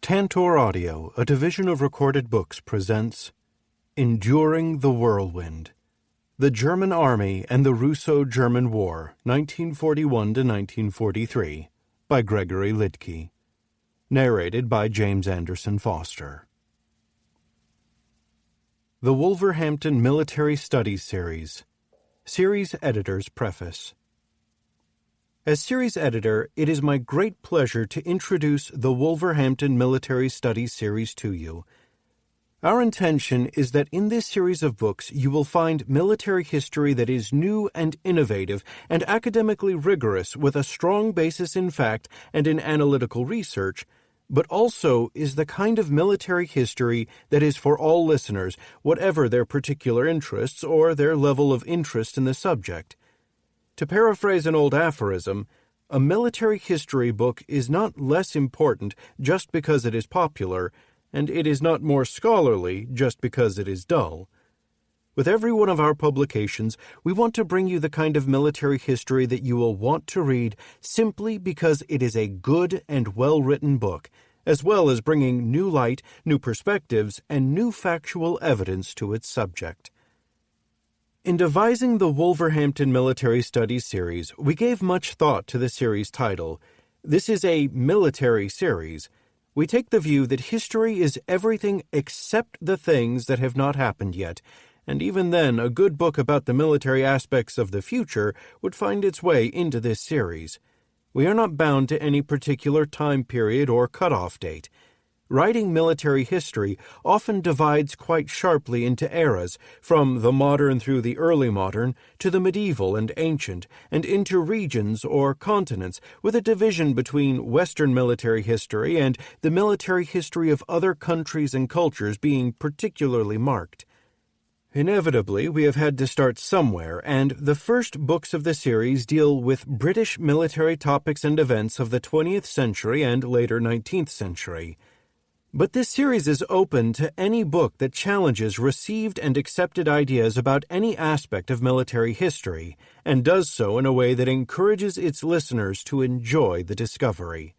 Cantor Audio, a division of Recorded Books, presents Enduring the Whirlwind, The German Army and the Russo-German War, 1941 to 1943, by Gregory Lidke. Narrated by James Anderson Foster. The Wolverhampton Military Studies Series. Series Editor's Preface. As series editor, it is my great pleasure to introduce the Wolverhampton Military Studies series to you. Our intention is that in this series of books you will find military history that is new and innovative and academically rigorous with a strong basis in fact and in analytical research, but also is the kind of military history that is for all listeners, whatever their particular interests or their level of interest in the subject. To paraphrase an old aphorism, a military history book is not less important just because it is popular, and it is not more scholarly just because it is dull. With every one of our publications, we want to bring you the kind of military history that you will want to read simply because it is a good and well-written book, as well as bringing new light, new perspectives, and new factual evidence to its subject. In devising the Wolverhampton Military Studies series, we gave much thought to the series title. This is a military series. We take the view that history is everything except the things that have not happened yet, and even then a good book about the military aspects of the future would find its way into this series. We are not bound to any particular time period or cutoff date. Writing military history often divides quite sharply into eras, from the modern through the early modern to the medieval and ancient, and into regions or continents, with a division between Western military history and the military history of other countries and cultures being particularly marked. Inevitably, we have had to start somewhere, and the first books of the series deal with British military topics and events of the 20th century and later 19th century. But this series is open to any book that challenges received and accepted ideas about any aspect of military history, and does so in a way that encourages its listeners to enjoy the discovery.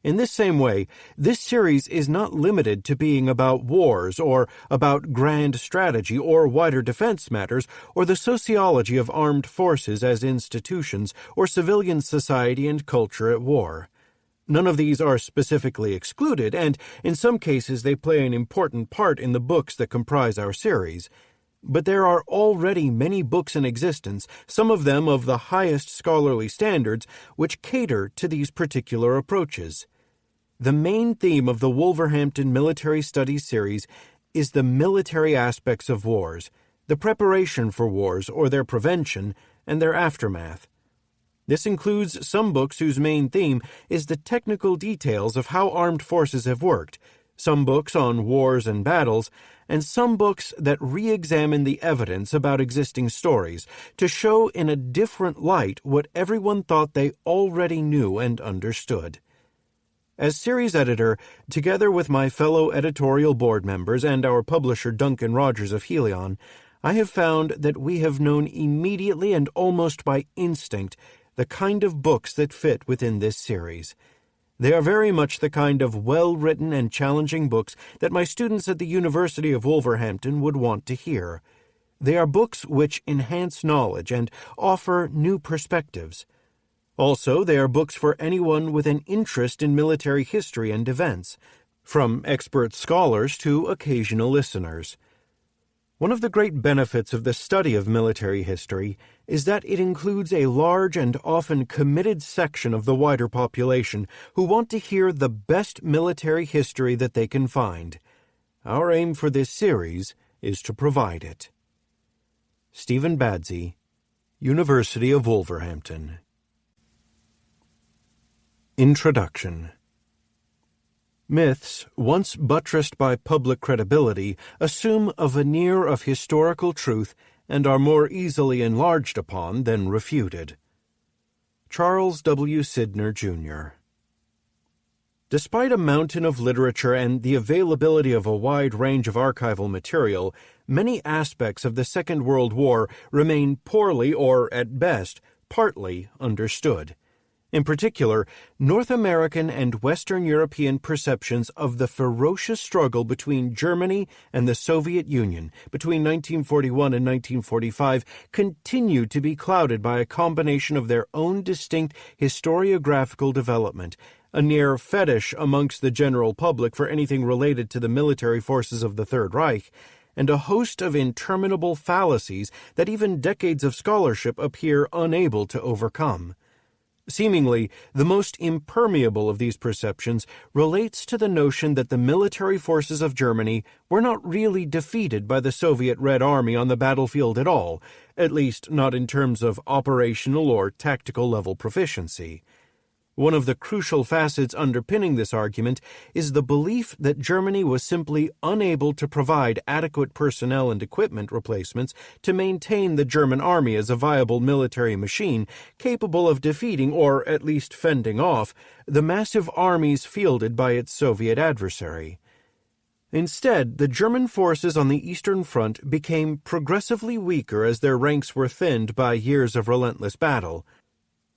In this same way, this series is not limited to being about wars or about grand strategy or wider defense matters or the sociology of armed forces as institutions or civilian society and culture at war. None of these are specifically excluded, and in some cases they play an important part in the books that comprise our series. But there are already many books in existence, some of them of the highest scholarly standards, which cater to these particular approaches. The main theme of the Wolverhampton Military Studies series is the military aspects of wars, the preparation for wars or their prevention, and their aftermath. This includes some books whose main theme is the technical details of how armed forces have worked, some books on wars and battles, and some books that re-examine the evidence about existing stories to show in a different light what everyone thought they already knew and understood. As series editor, together with my fellow editorial board members and our publisher Duncan Rogers of Helion, I have found that we have known immediately and almost by instinct the kind of books that fit within this series. They are very much the kind of well-written and challenging books that my students at the University of Wolverhampton would want to hear. They are books which enhance knowledge and offer new perspectives. Also, they are books for anyone with an interest in military history and events, from expert scholars to occasional listeners. One of the great benefits of the study of military history is that it includes a large and often committed section of the wider population who want to hear the best military history that they can find. Our aim for this series is to provide it. Stephen Badsey, University of Wolverhampton. Introduction. Myths, once buttressed by public credibility, assume a veneer of historical truth and are more easily enlarged upon than refuted. Charles W. Sydnor, Jr. Despite a mountain of literature and the availability of a wide range of archival material, many aspects of the Second World War remain poorly or, at best, partly understood. In particular, North American and Western European perceptions of the ferocious struggle between Germany and the Soviet Union between 1941 and 1945 continue to be clouded by a combination of their own distinct historiographical development, a near fetish amongst the general public for anything related to the military forces of the Third Reich, and a host of interminable fallacies that even decades of scholarship appear unable to overcome. Seemingly, the most impermeable of these perceptions relates to the notion that the military forces of Germany were not really defeated by the Soviet Red Army on the battlefield at all, at least not in terms of operational or tactical level proficiency. One of the crucial facets underpinning this argument is the belief that Germany was simply unable to provide adequate personnel and equipment replacements to maintain the German army as a viable military machine capable of defeating, or at least fending off, the massive armies fielded by its Soviet adversary. Instead, the German forces on the Eastern Front became progressively weaker as their ranks were thinned by years of relentless battle.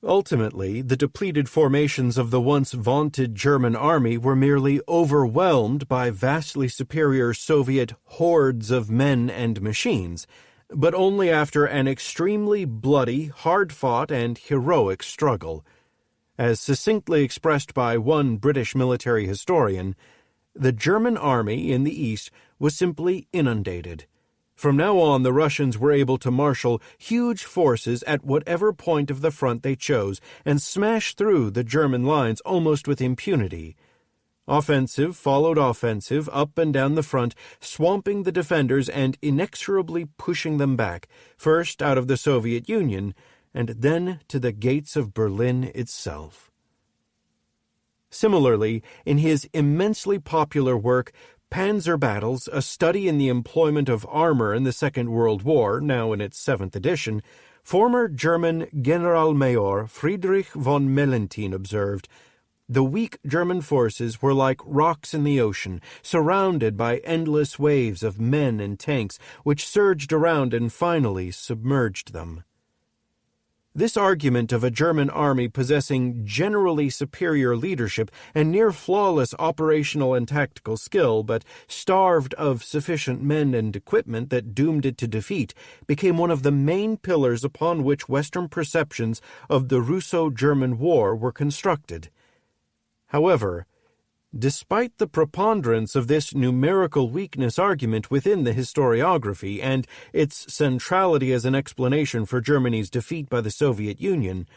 Ultimately, the depleted formations of the once vaunted German army were merely overwhelmed by vastly superior Soviet hordes of men and machines, but only after an extremely bloody, hard-fought, and heroic struggle. As succinctly expressed by one British military historian, the German army in the East was simply inundated. From now on, the Russians were able to marshal huge forces at whatever point of the front they chose and smash through the German lines almost with impunity. Offensive followed offensive up and down the front, swamping the defenders and inexorably pushing them back, first out of the Soviet Union and then to the gates of Berlin itself. Similarly, in his immensely popular work, Panzer Battles, a study in the employment of armor in the Second World War, now in its 7th edition, former German Generalmajor Friedrich von Mellenthin observed, "The weak German forces were like rocks in the ocean, surrounded by endless waves of men and tanks, which surged around and finally submerged them." This argument of a German army possessing generally superior leadership and near-flawless operational and tactical skill, but starved of sufficient men and equipment that doomed it to defeat, became one of the main pillars upon which Western perceptions of the Russo-German War were constructed. However, despite the preponderance of this numerical weakness argument within the historiography and its centrality as an explanation for Germany's defeat by the Soviet Union,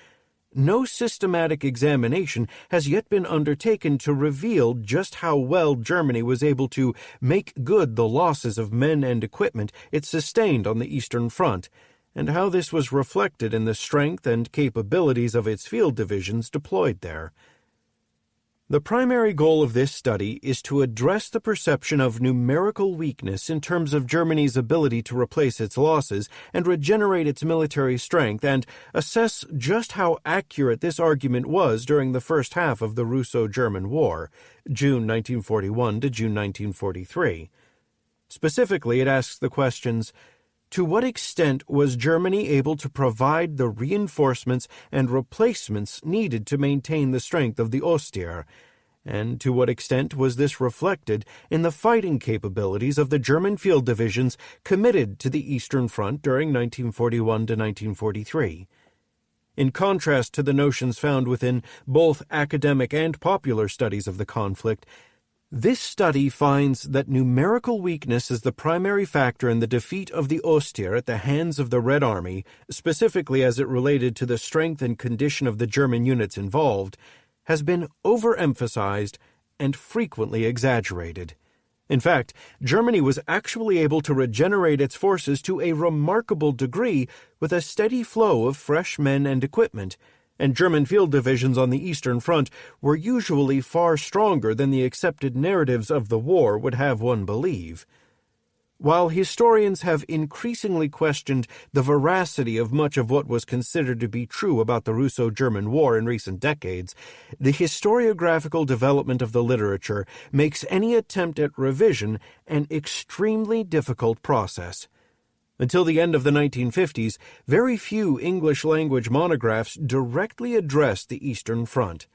no systematic examination has yet been undertaken to reveal just how well Germany was able to make good the losses of men and equipment it sustained on the Eastern Front, and how this was reflected in the strength and capabilities of its field divisions deployed there. The primary goal of this study is to address the perception of numerical weakness in terms of Germany's ability to replace its losses and regenerate its military strength, and assess just how accurate this argument was during the first half of the Russo-German War, June 1941 to June 1943. Specifically, it asks the questions: to what extent was Germany able to provide the reinforcements and replacements needed to maintain the strength of the Ostheer? And to what extent was this reflected in the fighting capabilities of the German field divisions committed to the Eastern Front during 1941 to 1943? In contrast to the notions found within both academic and popular studies of the conflict, this study finds that numerical weakness is the primary factor in the defeat of the Ostheer at the hands of the Red Army, specifically as it related to the strength and condition of the German units involved, has been overemphasized and frequently exaggerated. In fact, Germany was actually able to regenerate its forces to a remarkable degree with a steady flow of fresh men and equipment, and German field divisions on the Eastern Front were usually far stronger than the accepted narratives of the war would have one believe. While historians have increasingly questioned the veracity of much of what was considered to be true about the Russo-German War in recent decades, the historiographical development of the literature makes any attempt at revision an extremely difficult process. Until the end of the 1950s, very few English-language monographs directly addressed the Eastern Front.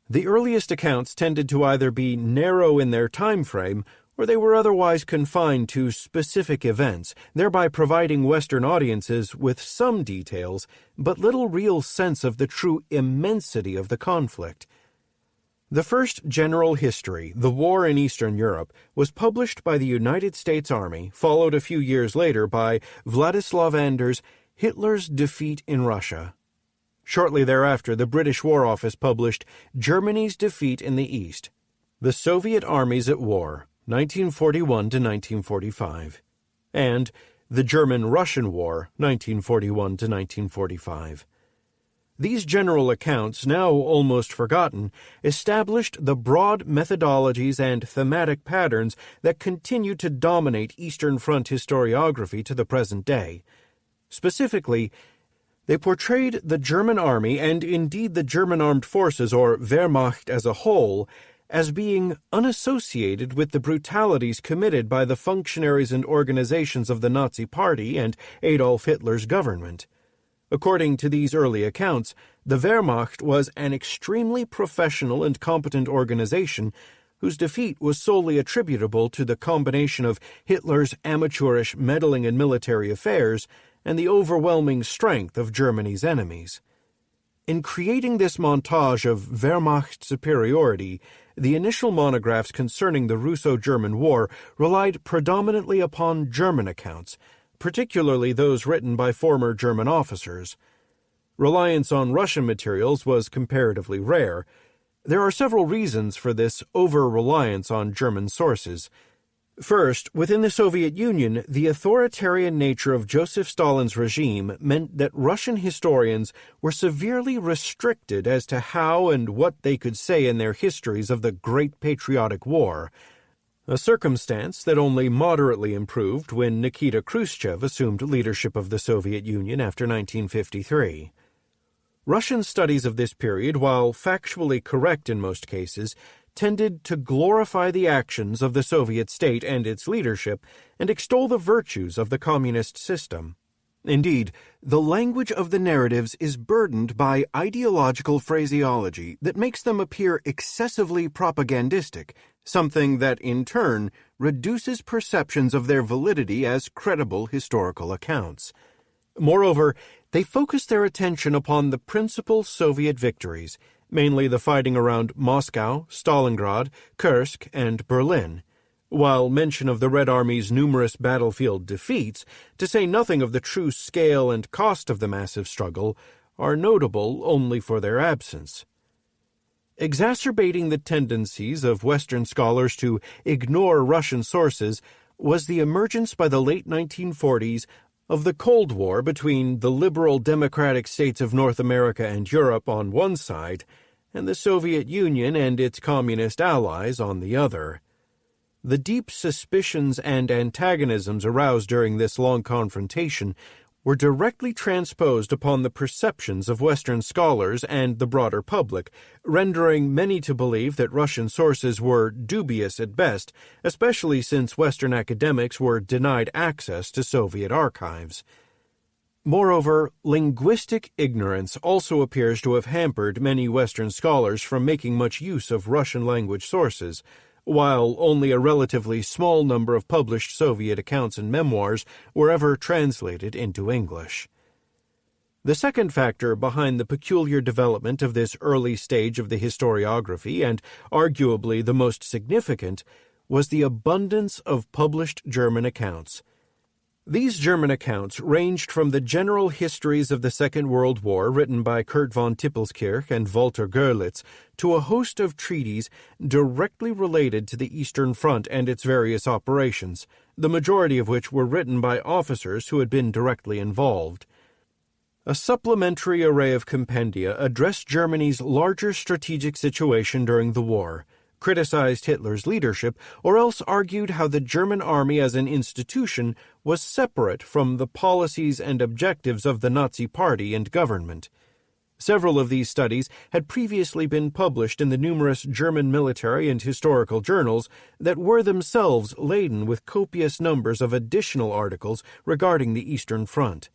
The earliest accounts tended to either be narrow in their time frame, or they were otherwise confined to specific events, thereby providing Western audiences with some details, but little real sense of the true immensity of the conflict. The first general history, The War in Eastern Europe, was published by the United States Army, followed a few years later by Vladislav Anders' Hitler's Defeat in Russia. Shortly thereafter, the British War Office published Germany's Defeat in the East, The Soviet Armies at War, 1941 to 1945, and The German-Russian War, 1941 to 1945. These general accounts, now almost forgotten, established the broad methodologies and thematic patterns that continue to dominate Eastern Front historiography to the present day. Specifically, they portrayed the German army, and indeed the German armed forces, or Wehrmacht as a whole, as being unassociated with the brutalities committed by the functionaries and organizations of the Nazi Party and Adolf Hitler's government. According to these early accounts, the Wehrmacht was an extremely professional and competent organization whose defeat was solely attributable to the combination of Hitler's amateurish meddling in military affairs and the overwhelming strength of Germany's enemies. In creating this montage of Wehrmacht superiority, the initial monographs concerning the Russo-German War relied predominantly upon German accounts, particularly those written by former German officers. Reliance on Russian materials was comparatively rare. There are several reasons for this over-reliance on German sources. First, within the Soviet Union, the authoritarian nature of Joseph Stalin's regime meant that Russian historians were severely restricted as to how and what they could say in their histories of the Great Patriotic War, a circumstance that only moderately improved when Nikita Khrushchev assumed leadership of the Soviet Union after 1953. Russian studies of this period, while factually correct in most cases, tended to glorify the actions of the Soviet state and its leadership and extol the virtues of the communist system. Indeed, the language of the narratives is burdened by ideological phraseology that makes them appear excessively propagandistic, something that, in turn, reduces perceptions of their validity as credible historical accounts. Moreover, they focus their attention upon the principal Soviet victories, mainly the fighting around Moscow, Stalingrad, Kursk, and Berlin, while mention of the Red Army's numerous battlefield defeats, to say nothing of the true scale and cost of the massive struggle, are notable only for their absence. Exacerbating the tendencies of Western scholars to ignore Russian sources was the emergence by the late 1940s of the Cold War between the liberal democratic states of North America and Europe on one side, and the Soviet Union and its communist allies on the other. The deep suspicions and antagonisms aroused during this long confrontation were directly transposed upon the perceptions of Western scholars and the broader public, rendering many to believe that Russian sources were dubious at best, especially since Western academics were denied access to Soviet archives. Moreover, linguistic ignorance also appears to have hampered many Western scholars from making much use of Russian-language sources, while only a relatively small number of published Soviet accounts and memoirs were ever translated into English. The second factor behind the peculiar development of this early stage of the historiography, and arguably the most significant, was the abundance of published German accounts. These German accounts ranged from the general histories of the Second World War written by Kurt von Tippelskirch and Walter Görlitz to a host of treaties directly related to the Eastern Front and its various operations, the majority of which were written by officers who had been directly involved. A supplementary array of compendia addressed Germany's larger strategic situation during the war, criticized Hitler's leadership, or else argued how the German army as an institution was separate from the policies and objectives of the Nazi Party and government. Several of these studies had previously been published in the numerous German military and historical journals that were themselves laden with copious numbers of additional articles regarding the Eastern Front.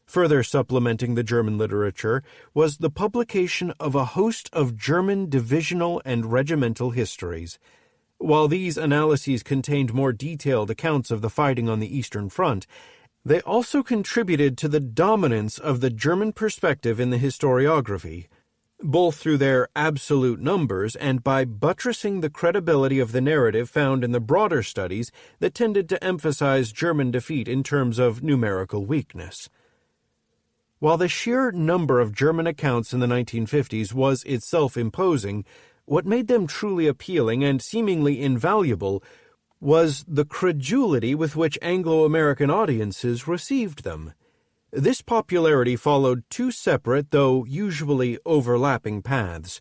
Further supplementing the German literature was the publication of a host of German divisional and regimental histories. While these analyses contained more detailed accounts of the fighting on the Eastern Front, they also contributed to the dominance of the German perspective in the historiography, both through their absolute numbers and by buttressing the credibility of the narrative found in the broader studies that tended to emphasize German defeat in terms of numerical weakness. While the sheer number of German accounts in the 1950s was itself imposing, what made them truly appealing and seemingly invaluable was the credulity with which Anglo-American audiences received them. This popularity followed two separate, though usually overlapping paths.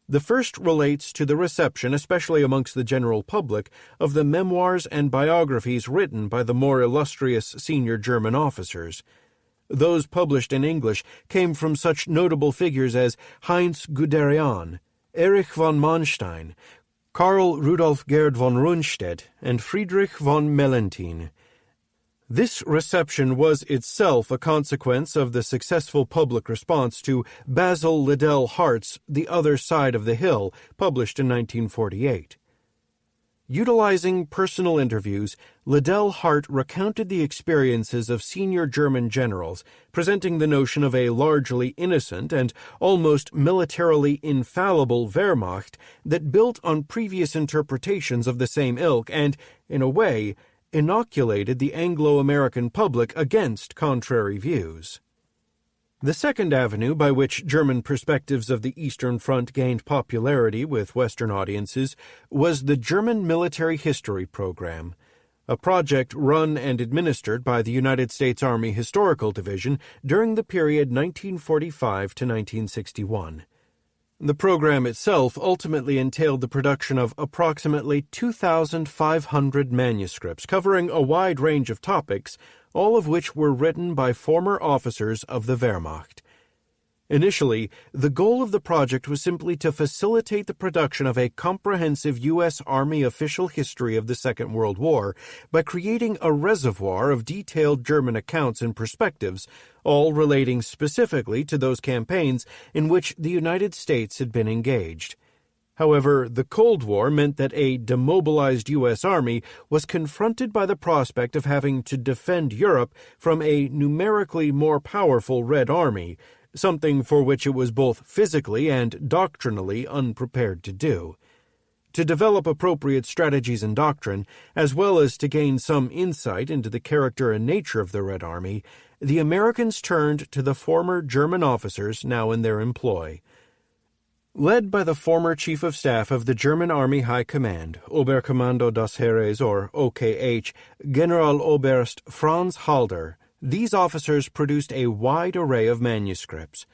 The first relates to the reception, especially amongst the general public, of the memoirs and biographies written by the more illustrious senior German officers. Those published in English came from such notable figures as Heinz Guderian, Erich von Manstein, Karl Rudolf Gerd von Rundstedt, and Friedrich von Mellenthin. This reception was itself a consequence of the successful public response to Basil Liddell Hart's The Other Side of the Hill, published in 1948. Utilizing personal interviews, Liddell Hart recounted the experiences of senior German generals, presenting the notion of a largely innocent and almost militarily infallible Wehrmacht that built on previous interpretations of the same ilk and, in a way, inoculated the Anglo-American public against contrary views. The second avenue by which German perspectives of the Eastern Front gained popularity with Western audiences was the German Military History Program, a project run and administered by the United States Army Historical Division during the period 1945 to 1961. The program itself ultimately entailed the production of approximately 2,500 manuscripts covering a wide range of topics, all of which were written by former officers of the Wehrmacht. Initially, the goal of the project was simply to facilitate the production of a comprehensive U.S. Army official history of the Second World War by creating a reservoir of detailed German accounts and perspectives, all relating specifically to those campaigns in which the United States had been engaged. However, the Cold War meant that a demobilized U.S. Army was confronted by the prospect of having to defend Europe from a numerically more powerful Red Army, something for which it was both physically and doctrinally unprepared to do. To develop appropriate strategies and doctrine, as well as to gain some insight into the character and nature of the Red Army, the Americans turned to the former German officers now in their employ. Led by the former Chief of Staff of the German Army High Command, Oberkommando des Heeres, or OKH, Generaloberst Franz Halder, these officers produced a wide array of manuscripts.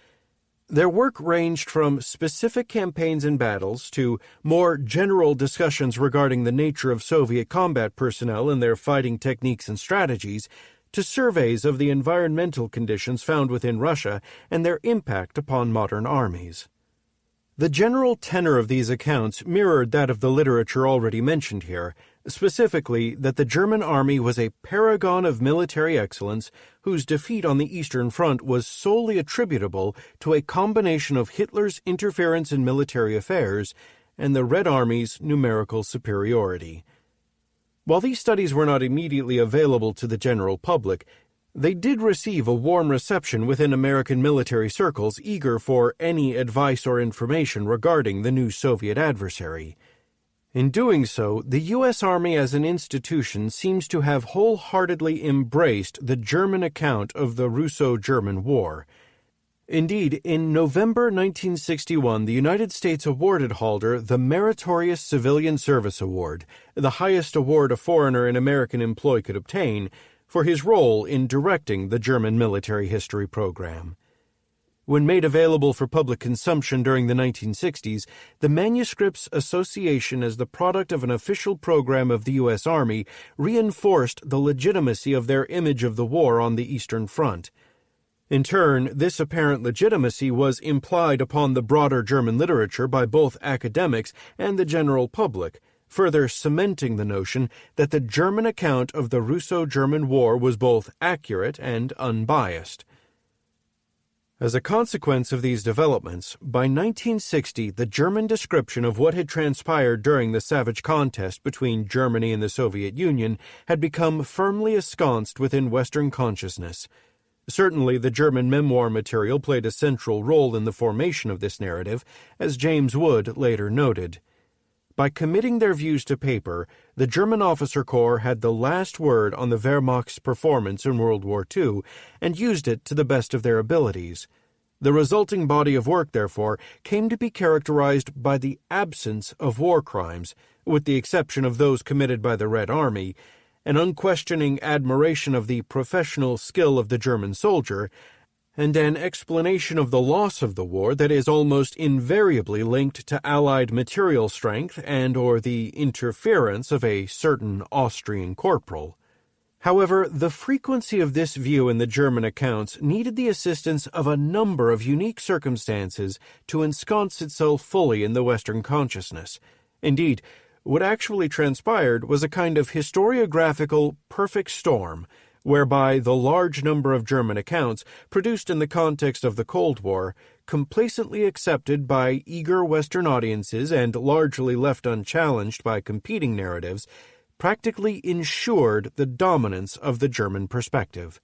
Their work ranged from specific campaigns and battles to more general discussions regarding the nature of Soviet combat personnel and their fighting techniques and strategies, to surveys of the environmental conditions found within Russia and their impact upon modern armies. The general tenor of these accounts mirrored that of the literature already mentioned here, specifically that the German army was a paragon of military excellence whose defeat on the Eastern Front was solely attributable to a combination of Hitler's interference in military affairs and the Red Army's numerical superiority. While these studies were not immediately available to the general public, they did receive a warm reception within American military circles eager for any advice or information regarding the new Soviet adversary. In doing so, the U.S. Army as an institution seems to have wholeheartedly embraced the German account of the Russo-German War. Indeed, in November 1961, the United States awarded Halder the Meritorious Civilian Service Award, the highest award a foreigner in American employ could obtain, for his role in directing the German military history program. When made available for public consumption during the 1960s, the Manuscripts Association as the product of an official program of the U.S. Army reinforced the legitimacy of their image of the war on the Eastern Front. In turn, this apparent legitimacy was implied upon the broader German literature by both academics and the general public, further cementing the notion that the German account of the Russo-German War was both accurate and unbiased. As a consequence of these developments, by 1960 the German description of what had transpired during the savage contest between Germany and the Soviet Union had become firmly ensconced within Western consciousness. Certainly, the German memoir material played a central role in the formation of this narrative, as James Wood later noted. By committing their views to paper, the German officer corps had the last word on the Wehrmacht's performance in World War II and used it to the best of their abilities. The resulting body of work, therefore, came to be characterized by the absence of war crimes, with the exception of those committed by the Red Army, an unquestioning admiration of the professional skill of the German soldier, and an explanation of the loss of the war that is almost invariably linked to Allied material strength and or the interference of a certain Austrian corporal. However, the frequency of this view in the German accounts needed the assistance of a number of unique circumstances to ensconce itself fully in the Western consciousness. Indeed, what actually transpired was a kind of historiographical perfect storm, whereby the large number of German accounts, produced in the context of the Cold War, complacently accepted by eager Western audiences and largely left unchallenged by competing narratives, practically ensured the dominance of the German perspective.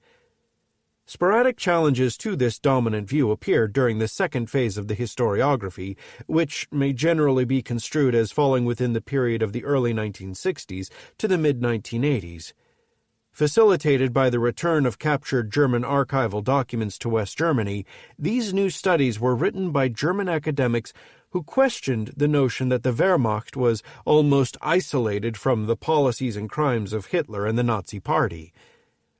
Sporadic challenges to this dominant view appeared during the second phase of the historiography, which may generally be construed as falling within the period of the early 1960s to the mid-1980s. Facilitated by the return of captured German archival documents to West Germany, these new studies were written by German academics who questioned the notion that the Wehrmacht was almost isolated from the policies and crimes of Hitler and the Nazi Party.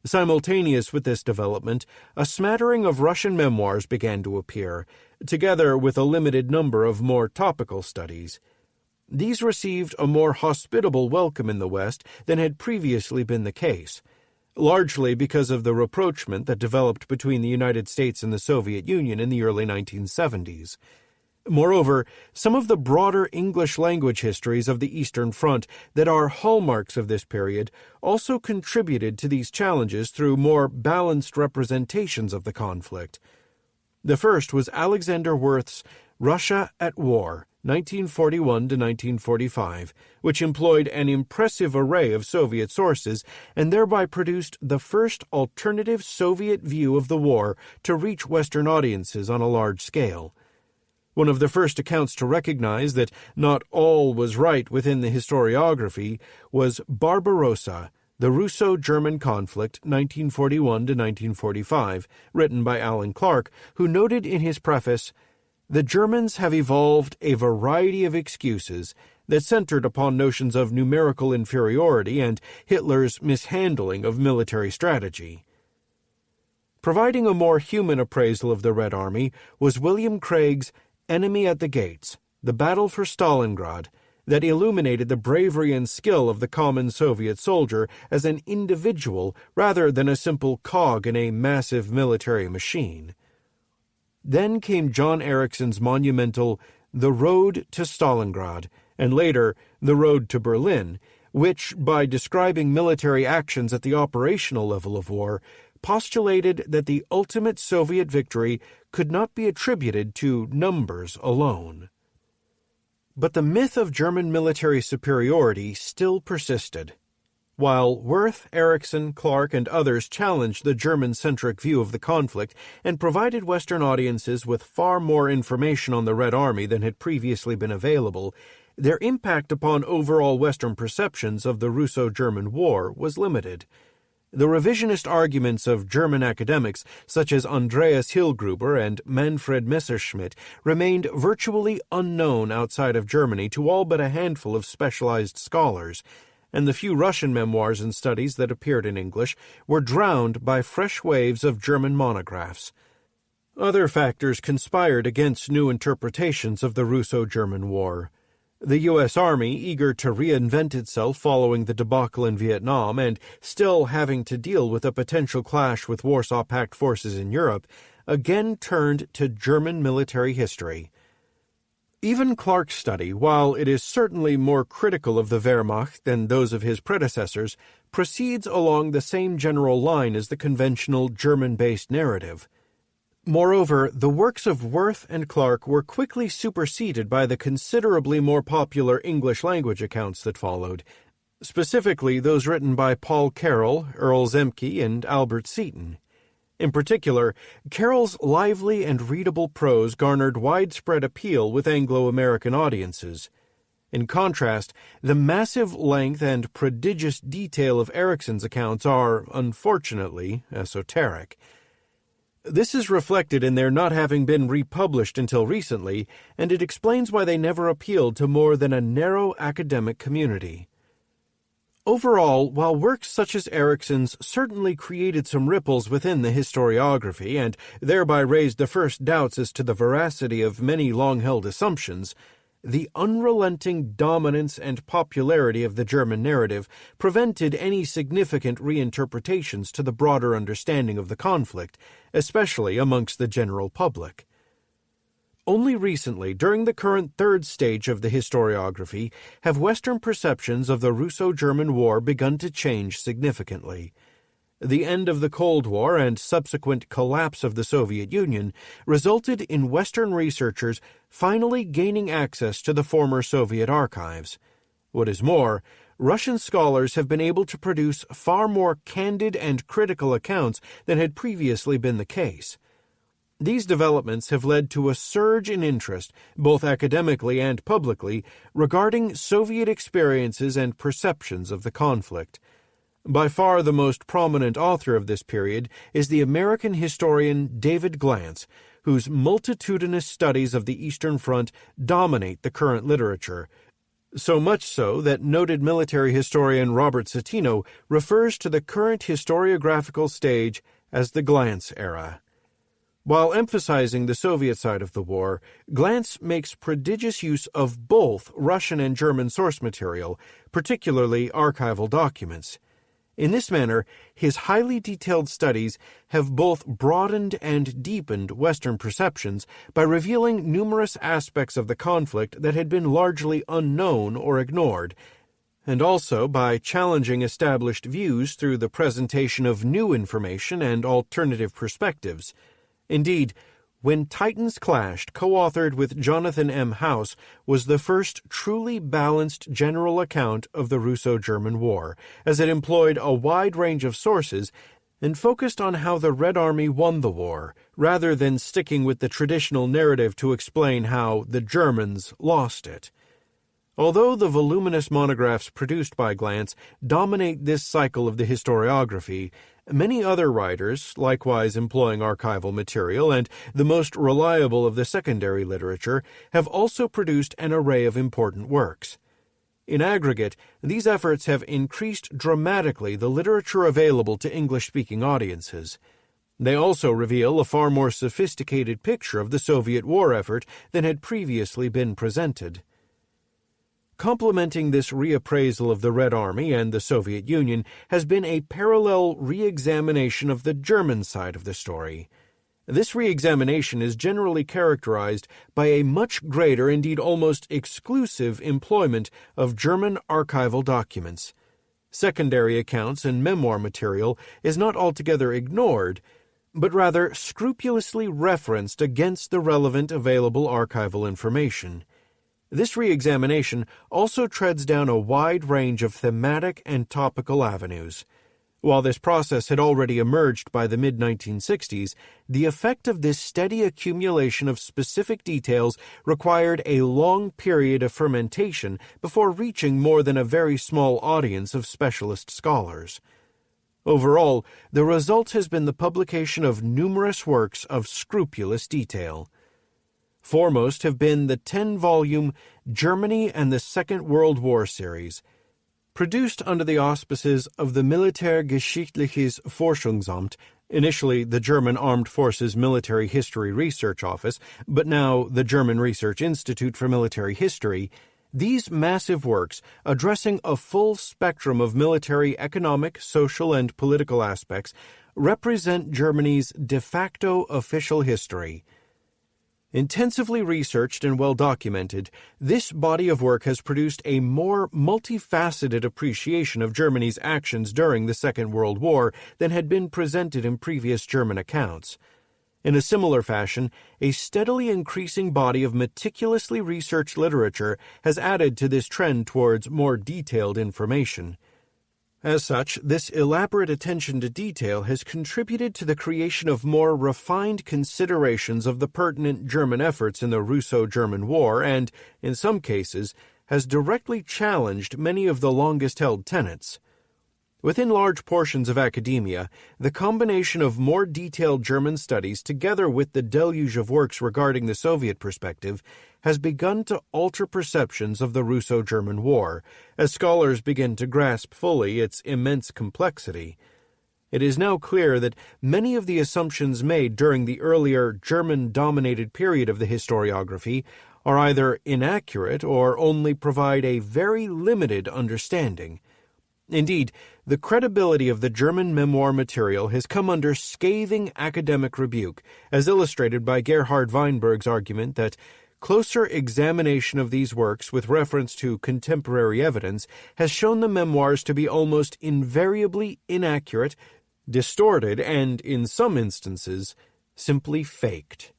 Simultaneous with this development, a smattering of Russian memoirs began to appear, together with a limited number of more topical studies. These received a more hospitable welcome in the West than had previously been the case, largely because of the rapprochement that developed between the United States and the Soviet Union in the early 1970s. Moreover, some of the broader English-language histories of the Eastern Front that are hallmarks of this period also contributed to these challenges through more balanced representations of the conflict. The first was Alexander Worth's Russia at War, 1941 to 1945, which employed an impressive array of Soviet sources and thereby produced the first alternative Soviet view of the war to reach Western audiences on a large scale. One of the first accounts to recognize that not all was right within the historiography was Barbarossa, the Russo-German Conflict, 1941 to 1945, written by Alan Clark, who noted in his preface, "The Germans have evolved a variety of excuses that centered upon notions of numerical inferiority and Hitler's mishandling of military strategy." Providing a more human appraisal of the Red Army was William Craig's Enemy at the Gates, The Battle for Stalingrad, that illuminated the bravery and skill of the common Soviet soldier as an individual rather than a simple cog in a massive military machine. Then came John Ericsson's monumental The Road to Stalingrad, and later The Road to Berlin, which, by describing military actions at the operational level of war, postulated that the ultimate Soviet victory could not be attributed to numbers alone. But the myth of German military superiority still persisted. While Worth, Ericsson, Clark, and others challenged the German-centric view of the conflict and provided Western audiences with far more information on the Red Army than had previously been available, their impact upon overall Western perceptions of the Russo-German War was limited. The revisionist arguments of German academics such as Andreas Hillgruber and Manfred Messerschmitt remained virtually unknown outside of Germany to all but a handful of specialized scholars, and the few Russian memoirs and studies that appeared in English were drowned by fresh waves of German monographs. Other factors conspired against new interpretations of the Russo-German War. The U.S. Army, eager to reinvent itself following the debacle in Vietnam and still having to deal with a potential clash with Warsaw Pact forces in Europe, again turned to German military history. Even Clark's study, while it is certainly more critical of the Wehrmacht than those of his predecessors, proceeds along the same general line as the conventional German-based narrative. Moreover, the works of Worth and Clark were quickly superseded by the considerably more popular English-language accounts that followed, specifically those written by Paul Carroll, Earl Zemke, and Albert Seton. In particular, Carroll's lively and readable prose garnered widespread appeal with Anglo-American audiences. In contrast, the massive length and prodigious detail of Erickson's accounts are, unfortunately, esoteric. This is reflected in their not having been republished until recently, and it explains why they never appealed to more than a narrow academic community. Overall, while works such as Erickson's certainly created some ripples within the historiography and thereby raised the first doubts as to the veracity of many long-held assumptions, the unrelenting dominance and popularity of the German narrative prevented any significant reinterpretations to the broader understanding of the conflict, especially amongst the general public. Only recently, during the current third stage of the historiography, have Western perceptions of the Russo-German War begun to change significantly. The end of the Cold War and subsequent collapse of the Soviet Union resulted in Western researchers finally gaining access to the former Soviet archives. What is more, Russian scholars have been able to produce far more candid and critical accounts than had previously been the case. These developments have led to a surge in interest, both academically and publicly, regarding Soviet experiences and perceptions of the conflict. By far the most prominent author of this period is the American historian David Glantz, whose multitudinous studies of the Eastern Front dominate the current literature, so much so that noted military historian Robert Citino refers to the current historiographical stage as the Glantz era. While emphasizing the Soviet side of the war, Glantz makes prodigious use of both Russian and German source material, particularly archival documents. In this manner, his highly detailed studies have both broadened and deepened Western perceptions by revealing numerous aspects of the conflict that had been largely unknown or ignored, and also by challenging established views through the presentation of new information and alternative perspectives. Indeed, When Titans Clashed, co-authored with Jonathan M. House, was the first truly balanced general account of the Russo-German War, as it employed a wide range of sources and focused on how the Red Army won the war, rather than sticking with the traditional narrative to explain how the Germans lost it. Although the voluminous monographs produced by Glantz dominate this cycle of the historiography, many other writers, likewise employing archival material and the most reliable of the secondary literature, have also produced an array of important works. In aggregate, these efforts have increased dramatically the literature available to English-speaking audiences. They also reveal a far more sophisticated picture of the Soviet war effort than had previously been presented. Complementing this reappraisal of the Red Army and the Soviet Union has been a parallel re-examination of the German side of the story. This re-examination is generally characterized by a much greater, indeed almost exclusive, employment of German archival documents. Secondary accounts and memoir material is not altogether ignored, but rather scrupulously referenced against the relevant available archival information. This re-examination also treads down a wide range of thematic and topical avenues. While this process had already emerged by the mid-1960s, the effect of this steady accumulation of specific details required a long period of fermentation before reaching more than a very small audience of specialist scholars. Overall, the result has been the publication of numerous works of scrupulous detail. Foremost have been the 10-volume Germany and the Second World War series, produced under the auspices of the Militärgeschichtliches Forschungsamt, initially the German Armed Forces Military History Research Office, but now the German Research Institute for Military History. These massive works, addressing a full spectrum of military, economic, social, and political aspects, represent Germany's de facto official history. Intensively researched and well documented, this body of work has produced a more multifaceted appreciation of Germany's actions during the Second World War than had been presented in previous German accounts. In a similar fashion, a steadily increasing body of meticulously researched literature has added to this trend towards more detailed information. As such, this elaborate attention to detail has contributed to the creation of more refined considerations of the pertinent German efforts in the Russo-German War and, in some cases, has directly challenged many of the longest-held tenets. Within large portions of academia, the combination of more detailed German studies together with the deluge of works regarding the Soviet perspective has begun to alter perceptions of the Russo-German War, as scholars begin to grasp fully its immense complexity. It is now clear that many of the assumptions made during the earlier German-dominated period of the historiography are either inaccurate or only provide a very limited understanding. Indeed, the credibility of the German memoir material has come under scathing academic rebuke, as illustrated by Gerhard Weinberg's argument that closer examination of these works with reference to contemporary evidence has shown the memoirs to be almost invariably inaccurate, distorted, and, in some instances, simply faked.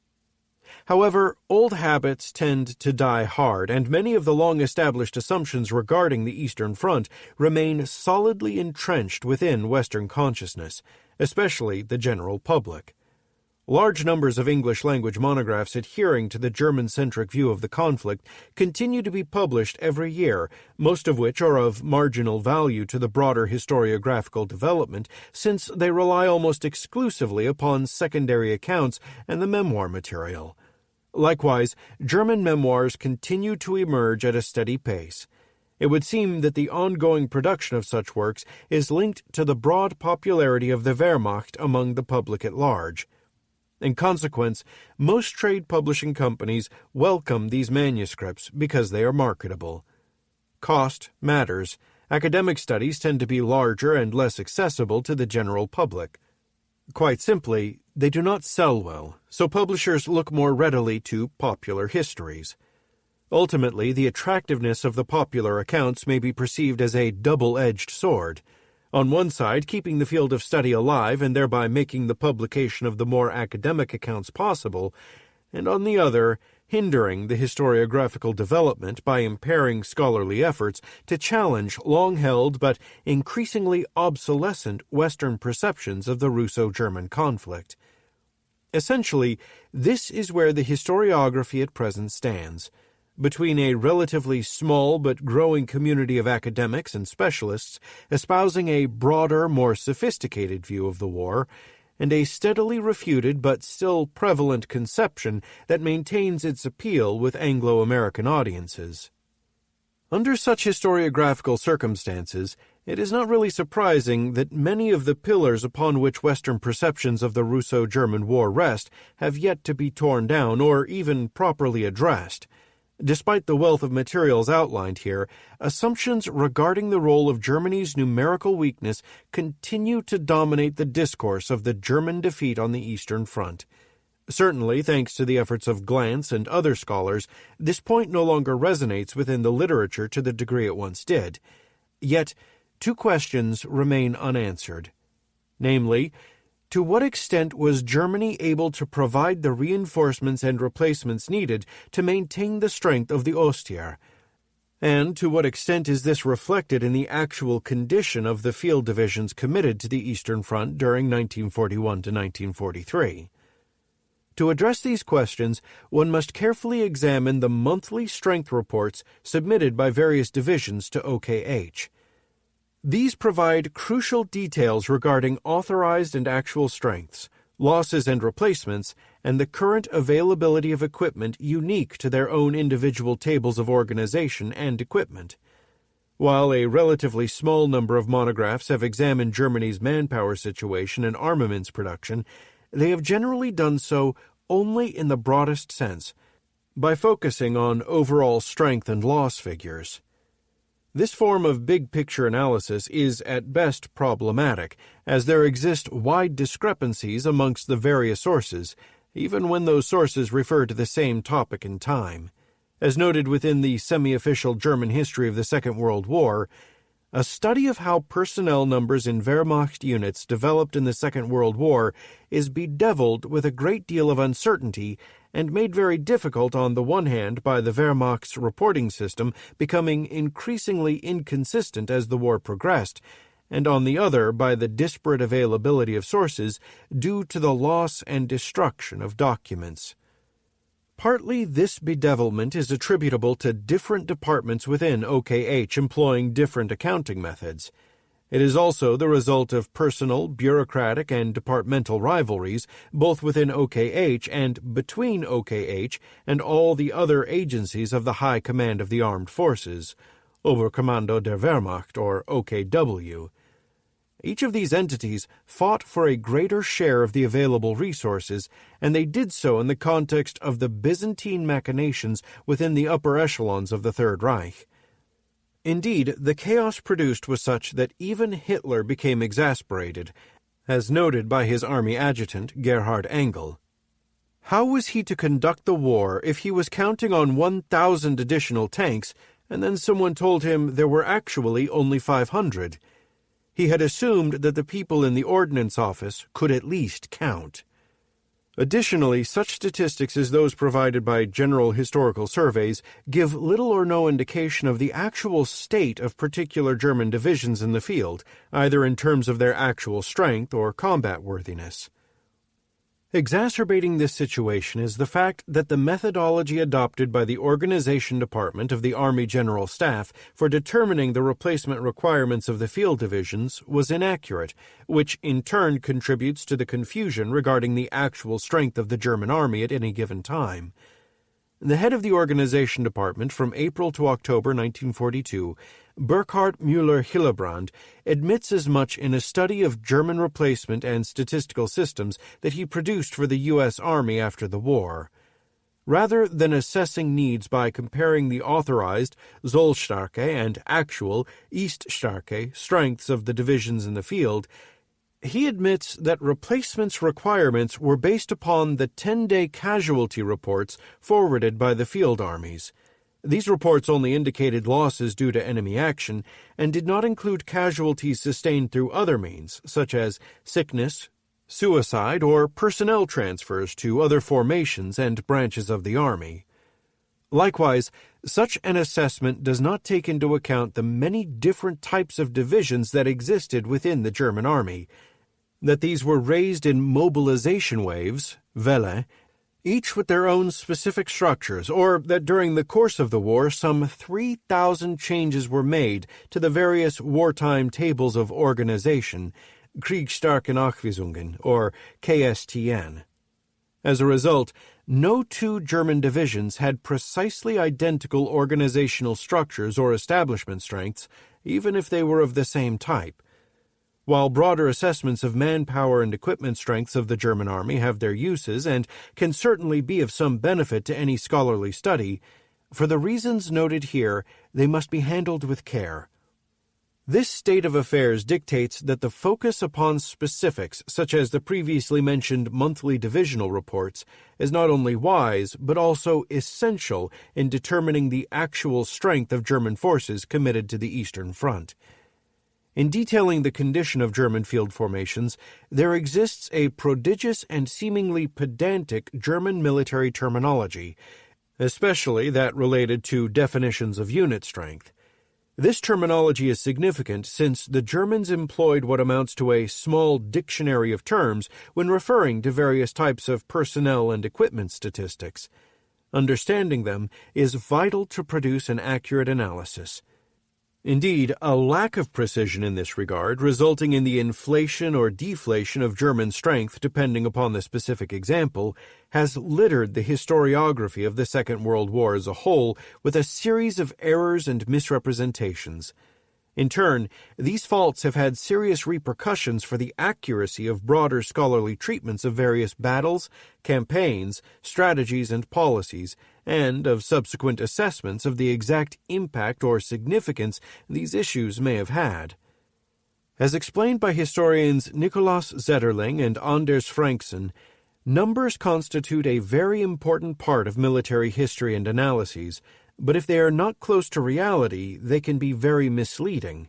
However, old habits tend to die hard, and many of the long-established assumptions regarding the Eastern Front remain solidly entrenched within Western consciousness, especially the general public. Large numbers of English-language monographs adhering to the German-centric view of the conflict continue to be published every year, most of which are of marginal value to the broader historiographical development, since they rely almost exclusively upon secondary accounts and the memoir material. Likewise, German memoirs continue to emerge at a steady pace. It would seem that the ongoing production of such works is linked to the broad popularity of the Wehrmacht among the public at large. In consequence, most trade publishing companies welcome these manuscripts because they are marketable. Cost matters. Academic studies tend to be larger and less accessible to the general public. Quite simply, they do not sell well, so publishers look more readily to popular histories. Ultimately, the attractiveness of the popular accounts may be perceived as a double-edged sword. On one side, keeping the field of study alive and thereby making the publication of the more academic accounts possible, and on the other, hindering the historiographical development by impairing scholarly efforts to challenge long-held but increasingly obsolescent Western perceptions of the Russo-German conflict. Essentially, this is where the historiography at present stands, between a relatively small but growing community of academics and specialists espousing a broader, more sophisticated view of the war, and a steadily refuted but still prevalent conception that maintains its appeal with Anglo-American audiences. Under such historiographical circumstances, it is not really surprising that many of the pillars upon which Western perceptions of the Russo-German War rest have yet to be torn down or even properly addressed. Despite the wealth of materials outlined here, assumptions regarding the role of Germany's numerical weakness continue to dominate the discourse of the German defeat on the Eastern Front. Certainly, thanks to the efforts of Glantz and other scholars, this point no longer resonates within the literature to the degree it once did. Yet, two questions remain unanswered. Namely, to what extent was Germany able to provide the reinforcements and replacements needed to maintain the strength of the Ostheer? And to what extent is this reflected in the actual condition of the field divisions committed to the Eastern Front during 1941 to 1943? To address these questions, one must carefully examine the monthly strength reports submitted by various divisions to OKH. These provide crucial details regarding authorized and actual strengths, losses and replacements, and the current availability of equipment unique to their own individual tables of organization and equipment. While a relatively small number of monographs have examined Germany's manpower situation and armaments production, they have generally done so only in the broadest sense. by focusing on overall strength and loss figures. This form of big-picture analysis is at best problematic, as there exist wide discrepancies amongst the various sources, even when those sources refer to the same topic in time. As noted within the semi-official German history of the Second World War, a study of how personnel numbers in Wehrmacht units developed in the Second World War is bedeviled with a great deal of uncertainty and made very difficult on the one hand by the Wehrmacht's reporting system becoming increasingly inconsistent as the war progressed, and on the other by the disparate availability of sources due to the loss and destruction of documents. Partly this bedevilment is attributable to different departments within OKH employing different accounting methods. It is also the result of personal, bureaucratic, and departmental rivalries, both within OKH and between OKH and all the other agencies of the High Command of the Armed Forces, Oberkommando der Wehrmacht, or OKW. Each of these entities fought for a greater share of the available resources, and they did so in the context of the Byzantine machinations within the upper echelons of the Third Reich. Indeed, the chaos produced was such that even Hitler became exasperated, as noted by his army adjutant, Gerhard Engel. How was he to conduct the war if he was counting on 1,000 additional tanks, and then someone told him there were actually only 500? He had assumed that the people in the Ordnance Office could at least count. Additionally, such statistics as those provided by general historical surveys give little or no indication of the actual state of particular German divisions in the field, either in terms of their actual strength or combat worthiness. Exacerbating this situation is the fact that the methodology adopted by the Organization Department of the Army General Staff for determining the replacement requirements of the field divisions was inaccurate, which in turn contributes to the confusion regarding the actual strength of the German army at any given time. The head of the Organization Department from April to October 1942, Burkhard Müller-Hillebrand, admits as much in a study of German replacement and statistical systems that he produced for the U.S. Army after the war. Rather than assessing needs by comparing the authorized Zollstarke and actual Iststarke strengths of the divisions in the field, he admits that replacement's requirements were based upon the 10-day casualty reports forwarded by the field armies. These reports only indicated losses due to enemy action and did not include casualties sustained through other means, such as sickness, suicide, or personnel transfers to other formations and branches of the Army. Likewise, such an assessment does not take into account the many different types of divisions that existed within the German Army, that these were raised in mobilization waves, Welle, each with their own specific structures, or that during the course of the war some 3,000 changes were made to the various wartime tables of organization, Kriegsstarkenachweisungen, or KSTN. As a result, no two German divisions had precisely identical organizational structures or establishment strengths, even if they were of the same type. While broader assessments of manpower and equipment strengths of the German army have their uses and can certainly be of some benefit to any scholarly study, for the reasons noted here, they must be handled with care. This state of affairs dictates that the focus upon specifics, such as the previously mentioned monthly divisional reports, is not only wise but also essential in determining the actual strength of German forces committed to the Eastern Front. In detailing the condition of German field formations, there exists a prodigious and seemingly pedantic German military terminology, especially that related to definitions of unit strength. This terminology is significant since the Germans employed what amounts to a small dictionary of terms when referring to various types of personnel and equipment statistics. Understanding them is vital to produce an accurate analysis. Indeed, a lack of precision in this regard, resulting in the inflation or deflation of German strength depending upon the specific example, has littered the historiography of the Second World War as a whole with a series of errors and misrepresentations. In turn, these faults have had serious repercussions for the accuracy of broader scholarly treatments of various battles, campaigns, strategies, and policies, and of subsequent assessments of the exact impact or significance these issues may have had. As explained by historians Nicolaas Zetterling and Anders Frankson, numbers constitute a very important part of military history and analyses, but if they are not close to reality, they can be very misleading.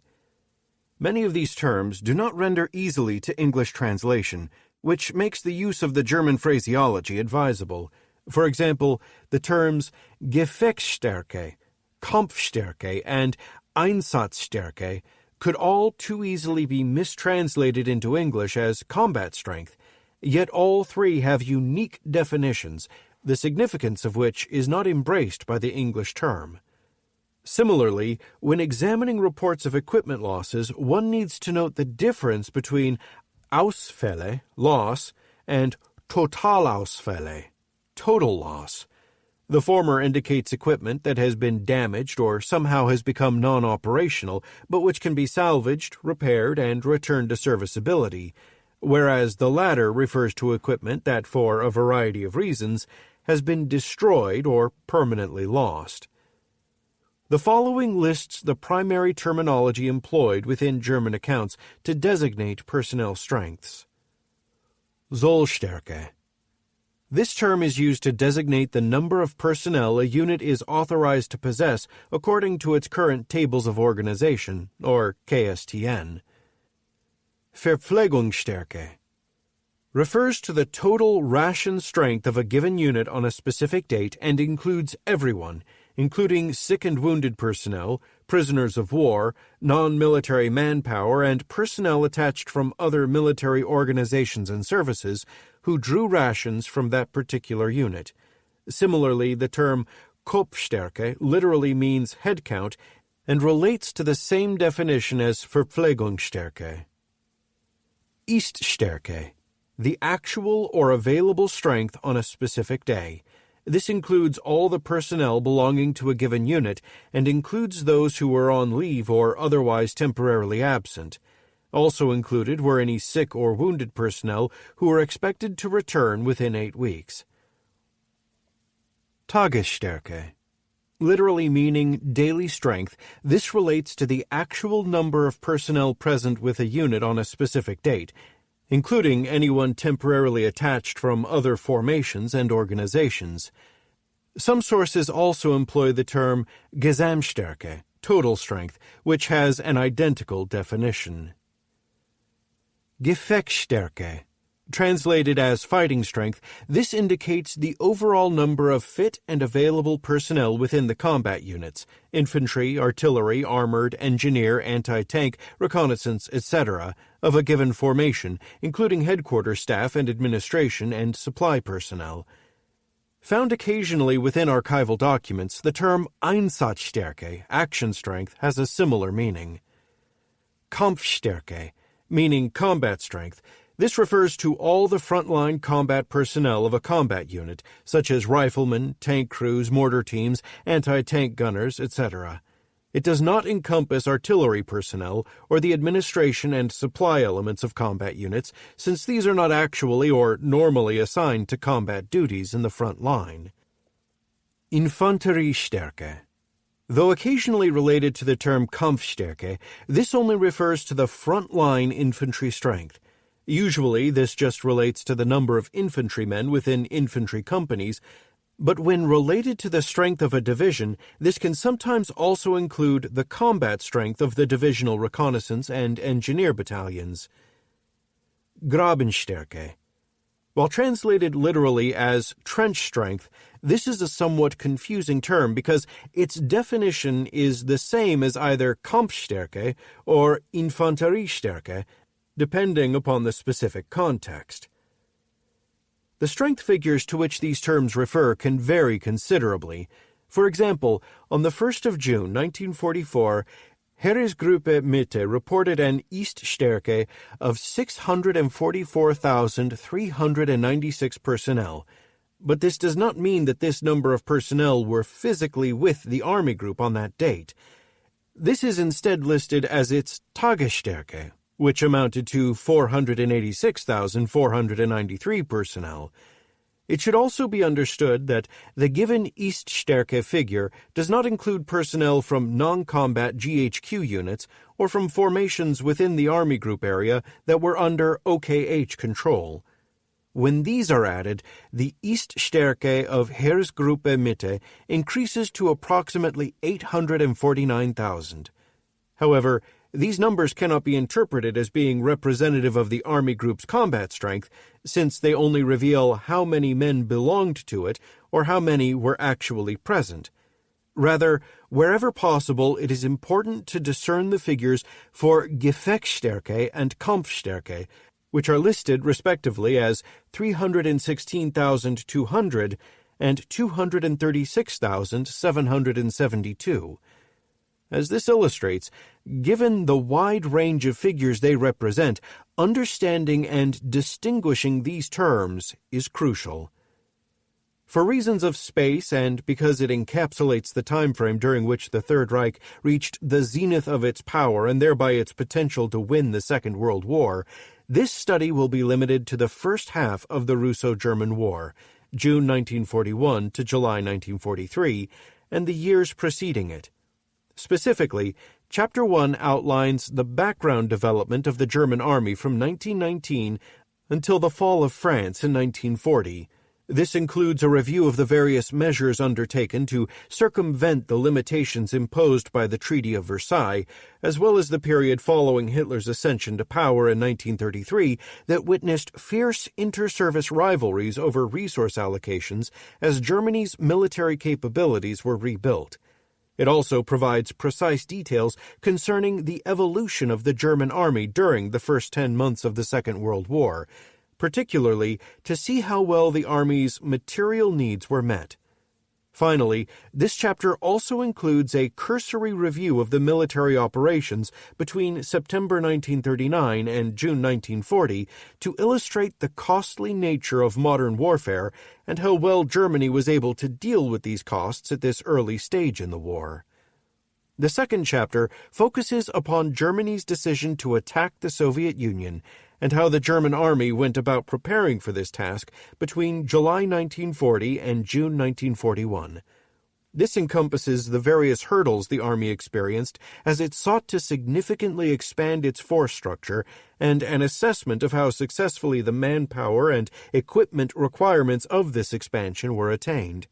Many of these terms do not render easily to English translation, which makes the use of the German phraseology advisable. For example, the terms Gefechtsstärke, Kampfstärke, and Einsatzstärke could all too easily be mistranslated into English as combat strength, yet all three have unique definitions, the significance of which is not embraced by the English term. Similarly, when examining reports of equipment losses, one needs to note the difference between Ausfälle, loss, and Totalausfälle, total loss. The former indicates equipment that has been damaged or somehow has become non-operational, but which can be salvaged, repaired, and returned to serviceability, whereas the latter refers to equipment that, for a variety of reasons, has been destroyed or permanently lost. The following lists the primary terminology employed within German accounts to designate personnel strengths. Sollstärke. This term is used to designate the number of personnel a unit is authorized to possess according to its current tables of organization, or KSTN. Verpflegungsstärke refers to the total ration strength of a given unit on a specific date and includes everyone, including sick and wounded personnel, prisoners of war, non-military manpower, and personnel attached from other military organizations and services who drew rations from that particular unit. Similarly, the term Kopfstärke literally means head count and relates to the same definition as Verpflegungsstärke. Iststärke, the actual or available strength on a specific day. This includes all the personnel belonging to a given unit and includes those who were on leave or otherwise temporarily absent. Also included were any sick or wounded personnel who were expected to return within 8 weeks. Tagesstärke, literally meaning daily strength, this relates to the actual number of personnel present with a unit on a specific date, including anyone temporarily attached from other formations and organizations. Some sources also employ the term Gesamtstärke, total strength, which has an identical definition. Gefechtsstärke, translated as fighting strength, this indicates the overall number of fit and available personnel within the combat units, infantry, artillery, armored, engineer, anti-tank, reconnaissance, etc., of a given formation, including headquarters staff and administration and supply personnel. Found occasionally within archival documents, the term Einsatzstärke, action strength, has a similar meaning. Kampfstärke, meaning combat strength, this refers to all the frontline combat personnel of a combat unit, such as riflemen, tank crews, mortar teams, anti-tank gunners, etc. It does not encompass artillery personnel or the administration and supply elements of combat units, since these are not actually or normally assigned to combat duties in the front line. Infanteriestärke. Though occasionally related to the term Kampfstärke, this only refers to the front-line infantry strength. Usually, this just relates to the number of infantrymen within infantry companies, but when related to the strength of a division, this can sometimes also include the combat strength of the divisional reconnaissance and engineer battalions. Grabenstärke. While translated literally as trench strength, this is a somewhat confusing term because its definition is the same as either Kampfstärke or Infanteriestärke, depending upon the specific context. The strength figures to which these terms refer can vary considerably. For example, on the 1st of June 1944, Heeresgruppe Mitte reported an Iststärke of 644,396 personnel, but this does not mean that this number of personnel were physically with the Army Group on that date. This is instead listed as its Tagesstärke, which amounted to 486,493 personnel. It should also be understood that the given Iststärke figure does not include personnel from non-combat GHQ units or from formations within the Army Group area that were under OKH control. When these are added, the Iststärke of Heeresgruppe Mitte increases to approximately 849,000. However, these numbers cannot be interpreted as being representative of the Army Group's combat strength, since they only reveal how many men belonged to it or how many were actually present. Rather, wherever possible, it is important to discern the figures for Gefechtsstärke and Kampfstärke, which are listed respectively as 316,200 and 236,772. As this illustrates, given the wide range of figures they represent, understanding and distinguishing these terms is crucial. For reasons of space and because it encapsulates the time frame during which the Third Reich reached the zenith of its power and thereby its potential to win the Second World War, this study will be limited to the first half of the Russo-German War, June 1941 to July 1943, and the years preceding it. Specifically, Chapter 1 outlines the background development of the German Army from 1919 until the fall of France in 1940. This includes a review of the various measures undertaken to circumvent the limitations imposed by the Treaty of Versailles, as well as the period following Hitler's ascension to power in 1933 that witnessed fierce inter-service rivalries over resource allocations as Germany's military capabilities were rebuilt. It also provides precise details concerning the evolution of the German army during the first 10 months of the Second World War, particularly to see how well the Army's material needs were met. Finally, this chapter also includes a cursory review of the military operations between September 1939 and June 1940 to illustrate the costly nature of modern warfare and how well Germany was able to deal with these costs at this early stage in the war. The second chapter focuses upon Germany's decision to attack the Soviet Union and how the German army went about preparing for this task between July 1940 and June 1941. This encompasses the various hurdles the army experienced as it sought to significantly expand its force structure and an assessment of how successfully the manpower and equipment requirements of this expansion were attained.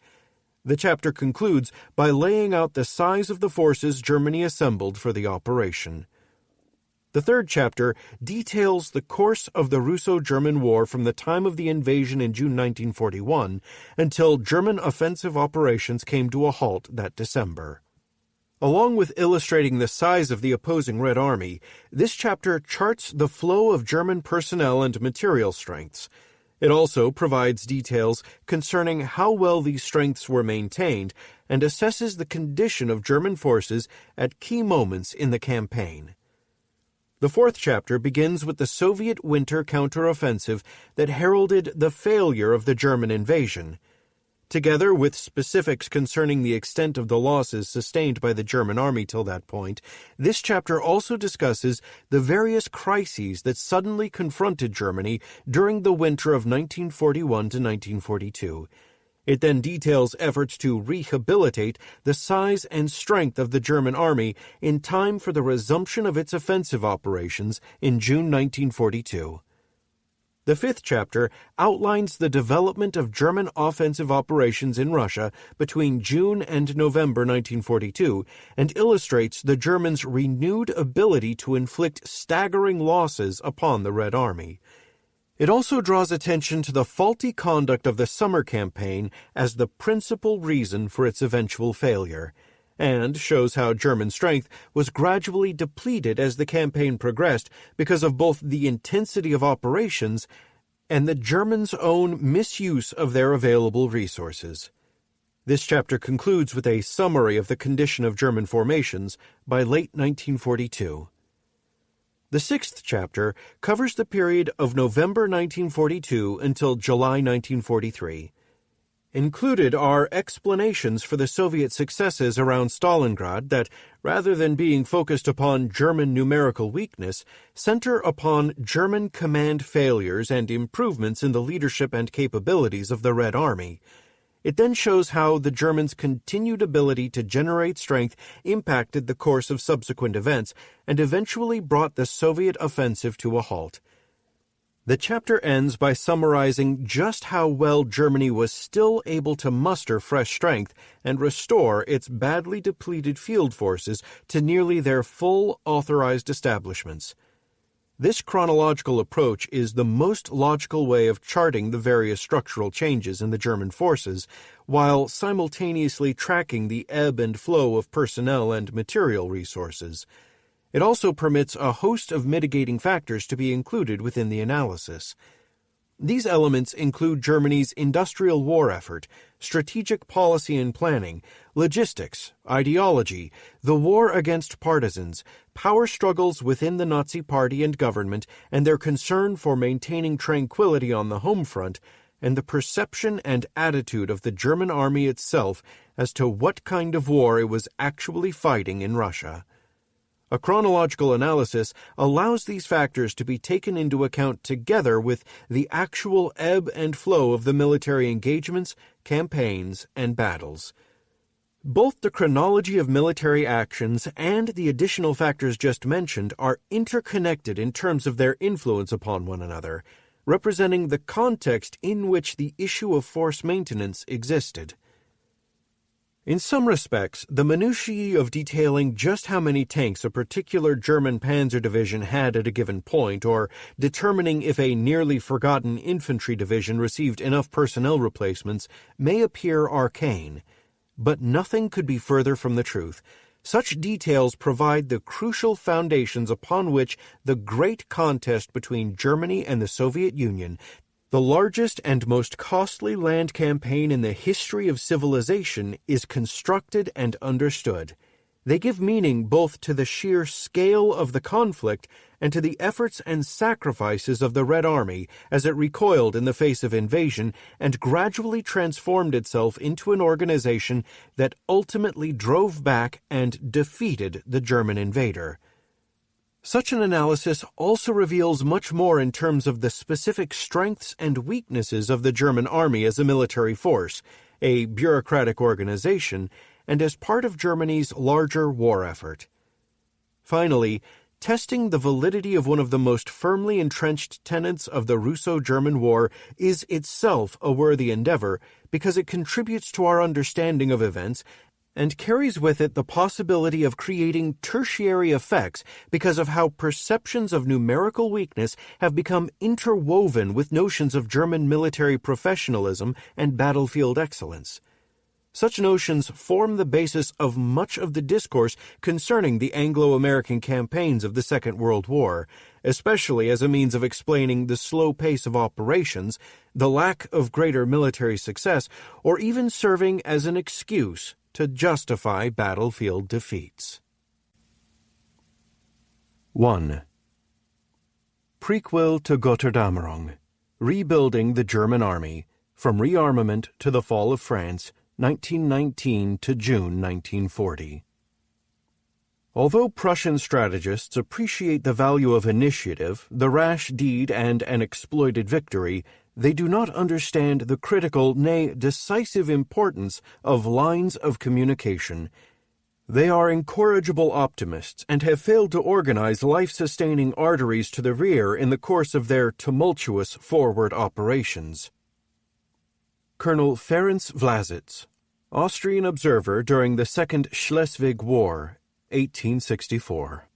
The chapter concludes by laying out the size of the forces Germany assembled for the operation. The third chapter details the course of the Russo-German War from the time of the invasion in June 1941 until German offensive operations came to a halt that December. Along with illustrating the size of the opposing Red Army, this chapter charts the flow of German personnel and material strengths. It also provides details concerning how well these strengths were maintained and assesses the condition of German forces at key moments in the campaign. The fourth chapter begins with the Soviet winter counteroffensive that heralded the failure of the German invasion. Together with specifics concerning the extent of the losses sustained by the German army till that point, this chapter also discusses the various crises that suddenly confronted Germany during the winter of 1941 to 1942. It then details efforts to rehabilitate the size and strength of the German army in time for the resumption of its offensive operations in June 1942. The fifth chapter outlines the development of German offensive operations in Russia between June and November 1942 and illustrates the Germans' renewed ability to inflict staggering losses upon the Red Army. It also draws attention to the faulty conduct of the summer campaign as the principal reason for its eventual failure, and shows how German strength was gradually depleted as the campaign progressed because of both the intensity of operations and the Germans' own misuse of their available resources. This chapter concludes with a summary of the condition of German formations by late 1942. The sixth chapter covers the period of November 1942 until July 1943. Included are explanations for the Soviet successes around Stalingrad that, rather than being focused upon German numerical weakness, center upon German command failures and improvements in the leadership and capabilities of the Red Army. It then shows how the Germans' continued ability to generate strength impacted the course of subsequent events and eventually brought the Soviet offensive to a halt. The chapter ends by summarizing just how well Germany was still able to muster fresh strength and restore its badly depleted field forces to nearly their full authorized establishments. This chronological approach is the most logical way of charting the various structural changes in the German forces, while simultaneously tracking the ebb and flow of personnel and material resources. It also permits a host of mitigating factors to be included within the analysis. These elements include Germany's industrial war effort, strategic policy and planning, logistics, ideology, the war against partisans, power struggles within the Nazi Party and government, and their concern for maintaining tranquility on the home front, and the perception and attitude of the German army itself as to what kind of war it was actually fighting in Russia. A chronological analysis allows these factors to be taken into account together with the actual ebb and flow of the military engagements, campaigns, and battles. Both the chronology of military actions and the additional factors just mentioned are interconnected in terms of their influence upon one another, representing the context in which the issue of force maintenance existed. In some respects, the minutiae of detailing just how many tanks a particular German panzer division had at a given point, or determining if a nearly forgotten infantry division received enough personnel replacements, may appear arcane. But nothing could be further from the truth. Such details provide the crucial foundations upon which the great contest between Germany and the Soviet Union, the largest and most costly land campaign in the history of civilization, is constructed and understood. They give meaning both to the sheer scale of the conflict and to the efforts and sacrifices of the Red Army as it recoiled in the face of invasion and gradually transformed itself into an organization that ultimately drove back and defeated the German invader. Such an analysis also reveals much more in terms of the specific strengths and weaknesses of the German army as a military force, a bureaucratic organization, and as part of Germany's larger war effort. Finally, testing the validity of one of the most firmly entrenched tenets of the Russo-German War is itself a worthy endeavor because it contributes to our understanding of events and carries with it the possibility of creating tertiary effects because of how perceptions of numerical weakness have become interwoven with notions of German military professionalism and battlefield excellence. Such notions form the basis of much of the discourse concerning the Anglo-American campaigns of the Second World War, especially as a means of explaining the slow pace of operations, the lack of greater military success, or even serving as an excuse to justify battlefield defeats. 1. Prequel to Götterdämmerung, Rebuilding the German Army, from Rearmament to the Fall of France, 1919 to June 1940. Although Prussian strategists appreciate the value of initiative, the rash deed, and an exploited victory, they do not understand the critical, nay, decisive importance of lines of communication. They are incorrigible optimists and have failed to organize life-sustaining arteries to the rear in the course of their tumultuous forward operations. Colonel Ferenc Vlasits, Austrian observer during the Second Schleswig War, 1864.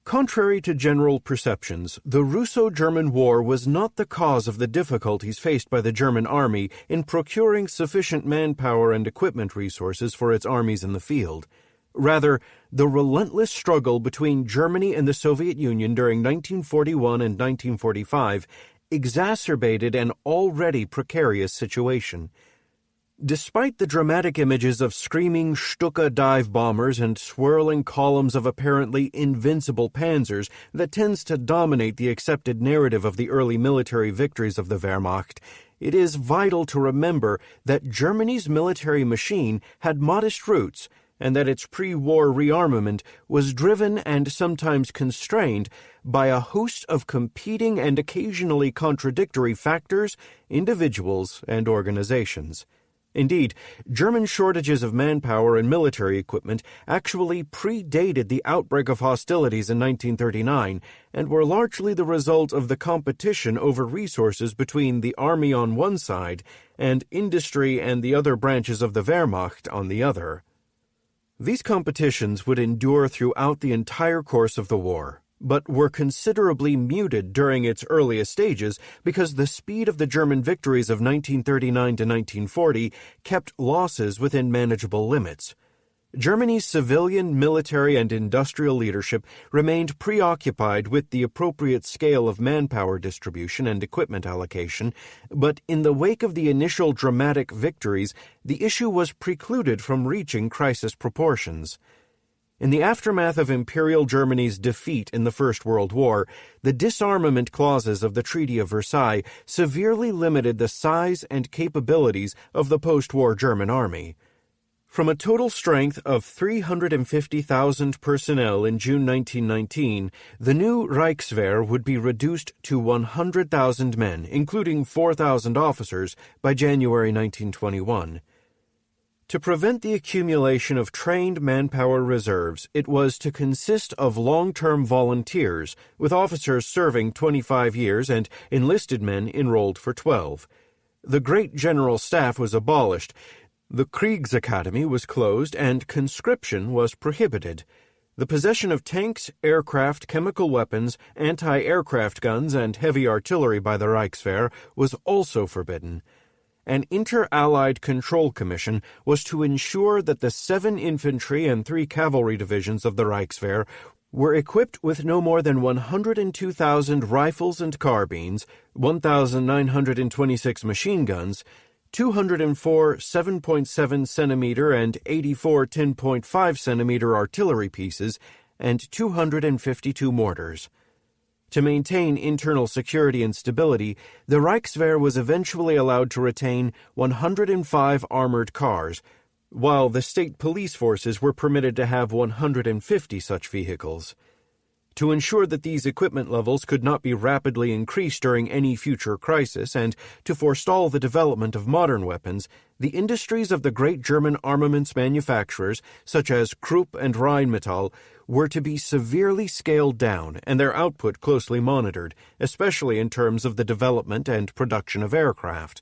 Contrary to general perceptions, the Russo-German War was not the cause of the difficulties faced by the German army in procuring sufficient manpower and equipment resources for its armies in the field. Rather, the relentless struggle between Germany and the Soviet Union during 1941 and 1945 exacerbated an already precarious situation. Despite the dramatic images of screaming Stuka dive bombers and swirling columns of apparently invincible panzers that tends to dominate the accepted narrative of the early military victories of the Wehrmacht, it is vital to remember that Germany's military machine had modest roots and that its pre-war rearmament was driven and sometimes constrained by a host of competing and occasionally contradictory factors, individuals, and organizations. Indeed, German shortages of manpower and military equipment actually predated the outbreak of hostilities in 1939 and were largely the result of the competition over resources between the army on one side and industry and the other branches of the Wehrmacht on the other. These competitions would endure throughout the entire course of the war, but were considerably muted during its earliest stages because the speed of the German victories of 1939 to 1940 kept losses within manageable limits. Germany's civilian, military, and industrial leadership remained preoccupied with the appropriate scale of manpower distribution and equipment allocation, but in the wake of the initial dramatic victories, the issue was precluded from reaching crisis proportions. In the aftermath of Imperial Germany's defeat in the First World War, the disarmament clauses of the Treaty of Versailles severely limited the size and capabilities of the post-war German army. From a total strength of 350,000 personnel in June 1919, the new Reichswehr would be reduced to 100,000 men, including 4,000 officers, by January 1921. To prevent the accumulation of trained manpower reserves, it was to consist of long-term volunteers, with officers serving 25 years and enlisted men enrolled for 12. The Great General Staff was abolished, the Kriegsacademy was closed, and conscription was prohibited. The possession of tanks, aircraft, chemical weapons, anti-aircraft guns, and heavy artillery by the Reichswehr was also forbidden. An inter-Allied control commission was to ensure that the 7 infantry and 3 cavalry divisions of the Reichswehr were equipped with no more than 102,000 rifles and carbines, 1,926 machine guns, 204 7.7 centimeter and 84 10.5 centimeter artillery pieces, and 252 mortars. To maintain internal security and stability, the Reichswehr was eventually allowed to retain 105 armored cars, while the state police forces were permitted to have 150 such vehicles. To ensure that these equipment levels could not be rapidly increased during any future crisis and to forestall the development of modern weapons, the industries of the great German armaments manufacturers, such as Krupp and Rheinmetall, were to be severely scaled down and their output closely monitored, especially in terms of the development and production of aircraft.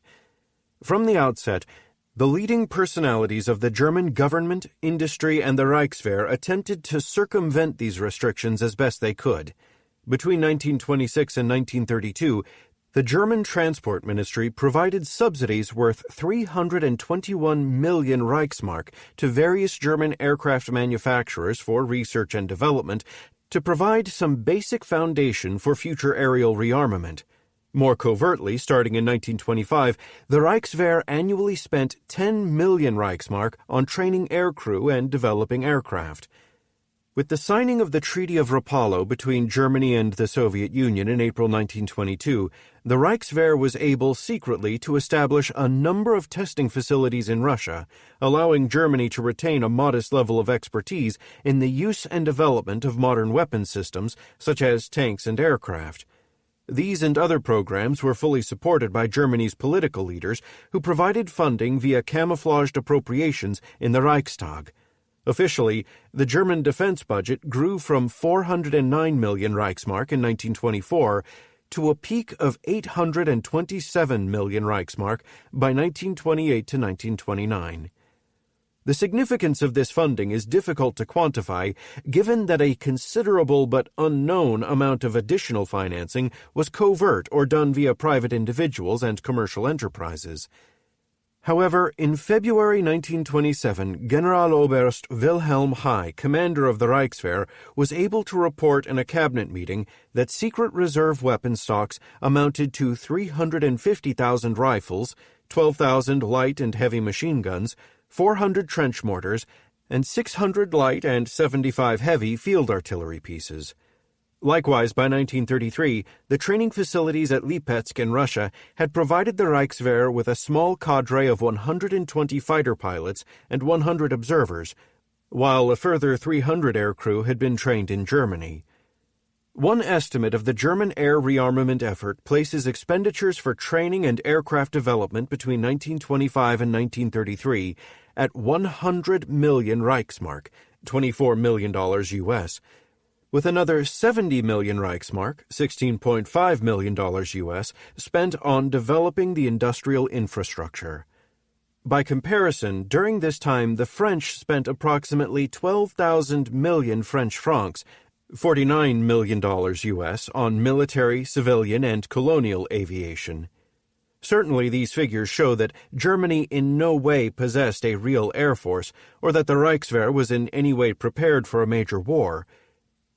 From the outset, the leading personalities of the German government, industry, and the Reichswehr attempted to circumvent these restrictions as best they could. Between 1926 and 1932, the German Transport Ministry provided subsidies worth 321 million Reichsmark to various German aircraft manufacturers for research and development to provide some basic foundation for future aerial rearmament. More covertly, starting in 1925, the Reichswehr annually spent 10 million Reichsmark on training aircrew and developing aircraft. With the signing of the Treaty of Rapallo between Germany and the Soviet Union in April 1922, the Reichswehr was able secretly to establish a number of testing facilities in Russia, allowing Germany to retain a modest level of expertise in the use and development of modern weapons systems, such as tanks and aircraft. These and other programs were fully supported by Germany's political leaders, who provided funding via camouflaged appropriations in the Reichstag. Officially, the German defense budget grew from 409 million Reichsmark in 1924 to a peak of 827 million Reichsmark by 1928 to 1929. The significance of this funding is difficult to quantify, given that a considerable but unknown amount of additional financing was covert or done via private individuals and commercial enterprises. However, in February 1927, Generaloberst Wilhelm High, commander of the Reichswehr, was able to report in a cabinet meeting that secret reserve weapon stocks amounted to 350,000 rifles, 12,000 light and heavy machine guns, 400 trench mortars, and 600 light and 75 heavy field artillery pieces. Likewise, by 1933, the training facilities at Lipetsk in Russia had provided the Reichswehr with a small cadre of 120 fighter pilots and 100 observers, while a further 300 aircrew had been trained in Germany. One estimate of the German air rearmament effort places expenditures for training and aircraft development between 1925 and 1933 at 100 million Reichsmark, $24 million US, with another 70 million Reichsmark, $16.5 million US, spent on developing the industrial infrastructure. By comparison, during this time the French spent approximately 12,000 million French francs, $49 million US, on military, civilian, and colonial aviation. Certainly these figures show that Germany in no way possessed a real air force, or that the Reichswehr was in any way prepared for a major war.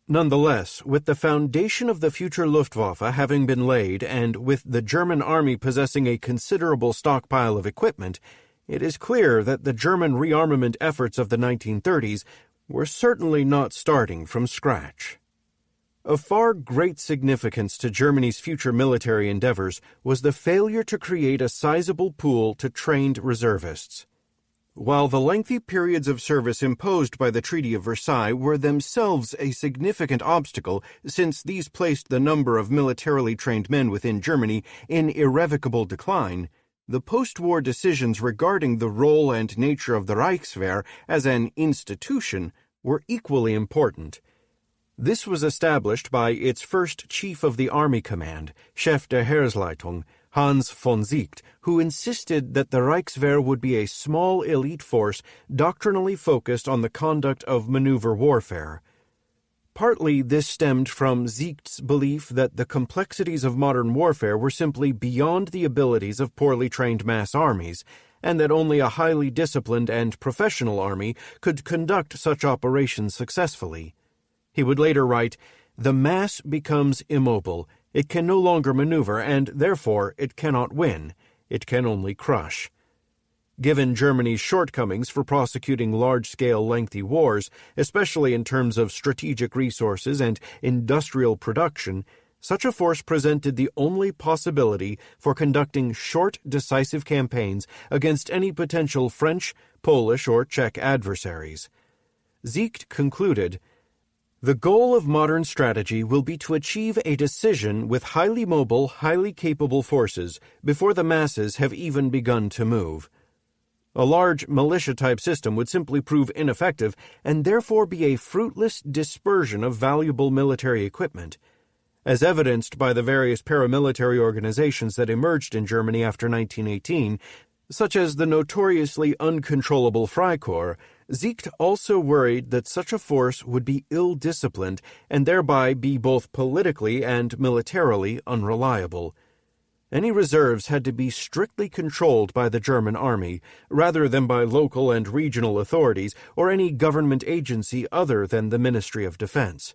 Nonetheless, with the foundation of the future Luftwaffe having been laid, and with the German army possessing a considerable stockpile of equipment, it is clear that the German rearmament efforts of the 1930s were certainly not starting from scratch. Of far great significance to Germany's future military endeavors was the failure to create a sizable pool to trained reservists. While the lengthy periods of service imposed by the Treaty of Versailles were themselves a significant obstacle, since these placed the number of militarily trained men within Germany in irrevocable decline, the post-war decisions regarding the role and nature of the Reichswehr as an institution were equally important. This was established by its first Chief of the Army Command, Chef der Heeresleitung, Hans von Siegt, who insisted that the Reichswehr would be a small elite force doctrinally focused on the conduct of maneuver warfare. Partly this stemmed from Siegt's belief that the complexities of modern warfare were simply beyond the abilities of poorly trained mass armies, and that only a highly disciplined and professional army could conduct such operations successfully. He would later write, "The mass becomes immobile. It can no longer maneuver, and therefore it cannot win. It can only crush." Given Germany's shortcomings for prosecuting large-scale lengthy wars, especially in terms of strategic resources and industrial production, such a force presented the only possibility for conducting short, decisive campaigns against any potential French, Polish, or Czech adversaries. Siegt concluded, "The goal of modern strategy will be to achieve a decision with highly mobile, highly capable forces before the masses have even begun to move. A large militia-type system would simply prove ineffective and therefore be a fruitless dispersion of valuable military equipment. As evidenced by the various paramilitary organizations that emerged in Germany after 1918, such as the notoriously uncontrollable Freikorps, Siegt also worried that such a force would be ill-disciplined and thereby be both politically and militarily unreliable. Any reserves had to be strictly controlled by the German army, rather than by local and regional authorities or any government agency other than the Ministry of Defense.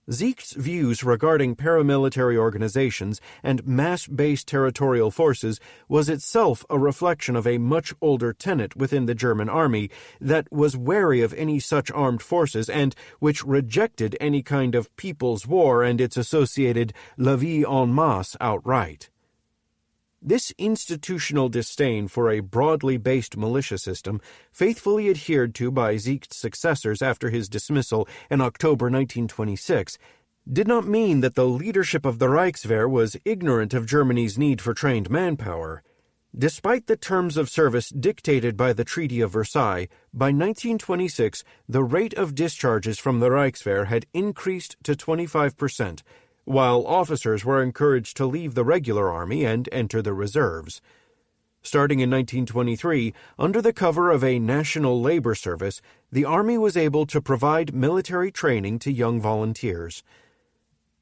Siegt's views regarding paramilitary organizations and mass-based territorial forces was itself a reflection of a much older tenet within the German army that was wary of any such armed forces and which rejected any kind of people's war and its associated levée en masse outright. This institutional disdain for a broadly based militia system, faithfully adhered to by Siegt's successors after his dismissal in October 1926, did not mean that the leadership of the Reichswehr was ignorant of Germany's need for trained manpower. Despite the terms of service dictated by the Treaty of Versailles, by 1926 the rate of discharges from the Reichswehr had increased to 25%, while officers were encouraged to leave the regular army and enter the reserves. Starting in 1923, under the cover of a national labor service, the army was able to provide military training to young volunteers.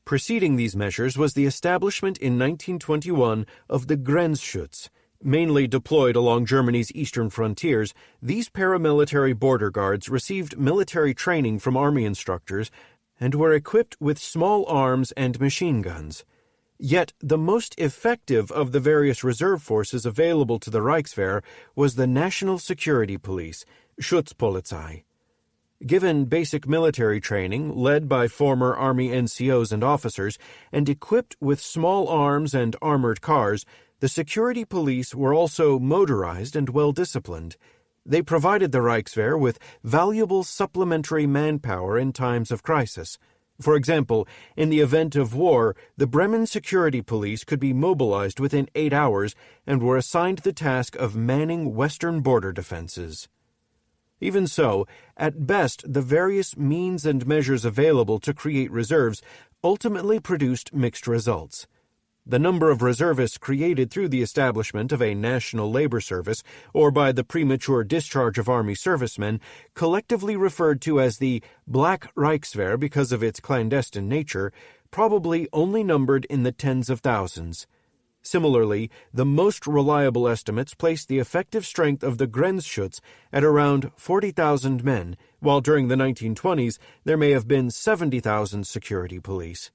Preceding these measures was the establishment in 1921 of the Grenzschutz. Mainly deployed along Germany's eastern frontiers, these paramilitary border guards received military training from army instructors and were equipped with small arms and machine guns. Yet the most effective of the various reserve forces available to the Reichswehr was the National Security Police, Schutzpolizei. Given basic military training led by former Army NCOs and officers, and equipped with small arms and armored cars, the security police were also motorized and well-disciplined. They provided the Reichswehr with valuable supplementary manpower in times of crisis. For example, in the event of war, the Bremen security police could be mobilized within 8 hours and were assigned the task of manning western border defenses. Even so, at best, the various means and measures available to create reserves ultimately produced mixed results. The number of reservists created through the establishment of a national labor service or by the premature discharge of Army servicemen, collectively referred to as the Black Reichswehr because of its clandestine nature, probably only numbered in the tens of thousands. Similarly, the most reliable estimates place the effective strength of the Grenzschutz at around 40,000 men, while during the 1920s there may have been 70,000 security police.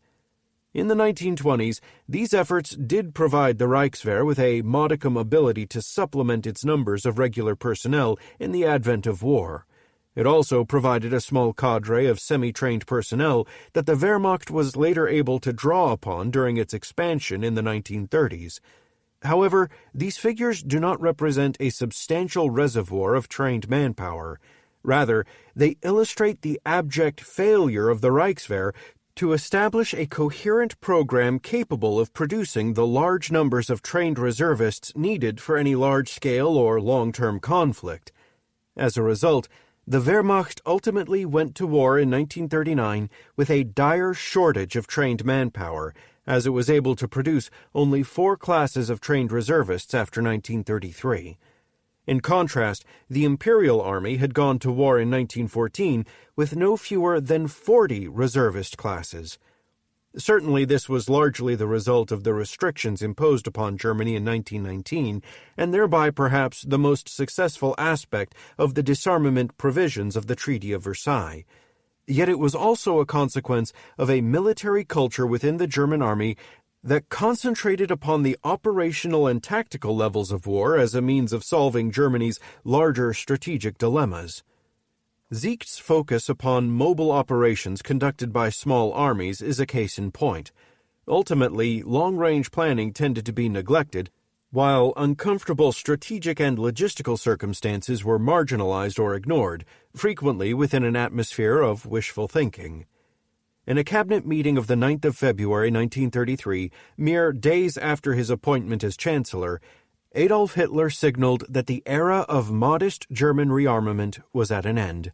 In the 1920s, these efforts did provide the Reichswehr with a modicum ability to supplement its numbers of regular personnel in the advent of war. It also provided a small cadre of semi-trained personnel that the Wehrmacht was later able to draw upon during its expansion in the 1930s. However, these figures do not represent a substantial reservoir of trained manpower. Rather, they illustrate the abject failure of the Reichswehr to establish a coherent program capable of producing the large numbers of trained reservists needed for any large-scale or long-term conflict. As a result, the Wehrmacht ultimately went to war in 1939 with a dire shortage of trained manpower, as it was able to produce only 4 classes of trained reservists after 1933. In contrast, the Imperial Army had gone to war in 1914 with no fewer than 40 reservist classes. Certainly this was largely the result of the restrictions imposed upon Germany in 1919, and thereby perhaps the most successful aspect of the disarmament provisions of the Treaty of Versailles. Yet it was also a consequence of a military culture within the German army that concentrated upon the operational and tactical levels of war as a means of solving Germany's larger strategic dilemmas. Ziecht's focus upon mobile operations conducted by small armies is a case in point. Ultimately, long-range planning tended to be neglected, while uncomfortable strategic and logistical circumstances were marginalized or ignored, frequently within an atmosphere of wishful thinking. In a cabinet meeting of the 9th of February 1933, mere days after his appointment as Chancellor, Adolf Hitler signaled that the era of modest German rearmament was at an end.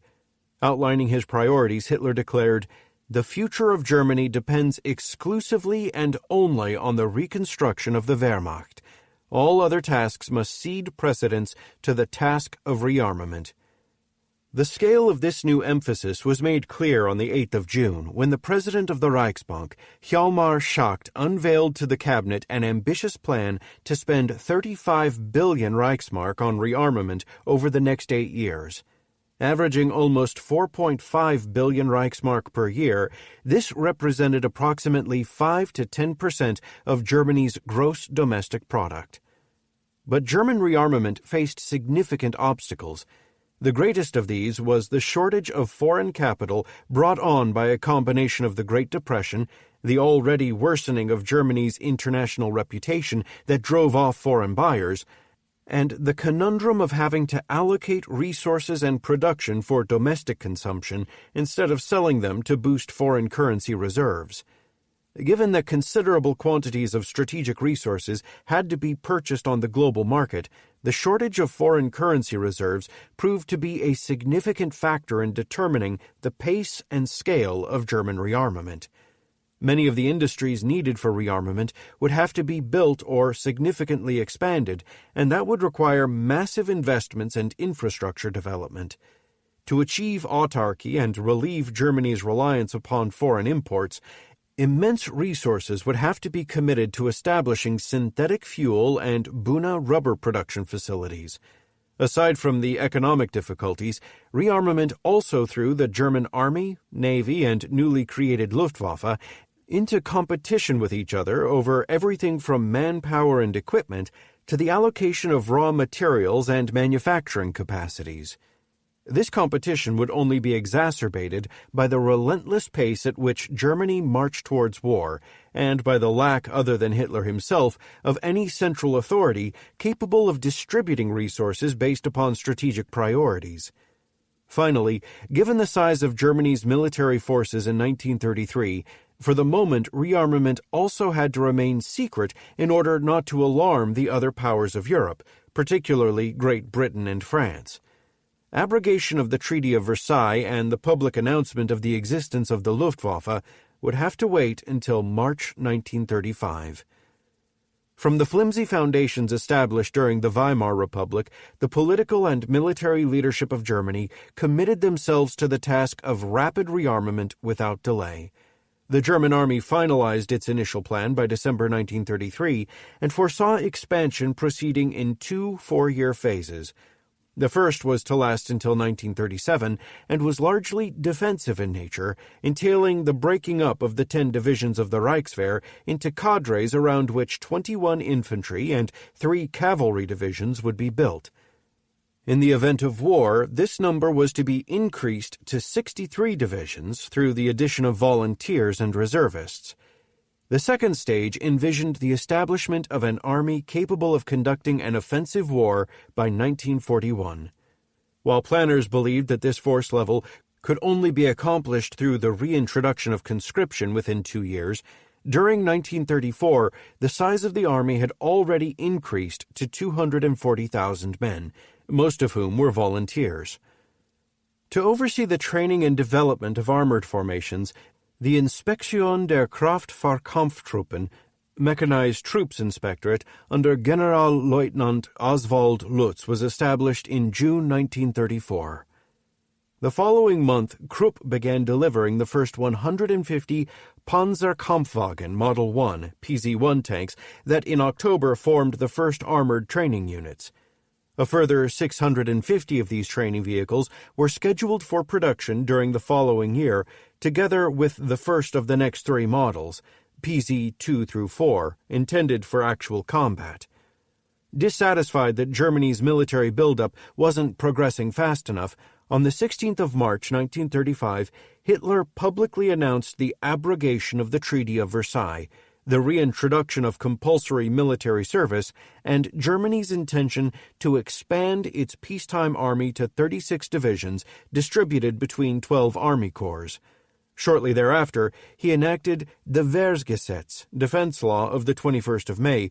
Outlining his priorities, Hitler declared, "The future of Germany depends exclusively and only on the reconstruction of the Wehrmacht. All other tasks must cede precedence to the task of rearmament." The scale of this new emphasis was made clear on the 8th of June, when the president of the Reichsbank, Hjalmar Schacht, unveiled to the cabinet an ambitious plan to spend 35 billion Reichsmark on rearmament over the next 8 years. Averaging almost 4.5 billion Reichsmark per year, this represented approximately 5 to 10% of Germany's gross domestic product. But German rearmament faced significant obstacles. The greatest of these was the shortage of foreign capital brought on by a combination of the Great Depression, the already worsening of Germany's international reputation that drove off foreign buyers, and the conundrum of having to allocate resources and production for domestic consumption instead of selling them to boost foreign currency reserves. Given that considerable quantities of strategic resources had to be purchased on the global market, the shortage of foreign currency reserves proved to be a significant factor in determining the pace and scale of German rearmament. Many of the industries needed for rearmament would have to be built or significantly expanded, and that would require massive investments and infrastructure development. To achieve autarky and relieve Germany's reliance upon foreign imports, immense resources would have to be committed to establishing synthetic fuel and Buna rubber production facilities. Aside from the economic difficulties, rearmament also threw the German Army, Navy, and newly created Luftwaffe into competition with each other over everything from manpower and equipment to the allocation of raw materials and manufacturing capacities. This competition would only be exacerbated by the relentless pace at which Germany marched towards war, and by the lack, other than Hitler himself, of any central authority capable of distributing resources based upon strategic priorities. Finally, given the size of Germany's military forces in 1933, for the moment rearmament also had to remain secret in order not to alarm the other powers of Europe, particularly Great Britain and France. Abrogation of the Treaty of Versailles and the public announcement of the existence of the Luftwaffe would have to wait until March 1935. From the flimsy foundations established during the Weimar Republic, the political and military leadership of Germany committed themselves to the task of rapid rearmament without delay. The German army finalized its initial plan by December 1933 and foresaw expansion proceeding in two four-year phases. The first was to last until 1937 and was largely defensive in nature, entailing the breaking up of the 10 divisions of the Reichswehr into cadres around which 21 infantry and 3 cavalry divisions would be built. In the event of war, this number was to be increased to 63 divisions through the addition of volunteers and reservists. The second stage envisioned the establishment of an army capable of conducting an offensive war by 1941. While planners believed that this force level could only be accomplished through the reintroduction of conscription within 2 years, during 1934 the size of the army had already increased to 240,000 men, most of whom were volunteers. To oversee the training and development of armored formations, the Inspektion der Kraftfahrkampftruppen, Mechanized Troops Inspectorate, under Generalleutnant Oswald Lutz was established in June 1934. The following month, Krupp began delivering the first 150 Panzerkampfwagen Model 1 PZ-1 tanks that in October formed the first armored training units. A further 650 of these training vehicles were scheduled for production during the following year, together with the first of the next 3 models, PZ-2 through 4, intended for actual combat. Dissatisfied that Germany's military buildup wasn't progressing fast enough, on the 16th of March 1935, Hitler publicly announced the abrogation of the Treaty of Versailles, the reintroduction of compulsory military service, and Germany's intention to expand its peacetime army to 36 divisions distributed between 12 army corps. Shortly thereafter, he enacted the Wehrgesetz, defense law of the 21st of May,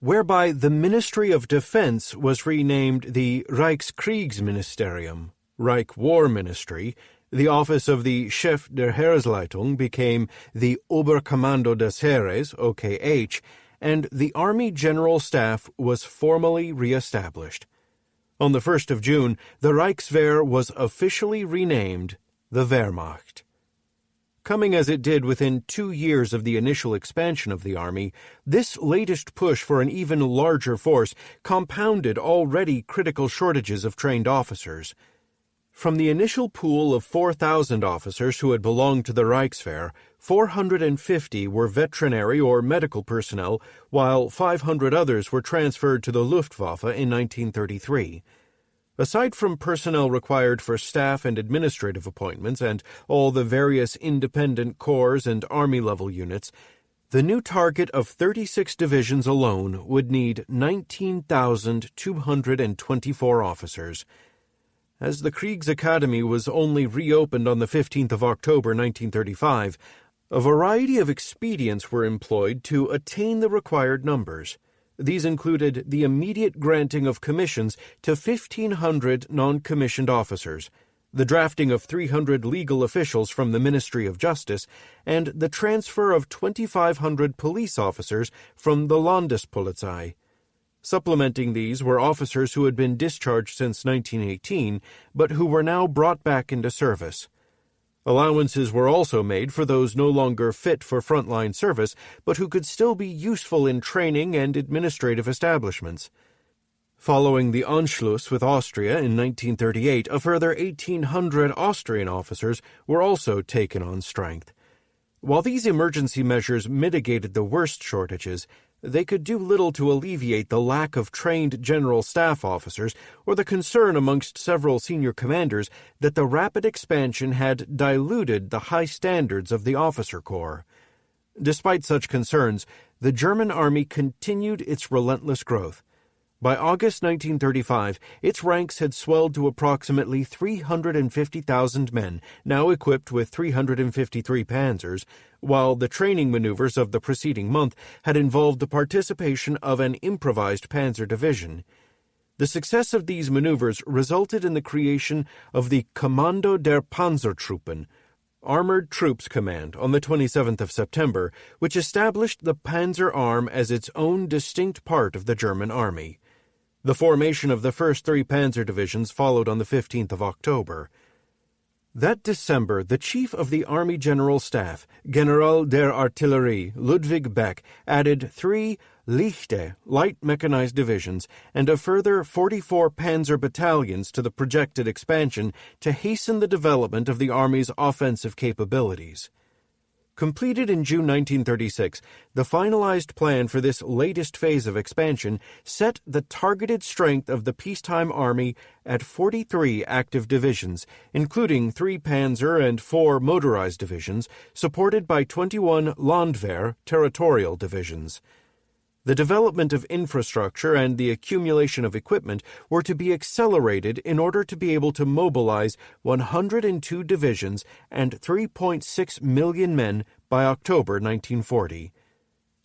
whereby the Ministry of Defense was renamed the Reichskriegsministerium, Reich War Ministry. The office of the Chef der Heeresleitung became the Oberkommando des Heeres, OKH, and the Army General Staff was formally re-established. On the 1st of June, the Reichswehr was officially renamed the Wehrmacht. Coming as it did within 2 years of the initial expansion of the army, this latest push for an even larger force compounded already critical shortages of trained officers. From the initial pool of 4,000 officers who had belonged to the Reichswehr, 450 were veterinary or medical personnel, while 500 others were transferred to the Luftwaffe in 1933. Aside from personnel required for staff and administrative appointments and all the various independent corps and army-level units, the new target of 36 divisions alone would need 19,224 officers. As the Kriegsakademie was only reopened on the 15th of October 1935, a variety of expedients were employed to attain the required numbers. These included the immediate granting of commissions to 1,500 non-commissioned officers, the drafting of 300 legal officials from the Ministry of Justice, and the transfer of 2,500 police officers from the Landespolizei. Supplementing these were officers who had been discharged since 1918, but who were now brought back into service. Allowances were also made for those no longer fit for frontline service, but who could still be useful in training and administrative establishments. Following the Anschluss with Austria in 1938, a further 1,800 Austrian officers were also taken on strength. While these emergency measures mitigated the worst shortages, they could do little to alleviate the lack of trained general staff officers or the concern amongst several senior commanders that the rapid expansion had diluted the high standards of the officer corps. Despite such concerns, the German army continued its relentless growth. By August 1935, its ranks had swelled to approximately 350,000 men, now equipped with 353 panzers, while the training maneuvers of the preceding month had involved the participation of an improvised panzer division. The success of these maneuvers resulted in the creation of the Kommando der Panzertruppen, Armored Troops Command, on the 27th of September, which established the Panzer Arm as its own distinct part of the German army. The formation of the first 3 panzer divisions followed on the 15th of October. That December, the chief of the Army General Staff, General der Artillerie Ludwig Beck, added 3 Leichte, light mechanized divisions, and a further 44 panzer battalions to the projected expansion to hasten the development of the Army's offensive capabilities. Completed in June 1936, the finalized plan for this latest phase of expansion set the targeted strength of the peacetime army at 43 active divisions, including 3 panzer and 4 motorized divisions, supported by 21 Landwehr territorial divisions. The development of infrastructure and the accumulation of equipment were to be accelerated in order to be able to mobilize 102 divisions and 3.6 million men by October 1940.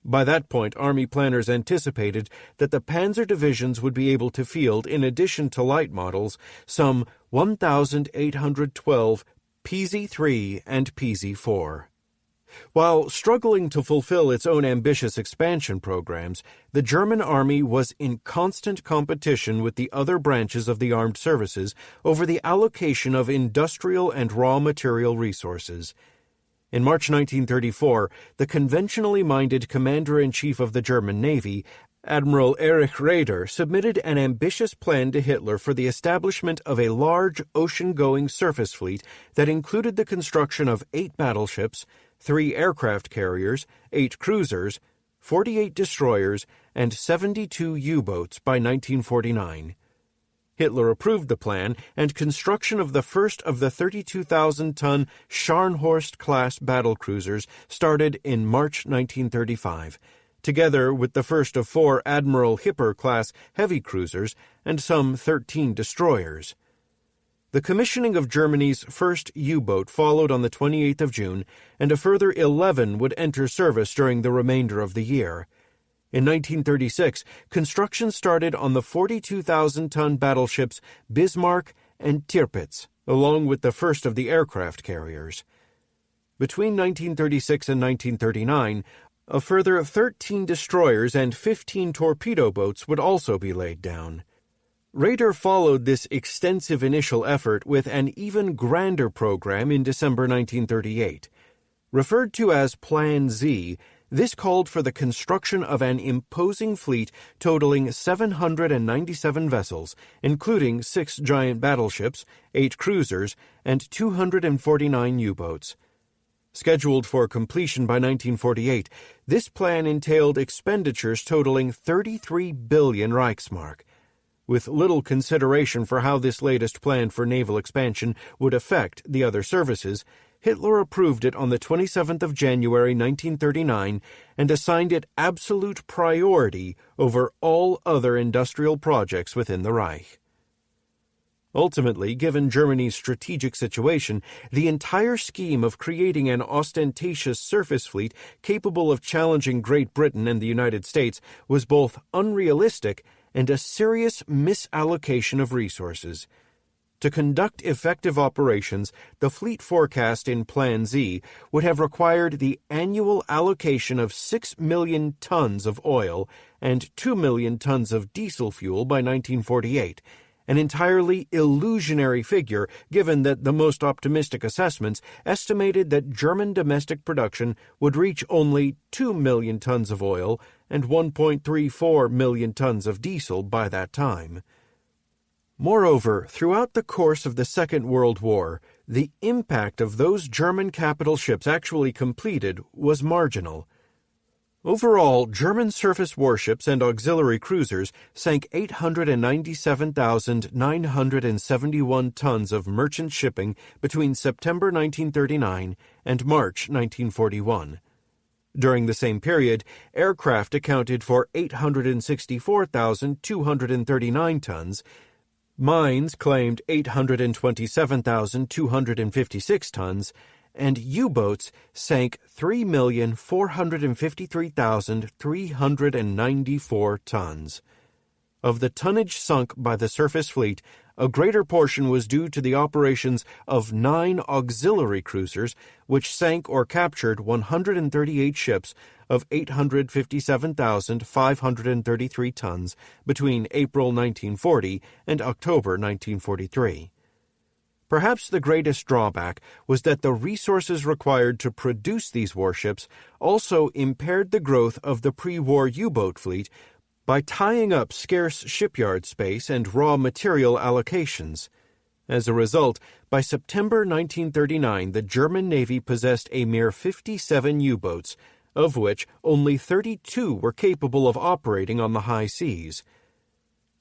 By that point, Army planners anticipated that the panzer divisions would be able to field, in addition to light models, some 1,812 PZ-3 and PZ-4. While struggling to fulfill its own ambitious expansion programs, the German army was in constant competition with the other branches of the armed services over the allocation of industrial and raw material resources. In March 1934, the conventionally minded Commander-in-Chief of the German Navy, Admiral Erich Raeder, submitted an ambitious plan to Hitler for the establishment of a large ocean-going surface fleet that included the construction of 8 battleships, 3 aircraft carriers, 8 cruisers, 48 destroyers, and 72 U-boats by 1949. Hitler approved the plan, and construction of the first of the 32,000-ton Scharnhorst-class battlecruisers started in March 1935, together with the first of 4 Admiral Hipper-class heavy cruisers and some 13 destroyers. The commissioning of Germany's first U-boat followed on the 28th of June, and a further 11 would enter service during the remainder of the year. In 1936, construction started on the 42,000-ton battleships Bismarck and Tirpitz, along with the first of the aircraft carriers. Between 1936 and 1939, a further 13 destroyers and 15 torpedo boats would also be laid down. Raeder followed this extensive initial effort with an even grander program in December 1938. Referred to as Plan Z, this called for the construction of an imposing fleet totaling 797 vessels, including 6 giant battleships, 8 cruisers, and 249 U-boats. Scheduled for completion by 1948, this plan entailed expenditures totaling 33 billion Reichsmark. With little consideration for how this latest plan for naval expansion would affect the other services, Hitler approved it on the 27th of January 1939 and assigned it absolute priority over all other industrial projects within the Reich. Ultimately, given Germany's strategic situation, the entire scheme of creating an ostentatious surface fleet capable of challenging Great Britain and the United States was both unrealistic and a serious misallocation of resources. To conduct effective operations, the fleet forecast in Plan Z would have required the annual allocation of 6 million tons of oil and 2 million tons of diesel fuel by 1948, an entirely illusionary figure given that the most optimistic assessments estimated that German domestic production would reach only 2 million tons of oil and 1.34 million tons of diesel by that time. Moreover, throughout the course of the Second World War, the impact of those German capital ships actually completed was marginal. Overall, German surface warships and auxiliary cruisers sank 897,971 tons of merchant shipping between September 1939 and March 1941. During the same period, aircraft accounted for 864,239 tons, mines claimed 827,256 tons, and U-boats sank 3,453,394 tons. Of the tonnage sunk by the surface fleet, a greater portion was due to the operations of 9 auxiliary cruisers, which sank or captured 138 ships of 857,533 tons between April 1940 and October 1943. Perhaps the greatest drawback was that the resources required to produce these warships also impaired the growth of the pre-war U-boat fleet by tying up scarce shipyard space and raw material allocations. As a result, by September 1939, the German Navy possessed a mere 57 U-boats, of which only 32 were capable of operating on the high seas.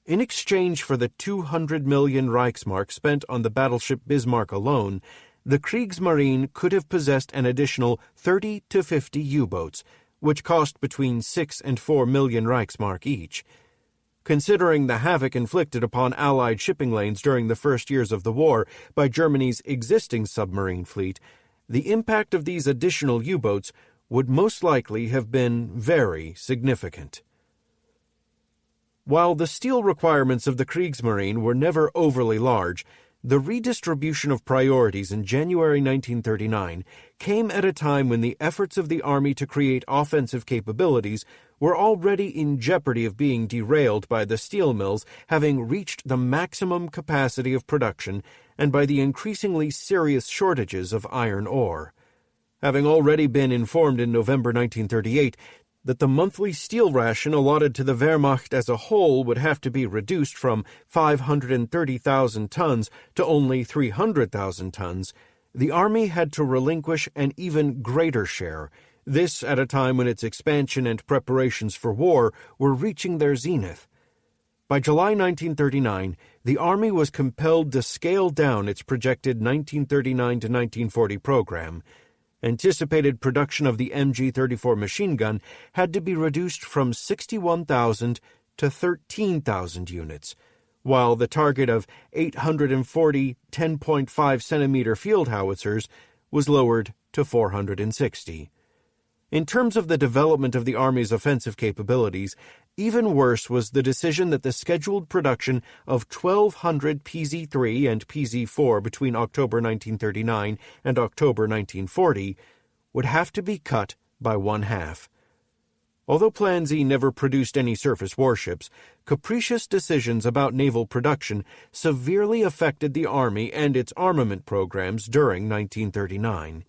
In exchange for the 200 million Reichsmark spent on the battleship Bismarck alone, the Kriegsmarine could have possessed an additional 30 to 50 U-boats, which cost between 6 and 4 million Reichsmark each. Considering the havoc inflicted upon Allied shipping lanes during the first years of the war by Germany's existing submarine fleet, the impact of these additional U-boats would most likely have been very significant. While the steel requirements of the Kriegsmarine were never overly large, the redistribution of priorities in January 1939 came at a time when the efforts of the Army to create offensive capabilities were already in jeopardy of being derailed by the steel mills having reached the maximum capacity of production and by the increasingly serious shortages of iron ore. Having already been informed in November 1938 that the monthly steel ration allotted to the Wehrmacht as a whole would have to be reduced from 530,000 tons to only 300,000 tons, the Army had to relinquish an even greater share, this at a time when its expansion and preparations for war were reaching their zenith. By July 1939, the Army was compelled to scale down its projected 1939 to 1940 program. Anticipated production of the MG-34 machine gun had to be reduced from 61,000 to 13,000 units, while the target of 840 10.5-centimeter field howitzers was lowered to 460. In terms of the development of the Army's offensive capabilities, even worse was the decision that the scheduled production of 1,200 PZ-3 and PZ-4 between October 1939 and October 1940 would have to be cut by one-half. Although Plan Z never produced any surface warships, capricious decisions about naval production severely affected the Army and its armament programs during 1939.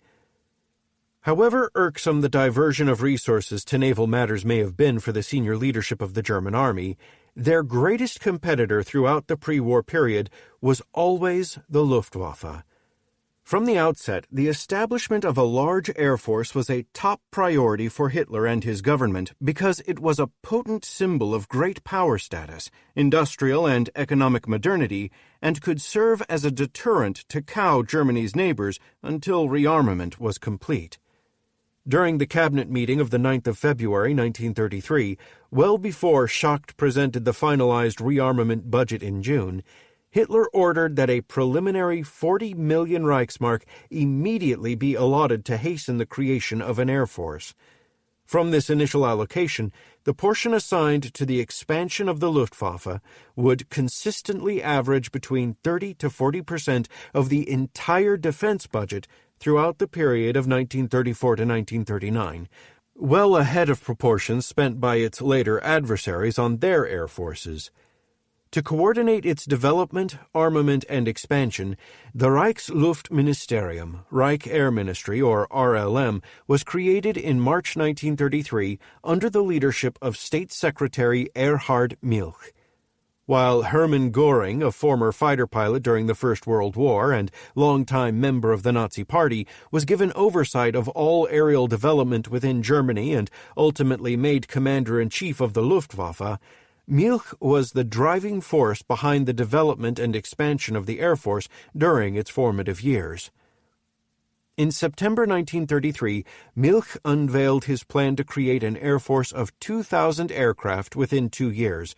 However irksome the diversion of resources to naval matters may have been for the senior leadership of the German Army, their greatest competitor throughout the pre-war period was always the Luftwaffe. From the outset, the establishment of a large air force was a top priority for Hitler and his government because it was a potent symbol of great power status, industrial and economic modernity, and could serve as a deterrent to cow Germany's neighbors until rearmament was complete. During the cabinet meeting of the 9th of February 1933, well before Schacht presented the finalized rearmament budget in June, Hitler ordered that a preliminary 40 million Reichsmark immediately be allotted to hasten the creation of an air force. From this initial allocation, the portion assigned to the expansion of the Luftwaffe would consistently average between 30 to 40% of the entire defense budget throughout the period of 1934 to 1939, well ahead of proportions spent by its later adversaries on their air forces. To coordinate its development, armament, and expansion, the Reichsluftministerium, Reich Air Ministry, or RLM, was created in March 1933 under the leadership of State Secretary Erhard Milch. While Hermann Göring, a former fighter pilot during the First World War and longtime member of the Nazi Party, was given oversight of all aerial development within Germany and ultimately made commander-in-chief of the Luftwaffe, Milch was the driving force behind the development and expansion of the Air Force during its formative years. In September 1933, Milch unveiled his plan to create an air force of 2,000 aircraft within 2 years,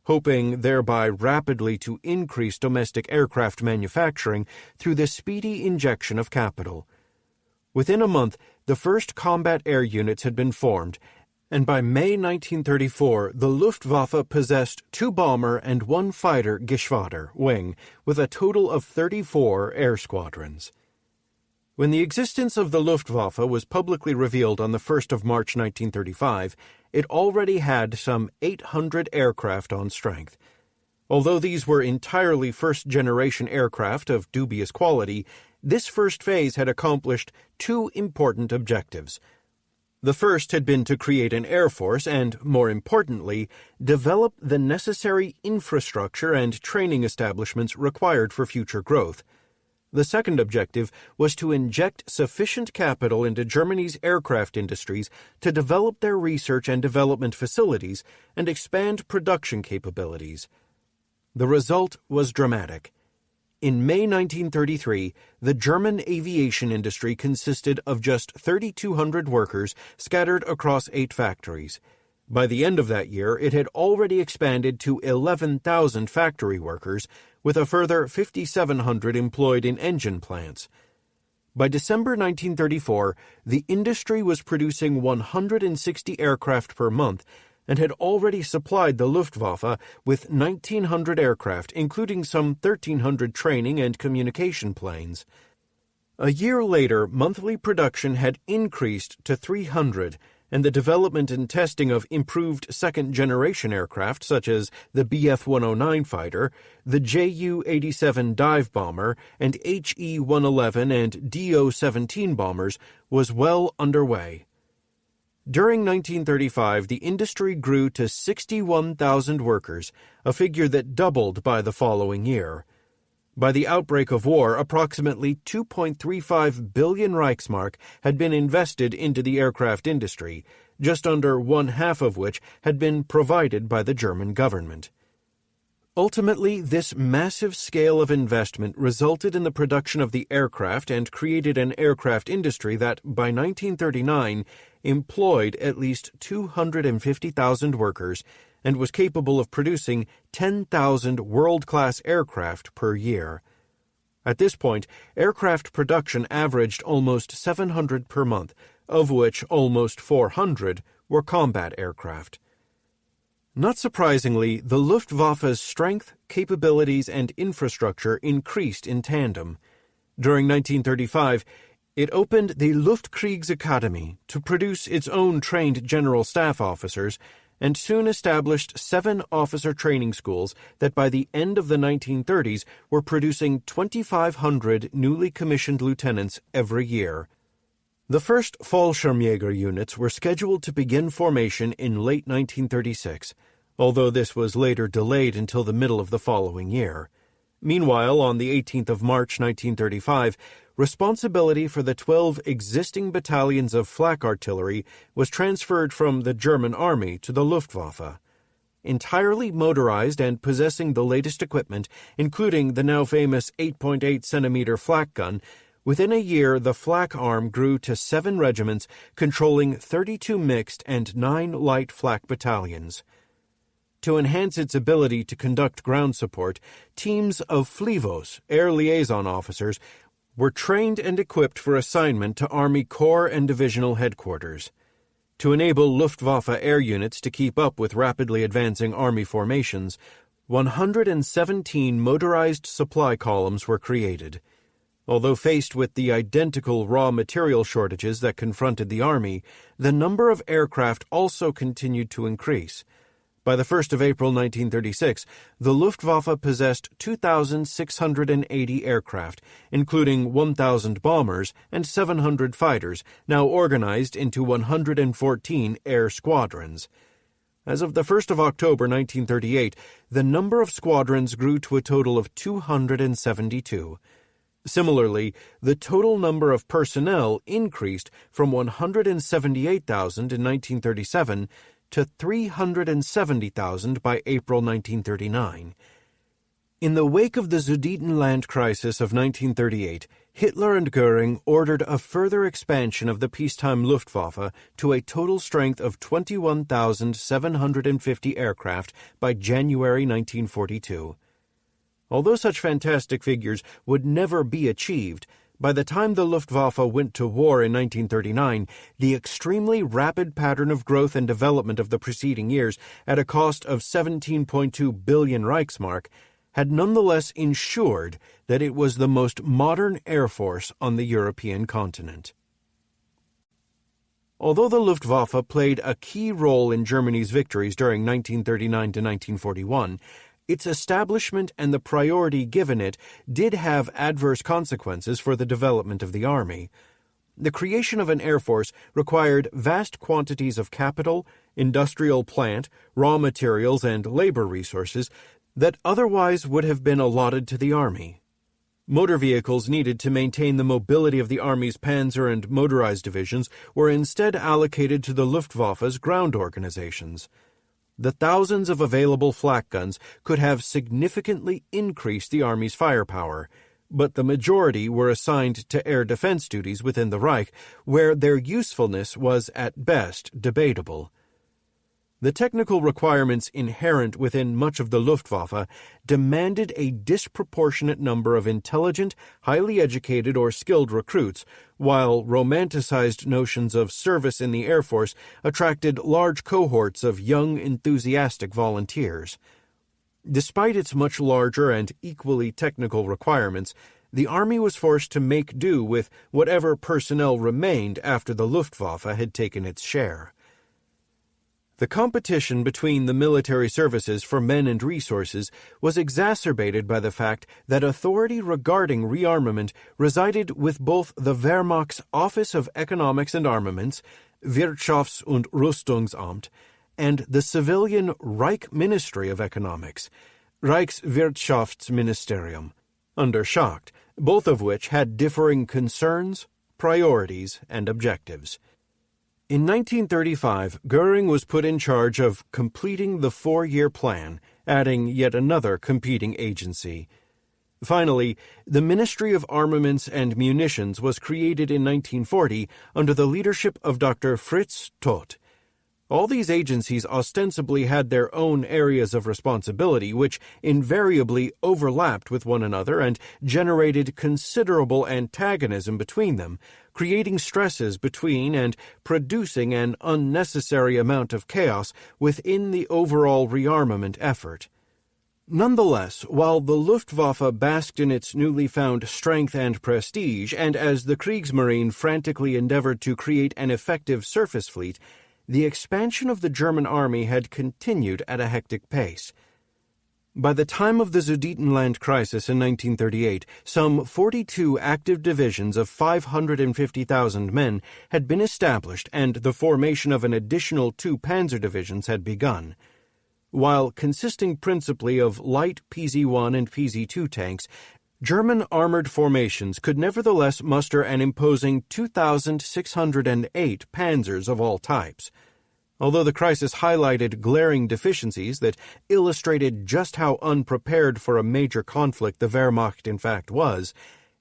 hoping thereby rapidly to increase domestic aircraft manufacturing through the speedy injection of capital. Within a month, the first combat air units had been formed, and by May 1934, the Luftwaffe possessed 2 bomber and 1 fighter Geschwader wing, with a total of 34 air squadrons. When the existence of the Luftwaffe was publicly revealed on the 1st of March 1935, it already had some 800 aircraft on strength. Although these were entirely first-generation aircraft of dubious quality, this first phase had accomplished 2 important objectives. The first had been to create an air force and, more importantly, develop the necessary infrastructure and training establishments required for future growth. The second objective was to inject sufficient capital into Germany's aircraft industries to develop their research and development facilities and expand production capabilities. The result was dramatic. In May 1933, the German aviation industry consisted of just 3,200 workers scattered across 8 factories. By the end of that year, it had already expanded to 11,000 factory workers, with a further 5,700 employed in engine plants. By December 1934, the industry was producing 160 aircraft per month and had already supplied the Luftwaffe with 1,900 aircraft, including some 1,300 training and communication planes. A year later, monthly production had increased to 300, and the development and testing of improved second-generation aircraft such as the Bf-109 fighter, the Ju-87 dive bomber, and He-111 and Do-17 bombers was well underway. During 1935, the industry grew to 61,000 workers, a figure that doubled by the following year. By the outbreak of war, approximately 2.35 billion Reichsmark had been invested into the aircraft industry, just under 1/2 of which had been provided by the German government. Ultimately, this massive scale of investment resulted in the production of the aircraft and created an aircraft industry that, by 1939, employed at least 250,000 workers and was capable of producing 10,000 world-class aircraft per year. At this point, aircraft production averaged almost 700 per month, of which almost 400 were combat aircraft. Not surprisingly, the Luftwaffe's strength, capabilities, and infrastructure increased in tandem. During 1935, it opened the Luftkriegsakademie to produce its own trained general staff officers and soon established 7 officer training schools that by the end of the 1930s were producing 2,500 newly commissioned lieutenants every year. The first Fallschirmjäger units were scheduled to begin formation in late 1936, although this was later delayed until the middle of the following year. Meanwhile, on the 18th of March 1935, responsibility for the 12 existing battalions of flak artillery was transferred from the German Army to the Luftwaffe. Entirely motorized and possessing the latest equipment, including the now famous 8.8 centimeter flak gun, within a year the flak arm grew to 7 regiments controlling 32 mixed and 9 light flak battalions. To enhance its ability to conduct ground support, teams of FLIVOs, air liaison officers, were trained and equipped for assignment to Army Corps and Divisional Headquarters. To enable Luftwaffe air units to keep up with rapidly advancing Army formations, 117 motorized supply columns were created. Although faced with the identical raw material shortages that confronted the Army, the number of aircraft also continued to increase. By the 1st of April 1936, the Luftwaffe possessed 2,680 aircraft, including 1,000 bombers and 700 fighters, now organized into 114 air squadrons. As of the 1st of October 1938, the number of squadrons grew to a total of 272. Similarly, the total number of personnel increased from 178,000 in 1937 to 370,000 by April 1939. In the wake of the Sudetenland crisis of 1938, Hitler and Goering ordered a further expansion of the peacetime Luftwaffe to a total strength of 21,750 aircraft by January 1942. Although such fantastic figures would never be achieved, by the time the Luftwaffe went to war in 1939, the extremely rapid pattern of growth and development of the preceding years, at a cost of 17.2 billion Reichsmark, had nonetheless ensured that it was the most modern air force on the European continent. Although the Luftwaffe played a key role in Germany's victories during 1939 to 1941, its establishment and the priority given it did have adverse consequences for the development of the army. The creation of an air force required vast quantities of capital, industrial plant, raw materials, and labor resources that otherwise would have been allotted to the army. Motor vehicles needed to maintain the mobility of the army's panzer and motorized divisions were instead allocated to the Luftwaffe's ground organizations. The thousands of available flak guns could have significantly increased the army's firepower, but the majority were assigned to air defense duties within the Reich, where their usefulness was at best debatable. The technical requirements inherent within much of the Luftwaffe demanded a disproportionate number of intelligent, highly educated or skilled recruits, while romanticized notions of service in the Air Force attracted large cohorts of young, enthusiastic volunteers. Despite its much larger and equally technical requirements, the Army was forced to make do with whatever personnel remained after the Luftwaffe had taken its share. The competition between the military services for men and resources was exacerbated by the fact that authority regarding rearmament resided with both the Wehrmacht's Office of Economics and Armaments, Wirtschafts- und Rüstungsamt, and the civilian Reich Ministry of Economics, Reichswirtschaftsministerium, under Schacht, both of which had differing concerns, priorities, and objectives. In 1935, Goering was put in charge of completing the 4-year plan, adding yet another competing agency. Finally, the Ministry of Armaments and Munitions was created in 1940 under the leadership of Dr. Fritz Todt. All these agencies ostensibly had their own areas of responsibility, which invariably overlapped with one another and generated considerable antagonism between them, creating stresses between and producing an unnecessary amount of chaos within the overall rearmament effort. Nonetheless, while the Luftwaffe basked in its newly found strength and prestige, and as the Kriegsmarine frantically endeavored to create an effective surface fleet, the expansion of the German army had continued at a hectic pace. By the time of the Sudetenland crisis in 1938, some 42 active divisions of 550,000 men had been established, and the formation of an additional 2 panzer divisions had begun. While consisting principally of light PZ-1 and PZ-2 tanks, German armored formations could nevertheless muster an imposing 2,608 panzers of all types. Although the crisis highlighted glaring deficiencies that illustrated just how unprepared for a major conflict the Wehrmacht in fact was,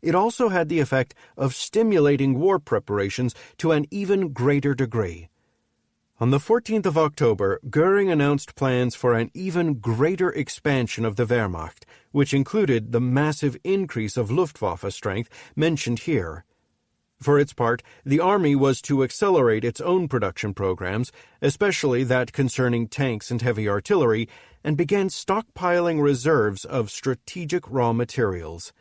it also had the effect of stimulating war preparations to an even greater degree. On the 14th of October, Goering announced plans for an even greater expansion of the Wehrmacht, which included the massive increase of Luftwaffe strength mentioned here. For its part, the Army was to accelerate its own production programs, especially that concerning tanks and heavy artillery, and began stockpiling reserves of strategic raw materials.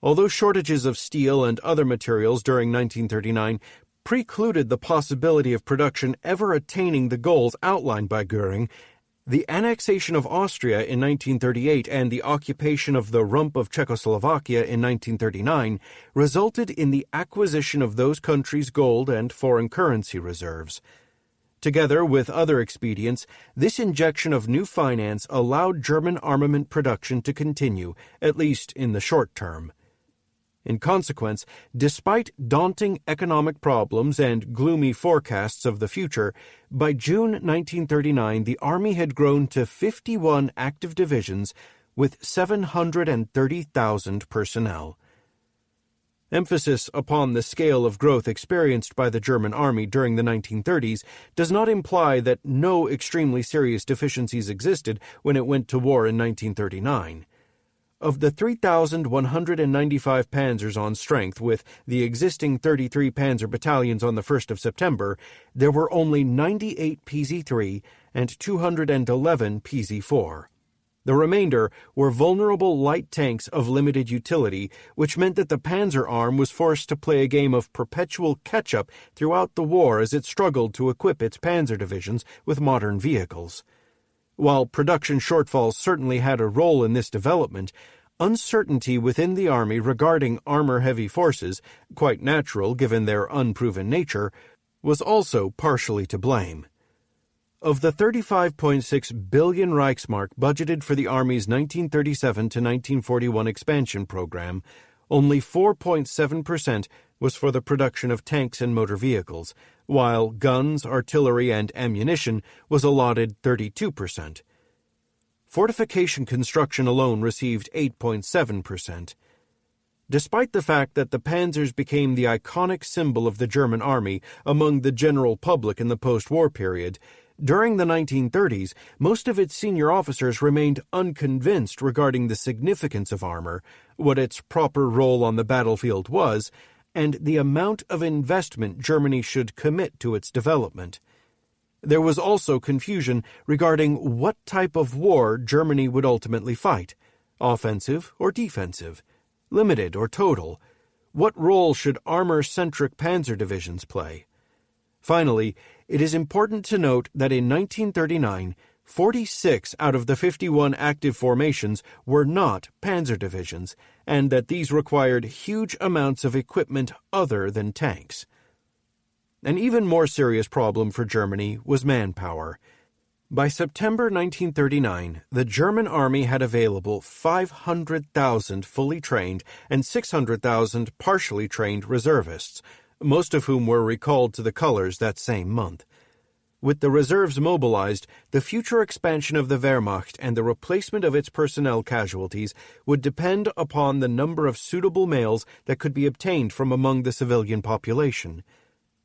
Although shortages of steel and other materials during 1939 precluded the possibility of production ever attaining the goals outlined by Goering, the annexation of Austria in 1938 and the occupation of the rump of Czechoslovakia in 1939 resulted in the acquisition of those countries' gold and foreign currency reserves. Together with other expedients, this injection of new finance allowed German armament production to continue, at least in the short term. In consequence, despite daunting economic problems and gloomy forecasts of the future, by June 1939 the Army had grown to 51 active divisions with 730,000 personnel. Emphasis upon the scale of growth experienced by the German Army during the 1930s does not imply that no extremely serious deficiencies existed when it went to war in 1939. Of the 3,195 panzers on strength with the existing 33 panzer battalions on the 1st of September, there were only 98 PZ-3 and 211 PZ-4. The remainder were vulnerable light tanks of limited utility, which meant that the Panzer Arm was forced to play a game of perpetual catch-up throughout the war as it struggled to equip its panzer divisions with modern vehicles. While production shortfalls certainly had a role in this development, uncertainty within the Army regarding armor-heavy forces, quite natural given their unproven nature, was also partially to blame. Of the 35.6 billion Reichsmark budgeted for the Army's 1937 to 1941 expansion program, only 4.7% was for the production of tanks and motor vehicles, while guns, artillery, and ammunition was allotted 32%. Fortification construction alone received 8.7%. Despite the fact that the panzers became the iconic symbol of the German Army among the general public in the post-war period, during the 1930s, most of its senior officers remained unconvinced regarding the significance of armor, what its proper role on the battlefield was, and the amount of investment Germany should commit to its development. There was also confusion regarding what type of war Germany would ultimately fight, offensive or defensive, limited or total. What role should armor-centric panzer divisions play? Finally, it is important to note that in 1939, 46 out of the 51 active formations were not panzer divisions, and that these required huge amounts of equipment other than tanks. An even more serious problem for Germany was manpower. By September 1939, the German Army had available 500,000 fully trained and 600,000 partially trained reservists, most of whom were recalled to the colors that same month. With the reserves mobilized, the future expansion of the Wehrmacht and the replacement of its personnel casualties would depend upon the number of suitable males that could be obtained from among the civilian population.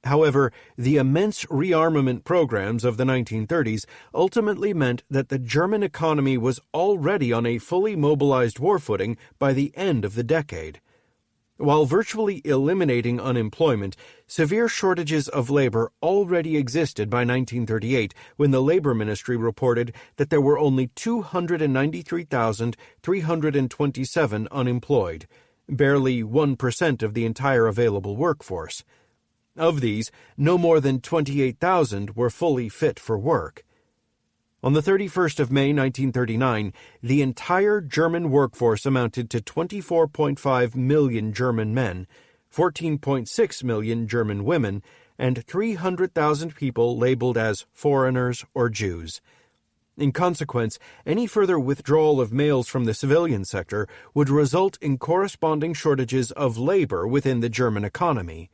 However, the immense rearmament programs of the 1930s ultimately meant that the German economy was already on a fully mobilized war footing by the end of the decade. While virtually eliminating unemployment, severe shortages of labor already existed by 1938 when the Labor Ministry reported that there were only 293,327 unemployed, barely 1% of the entire available workforce. Of these, no more than 28,000 were fully fit for work. On the 31st of May 1939, the entire German workforce amounted to 24.5 million German men, 14.6 million German women, and 300,000 people labeled as foreigners or Jews. In consequence, any further withdrawal of males from the civilian sector would result in corresponding shortages of labor within the German economy.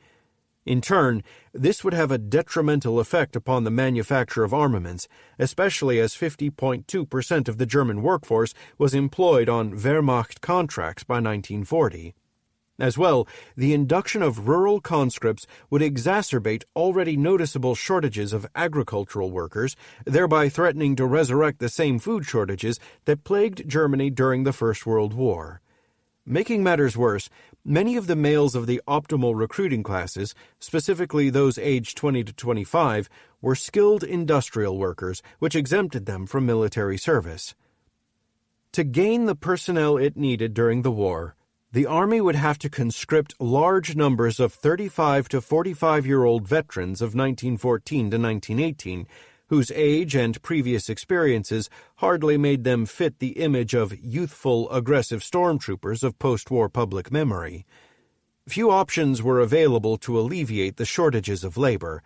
In turn, this would have a detrimental effect upon the manufacture of armaments, especially as 50.2% of the German workforce was employed on Wehrmacht contracts by 1940. As well, the induction of rural conscripts would exacerbate already noticeable shortages of agricultural workers, thereby threatening to resurrect the same food shortages that plagued Germany during the First World War. Making matters worse, many of the males of the optimal recruiting classes, specifically those aged 20 to 25, were skilled industrial workers, which exempted them from military service. To gain the personnel it needed during the war, the Army would have to conscript large numbers of 35 to 45-year-old veterans of 1914 to 1918, whose age and previous experiences hardly made them fit the image of youthful, aggressive stormtroopers of post-war public memory. Few options were available to alleviate the shortages of labor.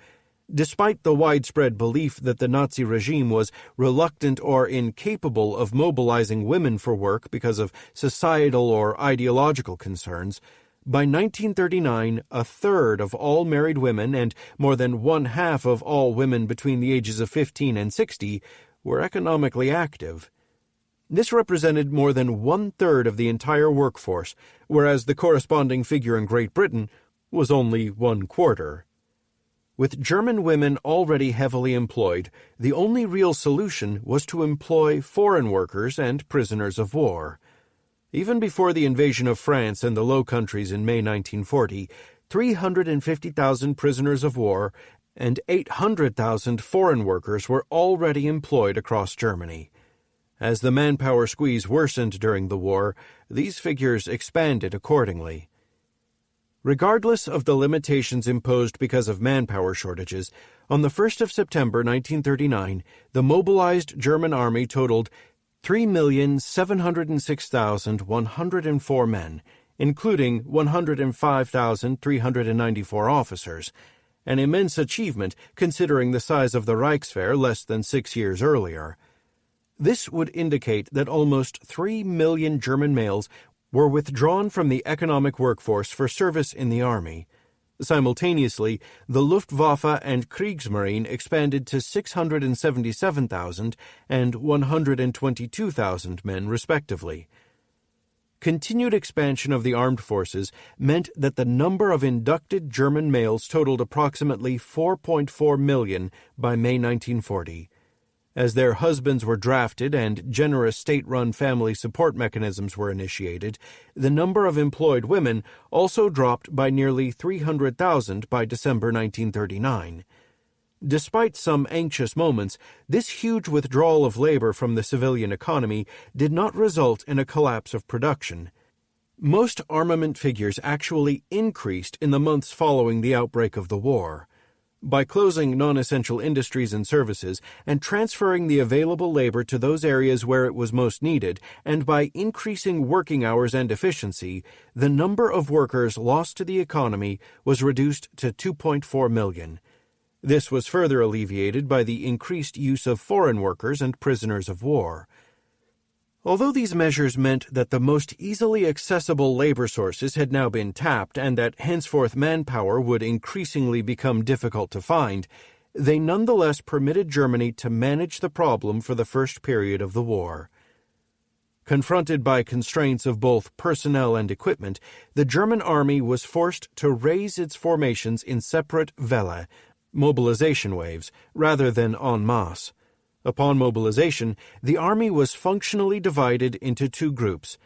Despite the widespread belief that the Nazi regime was reluctant or incapable of mobilizing women for work because of societal or ideological concerns, by 1939 a third of all married women and more than one-half of all women between the ages of 15 and 60 were economically active. This represented more than one-third of the entire workforce, whereas the corresponding figure in Great Britain was only 1/4. With German women already heavily employed, the only real solution was to employ foreign workers and prisoners of war. Even before the invasion of France and the Low Countries in May 1940, 350,000 prisoners of war and 800,000 foreign workers were already employed across Germany. As the manpower squeeze worsened during the war, these figures expanded accordingly. Regardless of the limitations imposed because of manpower shortages, on the 1st of September 1939, the mobilized German army totaled 3,706,104 men, including 105,394 officers, an immense achievement considering the size of the Reichswehr less than 6 years earlier. This would indicate that almost 3 million German males were withdrawn from the economic workforce for service in the army. Simultaneously, the Luftwaffe and Kriegsmarine expanded to 677,000 and 122,000 men, respectively. Continued expansion of the armed forces meant that the number of inducted German males totaled approximately 4.4 million by May 1940. As their husbands were drafted and generous state-run family support mechanisms were initiated, the number of employed women also dropped by nearly 300,000 by December 1939. Despite some anxious moments, this huge withdrawal of labor from the civilian economy did not result in a collapse of production. Most armament figures actually increased in the months following the outbreak of the war. By closing non-essential industries and services and transferring the available labor to those areas where it was most needed, and by increasing working hours and efficiency, the number of workers lost to the economy was reduced to 2.4 million. This was further alleviated by the increased use of foreign workers and prisoners of war. Although these measures meant that the most easily accessible labor sources had now been tapped and that henceforth manpower would increasingly become difficult to find, they nonetheless permitted Germany to manage the problem for the first period of the war. Confronted by constraints of both personnel and equipment, the German army was forced to raise its formations in separate Welle, mobilization waves, rather than en masse. Upon mobilization, the army was functionally divided into two groups.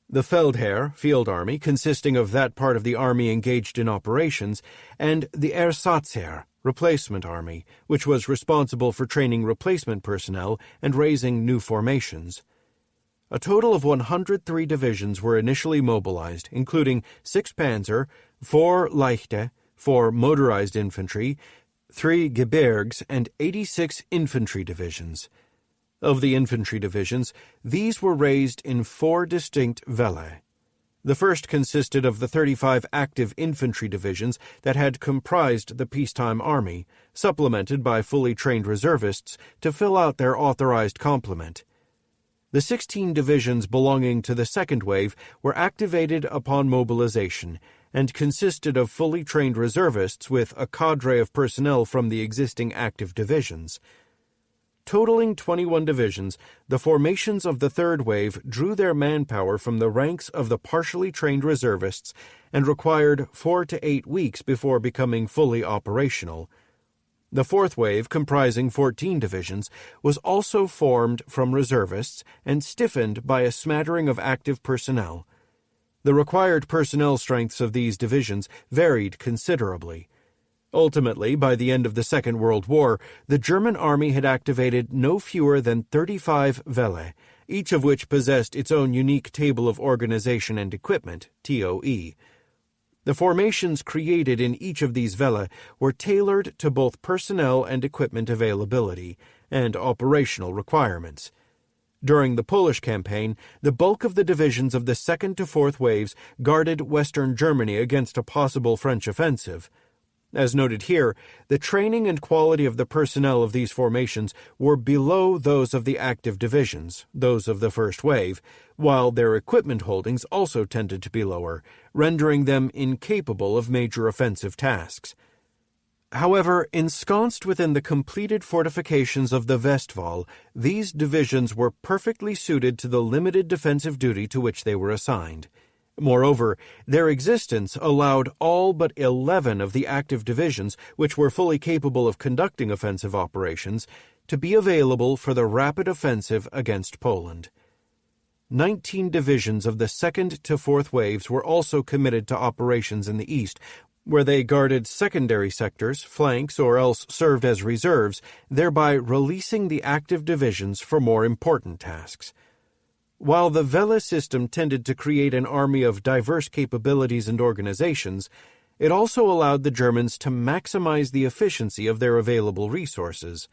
The Feldherr, field army, consisting of that part of the army engaged in operations, and the Ersatzheer, replacement army, which was responsible for training replacement personnel and raising new formations. A total of 103 divisions were initially mobilized, including 6 Panzer, 4 Leichte, 4 motorized infantry, 3 Gebirgs, and 86 infantry divisions. Of the infantry divisions, these were raised in 4 distinct Welle. The first consisted of the 35 active infantry divisions that had comprised the peacetime army, supplemented by fully trained reservists to fill out their authorized complement. The 16 divisions belonging to the second wave were activated upon mobilization and consisted of fully trained reservists with a cadre of personnel from the existing active divisions. Totaling 21 divisions, the formations of the third wave drew their manpower from the ranks of the partially trained reservists and required 4 to 8 weeks before becoming fully operational. The fourth wave, comprising 14 divisions, was also formed from reservists and stiffened by a smattering of active personnel. The required personnel strengths of these divisions varied considerably. Ultimately, by the end of the Second World War, the German army had activated no fewer than 35 Welle, each of which possessed its own unique table of organization and equipment, TOE. The formations created in each of these Welle were tailored to both personnel and equipment availability and operational requirements. During the Polish campaign, the bulk of the divisions of the second to fourth waves guarded western Germany against a possible French offensive. As noted here, the training and quality of the personnel of these formations were below those of the active divisions, those of the first wave, while their equipment holdings also tended to be lower, rendering them incapable of major offensive tasks. However, ensconced within the completed fortifications of the Westwall, these divisions were perfectly suited to the limited defensive duty to which they were assigned. Moreover, their existence allowed all but 11 of the active divisions, which were fully capable of conducting offensive operations, to be available for the rapid offensive against Poland. 19 divisions of the 2nd to 4th waves were also committed to operations in the east, where they guarded secondary sectors, flanks, or else served as reserves, thereby releasing the active divisions for more important tasks. While the Welle system tended to create an army of diverse capabilities and organizations, it also allowed the Germans to maximize the efficiency of their available resources.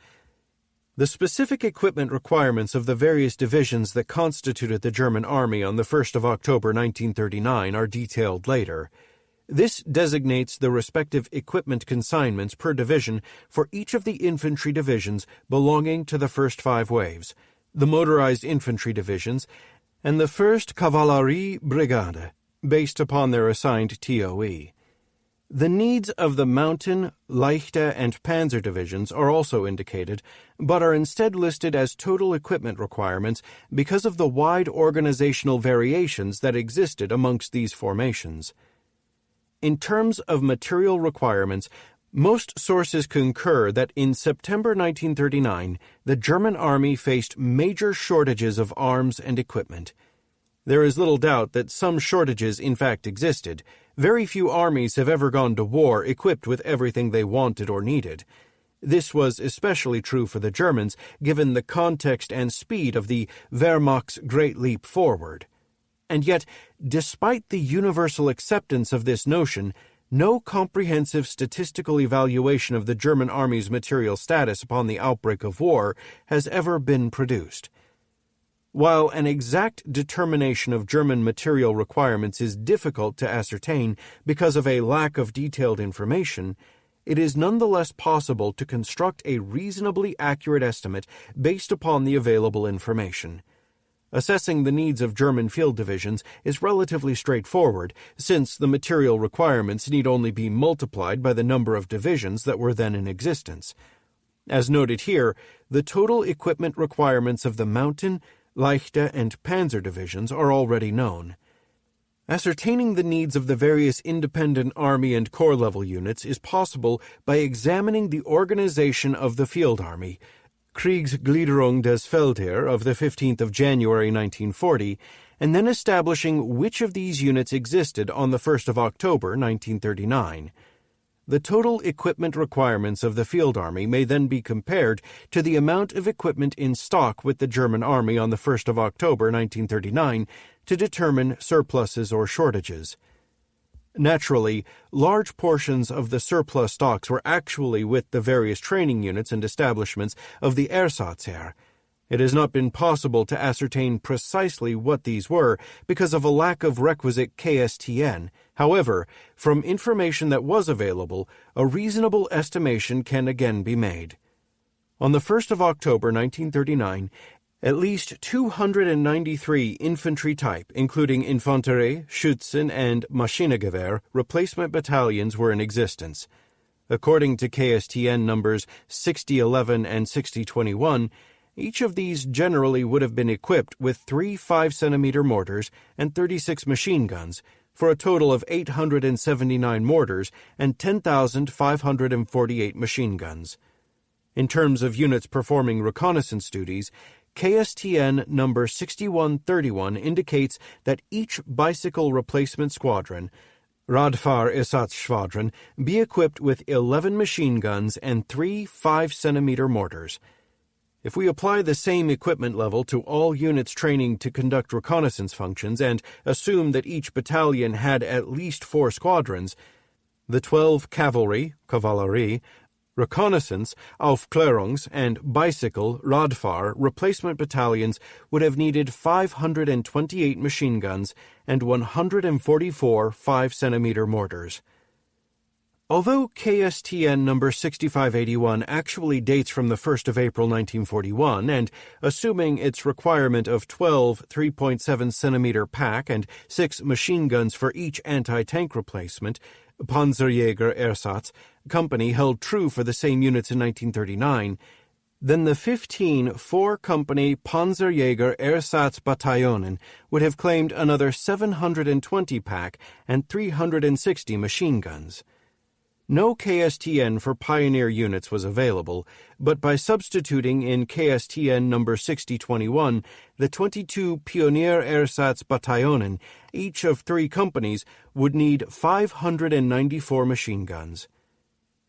The specific equipment requirements of the various divisions that constituted the German army on the 1st of October 1939 are detailed later. This designates the respective equipment consignments per division for each of the infantry divisions belonging to the first 5 waves, the motorized infantry divisions, and the 1st Kavallerie Brigade, based upon their assigned TOE. The needs of the mountain, Leichte, and Panzer divisions are also indicated, but are instead listed as total equipment requirements because of the wide organizational variations that existed amongst these formations. In terms of material requirements, most sources concur that in September 1939, the German army faced major shortages of arms and equipment. There is little doubt that some shortages in fact existed. Very few armies have ever gone to war equipped with everything they wanted or needed. This was especially true for the Germans, given the context and speed of the Wehrmacht's Great Leap Forward. And yet, despite the universal acceptance of this notion, no comprehensive statistical evaluation of the German army's material status upon the outbreak of war has ever been produced. While an exact determination of German material requirements is difficult to ascertain because of a lack of detailed information, it is nonetheless possible to construct a reasonably accurate estimate based upon the available information. Assessing the needs of German field divisions is relatively straightforward, since the material requirements need only be multiplied by the number of divisions that were then in existence. As noted here, the total equipment requirements of the mountain, Leichte, and Panzer divisions are already known. Ascertaining the needs of the various independent army and corps level units is possible by examining the organization of the field army, Kriegsgliederung des Feldheer of the 15th of January 1940, and then establishing which of these units existed on the 1st of October 1939. The total equipment requirements of the field army may then be compared to the amount of equipment in stock with the German army on the 1st of October 1939 to determine surpluses or shortages. Naturally, large portions of the surplus stocks were actually with the various training units and establishments of the Ersatzheer. It has not been possible to ascertain precisely what these were because of a lack of requisite KSTN. However, from information that was available, a reasonable estimation can again be made. On the 1st of October 1939, at least 293 infantry type, including Infanterie, Schützen, and Maschinengewehr, replacement battalions were in existence. According to KSTN numbers 6011 and 6021, each of these generally would have been equipped with 3 5-centimeter mortars and 36 machine guns, for a total of 879 mortars and 10,548 machine guns. In terms of units performing reconnaissance duties, KSTN number 6131 indicates that each bicycle replacement squadron, Radfahrersatzschwadron, be equipped with 11 machine guns and 3 5-centimeter mortars. If we apply the same equipment level to all units training to conduct reconnaissance functions and assume that each battalion had at least 4 squadrons, the 12 cavalry, Kavallerie, reconnaissance, Aufklärungs, and bicycle, Radfahr, replacement battalions would have needed 528 machine guns and 144 5-centimeter mortars. Although KSTN number 6581 actually dates from the 1st of April 1941, and assuming its requirement of 12 3.7-centimeter pack and 6 machine guns for each anti-tank replacement, Panzerjäger Ersatz company held true for the same units in 1939, then the 15 4-company Panzerjäger Ersatzbataillonen would have claimed another 720 pack and 360 machine guns. No KSTN for Pioneer units was available, but by substituting in KSTN number 6021 the 22 Pionier Ersatzbataillonen, each of 3 companies would need 594 machine guns.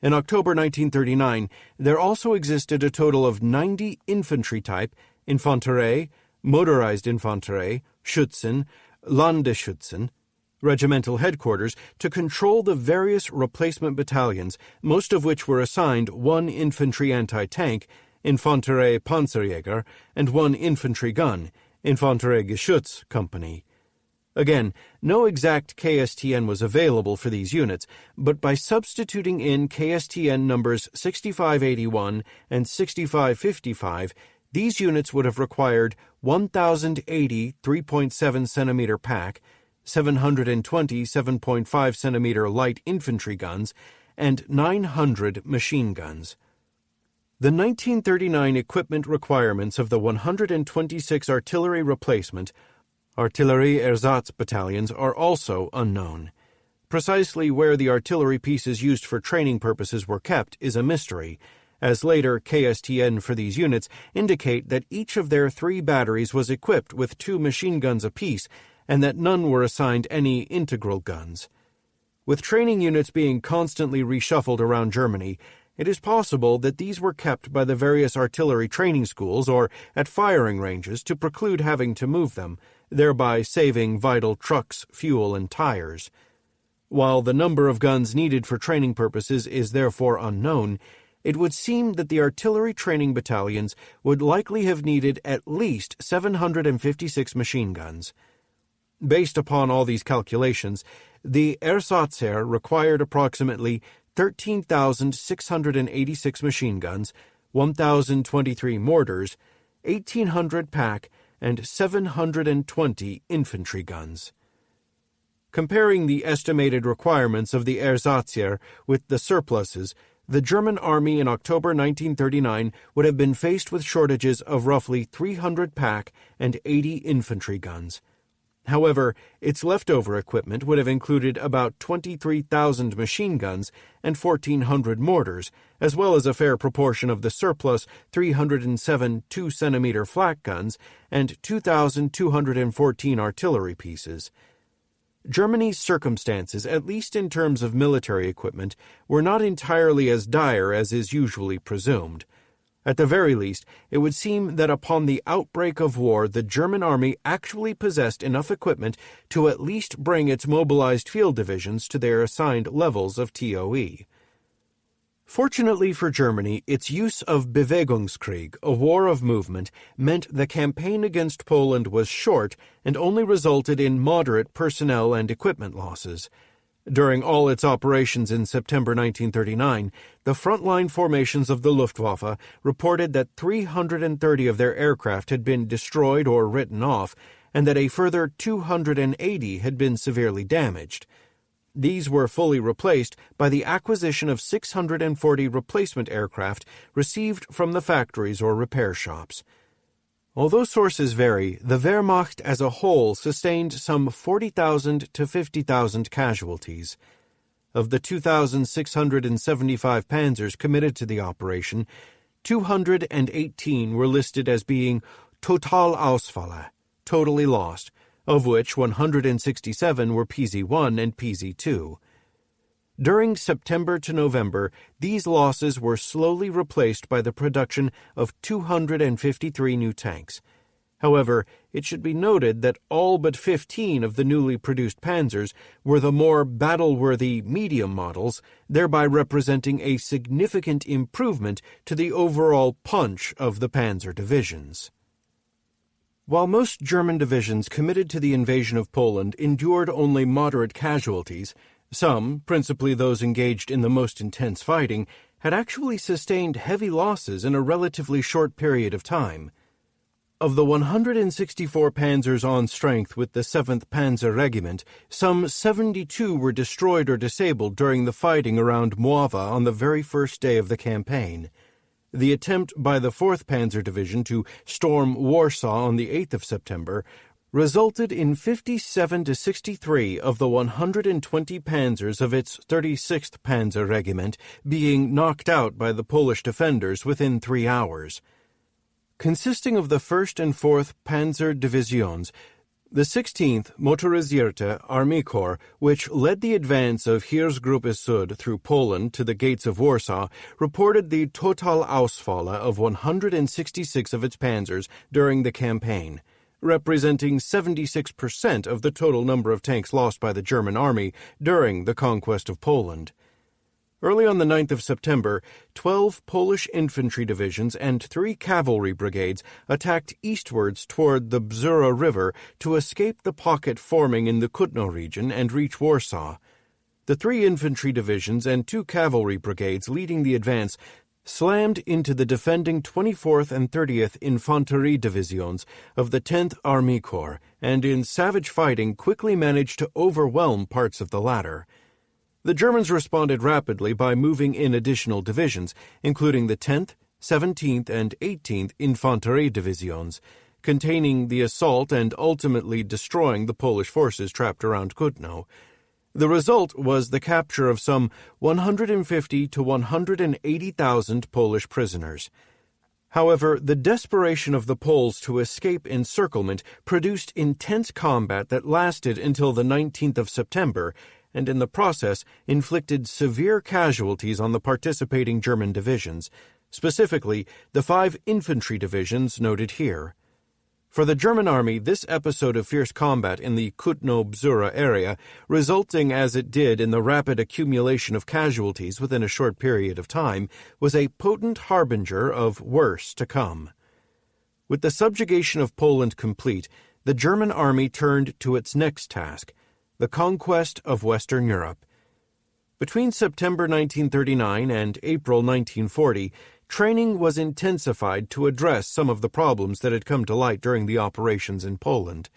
In October 1939, there also existed a total of 90 infantry-type, Infanterie, motorized Infanterie, Schützen, Landeschützen, regimental headquarters to control the various replacement battalions, most of which were assigned 1 infantry anti-tank, Infanterie Panzerjäger, and 1 infantry gun, Infanterie Geschütz Company. Again, no exact KSTN was available for these units, but by substituting in KSTN numbers 6581 and 6555, these units would have required 1,080 3.7-centimeter pack, 720 7.5-centimeter light infantry guns, and 900 machine guns. The 1939 equipment requirements of the 126 artillery replacement Artillerie Ersatz battalions are also unknown. Precisely where the artillery pieces used for training purposes were kept is a mystery, as later KSTN for these units indicate that each of their 3 batteries was equipped with 2 machine guns apiece and that none were assigned any integral guns. With training units being constantly reshuffled around Germany, it is possible that these were kept by the various artillery training schools or at firing ranges to preclude having to move them, thereby saving vital trucks, fuel, and tires. While the number of guns needed for training purposes is therefore unknown, it would seem that the artillery training battalions would likely have needed at least 756 machine guns. Based upon all these calculations, the Ersatzer required approximately 13,686 machine guns, 1,023 mortars, 1,800 pack, and 720 infantry guns. Comparing the estimated requirements of the Ersatzer with the surpluses, the German army in October 1939 would have been faced with shortages of roughly 300 pack and 80 infantry guns. However, its leftover equipment would have included about 23,000 machine guns and 1,400 mortars, as well as a fair proportion of the surplus 307 2-centimeter flak guns and 2,214 artillery pieces. Germany's circumstances, at least in terms of military equipment, were not entirely as dire as is usually presumed. At the very least, it would seem that upon the outbreak of war, the German army actually possessed enough equipment to at least bring its mobilized field divisions to their assigned levels of TOE. Fortunately for Germany, its use of Bewegungskrieg, a war of movement, meant the campaign against Poland was short and only resulted in moderate personnel and equipment losses. During all its operations in September 1939, the frontline formations of the Luftwaffe reported that 330 of their aircraft had been destroyed or written off, and that a further 280 had been severely damaged. These were fully replaced by the acquisition of 640 replacement aircraft received from the factories or repair shops. Although sources vary, the Wehrmacht as a whole sustained some 40,000 to 50,000 casualties. Of the 2,675 panzers committed to the operation, 218 were listed as being Totalausfälle, totally lost, of which 167 were PZ-1 and PZ-2. During September to November, these losses were slowly replaced by the production of 253 new tanks. However, it should be noted that all but 15 of the newly produced panzers were the more battle-worthy medium models, thereby representing a significant improvement to the overall punch of the panzer divisions. While most German divisions committed to the invasion of Poland endured only moderate casualties, Some, principally those engaged in the most intense fighting, had actually sustained heavy losses in a relatively short period of time. Of the 164 panzers on strength with the 7th Panzer Regiment, some 72 were destroyed or disabled during the fighting around Mława on the very first day of the campaign. The attempt by the 4th Panzer Division to storm Warsaw on the 8th of September resulted in 57 to 63 of the 120 panzers of its 36th Panzer Regiment being knocked out by the Polish defenders within 3 hours. Consisting of the 1st and 4th Panzer Divisions, the 16th Motorisierte Army Corps, which led the advance of Heeresgruppe Süd through Poland to the gates of Warsaw, reported the Totalausfälle of 166 of its panzers during the campaign, representing 76% of the total number of tanks lost by the German army during the conquest of Poland. Early on the 9th of September, 12 Polish infantry divisions and 3 cavalry brigades attacked eastwards toward the Bzura River to escape the pocket forming in the Kutno region and reach Warsaw. The 3 infantry divisions and 2 cavalry brigades leading the advance slammed into the defending 24th and 30th Infanterie Divisions of the 10th Army Corps, and in savage fighting quickly managed to overwhelm parts of the latter. The Germans responded rapidly by moving in additional divisions, including the 10th, 17th, and 18th Infanterie Divisions, containing the assault and ultimately destroying the Polish forces trapped around Kutno. The result was the capture of some 150 to 180,000 Polish prisoners. However, the desperation of the Poles to escape encirclement produced intense combat that lasted until the 19th of September, and in the process inflicted severe casualties on the participating German divisions, specifically the 5 infantry divisions noted here. For the German army, this episode of fierce combat in the Kutno-Bzura area, resulting as it did in the rapid accumulation of casualties within a short period of time, was a potent harbinger of worse to come. With the subjugation of Poland complete, the German army turned to its next task, the conquest of Western Europe. Between September 1939 and April 1940, training was intensified to address some of the problems that had come to light during the operations in Poland.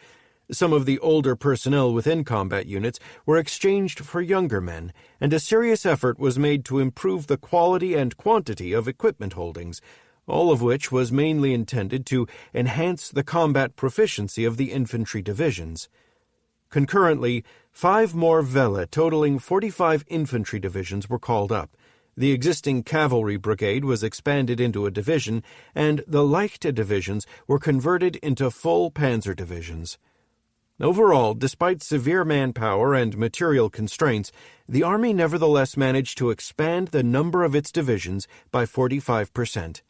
Some of the older personnel within combat units were exchanged for younger men, and a serious effort was made to improve the quality and quantity of equipment holdings, all of which was mainly intended to enhance the combat proficiency of the infantry divisions. Concurrently, 5 more Welle totaling 45 infantry divisions were called up. The existing cavalry brigade was expanded into a division, and the Leichte divisions were converted into full panzer divisions. Overall, despite severe manpower and material constraints, the Army nevertheless managed to expand the number of its divisions by 45%.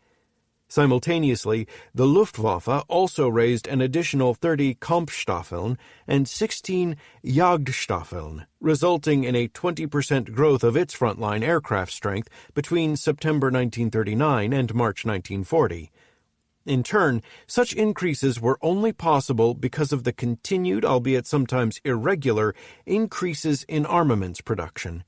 Simultaneously, the Luftwaffe also raised an additional 30 Kampfstaffeln and 16 Jagdstaffeln, resulting in a 20% growth of its frontline aircraft strength between September 1939 and March 1940. In turn, such increases were only possible because of the continued, albeit sometimes irregular, increases in armaments production.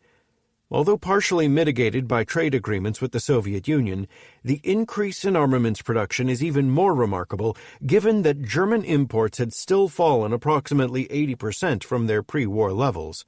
Although partially mitigated by trade agreements with the Soviet Union, the increase in armaments production is even more remarkable given that German imports had still fallen approximately 80% from their pre-war levels.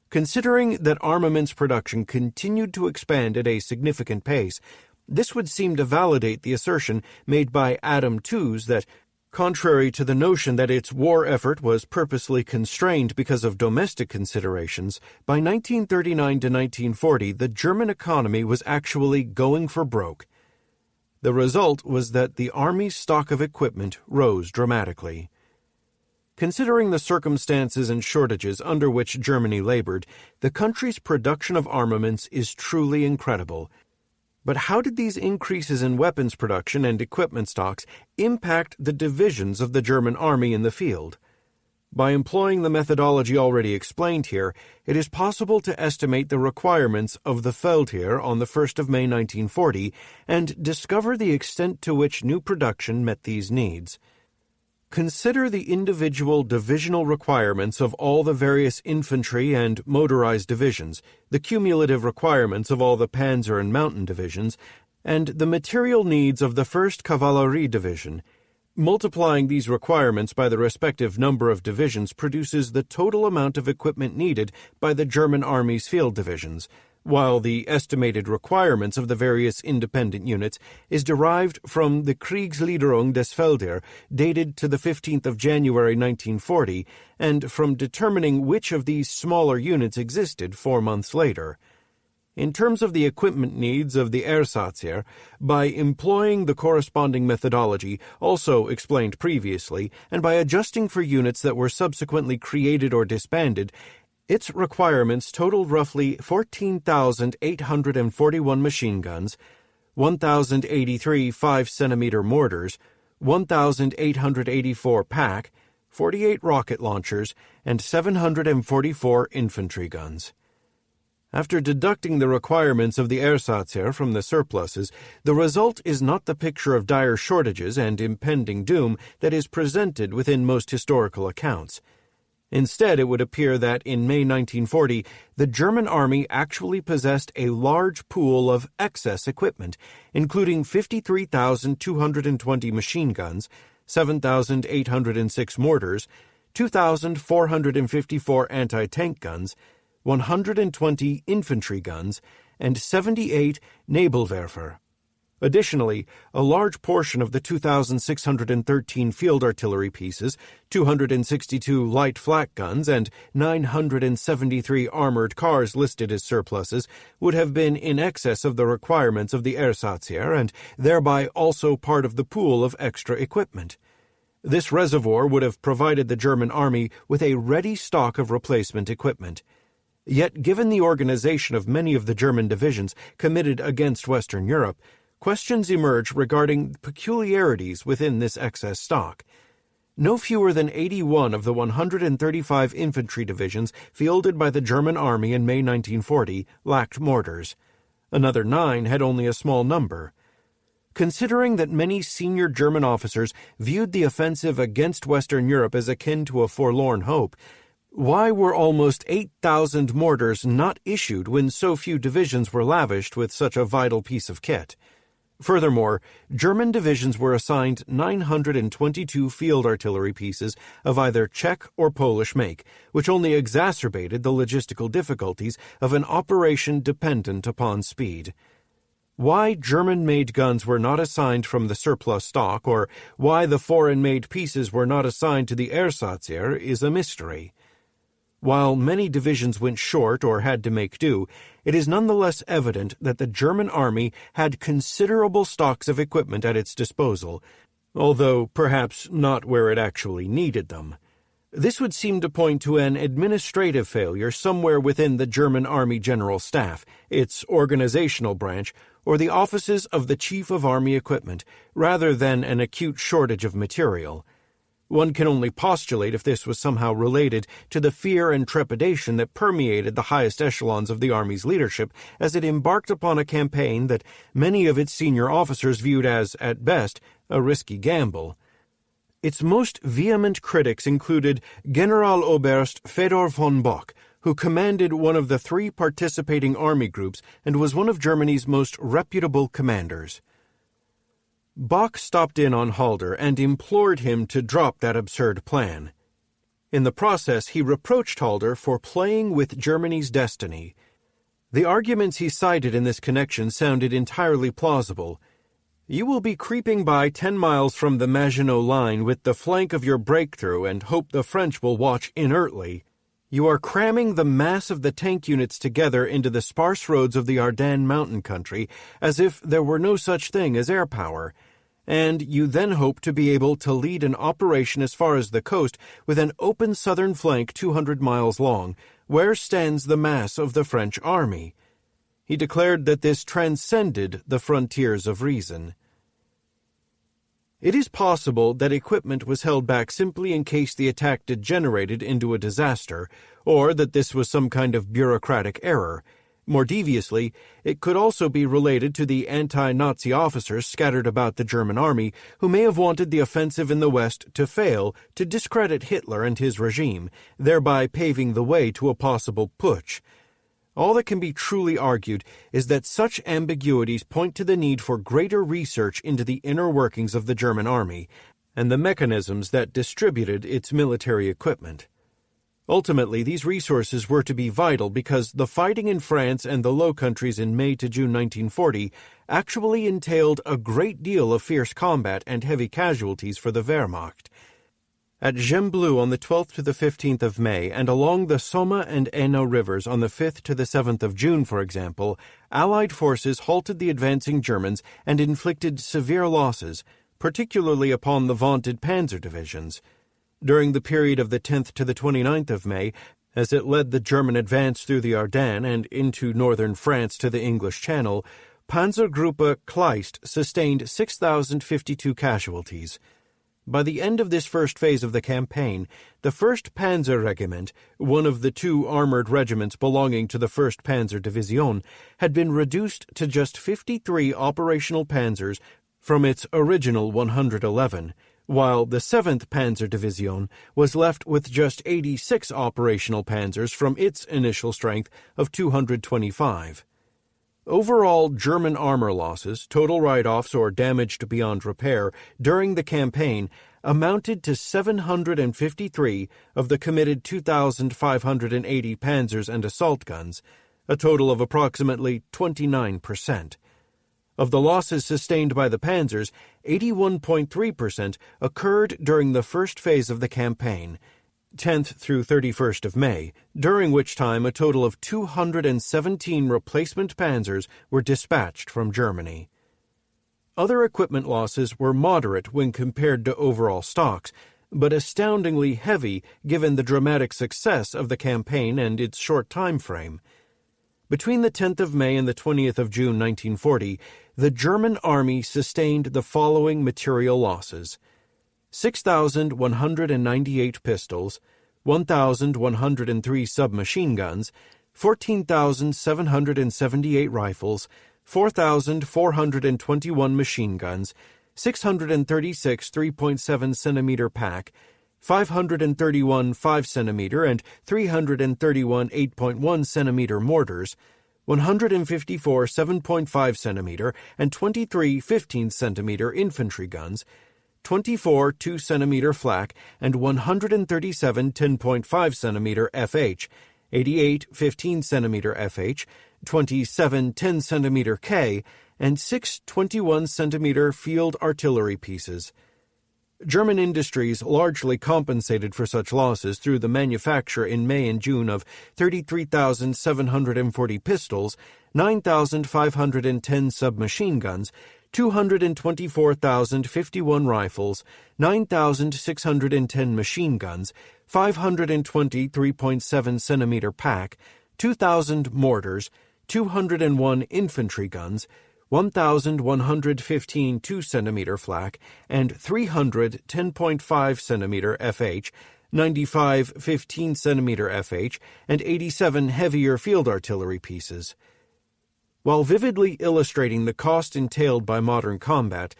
Considering that armaments production continued to expand at a significant pace, this would seem to validate the assertion made by Adam Tooze that, contrary to the notion that its war effort was purposely constrained because of domestic considerations, by 1939 to 1940 the German economy was actually going for broke. The result was that the Army's stock of equipment rose dramatically. Considering the circumstances and shortages under which Germany labored, the country's production of armaments is truly incredible. But how did these increases in weapons production and equipment stocks impact the divisions of the German army in the field? By employing the methodology already explained here, it is possible to estimate the requirements of the Feldheer on the 1st of May 1940 and discover the extent to which new production met these needs. Consider the individual divisional requirements of all the various infantry and motorized divisions, the cumulative requirements of all the panzer and mountain divisions, and the material needs of the 1st Cavalry Division. Multiplying these requirements by the respective number of divisions produces the total amount of equipment needed by the German Army's field divisions, while the estimated requirements of the various independent units is derived from the Kriegsgliederung des Feldheer, dated to the 15th of January 1940, and from determining which of these smaller units existed 4 months later. In terms of the equipment needs of the Ersatzheer, by employing the corresponding methodology also explained previously, and by adjusting for units that were subsequently created or disbanded, its requirements totaled roughly 14,841 machine guns, 1,083 5-centimeter mortars, 1,884 pack, 48 rocket launchers, and 744 infantry guns. After deducting the requirements of the Ersatzheer from the surpluses, the result is not the picture of dire shortages and impending doom that is presented within most historical accounts. Instead, it would appear that in May 1940, the German Army actually possessed a large pool of excess equipment, including 53,220 machine guns, 7,806 mortars, 2,454 anti-tank guns, 120 infantry guns, and 78 Nebelwerfer. Additionally, a large portion of the 2,613 field artillery pieces, 262 light flak guns, and 973 armored cars listed as surpluses would have been in excess of the requirements of the Ersatzheer and thereby also part of the pool of extra equipment. This reservoir would have provided the German Army with a ready stock of replacement equipment. Yet, given the organization of many of the German divisions committed against Western Europe, questions emerge regarding peculiarities within this excess stock. No fewer than 81 of the 135 infantry divisions fielded by the German Army in May 1940 lacked mortars. Another 9 had only a small number. Considering that many senior German officers viewed the offensive against Western Europe as akin to a forlorn hope, why were almost 8,000 mortars not issued when so few divisions were lavished with such a vital piece of kit? Furthermore, German divisions were assigned 922 field artillery pieces of either Czech or Polish make, which only exacerbated the logistical difficulties of an operation dependent upon speed. Why German-made guns were not assigned from the surplus stock, or why the foreign-made pieces were not assigned to the Ersatzheer, is a mystery. While many divisions went short or had to make do, it is nonetheless evident that the German Army had considerable stocks of equipment at its disposal, although perhaps not where it actually needed them. This would seem to point to an administrative failure somewhere within the German Army General Staff, its organizational branch, or the offices of the Chief of Army Equipment, rather than an acute shortage of material. One can only postulate if this was somehow related to the fear and trepidation that permeated the highest echelons of the Army's leadership as it embarked upon a campaign that many of its senior officers viewed as, at best, a risky gamble. Its most vehement critics included Generaloberst Fedor von Bock, who commanded one of the 3 participating army groups and was one of Germany's most reputable commanders. Bock stopped in on Halder and implored him to drop that absurd plan. In the process, he reproached Halder for playing with Germany's destiny. The arguments he cited in this connection sounded entirely plausible. You will be creeping by 10 miles from the Maginot Line with the flank of your breakthrough and hope the French will watch inertly. You are cramming the mass of the tank units together into the sparse roads of the Ardennes mountain country as if there were no such thing as air power, and you then hope to be able to lead an operation as far as the coast with an open southern flank 200 miles long, where stands the mass of the French army. He declared that this transcended the frontiers of reason. It is possible that equipment was held back simply in case the attack degenerated into a disaster, or that this was some kind of bureaucratic error. More deviously, it could also be related to the anti-Nazi officers scattered about the German army who may have wanted the offensive in the West to fail to discredit Hitler and his regime, thereby paving the way to a possible putsch. All that can be truly argued is that such ambiguities point to the need for greater research into the inner workings of the German army and the mechanisms that distributed its military equipment. Ultimately, these resources were to be vital because the fighting in France and the Low Countries in May to June 1940 actually entailed a great deal of fierce combat and heavy casualties for the Wehrmacht. At Gembloux on the 12th to the 15th of May and along the Somme and Hainaut rivers on the 5th to the 7th of June, for example, Allied forces halted the advancing Germans and inflicted severe losses, particularly upon the vaunted panzer divisions. During the period of the 10th to the 29th of May, as it led the German advance through the Ardennes and into northern France to the English Channel, Panzergruppe Kleist sustained 6,052 casualties. By the end of this first phase of the campaign, the 1st Panzer Regiment, one of the two armored regiments belonging to the 1st Panzer Division, had been reduced to just 53 operational panzers from its original 111, while the 7th Panzer Division was left with just 86 operational panzers from its initial strength of 225. Overall German armor losses, total write-offs or damaged beyond repair, during the campaign amounted to 753 of the committed 2,580 panzers and assault guns, a total of approximately 29%. Of the losses sustained by the panzers, 81.3% occurred during the first phase of the campaign, 10th through 31st of May, during which time a total of 217 replacement panzers were dispatched from Germany. Other equipment losses were moderate when compared to overall stocks, but astoundingly heavy given the dramatic success of the campaign and its short time frame. Between the 10th of May and the 20th of June 1940, the German army sustained the following material losses: 6,198 pistols, 1,103 submachine guns, 14,778 rifles, 4,421 machine guns, 636 3.7 centimeter pack, 531 5 centimeter and 331 8.1 centimeter mortars, 154 7.5 centimeter and 23 15 centimeter infantry guns, 24 2 centimeter flak and 137 10.5 centimeter FH, 88 15 centimeter FH, 27 10 centimeter K, and 6 21 centimeter field artillery pieces. German industries largely compensated for such losses through the manufacture in May and June of 33,740 pistols, 9,510 submachine guns, 224,051 rifles, 9,610 machine guns, 520 3.7 centimeter pack, 2,000 mortars, 201 infantry guns, 1,115 2-centimeter flak, and 300 10.5 centimeter FH, 95 15 centimeter FH, and 87 heavier field artillery pieces. While vividly illustrating the cost entailed by modern combat,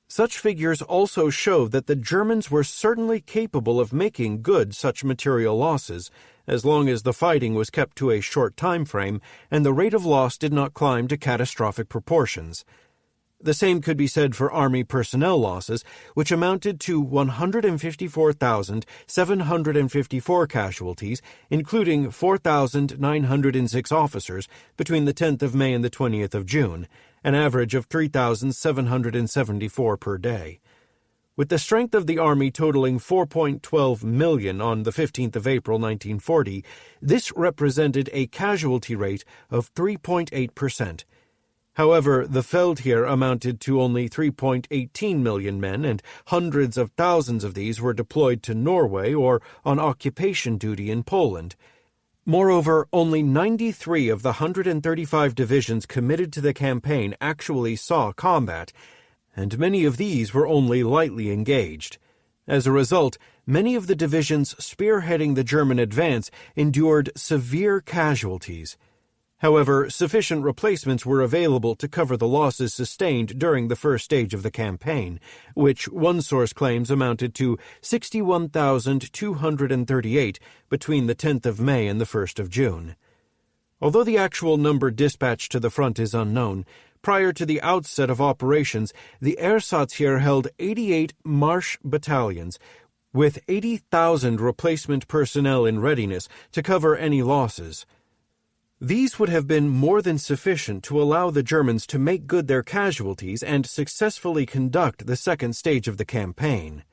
such figures also show that the Germans were certainly capable of making good such material losses, as long as the fighting was kept to a short time frame and the rate of loss did not climb to catastrophic proportions. The same could be said for Army personnel losses, which amounted to 154,754 casualties, including 4,906 officers, between the 10th of May and the 20th of June, an average of 3,774 per day. With the strength of the Army totaling 4.12 million on the 15th of April 1940, this represented a casualty rate of 3.8%. However, the Feldheer amounted to only 3.18 million men, and hundreds of thousands of these were deployed to Norway or on occupation duty in Poland. Moreover, only 93 of the 135 divisions committed to the campaign actually saw combat, and many of these were only lightly engaged. As a result, many of the divisions spearheading the German advance endured severe casualties. However, sufficient replacements were available to cover the losses sustained during the first stage of the campaign, which one source claims amounted to 61,238 between the 10th of May and the 1st of June. Although the actual number dispatched to the front is unknown, prior to the outset of operations, the Ersatz held 88 Marsch battalions, with 80,000 replacement personnel in readiness to cover any losses. These would have been more than sufficient to allow the Germans to make good their casualties and successfully conduct the second stage of the campaign.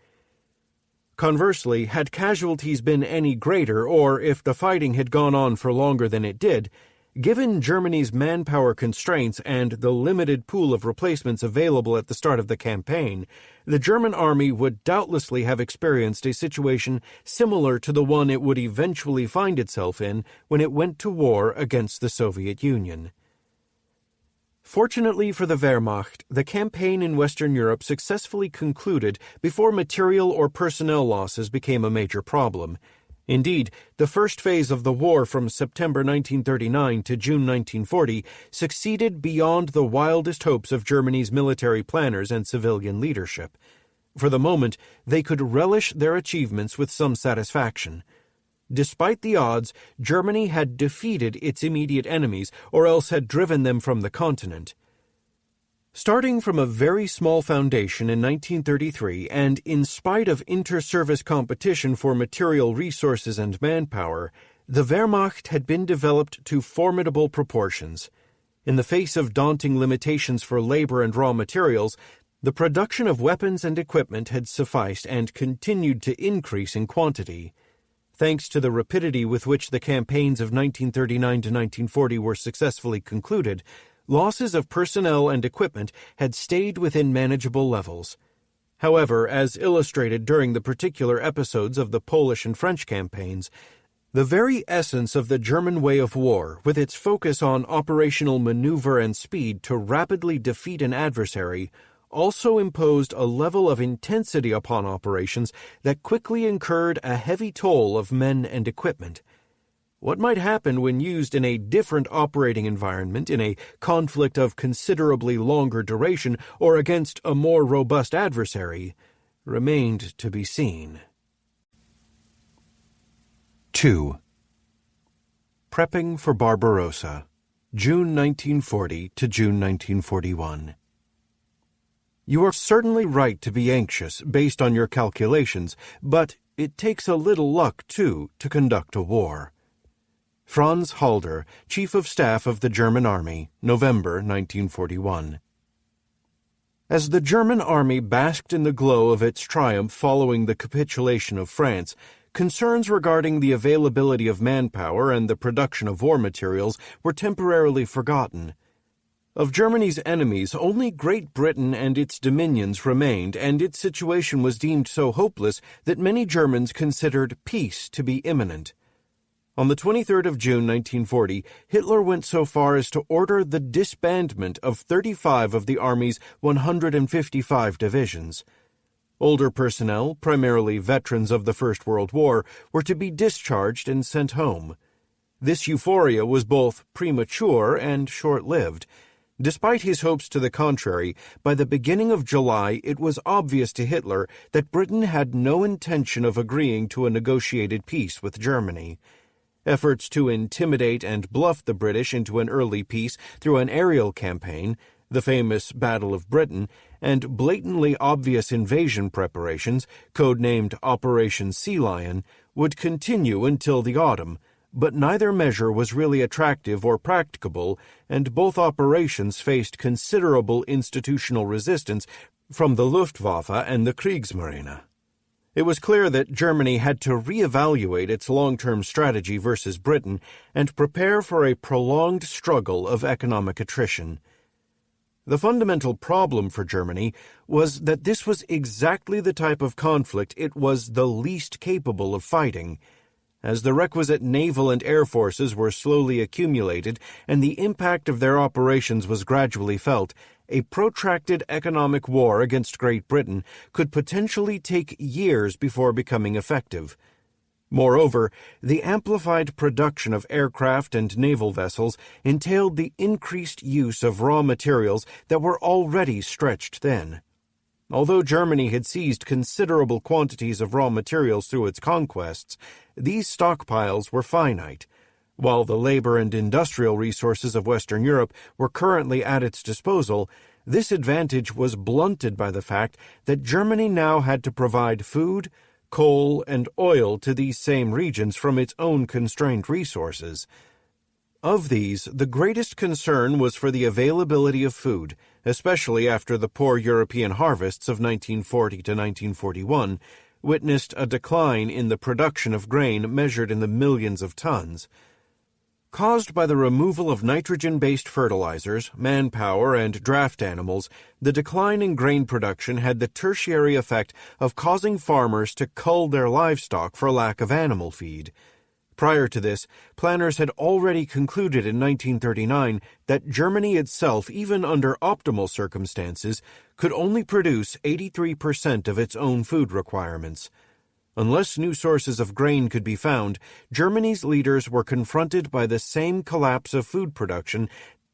Conversely, had casualties been any greater, or if the fighting had gone on for longer than it did, given Germany's manpower constraints and the limited pool of replacements available at the start of the campaign, the German army would doubtlessly have experienced a situation similar to the one it would eventually find itself in when it went to war against the Soviet Union. Fortunately for the Wehrmacht, the campaign in Western Europe successfully concluded before material or personnel losses became a major problem. Indeed, the first phase of the war from September 1939 to June 1940 succeeded beyond the wildest hopes of Germany's military planners and civilian leadership. For the moment, they could relish their achievements with some satisfaction. Despite the odds, Germany had defeated its immediate enemies or else had driven them from the continent. Starting from a very small foundation in 1933 and in spite of inter-service competition for material resources and manpower, the Wehrmacht had been developed to formidable proportions. In the face of daunting limitations for labor and raw materials, the production of weapons and equipment had sufficed and continued to increase in quantity. Thanks to the rapidity with which the campaigns of 1939 to 1940 were successfully concluded, losses of personnel and equipment had stayed within manageable levels. However, as illustrated during the particular episodes of the Polish and French campaigns, the very essence of the German way of war, with its focus on operational maneuver and speed to rapidly defeat an adversary, also imposed a level of intensity upon operations that quickly incurred a heavy toll of men and equipment. What might happen when used in a different operating environment, in a conflict of considerably longer duration, or against a more robust adversary, remained to be seen. 2. Prepping for Barbarossa, June 1940 to June 1941. You are certainly right to be anxious based on your calculations, but it takes a little luck, too, to conduct a war. Franz Halder, Chief of Staff of the German Army, November 1941. As the German army basked in the glow of its triumph following the capitulation of France, concerns regarding the availability of manpower and the production of war materials were temporarily forgotten. Of Germany's enemies, only Great Britain and its dominions remained, and its situation was deemed so hopeless that many Germans considered peace to be imminent. On the 23rd of June 1940, Hitler went so far as to order the disbandment of 35 of the Army's 155 divisions. Older personnel, primarily veterans of the First World War, were to be discharged and sent home. This euphoria was both premature and short-lived. Despite his hopes to the contrary, by the beginning of July it was obvious to Hitler that Britain had no intention of agreeing to a negotiated peace with Germany. Efforts to intimidate and bluff the British into an early peace through an aerial campaign, the famous Battle of Britain, and blatantly obvious invasion preparations, codenamed Operation Sea Lion, would continue until the autumn, but neither measure was really attractive or practicable, and both operations faced considerable institutional resistance from the Luftwaffe and the Kriegsmarine. It was clear that Germany had to reevaluate its long-term strategy versus Britain and prepare for a prolonged struggle of economic attrition. The fundamental problem for Germany was that this was exactly the type of conflict it was the least capable of fighting. As the requisite naval and air forces were slowly accumulated and the impact of their operations was gradually felt, a protracted economic war against Great Britain could potentially take years before becoming effective. Moreover, the amplified production of aircraft and naval vessels entailed the increased use of raw materials that were already stretched thin. Although Germany had seized considerable quantities of raw materials through its conquests, these stockpiles were finite. While the labor and industrial resources of Western Europe were currently at its disposal, this advantage was blunted by the fact that Germany now had to provide food, coal, and oil to these same regions from its own constrained resources. Of these, the greatest concern was for the availability of food, especially after the poor European harvests of 1940 to 1941 witnessed a decline in the production of grain measured in the millions of tons. Caused by the removal of nitrogen-based fertilizers, manpower, and draft animals, the decline in grain production had the tertiary effect of causing farmers to cull their livestock for lack of animal feed. Prior to this, planners had already concluded in 1939 that Germany itself, even under optimal circumstances, could only produce 83% of its own food requirements. Unless new sources of grain could be found, Germany's leaders were confronted by the same collapse of food production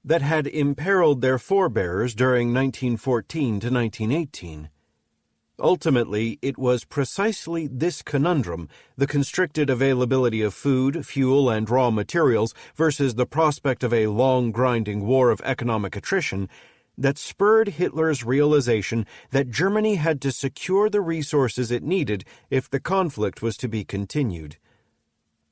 that had imperiled their forebears during 1914 to 1918. Ultimately, it was precisely this conundrum, the constricted availability of food, fuel, and raw materials versus the prospect of a long, grinding war of economic attrition, that spurred Hitler's realization that Germany had to secure the resources it needed if the conflict was to be continued.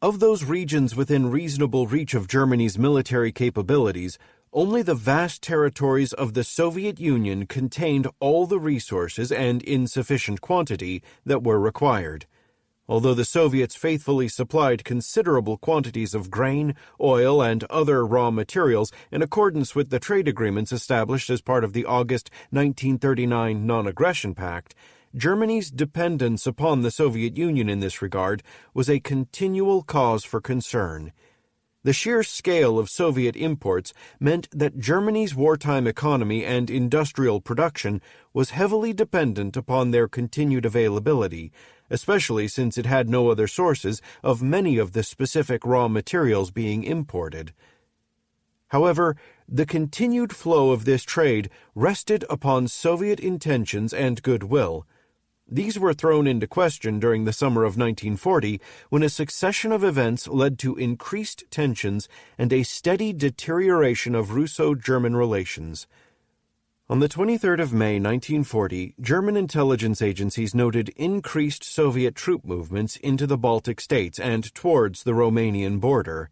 Of those regions within reasonable reach of Germany's military capabilities, only the vast territories of the Soviet Union contained all the resources and in sufficient quantity that were required. Although the Soviets faithfully supplied considerable quantities of grain, oil, and other raw materials in accordance with the trade agreements established as part of the August 1939 Non-Aggression Pact, Germany's dependence upon the Soviet Union in this regard was a continual cause for concern. The sheer scale of Soviet imports meant that Germany's wartime economy and industrial production was heavily dependent upon their continued availability, especially since it had no other sources of many of the specific raw materials being imported. However, the continued flow of this trade rested upon Soviet intentions and goodwill. These were thrown into question during the summer of 1940 when a succession of events led to increased tensions and a steady deterioration of Russo-German relations. On the 23rd of May 1940, German intelligence agencies noted increased Soviet troop movements into the Baltic states and towards the Romanian border.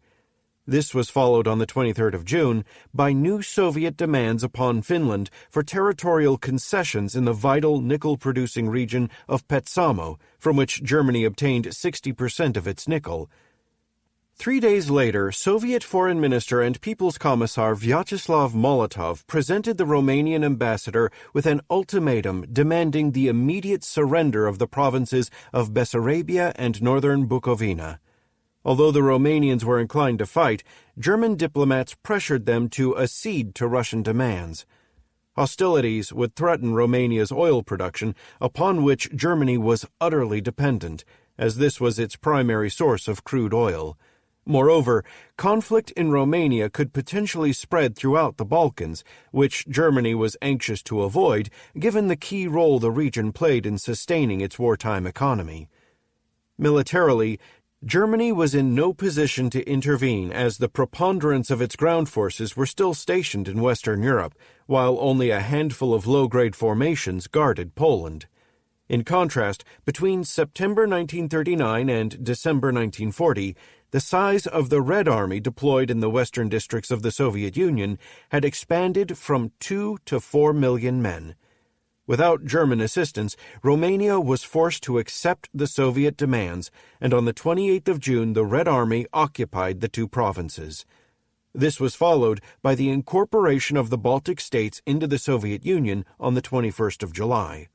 This was followed on the 23rd of June by new Soviet demands upon Finland for territorial concessions in the vital nickel-producing region of Petsamo, from which Germany obtained 60% of its nickel. 3 days later, Soviet Foreign Minister and People's Commissar Vyacheslav Molotov presented the Romanian ambassador with an ultimatum demanding the immediate surrender of the provinces of Bessarabia and northern Bukovina. Although the Romanians were inclined to fight, German diplomats pressured them to accede to Russian demands. Hostilities would threaten Romania's oil production, upon which Germany was utterly dependent, as this was its primary source of crude oil. Moreover, conflict in Romania could potentially spread throughout the Balkans, which Germany was anxious to avoid, given the key role the region played in sustaining its wartime economy. Militarily, Germany was in no position to intervene as the preponderance of its ground forces were still stationed in Western Europe, while only a handful of low-grade formations guarded Poland. In contrast, between September 1939 and December 1940, the size of the Red Army deployed in the western districts of the Soviet Union had expanded from 2 to 4 million men. Without German assistance, Romania was forced to accept the Soviet demands, and on the 28th of June the Red Army occupied the two provinces. This was followed by the incorporation of the Baltic states into the Soviet Union on the 21st of July.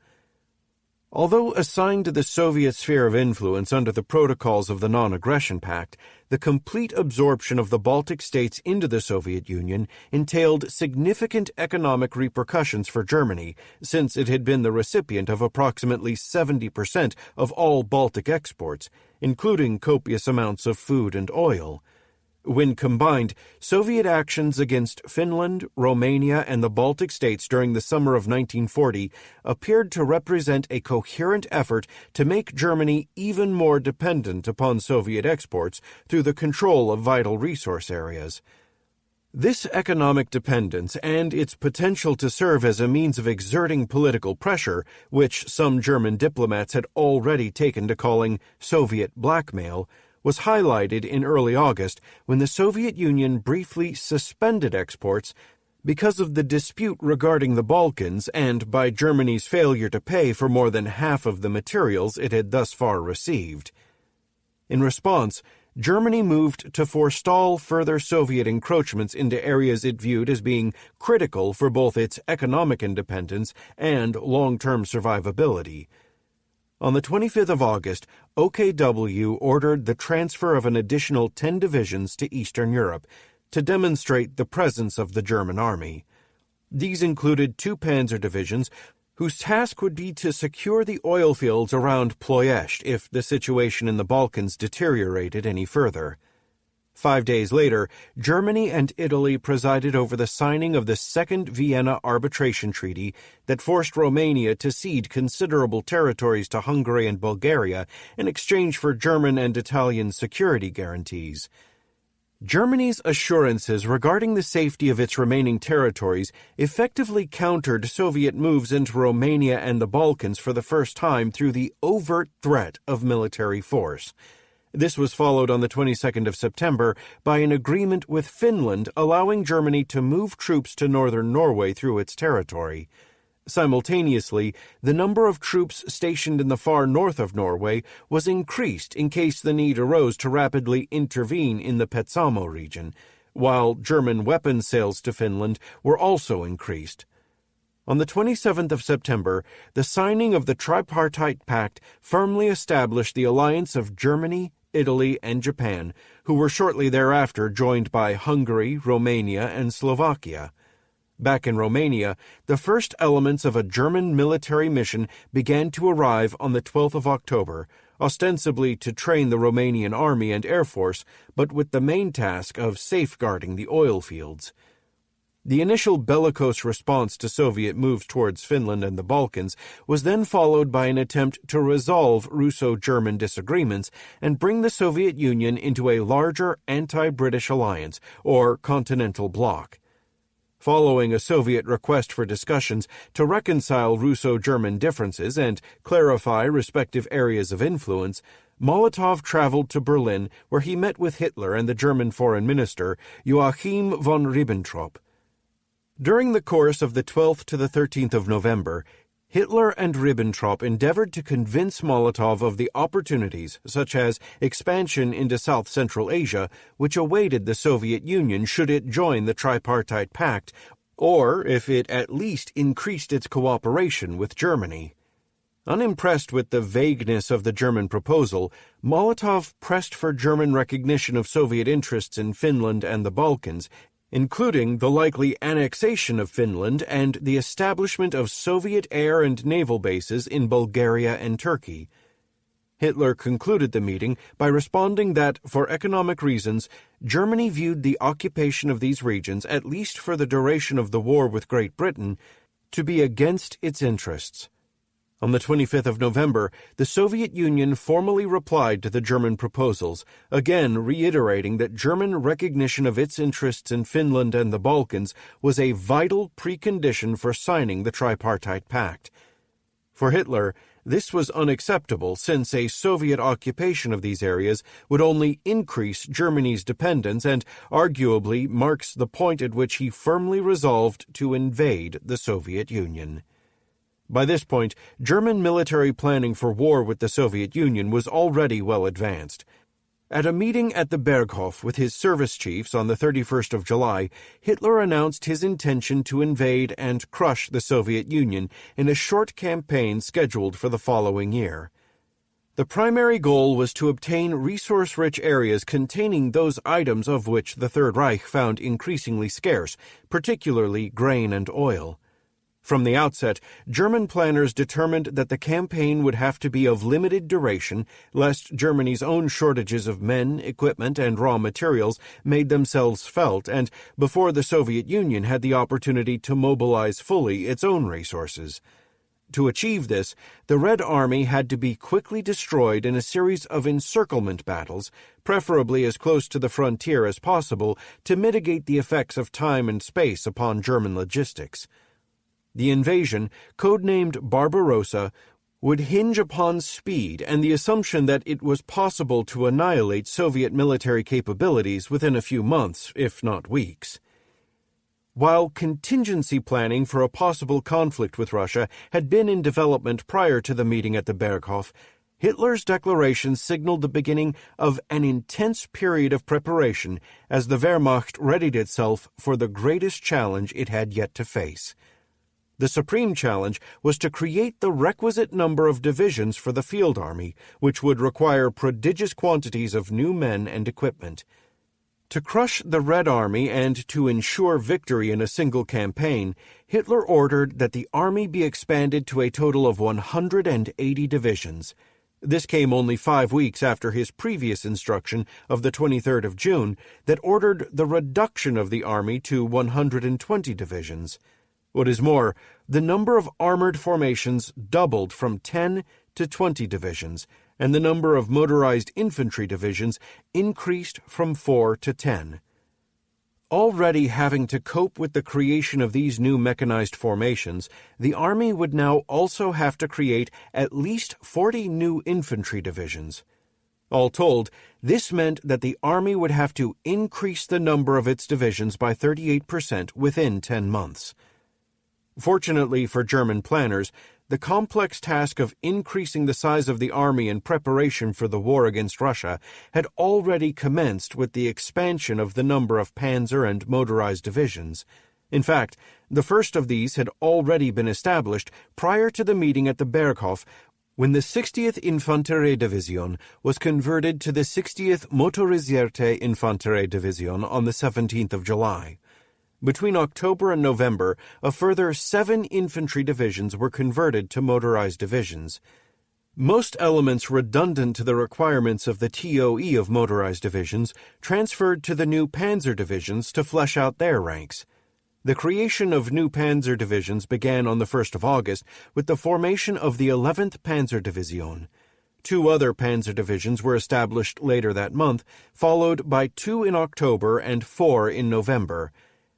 Although assigned to the Soviet sphere of influence under the protocols of the Non-Aggression Pact, the complete absorption of the Baltic states into the Soviet Union entailed significant economic repercussions for Germany, since it had been the recipient of approximately 70% of all Baltic exports, including copious amounts of food and oil. When combined, Soviet actions against Finland, Romania, and the Baltic states during the summer of 1940 appeared to represent a coherent effort to make Germany even more dependent upon Soviet exports through the control of vital resource areas. This economic dependence and its potential to serve as a means of exerting political pressure, which some German diplomats had already taken to calling Soviet blackmail, was highlighted in early August when the Soviet Union briefly suspended exports because of the dispute regarding the Balkans and by Germany's failure to pay for more than half of the materials it had thus far received. In response, Germany moved to forestall further Soviet encroachments into areas it viewed as being critical for both its economic independence and long-term survivability. On the 25th of August, OKW ordered the transfer of an additional 10 divisions to Eastern Europe to demonstrate the presence of the German army. These included 2 panzer divisions, whose task would be to secure the oil fields around Ploiești if the situation in the Balkans deteriorated any further. 5 days later, Germany and Italy presided over the signing of the Second Vienna Arbitration Treaty that forced Romania to cede considerable territories to Hungary and Bulgaria in exchange for German and Italian security guarantees. Germany's assurances regarding the safety of its remaining territories effectively countered Soviet moves into Romania and the Balkans for the first time through the overt threat of military force. This was followed on the 22nd of September by an agreement with Finland allowing Germany to move troops to northern Norway through its territory. Simultaneously, the number of troops stationed in the far north of Norway was increased in case the need arose to rapidly intervene in the Petsamo region, while German weapons sales to Finland were also increased. On the 27th of September, the signing of the Tripartite Pact firmly established the alliance of Germany, Italy, and Japan, who were shortly thereafter joined by Hungary, Romania, and Slovakia. Back in Romania, the first elements of a German military mission began to arrive on the 12th of October, ostensibly to train the Romanian army and air force, but with the main task of safeguarding the oil fields. The initial bellicose response to Soviet moves towards Finland and the Balkans was then followed by an attempt to resolve Russo-German disagreements and bring the Soviet Union into a larger anti-British alliance, or continental bloc. Following a Soviet request for discussions to reconcile Russo-German differences and clarify respective areas of influence, Molotov traveled to Berlin, where he met with Hitler and the German foreign minister, Joachim von Ribbentrop. During the course of the 12th to the 13th of November, Hitler and Ribbentrop endeavored to convince Molotov of the opportunities, such as expansion into South Central Asia, which awaited the Soviet Union should it join the Tripartite Pact, or if it at least increased its cooperation with Germany. Unimpressed with the vagueness of the German proposal, Molotov pressed for German recognition of Soviet interests in Finland and the Balkans, including the likely annexation of Finland and the establishment of Soviet air and naval bases in Bulgaria and Turkey. Hitler concluded the meeting by responding that, for economic reasons, Germany viewed the occupation of these regions, at least for the duration of the war with Great Britain, to be against its interests. On the 25th of November, the Soviet Union formally replied to the German proposals, again reiterating that German recognition of its interests in Finland and the Balkans was a vital precondition for signing the Tripartite Pact. For Hitler, this was unacceptable since a Soviet occupation of these areas would only increase Germany's dependence and arguably marks the point at which he firmly resolved to invade the Soviet Union. By this point, German military planning for war with the Soviet Union was already well advanced. At a meeting at the Berghof with his service chiefs on the 31st of July, Hitler announced his intention to invade and crush the Soviet Union in a short campaign scheduled for the following year. The primary goal was to obtain resource-rich areas containing those items of which the Third Reich found increasingly scarce, particularly grain and oil. From the outset, German planners determined that the campaign would have to be of limited duration, lest Germany's own shortages of men, equipment, and raw materials made themselves felt, and before the Soviet Union had the opportunity to mobilize fully its own resources. To achieve this, the Red Army had to be quickly destroyed in a series of encirclement battles, preferably as close to the frontier as possible, to mitigate the effects of time and space upon German logistics. The invasion, codenamed Barbarossa, would hinge upon speed and the assumption that it was possible to annihilate Soviet military capabilities within a few months, if not weeks. While contingency planning for a possible conflict with Russia had been in development prior to the meeting at the Berghof, Hitler's declaration signaled the beginning of an intense period of preparation as the Wehrmacht readied itself for the greatest challenge it had yet to face. The supreme challenge was to create the requisite number of divisions for the field army, which would require prodigious quantities of new men and equipment. To crush the Red Army and to ensure victory in a single campaign, Hitler ordered that the army be expanded to a total of 180 divisions. This came only 5 weeks after his previous instruction of the 23rd of June that ordered the reduction of the army to 120 divisions. What is more, the number of armored formations doubled from 10 to 20 divisions, and the number of motorized infantry divisions increased from 4 to 10. Already having to cope with the creation of these new mechanized formations, the Army would now also have to create at least 40 new infantry divisions. All told, this meant that the Army would have to increase the number of its divisions by 38% within 10 months. Fortunately for German planners, the complex task of increasing the size of the army in preparation for the war against Russia had already commenced with the expansion of the number of panzer and motorized divisions. In fact, the first of these had already been established prior to the meeting at the Berghof, when the 60th Infanteriedivision was converted to the 60th Motorisierte Infanteriedivision on the 17th of July. Between October and November, a further 7 infantry divisions were converted to motorized divisions. Most elements redundant to the requirements of the TOE of motorized divisions transferred to the new panzer divisions to flesh out their ranks. The creation of new panzer divisions began on the 1st of August with the formation of the 11th Panzer Division. 2 other panzer divisions were established later that month, followed by 2 in October and 4 in November.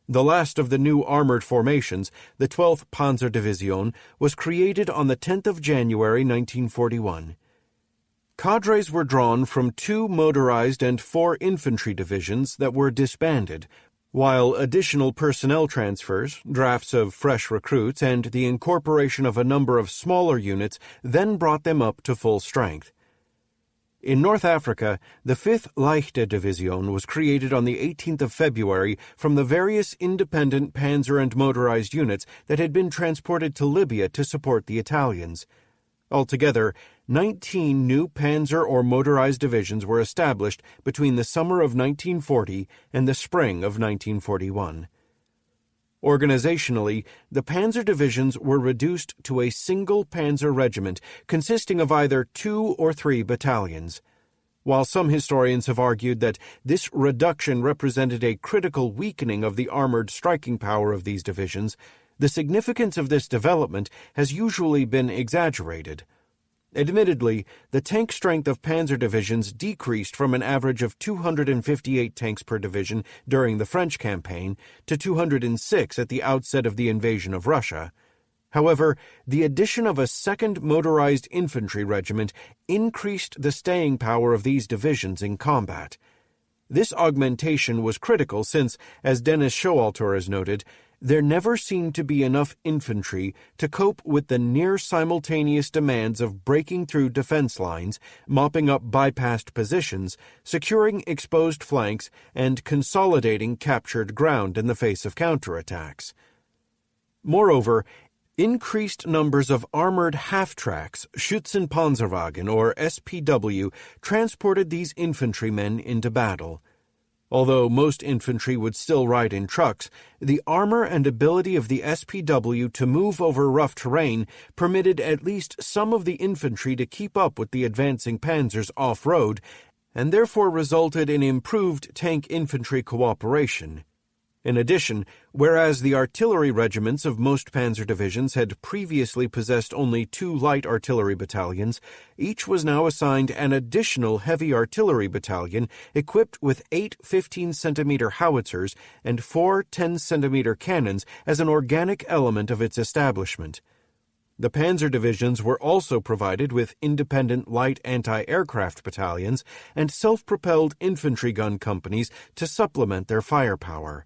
The last of the new armored formations, the 12th Panzer Division, was created on the 10th of January 1941. Cadres were drawn from 2 motorized and 4 infantry divisions that were disbanded, while additional personnel transfers, drafts of fresh recruits, and the incorporation of a number of smaller units then brought them up to full strength. In North Africa, the 5th Leichte Division was created on the 18th of February from the various independent panzer and motorized units that had been transported to Libya to support the Italians. Altogether, 19 new panzer or motorized divisions were established between the summer of 1940 and the spring of 1941. Organizationally, the panzer divisions were reduced to a single panzer regiment consisting of either 2 or 3 battalions. While some historians have argued that this reduction represented a critical weakening of the armored striking power of these divisions, the significance of this development has usually been exaggerated. Admittedly, the tank strength of panzer divisions decreased from an average of 258 tanks per division during the French campaign to 206 at the outset of the invasion of Russia. However, the addition of a second motorized infantry regiment increased the staying power of these divisions in combat. This augmentation was critical since, as Dennis Showalter has noted, there never seemed to be enough infantry to cope with the near-simultaneous demands of breaking through defense lines, mopping up bypassed positions, securing exposed flanks, and consolidating captured ground in the face of counterattacks. Moreover, increased numbers of armored half-tracks, Schützenpanzerwagen or SPW, transported these infantrymen into battle. Although most infantry would still ride in trucks, the armor and ability of the SPW to move over rough terrain permitted at least some of the infantry to keep up with the advancing panzers off-road, and therefore resulted in improved tank-infantry cooperation. In addition, whereas the artillery regiments of most panzer divisions had previously possessed only 2 light artillery battalions, each was now assigned an additional heavy artillery battalion equipped with 8 15-centimeter howitzers and 4 10-centimeter cannons as an organic element of its establishment. The panzer divisions were also provided with independent light anti-aircraft battalions and self-propelled infantry gun companies to supplement their firepower.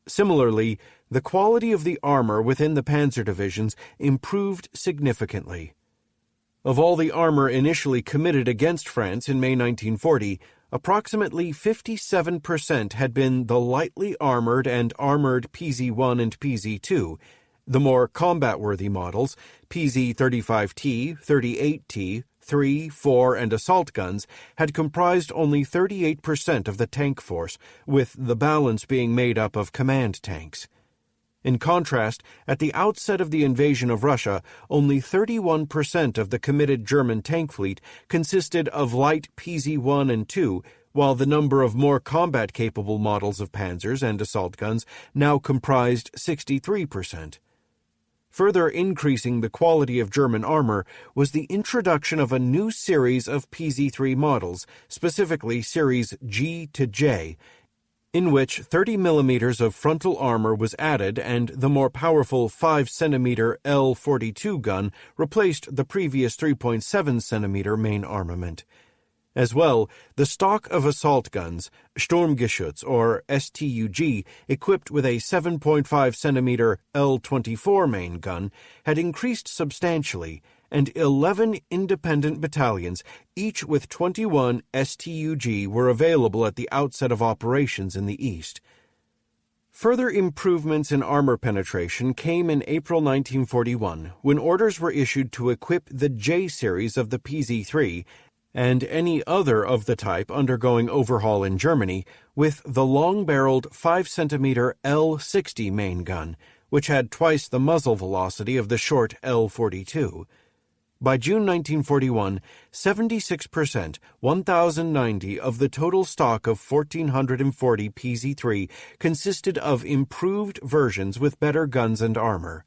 Similarly, the quality of the armor within the panzer divisions improved significantly. Of all the armor initially committed against France in May 1940, approximately 57% had been the lightly armored and armored PZ-1 and PZ-2. The more combat-worthy models, PZ-35T, 38T, 3, 4, and assault guns, had comprised only 38% of the tank force, with the balance being made up of command tanks. In contrast, at the outset of the invasion of Russia, only 31% of the committed German tank fleet consisted of light PZ-1 and 2, while the number of more combat-capable models of panzers and assault guns now comprised 63%. Further increasing the quality of German armor was the introduction of a new series of PZ-3 models, specifically Series G to J, in which 30 millimeters of frontal armor was added and the more powerful 5-centimeter L-42 gun replaced the previous 3.7-centimeter main armament. As well, the stock of assault guns, Sturmgeschütz or STUG, equipped with a 7.5-centimeter L-24 main gun, had increased substantially, and 11 independent battalions, each with 21 STUG, were available at the outset of operations in the East. Further improvements in armor penetration came in April 1941, when orders were issued to equip the J series of the PZ-3 and any other of the type undergoing overhaul in Germany with the long-barreled 5-centimeter L-60 main gun, which had twice the muzzle velocity of the short L-42. By June 1941, 76%, 1,090 of the total stock of 1,440 PZ-3 consisted of improved versions with better guns and armor.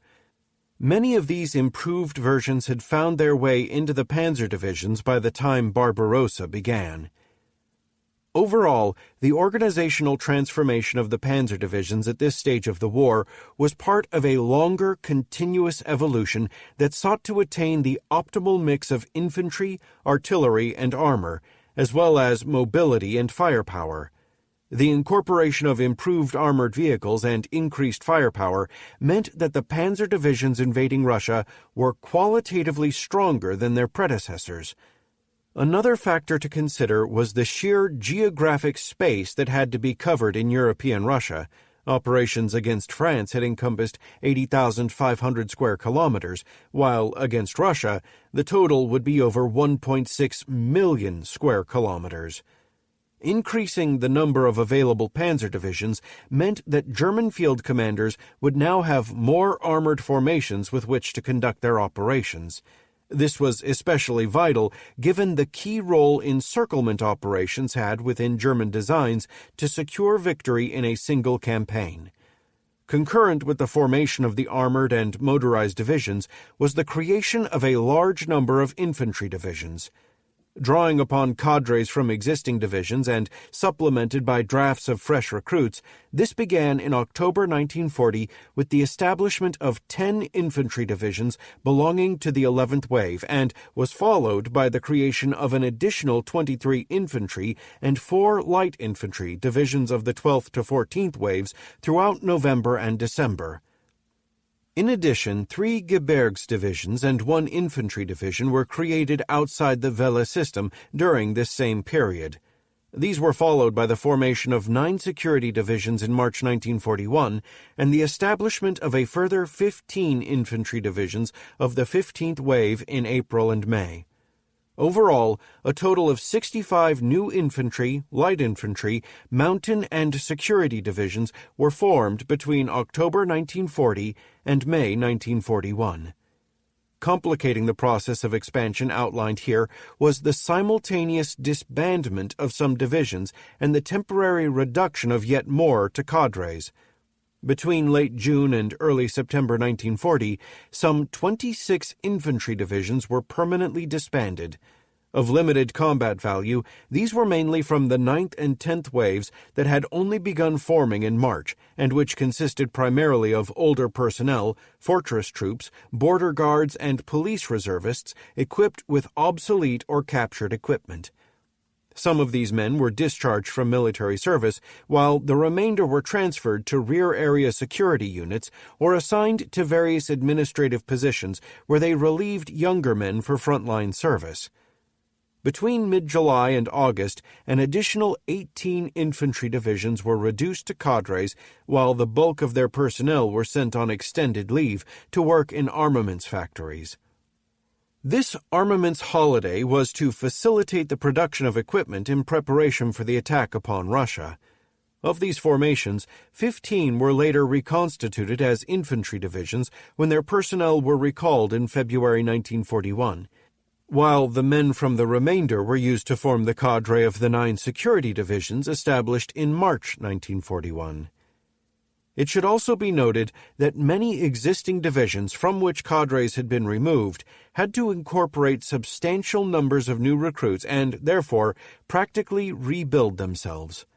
Many of these improved versions had found their way into the panzer divisions by the time Barbarossa began. Overall, the organizational transformation of the panzer divisions at this stage of the war was part of a longer, continuous evolution that sought to attain the optimal mix of infantry, artillery, and armor, as well as mobility and firepower. The incorporation of improved armored vehicles and increased firepower meant that the panzer divisions invading Russia were qualitatively stronger than their predecessors. Another factor to consider was the sheer geographic space that had to be covered in European Russia. Operations against France had encompassed 80,500 square kilometers, while against Russia, the total would be over 1.6 million square kilometers. Increasing the number of available panzer divisions meant that German field commanders would now have more armored formations with which to conduct their operations. This was especially vital given the key role encirclement operations had within German designs to secure victory in a single campaign. Concurrent with the formation of the armored and motorized divisions was the creation of a large number of infantry divisions. Drawing upon cadres from existing divisions and supplemented by drafts of fresh recruits, this began in October 1940 with the establishment of 10 infantry divisions belonging to the 11th Wave and was followed by the creation of an additional 23 infantry and 4 light infantry divisions of the 12th to 14th Waves throughout November and December. In addition, 3 Gebirgs divisions and 1 infantry division were created outside the Welle system during this same period. These were followed by the formation of 9 security divisions in March 1941 and the establishment of a further 15 infantry divisions of the 15th Wave in April and May. Overall, a total of 65 new infantry, light infantry, mountain, and security divisions were formed between October 1940 and May 1941. Complicating the process of expansion outlined here was the simultaneous disbandment of some divisions and the temporary reduction of yet more to cadres. Between late June and early September 1940, some 26 infantry divisions were permanently disbanded. Of limited combat value, these were mainly from the 9th and 10th Waves that had only begun forming in March, and which consisted primarily of older personnel, fortress troops, border guards, and police reservists equipped with obsolete or captured equipment. Some of these men were discharged from military service, while the remainder were transferred to rear area security units or assigned to various administrative positions where they relieved younger men for frontline service. Between mid-July and August, an additional 18 infantry divisions were reduced to cadres, while the bulk of their personnel were sent on extended leave to work in armaments factories. This armaments holiday was to facilitate the production of equipment in preparation for the attack upon Russia. Of these formations, 15 were later reconstituted as infantry divisions when their personnel were recalled in February 1941, while the men from the remainder were used to form the cadre of the 9 security divisions established in March 1941. It should also be noted that many existing divisions from which cadres had been removed had to incorporate substantial numbers of new recruits and, therefore, practically rebuild themselves.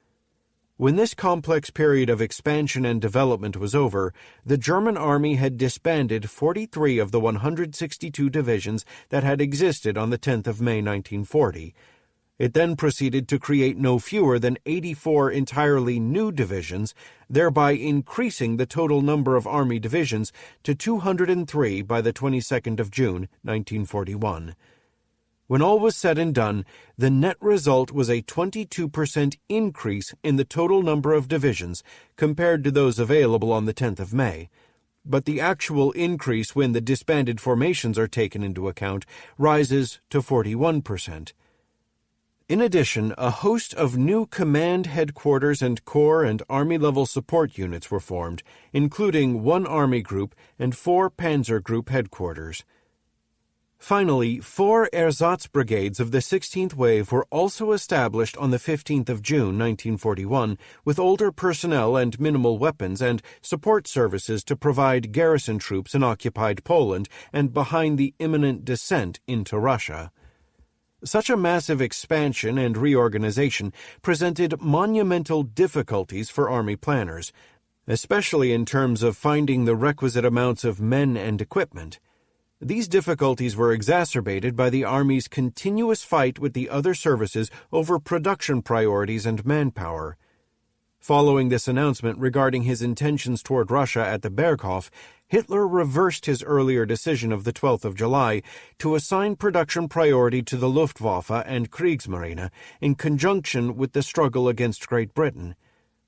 When this complex period of expansion and development was over, the German army had disbanded 43 of the 162 divisions that had existed on the 10th of May 1940. It then proceeded to create no fewer than 84 entirely new divisions, thereby increasing the total number of Army divisions to 203 by the 22nd of June, 1941. When all was said and done, the net result was a 22% increase in the total number of divisions compared to those available on the 10th of May. But the actual increase when the disbanded formations are taken into account rises to 41%. In addition, a host of new command headquarters and corps and Army-level support units were formed, including 1 Army group and 4 Panzer Group headquarters. Finally, 4 ersatz brigades of the 16th Wave were also established on the 15th of June, 1941, with older personnel and minimal weapons and support services to provide garrison troops in occupied Poland and behind the imminent descent into Russia. Such a massive expansion and reorganization presented monumental difficulties for Army planners, especially in terms of finding the requisite amounts of men and equipment. These difficulties were exacerbated by the Army's continuous fight with the other services over production priorities and manpower. Following this announcement regarding his intentions toward Russia at the Berghof, Hitler reversed his earlier decision of the 12th of July to assign production priority to the Luftwaffe and Kriegsmarine in conjunction with the struggle against Great Britain.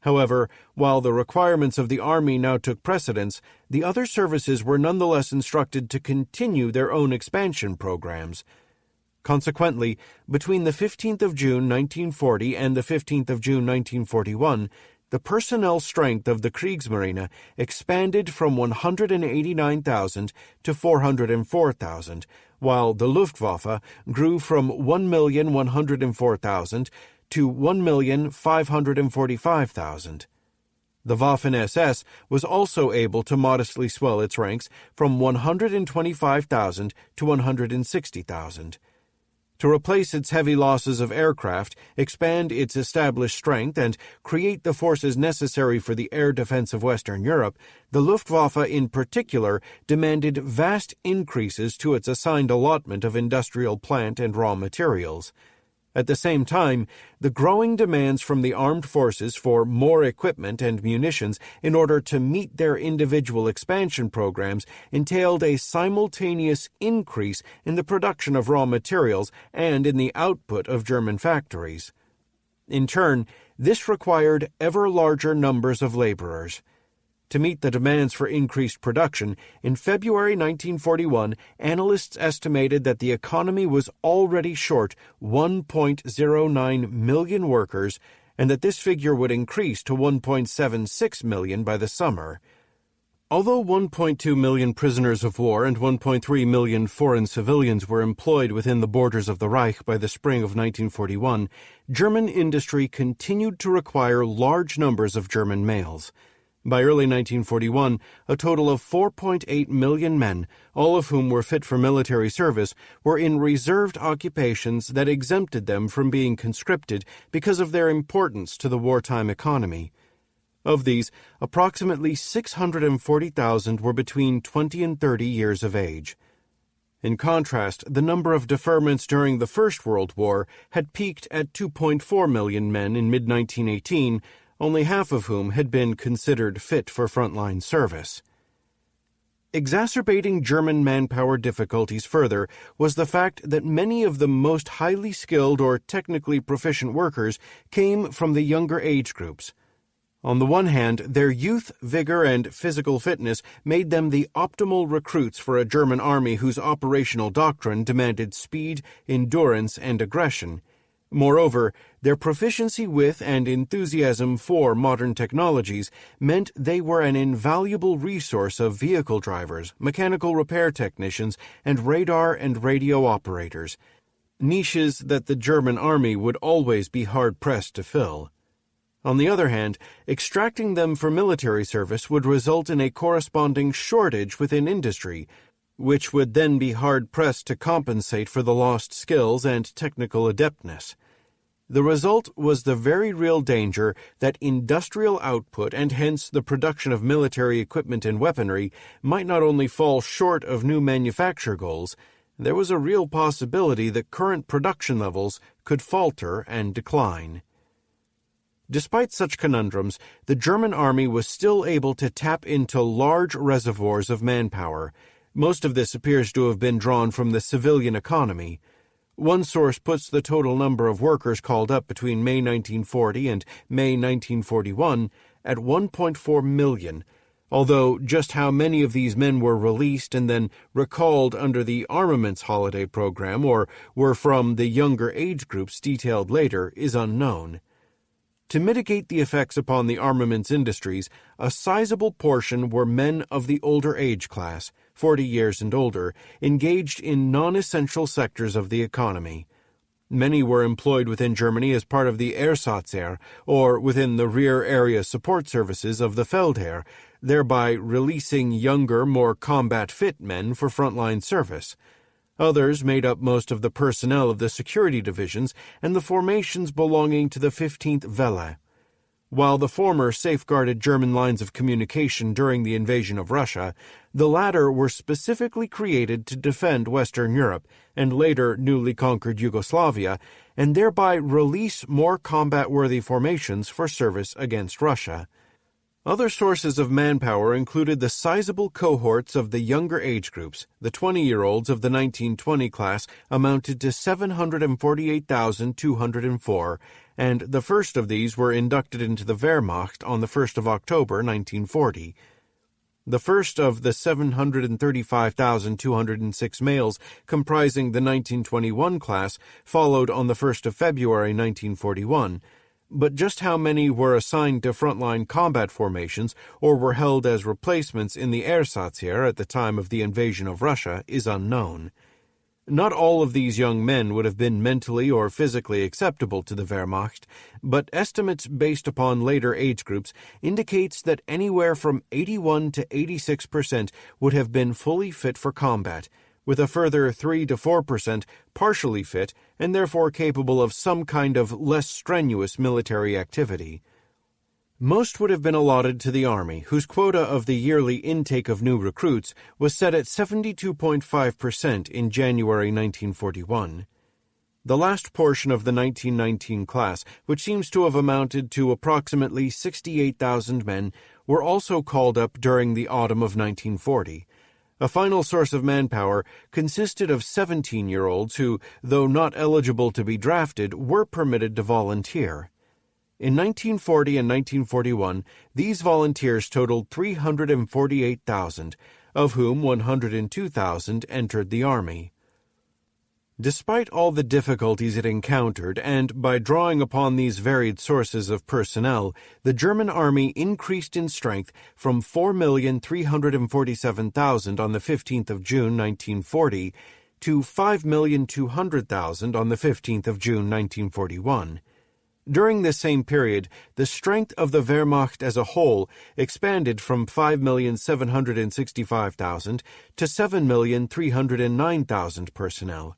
However, while the requirements of the Army now took precedence, the other services were nonetheless instructed to continue their own expansion programs. Consequently, between the 15th of June 1940 and the 15th of June 1941, the personnel strength of the Kriegsmarine expanded from 189,000 to 404,000, while the Luftwaffe grew from 1,104,000 to 1,545,000. The Waffen-SS was also able to modestly swell its ranks from 125,000 to 160,000. To replace its heavy losses of aircraft, expand its established strength, and create the forces necessary for the air defense of Western Europe, the Luftwaffe in particular demanded vast increases to its assigned allotment of industrial plant and raw materials. At the same time, the growing demands from the armed forces for more equipment and munitions in order to meet their individual expansion programs entailed a simultaneous increase in the production of raw materials and in the output of German factories. In turn, this required ever larger numbers of laborers. To meet the demands for increased production, in February 1941, analysts estimated that the economy was already short 1.09 million workers, and that this figure would increase to 1.76 million by the summer. Although 1.2 million prisoners of war and 1.3 million foreign civilians were employed within the borders of the Reich by the spring of 1941, German industry continued to require large numbers of German males. By early 1941, a total of 4.8 million men, all of whom were fit for military service, were in reserved occupations that exempted them from being conscripted because of their importance to the wartime economy. Of these, approximately 640,000 were between 20 and 30 years of age. In contrast, the number of deferments during the First World War had peaked at 2.4 million men in mid-1918, only half of whom had been considered fit for frontline service. Exacerbating German manpower difficulties further was the fact that many of the most highly skilled or technically proficient workers came from the younger age groups. On the one hand, their youth, vigor, and physical fitness made them the optimal recruits for a German army whose operational doctrine demanded speed, endurance, and aggression. Moreover, their proficiency with and enthusiasm for modern technologies meant they were an invaluable resource of vehicle drivers, mechanical repair technicians, and radar and radio operators, niches that the German army would always be hard-pressed to fill. On the other hand, extracting them for military service would result in a corresponding shortage within industry, which would then be hard-pressed to compensate for the lost skills and technical adeptness. The result was the very real danger that industrial output and hence the production of military equipment and weaponry might not only fall short of new manufacture goals, there was a real possibility that current production levels could falter and decline. Despite such conundrums, the German army was still able to tap into large reservoirs of manpower. Most of this appears to have been drawn from the civilian economy. One source puts the total number of workers called up between May 1940 and May 1941 at 1.4 million, although just how many of these men were released and then recalled under the armaments holiday program or were from the younger age groups detailed later is unknown. To mitigate the effects upon the armaments industries, a sizable portion were men of the older age class, 40 years and older, engaged in non-essential sectors of the economy. Many were employed within Germany as part of the Ersatzheer or within the rear area support services of the Feldheer, thereby releasing younger, more combat-fit men for frontline service. Others made up most of the personnel of the security divisions and the formations belonging to the 15th Welle. While the former safeguarded German lines of communication during the invasion of Russia, the latter were specifically created to defend Western Europe and later newly conquered Yugoslavia, and thereby release more combat-worthy formations for service against Russia. Other sources of manpower included the sizable cohorts of the younger age groups. The 20-year-olds of the 1920 class amounted to 748,204, and the first of these were inducted into the Wehrmacht on the 1st of October 1940. The first of the 735,206 males comprising the 1921 class followed on the 1st of February 1941, but just how many were assigned to frontline combat formations or were held as replacements in the Ersatzheer at the time of the invasion of Russia is unknown. Not all of these young men would have been mentally or physically acceptable to the Wehrmacht, but estimates based upon later age groups indicates that anywhere from 81 to 86% would have been fully fit for combat, with a further 3 to 4% partially fit and therefore capable of some kind of less strenuous military activity. Most would have been allotted to the Army, whose quota of the yearly intake of new recruits was set at 72.5% in January 1941. The last portion of the 1919 class, which seems to have amounted to approximately 68,000 men, were also called up during the autumn of 1940. A final source of manpower consisted of 17-year-olds who, though not eligible to be drafted, were permitted to volunteer. In 1940 and 1941, these volunteers totaled 348,000, of whom 102,000 entered the Army. Despite all the difficulties it encountered, and by drawing upon these varied sources of personnel, the German Army increased in strength from 4,347,000 on the 15th of June 1940 to 5,200,000 on the 15th of June 1941. During this same period, the strength of the Wehrmacht as a whole expanded from 5,765,000 to 7,309,000 personnel.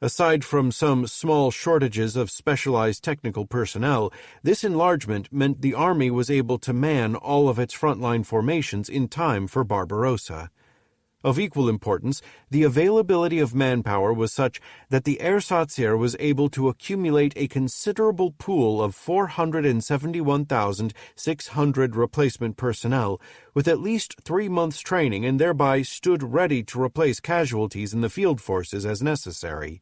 Aside from some small shortages of specialized technical personnel, this enlargement meant the Army was able to man all of its frontline formations in time for Barbarossa. Of equal importance, the availability of manpower was such that the Ersatz-Heer was able to accumulate a considerable pool of 471,600 replacement personnel with at least 3 months' training, and thereby stood ready to replace casualties in the field forces as necessary.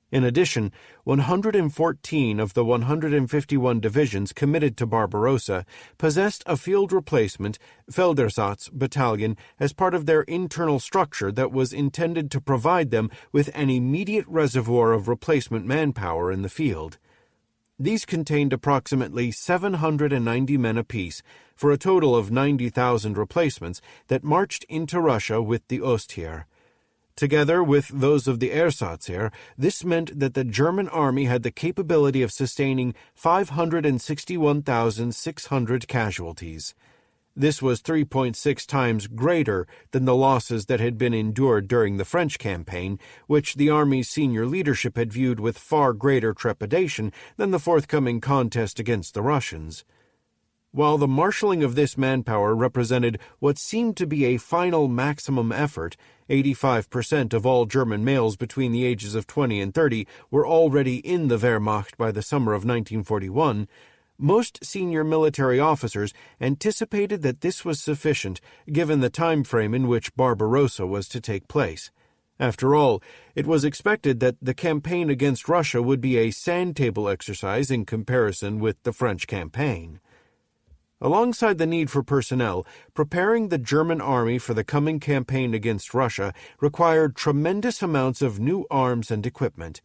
In addition, 114 of the 151 divisions committed to Barbarossa possessed a field replacement Feldersatz battalion as part of their internal structure that was intended to provide them with an immediate reservoir of replacement manpower in the field. These contained approximately 790 men apiece, for a total of 90,000 replacements that marched into Russia with the Ostheer. Together with those of the Ersatz-Heer, this meant that the German Army had the capability of sustaining 561,600 casualties. This was 3.6 times greater than the losses that had been endured during the French campaign, which the Army's senior leadership had viewed with far greater trepidation than the forthcoming contest against the Russians. While the marshalling of this manpower represented what seemed to be a final maximum effort, 85% of all German males between the ages of 20 and 30 were already in the Wehrmacht by the summer of 1941, most senior military officers anticipated that this was sufficient given the time frame in which Barbarossa was to take place. After all, it was expected that the campaign against Russia would be a sandtable exercise in comparison with the French campaign. Alongside the need for personnel, preparing the German Army for the coming campaign against Russia required tremendous amounts of new arms and equipment.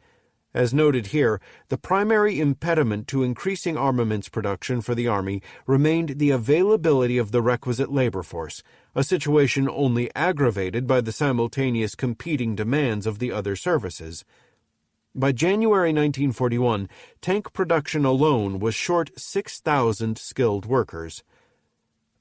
As noted here, the primary impediment to increasing armaments production for the Army remained the availability of the requisite labor force, a situation only aggravated by the simultaneous competing demands of the other services. By January 1941, tank production alone was short 6,000 skilled workers.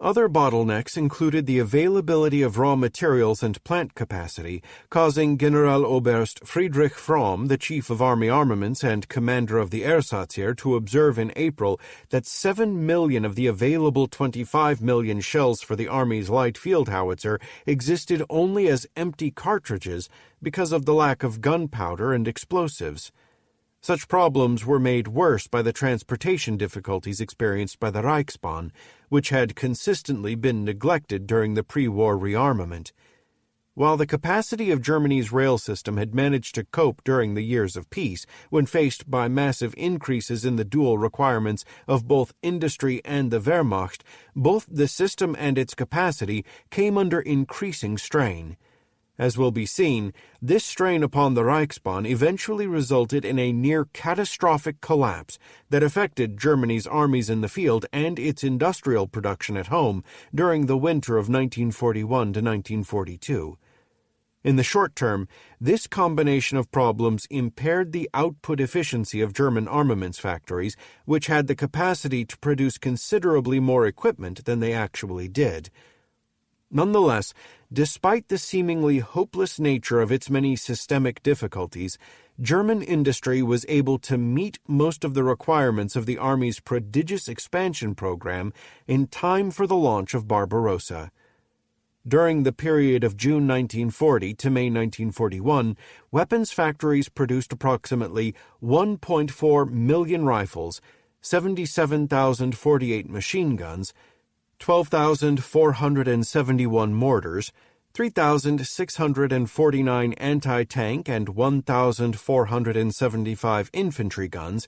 Other bottlenecks included the availability of raw materials and plant capacity, causing Generaloberst Friedrich Fromm, the chief of Army Armaments and commander of the Ersatz-Heer, to observe in April that 7 million of the available 25 million shells for the Army's light field howitzer existed only as empty cartridges because of the lack of gunpowder and explosives. Such problems were made worse by the transportation difficulties experienced by the Reichsbahn, which had consistently been neglected during the pre-war rearmament. While the capacity of Germany's rail system had managed to cope during the years of peace, when faced by massive increases in the dual requirements of both industry and the Wehrmacht, both the system and its capacity came under increasing strain. As will be seen, this strain upon the Reichsbahn eventually resulted in a near-catastrophic collapse that affected Germany's armies in the field and its industrial production at home during the winter of 1941 to 1942. In the short term, this combination of problems impaired the output efficiency of German armaments factories, which had the capacity to produce considerably more equipment than they actually did. Nonetheless, despite the seemingly hopeless nature of its many systemic difficulties, German industry was able to meet most of the requirements of the Army's prodigious expansion program in time for the launch of Barbarossa. During the period of June 1940 to May 1941, weapons factories produced approximately 1.4 million rifles, 77,048 machine guns, 12,471 mortars, 3,649 anti-tank and 1,475 infantry guns,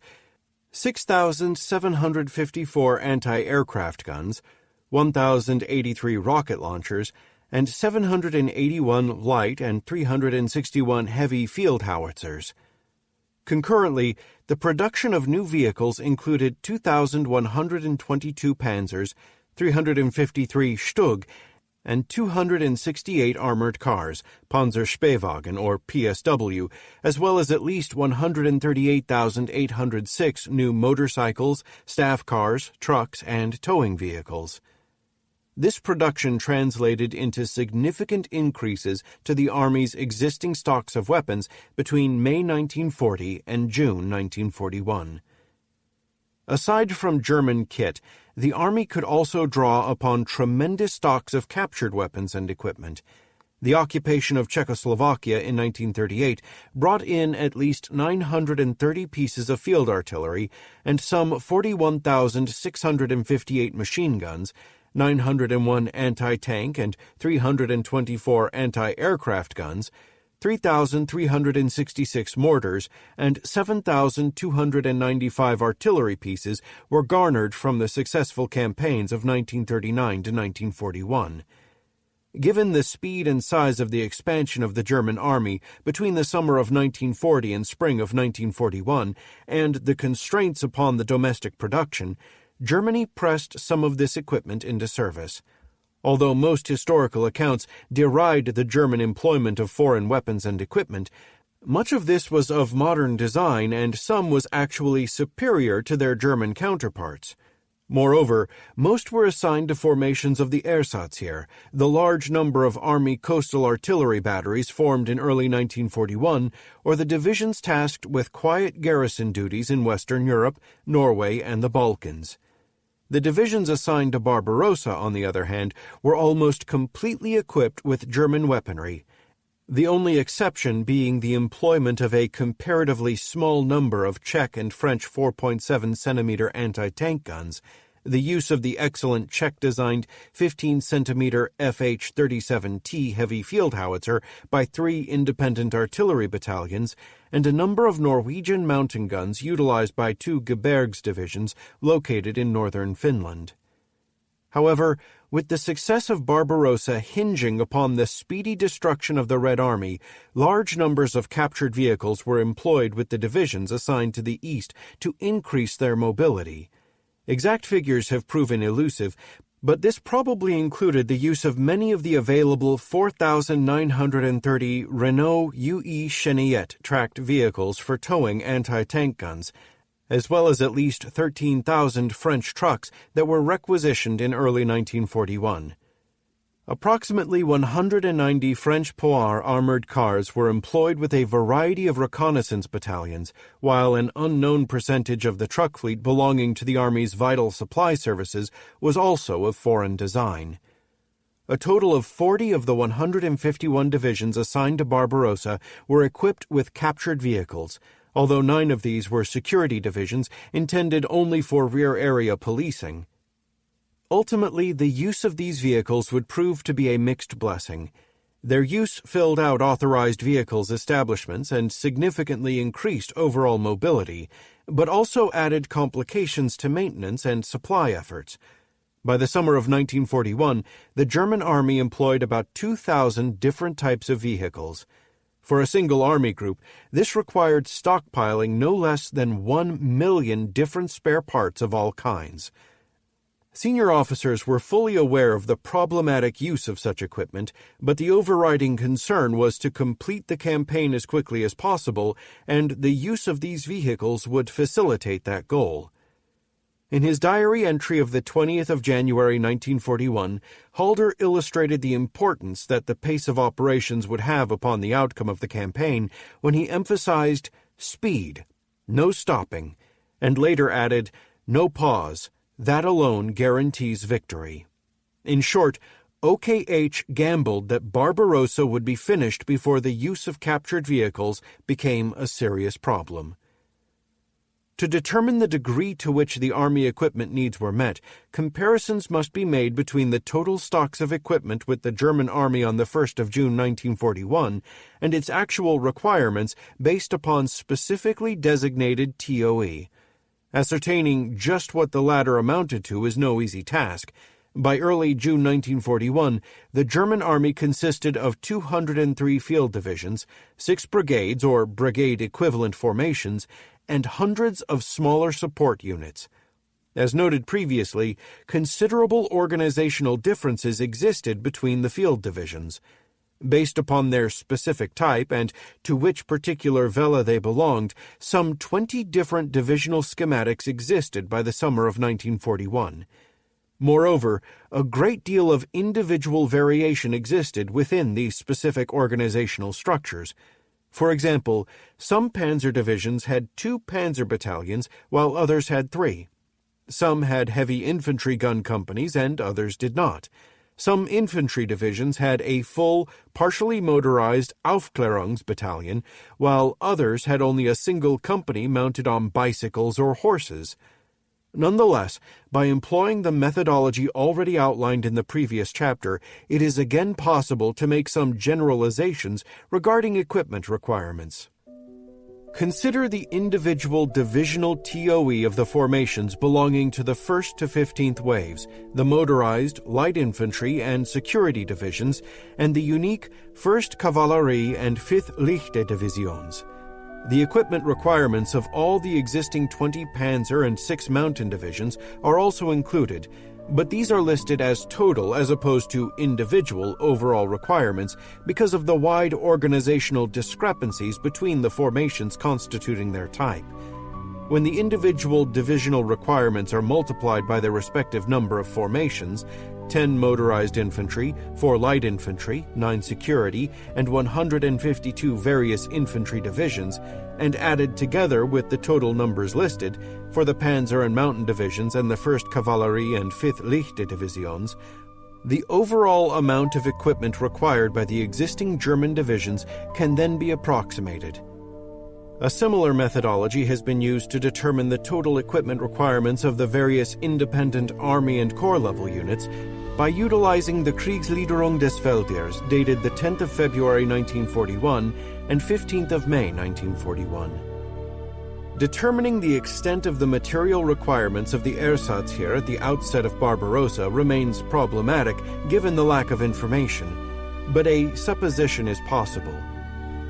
6,754 anti-aircraft guns, 1,083 rocket launchers, and 781 light and 361 heavy field howitzers. Concurrently, the production of new vehicles included 2,122 Panzers, 353 Stug, and 268 armored cars, Panzerspähwagen or PSW, as well as at least 138,806 new motorcycles, staff cars, trucks, and towing vehicles. This production translated into significant increases to the Army's existing stocks of weapons between May 1940 and June 1941. Aside from German kit, the Army could also draw upon tremendous stocks of captured weapons and equipment. The occupation of Czechoslovakia in 1938 brought in at least 930 pieces of field artillery and some 41,658 machine guns, 901 anti-tank and 324 anti-aircraft guns, 3,366 mortars, and 7,295 artillery pieces were garnered from the successful campaigns of 1939 to 1941. Given the speed and size of the expansion of the German army between the summer of 1940 and spring of 1941, and the constraints upon the domestic production, Germany pressed some of this equipment into service. Although most historical accounts deride the German employment of foreign weapons and equipment, much of this was of modern design and some was actually superior to their German counterparts. Moreover, most were assigned to formations of the Ersatzheer, the large number of Army coastal artillery batteries formed in early 1941, or the divisions tasked with quiet garrison duties in Western Europe, Norway, and the Balkans. The divisions assigned to Barbarossa, on the other hand, were almost completely equipped with German weaponry, the only exception being the employment of a comparatively small number of Czech and French 4.7-centimeter anti-tank guns, the use of the excellent Czech-designed 15-centimeter FH-37T heavy field howitzer by 3 independent artillery battalions, and a number of Norwegian mountain guns utilized by 2 Gebirgs divisions located in northern Finland. However, with the success of Barbarossa hinging upon the speedy destruction of the Red Army, large numbers of captured vehicles were employed with the divisions assigned to the east to increase their mobility. Exact figures have proven elusive, but this probably included the use of many of the available 4,930 Renault UE Chenillette tracked vehicles for towing anti-tank guns, as well as at least 13,000 French trucks that were requisitioned in early 1941. Approximately 190 French Poir armored cars were employed with a variety of reconnaissance battalions, while an unknown percentage of the truck fleet belonging to the Army's vital supply services was also of foreign design. A total of 40 of the 151 divisions assigned to Barbarossa were equipped with captured vehicles, although 9 of these were security divisions intended only for rear area policing. Ultimately, the use of these vehicles would prove to be a mixed blessing. Their use filled out authorized vehicles establishments and significantly increased overall mobility, but also added complications to maintenance and supply efforts. By the summer of 1941, the German Army employed about 2,000 different types of vehicles. For a single army group, this required stockpiling no less than 1 million different spare parts of all kinds. Senior officers were fully aware of the problematic use of such equipment, but the overriding concern was to complete the campaign as quickly as possible, and the use of these vehicles would facilitate that goal. In his diary entry of the 20th of January 1941, Halder illustrated the importance that the pace of operations would have upon the outcome of the campaign when he emphasized speed, no stopping, and later added, no pause, that alone guarantees victory. In short, OKH gambled that Barbarossa would be finished before the use of captured vehicles became a serious problem. To determine the degree to which the Army equipment needs were met, comparisons must be made between the total stocks of equipment with the German Army on the 1st of June 1941 and its actual requirements based upon specifically designated TOE. Ascertaining just what the latter amounted to is no easy task. By early June 1941, the German Army consisted of 203 field divisions, 6 brigades or brigade equivalent formations, and hundreds of smaller support units. As noted previously, considerable organizational differences existed between the field divisions. Based upon their specific type and to which particular vela they belonged, some 20 different divisional schematics existed by the summer of 1941. Moreover, a great deal of individual variation existed within these specific organizational structures. For example, some panzer divisions had 2 panzer battalions, while others had 3. Some had heavy infantry gun companies, and others did not. Some infantry divisions had a full, partially motorized Aufklärungs battalion, while others had only a single company mounted on bicycles or horses. Nonetheless, by employing the methodology already outlined in the previous chapter, it is again possible to make some generalizations regarding equipment requirements. Consider the individual divisional TOE of the formations belonging to the 1st to 15th waves, the motorized, light infantry, and security divisions, and the unique 1st Kavallerie and 5th Lichte Divisions. The equipment requirements of all the existing 20 Panzer and 6 Mountain divisions are also included, but these are listed as total as opposed to individual overall requirements because of the wide organizational discrepancies between the formations constituting their type. When the individual divisional requirements are multiplied by their respective number of formations, 10 motorized infantry, 4 light infantry, 9 security, and 152 various infantry divisions, and added together with the total numbers listed for the Panzer and Mountain divisions and the 1st Kavallerie and 5th Lichte Divisions, the overall amount of equipment required by the existing German divisions can then be approximated. A similar methodology has been used to determine the total equipment requirements of the various independent Army and Corps level units by utilizing the Kriegsgliederung des Feldiers dated the 10th of February 1941 and 15th of May 1941. Determining the extent of the material requirements of the Ersatzheer at the outset of Barbarossa remains problematic given the lack of information, but a supposition is possible.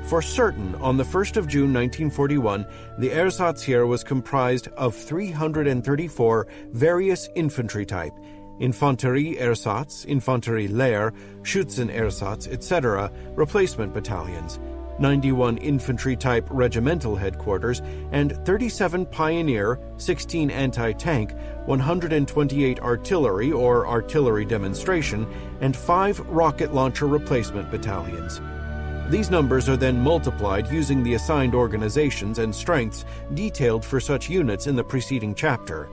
For certain, on the 1st of June 1941, the Ersatzheer was comprised of 334 various infantry type, Infanterie Ersatz, Infanterie Lehr, Schützenersatz, etc., replacement battalions, 91 infantry-type regimental headquarters, and 37 pioneer, 16 anti-tank, 128 artillery or artillery demonstration, and 5 rocket launcher replacement battalions. These numbers are then multiplied using the assigned organizations and strengths detailed for such units in the preceding chapter.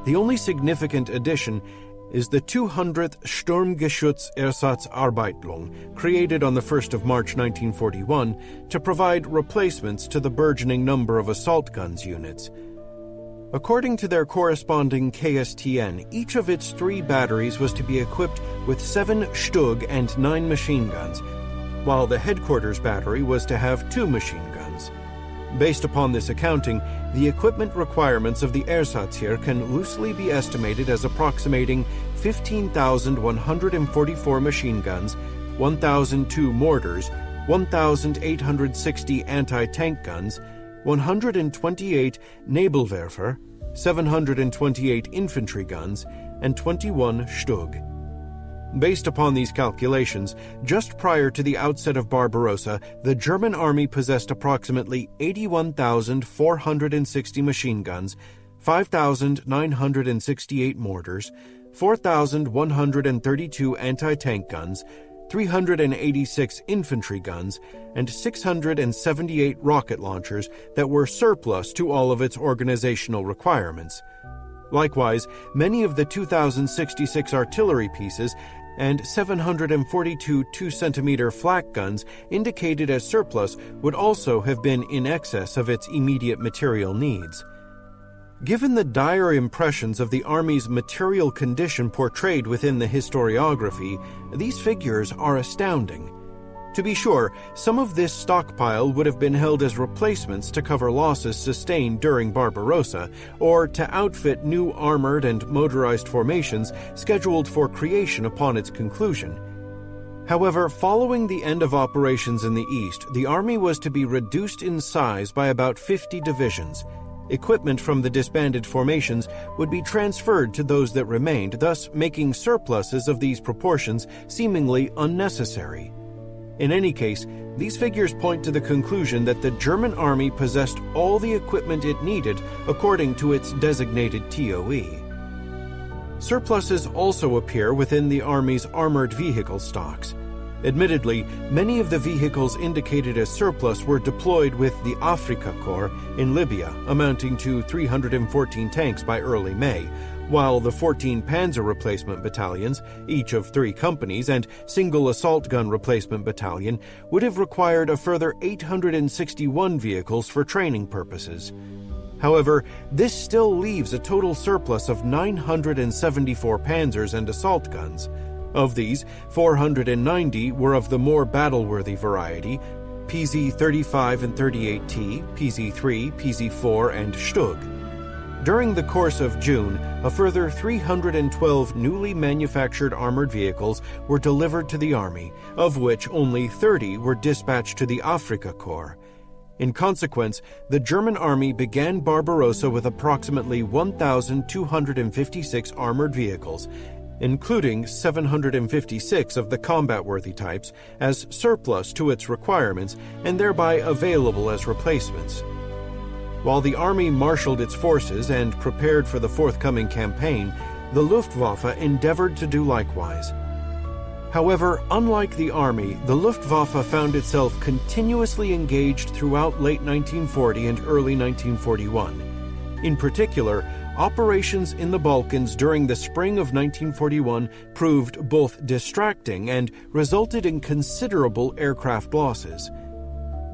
The only significant addition is the 200th Sturmgeschütz Ersatzarbeitlung, created on the 1st of March 1941 to provide replacements to the burgeoning number of assault guns units. According to their corresponding KSTN, each of its 3 batteries was to be equipped with 7 Stug and 9 machine guns, while the headquarters battery was to have 2 machine guns. Based upon this accounting, the equipment requirements of the Ersatzheer can loosely be estimated as approximating 15,144 machine guns, 1,002 mortars, 1,860 anti-tank guns, 128 Nebelwerfer, 728 infantry guns, and 21 Stug. Based upon these calculations, just prior to the outset of Barbarossa, the German army possessed approximately 81,460 machine guns, 5,968 mortars, 4,132 anti-tank guns, 386 infantry guns, and 678 rocket launchers that were surplus to all of its organizational requirements. Likewise, many of the 2,066 artillery pieces and 742 2-centimeter flak guns indicated as surplus would also have been in excess of its immediate material needs. Given the dire impressions of the Army's material condition portrayed within the historiography, these figures are astounding. To be sure, some of this stockpile would have been held as replacements to cover losses sustained during Barbarossa, or to outfit new armored and motorized formations scheduled for creation upon its conclusion. However, following the end of operations in the East, the Army was to be reduced in size by about 50 divisions. Equipment from the disbanded formations would be transferred to those that remained, thus making surpluses of these proportions seemingly unnecessary. In any case, these figures point to the conclusion that the German Army possessed all the equipment it needed according to its designated TOE. Surpluses also appear within the Army's armored vehicle stocks. Admittedly, many of the vehicles indicated as surplus were deployed with the Afrika Korps in Libya, amounting to 314 tanks by early May, while the 14 Panzer replacement battalions, each of 3 companies, and single assault gun replacement battalion would have required a further 861 vehicles for training purposes. However, this still leaves a total surplus of 974 Panzers and assault guns. Of these, 490 were of the more battle-worthy variety, PZ-35 and 38T, PZ-3, PZ-4, and Stug. During the course of June, a further 312 newly manufactured armored vehicles were delivered to the Army, of which only 30 were dispatched to the Afrika Korps. In consequence, the German Army began Barbarossa with approximately 1,256 armored vehicles, including 756 of the combat-worthy types, as surplus to its requirements and thereby available as replacements. While the Army marshaled its forces and prepared for the forthcoming campaign, the Luftwaffe endeavored to do likewise. However, unlike the Army, the Luftwaffe found itself continuously engaged throughout late 1940 and early 1941. In particular, operations in the Balkans during the spring of 1941 proved both distracting and resulted in considerable aircraft losses.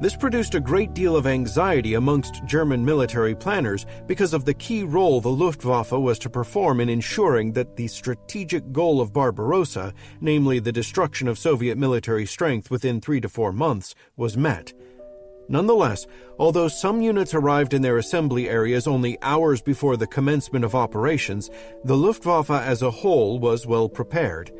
This produced a great deal of anxiety amongst German military planners because of the key role the Luftwaffe was to perform in ensuring that the strategic goal of Barbarossa, namely the destruction of Soviet military strength within 3 to 4 months, was met. Nonetheless, although some units arrived in their assembly areas only hours before the commencement of operations, the Luftwaffe as a whole was well prepared.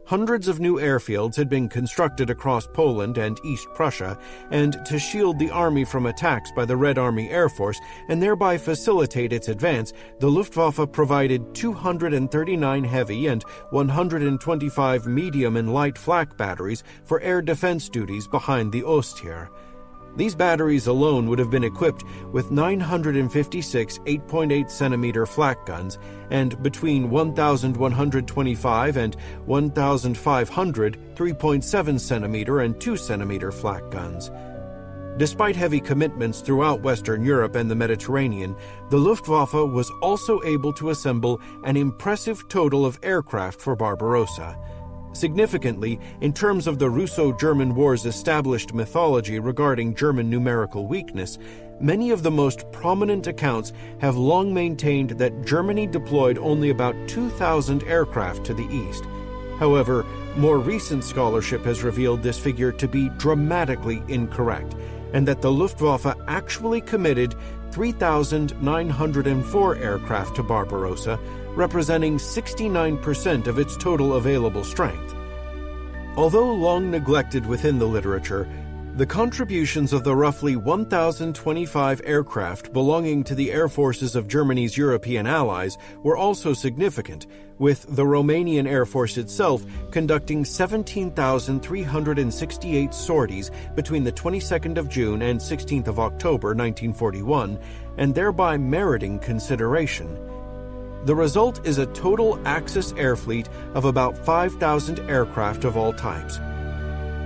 Hundreds of new airfields had been constructed across Poland and East Prussia, and to shield the Army from attacks by the Red Army Air Force and thereby facilitate its advance, the Luftwaffe provided 239 heavy and 125 medium and light flak batteries for air defense duties behind the Ostheer. These batteries alone would have been equipped with 956 8.8-centimeter flak guns and between 1,125 and 1,500 3.7-centimeter and 2-centimeter flak guns. Despite heavy commitments throughout Western Europe and the Mediterranean, the Luftwaffe was also able to assemble an impressive total of aircraft for Barbarossa. Significantly, in terms of the Russo-German War's established mythology regarding German numerical weakness, many of the most prominent accounts have long maintained that Germany deployed only about 2,000 aircraft to the east. However, more recent scholarship has revealed this figure to be dramatically incorrect, and that the Luftwaffe actually committed 3,904 aircraft to Barbarossa, representing 69% of its total available strength. Although long neglected within the literature, The contributions of the roughly 1,025 aircraft belonging to the air forces of Germany's European allies were also significant, with the Romanian Air Force itself conducting 17,368 sorties between the 22nd of June and 16th of October 1941, and thereby meriting consideration. The result is a total Axis air fleet of about 5,000 aircraft of all types.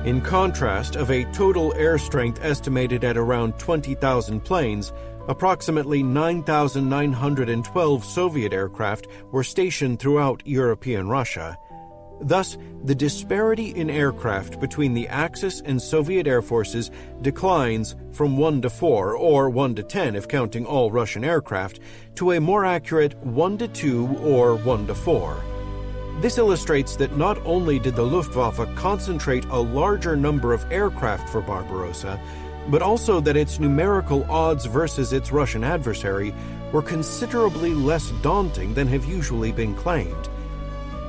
In contrast, of a total air strength estimated at around 20,000 planes, approximately 9,912 Soviet aircraft were stationed throughout European Russia. Thus, the disparity in aircraft between the Axis and Soviet air forces declines from 1 to 4, or 1 to 10 if counting all Russian aircraft, to a more accurate 1 to 2 or 1 to 4. This illustrates that not only did the Luftwaffe concentrate a larger number of aircraft for Barbarossa, but also that its numerical odds versus its Russian adversary were considerably less daunting than have usually been claimed.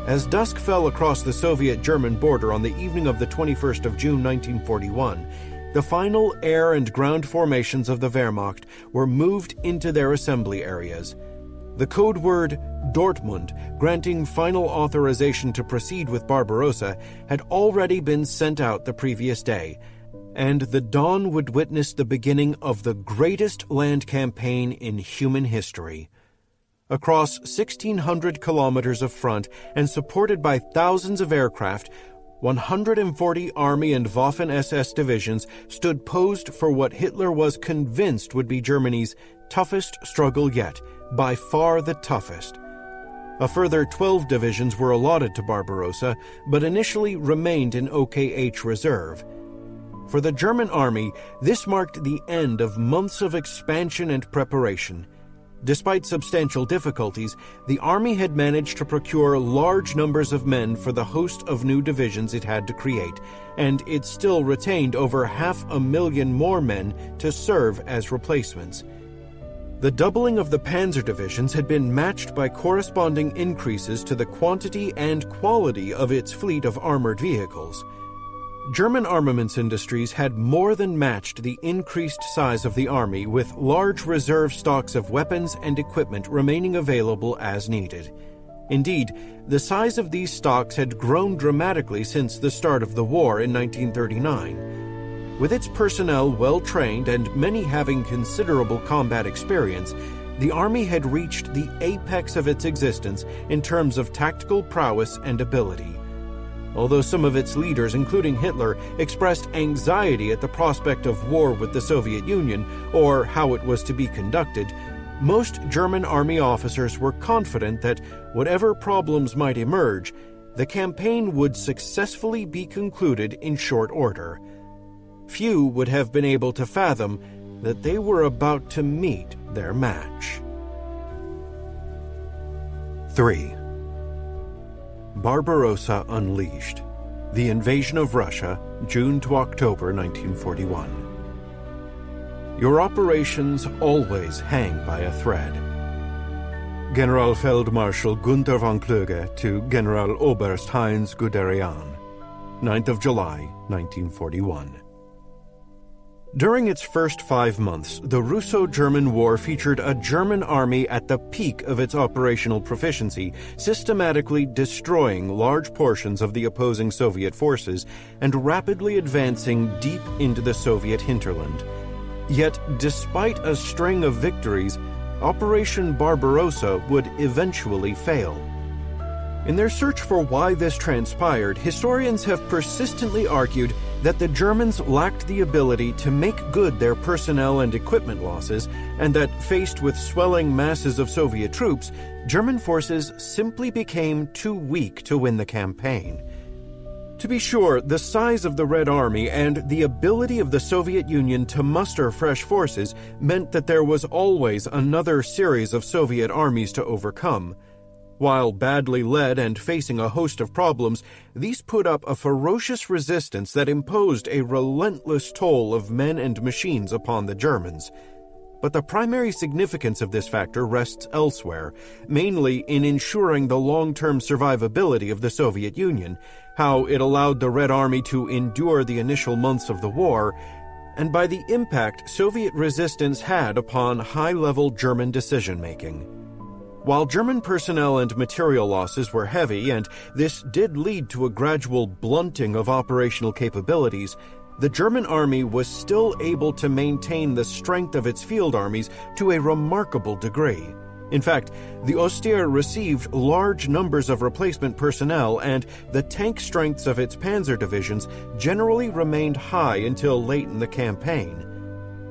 As dusk fell across the Soviet-German border on the evening of the 21st of June 1941, the final air and ground formations of the Wehrmacht were moved into their assembly areas. The code word Dortmund, granting final authorization to proceed with Barbarossa, had already been sent out the previous day, and the dawn would witness the beginning of the greatest land campaign in human history. Across 1,600 kilometers of front and supported by thousands of aircraft, 140 Army and Waffen-SS divisions stood posed for what Hitler was convinced would be Germany's toughest struggle yet, by far the toughest. A further 12 divisions were allotted to Barbarossa, but initially remained in OKH reserve. For the German army, this marked the end of months of expansion and preparation. Despite substantial difficulties, the army had managed to procure large numbers of men for the host of new divisions it had to create, and it still retained over 500,000 more men to serve as replacements. The doubling of the panzer divisions had been matched by corresponding increases to the quantity and quality of its fleet of armored vehicles. German armaments industries had more than matched the increased size of the army, with large reserve stocks of weapons and equipment remaining available as needed. Indeed, the size of these stocks had grown dramatically since the start of the war in 1939. With its personnel well trained and many having considerable combat experience, the army had reached the apex of its existence in terms of tactical prowess and ability. Although some of its leaders, including Hitler, expressed anxiety at the prospect of war with the Soviet Union or how it was to be conducted, most German army officers were confident that whatever problems might emerge, the campaign would successfully be concluded in short order. Few would have been able to fathom that they were about to meet their match. 3. Barbarossa Unleashed. The Invasion of Russia, June to October 1941. Your operations always hang by a thread. Generalfeldmarschall Gunther von Kluge to Generaloberst Heinz Guderian, 9th of July, 1941. During its first 5 months, the Russo-German War featured a German army at the peak of its operational proficiency, systematically destroying large portions of the opposing Soviet forces and rapidly advancing deep into the Soviet hinterland. Yet, despite a string of victories, Operation Barbarossa would eventually fail. In their search for why this transpired, historians have persistently argued that the Germans lacked the ability to make good their personnel and equipment losses, and that, faced with swelling masses of Soviet troops, German forces simply became too weak to win the campaign. To be sure, the size of the Red Army and the ability of the Soviet Union to muster fresh forces meant that there was always another series of Soviet armies to overcome. While badly led and facing a host of problems, these put up a ferocious resistance that imposed a relentless toll of men and machines upon the Germans. But the primary significance of this factor rests elsewhere, mainly in ensuring the long-term survivability of the Soviet Union, how it allowed the Red Army to endure the initial months of the war, and by the impact Soviet resistance had upon high-level German decision-making. While German personnel and material losses were heavy, and this did lead to a gradual blunting of operational capabilities, the German army was still able to maintain the strength of its field armies to a remarkable degree. In fact, the Ostier received large numbers of replacement personnel, and the tank strengths of its panzer divisions generally remained high until late in the campaign.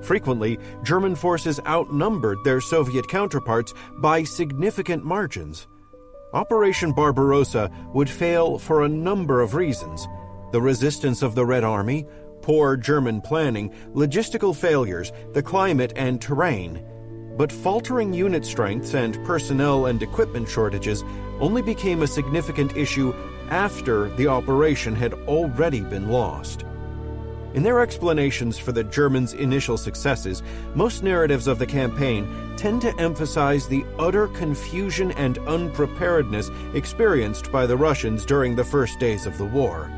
Frequently, German forces outnumbered their Soviet counterparts by significant margins. Operation Barbarossa would fail for a number of reasons: the resistance of the Red Army, poor German planning, logistical failures, the climate and terrain. But faltering unit strengths and personnel and equipment shortages only became a significant issue after the operation had already been lost. In their explanations for the Germans' initial successes, most narratives of the campaign tend to emphasize the utter confusion and unpreparedness experienced by the Russians during the first days of the war.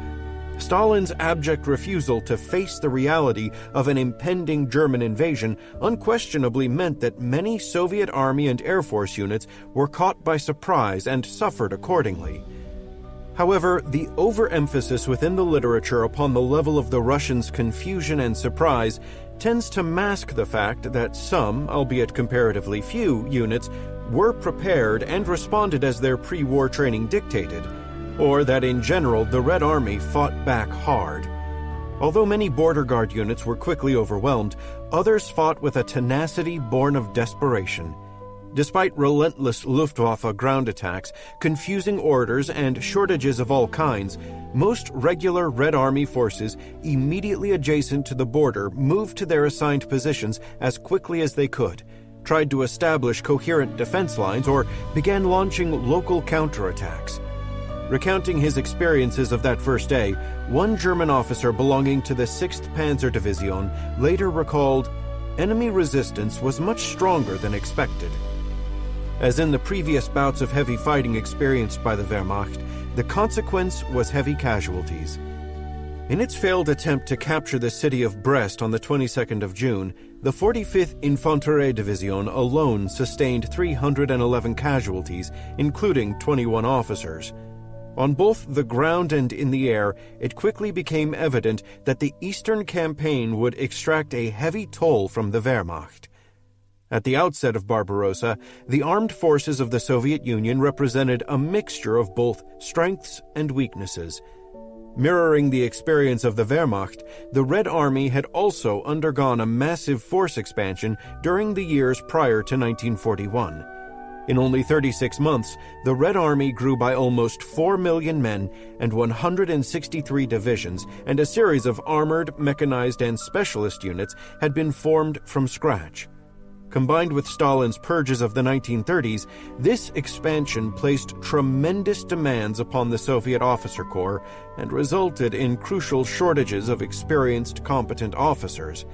Stalin's abject refusal to face the reality of an impending German invasion unquestionably meant that many Soviet Army and Air Force units were caught by surprise and suffered accordingly. However, the overemphasis within the literature upon the level of the Russians' confusion and surprise tends to mask the fact that some, albeit comparatively few, units were prepared and responded as their pre-war training dictated, or that in general the Red Army fought back hard. Although many border guard units were quickly overwhelmed, others fought with a tenacity born of desperation. Despite relentless Luftwaffe ground attacks, confusing orders, and shortages of all kinds, most regular Red Army forces immediately adjacent to the border moved to their assigned positions as quickly as they could, tried to establish coherent defense lines, or began launching local counterattacks. Recounting his experiences of that first day, one German officer belonging to the 6th Panzer Division later recalled, "Enemy resistance was much stronger than expected." As in the previous bouts of heavy fighting experienced by the Wehrmacht, the consequence was heavy casualties. In its failed attempt to capture the city of Brest on the 22nd of June, the 45th Infanterie Division alone sustained 311 casualties, including 21 officers. On both the ground and in the air, it quickly became evident that the Eastern Campaign would extract a heavy toll from the Wehrmacht. At the outset of Barbarossa, the armed forces of the Soviet Union represented a mixture of both strengths and weaknesses. Mirroring the experience of the Wehrmacht, the Red Army had also undergone a massive force expansion during the years prior to 1941. In only 36 months, the Red Army grew by almost 4 million men and 163 divisions, and a series of armored, mechanized, and specialist units had been formed from scratch. Combined with Stalin's purges of the 1930s, this expansion placed tremendous demands upon the Soviet officer corps and resulted in crucial shortages of experienced, competent officers.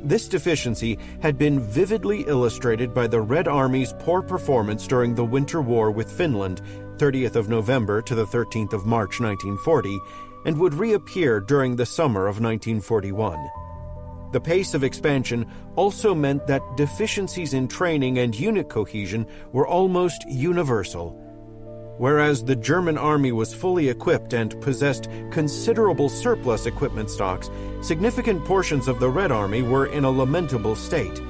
This deficiency had been vividly illustrated by the Red Army's poor performance during the Winter War with Finland, 30th of November to the 13th of March 1940, and would reappear during the summer of 1941. The pace of expansion also meant that deficiencies in training and unit cohesion were almost universal. Whereas the German army was fully equipped and possessed considerable surplus equipment stocks, significant portions of the Red Army were in a lamentable state.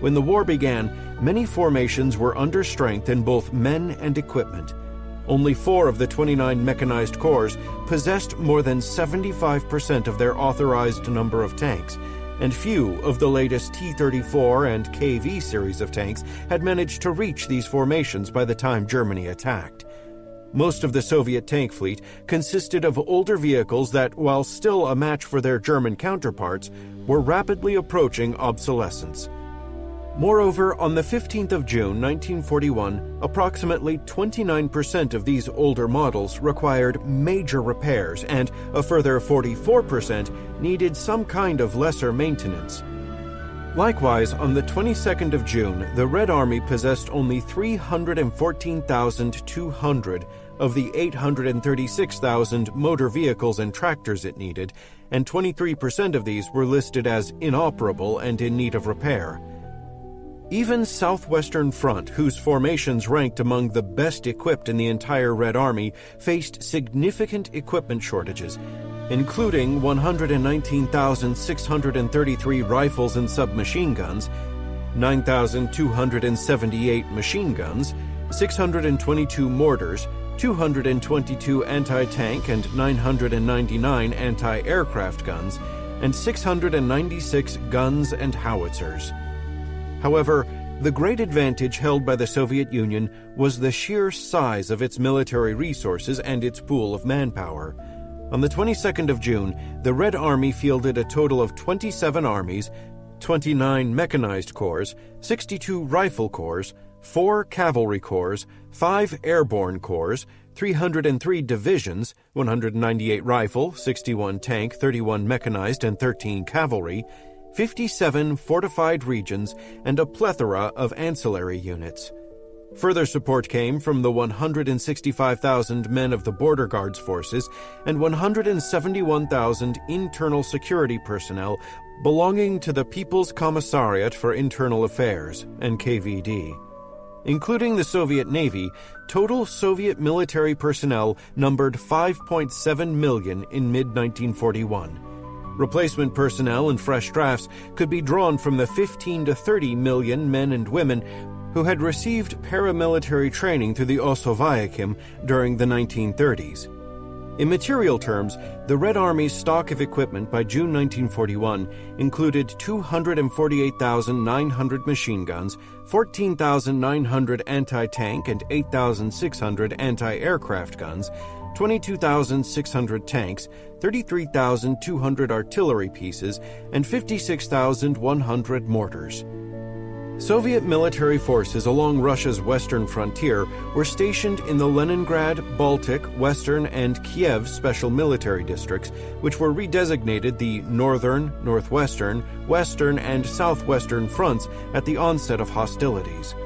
When the war began, many formations were under strength in both men and equipment. Only 4 of the 29 mechanized corps possessed more than 75% of their authorized number of tanks, and few of the latest T-34 and KV series of tanks had managed to reach these formations by the time Germany attacked. Most of the Soviet tank fleet consisted of older vehicles that, while still a match for their German counterparts, were rapidly approaching obsolescence. Moreover, on the 15th of June 1941, approximately 29% of these older models required major repairs, and a further 44% needed some kind of lesser maintenance. Likewise, on the 22nd of June, the Red Army possessed only 314,200 of the 836,000 motor vehicles and tractors it needed, and 23% of these were listed as inoperable and in need of repair. Even Southwestern Front, whose formations ranked among the best equipped in the entire Red Army, faced significant equipment shortages, including 119,633 rifles and submachine guns, 9,278 machine guns, 622 mortars, 222 anti-tank and 999 anti-aircraft guns, and 696 guns and howitzers. However, the great advantage held by the Soviet Union was the sheer size of its military resources and its pool of manpower. On the 22nd of June, the Red Army fielded a total of 27 armies, 29 mechanized corps, 62 rifle corps, 4 cavalry corps, 5 airborne corps, 303 divisions, 198 rifle, 61 tank, 31 mechanized, and 13 cavalry, 57 fortified regions, and a plethora of ancillary units. Further support came from the 165,000 men of the Border Guards forces and 171,000 internal security personnel belonging to the People's Commissariat for Internal Affairs, NKVD. Including the Soviet Navy, total Soviet military personnel numbered 5.7 million in mid-1941. Replacement personnel and fresh drafts could be drawn from the 15 to 30 million men and women who had received paramilitary training through the Osovyachim during the 1930s. In material terms, the Red Army's stock of equipment by June 1941 included 248,900 machine guns, 14,900 anti-tank and 8,600 anti-aircraft guns, 22,600 tanks, 33,200 artillery pieces, and 56,100 mortars. Soviet military forces along Russia's western frontier were stationed in the Leningrad, Baltic, Western, and Kiev special military districts, which were redesignated the Northern, Northwestern, Western, and Southwestern fronts at the onset of hostilities.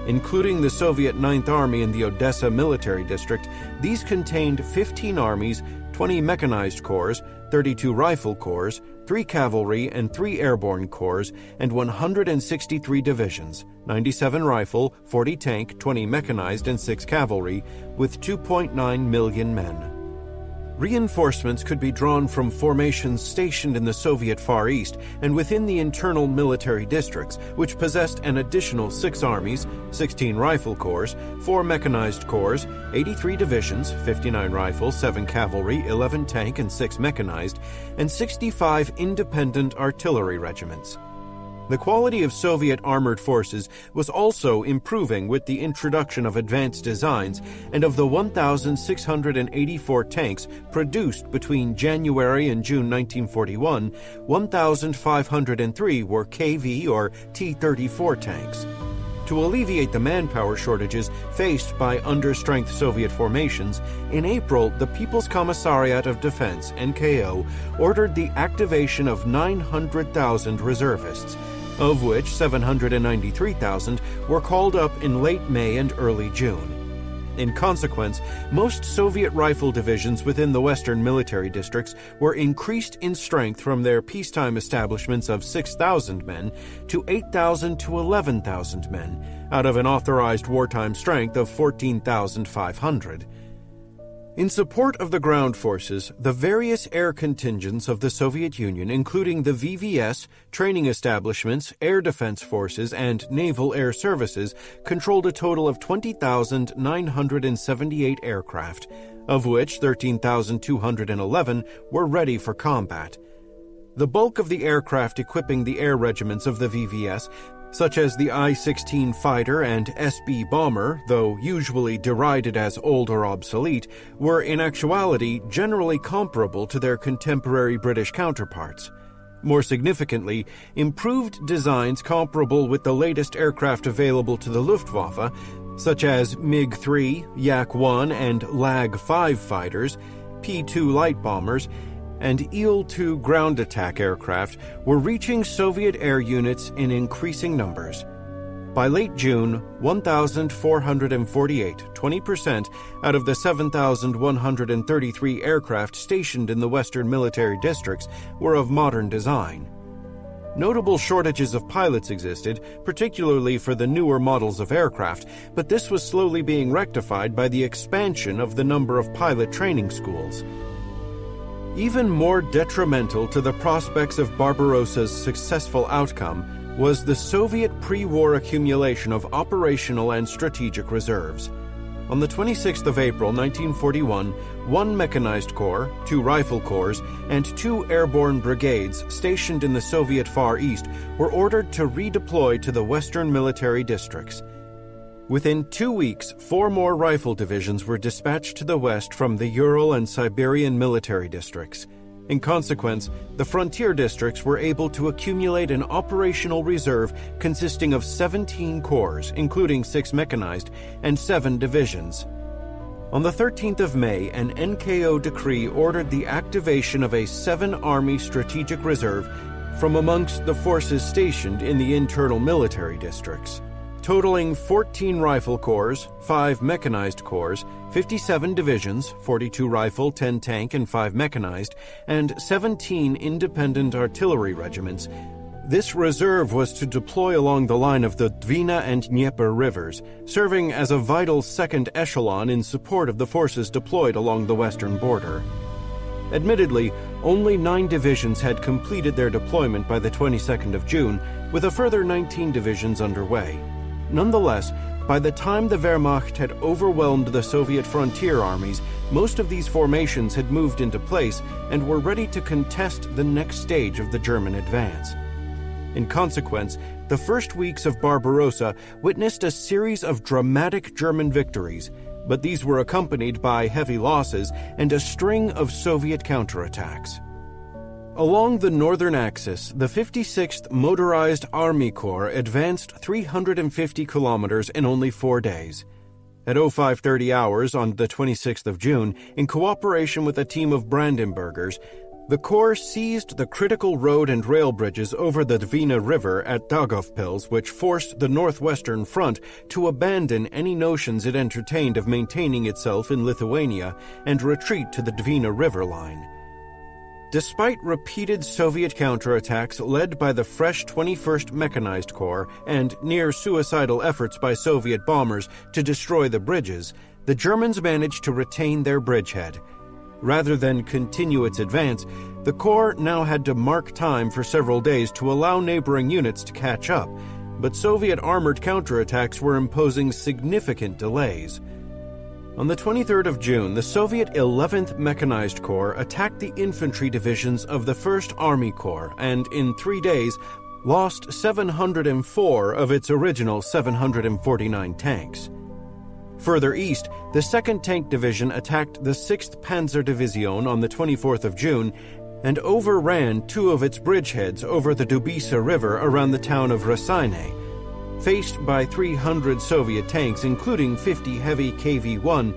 Including the Soviet Ninth Army in the Odessa military district, these contained 15 armies, 20 mechanized corps, 32 rifle corps, 3 cavalry and 3 airborne corps, and 163 divisions, 97 rifle, 40 tank, 20 mechanized, and 6 cavalry, with 2.9 million men. Reinforcements could be drawn from formations stationed in the Soviet Far East and within the internal military districts, which possessed an additional 6 armies, 16 rifle corps, 4 mechanized corps, 83 divisions, 59 rifle, 7 cavalry, 11 tank, and 6 mechanized, and 65 independent artillery regiments. The quality of Soviet armored forces was also improving with the introduction of advanced designs, and of the 1,684 tanks produced between January and June 1941, 1,503 were KV or T-34 tanks. To alleviate the manpower shortages faced by understrength Soviet formations, in April, the People's Commissariat of Defense, NKO, ordered the activation of 900,000 reservists, of which 793,000 were called up in late May and early June. In consequence, most Soviet rifle divisions within the Western military districts were increased in strength from their peacetime establishments of 6,000 men to 8,000 to 11,000 men, out of an authorized wartime strength of 14,500. In support of the ground forces, the various air contingents of the Soviet Union, including the VVS, training establishments, air defense forces, and naval air services, controlled a total of 20,978 aircraft, of which 13,211 were ready for combat. The bulk of the aircraft equipping the air regiments of the VVS, such as the I-16 fighter and SB bomber, though usually derided as old or obsolete, were in actuality generally comparable to their contemporary British counterparts. More significantly, improved designs comparable with the latest aircraft available to the Luftwaffe, such as MiG-3, Yak-1, and Lag-5 fighters, P-2 light bombers, and Il-2 ground attack aircraft were reaching Soviet air units in increasing numbers. By late June, 1,448, 20% out of the 7,133 aircraft stationed in the Western military districts, were of modern design. Notable shortages of pilots existed, particularly for the newer models of aircraft, but this was slowly being rectified by the expansion of the number of pilot training schools. Even more detrimental to the prospects of Barbarossa's successful outcome was the Soviet pre-war accumulation of operational and strategic reserves. On the 26th of April 1941, 1 mechanized corps, 2 rifle corps, and 2 airborne brigades stationed in the Soviet Far East were ordered to redeploy to the Western military districts. Within 2 weeks, 4 more rifle divisions were dispatched to the west from the Ural and Siberian military districts. In consequence, the frontier districts were able to accumulate an operational reserve consisting of 17 corps, including 6 mechanized, and 7 divisions. On the 13th of May, an NKO decree ordered the activation of a 7-army strategic reserve from amongst the forces stationed in the internal military districts, totaling 14 rifle corps, 5 mechanized corps, 57 divisions, 42 rifle, 10 tank, and 5 mechanized, and 17 independent artillery regiments. This reserve was to deploy along the line of the Dwina and Dnieper rivers, serving as a vital second echelon in support of the forces deployed along the western border. Admittedly, only 9 divisions had completed their deployment by the 22nd of June, with a further 19 divisions underway. Nonetheless, by the time the Wehrmacht had overwhelmed the Soviet frontier armies, most of these formations had moved into place and were ready to contest the next stage of the German advance. In consequence, the first weeks of Barbarossa witnessed a series of dramatic German victories, but these were accompanied by heavy losses and a string of Soviet counterattacks. Along the northern axis, the 56th Motorized Army Corps advanced 350 kilometers in only 4 days. At 0530 hours on the 26th of June, in cooperation with a team of Brandenburgers, the Corps seized the critical road and rail bridges over the Dwina River at Daugavpils, which forced the Northwestern Front to abandon any notions it entertained of maintaining itself in Lithuania and retreat to the Dwina River line. Despite repeated Soviet counterattacks led by the fresh 21st Mechanized Corps and near-suicidal efforts by Soviet bombers to destroy the bridges, the Germans managed to retain their bridgehead. Rather than continue its advance, the Corps now had to mark time for several days to allow neighboring units to catch up, but Soviet armored counterattacks were imposing significant delays. On the 23rd of June, the Soviet 11th Mechanized Corps attacked the infantry divisions of the 1st Army Corps and, in 3 days, lost 704 of its original 749 tanks. Further east, the 2nd Tank Division attacked the 6th Panzer Division on the 24th of June and overran 2 of its bridgeheads over the Dubisa River around the town of Rasaine. Faced by 300 Soviet tanks, including 50 heavy KV-1,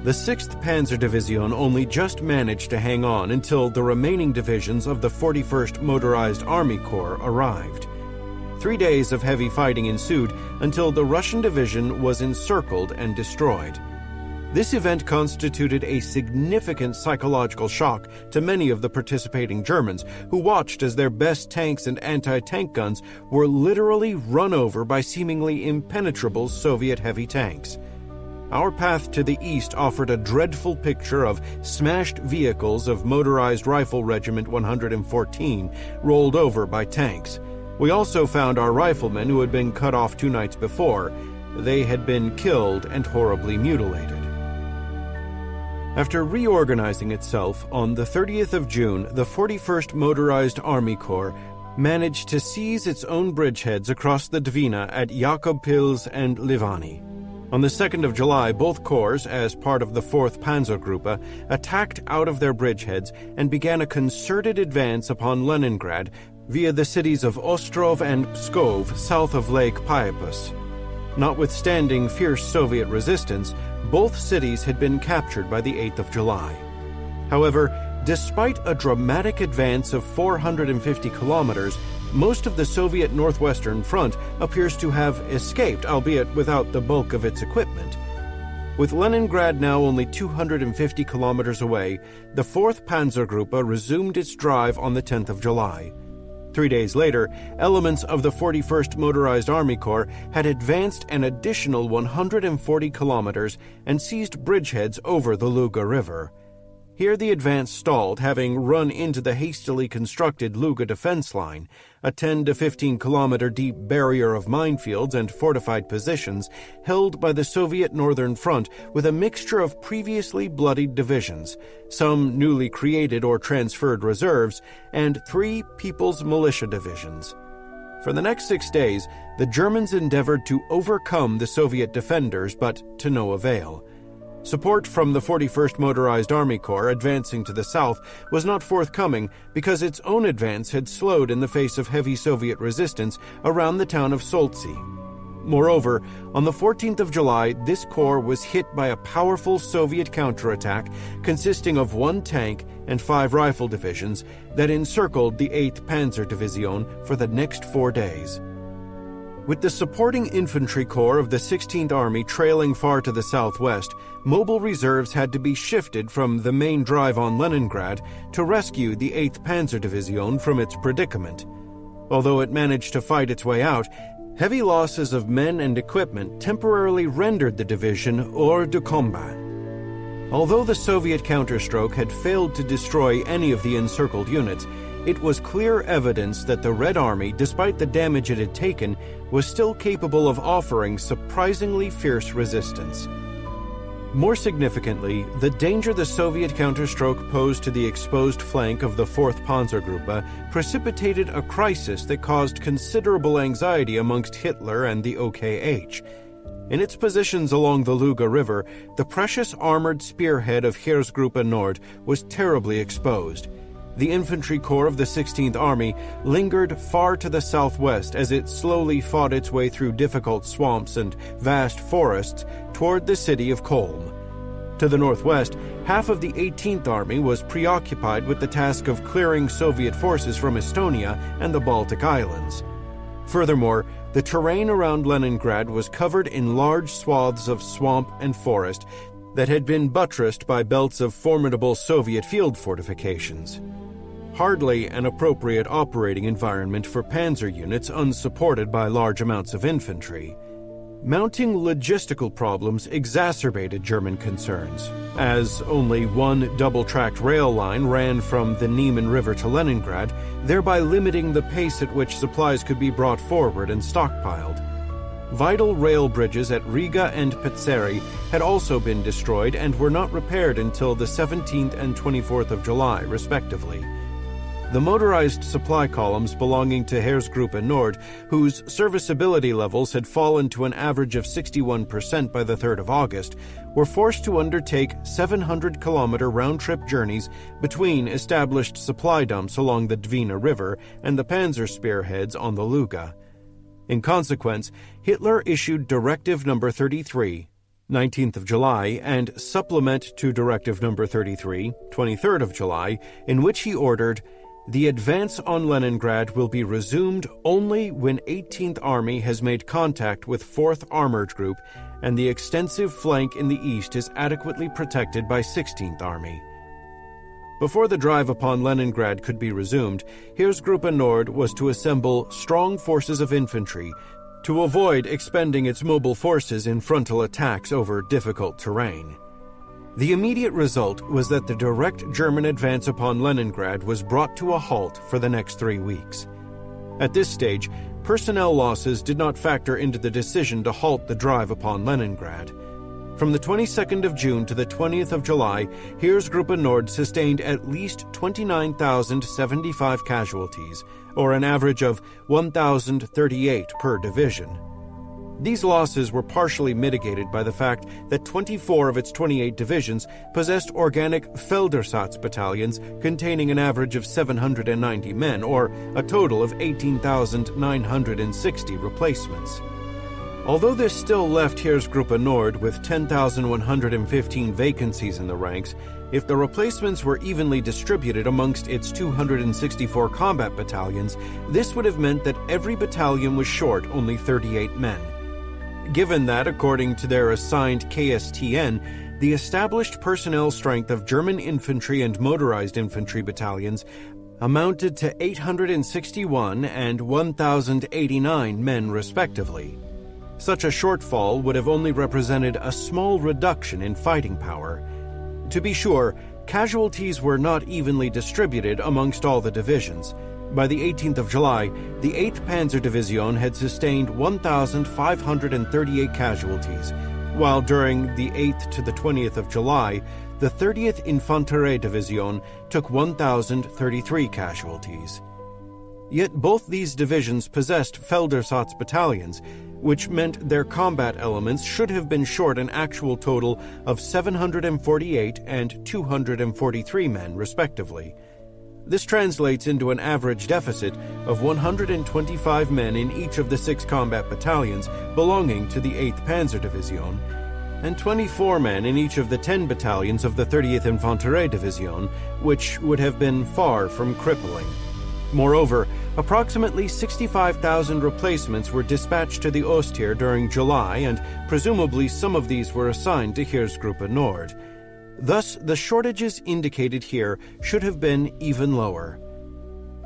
the 6th Panzer Division only just managed to hang on until the remaining divisions of the 41st Motorized Army Corps arrived. 3 days of heavy fighting ensued until the Russian division was encircled and destroyed. This event constituted a significant psychological shock to many of the participating Germans, who watched as their best tanks and anti-tank guns were literally run over by seemingly impenetrable Soviet heavy tanks. Our path to the east offered a dreadful picture of smashed vehicles of Motorized Rifle Regiment 114 rolled over by tanks. We also found our riflemen who had been cut off 2 nights before. They had been killed and horribly mutilated. After reorganizing itself on the 30th of June, the 41st Motorized Army Corps managed to seize its own bridgeheads across the Dwina at Jakobpils and Livani. On the 2nd of July, both corps, as part of the 4th Panzergruppe, attacked out of their bridgeheads and began a concerted advance upon Leningrad via the cities of Ostrov and Pskov south of Lake Peipus. Notwithstanding fierce Soviet resistance, both cities had been captured by the 8th of July. However, Despite a dramatic advance of 450 kilometers, most of the Soviet Northwestern Front appears to have escaped, albeit without the bulk of its equipment. With Leningrad now only 250 kilometers away, the 4th Panzergruppe resumed its drive on the 10th of July. 3 days later, elements of the 41st Motorized Army Corps had advanced an additional 140 kilometers and seized bridgeheads over the Luga River. Here the advance stalled, having run into the hastily constructed Luga defense line, a 10 to 15 kilometer deep barrier of minefields and fortified positions held by the Soviet Northern Front with a mixture of previously bloodied divisions, some newly created or transferred reserves, and 3 People's Militia divisions. For the next 6 days, the Germans endeavored to overcome the Soviet defenders, but to no avail. Support from the 41st Motorized Army Corps advancing to the south was not forthcoming because its own advance had slowed in the face of heavy Soviet resistance around the town of Soltsi. Moreover, on the 14th of July, this corps was hit by a powerful Soviet counterattack consisting of 1 tank and 5 rifle divisions that encircled the 8th Panzer Division for the next 4 days. With the supporting infantry corps of the 16th Army trailing far to the southwest, mobile reserves had to be shifted from the main drive on Leningrad to rescue the 8th Panzer Division from its predicament. Although it managed to fight its way out, heavy losses of men and equipment temporarily rendered the division hors de combat. Although the Soviet counterstroke had failed to destroy any of the encircled units, it was clear evidence that the Red Army, despite the damage it had taken, was still capable of offering surprisingly fierce resistance. More significantly, the danger the Soviet counterstroke posed to the exposed flank of the 4th Panzergruppe precipitated a crisis that caused considerable anxiety amongst Hitler and the OKH. In its positions along the Luga River, the precious armored spearhead of Heeresgruppe Nord was terribly exposed. The infantry corps of the 16th Army lingered far to the southwest as it slowly fought its way through difficult swamps and vast forests toward the city of Kolm. To the northwest, half of the 18th Army was preoccupied with the task of clearing Soviet forces from Estonia and the Baltic Islands. Furthermore, the terrain around Leningrad was covered in large swaths of swamp and forest that had been buttressed by belts of formidable Soviet field fortifications. Hardly an appropriate operating environment for panzer units unsupported by large amounts of infantry. Mounting logistical problems exacerbated German concerns, as only one double-tracked rail line ran from the Niemen River to Leningrad, thereby limiting the pace at which supplies could be brought forward and stockpiled. Vital rail bridges at Riga and Petseri had also been destroyed and were not repaired until the 17th and 24th of July, respectively. The motorized supply columns belonging to Heeresgruppe Nord, whose serviceability levels had fallen to an average of 61% by the 3rd of August, were forced to undertake 700-kilometer round-trip journeys between established supply dumps along the Dwina River and the panzer spearheads on the Luga. In consequence, Hitler issued Directive No. 33, 19th of July, and supplement to Directive No. 33, 23rd of July, in which he ordered, "The advance on Leningrad will be resumed only when 18th Army has made contact with 4th Armored Group and the extensive flank in the east is adequately protected by 16th Army." Before the drive upon Leningrad could be resumed, Heeresgruppe Nord was to assemble strong forces of infantry to avoid expending its mobile forces in frontal attacks over difficult terrain. The immediate result was that the direct German advance upon Leningrad was brought to a halt for the next 3 weeks. At this stage, personnel losses did not factor into the decision to halt the drive upon Leningrad. From the 22nd of June to the 20th of July, Heeresgruppe Nord sustained at least 29,075 casualties, or an average of 1,038 per division. These losses were partially mitigated by the fact that 24 of its 28 divisions possessed organic Feldersatz battalions containing an average of 790 men, or a total of 18,960 replacements. Although this still left Heeresgruppe Nord with 10,115 vacancies in the ranks, if the replacements were evenly distributed amongst its 264 combat battalions, this would have meant that every battalion was short only 38 men. Given that, according to their assigned KSTN, the established personnel strength of German infantry and motorized infantry battalions amounted to 861 and 1,089 men respectively. Such a shortfall would have only represented a small reduction in fighting power. To be sure, casualties were not evenly distributed amongst all the divisions. By the 18th of July, the 8th Panzer Division had sustained 1,538 casualties, while during the 8th to the 20th of July, the 30th Infanterie Division took 1,033 casualties. Yet both these divisions possessed Feldersatz battalions, which meant their combat elements should have been short an actual total of 748 and 243 men, respectively. This translates into an average deficit of 125 men in each of the 6 combat battalions belonging to the 8th Panzer Division, and 24 men in each of the 10 battalions of the 30th Infanterie Division, which would have been far from crippling. Moreover, approximately 65,000 replacements were dispatched to the Ostheer during July, and presumably some of these were assigned to Heeresgruppe Nord. Thus, the shortages indicated here should have been even lower.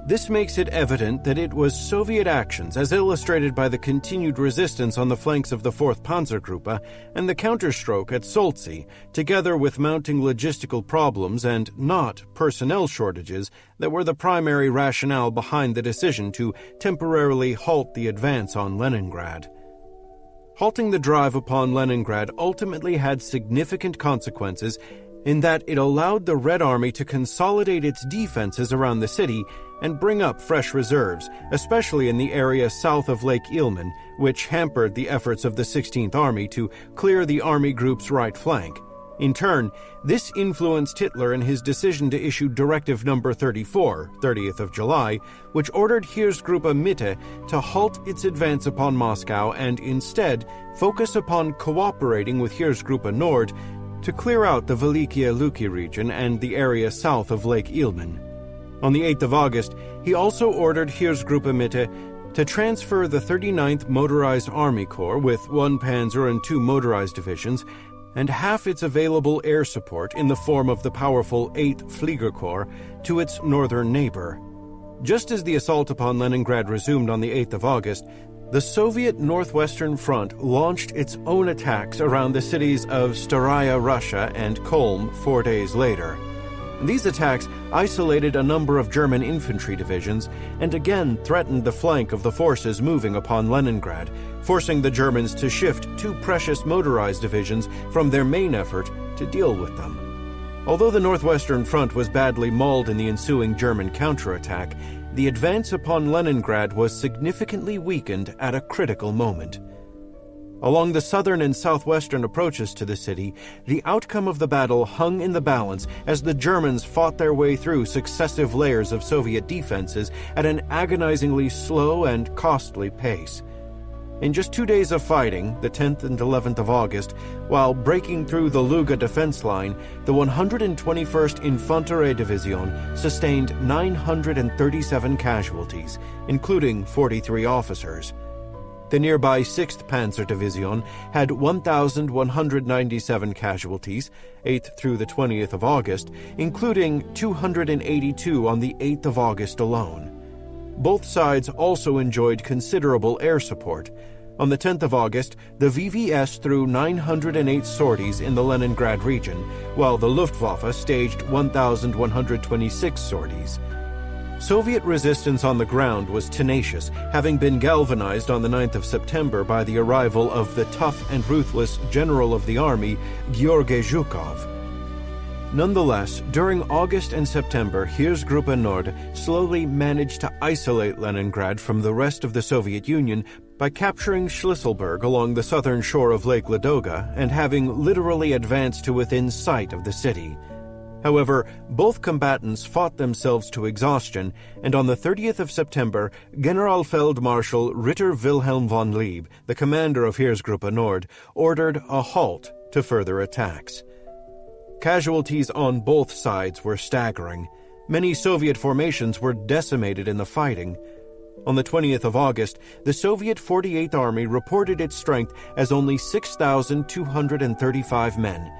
This makes it evident that it was Soviet actions, as illustrated by the continued resistance on the flanks of the 4th Panzergruppe and the counterstroke at Solzhenitsyn, together with mounting logistical problems and not personnel shortages, that were the primary rationale behind the decision to temporarily halt the advance on Leningrad. Halting the drive upon Leningrad ultimately had significant consequences in that it allowed the Red Army to consolidate its defenses around the city and bring up fresh reserves, especially in the area south of Lake Ilmen, which hampered the efforts of the 16th Army to clear the Army group's right flank. In turn, this influenced Hitler in his decision to issue Directive No. 34, 30th of July, which ordered Heeresgruppe Mitte to halt its advance upon Moscow and instead focus upon cooperating with Heeresgruppe Nord to clear out the Velikiye Luki region and the area south of Lake Ilmen. On the 8th of August, he also ordered Heeresgruppe Mitte to transfer the 39th Motorized Army Corps with 1 Panzer and 2 motorized divisions and half its available air support in the form of the powerful 8th Flieger Corps to its northern neighbor. Just as the assault upon Leningrad resumed on the 8th of August, the Soviet Northwestern Front launched its own attacks around the cities of Staraya Russia and Kolm 4 days later. These attacks isolated a number of German infantry divisions and again threatened the flank of the forces moving upon Leningrad, forcing the Germans to shift 2 precious motorized divisions from their main effort to deal with them. Although the Northwestern Front was badly mauled in the ensuing German counterattack, the advance upon Leningrad was significantly weakened at a critical moment. Along the southern and southwestern approaches to the city, the outcome of the battle hung in the balance as the Germans fought their way through successive layers of Soviet defenses at an agonizingly slow and costly pace. In just 2 days of fighting, the 10th and 11th of August, while breaking through the Luga defense line, the 121st Infanterie Division sustained 937 casualties, including 43 officers. The nearby 6th Panzer Division had 1,197 casualties, 8th through the 20th of August, including 282 on the 8th of August alone. Both sides also enjoyed considerable air support. On the 10th of August, the VVS threw 908 sorties in the Leningrad region, while the Luftwaffe staged 1,126 sorties. Soviet resistance on the ground was tenacious, having been galvanized on the 9th of September by the arrival of the tough and ruthless General of the Army, Georgy Zhukov. Nonetheless, during August and September, Heeresgruppe Nord slowly managed to isolate Leningrad from the rest of the Soviet Union by capturing Schlisselburg along the southern shore of Lake Ladoga and having literally advanced to within sight of the city. However, both combatants fought themselves to exhaustion, and on the 30th of September, Generalfeldmarschall Ritter Wilhelm von Lieb, the commander of Heeresgruppe Nord, ordered a halt to further attacks. Casualties on both sides were staggering. Many Soviet formations were decimated in the fighting. On the 20th of August, the Soviet 48th Army reported its strength as only 6,235 men,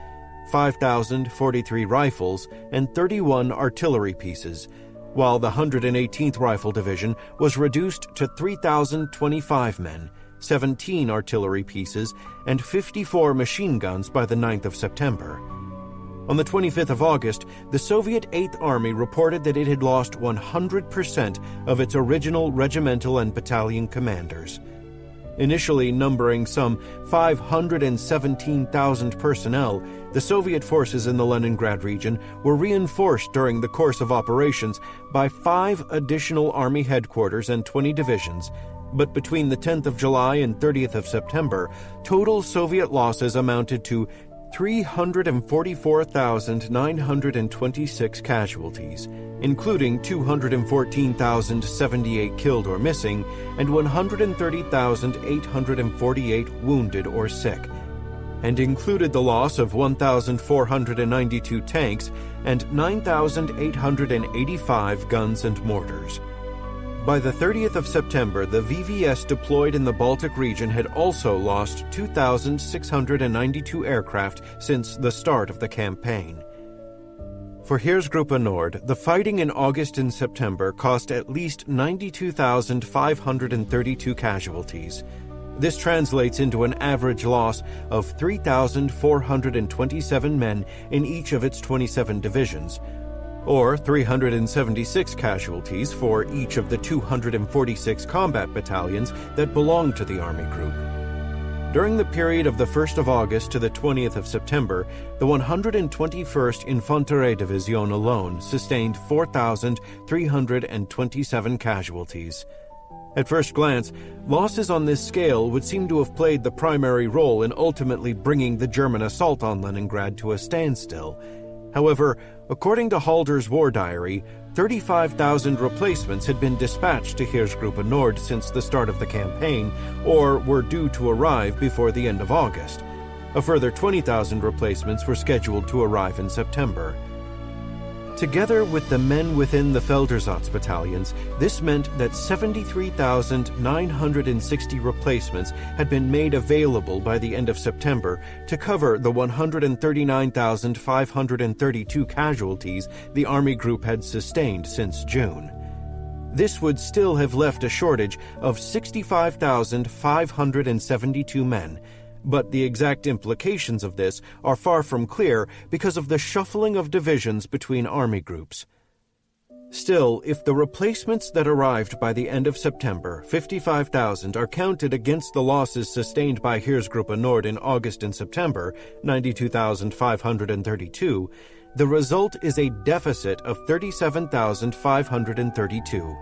5,043 rifles, and 31 artillery pieces, while the 118th Rifle Division was reduced to 3,025 men, 17 artillery pieces, and 54 machine guns by the 9th of September. On the 25th of August, the Soviet 8th Army reported that it had lost 100% of its original regimental and battalion commanders. Initially numbering some 517,000 personnel, the Soviet forces in the Leningrad region were reinforced during the course of operations by 5 additional Army headquarters and 20 divisions, but between the 10th of July and 30th of September, total Soviet losses amounted to 344,926 casualties, including 214,078 killed or missing and 130,848 wounded or sick, and included the loss of 1,492 tanks and 9,885 guns and mortars. By the 30th of September, the VVS deployed in the Baltic region had also lost 2,692 aircraft since the start of the campaign. For Heeresgruppe Nord, the fighting in August and September cost at least 92,532 casualties. This translates into an average loss of 3,427 men in each of its 27 divisions, or 376 casualties for each of the 246 combat battalions that belonged to the Army Group. During the period of the 1st of August to the 20th of September, the 121st Infanterie Division alone sustained 4,327 casualties. At first glance, losses on this scale would seem to have played the primary role in ultimately bringing the German assault on Leningrad to a standstill. However, according to Halder's war diary, 35,000 replacements had been dispatched to Heeresgruppe Nord since the start of the campaign, or were due to arrive before the end of August. A further 20,000 replacements were scheduled to arrive in September. Together with the men within the Feldersatz battalions, this meant that 73,960 replacements had been made available by the end of September to cover the 139,532 casualties the Army Group had sustained since June. This would still have left a shortage of 65,572 men, but the exact implications of this are far from clear because of the shuffling of divisions between army groups. Still, if the replacements that arrived by the end of September, 55,000, are counted against the losses sustained by Heeresgruppe Nord in August and September, 92,532, the result is a deficit of 37,532.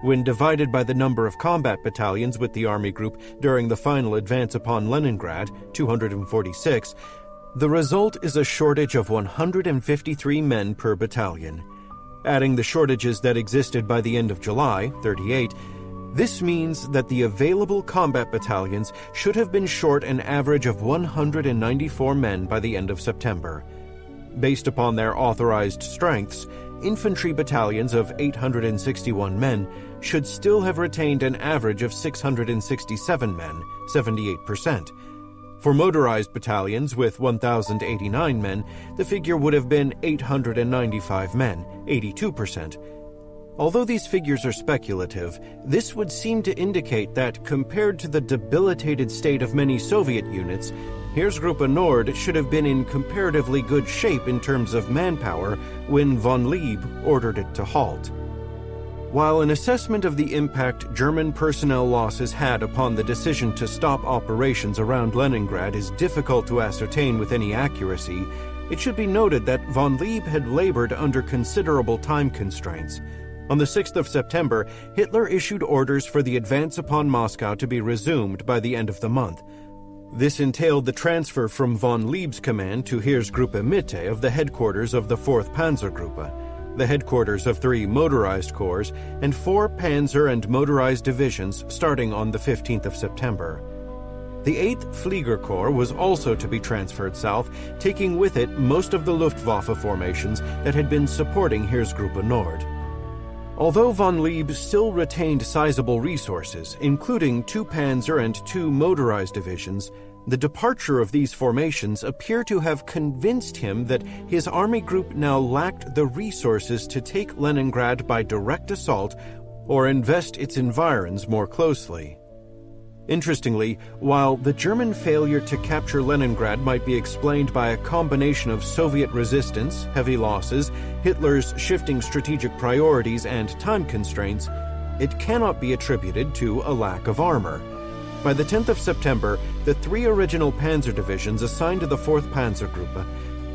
When divided by the number of combat battalions with the Army Group during the final advance upon Leningrad, 246, the result is a shortage of 153 men per battalion. Adding the shortages that existed by the end of July, 38, this means that the available combat battalions should have been short an average of 194 men by the end of September. Based upon their authorized strengths, infantry battalions of 861 men should still have retained an average of 667 men, 78%. For motorized battalions with 1,089 men, the figure would have been 895 men, 82%. Although these figures are speculative, this would seem to indicate that, compared to the debilitated state of many Soviet units, Heeresgruppe Nord should have been in comparatively good shape in terms of manpower when von Lieb ordered it to halt. While an assessment of the impact German personnel losses had upon the decision to stop operations around Leningrad is difficult to ascertain with any accuracy, it should be noted that von Lieb had labored under considerable time constraints. On the 6th of September, Hitler issued orders for the advance upon Moscow to be resumed by the end of the month. This entailed the transfer from von Lieb's command to Heeresgruppe Mitte of the headquarters of the 4th Panzergruppe, the headquarters of 3 motorized corps, and 4 panzer and motorized divisions starting on the 15th of September. The 8th Fliegerkorps was also to be transferred south, taking with it most of the Luftwaffe formations that had been supporting Heeresgruppe Nord. Although von Lieb still retained sizable resources, including 2 panzer and 2 motorized divisions, the departure of these formations appear to have convinced him that his army group now lacked the resources to take Leningrad by direct assault or invest its environs more closely. Interestingly, while the German failure to capture Leningrad might be explained by a combination of Soviet resistance, heavy losses, Hitler's shifting strategic priorities, and time constraints, it cannot be attributed to a lack of armor. By the 10th of September, the 3 original panzer divisions assigned to the 4th Panzergruppe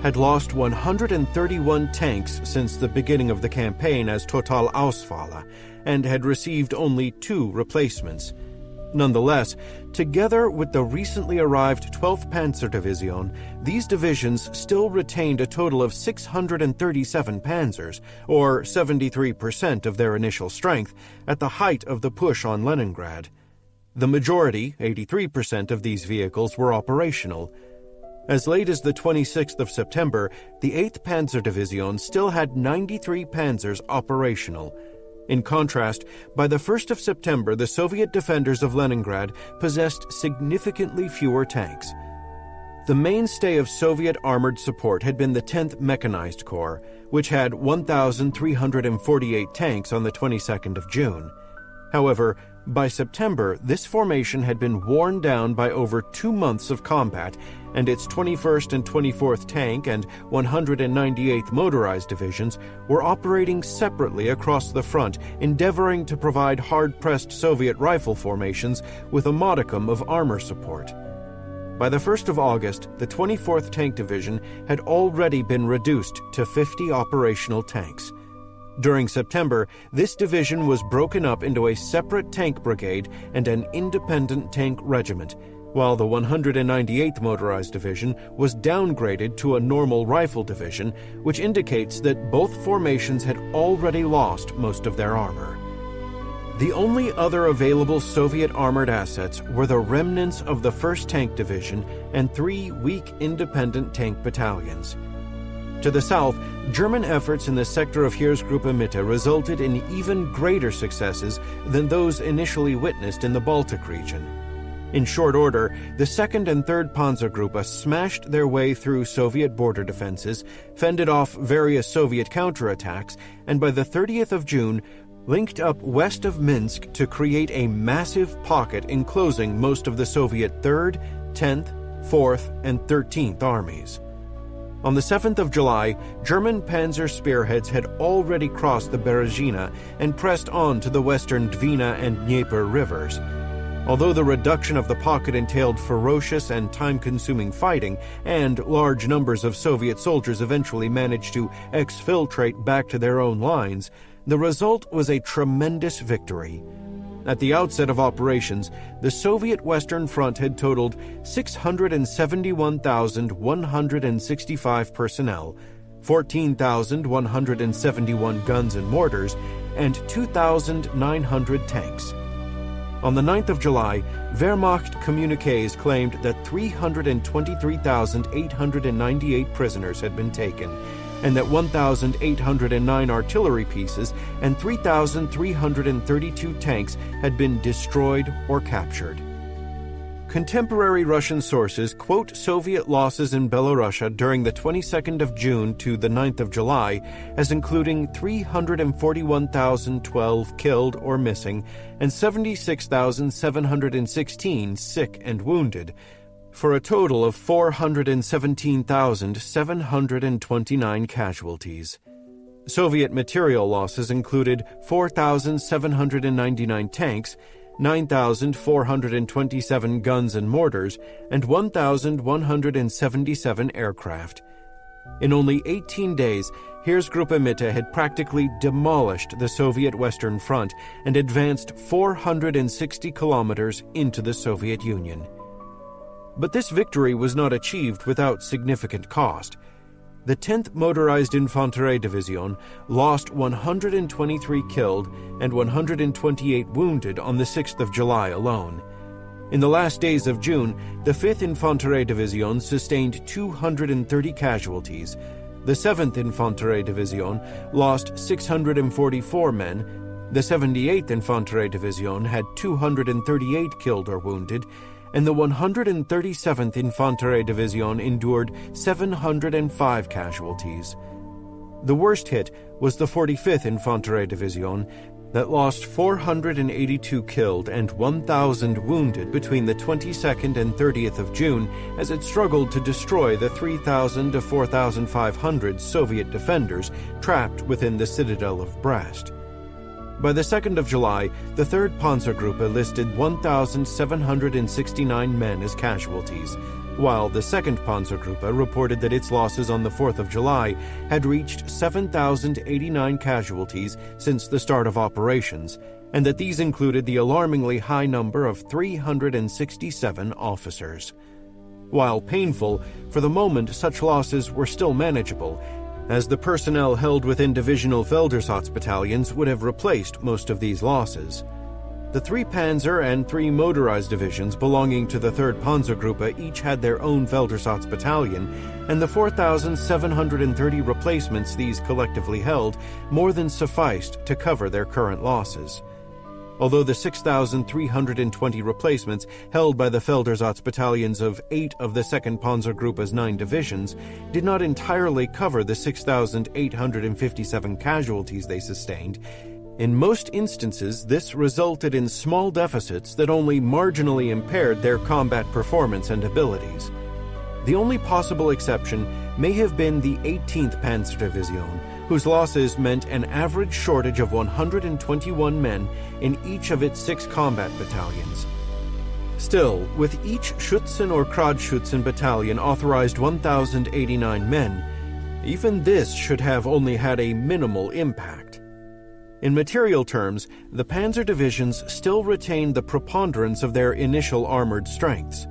had lost 131 tanks since the beginning of the campaign as Totalausfälle, and had received only 2 replacements. Nonetheless, together with the recently arrived 12th Panzerdivision, these divisions still retained a total of 637 panzers, or 73% of their initial strength, at the height of the push on Leningrad. The majority, 83% of these vehicles, were operational. As late as the 26th of September, the 8th Panzerdivision still had 93 panzers operational. In contrast, by the 1st of September, the Soviet defenders of Leningrad possessed significantly fewer tanks. The mainstay of Soviet armored support had been the 10th Mechanized Corps, which had 1,348 tanks on the 22nd of June. However, by September, this formation had been worn down by over 2 months of combat, and its 21st and 24th Tank and 198th Motorized Divisions were operating separately across the front, endeavoring to provide hard-pressed Soviet rifle formations with a modicum of armor support. By the 1st of August, the 24th Tank Division had already been reduced to 50 operational tanks. During September, this division was broken up into a separate tank brigade and an independent tank regiment, while the 198th Motorized Division was downgraded to a normal rifle division, which indicates that both formations had already lost most of their armor. The only other available Soviet armored assets were the remnants of the 1st Tank Division and 3 weak independent tank battalions. To the south, German efforts in the sector of Heeresgruppe Mitte resulted in even greater successes than those initially witnessed in the Baltic region. In short order, the 2nd and 3rd Panzergruppe smashed their way through Soviet border defenses, fended off various Soviet counterattacks, and by the 30th of June, linked up west of Minsk to create a massive pocket enclosing most of the Soviet 3rd, 10th, 4th, and 13th armies. On the 7th of July, German panzer spearheads had already crossed the Berezina and pressed on to the western Dwina and Dnieper rivers. Although the reduction of the pocket entailed ferocious and time-consuming fighting, and large numbers of Soviet soldiers eventually managed to exfiltrate back to their own lines, the result was a tremendous victory. At the outset of operations, the Soviet Western Front had totaled 671,165 personnel, 14,171 guns and mortars, and 2,900 tanks. On the 9th of July, Wehrmacht communiques claimed that 323,898 prisoners had been taken, and that 1,809 artillery pieces and 3,332 tanks had been destroyed or captured. Contemporary Russian sources quote Soviet losses in Belorussia during the 22nd of June to the 9th of July as including 341,012 killed or missing and 76,716 sick and wounded, for a total of 417,729 casualties. Soviet material losses included 4,799 tanks, 9,427 guns and mortars, and 1,177 aircraft. In only 18 days, Heeresgruppe Mitte had practically demolished the Soviet Western Front and advanced 460 kilometers into the Soviet Union. But this victory was not achieved without significant cost. The 10th Motorized Infanterie Division lost 123 killed and 128 wounded on the 6th of July alone. In the last days of June, the 5th Infanterie Division sustained 230 casualties. The 7th Infanterie Division lost 644 men. The 78th Infanterie Division had 238 killed or wounded, and the 137th Infanterie Division endured 705 casualties. The worst hit was the 45th Infanterie Division that lost 482 killed and 1,000 wounded between the 22nd and 30th of June as it struggled to destroy the 3,000 to 4,500 Soviet defenders trapped within the citadel of Brest. By the 2nd of July, the 3rd Panzergruppe listed 1,769 men as casualties, while the 2nd Panzergruppe reported that its losses on the 4th of July had reached 7,089 casualties since the start of operations, and that these included the alarmingly high number of 367 officers. While painful, for the moment such losses were still manageable, as the personnel held within divisional Feldersatz battalions would have replaced most of these losses. The 3 Panzer and 3 motorized divisions belonging to the 3rd Panzergruppe each had their own Feldersatz battalion, and the 4,730 replacements these collectively held more than sufficed to cover their current losses. Although the 6,320 replacements held by the Feldersatz battalions of 8 of the 2nd Panzergruppe's 9 divisions did not entirely cover the 6,857 casualties they sustained, in most instances this resulted in small deficits that only marginally impaired their combat performance and abilities. The only possible exception may have been the 18th Panzerdivision, whose losses meant an average shortage of 121 men in each of its 6 combat battalions. Still, with each Schützen or Krautschützen battalion authorized 1,089 men, even this should have only had a minimal impact. In material terms, the panzer divisions still retained the preponderance of their initial armored strengths.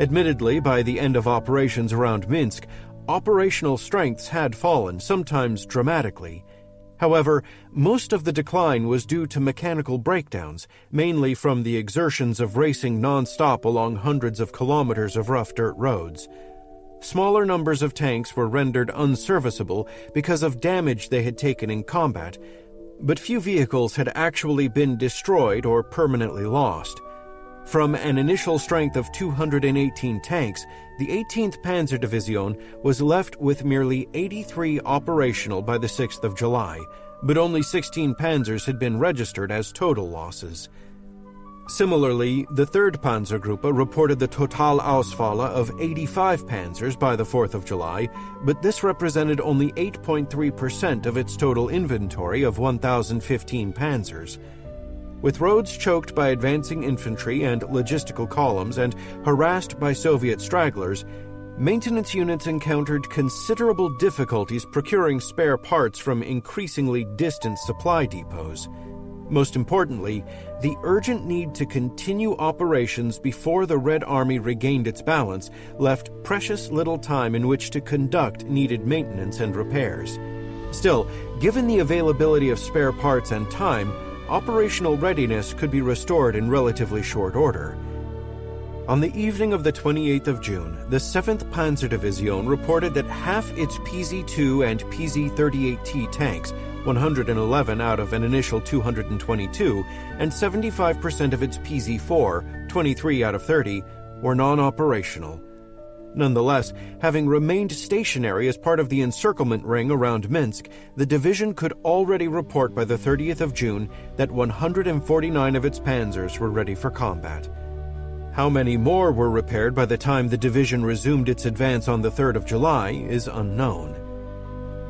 Admittedly, by the end of operations around Minsk, operational strengths had fallen, sometimes dramatically. However, most of the decline was due to mechanical breakdowns, mainly from the exertions of racing non-stop along hundreds of kilometers of rough dirt roads. Smaller numbers of tanks were rendered unserviceable because of damage they had taken in combat, but few vehicles had actually been destroyed or permanently lost. From an initial strength of 218 tanks, the 18th Panzer Division was left with merely 83 operational by the 6th of July, but only 16 panzers had been registered as total losses. Similarly, the 3rd Panzergruppe reported the Totalausfälle of 85 panzers by the 4th of July, but this represented only 8.3% of its total inventory of 1,015 panzers. With roads choked by advancing infantry and logistical columns and harassed by Soviet stragglers, maintenance units encountered considerable difficulties procuring spare parts from increasingly distant supply depots. Most importantly, the urgent need to continue operations before the Red Army regained its balance left precious little time in which to conduct needed maintenance and repairs. Still, given the availability of spare parts and time, operational readiness could be restored in relatively short order. On the evening of the 28th of June, the 7th Panzer Division reported that half its PZ-2 and PZ-38T tanks, 111 out of an initial 222, and 75% of its PZ-4, 23 out of 30, were non-operational. Nonetheless, having remained stationary as part of the encirclement ring around Minsk, the division could already report by the 30th of June that 149 of its panzers were ready for combat. How many more were repaired by the time the division resumed its advance on the 3rd of July is unknown.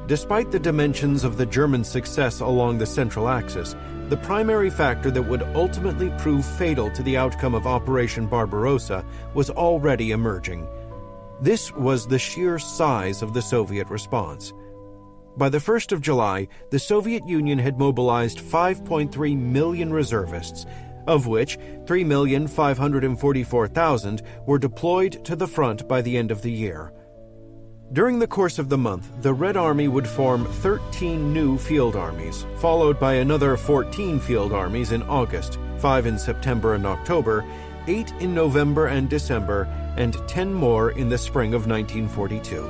Despite the dimensions of the German success along the Central Axis, the primary factor that would ultimately prove fatal to the outcome of Operation Barbarossa was already emerging. This was the sheer size of the Soviet response. By the 1st of July, the Soviet Union had mobilized 5.3 million reservists, of which 3,544,000 were deployed to the front by the end of the year. During the course of the month, the Red Army would form 13 new field armies, followed by another 14 field armies in August, 5 in September and October, 8 in November and December, and 10 more in the spring of 1942.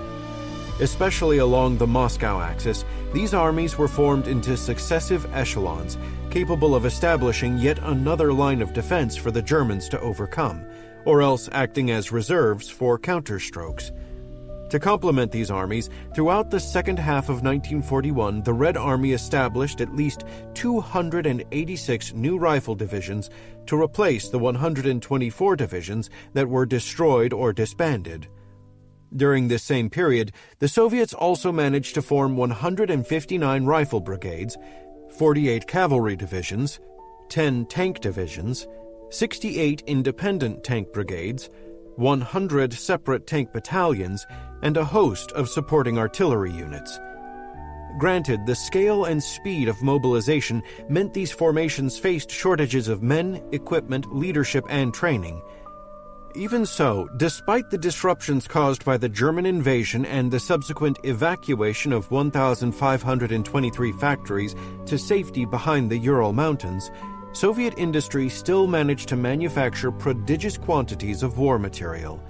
Especially along the Moscow axis, these armies were formed into successive echelons, capable of establishing yet another line of defense for the Germans to overcome, or else acting as reserves for counterstrokes. To complement these armies, throughout the second half of 1941, the Red Army established at least 286 new rifle divisions to replace the 124 divisions that were destroyed or disbanded. During this same period, the Soviets also managed to form 159 rifle brigades, 48 cavalry divisions, 10 tank divisions, 68 independent tank brigades, 100 separate tank battalions, and a host of supporting artillery units. Granted, the scale and speed of mobilization meant these formations faced shortages of men, equipment, leadership, and training. Even so, despite the disruptions caused by the German invasion and the subsequent evacuation of 1,523 factories to safety behind the Ural Mountains, Soviet industry still managed to manufacture prodigious quantities of war material.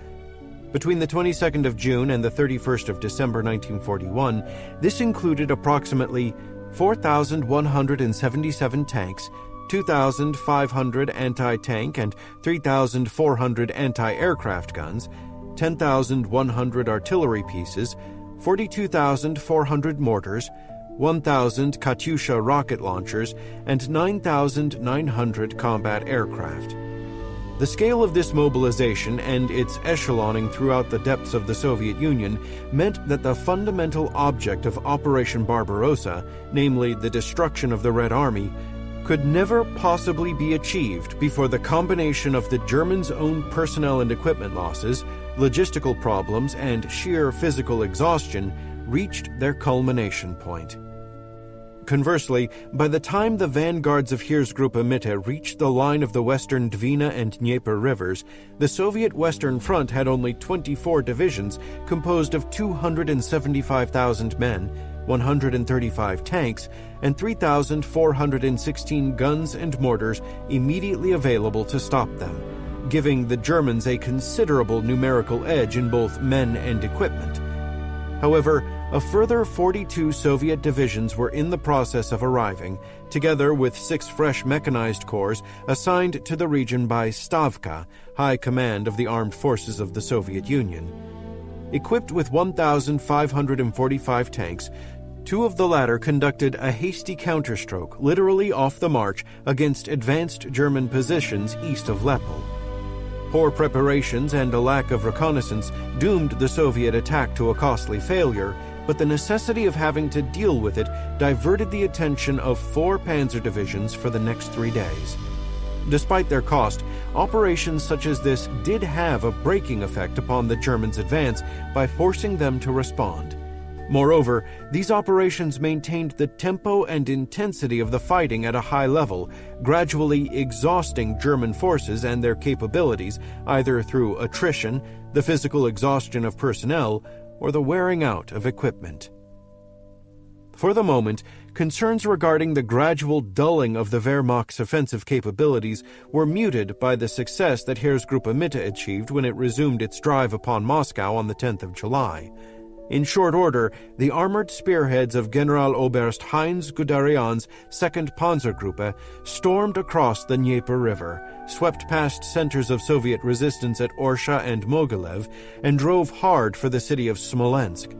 Between the 22nd of June and the 31st of December 1941, this included approximately 4,177 tanks, 2,500 anti-tank and 3,400 anti-aircraft guns, 10,100 artillery pieces, 42,400 mortars, 1,000 Katyusha rocket launchers, and 9,900 combat aircraft. The scale of this mobilization and its echeloning throughout the depths of the Soviet Union meant that the fundamental object of Operation Barbarossa, namely the destruction of the Red Army, could never possibly be achieved before the combination of the Germans' own personnel and equipment losses, logistical problems, and sheer physical exhaustion reached their culmination point. Conversely, by the time the vanguards of Heeresgruppe Mitte reached the line of the western Dwina and Dnieper rivers, the Soviet Western Front had only 24 divisions composed of 275,000 men, 135 tanks, and 3,416 guns and mortars immediately available to stop them, giving the Germans a considerable numerical edge in both men and equipment. However, a further 42 Soviet divisions were in the process of arriving, together with 6 fresh mechanized corps assigned to the region by Stavka, High Command of the Armed Forces of the Soviet Union. Equipped with 1,545 tanks, 2 of the latter conducted a hasty counterstroke, literally off the march, against advanced German positions east of Lepel. Poor preparations and a lack of reconnaissance doomed the Soviet attack to a costly failure, but the necessity of having to deal with it diverted the attention of 4 panzer divisions for the next 3 days. Despite their cost, operations such as this did have a braking effect upon the Germans' advance by forcing them to respond. Moreover, these operations maintained the tempo and intensity of the fighting at a high level, gradually exhausting German forces and their capabilities either through attrition, the physical exhaustion of personnel, or the wearing out of equipment. For the moment, concerns regarding the gradual dulling of the Wehrmacht's offensive capabilities were muted by the success that Heeresgruppe Mitte achieved when it resumed its drive upon Moscow on the 10th of July. In short order, the armored spearheads of Generaloberst Heinz Guderian's 2nd Panzergruppe stormed across the Dnieper River, swept past centers of Soviet resistance at Orsha and Mogilev, and drove hard for the city of Smolensk.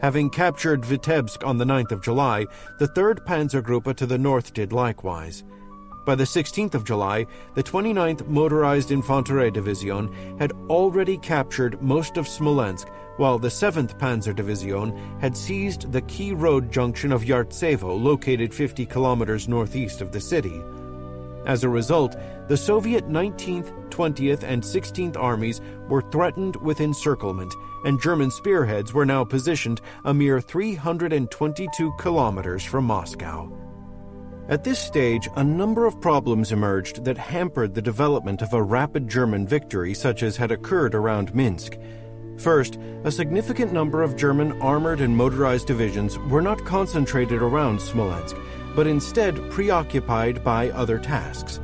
Having captured Vitebsk on the 9th of July, the 3rd Panzergruppe to the north did likewise. By the 16th of July, the 29th Motorized Infanterie Division had already captured most of Smolensk, while the 7th Panzer Division had seized the key road junction of Yartsevo, located 50 kilometers northeast of the city. As a result, the Soviet 19th, 20th, and 16th armies were threatened with encirclement, and German spearheads were now positioned a mere 322 kilometers from Moscow. At this stage, a number of problems emerged that hampered the development of a rapid German victory such as had occurred around Minsk. First, a significant number of German armored and motorized divisions were not concentrated around Smolensk, but instead preoccupied by other tasks.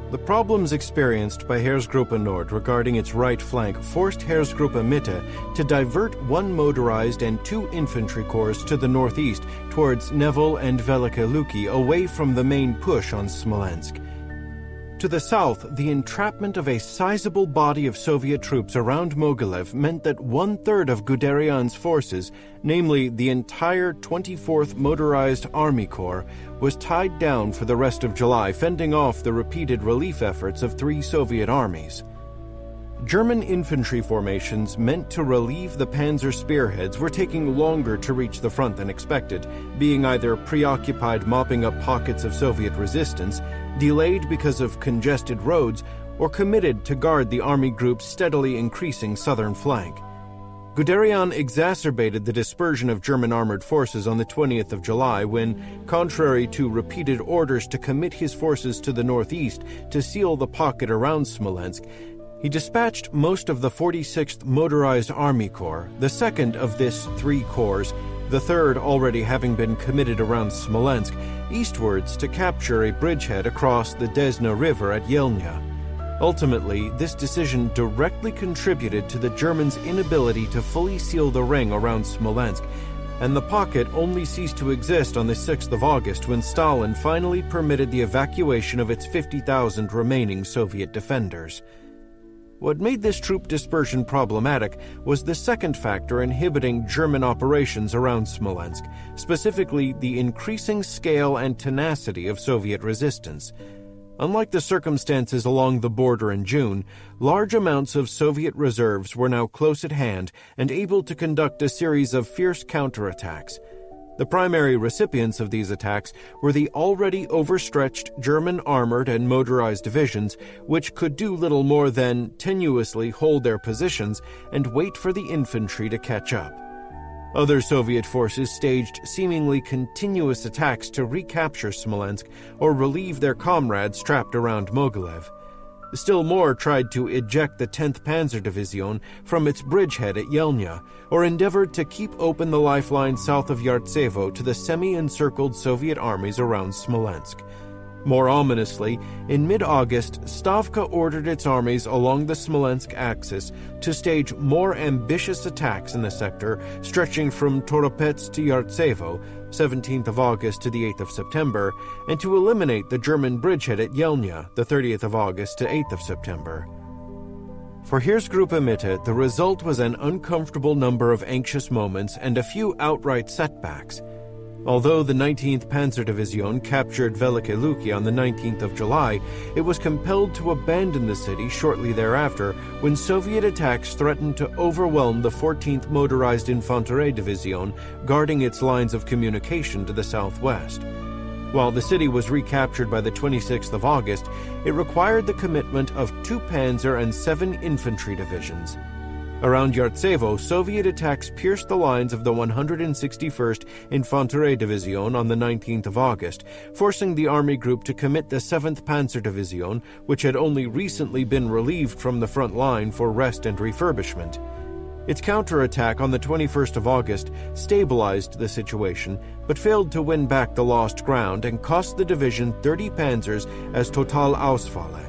The problems experienced by Heeresgruppe Nord regarding its right flank forced Heeresgruppe Mitte to divert one motorized and two infantry corps to the northeast towards Nevel and Velike Luki away from the main push on Smolensk. To the south, the entrapment of a sizable body of Soviet troops around Mogilev meant that one-third of Guderian's forces, namely the entire 24th Motorized Army Corps, was tied down for the rest of July, fending off the repeated relief efforts of three Soviet armies. German infantry formations meant to relieve the panzer spearheads were taking longer to reach the front than expected, being either preoccupied mopping up pockets of Soviet resistance, delayed because of congested roads, or committed to guard the army group's steadily increasing southern flank. Guderian exacerbated the dispersion of German armored forces on the 20th of July when, contrary to repeated orders to commit his forces to the northeast to seal the pocket around Smolensk, he dispatched most of the 46th Motorized Army Corps, the second of this three corps, the third already having been committed around Smolensk, eastwards to capture a bridgehead across the Desna River at Yelnya. Ultimately, this decision directly contributed to the Germans' inability to fully seal the ring around Smolensk, and the pocket only ceased to exist on the 6th of August when Stalin finally permitted the evacuation of its 50,000 remaining Soviet defenders. What made this troop dispersion problematic was the second factor inhibiting German operations around Smolensk, specifically the increasing scale and tenacity of Soviet resistance. Unlike the circumstances along the border in June, large amounts of Soviet reserves were now close at hand and able to conduct a series of fierce counterattacks. The primary recipients of these attacks were the already overstretched German armored and motorized divisions, which could do little more than tenuously hold their positions and wait for the infantry to catch up. Other Soviet forces staged seemingly continuous attacks to recapture Smolensk or relieve their comrades trapped around Mogilev. Still more tried to eject the 10th Panzer Division from its bridgehead at Yelnya, or endeavored to keep open the lifeline south of Yartsevo to the semi-encircled Soviet armies around Smolensk. More ominously, in mid-August, Stavka ordered its armies along the Smolensk axis to stage more ambitious attacks in the sector, stretching from Toropets to Yartsevo, 17th of August to the 8th of September, and to eliminate the German bridgehead at Yelnya, the 30th of August to 8th of September. For Heeresgruppe Mitte, the result was an uncomfortable number of anxious moments and a few outright setbacks. Although the 19th Panzer Division captured Velike Luki on the 19th of July, it was compelled to abandon the city shortly thereafter when Soviet attacks threatened to overwhelm the 14th Motorized Infanterie Division, guarding its lines of communication to the southwest. While the city was recaptured by the 26th of August, it required the commitment of 2 panzer and 7 infantry divisions. Around Yartsevo, Soviet attacks pierced the lines of the 161st Infanterie Division on the 19th of August, forcing the army group to commit the 7th Panzer Division, which had only recently been relieved from the front line for rest and refurbishment. Its counterattack on the 21st of August stabilized the situation, but failed to win back the lost ground and cost the division 30 panzers as Totalausfälle.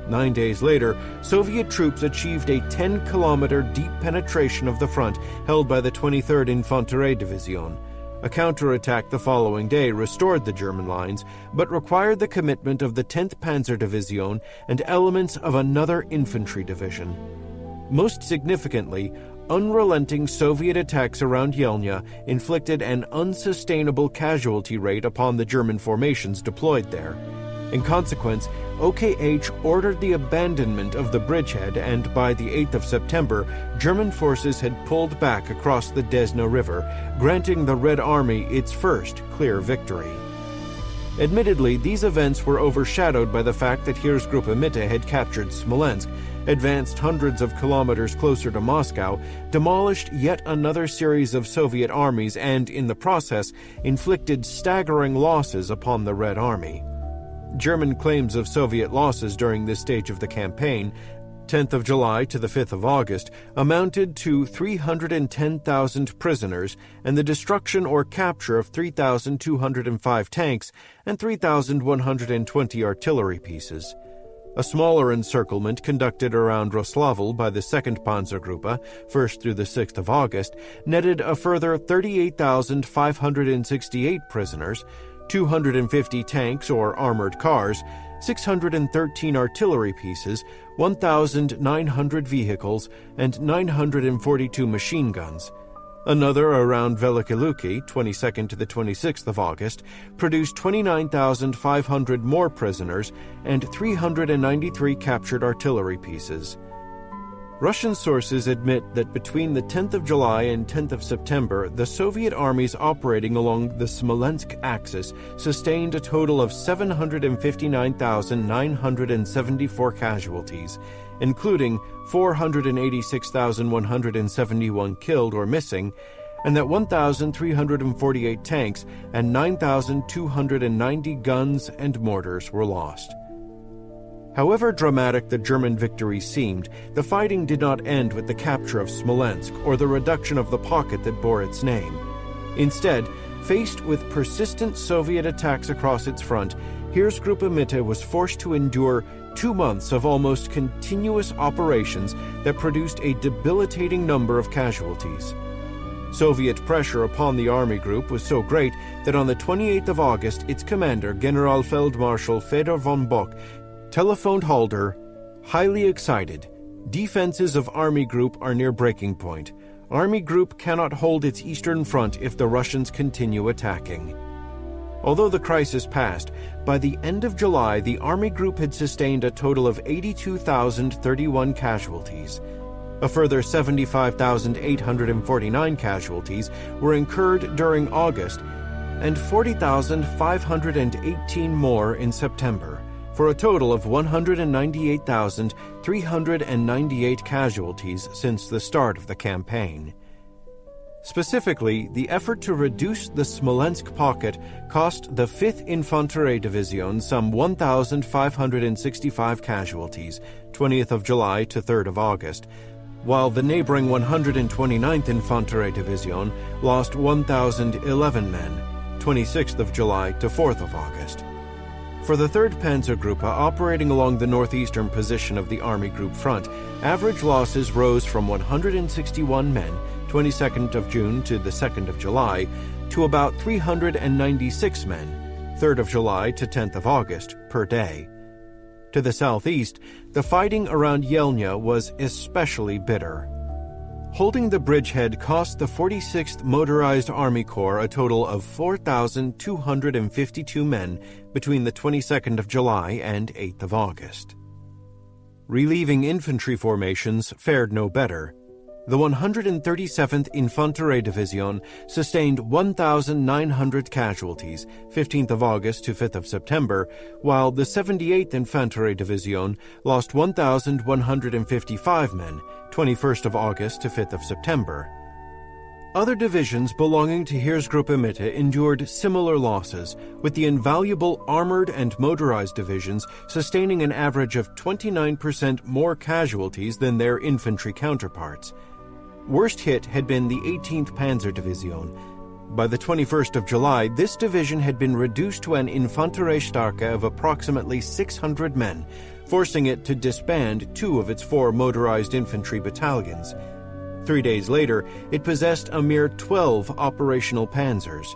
9 days later, Soviet troops achieved a 10-kilometer deep penetration of the front held by the 23rd Infanterie Division. A counterattack the following day restored the German lines, but required the commitment of the 10th Panzer Division and elements of another infantry division. Most significantly, unrelenting Soviet attacks around Yelnya inflicted an unsustainable casualty rate upon the German formations deployed there. In consequence, OKH ordered the abandonment of the bridgehead, and by the 8th of September, German forces had pulled back across the Desna River, granting the Red Army its first clear victory. Admittedly, these events were overshadowed by the fact that Heeresgruppe Mitte had captured Smolensk, advanced hundreds of kilometers closer to Moscow, demolished yet another series of Soviet armies and, in the process, inflicted staggering losses upon the Red Army. German claims of Soviet losses during this stage of the campaign, 10th of July to the 5th of August, amounted to 310,000 prisoners and the destruction or capture of 3,205 tanks and 3,120 artillery pieces. A smaller encirclement conducted around Roslavl by the 2nd Panzergruppe, 1st through the 6th of August, netted a further 38,568 prisoners, 250 tanks or armored cars, 613 artillery pieces, 1,900 vehicles, and 942 machine guns. Another around Veliky, 22nd to the 26th of August, produced 29,500 more prisoners and 393 captured artillery pieces. Russian sources admit that between the 10th of July and 10th of September, the Soviet armies operating along the Smolensk axis sustained a total of 759,974 casualties, including 486,171 killed or missing, and that 1,348 tanks and 9,290 guns and mortars were lost. However dramatic the German victory seemed, the fighting did not end with the capture of Smolensk or the reduction of the pocket that bore its name. Instead, faced with persistent Soviet attacks across its front, Heeresgruppe Mitte was forced to endure 2 months of almost continuous operations that produced a debilitating number of casualties. Soviet pressure upon the army group was so great that on the 28th of August, its commander, Generalfeldmarschall Fedor von Bock, telephoned Halder, highly excited. Defenses of Army Group are near breaking point. Army Group cannot hold its eastern front if the Russians continue attacking. Although the crisis passed, by the end of July the Army Group had sustained a total of 82,031 casualties. A further 75,849 casualties were incurred during August, and 40,518 more in September, for a total of 198,398 casualties since the start of the campaign. Specifically, the effort to reduce the Smolensk pocket cost the 5th Infanterie Division some 1,565 casualties, 20th of July to 3rd of August, while the neighboring 129th Infanterie Division lost 1,011 men, 26th of July to 4th of August. For the 3rd Panzergruppe operating along the northeastern position of the Army Group front, average losses rose from 161 men, 22nd of June to the 2nd of July, to about 396 men, 3rd of July to 10th of August, per day. To the southeast, the fighting around Yelnya was especially bitter. Holding the bridgehead cost the 46th Motorized Army Corps a total of 4,252 men between the 22nd of July and 8th of August. Relieving infantry formations fared no better. The 137th Infanterie Division sustained 1,900 casualties, 15th of August to 5th of September, while the 78th Infanterie Division lost 1,155 men, 21st of August to 5th of September. Other divisions belonging to Heeresgruppe Mitte endured similar losses, with the invaluable armored and motorized divisions sustaining an average of 29% more casualties than their infantry counterparts. Worst hit had been the 18th Panzer Division. By the 21st of July, this division had been reduced to an Infanteriestärke of approximately 600 men, forcing it to disband 2 of its 4 motorized infantry battalions. 3 days later, it possessed a mere 12 operational panzers.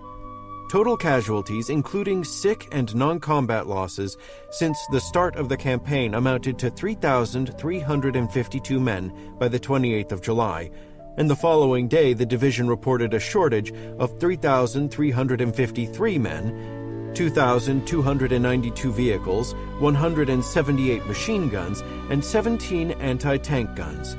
Total casualties, including sick and non-combat losses, since the start of the campaign amounted to 3,352 men by the 28th of July, and the following day the division reported a shortage of 3,353 men, 2,292 vehicles, 178 machine guns, and 17 anti-tank guns.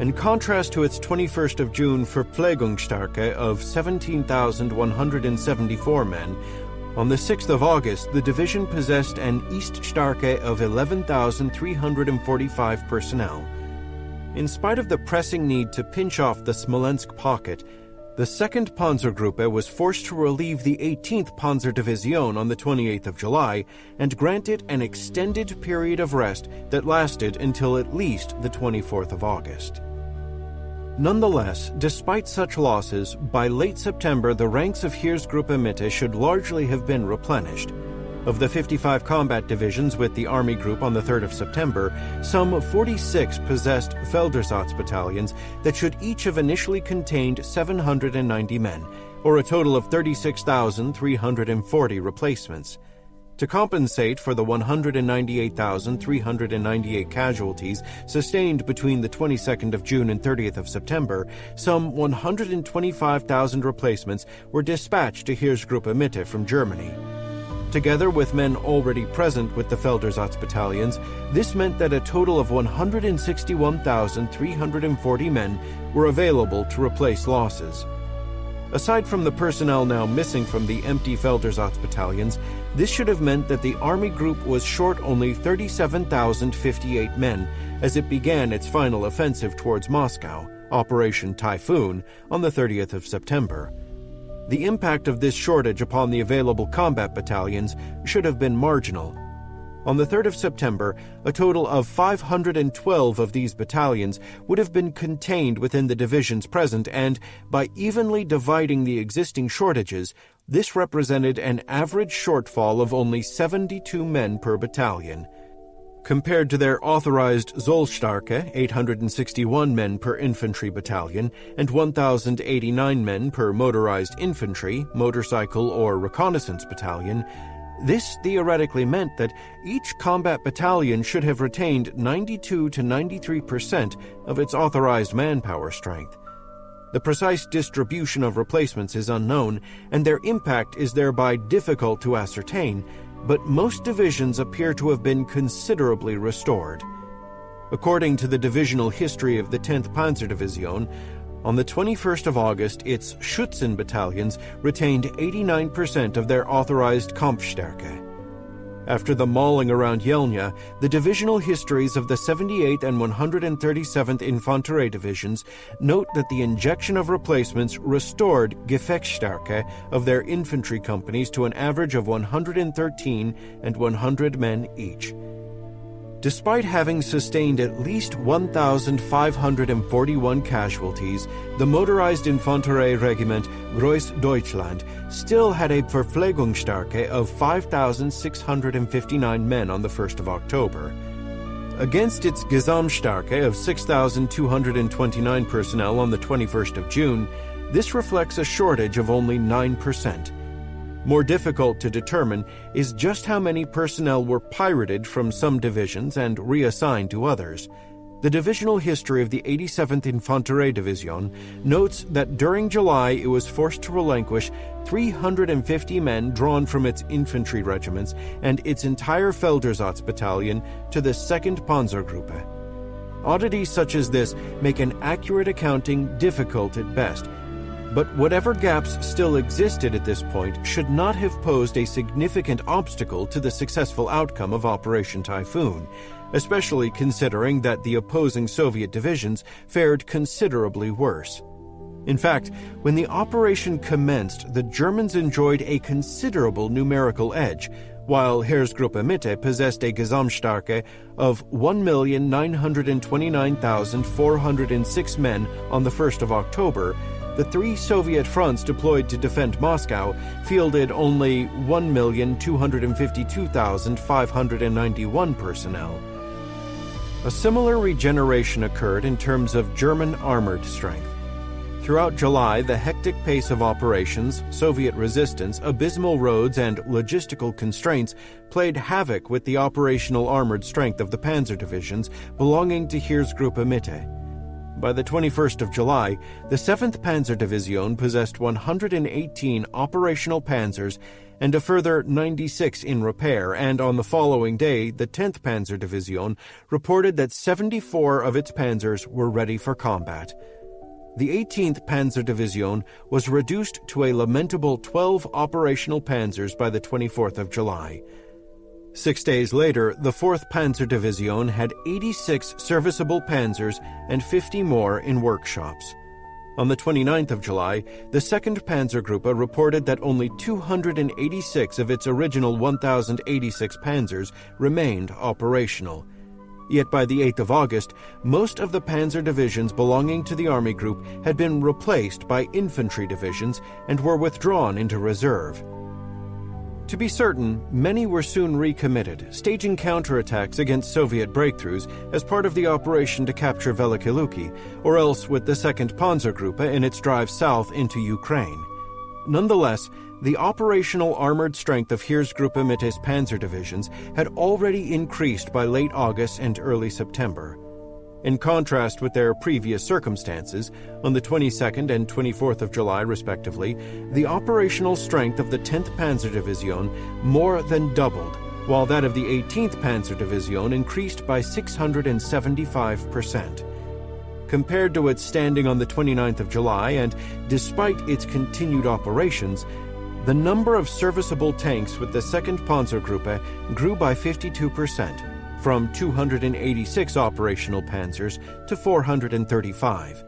In contrast to its 21st of June Verpflegungsstärke of 17,174 men, On the 6th of August, the division possessed an Eaststärke of 11,345 personnel. In spite of the pressing need to pinch off the Smolensk pocket, the 2nd Panzergruppe was forced to relieve the 18th Panzerdivision on the 28th of July and grant it an extended period of rest that lasted until at least the 24th of August. Nonetheless, despite such losses, by late September the ranks of Heeresgruppe Mitte should largely have been replenished. Of the 55 combat divisions with the Army Group on the 3rd of September, some 46 possessed Feldersatz battalions that should each have initially contained 790 men, or a total of 36,340 replacements. To compensate for the 198,398 casualties sustained between the 22nd of June and 30th of September, some 125,000 replacements were dispatched to Heeresgruppe Mitte from Germany. Together with men already present with the Feldersatz battalions, this meant that a total of 161,340 men were available to replace losses. Aside from the personnel now missing from the empty Feldersatz battalions, this should have meant that the Army Group was short only 37,058 men as it began its final offensive towards Moscow, Operation Typhoon, on the 30th of September. The impact of this shortage upon the available combat battalions should have been marginal. On the 3rd of September, a total of 512 of these battalions would have been contained within the divisions present, and by evenly dividing the existing shortages, this represented an average shortfall of only 72 men per battalion. Compared to their authorized Zollstärke, 861 men per infantry battalion, and 1,089 men per motorized infantry, motorcycle, or reconnaissance battalion, this theoretically meant that each combat battalion should have retained 92 to 93% of its authorized manpower strength. The precise distribution of replacements is unknown, and their impact is thereby difficult to ascertain, but most divisions appear to have been considerably restored. According to the divisional history of the 10th Panzerdivision, on the 21st of August, its Schützen battalions retained 89% of their authorized Kampfstärke. After the mauling around Yelnya, the divisional histories of the 78th and 137th Infanterie divisions note that the injection of replacements restored Gefechtsstärke of their infantry companies to an average of 113 and 100 men each. Despite having sustained at least 1,541 casualties, the motorized Infanterie Regiment Reuss Deutschland still had a Verpflegungsstärke of 5,659 men on the 1st of October. Against its Gesamtstärke of 6,229 personnel on the 21st of June, this reflects a shortage of only 9%. More difficult to determine is just how many personnel were pirated from some divisions and reassigned to others. The divisional history of the 87th Infanterie Division notes that during July it was forced to relinquish 350 men drawn from its infantry regiments and its entire Feldersatz battalion to the 2nd Panzergruppe. Oddities such as this make an accurate accounting difficult at best, but whatever gaps still existed at this point should not have posed a significant obstacle to the successful outcome of Operation Typhoon, especially considering that the opposing Soviet divisions fared considerably worse. In fact, when the operation commenced, the Germans enjoyed a considerable numerical edge, while Heeresgruppe Mitte possessed a Gesamtstärke of 1,929,406 men on the 1st of October. The three Soviet fronts deployed to defend Moscow fielded only 1,252,591 personnel. A similar regeneration occurred in terms of German armored strength. Throughout July, the hectic pace of operations, Soviet resistance, abysmal roads, and logistical constraints played havoc with the operational armored strength of the panzer divisions belonging to Heeresgruppe Mitte. By the 21st of July, the 7th Panzer Division possessed 118 operational panzers and a further 96 in repair, and on the following day, the 10th Panzer Division reported that 74 of its panzers were ready for combat. the 18th Panzerdivision was reduced to a lamentable 12 operational panzers by the 24th of July. 6 days later, the 4th Panzerdivision had 86 serviceable panzers and 50 more in workshops. On the 29th of July, the 2nd Panzergruppe reported that only 286 of its original 1,086 panzers remained operational. Yet by the 8th of August, most of the panzer divisions belonging to the Army Group had been replaced by infantry divisions and were withdrawn into reserve. To be certain, many were soon recommitted, staging counterattacks against Soviet breakthroughs as part of the operation to capture Veliki Luki, or else with the 2nd Panzergruppe in its drive south into Ukraine. Nonetheless, the operational armored strength of Heeresgruppe Mitte's panzer divisions had already increased by late August and early September. In contrast with their previous circumstances, on the 22nd and 24th of July respectively, the operational strength of the 10th Panzer Division more than doubled, while that of the 18th Panzer Division increased by 675%. Compared to its standing on the 29th of July, and despite its continued operations, the number of serviceable tanks with the 2nd Panzergruppe grew by 52%, from 286 operational panzers to 435.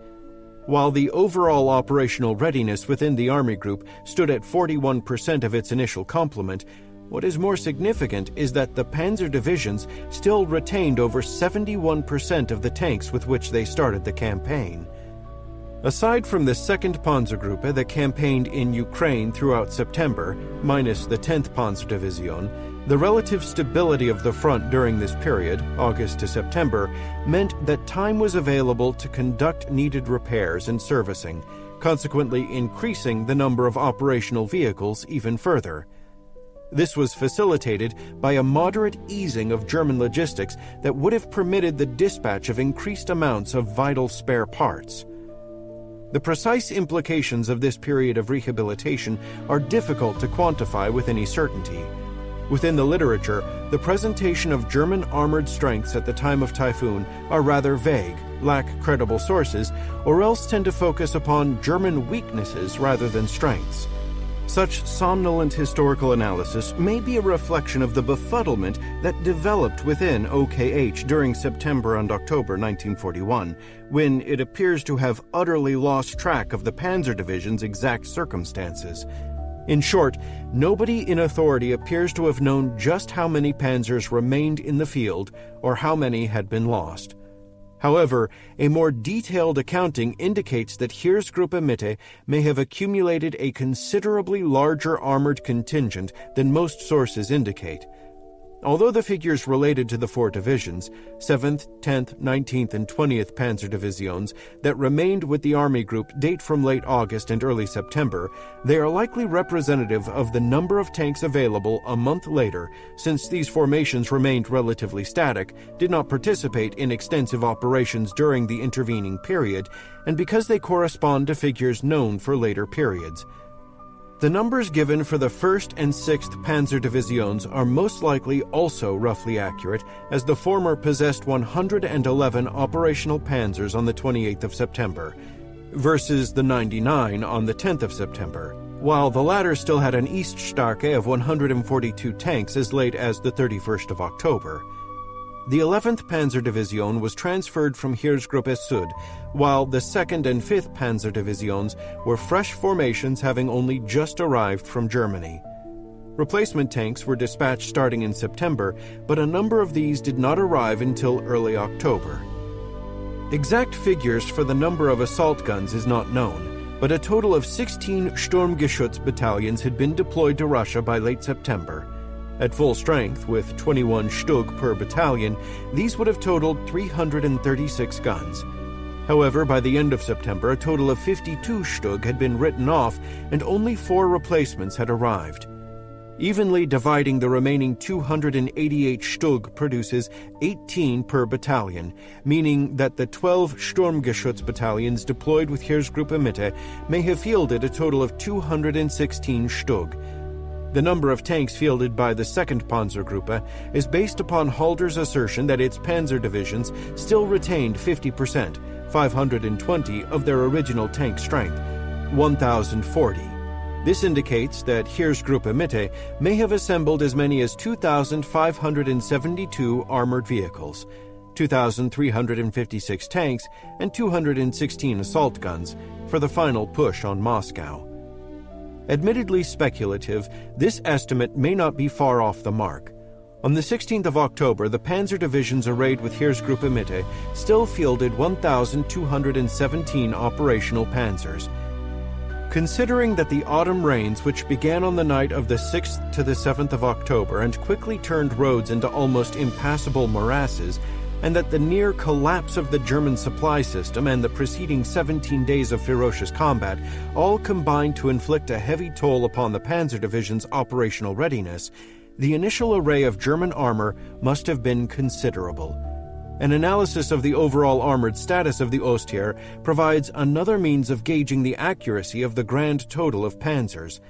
While the overall operational readiness within the Army Group stood at 41% of its initial complement, what is more significant is that the panzer divisions still retained over 71% of the tanks with which they started the campaign. Aside from the 2nd Panzergruppe that campaigned in Ukraine throughout September, minus the 10th Panzerdivision, the relative stability of the front during this period, August to September, meant that time was available to conduct needed repairs and servicing, consequently increasing the number of operational vehicles even further. This was facilitated by a moderate easing of German logistics that would have permitted the dispatch of increased amounts of vital spare parts. The precise implications of this period of rehabilitation are difficult to quantify with any certainty. Within the literature, the presentation of German armored strengths at the time of Typhoon are rather vague, lack credible sources, or else tend to focus upon German weaknesses rather than strengths. Such somnolent historical analysis may be a reflection of the befuddlement that developed within OKH during September and October 1941, when it appears to have utterly lost track of the Panzer Division's exact circumstances. In short, nobody in authority appears to have known just how many panzers remained in the field or how many had been lost. However, a more detailed accounting indicates that Heeresgruppe Mitte may have accumulated a considerably larger armored contingent than most sources indicate. Although the figures related to the four divisions, 7th, 10th, 19th, and 20th Panzer Divisions, that remained with the Army Group date from late August and early September, they are likely representative of the number of tanks available a month later, since these formations remained relatively static, did not participate in extensive operations during the intervening period, and because they correspond to figures known for later periods. The numbers given for the 1st and 6th Panzer Divisions are most likely also roughly accurate, as the former possessed 111 operational panzers on the 28th of September, versus the 99 on the 10th of September, while the latter still had an Eaststärke of 142 tanks as late as the 31st of October. The 11th Panzer Division was transferred from Heeresgruppe Süd, while the 2nd and 5th Panzer Divisions were fresh formations having only just arrived from Germany. Replacement tanks were dispatched starting in September, but a number of these did not arrive until early October. Exact figures for the number of assault guns is not known, but a total of 16 Sturmgeschütz battalions had been deployed to Russia by late September. At full strength, with 21 Stug per battalion, these would have totaled 336 guns. However, by the end of September, a total of 52 Stug had been written off and only 4 replacements had arrived. Evenly dividing the remaining 288 Stug produces 18 per battalion, meaning that the 12 Sturmgeschütz battalions deployed with Heeresgruppe Mitte may have fielded a total of 216 Stug. The number of tanks fielded by the 2nd Panzergruppe is based upon Halder's assertion that its panzer divisions still retained 50%, 520 of their original tank strength, 1,040. This indicates that Heeresgruppe Mitte may have assembled as many as 2,572 armored vehicles, 2,356 tanks, and 216 assault guns for the final push on Moscow. Admittedly speculative, this estimate may not be far off the mark. On the 16th of October, the panzer divisions arrayed with Heeresgruppe Mitte still fielded 1,217 operational panzers. Considering that the autumn rains, which began on the night of the 6th to the 7th of October and quickly turned roads into almost impassable morasses, and that the near collapse of the German supply system and the preceding 17 days of ferocious combat all combined to inflict a heavy toll upon the panzer division's operational readiness, the initial array of German armor must have been considerable. An analysis of the overall armored status of the Ostheer provides another means of gauging the accuracy of the grand total of panzers.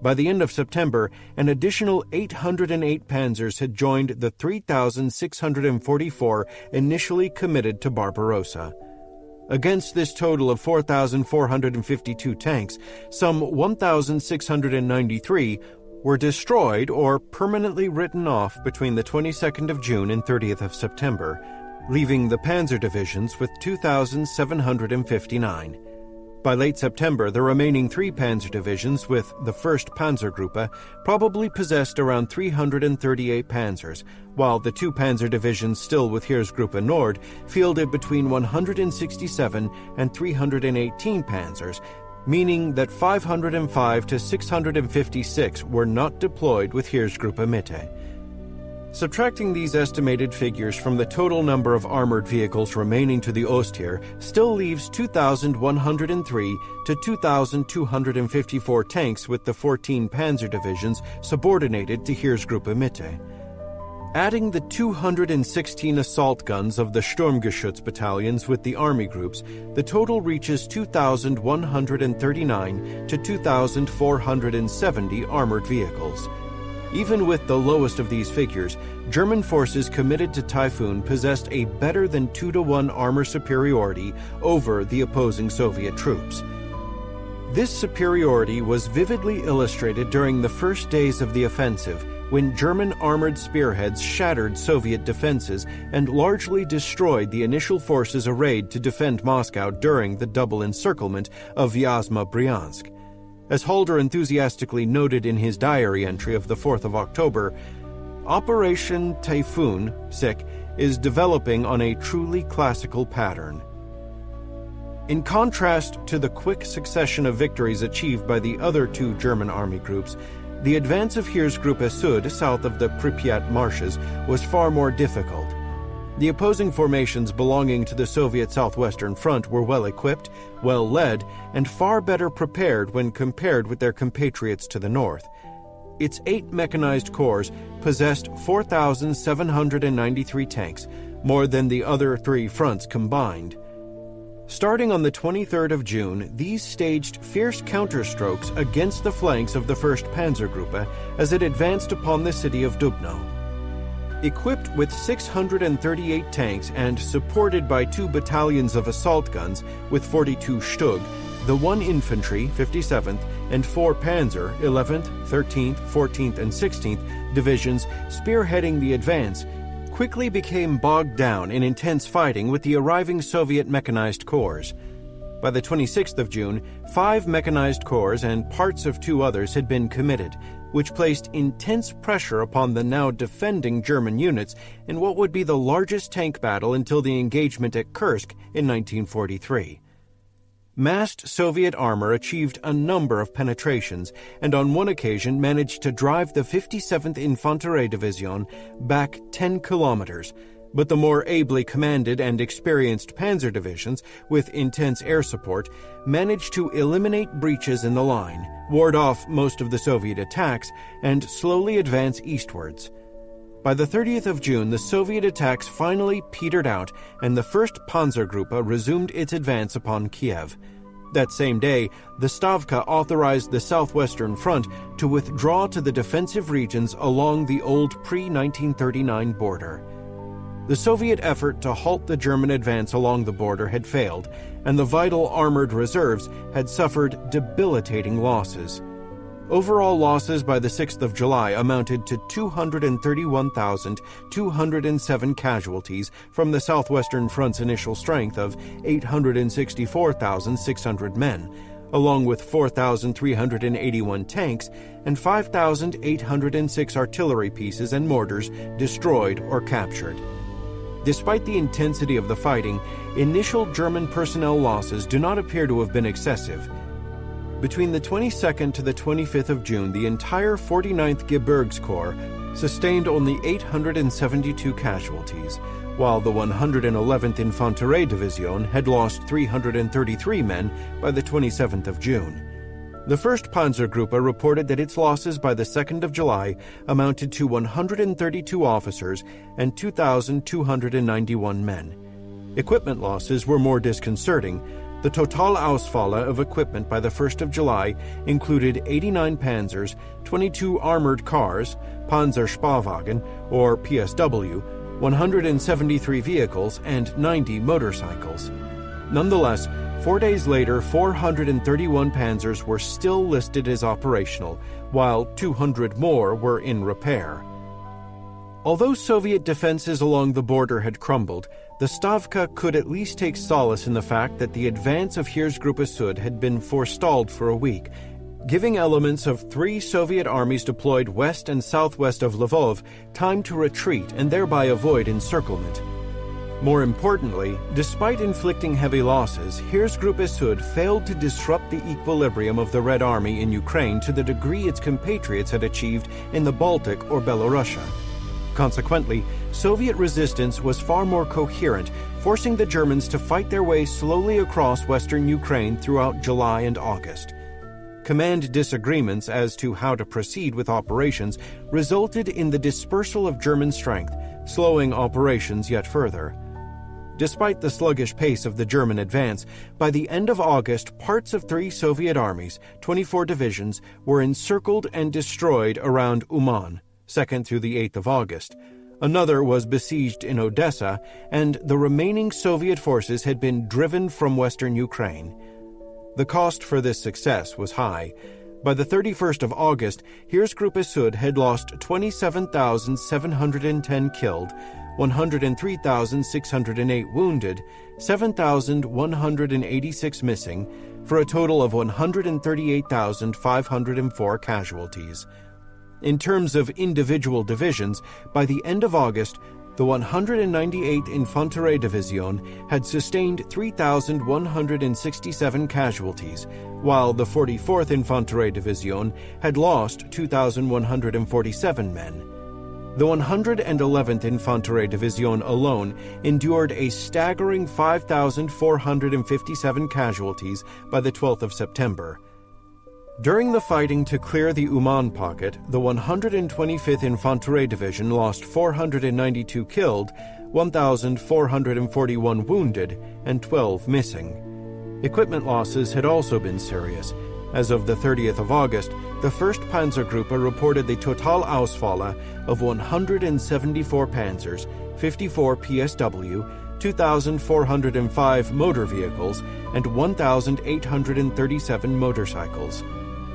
By the end of September, an additional 808 panzers had joined the 3,644 initially committed to Barbarossa. Against this total of 4,452 tanks, some 1,693 were destroyed or permanently written off between the 22nd of June and 30th of September, leaving the panzer divisions with 2,759. By late September, the remaining 3 panzer divisions with the 1st Panzergruppe probably possessed around 338 panzers, while the 2 panzer divisions still with Heeresgruppe Nord fielded between 167 and 318 panzers, meaning that 505 to 656 were not deployed with Heeresgruppe Mitte. Subtracting these estimated figures from the total number of armored vehicles remaining to the Ostheer still leaves 2,103 to 2,254 tanks with the 14 panzer divisions subordinated to Heeresgruppe Mitte. Adding the 216 assault guns of the Sturmgeschütz battalions with the army groups, the total reaches 2,139 to 2,470 armored vehicles. Even with the lowest of these figures, German forces committed to Typhoon possessed a better than 2-to-1 armor superiority over the opposing Soviet troops. This superiority was vividly illustrated during the first days of the offensive, when German armored spearheads shattered Soviet defenses and largely destroyed the initial forces arrayed to defend Moscow during the double encirclement of Vyazma-Bryansk. As Halder enthusiastically noted in his diary entry of the 4th of October, Operation Typhoon is developing on a truly classical pattern. In contrast to the quick succession of victories achieved by the other 2 German army groups, the advance of Heeresgruppe Süd south of the Pripyat marshes was far more difficult. The opposing formations belonging to the Soviet Southwestern Front were well equipped, well led, and far better prepared when compared with their compatriots to the north. Its 8 mechanized corps possessed 4,793 tanks, more than the other 3 fronts combined. Starting on the 23rd of June, these staged fierce counterstrokes against the flanks of the 1st Panzergruppe as it advanced upon the city of Dubno. Equipped with 638 tanks and supported by 2 battalions of assault guns with 42 Stug, the 1 infantry, 57th, and 4 Panzer, 11th, 13th, 14th, and 16th divisions spearheading the advance, quickly became bogged down in intense fighting with the arriving Soviet mechanized corps. By the 26th of June, 5 mechanized corps and parts of 2 others had been committed, which placed intense pressure upon the now defending German units in what would be the largest tank battle until the engagement at Kursk in 1943. Massed Soviet armor achieved a number of penetrations and on one occasion managed to drive the 57th Infanterie Division back 10 kilometers, but the more ably commanded and experienced panzer divisions, with intense air support, managed to eliminate breaches in the line, ward off most of the Soviet attacks, and slowly advance eastwards. By the 30th of June, the Soviet attacks finally petered out, and the 1st Panzergruppe resumed its advance upon Kiev. That same day, the Stavka authorized the Southwestern Front to withdraw to the defensive regions along the old pre-1939 border. The Soviet effort to halt the German advance along the border had failed, and the vital armored reserves had suffered debilitating losses. Overall losses by the 6th of July amounted to 231,207 casualties from the Southwestern Front's initial strength of 864,600 men, along with 4,381 tanks and 5,806 artillery pieces and mortars destroyed or captured. Despite the intensity of the fighting, initial German personnel losses do not appear to have been excessive. Between the 22nd to the 25th of June, the entire 49th Gebirgskorps sustained only 872 casualties, while the 111th Infanterie Division had lost 333 men by the 27th of June. The 1st Panzergruppe reported that its losses by the 2nd of July amounted to 132 officers and 2,291 men. Equipment losses were more disconcerting. The Totalausfälle of equipment by the 1st of July included 89 panzers, 22 armored cars, Panzersparwagen, or PSW, 173 vehicles, and 90 motorcycles. Nonetheless, 4 days later, 431 panzers were still listed as operational, while 200 more were in repair. Although Soviet defenses along the border had crumbled, the Stavka could at least take solace in the fact that the advance of Heeresgruppe Süd had been forestalled for a week, giving elements of 3 Soviet armies deployed west and southwest of Lvov time to retreat and thereby avoid encirclement. More importantly, despite inflicting heavy losses, Heeresgruppe Süd failed to disrupt the equilibrium of the Red Army in Ukraine to the degree its compatriots had achieved in the Baltic or Belorussia. Consequently, Soviet resistance was far more coherent, forcing the Germans to fight their way slowly across western Ukraine throughout July and August. Command disagreements as to how to proceed with operations resulted in the dispersal of German strength, slowing operations yet further. Despite the sluggish pace of the German advance, by the end of August, parts of 3 Soviet armies, 24 divisions, were encircled and destroyed around Uman, 2nd through the 8th of August. Another was besieged in Odessa, and the remaining Soviet forces had been driven from western Ukraine. The cost for this success was high. By the 31st of August, Heeresgruppe Süd had lost 27,710 killed, 103,608 wounded, 7,186 missing, for a total of 138,504 casualties. In terms of individual divisions, by the end of August, the 198th Infanterie Division had sustained 3,167 casualties, while the 44th Infanterie Division had lost 2,147 men. The 111th Infanterie Division alone endured a staggering 5,457 casualties by the 12th of September. During the fighting to clear the Uman pocket, the 125th Infanterie Division lost 492 killed, 1,441 wounded, and 12 missing. Equipment losses had also been serious. As of the 30th of August, the 1st Panzergruppe reported the Totalausfälle of 174 panzers, 54 PSW, 2,405 motor vehicles, and 1,837 motorcycles.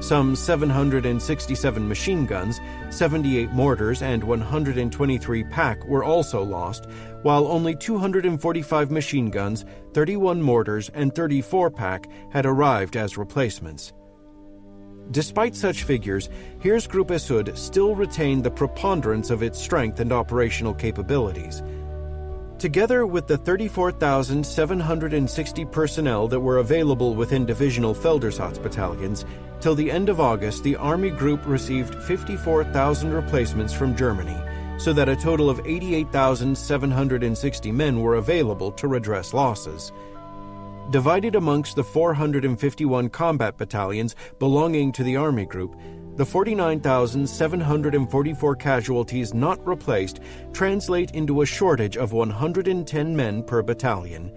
Some 767 machine guns, 78 mortars, and 123 PaK were also lost, while only 245 machine guns, 31 mortars, and 34 PaK had arrived as replacements. Despite such figures, Heeresgruppe Süd still retained the preponderance of its strength and operational capabilities. Together with the 34,760 personnel that were available within divisional Feldersatz battalions, till the end of August, the Army Group received 54,000 replacements from Germany, so that a total of 88,760 men were available to redress losses. Divided amongst the 451 combat battalions belonging to the Army Group, the 49,744 casualties not replaced translate into a shortage of 110 men per battalion.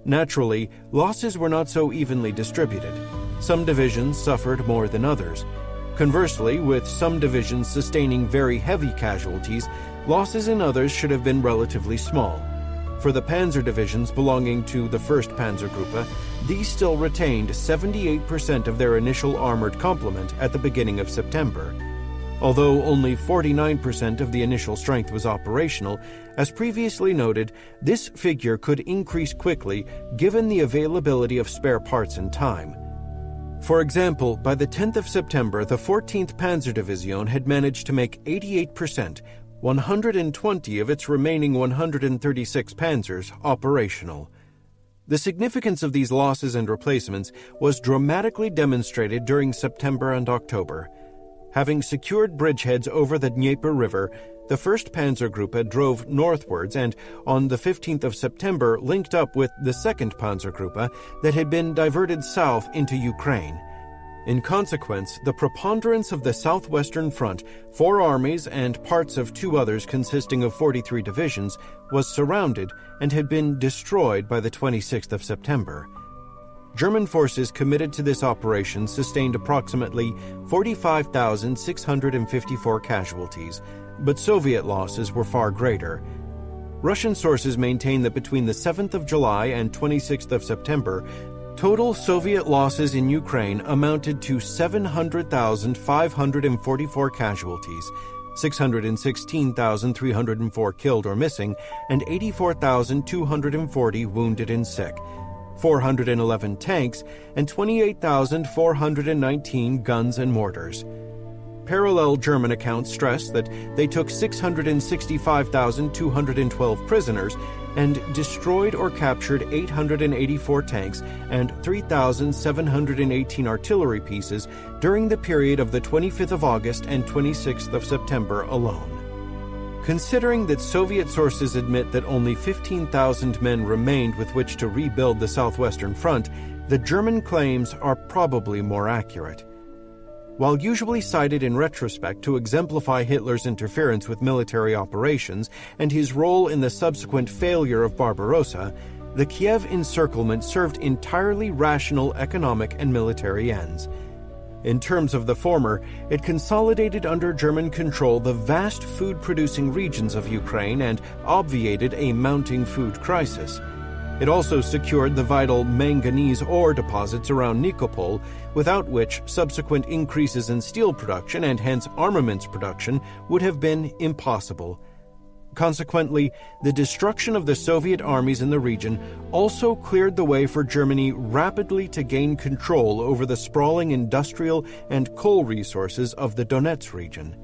Naturally, losses were not so evenly distributed. Some divisions suffered more than others. Conversely, with some divisions sustaining very heavy casualties, Losses in others should have been relatively small. For the panzer divisions belonging to the 1st Panzergruppe, these still retained 78% of their initial armored complement at the beginning of September. Although only 49% of the initial strength was operational, as previously noted, this figure could increase quickly given the availability of spare parts and time. For example, by the 10th of September, the 14th Panzerdivision had managed to make 88%, 120 of its remaining 136 panzers, operational. The significance of these losses and replacements was dramatically demonstrated during September and October. Having secured bridgeheads over the Dnieper River, the 1st Panzergruppe drove northwards and, on the 15th of September, linked up with the 2nd Panzergruppe that had been diverted south into Ukraine. In consequence, the preponderance of the southwestern front, 4 armies and parts of 2 others consisting of 43 divisions, was surrounded and had been destroyed by the 26th of September. German forces committed to this operation sustained approximately 45,654 casualties, but Soviet losses were far greater. Russian sources maintain that between the 7th of July and 26th of September, total Soviet losses in Ukraine amounted to 700,544 casualties, 616,304 killed or missing, and 84,240 wounded and sick, 411 tanks, and 28,419 guns and mortars. Parallel German accounts stress that they took 665,212 prisoners and destroyed or captured 884 tanks and 3,718 artillery pieces during the period of the 25th of August and 26th of September alone. Considering that Soviet sources admit that only 15,000 men remained with which to rebuild the southwestern front, the German claims are probably more accurate. While usually cited in retrospect to exemplify Hitler's interference with military operations and his role in the subsequent failure of Barbarossa, the Kiev encirclement served entirely rational economic and military ends. In terms of the former, it consolidated under German control the vast food-producing regions of Ukraine and obviated a mounting food crisis. It also secured the vital manganese ore deposits around Nikopol, without which subsequent increases in steel production and hence armaments production would have been impossible. Consequently, the destruction of the Soviet armies in the region also cleared the way for Germany rapidly to gain control over the sprawling industrial and coal resources of the Donetsk region.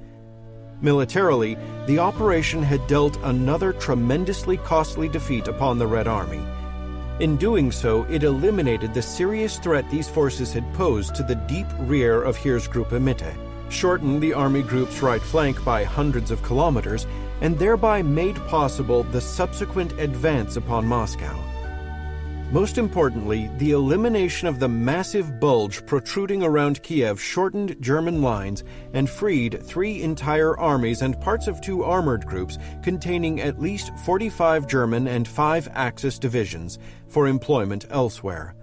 Militarily, the operation had dealt another tremendously costly defeat upon the Red Army. In doing so, it eliminated the serious threat these forces had posed to the deep rear of Heeresgruppe Mitte, shortened the army group's right flank by hundreds of kilometers, and thereby made possible the subsequent advance upon Moscow. Most importantly, the elimination of the massive bulge protruding around Kiev shortened German lines and freed 3 entire armies and parts of 2 armored groups containing at least 45 German and 5 Axis divisions for employment elsewhere.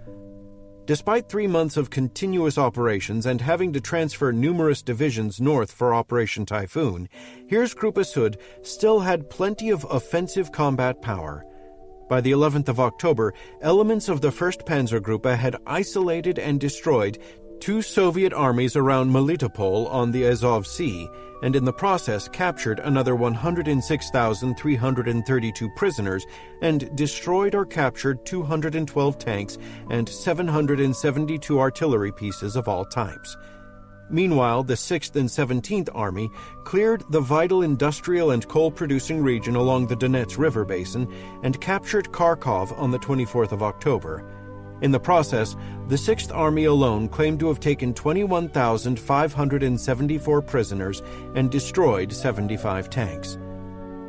Despite 3 months of continuous operations and having to transfer numerous divisions north for Operation Typhoon, Heeresgruppe Süd still had plenty of offensive combat power. By the 11th of October, elements of the 1st Panzergruppe had isolated and destroyed 2 Soviet armies around Melitopol on the Azov Sea, and in the process captured another 106,332 prisoners and destroyed or captured 212 tanks and 772 artillery pieces of all types. Meanwhile, the 6th and 17th Army cleared the vital industrial and coal-producing region along the Donetsk River basin and captured Kharkov on the 24th of October. In the process, the 6th Army alone claimed to have taken 21,574 prisoners and destroyed 75 tanks.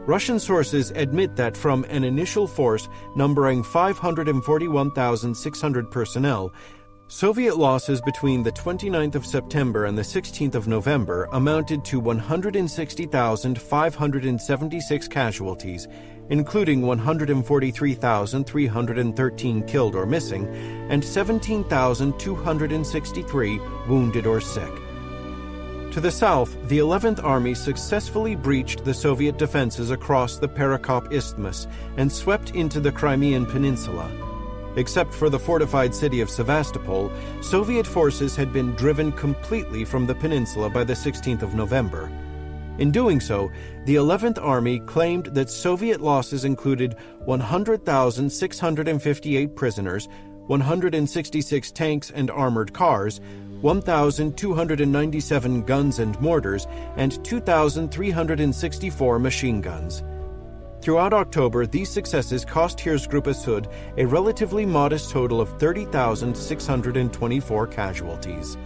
Russian sources admit that from an initial force numbering 541,600 personnel, Soviet losses between the 29th of September and the 16th of November amounted to 160,576 casualties, including 143,313 killed or missing, and 17,263 wounded or sick. To the south, the 11th Army successfully breached the Soviet defenses across the Perekop Isthmus and swept into the Crimean Peninsula. Except for the fortified city of Sevastopol, Soviet forces had been driven completely from the peninsula by the 16th of November. In doing so, the 11th Army claimed that Soviet losses included 100,658 prisoners, 166 tanks and armored cars, 1,297 guns and mortars, and 2,364 machine guns. Throughout October, these successes cost Heeresgruppe Süd a relatively modest total of 30,624 casualties.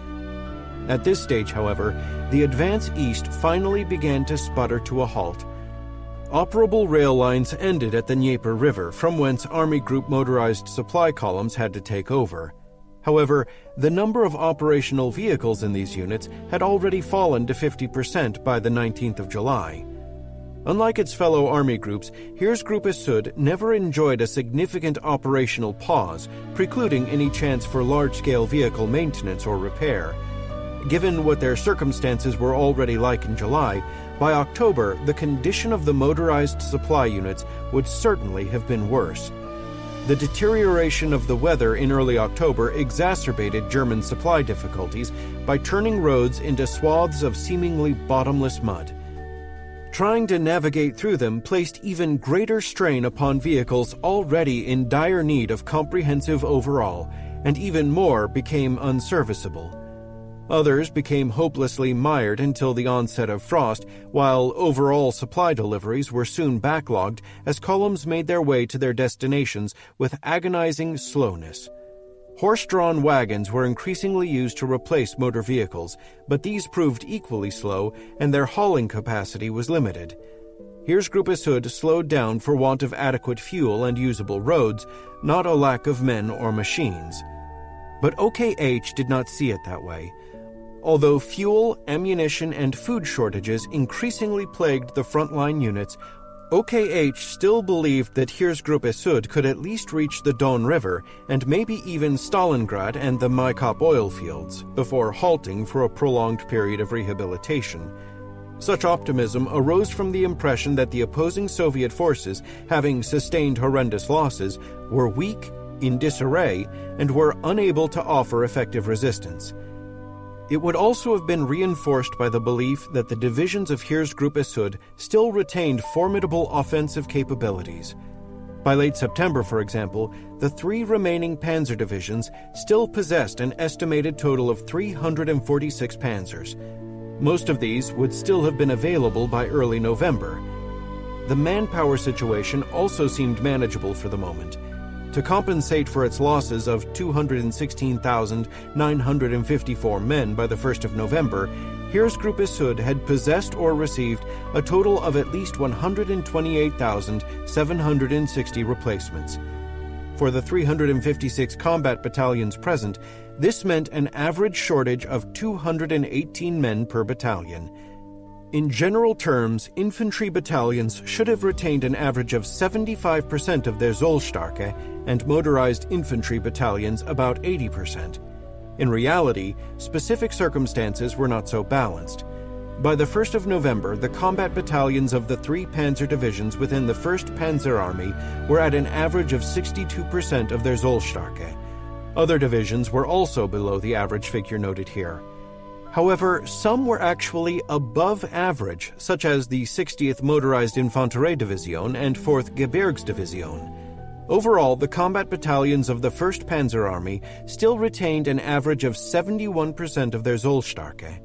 At this stage, however, the advance east finally began to sputter to a halt. Operable rail lines ended at the Dnieper River, from whence Army Group motorized supply columns had to take over. However, the number of operational vehicles in these units had already fallen to 50% by the 19th of July. Unlike its fellow army groups, Heeresgruppe Süd never enjoyed a significant operational pause, precluding any chance for large-scale vehicle maintenance or repair. Given what their circumstances were already like in July, by October, the condition of the motorized supply units would certainly have been worse. The deterioration of the weather in early October exacerbated German supply difficulties by turning roads into swaths of seemingly bottomless mud. Trying to navigate through them placed even greater strain upon vehicles already in dire need of comprehensive overhaul, and even more became unserviceable. Others became hopelessly mired until the onset of frost, while overall supply deliveries were soon backlogged as columns made their way to their destinations with agonizing slowness. Horse-drawn wagons were increasingly used to replace motor vehicles, but these proved equally slow, and their hauling capacity was limited. Heeresgruppe Süd slowed down for want of adequate fuel and usable roads, not a lack of men or machines. But OKH did not see it that way. Although fuel, ammunition, and food shortages increasingly plagued the frontline units, OKH still believed that Heeresgruppe Süd could at least reach the Don River and maybe even Stalingrad and the Maikop oil fields before halting for a prolonged period of rehabilitation. Such optimism arose from the impression that the opposing Soviet forces, having sustained horrendous losses, were weak, in disarray, and were unable to offer effective resistance. It would also have been reinforced by the belief that the divisions of Heeresgruppe Süd still retained formidable offensive capabilities. By late September, for example, the 3 remaining panzer divisions still possessed an estimated total of 346 panzers. Most of these would still have been available by early November. The manpower situation also seemed manageable for the moment. To compensate for its losses of 216,954 men by the 1st of November, Heeresgruppe Süd had possessed or received a total of at least 128,760 replacements. For the 356 combat battalions present, this meant an average shortage of 218 men per battalion. In general terms, infantry battalions should have retained an average of 75% of their Zollstarke, and motorized infantry battalions about 80%. In reality, specific circumstances were not so balanced. By the 1st of November, the combat battalions of the 3 panzer divisions within the 1st Panzer Army were at an average of 62% of their Zollstarke. Other divisions were also below the average figure noted here. However, some were actually above average, such as the 60th Motorized Infanteriedivision and 4th Gebirgsdivision. Overall, the combat battalions of the 1st Panzer Army still retained an average of 71% of their Zollstarke.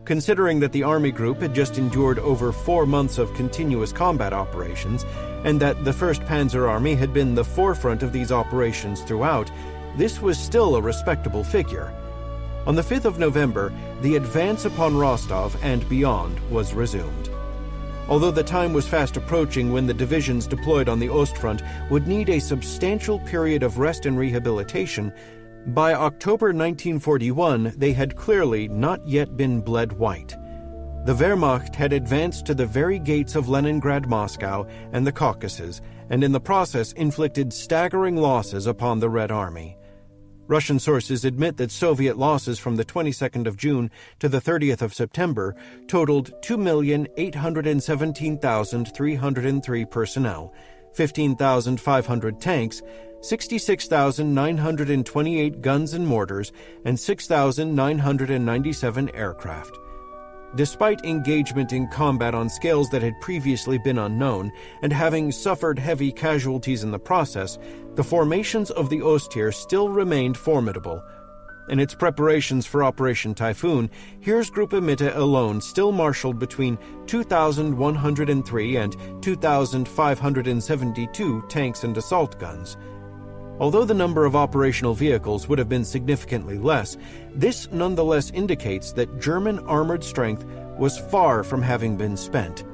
Considering that the Army Group had just endured over 4 months of continuous combat operations, and that the 1st Panzer Army had been the forefront of these operations throughout, this was still a respectable figure. On the 5th of November, the advance upon Rostov and beyond was resumed. Although the time was fast approaching when the divisions deployed on the Ostfront would need a substantial period of rest and rehabilitation, by October 1941 they had clearly not yet been bled white. The Wehrmacht had advanced to the very gates of Leningrad, Moscow, and the Caucasus, and in the process inflicted staggering losses upon the Red Army. Russian sources admit that Soviet losses from the 22nd of June to the 30th of September totaled 2,817,303 personnel, 15,500 tanks, 66,928 guns and mortars, and 6,997 aircraft. Despite engagement in combat on scales that had previously been unknown, and having suffered heavy casualties in the process, the formations of the Osttier still remained formidable. In its preparations for Operation Typhoon, Heeresgruppe Mitte alone still marshaled between 2,103 and 2,572 tanks and assault guns. Although the number of operational vehicles would have been significantly less, this nonetheless indicates that German armored strength was far from having been spent.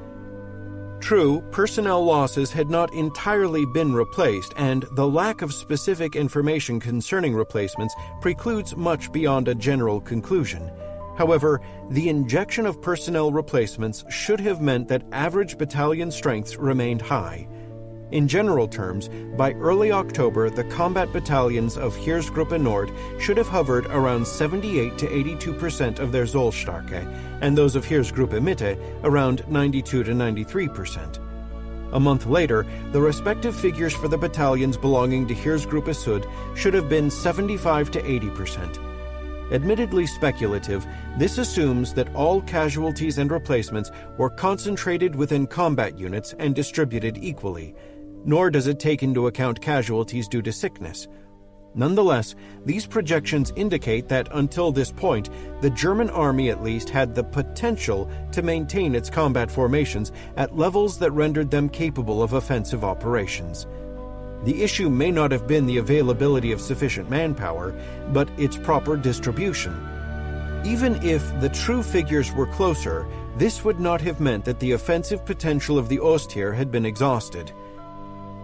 True, personnel losses had not entirely been replaced, and the lack of specific information concerning replacements precludes much beyond a general conclusion. However, the injection of personnel replacements should have meant that average battalion strengths remained high. In general terms, by early October, the combat battalions of Heeresgruppe Nord should have hovered around 78 to 82% of their Zollstärke, and those of Heeresgruppe Mitte around 92 to 93%. A month later, the respective figures for the battalions belonging to Heeresgruppe Süd should have been 75 to 80%. Admittedly speculative, this assumes that all casualties and replacements were concentrated within combat units and distributed equally, nor does it take into account casualties due to sickness. Nonetheless, these projections indicate that until this point, the German army at least had the potential to maintain its combat formations at levels that rendered them capable of offensive operations. The issue may not have been the availability of sufficient manpower, but its proper distribution. Even if the true figures were closer, this would not have meant that the offensive potential of the Osttier had been exhausted.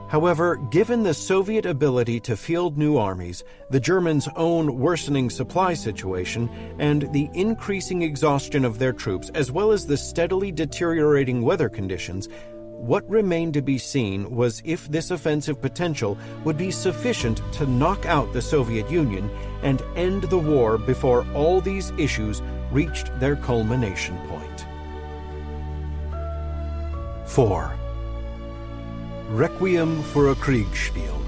However, given the Soviet ability to field new armies, the Germans' own worsening supply situation, and the increasing exhaustion of their troops, as well as the steadily deteriorating weather conditions, what remained to be seen was if this offensive potential would be sufficient to knock out the Soviet Union and end the war before all these issues reached their culmination point. 4. Requiem for a Kriegsspiel.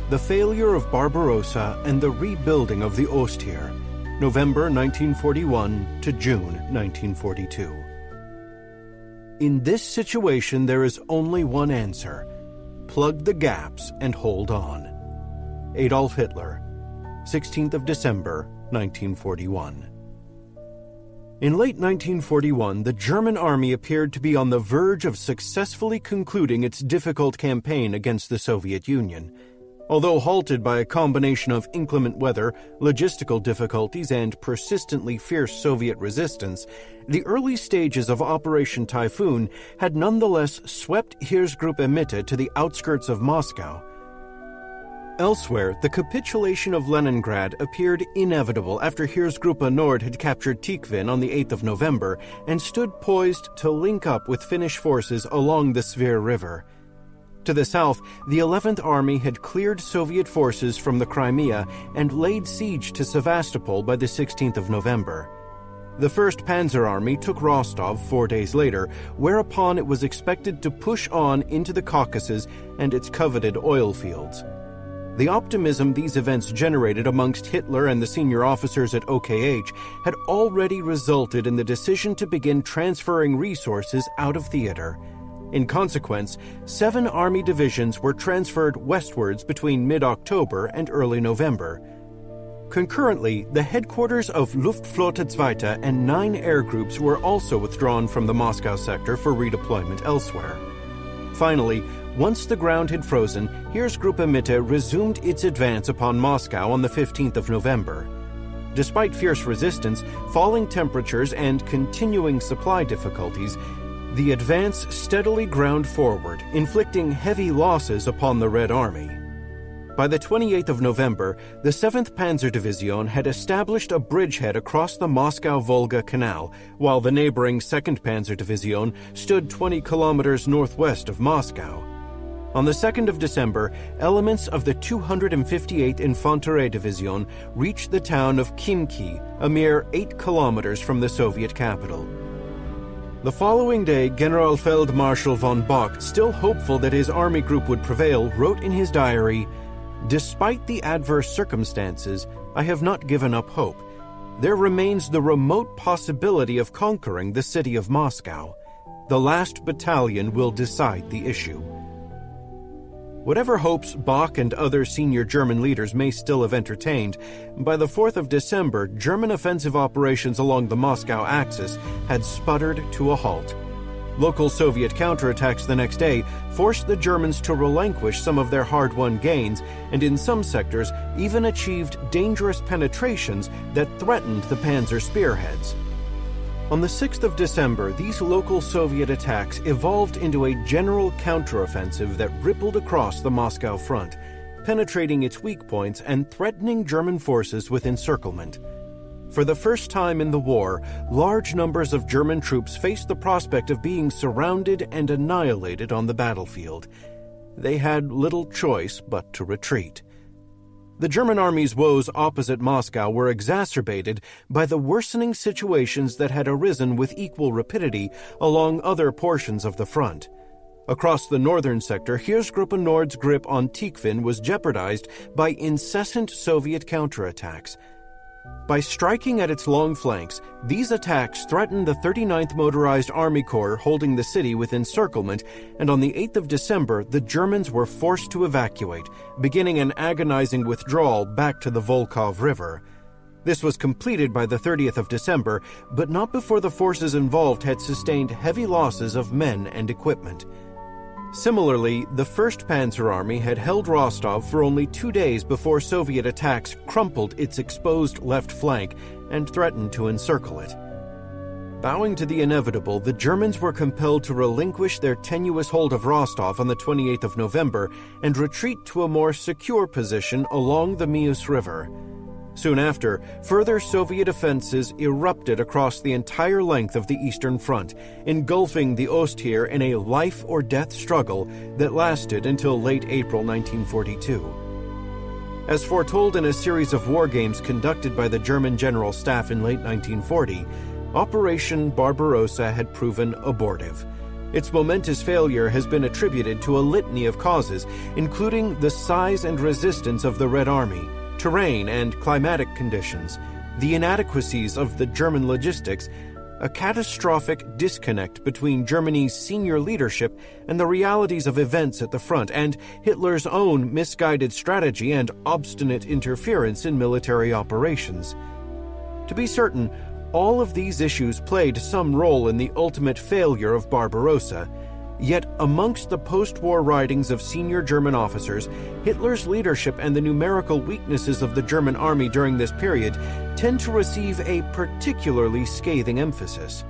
The failure of Barbarossa and the rebuilding of the Osttier, November 1941 to June 1942. In this situation, there is only one answer: plug the gaps and hold on. Adolf Hitler, 16th of December, 1941. In late 1941, the German army appeared to be on the verge of successfully concluding its difficult campaign against the Soviet Union. Although halted by a combination of inclement weather, logistical difficulties, and persistently fierce Soviet resistance, the early stages of Operation Typhoon had nonetheless swept Heeresgruppe Mitte to the outskirts of Moscow. Elsewhere, the capitulation of Leningrad appeared inevitable after Heeresgruppe Nord had captured Tikhvin on the 8th of November and stood poised to link up with Finnish forces along the Svir River. To the south, the 11th Army had cleared Soviet forces from the Crimea and laid siege to Sevastopol by the 16th of November. The 1st Panzer Army took Rostov 4 days later, whereupon it was expected to push on into the Caucasus and its coveted oil fields. The optimism these events generated amongst Hitler and the senior officers at OKH had already resulted in the decision to begin transferring resources out of theater. In consequence, 7 Army divisions were transferred westwards between mid-October and early November. Concurrently, the headquarters of Luftflotte Zweite and 9 air groups were also withdrawn from the Moscow sector for redeployment elsewhere. Finally, once the ground had frozen, Heeresgruppe Mitte resumed its advance upon Moscow on the 15th of November. Despite fierce resistance, falling temperatures, and continuing supply difficulties, the advance steadily ground forward, inflicting heavy losses upon the Red Army. By the 28th of November, the 7th Panzer Division had established a bridgehead across the Moscow-Volga Canal, while the neighboring 2nd Panzer Division stood 20 kilometers northwest of Moscow. On the 2nd of December, elements of the 258th Infanterie Division reached the town of Khimki, a mere 8 kilometers from the Soviet capital. The following day, Generalfeldmarschall von Bock, still hopeful that his army group would prevail, wrote in his diary, "Despite the adverse circumstances, I have not given up hope. There remains the remote possibility of conquering the city of Moscow. The last battalion will decide the issue." Whatever hopes Bock and other senior German leaders may still have entertained, by the 4th of December, German offensive operations along the Moscow axis had sputtered to a halt. Local Soviet counterattacks the next day forced the Germans to relinquish some of their hard-won gains, and in some sectors even achieved dangerous penetrations that threatened the panzer spearheads. On the 6th of December, these local Soviet attacks evolved into a general counteroffensive that rippled across the Moscow front, penetrating its weak points and threatening German forces with encirclement. For the first time in the war, large numbers of German troops faced the prospect of being surrounded and annihilated on the battlefield. They had little choice but to retreat. The German army's woes opposite Moscow were exacerbated by the worsening situations that had arisen with equal rapidity along other portions of the front. Across the northern sector, Heeresgruppe Nord's grip on Tikhvin was jeopardized by incessant Soviet counterattacks. By striking at its long flanks, these attacks threatened the 39th Motorized Army Corps holding the city with encirclement, and on the 8th of December, the Germans were forced to evacuate, beginning an agonizing withdrawal back to the Volkhov River. This was completed by the 30th of December, but not before the forces involved had sustained heavy losses of men and equipment. Similarly, the 1st Panzer Army had held Rostov for only 2 days before Soviet attacks crumpled its exposed left flank and threatened to encircle it. Bowing to the inevitable, the Germans were compelled to relinquish their tenuous hold of Rostov on the 28th of November and retreat to a more secure position along the Mius River. Soon after, further Soviet offensives erupted across the entire length of the Eastern Front, engulfing the Ostheer in a life-or-death struggle that lasted until late April 1942. As foretold in a series of war games conducted by the German General Staff in late 1940, Operation Barbarossa had proven abortive. Its momentous failure has been attributed to a litany of causes, including the size and resistance of the Red Army, terrain and climatic conditions, the inadequacies of the German logistics, a catastrophic disconnect between Germany's senior leadership and the realities of events at the front, and Hitler's own misguided strategy and obstinate interference in military operations. To be certain, all of these issues played some role in the ultimate failure of Barbarossa. Yet, amongst the post-war writings of senior German officers, Hitler's leadership and the numerical weaknesses of the German army during this period tend to receive a particularly scathing emphasis.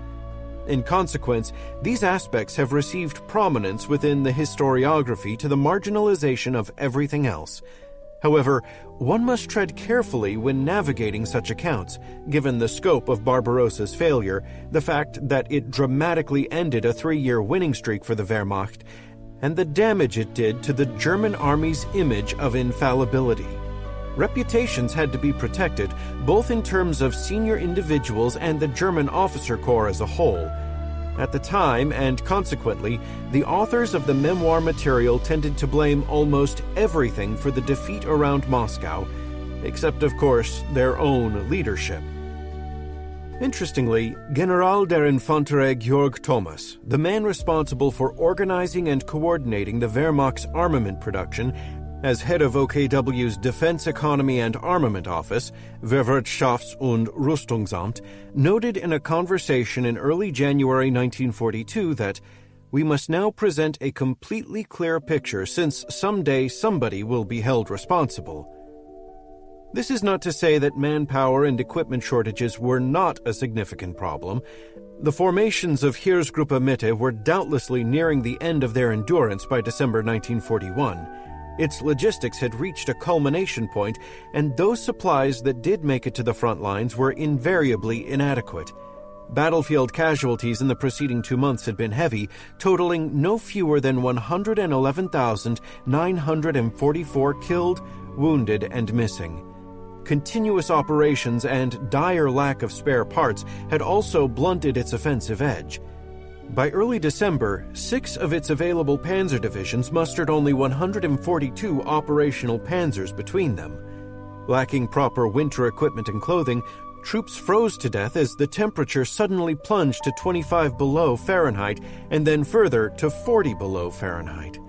In consequence, these aspects have received prominence within the historiography to the marginalization of everything else. However, one must tread carefully when navigating such accounts, given the scope of Barbarossa's failure, the fact that it dramatically ended a 3-year winning streak for the Wehrmacht, and the damage it did to the German army's image of infallibility. Reputations had to be protected, both in terms of senior individuals and the German officer corps as a whole. At the time, and consequently, the authors of the memoir material tended to blame almost everything for the defeat around Moscow, except, of course, their own leadership. Interestingly, General der Infanterie Georg Thomas, the man responsible for organizing and coordinating the Wehrmacht's armament production, as head of OKW's Defense Economy and Armament Office, Wehrwirtschafts- und Rüstungsamt, noted in a conversation in early January 1942 that we must now present a completely clear picture since someday somebody will be held responsible. This is not to say that manpower and equipment shortages were not a significant problem. The formations of Heeresgruppe Mitte were doubtlessly nearing the end of their endurance by December 1941. Its logistics had reached a culmination point, and those supplies that did make it to the front lines were invariably inadequate. Battlefield casualties in the preceding 2 months had been heavy, totaling no fewer than 111,944 killed, wounded, and missing. Continuous operations and dire lack of spare parts had also blunted its offensive edge. By early December, 6 of its available panzer divisions mustered only 142 operational panzers between them. Lacking proper winter equipment and clothing, troops froze to death as the temperature suddenly plunged to 25 below Fahrenheit and then further to 40 below Fahrenheit.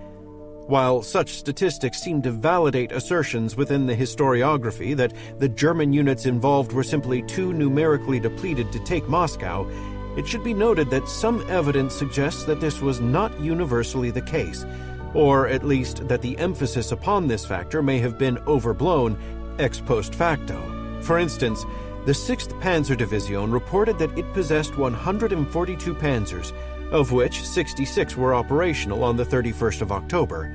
While such statistics seem to validate assertions within the historiography that the German units involved were simply too numerically depleted to take Moscow, it should be noted that some evidence suggests that this was not universally the case, or at least that the emphasis upon this factor may have been overblown ex post facto. For instance, the 6th Panzer Division reported that it possessed 142 panzers, of which 66 were operational on the 31st of October.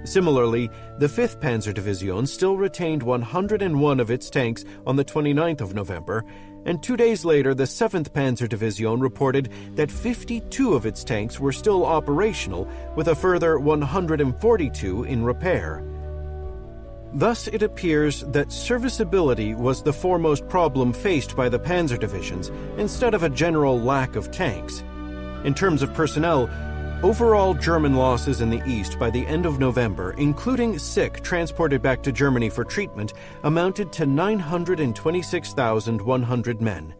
Similarly, the 5th Panzer Division still retained 101 of its tanks on the 29th of November, and 2 days later the 7th Panzer Division reported that 52 of its tanks were still operational, with a further 142 in repair. Thus, it appears that serviceability was the foremost problem faced by the panzer divisions, instead of a general lack of tanks. In terms of personnel, overall German losses in the East by the end of November, including sick transported back to Germany for treatment, amounted to 926,100 men.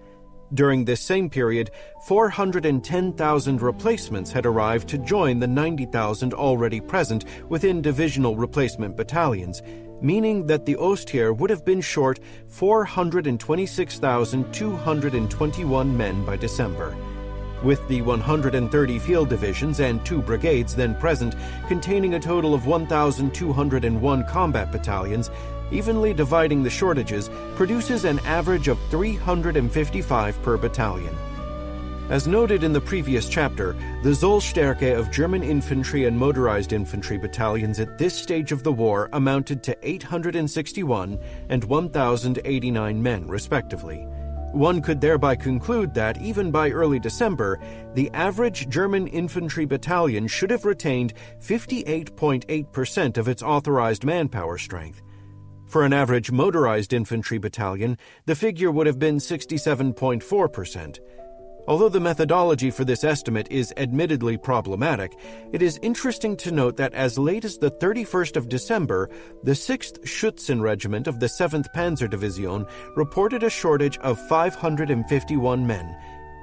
During this same period, 410,000 replacements had arrived to join the 90,000 already present within divisional replacement battalions, meaning that the Ostheer would have been short 426,221 men by December. With the 130 field divisions and 2 brigades then present, containing a total of 1,201 combat battalions, evenly dividing the shortages produces an average of 355 per battalion. As noted in the previous chapter, the Zollstärke of German infantry and motorized infantry battalions at this stage of the war amounted to 861 and 1,089 men, respectively. One could thereby conclude that, even by early December, the average German infantry battalion should have retained 58.8% of its authorized manpower strength. For an average motorized infantry battalion, the figure would have been 67.4%. Although the methodology for this estimate is admittedly problematic, it is interesting to note that as late as the 31st of December, the 6th Schützen Regiment of the 7th Panzer Division reported a shortage of 551 men.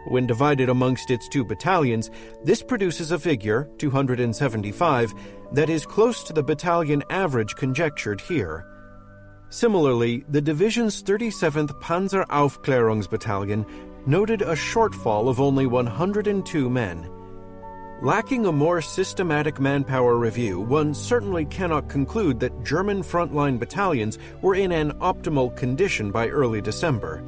When divided amongst its 2 battalions, this produces a figure, 275, that is close to the battalion average conjectured here. Similarly, the division's 37th Panzer Aufklärungsbattalion noted a shortfall of only 102 men. Lacking a more systematic manpower review, one certainly cannot conclude that German frontline battalions were in an optimal condition by early December.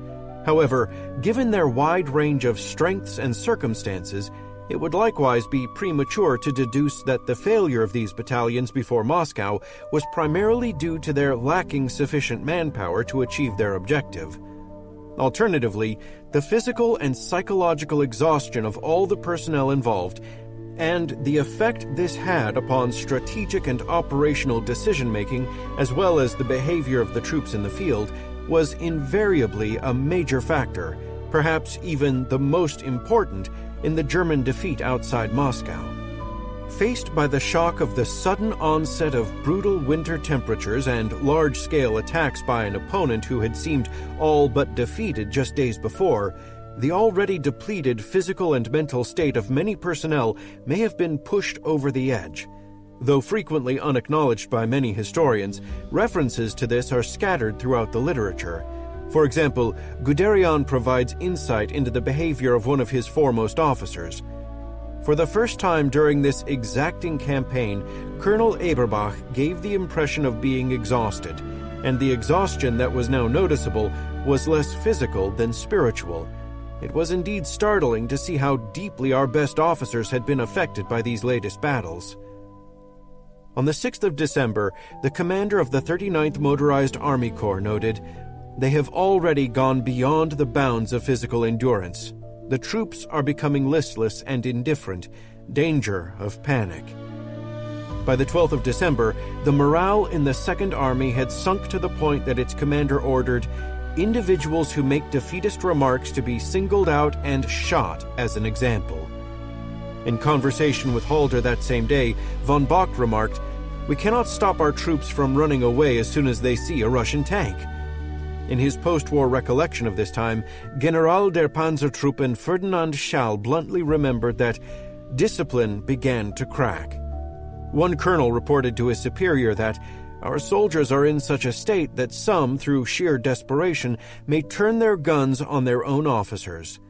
However, given their wide range of strengths and circumstances, it would likewise be premature to deduce that the failure of these battalions before Moscow was primarily due to their lacking sufficient manpower to achieve their objective. Alternatively, the physical and psychological exhaustion of all the personnel involved, and the effect this had upon strategic and operational decision-making, as well as the behavior of the troops in the field, was invariably a major factor, perhaps even the most important, in the German defeat outside Moscow. Faced by the shock of the sudden onset of brutal winter temperatures and large-scale attacks by an opponent who had seemed all but defeated just days before, the already depleted physical and mental state of many personnel may have been pushed over the edge. Though frequently unacknowledged by many historians, references to this are scattered throughout the literature. For example, Guderian provides insight into the behavior of one of his foremost officers. For the first time during this exacting campaign, Colonel Eberbach gave the impression of being exhausted, and the exhaustion that was now noticeable was less physical than spiritual. It was indeed startling to see how deeply our best officers had been affected by these latest battles. On the 6th of December, the commander of the 39th Motorized Army Corps noted, "They have already gone beyond the bounds of physical endurance. The troops are becoming listless and indifferent, danger of panic. By the 12th of December, the morale in the Second Army had sunk to the point that its commander ordered individuals who make defeatist remarks to be singled out and shot as an example. In conversation with Halder that same day, von Bock remarked, "We cannot stop our troops from running away as soon as they see a Russian tank." In his post-war recollection of this time, General der Panzertruppen Ferdinand Schall bluntly remembered that discipline began to crack. One colonel reported to his superior that our soldiers are in such a state that some, through sheer desperation, may turn their guns on their own officers.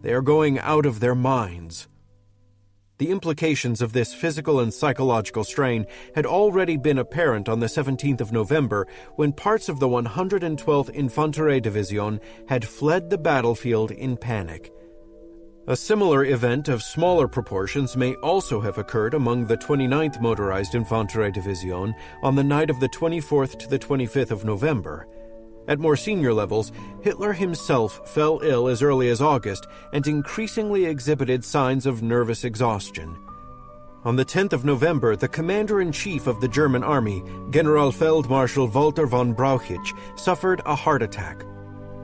They are going out of their minds. The implications of this physical and psychological strain had already been apparent on the 17th of November when parts of the 112th Infanterie-Division had fled the battlefield in panic. A similar event of smaller proportions may also have occurred among the 29th Motorized Infanterie-Division on the night of the 24th to the 25th of November. At more senior levels, Hitler himself fell ill as early as August and increasingly exhibited signs of nervous exhaustion. On the 10th of November, the commander-in-chief of the German army, Generalfeldmarschall Walter von Brauchitsch, suffered a heart attack,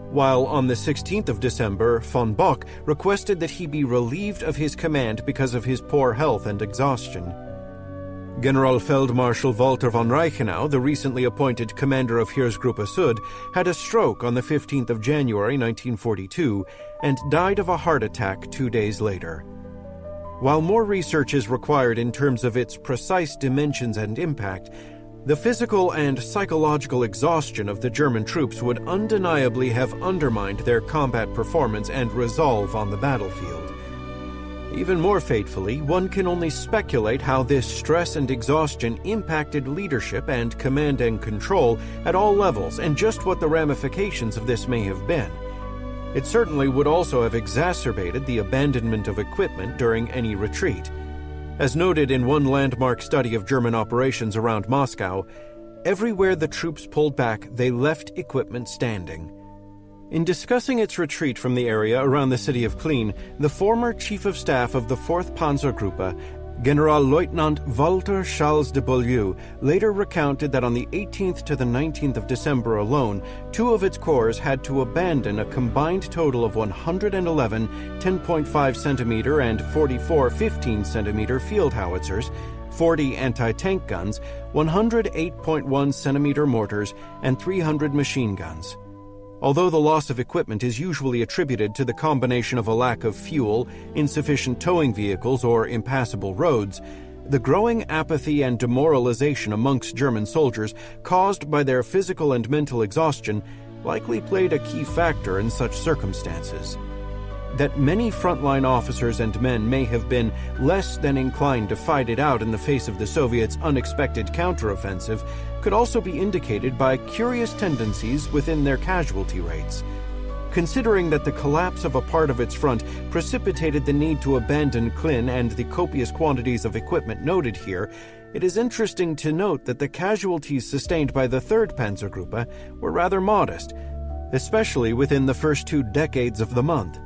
while on the 16th of December, von Bock requested that he be relieved of his command because of his poor health and exhaustion. Generalfeldmarschall Walter von Reichenau, the recently appointed commander of Heeresgruppe Süd, had a stroke on the 15th of January 1942 and died of a heart attack 2 days later. While more research is required in terms of its precise dimensions and impact, the physical and psychological exhaustion of the German troops would undeniably have undermined their combat performance and resolve on the battlefield. Even more fatefully, one can only speculate how this stress and exhaustion impacted leadership and command and control at all levels and just what the ramifications of this may have been. It certainly would also have exacerbated the abandonment of equipment during any retreat. As noted in one landmark study of German operations around Moscow, everywhere the troops pulled back, they left equipment standing. In discussing its retreat from the area around the city of Klin, the former Chief of Staff of the 4th Panzergruppe, Generalleutnant Walter Charles de Beaulieu, later recounted that on the 18th to the 19th of December alone, 2 of its corps had to abandon a combined total of 111 10.5 centimeter and 44 15 centimeter field howitzers, 40 anti-tank guns, 100 8.1 centimeter mortars, and 300 machine guns. Although the loss of equipment is usually attributed to the combination of a lack of fuel, insufficient towing vehicles, or impassable roads, the growing apathy and demoralization amongst German soldiers caused by their physical and mental exhaustion likely played a key factor in such circumstances. That many frontline officers and men may have been less than inclined to fight it out in the face of the Soviets' unexpected counteroffensive could also be indicated by curious tendencies within their casualty rates. Considering that the collapse of a part of its front precipitated the need to abandon Klin and the copious quantities of equipment noted here, it is interesting to note that the casualties sustained by the 3rd Panzergruppe were rather modest, especially within the first 2 decades of the month.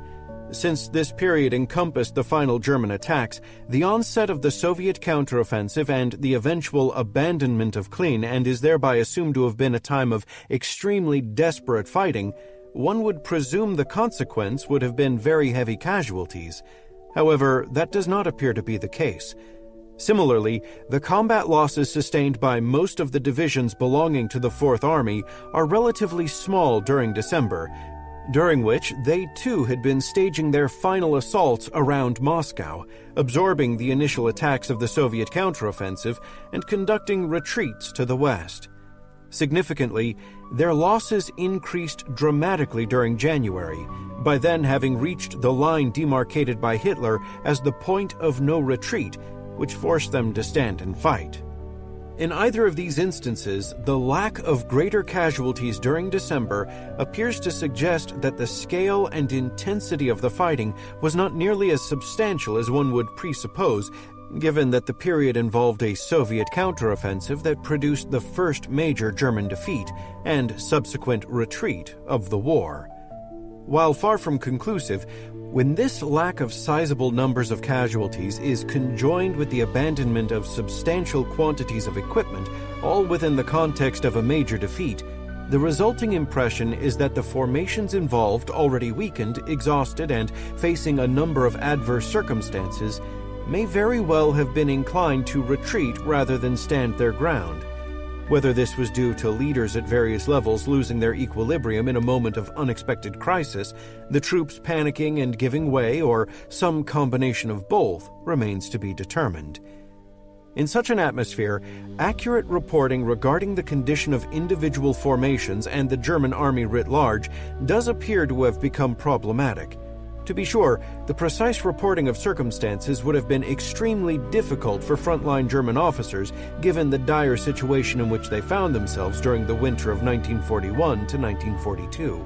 Since this period encompassed the final German attacks, the onset of the Soviet counteroffensive and the eventual abandonment of Klin, and is thereby assumed to have been a time of extremely desperate fighting, one would presume the consequence would have been very heavy casualties. However, that does not appear to be the case. Similarly, the combat losses sustained by most of the divisions belonging to the 4th Army are relatively small during December, during which they too had been staging their final assaults around Moscow, absorbing the initial attacks of the Soviet counteroffensive and conducting retreats to the west. Significantly, their losses increased dramatically during January, by then having reached the line demarcated by Hitler as the point of no retreat, which forced them to stand and fight. In either of these instances, the lack of greater casualties during December appears to suggest that the scale and intensity of the fighting was not nearly as substantial as one would presuppose, given that the period involved a Soviet counteroffensive that produced the first major German defeat and subsequent retreat of the war. While far from conclusive, When this lack of sizable numbers of casualties is conjoined with the abandonment of substantial quantities of equipment, all within the context of a major defeat, the resulting impression is that the formations involved, already weakened, exhausted, and facing a number of adverse circumstances, may very well have been inclined to retreat rather than stand their ground. Whether this was due to leaders at various levels losing their equilibrium in a moment of unexpected crisis, the troops panicking and giving way, or some combination of both, remains to be determined. In such an atmosphere, accurate reporting regarding the condition of individual formations and the German army writ large does appear to have become problematic. To be sure, the precise reporting of circumstances would have been extremely difficult for frontline German officers given the dire situation in which they found themselves during the winter of 1941 to 1942.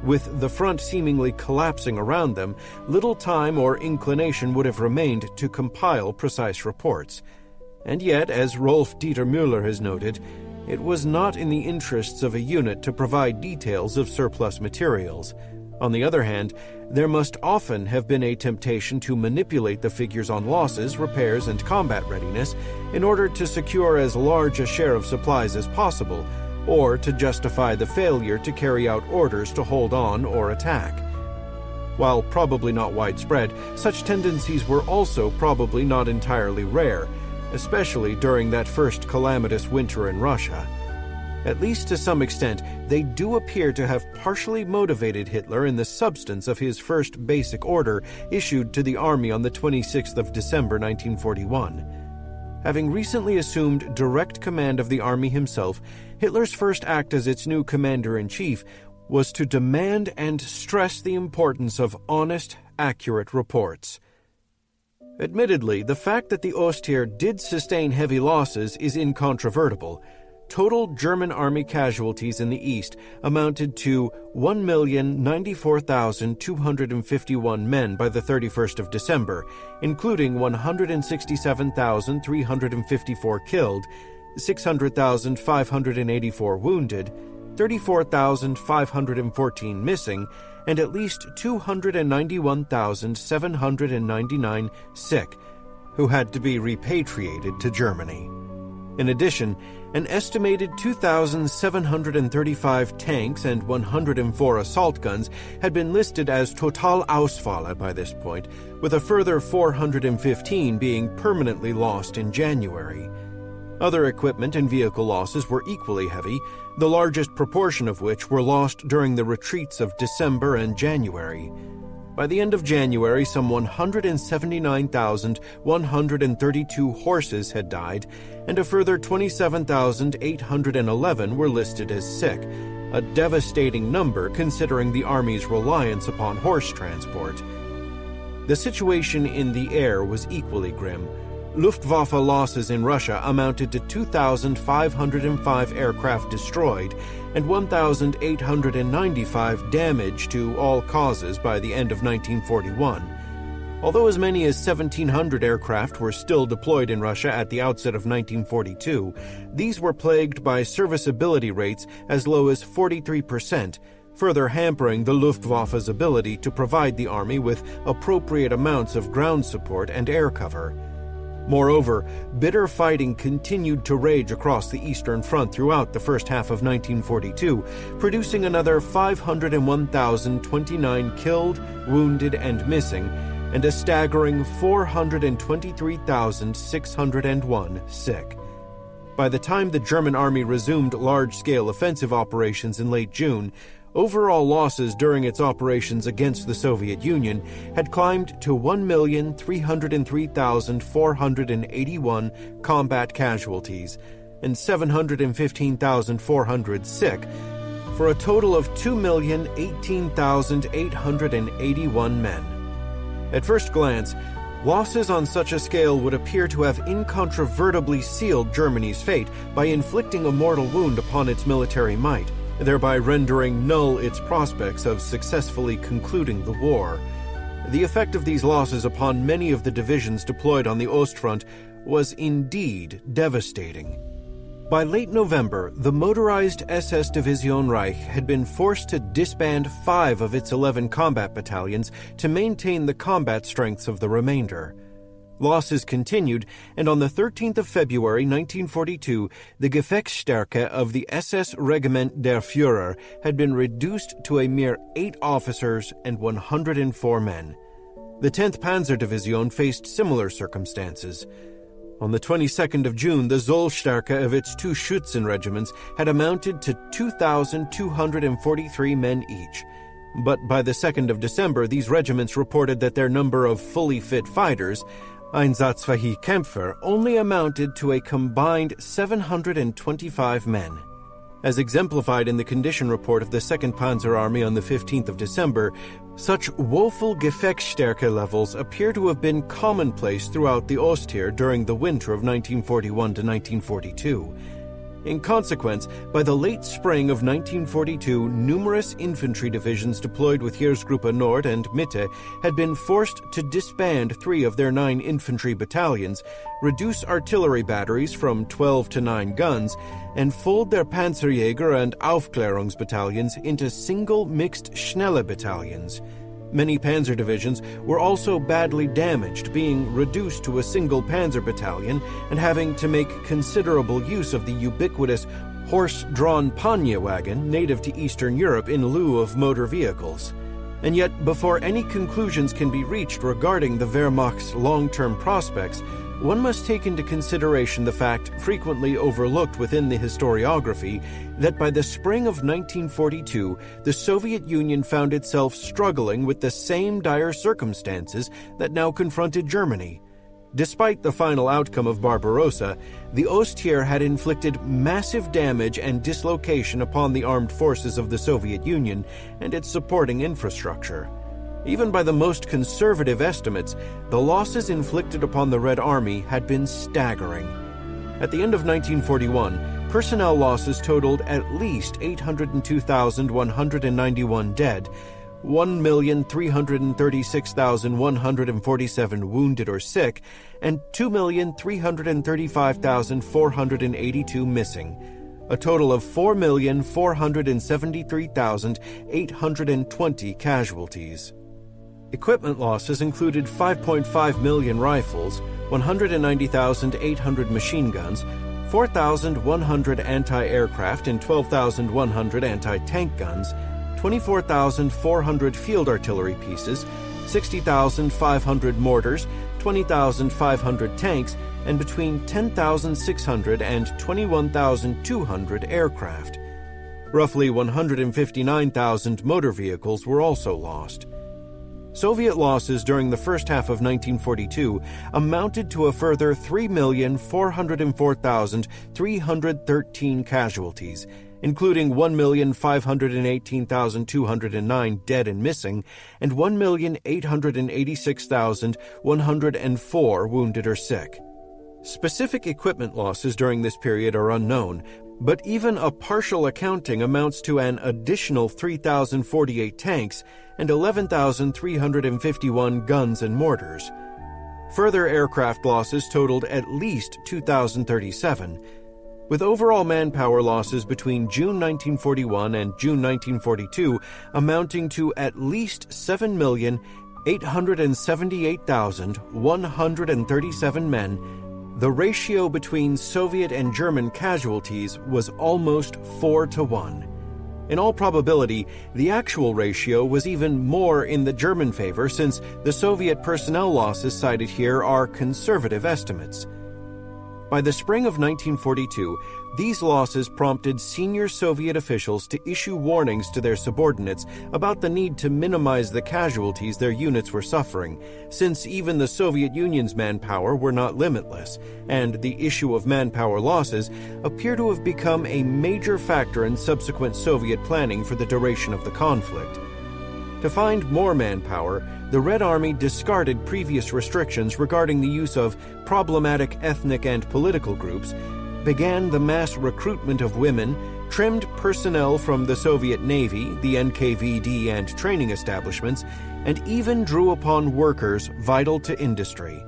With the front seemingly collapsing around them, little time or inclination would have remained to compile precise reports. And yet, as Rolf Dieter Müller has noted, it was not in the interests of a unit to provide details of surplus materials. On the other hand, there must often have been a temptation to manipulate the figures on losses, repairs, and combat readiness in order to secure as large a share of supplies as possible, or to justify the failure to carry out orders to hold on or attack. While probably not widespread, such tendencies were also probably not entirely rare, especially during that first calamitous winter in Russia. At least to some extent, they do appear to have partially motivated Hitler in the substance of his first basic order issued to the army on the 26th of December 1941. Having recently assumed direct command of the army himself, Hitler's first act as its new commander-in-chief was to demand and stress the importance of honest, accurate reports. Admittedly, the fact that the Ostheer did sustain heavy losses is incontrovertible. Total German army casualties in the East amounted to 1,094,251 men by the 31st of December, including 167,354 killed, 600,584 wounded, 34,514 missing, and at least 291,799 sick, who had to be repatriated to Germany. In addition, an estimated 2,735 tanks and 104 assault guns had been listed as Totalausfälle by this point, with a further 415 being permanently lost in January. Other equipment and vehicle losses were equally heavy, the largest proportion of which were lost during the retreats of December and January. By the end of January, some 179,132 horses had died, and a further 27,811 were listed as sick, a devastating number considering the Army's reliance upon horse transport. The situation in the air was equally grim. Luftwaffe losses in Russia amounted to 2,505 aircraft destroyed and 1,895 damaged to all causes by the end of 1941. Although as many as 1,700 aircraft were still deployed in Russia at the outset of 1942, these were plagued by serviceability rates as low as 43%, further hampering the Luftwaffe's ability to provide the Army with appropriate amounts of ground support and air cover. Moreover, bitter fighting continued to rage across the Eastern Front throughout the first half of 1942, producing another 501,029 killed, wounded, and missing, and a staggering 423,601 sick. By the time the German army resumed large-scale offensive operations in late June, overall losses during its operations against the Soviet Union had climbed to 1,303,481 combat casualties and 715,400 sick, for a total of 2,018,881 men. At first glance, losses on such a scale would appear to have incontrovertibly sealed Germany's fate by inflicting a mortal wound upon its military might, thereby rendering null its prospects of successfully concluding the war. The effect of these losses upon many of the divisions deployed on the Ostfront was indeed devastating. By late November, the motorized SS Division Reich had been forced to disband 5 of its 11 combat battalions to maintain the combat strengths of the remainder. Losses continued, and on the 13th of February 1942, the Gefechtsstärke of the SS Regiment der Führer had been reduced to a mere 8 officers and 104 men. The 10th Panzer Division faced similar circumstances. On the 22nd of June, the Zollstärke of its 2 Schützen regiments had amounted to 2,243 men each. But by the 2nd of December, these regiments reported that their number of fully fit fighters, Einsatzfähige Kämpfer, only amounted to a combined 725 men. As exemplified in the condition report of the 2nd Panzer Army on the 15th of December, such woeful Gefechtsstärke levels appear to have been commonplace throughout the Ostheer during the winter of 1941 to 1942. In consequence, by the late spring of 1942, numerous infantry divisions deployed with Heeresgruppe Nord and Mitte had been forced to disband 3 of their 9 infantry battalions, reduce artillery batteries from 12 to 9 guns, and fold their Panzerjäger and Aufklärungsbattalions into single mixed Schnelle battalions. Many panzer divisions were also badly damaged, being reduced to a single panzer battalion and having to make considerable use of the ubiquitous horse-drawn Panya wagon native to Eastern Europe in lieu of motor vehicles. And yet, before any conclusions can be reached regarding the Wehrmacht's long-term prospects, one must take into consideration the fact, frequently overlooked within the historiography, that by the spring of 1942, the Soviet Union found itself struggling with the same dire circumstances that now confronted Germany. Despite the final outcome of Barbarossa, the Ostheer had inflicted massive damage and dislocation upon the armed forces of the Soviet Union and its supporting infrastructure. Even by the most conservative estimates, the losses inflicted upon the Red Army had been staggering. At the end of 1941, personnel losses totaled at least 802,191 dead, 1,336,147 wounded or sick, and 2,335,482 missing, a total of 4,473,820 casualties. Equipment losses included 5.5 million rifles, 190,800 machine guns, 4,100 anti-aircraft and 12,100 anti-tank guns, 24,400 field artillery pieces, 60,500 mortars, 20,500 tanks, and between 10,600 and 21,200 aircraft. Roughly 159,000 motor vehicles were also lost. Soviet losses during the first half of 1942 amounted to a further 3,404,313 casualties, including 1,518,209 dead and missing, and 1,886,104 wounded or sick. Specific equipment losses during this period are unknown, but even a partial accounting amounts to an additional 3,048 tanks and 11,351 guns and mortars. Further aircraft losses totaled at least 2,037. With overall manpower losses between June 1941 and June 1942 amounting to at least 7,878,137 men, the ratio between Soviet and German casualties was almost 4-1. In all probability, the actual ratio was even more in the German favor, since the Soviet personnel losses cited here are conservative estimates. By the spring of 1942, these losses prompted senior Soviet officials to issue warnings to their subordinates about the need to minimize the casualties their units were suffering, since even the Soviet Union's manpower were not limitless, and the issue of manpower losses appear to have become a major factor in subsequent Soviet planning for the duration of the conflict. To find more manpower, the Red Army discarded previous restrictions regarding the use of problematic ethnic and political groups, began the mass recruitment of women, trimmed personnel from the Soviet Navy, the NKVD, and training establishments, and even drew upon workers vital to industry.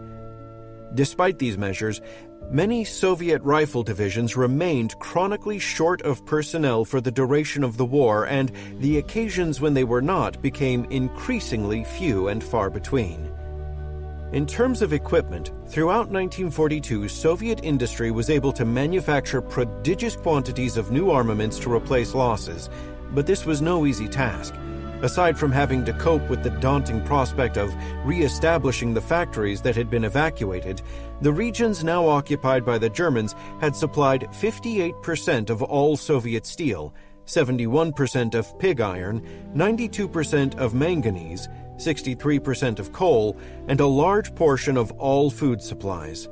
Despite these measures, many Soviet rifle divisions remained chronically short of personnel for the duration of the war, and the occasions when they were not became increasingly few and far between. In terms of equipment, throughout 1942, Soviet industry was able to manufacture prodigious quantities of new armaments to replace losses, but this was no easy task. Aside from having to cope with the daunting prospect of re-establishing the factories that had been evacuated, the regions now occupied by the Germans had supplied 58% of all Soviet steel, 71% of pig iron, 92% of manganese, 63% of coal, and a large portion of all food supplies.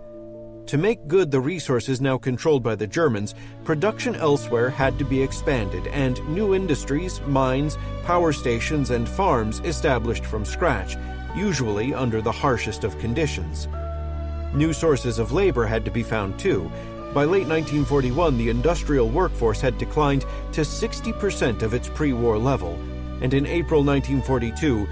To make good the resources now controlled by the Germans, production elsewhere had to be expanded and new industries, mines, power stations, and farms established from scratch, usually under the harshest of conditions. New sources of labor had to be found too. By late 1941, the industrial workforce had declined to 60% of its pre-war level, and in April 1942,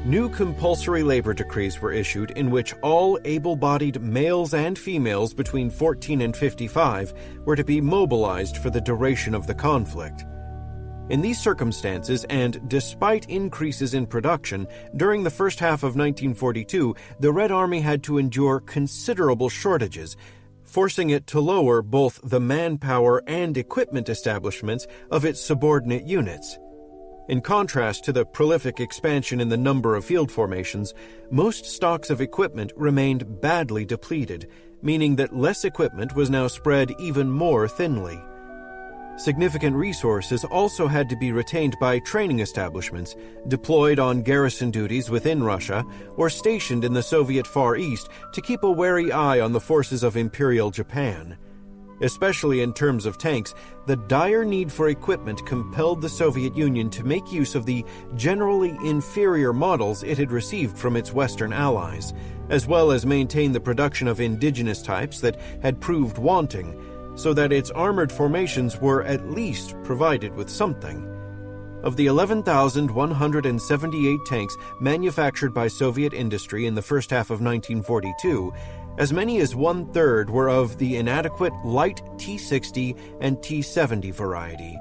new compulsory labor decrees were issued in which all able-bodied males and females between 14 and 55 were to be mobilized for the duration of the conflict. In these circumstances, and despite increases in production, during the first half of 1942, the Red Army had to endure considerable shortages, forcing it to lower both the manpower and equipment establishments of its subordinate units. In contrast to the prolific expansion in the number of field formations, most stocks of equipment remained badly depleted, meaning that less equipment was now spread even more thinly. Significant resources also had to be retained by training establishments, deployed on garrison duties within Russia, or stationed in the Soviet Far East to keep a wary eye on the forces of Imperial Japan. Especially in terms of tanks, the dire need for equipment compelled the Soviet Union to make use of the generally inferior models it had received from its Western allies, as well as maintain the production of indigenous types that had proved wanting, so that its armored formations were at least provided with something. Of the 11,178 tanks manufactured by Soviet industry in the first half of 1942, as many as one-third were of the inadequate light T-60 and T-70 variety.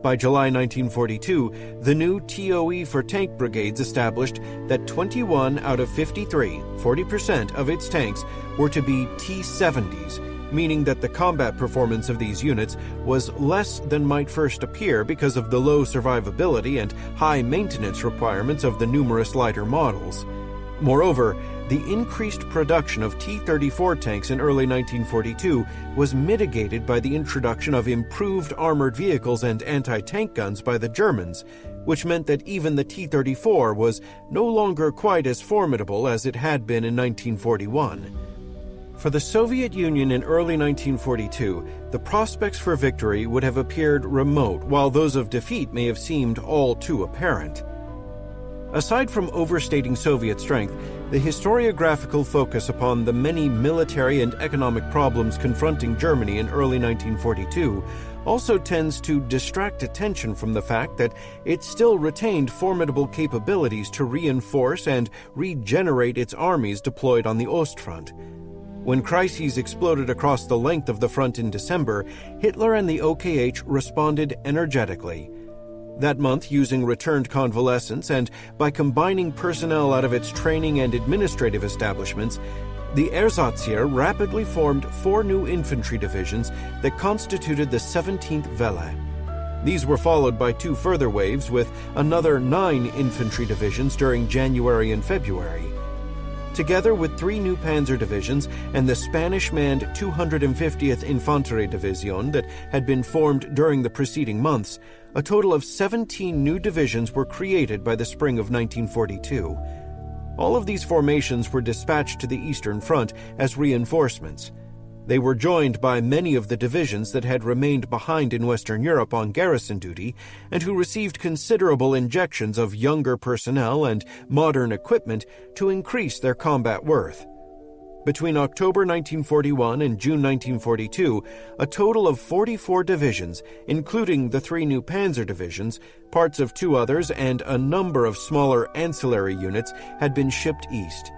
By July 1942, the new TOE for tank brigades established that 21 out of 53, 40% of its tanks, were to be T-70s, meaning that the combat performance of these units was less than might first appear because of the low survivability and high maintenance requirements of the numerous lighter models. Moreover, the increased production of T-34 tanks in early 1942 was mitigated by the introduction of improved armored vehicles and anti-tank guns by the Germans, which meant that even the T-34 was no longer quite as formidable as it had been in 1941. For the Soviet Union in early 1942, the prospects for victory would have appeared remote, while those of defeat may have seemed all too apparent. Aside from overstating Soviet strength, the historiographical focus upon the many military and economic problems confronting Germany in early 1942 also tends to distract attention from the fact that it still retained formidable capabilities to reinforce and regenerate its armies deployed on the Ostfront. When crises exploded across the length of the front in December, Hitler and the OKH responded energetically. That month, using returned convalescents and by combining personnel out of its training and administrative establishments, the Ersatzheer rapidly formed 4 new infantry divisions that constituted the 17th Welle. These were followed by 2 further waves with another 9 infantry divisions during January and February. Together with 3 new panzer divisions and the Spanish-manned 250th Infanterie Division that had been formed during the preceding months, a total of 17 new divisions were created by the spring of 1942. All of these formations were dispatched to the Eastern Front as reinforcements. They were joined by many of the divisions that had remained behind in Western Europe on garrison duty and who received considerable injections of younger personnel and modern equipment to increase their combat worth. Between October 1941 and June 1942, a total of 44 divisions, including the 3 new panzer divisions, parts of 2 others, and a number of smaller ancillary units, had been shipped east.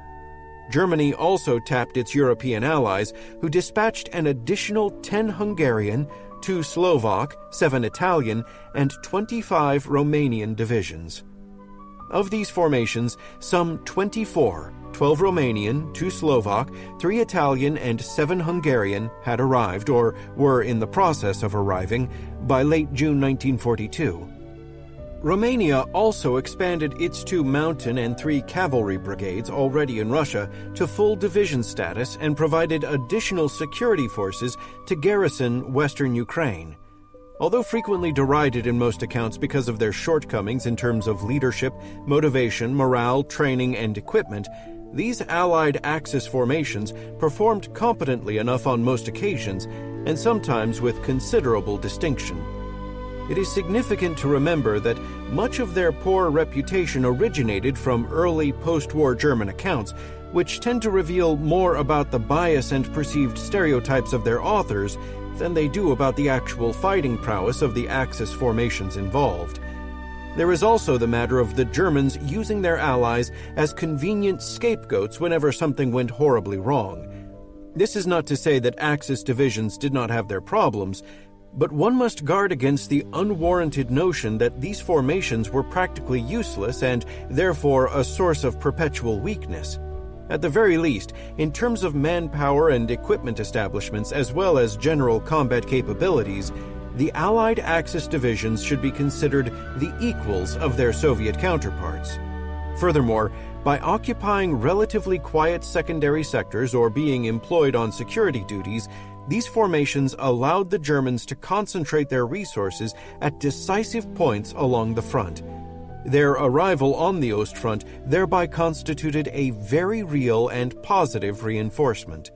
Germany also tapped its European allies, who dispatched an additional 10 Hungarian, 2 Slovak, 7 Italian, and 25 Romanian divisions. Of these formations, some 24, 12 Romanian, 2 Slovak, 3 Italian, and 7 Hungarian had arrived or were in the process of arriving by late June 1942. Romania also expanded its 2 mountain and 3 cavalry brigades already in Russia to full division status and provided additional security forces to garrison western Ukraine. Although frequently derided in most accounts because of their shortcomings in terms of leadership, motivation, morale, training, and equipment, these Allied Axis formations performed competently enough on most occasions, and sometimes with considerable distinction. It is significant to remember that much of their poor reputation originated from early post-war German accounts, which tend to reveal more about the bias and perceived stereotypes of their authors than they do about the actual fighting prowess of the Axis formations involved. There is also the matter of the Germans using their allies as convenient scapegoats whenever something went horribly wrong. This is not to say that Axis divisions did not have their problems, but one must guard against the unwarranted notion that these formations were practically useless and therefore a source of perpetual weakness. At the very least, in terms of manpower and equipment establishments as well as general combat capabilities, the Allied Axis divisions should be considered the equals of their Soviet counterparts. Furthermore, by occupying relatively quiet secondary sectors or being employed on security duties, these formations allowed the Germans to concentrate their resources at decisive points along the front. Their arrival on the Ostfront thereby constituted a very real and positive reinforcement.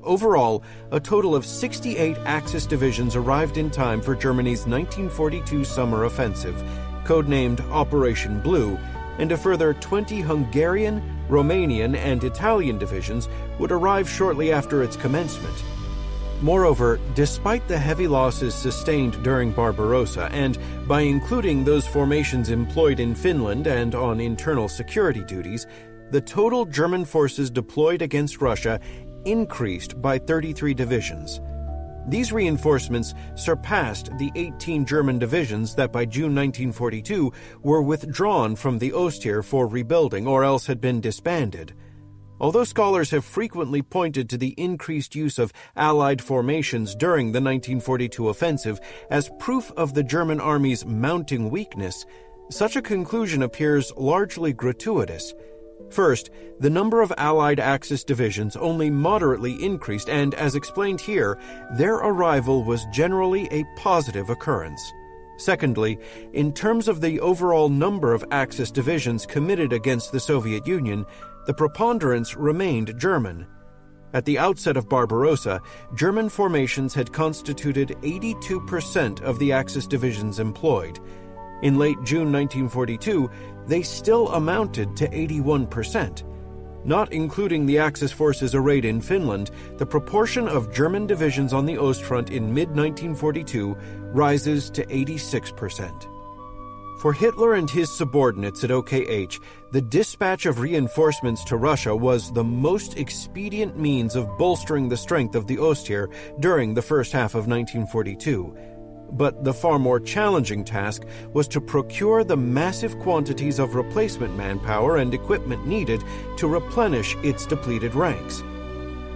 Overall, a total of 68 Axis divisions arrived in time for Germany's 1942 summer offensive, codenamed Operation Blue, and a further 20 Hungarian, Romanian, and Italian divisions would arrive shortly after its commencement. Moreover, despite the heavy losses sustained during Barbarossa, and by including those formations employed in Finland and on internal security duties, the total German forces deployed against Russia increased by 33 divisions. These reinforcements surpassed the 18 German divisions that by June 1942 were withdrawn from the Ostier for rebuilding or else had been disbanded. Although scholars have frequently pointed to the increased use of Allied formations during the 1942 offensive as proof of the German army's mounting weakness, such a conclusion appears largely gratuitous. First, the number of Allied Axis divisions only moderately increased, and as explained here, their arrival was generally a positive occurrence. Secondly, in terms of the overall number of Axis divisions committed against the Soviet Union, the preponderance remained German. At the outset of Barbarossa, German formations had constituted 82% of the Axis divisions employed. In late June 1942, they still amounted to 81%. Not including the Axis forces arrayed in Finland, the proportion of German divisions on the Ostfront in mid-1942 rises to 86%. For Hitler and his subordinates at OKH, the dispatch of reinforcements to Russia was the most expedient means of bolstering the strength of the Ostier during the first half of 1942. But the far more challenging task was to procure the massive quantities of replacement manpower and equipment needed to replenish its depleted ranks.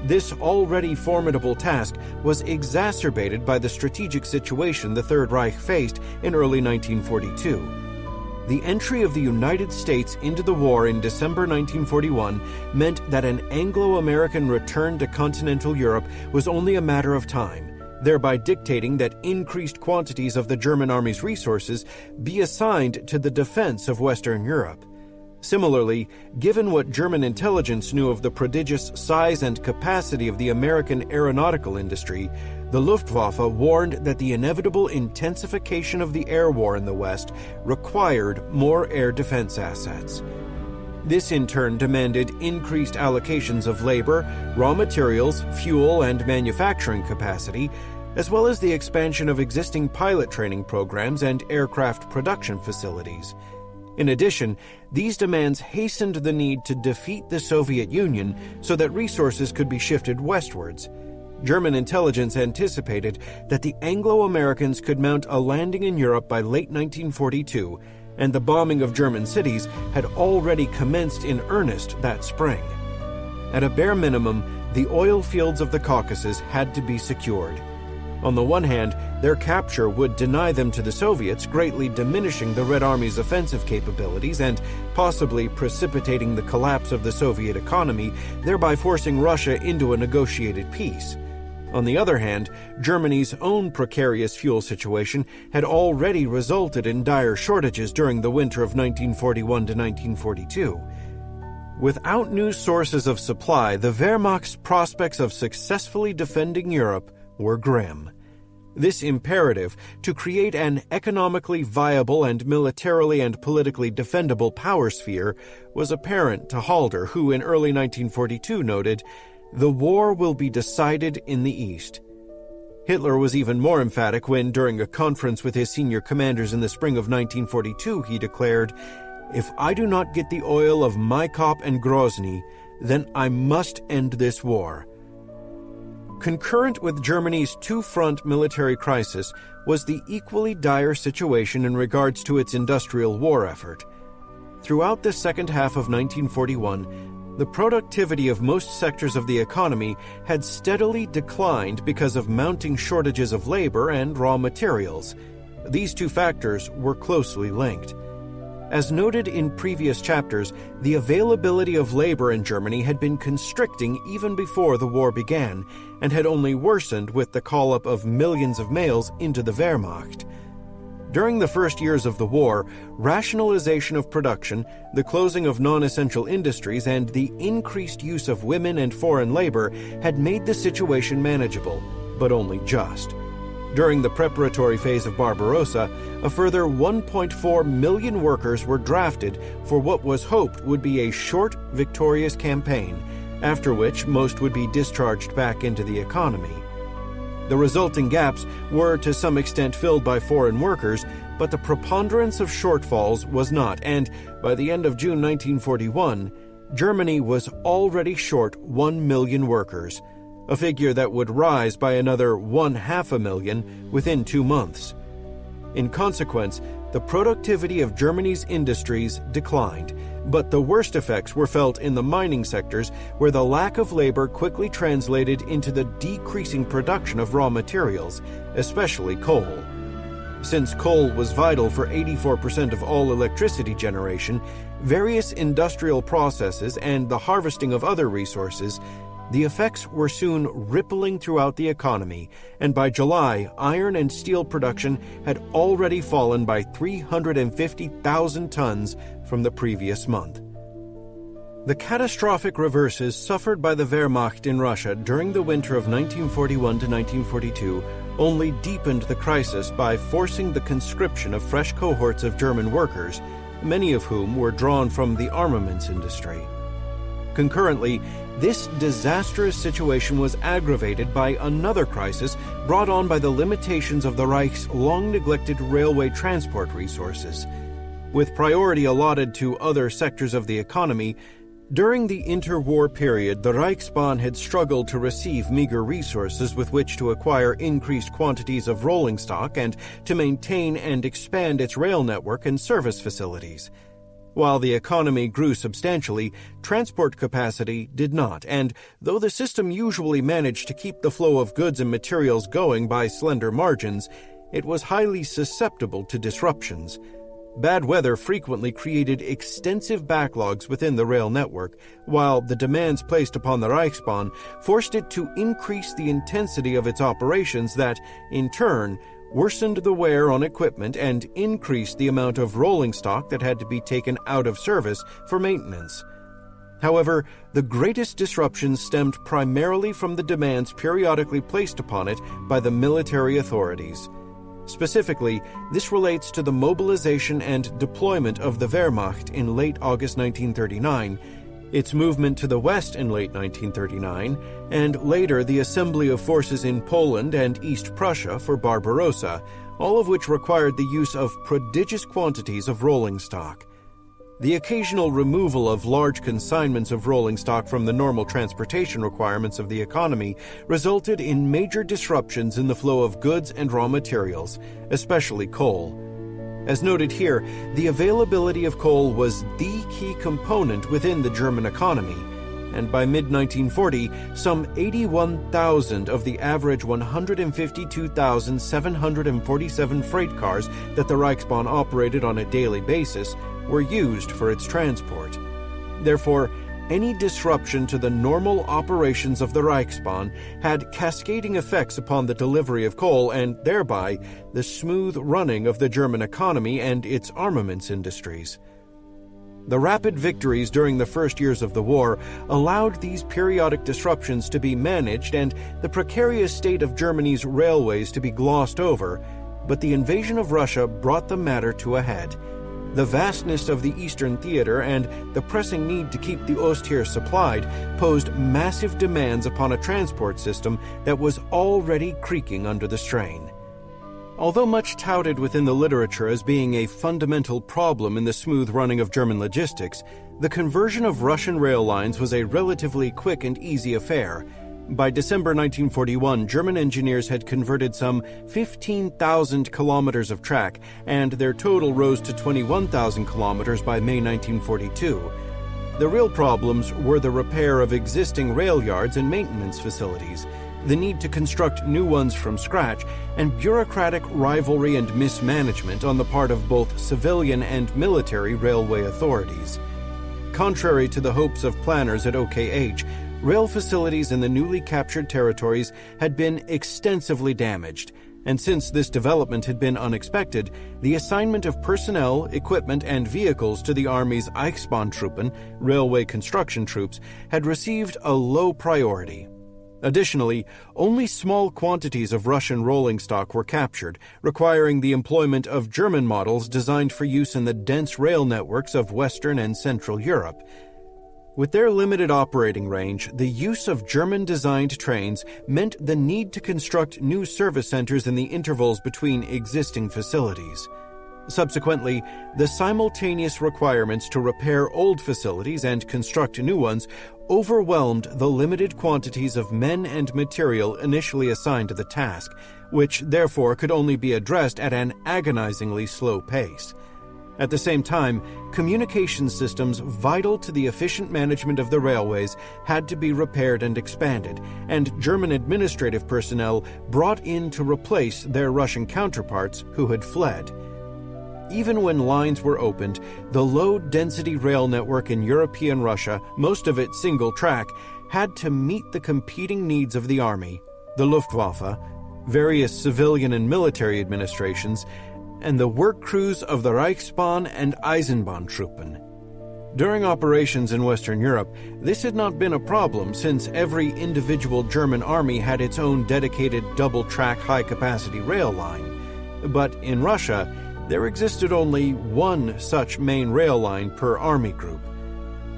This already formidable task was exacerbated by the strategic situation the Third Reich faced in early 1942. The entry of the United States into the war in December 1941 meant that an Anglo-American return to continental Europe was only a matter of time, thereby dictating that increased quantities of the German army's resources be assigned to the defense of Western Europe. Similarly, given what German intelligence knew of the prodigious size and capacity of the American aeronautical industry, the Luftwaffe warned that the inevitable intensification of the air war in the West required more air defense assets. This in turn demanded increased allocations of labor, raw materials, fuel, and manufacturing capacity, as well as the expansion of existing pilot training programs and aircraft production facilities. In addition, these demands hastened the need to defeat the Soviet Union so that resources could be shifted westwards. German intelligence anticipated that the Anglo-Americans could mount a landing in Europe by late 1942, and the bombing of German cities had already commenced in earnest that spring. At a bare minimum, the oil fields of the Caucasus had to be secured. On the one hand, their capture would deny them to the Soviets, greatly diminishing the Red Army's offensive capabilities and possibly precipitating the collapse of the Soviet economy, thereby forcing Russia into a negotiated peace. On the other hand, Germany's own precarious fuel situation had already resulted in dire shortages during the winter of 1941 to 1942. Without new sources of supply, the Wehrmacht's prospects of successfully defending Europe were grim. This imperative to create an economically viable and militarily and politically defendable power sphere was apparent to Halder, who in early 1942 noted, "The war will be decided in the East." Hitler was even more emphatic when, during a conference with his senior commanders in the spring of 1942, he declared, "If I do not get the oil of Maikop and Grozny, then I must end this war." Concurrent with Germany's two-front military crisis was the equally dire situation in regards to its industrial war effort. Throughout the second half of 1941, the productivity of most sectors of the economy had steadily declined because of mounting shortages of labor and raw materials. These two factors were closely linked. As noted in previous chapters, the availability of labor in Germany had been constricting even before the war began, and had only worsened with the call-up of millions of males into the Wehrmacht. During the first years of the war, rationalization of production, the closing of non-essential industries, and the increased use of women and foreign labor had made the situation manageable, but only just. During the preparatory phase of Barbarossa, a further 1.4 million workers were drafted for what was hoped would be a short, victorious campaign, after which most would be discharged back into the economy. The resulting gaps were to some extent filled by foreign workers, but the preponderance of shortfalls was not, and by the end of June 1941, Germany was already short 1 million workers, a figure that would rise by another 500,000 within 2 months. In consequence, the productivity of Germany's industries declined, but the worst effects were felt in the mining sectors, where the lack of labor quickly translated into the decreasing production of raw materials, especially coal. Since coal was vital for 84% of all electricity generation, various industrial processes, and the harvesting of other resources, the effects were soon rippling throughout the economy, and by July, iron and steel production had already fallen by 350,000 tons from the previous month. The catastrophic reverses suffered by the Wehrmacht in Russia during the winter of 1941 to 1942 only deepened the crisis by forcing the conscription of fresh cohorts of German workers, many of whom were drawn from the armaments industry. Concurrently, this disastrous situation was aggravated by another crisis brought on by the limitations of the Reich's long-neglected railway transport resources. With priority allotted to other sectors of the economy, during the interwar period, the Reichsbahn had struggled to receive meager resources with which to acquire increased quantities of rolling stock and to maintain and expand its rail network and service facilities. While the economy grew substantially, transport capacity did not, and though the system usually managed to keep the flow of goods and materials going by slender margins, it was highly susceptible to disruptions. Bad weather frequently created extensive backlogs within the rail network, while the demands placed upon the Reichsbahn forced it to increase the intensity of its operations that, in turn, worsened the wear on equipment and increased the amount of rolling stock that had to be taken out of service for maintenance. However, the greatest disruptions stemmed primarily from the demands periodically placed upon it by the military authorities. Specifically, this relates to the mobilization and deployment of the Wehrmacht in late August 1939, its movement to the west in late 1939, and later the assembly of forces in Poland and East Prussia for Barbarossa, all of which required the use of prodigious quantities of rolling stock. The occasional removal of large consignments of rolling stock from the normal transportation requirements of the economy resulted in major disruptions in the flow of goods and raw materials, especially coal. As noted here, the availability of coal was the key component within the German economy, and by mid-1940, some 81,000 of the average 152,747 freight cars that the Reichsbahn operated on a daily basis were used for its transport. Therefore, any disruption to the normal operations of the Reichsbahn had cascading effects upon the delivery of coal and thereby the smooth running of the German economy and its armaments industries. The rapid victories during the first years of the war allowed these periodic disruptions to be managed and the precarious state of Germany's railways to be glossed over, but the invasion of Russia brought the matter to a head. The vastness of the Eastern Theater and the pressing need to keep the Ostheer supplied posed massive demands upon a transport system that was already creaking under the strain. Although much touted within the literature as being a fundamental problem in the smooth running of German logistics, the conversion of Russian rail lines was a relatively quick and easy affair. By December 1941, German engineers had converted some 15,000 kilometers of track, and their total rose to 21,000 kilometers by May 1942. The real problems were the repair of existing rail yards and maintenance facilities, the need to construct new ones from scratch, and bureaucratic rivalry and mismanagement on the part of both civilian and military railway authorities. Contrary to the hopes of planners at OKH, rail facilities in the newly captured territories had been extensively damaged, and since this development had been unexpected, the assignment of personnel, equipment, and vehicles to the Army's Eichbahntruppen, railway construction troops, had received a low priority. Additionally, only small quantities of Russian rolling stock were captured, requiring the employment of German models designed for use in the dense rail networks of Western and Central Europe. With their limited operating range, the use of German-designed trains meant the need to construct new service centers in the intervals between existing facilities. Subsequently, the simultaneous requirements to repair old facilities and construct new ones overwhelmed the limited quantities of men and material initially assigned to the task, which therefore could only be addressed at an agonizingly slow pace. At the same time, communication systems vital to the efficient management of the railways had to be repaired and expanded, and German administrative personnel brought in to replace their Russian counterparts who had fled. Even when lines were opened, the low-density rail network in European Russia, most of it single-track, had to meet the competing needs of the Army, the Luftwaffe, various civilian and military administrations, and the work crews of the Reichsbahn and Eisenbahntruppen. During operations in Western Europe, this had not been a problem since every individual German army had its own dedicated double-track high-capacity rail line. But in Russia, there existed only one such main rail line per army group.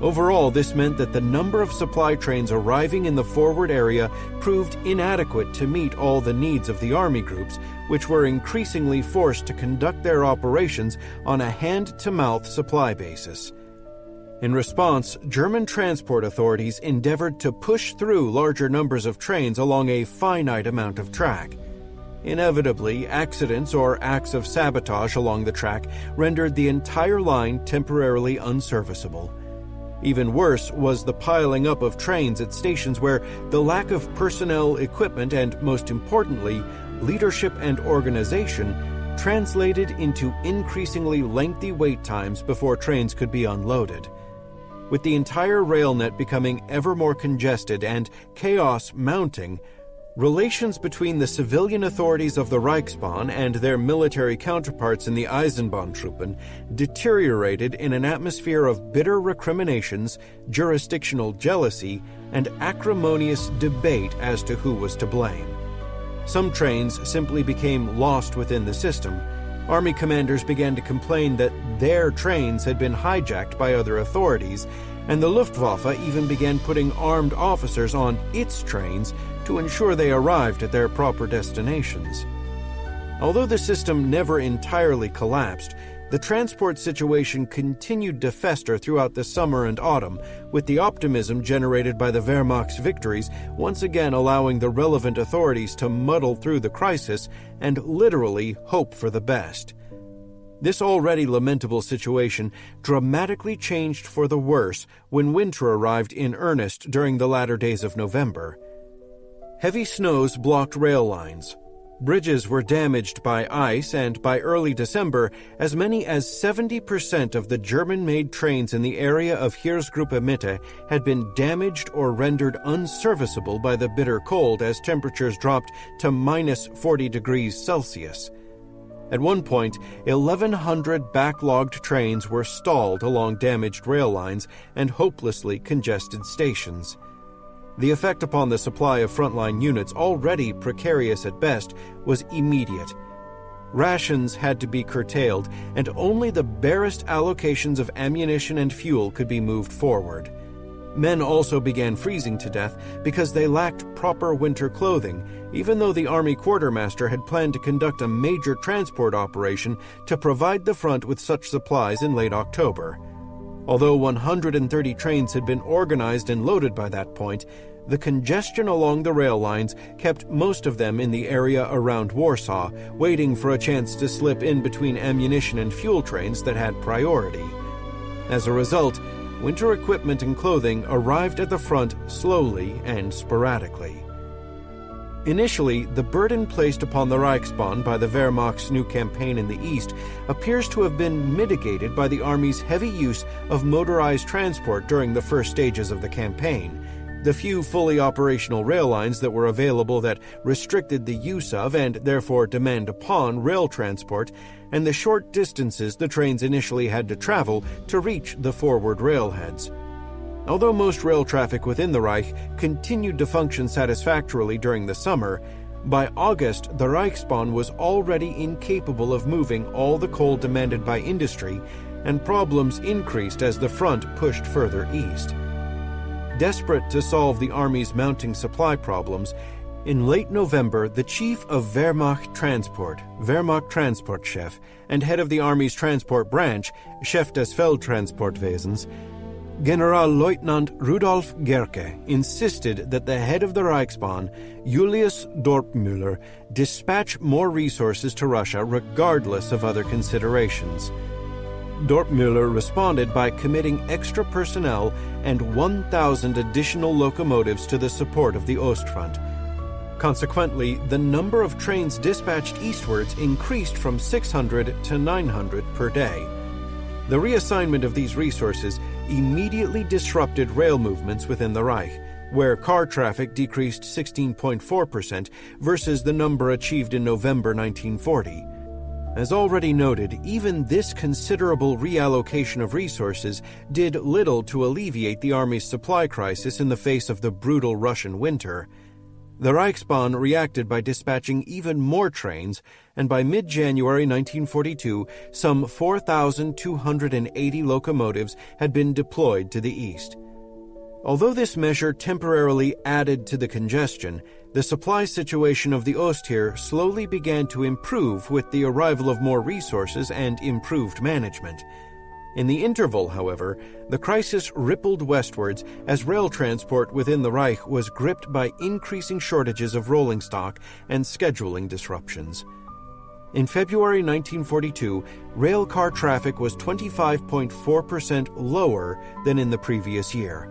Overall, this meant that the number of supply trains arriving in the forward area proved inadequate to meet all the needs of the army groups, which were increasingly forced to conduct their operations on a hand-to-mouth supply basis. In response, German transport authorities endeavored to push through larger numbers of trains along a finite amount of track. Inevitably, accidents or acts of sabotage along the track rendered the entire line temporarily unserviceable. Even worse was the piling up of trains at stations where the lack of personnel, equipment, and, most importantly, leadership and organization translated into increasingly lengthy wait times before trains could be unloaded. With the entire rail net becoming ever more congested and chaos mounting, relations between the civilian authorities of the Reichsbahn and their military counterparts in the Eisenbahntruppen deteriorated in an atmosphere of bitter recriminations, jurisdictional jealousy, and acrimonious debate as to who was to blame. Some trains simply became lost within the system. Army commanders began to complain that their trains had been hijacked by other authorities, and the Luftwaffe even began putting armed officers on its trains to ensure they arrived at their proper destinations. Although the system never entirely collapsed, The transport situation continued to fester throughout the summer and autumn, with the optimism generated by the Wehrmacht's victories once again allowing the relevant authorities to muddle through the crisis and literally hope for the best. This already lamentable situation dramatically changed for the worse when winter arrived in earnest during the latter days of November. Heavy snows blocked rail lines. Bridges were damaged by ice, and by early December, as many as 70% of the German-made trains in the area of Heeresgruppe Mitte had been damaged or rendered unserviceable by the bitter cold as temperatures dropped to minus 40 degrees Celsius. At one point, 1,100 backlogged trains were stalled along damaged rail lines and hopelessly congested stations. The effect upon the supply of frontline units, already precarious at best, was immediate. Rations had to be curtailed, and only the barest allocations of ammunition and fuel could be moved forward. Men also began freezing to death because they lacked proper winter clothing, even though the Army quartermaster had planned to conduct a major transport operation to provide the front with such supplies in late October. Although 130 trains had been organized and loaded by that point, the congestion along the rail lines kept most of them in the area around Warsaw, waiting for a chance to slip in between ammunition and fuel trains that had priority. As a result, winter equipment and clothing arrived at the front slowly and sporadically. Initially, the burden placed upon the Reichsbahn by the Wehrmacht's new campaign in the east appears to have been mitigated by the Army's heavy use of motorized transport during the first stages of the campaign. The few fully operational rail lines that were available that restricted the use of and therefore demand upon rail transport, and the short distances the trains initially had to travel to reach the forward railheads. Although most rail traffic within the Reich continued to function satisfactorily during the summer, by August the Reichsbahn was already incapable of moving all the coal demanded by industry, and problems increased as the front pushed further east. Desperate to solve the Army's mounting supply problems, in late November the chief of Wehrmacht Transportchef, and head of the Army's transport branch, Chef des Feldtransportwesens, Generalleutnant Rudolf Gerke, insisted that the head of the Reichsbahn, Julius Dorpmüller, dispatch more resources to Russia regardless of other considerations. Dorpmüller responded by committing extra personnel and 1,000 additional locomotives to the support of the Ostfront. Consequently, the number of trains dispatched eastwards increased from 600 to 900 per day. The reassignment of these resources immediately disrupted rail movements within the Reich, where car traffic decreased 16.4% versus the number achieved in November 1940. As already noted, even this considerable reallocation of resources did little to alleviate the Army's supply crisis in the face of the brutal Russian winter. The Reichsbahn reacted by dispatching even more trains, and by mid-January 1942, some 4,280 locomotives had been deployed to the east. Although this measure temporarily added to the congestion, the supply situation of the Ostheer slowly began to improve with the arrival of more resources and improved management. In the interval, however, the crisis rippled westwards as rail transport within the Reich was gripped by increasing shortages of rolling stock and scheduling disruptions. In February 1942, rail car traffic was 25.4% lower than in the previous year.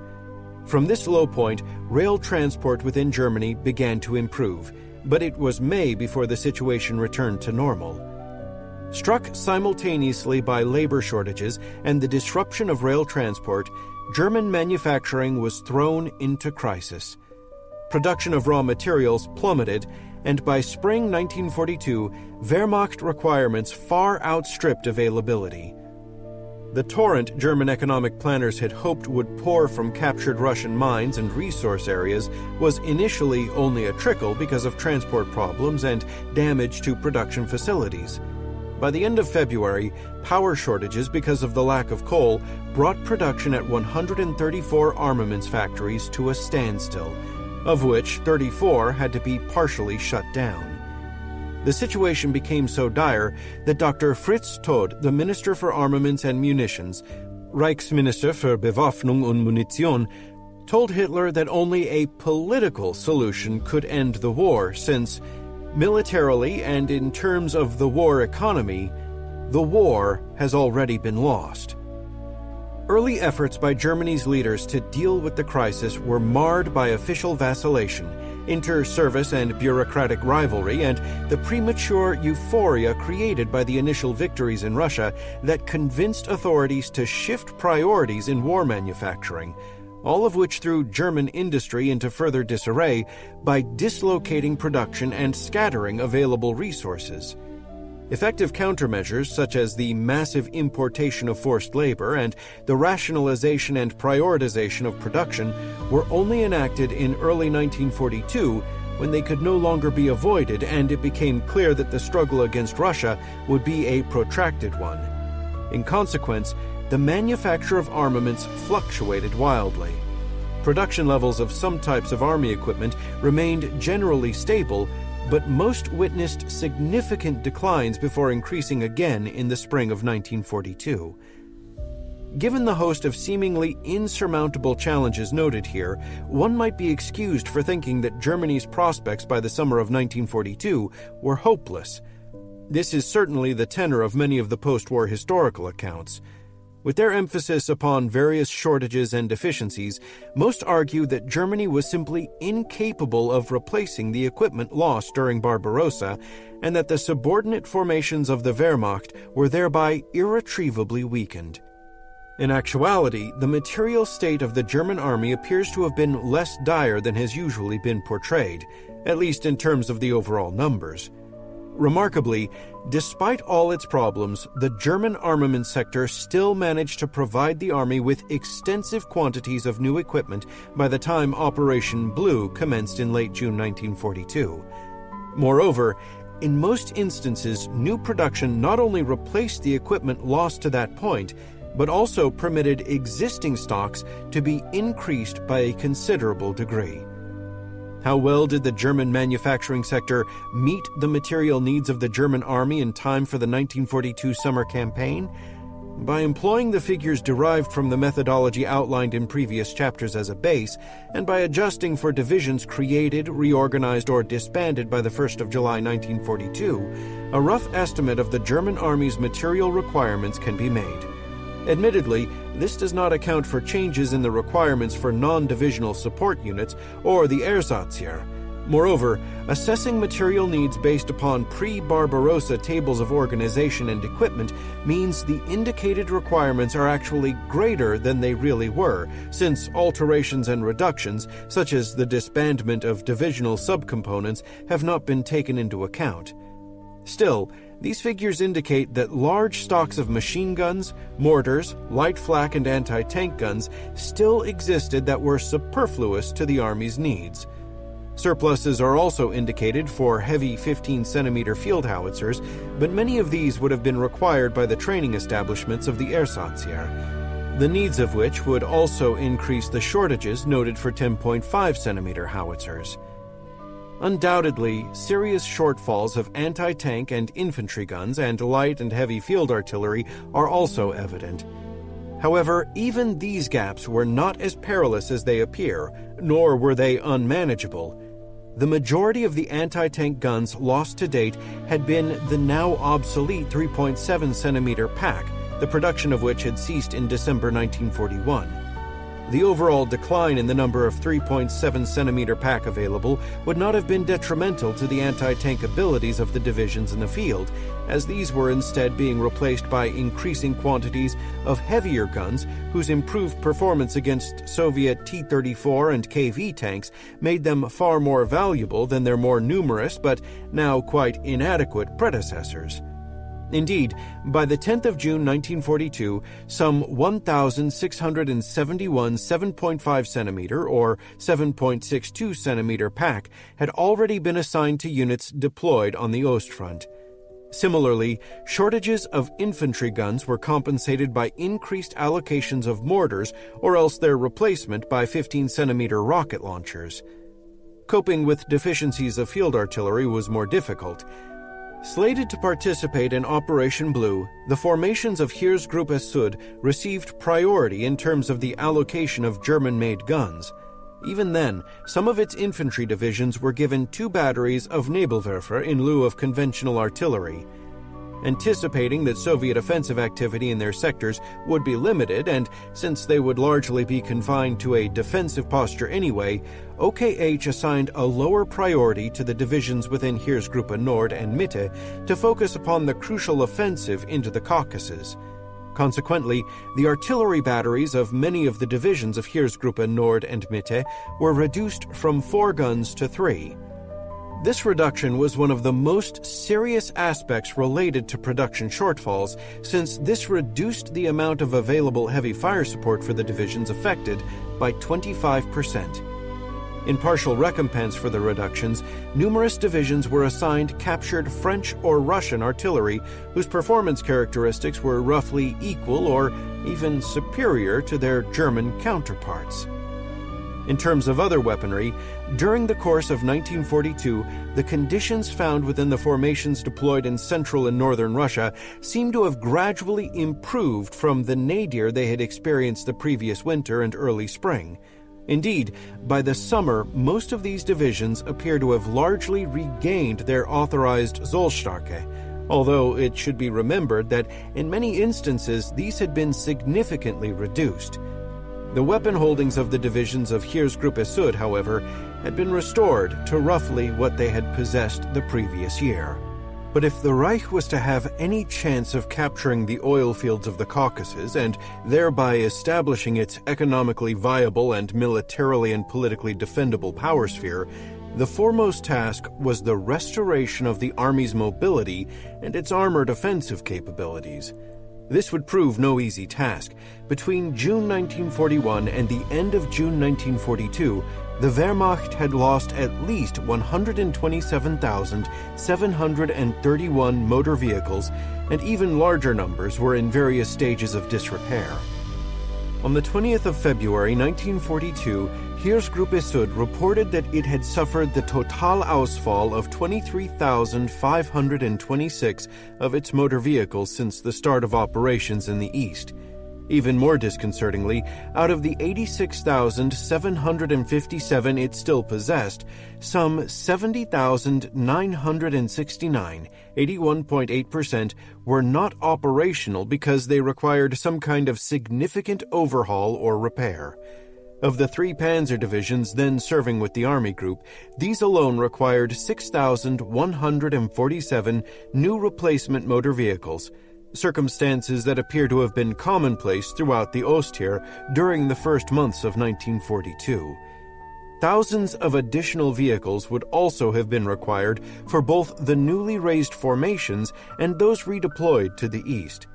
From this low point, rail transport within Germany began to improve, but it was May before the situation returned to normal. Struck simultaneously by labor shortages and the disruption of rail transport, German manufacturing was thrown into crisis. Production of raw materials plummeted, and by spring 1942, Wehrmacht requirements far outstripped availability. The torrent German economic planners had hoped would pour from captured Russian mines and resource areas was initially only a trickle because of transport problems and damage to production facilities. By the end of February, power shortages because of the lack of coal brought production at 134 armaments factories to a standstill, of which 34 had to be partially shut down. The situation became so dire that Dr. Fritz Todt, the Minister for Armaments and Munitions, Reichsminister für Bewaffnung und Munition, told Hitler that only a political solution could end the war, since, militarily and in terms of the war economy, the war has already been lost. Early efforts by Germany's leaders to deal with the crisis were marred by official vacillation, inter-service and bureaucratic rivalry, and the premature euphoria created by the initial victories in Russia that convinced authorities to shift priorities in war manufacturing, all of which threw German industry into further disarray by dislocating production and scattering available resources. Effective countermeasures such as the massive importation of forced labor and the rationalization and prioritization of production were only enacted in early 1942 when they could no longer be avoided and it became clear that the struggle against Russia would be a protracted one. In consequence, the manufacture of armaments fluctuated wildly. Production levels of some types of army equipment remained generally stable, but most witnessed significant declines before increasing again in the spring of 1942. Given the host of seemingly insurmountable challenges noted here, one might be excused for thinking that Germany's prospects by the summer of 1942 were hopeless. This is certainly the tenor of many of the post-war historical accounts. With their emphasis upon various shortages and deficiencies, most argue that Germany was simply incapable of replacing the equipment lost during Barbarossa, and that the subordinate formations of the Wehrmacht were thereby irretrievably weakened. In actuality, the material state of the German army appears to have been less dire than has usually been portrayed, at least in terms of the overall numbers. Remarkably, despite all its problems, the German armament sector still managed to provide the army with extensive quantities of new equipment by the time Operation Blue commenced in late June 1942. Moreover, in most instances, new production not only replaced the equipment lost to that point, but also permitted existing stocks to be increased by a considerable degree. How well did the German manufacturing sector meet the material needs of the German army in time for the 1942 summer campaign? By employing the figures derived from the methodology outlined in previous chapters as a base, and by adjusting for divisions created, reorganized, or disbanded by the 1st of July 1942, a rough estimate of the German army's material requirements can be made. Admittedly, this does not account for changes in the requirements for non-divisional support units or the Ersatzheer. Moreover, assessing material needs based upon pre-Barbarossa tables of organization and equipment means the indicated requirements are actually greater than they really were, since alterations and reductions, such as the disbandment of divisional subcomponents, have not been taken into account. Still, these figures indicate that large stocks of machine guns, mortars, light flak and anti-tank guns still existed that were superfluous to the Army's needs. Surpluses are also indicated for heavy 15-centimeter field howitzers, but many of these would have been required by the training establishments of the Ersatzheer, the needs of which would also increase the shortages noted for 10.5-centimeter howitzers. Undoubtedly, serious shortfalls of anti-tank and infantry guns and light and heavy field artillery are also evident. However, even these gaps were not as perilous as they appear, nor were they unmanageable. The majority of the anti-tank guns lost to date had been the now obsolete 3.7-centimeter pack, the production of which had ceased in December 1941. The overall decline in the number of 3.7-centimeter pack available would not have been detrimental to the anti-tank abilities of the divisions in the field, as these were instead being replaced by increasing quantities of heavier guns whose improved performance against Soviet T-34 and KV tanks made them far more valuable than their more numerous but now quite inadequate predecessors. Indeed, by the 10th of June 1942, some 1,671 7.5-centimeter or 7.62-centimeter pack had already been assigned to units deployed on the Ostfront. Similarly, shortages of infantry guns were compensated by increased allocations of mortars or else their replacement by 15-centimeter rocket launchers. Coping with deficiencies of field artillery was more difficult. Slated to participate in Operation Blue, the formations of Heeresgruppe Süd received priority in terms of the allocation of German-made guns. Even then, some of its infantry divisions were given 2 batteries of Nebelwerfer in lieu of conventional artillery. Anticipating that Soviet offensive activity in their sectors would be limited, and since they would largely be confined to a defensive posture anyway, OKH assigned a lower priority to the divisions within Heeresgruppe Nord and Mitte to focus upon the crucial offensive into the Caucasus. Consequently, the artillery batteries of many of the divisions of Heeresgruppe Nord and Mitte were reduced from 4 guns to 3. This reduction was one of the most serious aspects related to production shortfalls, since this reduced the amount of available heavy fire support for the divisions affected by 25%. In partial recompense for the reductions, numerous divisions were assigned captured French or Russian artillery whose performance characteristics were roughly equal or even superior to their German counterparts. In terms of other weaponry, during the course of 1942, the conditions found within the formations deployed in central and northern Russia seem to have gradually improved from the nadir they had experienced the previous winter and early spring. Indeed, by the summer, most of these divisions appear to have largely regained their authorized Zollstärke, although it should be remembered that in many instances these had been significantly reduced. The weapon holdings of the divisions of Heeresgruppe Süd, however, had been restored to roughly what they had possessed the previous year. But if the Reich was to have any chance of capturing the oil fields of the Caucasus and thereby establishing its economically viable and militarily and politically defendable power sphere, the foremost task was the restoration of the army's mobility and its armored offensive capabilities. This would prove no easy task. Between June 1941 and the end of June 1942, the Wehrmacht had lost at least 127,731 motor vehicles, and even larger numbers were in various stages of disrepair. On the 20th of February 1942, Heeresgruppe Süd reported that it had suffered the Totalausfall of 23,526 of its motor vehicles since the start of operations in the east. Even more disconcertingly, out of the 86,757 it still possessed, some 70,969, 81.8%, were not operational because they required some kind of significant overhaul or repair. Of the 3 panzer divisions then serving with the Army Group, these alone required 6,147 new replacement motor vehicles, circumstances that appear to have been commonplace throughout the Ostheer during the first months of 1942. Thousands of additional vehicles would also have been required for both the newly raised formations and those redeployed to the east.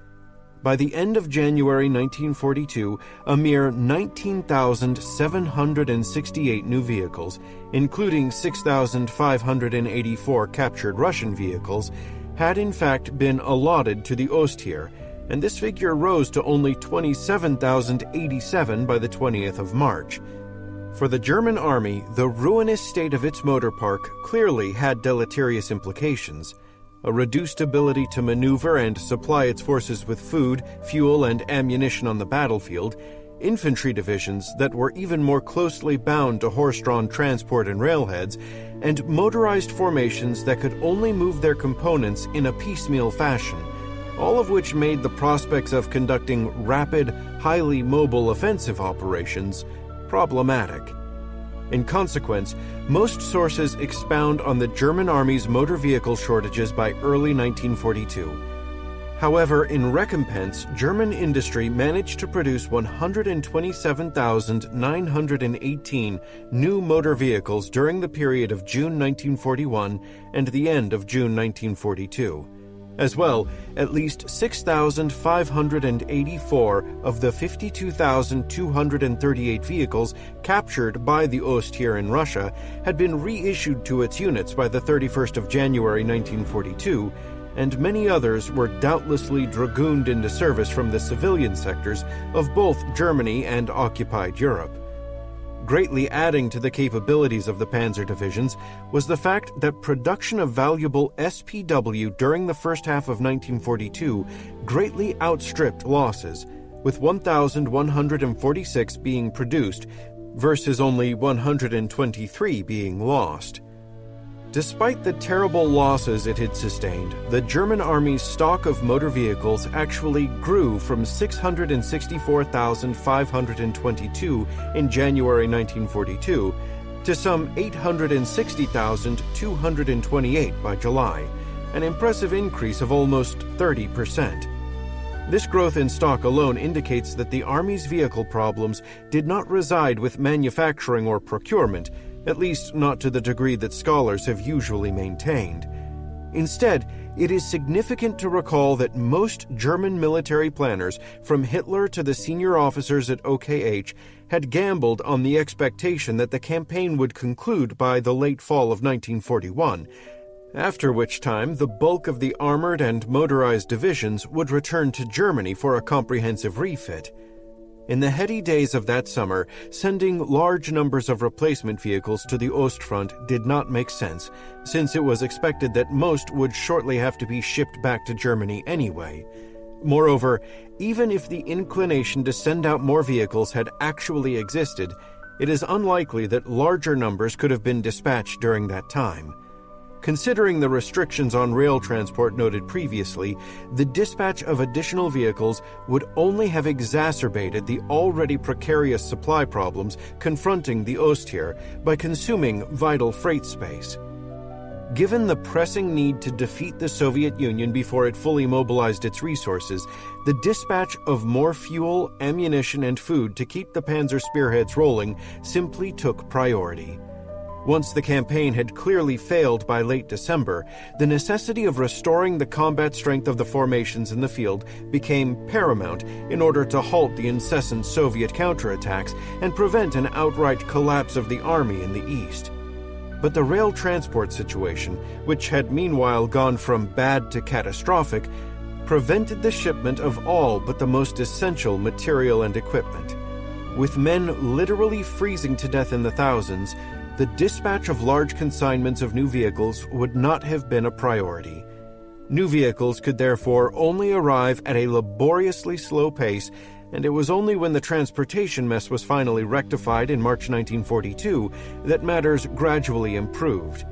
By the end of January 1942, a mere 19,768 new vehicles, including 6,584 captured Russian vehicles, had in fact been allotted to the Ostheer, and this figure rose to only 27,087 by the 20th of March. For the German army, the ruinous state of its motor park clearly had deleterious implications. A reduced ability to maneuver and supply its forces with food, fuel, and ammunition on the battlefield, infantry divisions that were even more closely bound to horse-drawn transport and railheads, and motorized formations that could only move their components in a piecemeal fashion, all of which made the prospects of conducting rapid, highly mobile offensive operations problematic. In consequence, most sources expound on the German Army's motor vehicle shortages by early 1942. However, in recompense, German industry managed to produce 127,918 new motor vehicles during the period of June 1941 and the end of June 1942. As well, at least 6,584 of the 52,238 vehicles captured by the Ostheer in Russia had been reissued to its units by the 31st of January 1942, and many others were doubtlessly dragooned into service from the civilian sectors of both Germany and occupied Europe. Greatly adding to the capabilities of the panzer divisions was the fact that production of valuable SPW during the first half of 1942 greatly outstripped losses, with 1,146 being produced versus only 123 being lost. Despite the terrible losses it had sustained, the German Army's stock of motor vehicles actually grew from 664,522 in January 1942 to some 860,228 by July, an impressive increase of almost 30%. This growth in stock alone indicates that the Army's vehicle problems did not reside with manufacturing or procurement, at least not to the degree that scholars have usually maintained. Instead, it is significant to recall that most German military planners, from Hitler to the senior officers at OKH, had gambled on the expectation that the campaign would conclude by the late fall of 1941, after which time the bulk of the armored and motorized divisions would return to Germany for a comprehensive refit. In the heady days of that summer, sending large numbers of replacement vehicles to the Ostfront did not make sense, since it was expected that most would shortly have to be shipped back to Germany anyway. Moreover, even if the inclination to send out more vehicles had actually existed, it is unlikely that larger numbers could have been dispatched during that time. Considering the restrictions on rail transport noted previously, the dispatch of additional vehicles would only have exacerbated the already precarious supply problems confronting the Ostheer by consuming vital freight space. Given the pressing need to defeat the Soviet Union before it fully mobilized its resources, the dispatch of more fuel, ammunition, and food to keep the Panzer spearheads rolling simply took priority. Once the campaign had clearly failed by late December, the necessity of restoring the combat strength of the formations in the field became paramount in order to halt the incessant Soviet counterattacks and prevent an outright collapse of the army in the east. But the rail transport situation, which had meanwhile gone from bad to catastrophic, prevented the shipment of all but the most essential material and equipment. With men literally freezing to death in the thousands, the dispatch of large consignments of new vehicles would not have been a priority. New vehicles could therefore only arrive at a laboriously slow pace, and it was only when the transportation mess was finally rectified in March 1942 that matters gradually improved.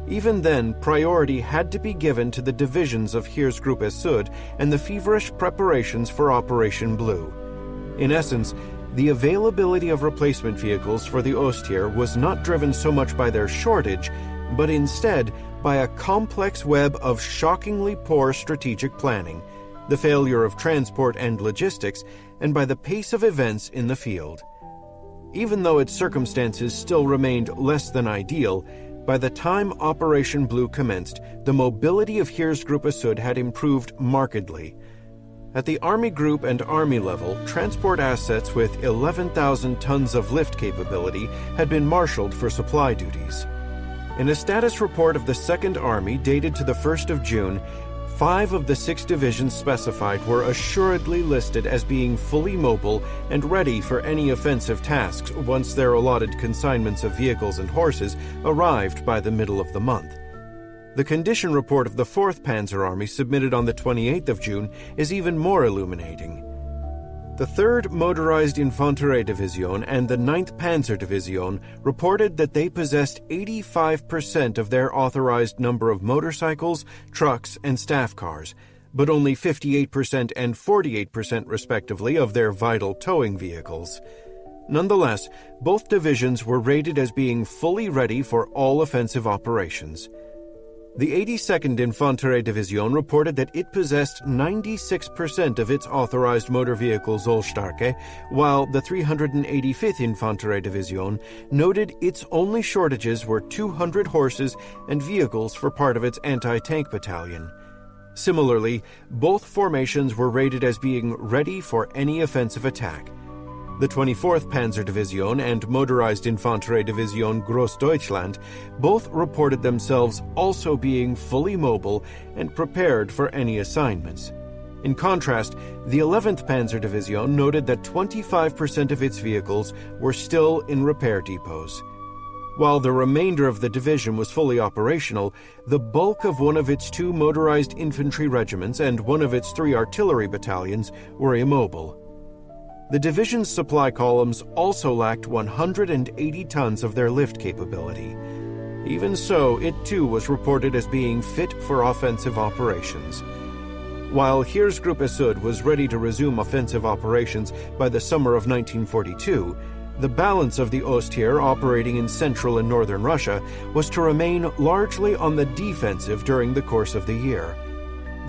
Even then, priority had to be given to the divisions of Heeresgruppe Süd and the feverish preparations for Operation Blue. In essence, the availability of replacement vehicles for the Ostheer was not driven so much by their shortage, but instead by a complex web of shockingly poor strategic planning, the failure of transport and logistics, and by the pace of events in the field. Even though its circumstances still remained less than ideal, by the time Operation Blue commenced, the mobility of Heeresgruppe Süd had improved markedly. At the Army Group and Army level, transport assets with 11,000 tons of lift capability had been marshaled for supply duties. In a status report of the 2nd Army dated to the 1st of June, 5 of the 6 divisions specified were assuredly listed as being fully mobile and ready for any offensive tasks once their allotted consignments of vehicles and horses arrived by the middle of the month. The condition report of the 4th Panzer Army submitted on the 28th of June is even more illuminating. The 3rd Motorized Infanterie-Division and the 9th Panzer Division reported that they possessed 85% of their authorized number of motorcycles, trucks, and staff cars, but only 58% and 48% respectively of their vital towing vehicles. Nonetheless, both divisions were rated as being fully ready for all offensive operations. The 82nd Infanterie Division reported that it possessed 96% of its authorized motor vehicle Zollstarke, while the 385th Infanterie Division noted its only shortages were 200 horses and vehicles for part of its anti-tank battalion. Similarly, both formations were rated as being ready for any offensive attack. The 24th Panzer Division and Motorized Infanterie Division Großdeutschland both reported themselves also being fully mobile and prepared for any assignments. In contrast, the 11th Panzer Division noted that 25% of its vehicles were still in repair depots. While the remainder of the division was fully operational, the bulk of one of its 2 motorized infantry regiments and one of its 3 artillery battalions were immobile. The division's supply columns also lacked 180 tons of their lift capability. Even so, it too was reported as being fit for offensive operations. While Heeresgruppe Süd was ready to resume offensive operations by the summer of 1942, the balance of the Ostheer operating in central and northern Russia was to remain largely on the defensive during the course of the year.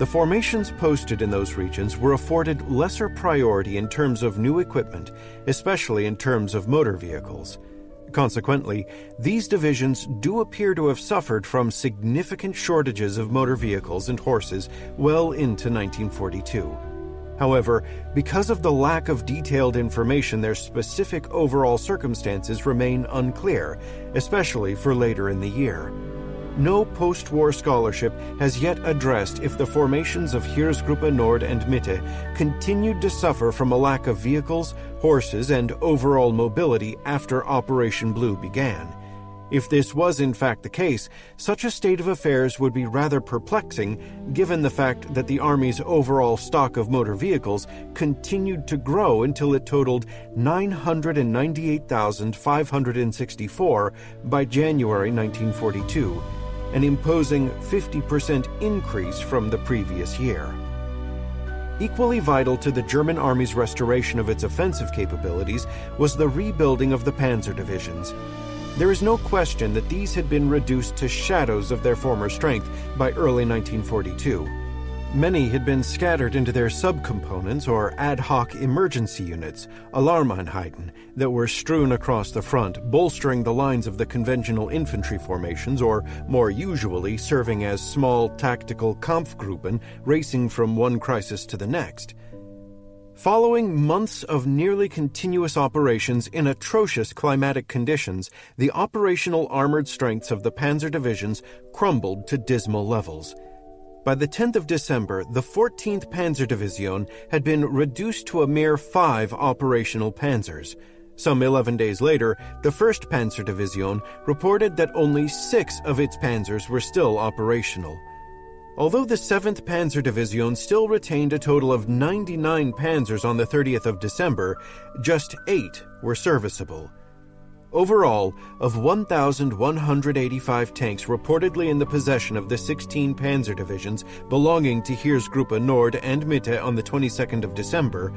The formations posted in those regions were afforded lesser priority in terms of new equipment, especially in terms of motor vehicles. Consequently, these divisions do appear to have suffered from significant shortages of motor vehicles and horses well into 1942. However, because of the lack of detailed information, their specific overall circumstances remain unclear, especially for later in the year. No post-war scholarship has yet addressed if the formations of Heeresgruppe Nord and Mitte continued to suffer from a lack of vehicles, horses, and overall mobility after Operation Blue began. If this was in fact the case, such a state of affairs would be rather perplexing given the fact that the Army's overall stock of motor vehicles continued to grow until it totaled 998,564 by January 1942, an imposing 50% increase from the previous year. Equally vital to the German Army's restoration of its offensive capabilities was the rebuilding of the panzer divisions. There is no question that these had been reduced to shadows of their former strength by early 1942. Many had been scattered into their subcomponents or ad hoc emergency units, Alarmeinheiten, that were strewn across the front, bolstering the lines of the conventional infantry formations or, more usually, serving as small tactical Kampfgruppen racing from one crisis to the next. Following months of nearly continuous operations in atrocious climatic conditions, the operational armored strengths of the panzer divisions crumbled to dismal levels. By the 10th of December, the 14th Panzer Division had been reduced to a mere 5 operational panzers. Some 11 days later, the 1st Panzer Division reported that only 6 of its panzers were still operational. Although the 7th Panzer Division still retained a total of 99 panzers on the 30th of December, just 8 were serviceable. Overall, of 1,185 tanks reportedly in the possession of the 16 panzer divisions belonging to Heeresgruppe Nord and Mitte on the 22nd of December,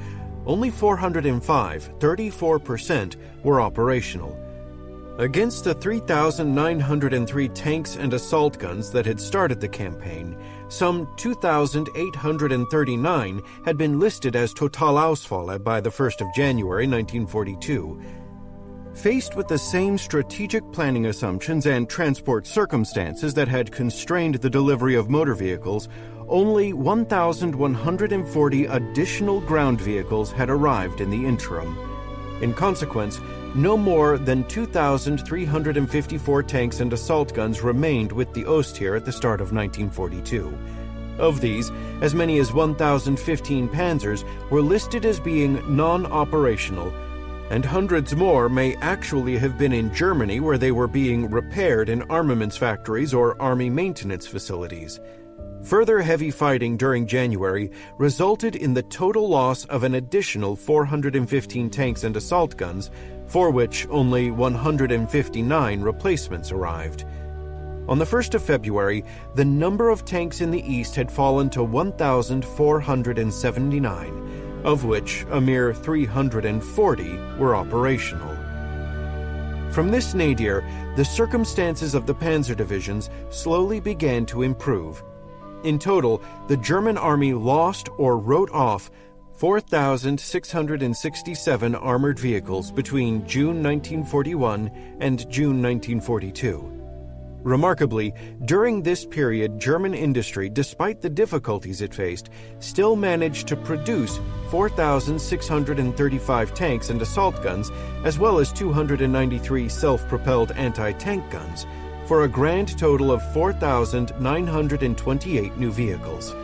only 405, 34%, were operational. Against the 3,903 tanks and assault guns that had started the campaign, some 2,839 had been listed as Totalausfälle by the 1st of January 1942. Faced with the same strategic planning assumptions and transport circumstances that had constrained the delivery of motor vehicles, only 1,140 additional ground vehicles had arrived in the interim. In consequence, no more than 2,354 tanks and assault guns remained with the Ostheer at the start of 1942. Of these, as many as 1,015 panzers were listed as being non-operational, and hundreds more may actually have been in Germany where they were being repaired in armaments factories or army maintenance facilities. Further heavy fighting during January resulted in the total loss of an additional 415 tanks and assault guns, for which only 159 replacements arrived. On the 1st of February, the number of tanks in the east had fallen to 1,479, of which a mere 340 were operational. From this nadir, the circumstances of the panzer divisions slowly began to improve. In total, the German army lost or wrote off 4,667 armored vehicles between June 1941 and June 1942. Remarkably, during this period, German industry, despite the difficulties it faced, still managed to produce 4,635 tanks and assault guns, as well as 293 self-propelled anti-tank guns, for a grand total of 4,928 new vehicles.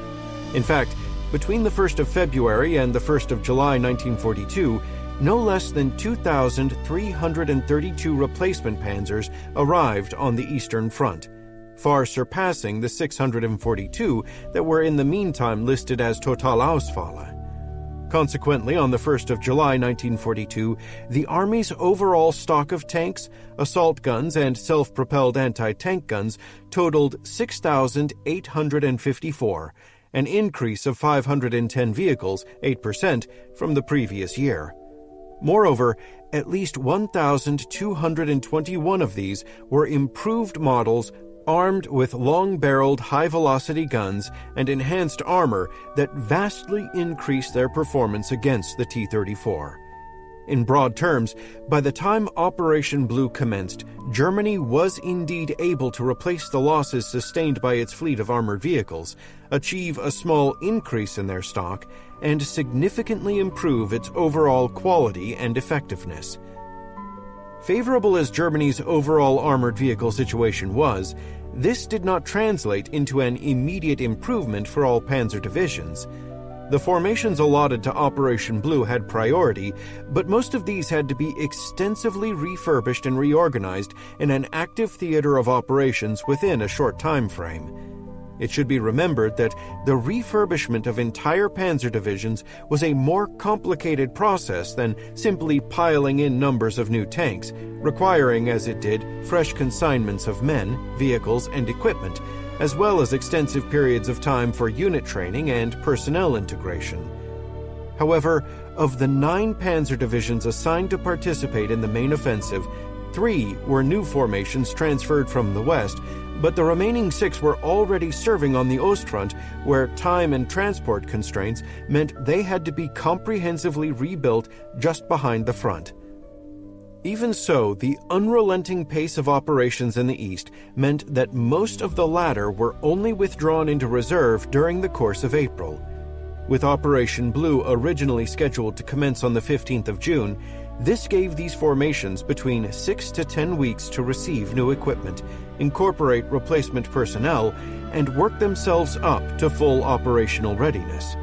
In fact, Between the 1st of February and the 1st of July 1942, no less than 2,332 replacement panzers arrived on the Eastern Front, far surpassing the 642 that were in the meantime listed as Totalausfälle. Consequently, on the 1st of July 1942, the Army's overall stock of tanks, assault guns, and self-propelled anti-tank guns totaled 6,854, an increase of 510 vehicles, 8%, from the previous year. Moreover, at least 1,221 of these were improved models armed with long-barreled high-velocity guns and enhanced armor that vastly increased their performance against the T-34. In broad terms, by the time Operation Blue commenced, Germany was indeed able to replace the losses sustained by its fleet of armored vehicles, achieve a small increase in their stock, and significantly improve its overall quality and effectiveness. Favorable as Germany's overall armored vehicle situation was, this did not translate into an immediate improvement for all panzer divisions. The formations allotted to Operation Blue had priority, but most of these had to be extensively refurbished and reorganized in an active theater of operations within a short time frame. It should be remembered that the refurbishment of entire panzer divisions was a more complicated process than simply piling in numbers of new tanks, requiring, as it did, fresh consignments of men, vehicles, and equipment, as well as extensive periods of time for unit training and personnel integration. However, of the 9 panzer divisions assigned to participate in the main offensive, 3 were new formations transferred from the west, but the remaining 6 were already serving on the Ostfront, where time and transport constraints meant they had to be comprehensively rebuilt just behind the front. Even so, the unrelenting pace of operations in the East meant that most of the latter were only withdrawn into reserve during the course of April. With Operation Blue originally scheduled to commence on the 15th of June, this gave these formations between 6 to 10 weeks to receive new equipment, incorporate replacement personnel, and work themselves up to full operational readiness.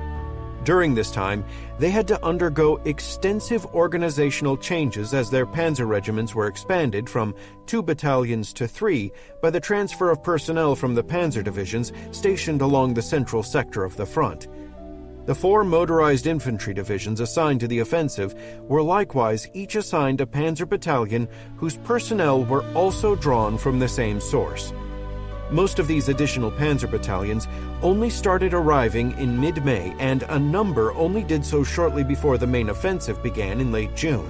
During this time, they had to undergo extensive organizational changes as their panzer regiments were expanded from 2 battalions to 3 by the transfer of personnel from the panzer divisions stationed along the central sector of the front. The 4 motorized infantry divisions assigned to the offensive were likewise each assigned a panzer battalion whose personnel were also drawn from the same source. Most of these additional panzer battalions only started arriving in mid-May, and a number only did so shortly before the main offensive began in late June.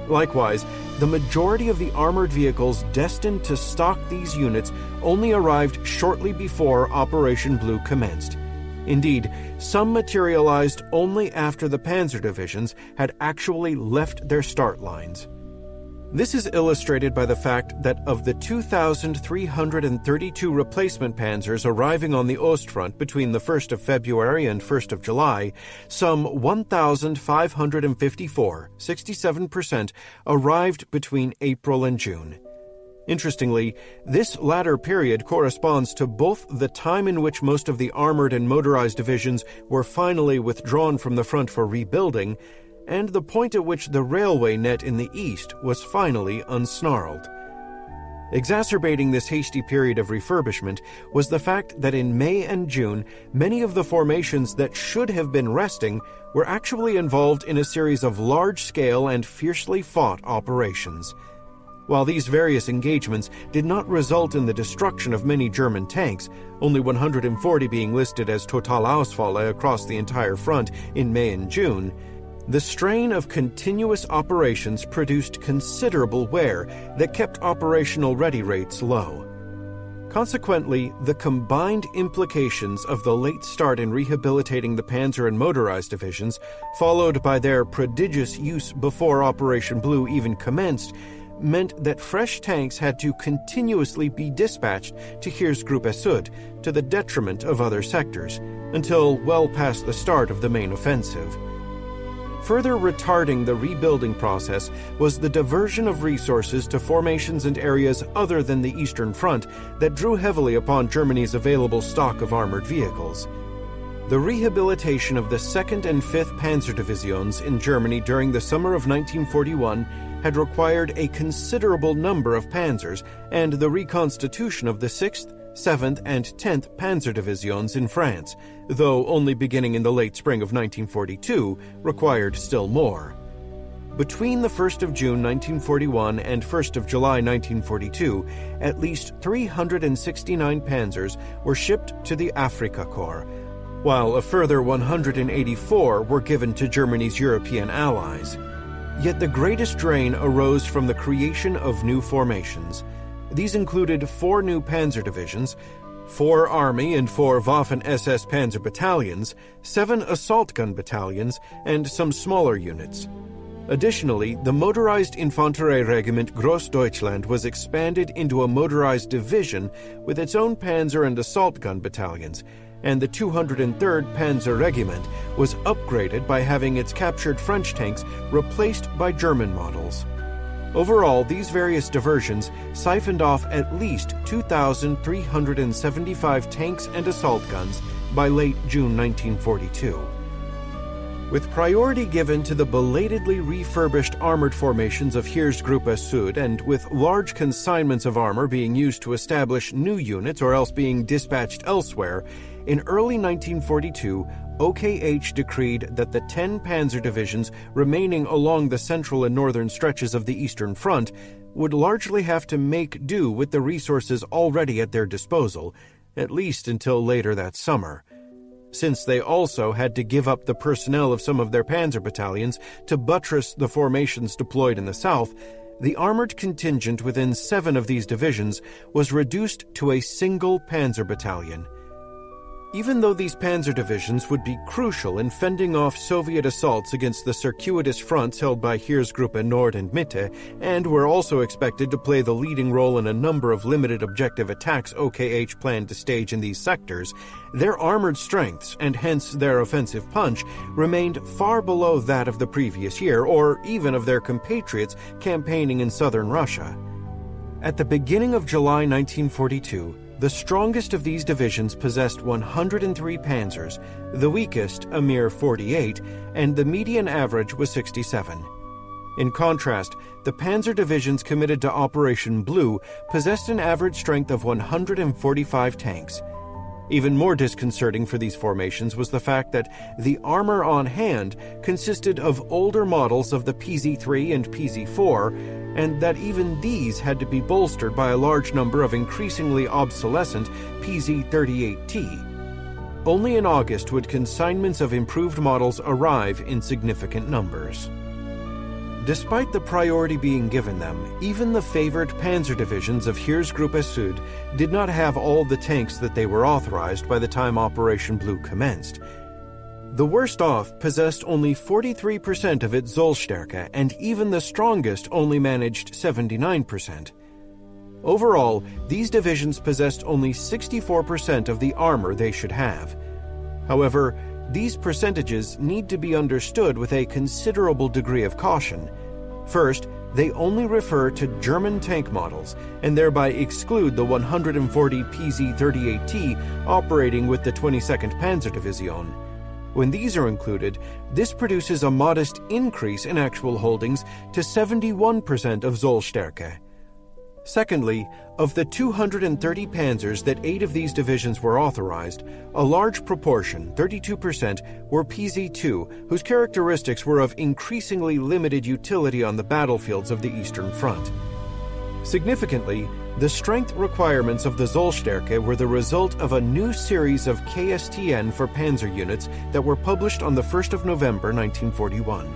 Likewise, the majority of the armored vehicles destined to stock these units only arrived shortly before Operation Blue commenced. Indeed, some materialized only after the panzer divisions had actually left their start lines. This is illustrated by the fact that of the 2,332 replacement panzers arriving on the Ostfront between the 1st of February and 1st of July, some 1,554, 67%, arrived between April and June. Interestingly, this latter period corresponds to both the time in which most of the armored and motorized divisions were finally withdrawn from the front for rebuilding, and the point at which the railway net in the east was finally unsnarled. Exacerbating this hasty period of refurbishment was the fact that in May and June, many of the formations that should have been resting were actually involved in a series of large-scale and fiercely fought operations. While these various engagements did not result in the destruction of many German tanks, only 140 being listed as Totalausfälle across the entire front in May and June, the strain of continuous operations produced considerable wear that kept operational ready rates low. Consequently, the combined implications of the late start in rehabilitating the panzer and motorized divisions, followed by their prodigious use before Operation Blue even commenced, meant that fresh tanks had to continuously be dispatched to Heeresgruppe Süd to the detriment of other sectors, until well past the start of the main offensive. Further retarding the rebuilding process was the diversion of resources to formations and areas other than the Eastern Front that drew heavily upon Germany's available stock of armored vehicles. The rehabilitation of the 2nd and 5th Panzer Divisions in Germany during the summer of 1941 had required a considerable number of panzers, and the reconstitution of the 6th, 7th, and 10th Panzer Divisions in France, though only beginning in the late spring of 1942, required still more. Between the 1st of June 1941 and 1st of July 1942, at least 369 panzers were shipped to the Afrika Korps, while a further 184 were given to Germany's European allies. Yet the greatest drain arose from the creation of new formations. These included 4 new panzer divisions, 4 Army and 4 Waffen-SS panzer battalions, 7 assault gun battalions, and some smaller units. Additionally, the motorized Infanterie Regiment Großdeutschland was expanded into a motorized division with its own panzer and assault gun battalions, and the 203rd Panzer Regiment was upgraded by having its captured French tanks replaced by German models. Overall, these various diversions siphoned off at least 2,375 tanks and assault guns by late June 1942. With priority given to the belatedly refurbished armored formations of Heeresgruppe Süd, and with large consignments of armor being used to establish new units or else being dispatched elsewhere, in early 1942, OKH decreed that the 10 panzer divisions remaining along the central and northern stretches of the Eastern Front would largely have to make do with the resources already at their disposal, at least until later that summer. Since they also had to give up the personnel of some of their panzer battalions to buttress the formations deployed in the south, the armored contingent within 7 of these divisions was reduced to a single panzer battalion. Even though these panzer divisions would be crucial in fending off Soviet assaults against the circuitous fronts held by Heeresgruppe Nord and Mitte, and were also expected to play the leading role in a number of limited objective attacks OKH planned to stage in these sectors, their armored strengths, and hence their offensive punch, remained far below that of the previous year, or even of their compatriots campaigning in southern Russia. At the beginning of July 1942, the strongest of these divisions possessed 103 panzers, the weakest a mere 48, and the median average was 67. In contrast, the panzer divisions committed to Operation Blue possessed an average strength of 145 tanks. Even more disconcerting for these formations was the fact that the armor on hand consisted of older models of the PZ-3 and PZ-4, and that even these had to be bolstered by a large number of increasingly obsolescent PZ-38T. Only in August would consignments of improved models arrive in significant numbers. Despite the priority being given them, even the favored panzer divisions of Heeresgruppe Süd did not have all the tanks that they were authorized by the time Operation Blue commenced. The worst off possessed only 43% of its Zollstärke, and even the strongest only managed 79%. Overall, these divisions possessed only 64% of the armor they should have. However, these percentages need to be understood with a considerable degree of caution. First, they only refer to German tank models, and thereby exclude the 140 PZ-38T operating with the 22nd Panzer Division. When these are included, this produces a modest increase in actual holdings to 71% of Zollstärke. Secondly, of the 230 panzers that 8 of these divisions were authorized, a large proportion, 32%, were PZ-2, whose characteristics were of increasingly limited utility on the battlefields of the Eastern Front. Significantly, the strength requirements of the Zollstärke were the result of a new series of KSTN for panzer units that were published on the 1st of November 1941.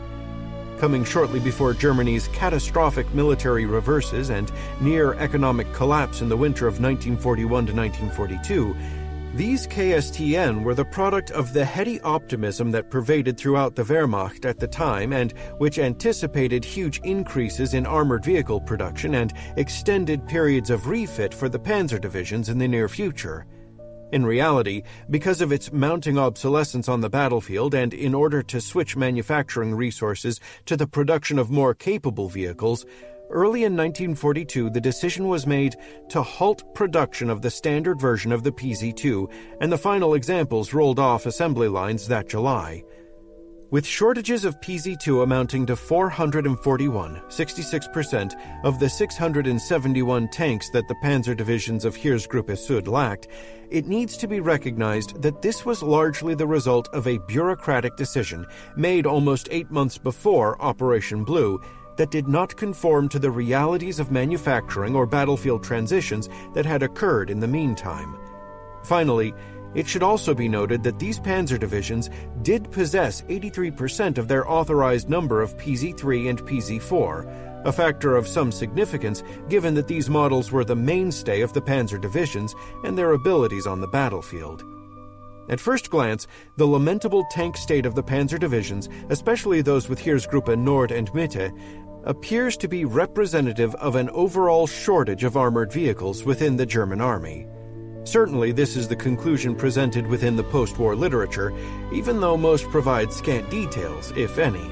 Coming shortly before Germany's catastrophic military reverses and near economic collapse in the winter of 1941 to 1942, these KSTN were the product of the heady optimism that pervaded throughout the Wehrmacht at the time, and which anticipated huge increases in armored vehicle production and extended periods of refit for the panzer divisions in the near future. In reality, because of its mounting obsolescence on the battlefield and in order to switch manufacturing resources to the production of more capable vehicles, early in 1942 the decision was made to halt production of the standard version of the PZ-2, and the final examples rolled off assembly lines that July. With shortages of PZ-2 amounting to 441, 66% of the 671 tanks that the panzer divisions of Heeresgruppe Süd lacked, it needs to be recognized that this was largely the result of a bureaucratic decision made almost 8 months before Operation Blue that did not conform to the realities of manufacturing or battlefield transitions that had occurred in the meantime. Finally, it should also be noted that these panzer divisions did possess 83% of their authorized number of PZ-3 and PZ-4, a factor of some significance given that these models were the mainstay of the panzer divisions and their abilities on the battlefield. At first glance, the lamentable tank state of the panzer divisions, especially those with Heeresgruppe Nord and Mitte, appears to be representative of an overall shortage of armored vehicles within the German army. Certainly, this is the conclusion presented within the post-war literature, even though most provide scant details, if any.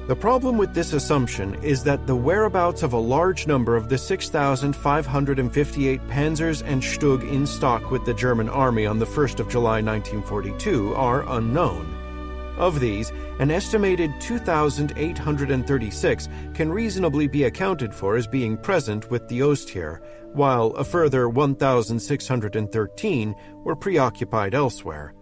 The problem with this assumption is that the whereabouts of a large number of the 6,558 Panzers and Stug in stock with the German army on the 1st of July 1942 are unknown. Of these, an estimated 2,836 can reasonably be accounted for as being present with the Ostheer, while a further 1,613 were preoccupied elsewhere.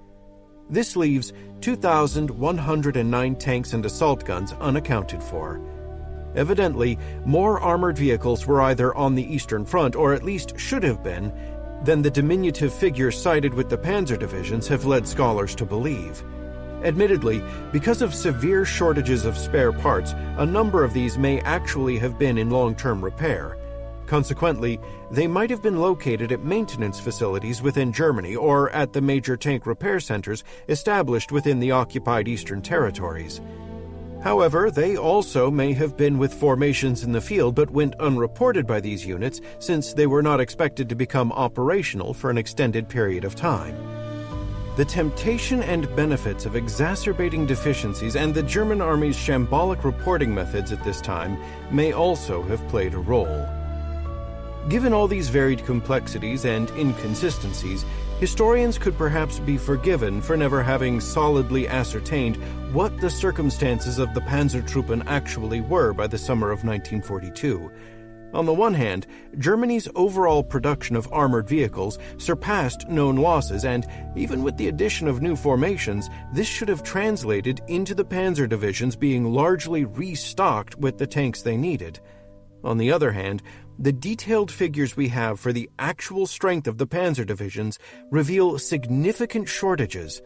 This leaves 2,109 tanks and assault guns unaccounted for. Evidently, more armored vehicles were either on the Eastern Front, or at least should have been, than the diminutive figures cited with the panzer divisions have led scholars to believe. Admittedly, because of severe shortages of spare parts, a number of these may actually have been in long-term repair. Consequently, they might have been located at maintenance facilities within Germany or at the major tank repair centers established within the occupied Eastern territories. However, they also may have been with formations in the field but went unreported by these units since they were not expected to become operational for an extended period of time. The temptation and benefits of exacerbating deficiencies and the German Army's shambolic reporting methods at this time may also have played a role. Given all these varied complexities and inconsistencies, historians could perhaps be forgiven for never having solidly ascertained what the circumstances of the Panzertruppen actually were by the summer of 1942. On the one hand, Germany's overall production of armored vehicles surpassed known losses, and even with the addition of new formations, this should have translated into the panzer divisions being largely restocked with the tanks they needed. On the other hand, the detailed figures we have for the actual strength of the panzer divisions reveal significant shortages.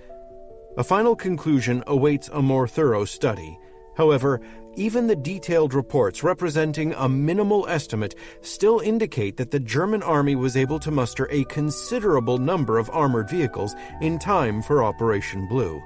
A final conclusion awaits a more thorough study. However, even the detailed reports representing a minimal estimate still indicate that the German army was able to muster a considerable number of armored vehicles in time for Operation Blue.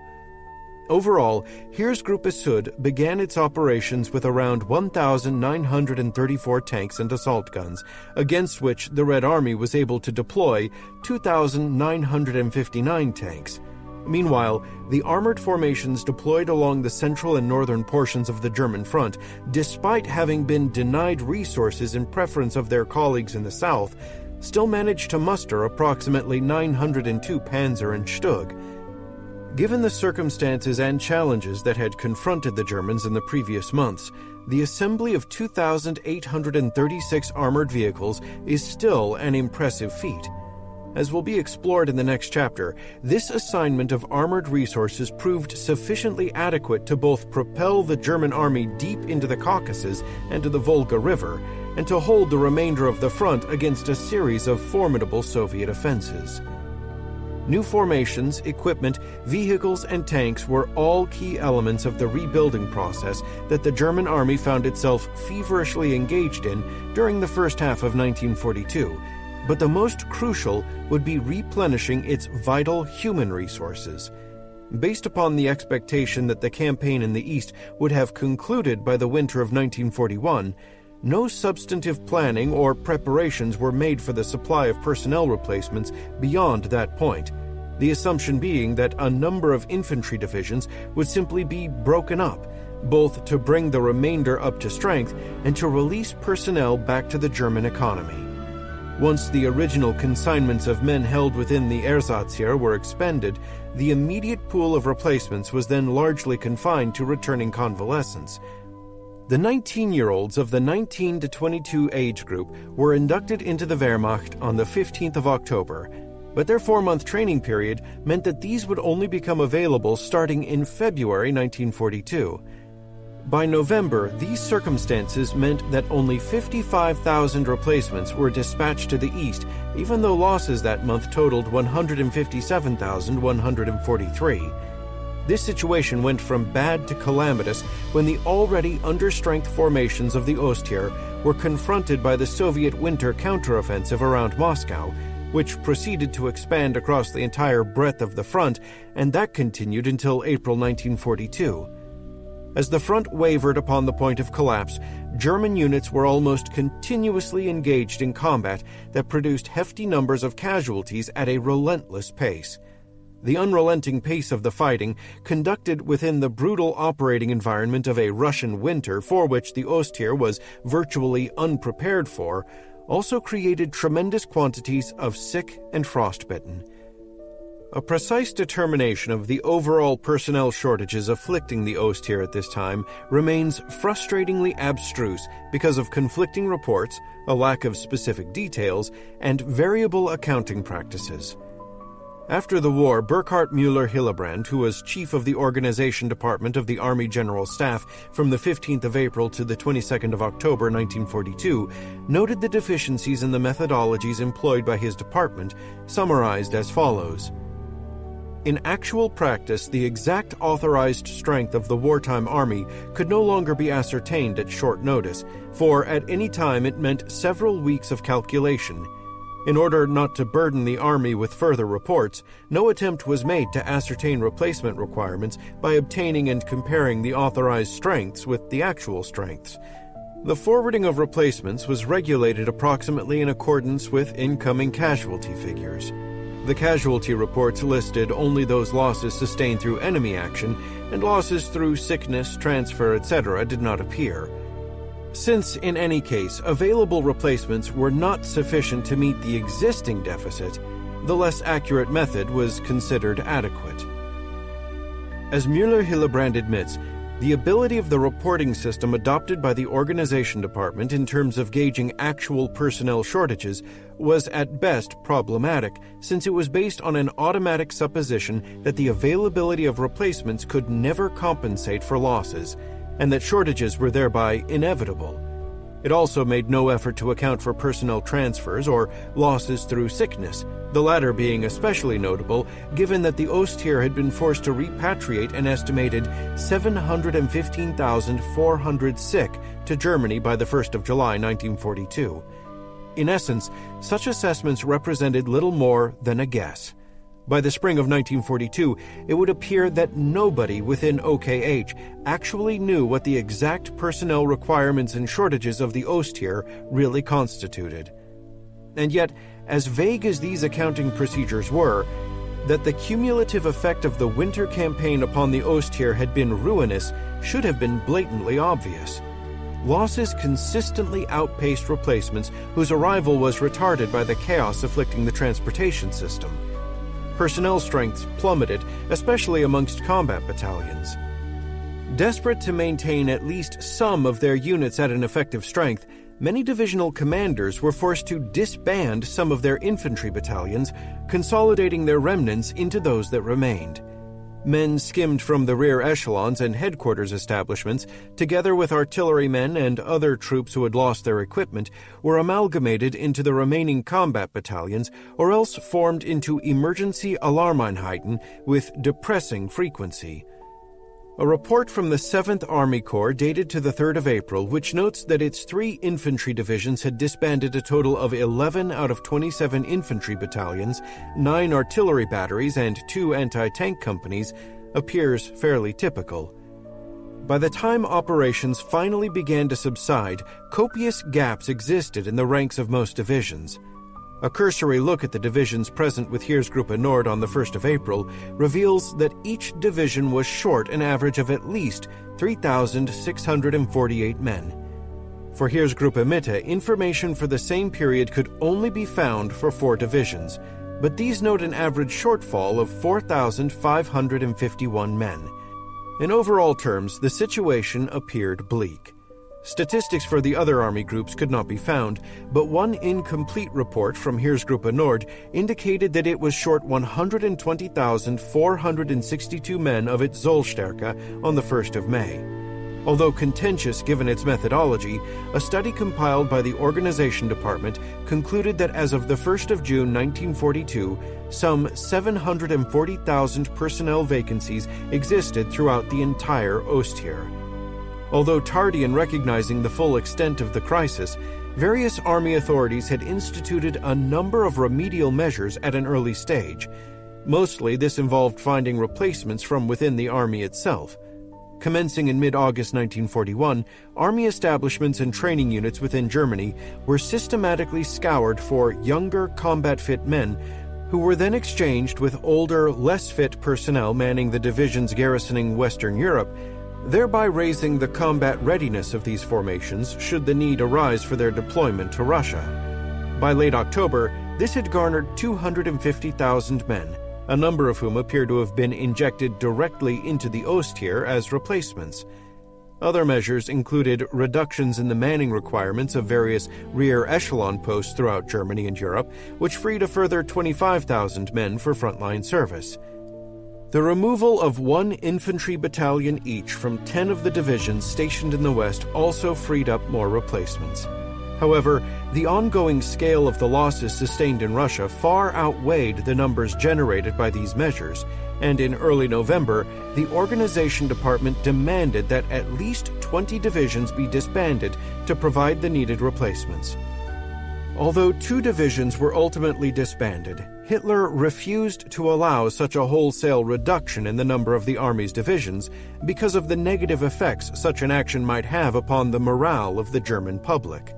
Overall, Heeresgruppe Süd began its operations with around 1,934 tanks and assault guns, against which the Red Army was able to deploy 2,959 tanks. Meanwhile, the armored formations deployed along the central and northern portions of the German front, despite having been denied resources in preference of their colleagues in the south, still managed to muster approximately 902 Panzer and Stug. Given the circumstances and challenges that had confronted the Germans in the previous months, the assembly of 2,836 armored vehicles is still an impressive feat. As will be explored in the next chapter, this assignment of armored resources proved sufficiently adequate to both propel the German army deep into the Caucasus and to the Volga River, and to hold the remainder of the front against a series of formidable Soviet offenses. New formations, equipment, vehicles, and tanks were all key elements of the rebuilding process that the German army found itself feverishly engaged in during the first half of 1942. But the most crucial would be replenishing its vital human resources. Based upon the expectation that the campaign in the East would have concluded by the winter of 1941, no substantive planning or preparations were made for the supply of personnel replacements beyond that point, the assumption being that a number of infantry divisions would simply be broken up, both to bring the remainder up to strength and to release personnel back to the German economy. Once the original consignments of men held within the Ersatzheer were expended, the immediate pool of replacements was then largely confined to returning convalescents. The 19-year-olds of the 19 to 22 age group were inducted into the Wehrmacht on the 15th of October, but their 4-month training period meant that these would only become available starting in February 1942. By November, these circumstances meant that only 55,000 replacements were dispatched to the east, even though losses that month totaled 157,143. This situation went from bad to calamitous when the already understrength formations of the Ostheer were confronted by the Soviet winter counteroffensive around Moscow, which proceeded to expand across the entire breadth of the front, and that continued until April 1942. As the front wavered upon the point of collapse, German units were almost continuously engaged in combat that produced hefty numbers of casualties at a relentless pace. The unrelenting pace of the fighting, conducted within the brutal operating environment of a Russian winter for which the Ostheer was virtually unprepared for, also created tremendous quantities of sick and frostbitten. A precise determination of the overall personnel shortages afflicting the Ostheer at this time remains frustratingly abstruse because of conflicting reports, a lack of specific details, and variable accounting practices. After the war, Burkhard Müller-Hillebrand, who was chief of the organization department of the Army General Staff from the 15th of April to the 22nd of October 1942, noted the deficiencies in the methodologies employed by his department, summarized as follows. In actual practice, the exact authorized strength of the wartime army could no longer be ascertained at short notice, for at any time it meant several weeks of calculation. In order not to burden the army with further reports, no attempt was made to ascertain replacement requirements by obtaining and comparing the authorized strengths with the actual strengths. The forwarding of replacements was regulated approximately in accordance with incoming casualty figures. The casualty reports listed only those losses sustained through enemy action, and losses through sickness, transfer, etc. did not appear. Since, in any case, available replacements were not sufficient to meet the existing deficit, the less accurate method was considered adequate. As Müller-Hillebrand admits, the ability of the reporting system adopted by the organization department in terms of gauging actual personnel shortages was at best problematic, since it was based on an automatic supposition that the availability of replacements could never compensate for losses, and that shortages were thereby inevitable. It also made no effort to account for personnel transfers or losses through sickness, the latter being especially notable given that the Ostheer had been forced to repatriate an estimated 715,400 sick to Germany by the 1st of July 1942. In essence, such assessments represented little more than a guess. By the spring of 1942, it would appear that nobody within OKH actually knew what the exact personnel requirements and shortages of the Ostheer really constituted. And yet, as vague as these accounting procedures were, that the cumulative effect of the winter campaign upon the Ostheer had been ruinous should have been blatantly obvious. Losses consistently outpaced replacements whose arrival was retarded by the chaos afflicting the transportation system. Personnel strengths plummeted, especially amongst combat battalions. Desperate to maintain at least some of their units at an effective strength, many divisional commanders were forced to disband some of their infantry battalions, consolidating their remnants into those that remained. Men skimmed from the rear echelons and headquarters establishments, together with artillerymen and other troops who had lost their equipment, were amalgamated into the remaining combat battalions or else formed into emergency Alarmeinheiten with depressing frequency. A report from the 7th Army Corps dated to the 3rd of April, which notes that its 3 infantry divisions had disbanded a total of 11 out of 27 infantry battalions, 9 artillery batteries, and 2 anti-tank companies, appears fairly typical. By the time operations finally began to subside, copious gaps existed in the ranks of most divisions. A cursory look at the divisions present with Heeresgruppe Nord on the 1st of April reveals that each division was short an average of at least 3,648 men. For Heeresgruppe Mitte, information for the same period could only be found for 4 divisions, but these note an average shortfall of 4,551 men. In overall terms, the situation appeared bleak. Statistics for the other army groups could not be found, but one incomplete report from Heeresgruppe Nord indicated that it was short 120,462 men of its Zollstärke on the 1st of May. Although contentious given its methodology, a study compiled by the Organization Department concluded that as of the 1st of June 1942, some 740,000 personnel vacancies existed throughout the entire Ostheer. Although tardy in recognizing the full extent of the crisis, various army authorities had instituted a number of remedial measures at an early stage. Mostly, this involved finding replacements from within the army itself. Commencing in mid-August 1941, army establishments and training units within Germany were systematically scoured for younger combat-fit men who were then exchanged with older, less fit personnel manning the divisions garrisoning Western Europe, thereby raising the combat readiness of these formations should the need arise for their deployment to Russia. By late October, this had garnered 250,000 men, a number of whom appear to have been injected directly into the Ostheer as replacements. Other measures included reductions in the manning requirements of various rear echelon posts throughout Germany and Europe, which freed a further 25,000 men for frontline service. The removal of 1 infantry battalion each from 10 of the divisions stationed in the West also freed up more replacements. However, the ongoing scale of the losses sustained in Russia far outweighed the numbers generated by these measures, and in early November, the Organization Department demanded that at least 20 divisions be disbanded to provide the needed replacements. Although 2 divisions were ultimately disbanded, Hitler refused to allow such a wholesale reduction in the number of the army's divisions because of the negative effects such an action might have upon the morale of the German public.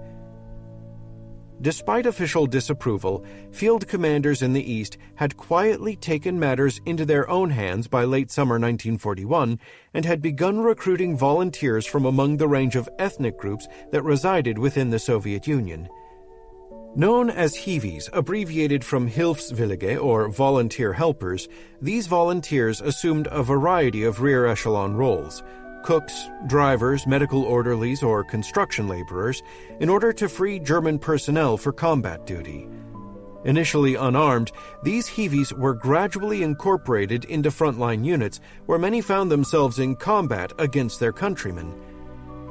Despite official disapproval, field commanders in the East had quietly taken matters into their own hands by late summer 1941 and had begun recruiting volunteers from among the range of ethnic groups that resided within the Soviet Union. Known as Hiwis, abbreviated from Hilfswillige or volunteer helpers, these volunteers assumed a variety of rear echelon roles: cooks, drivers, medical orderlies, or construction laborers, in order to free German personnel for combat duty. Initially unarmed, these Hiwis were gradually incorporated into frontline units where many found themselves in combat against their countrymen.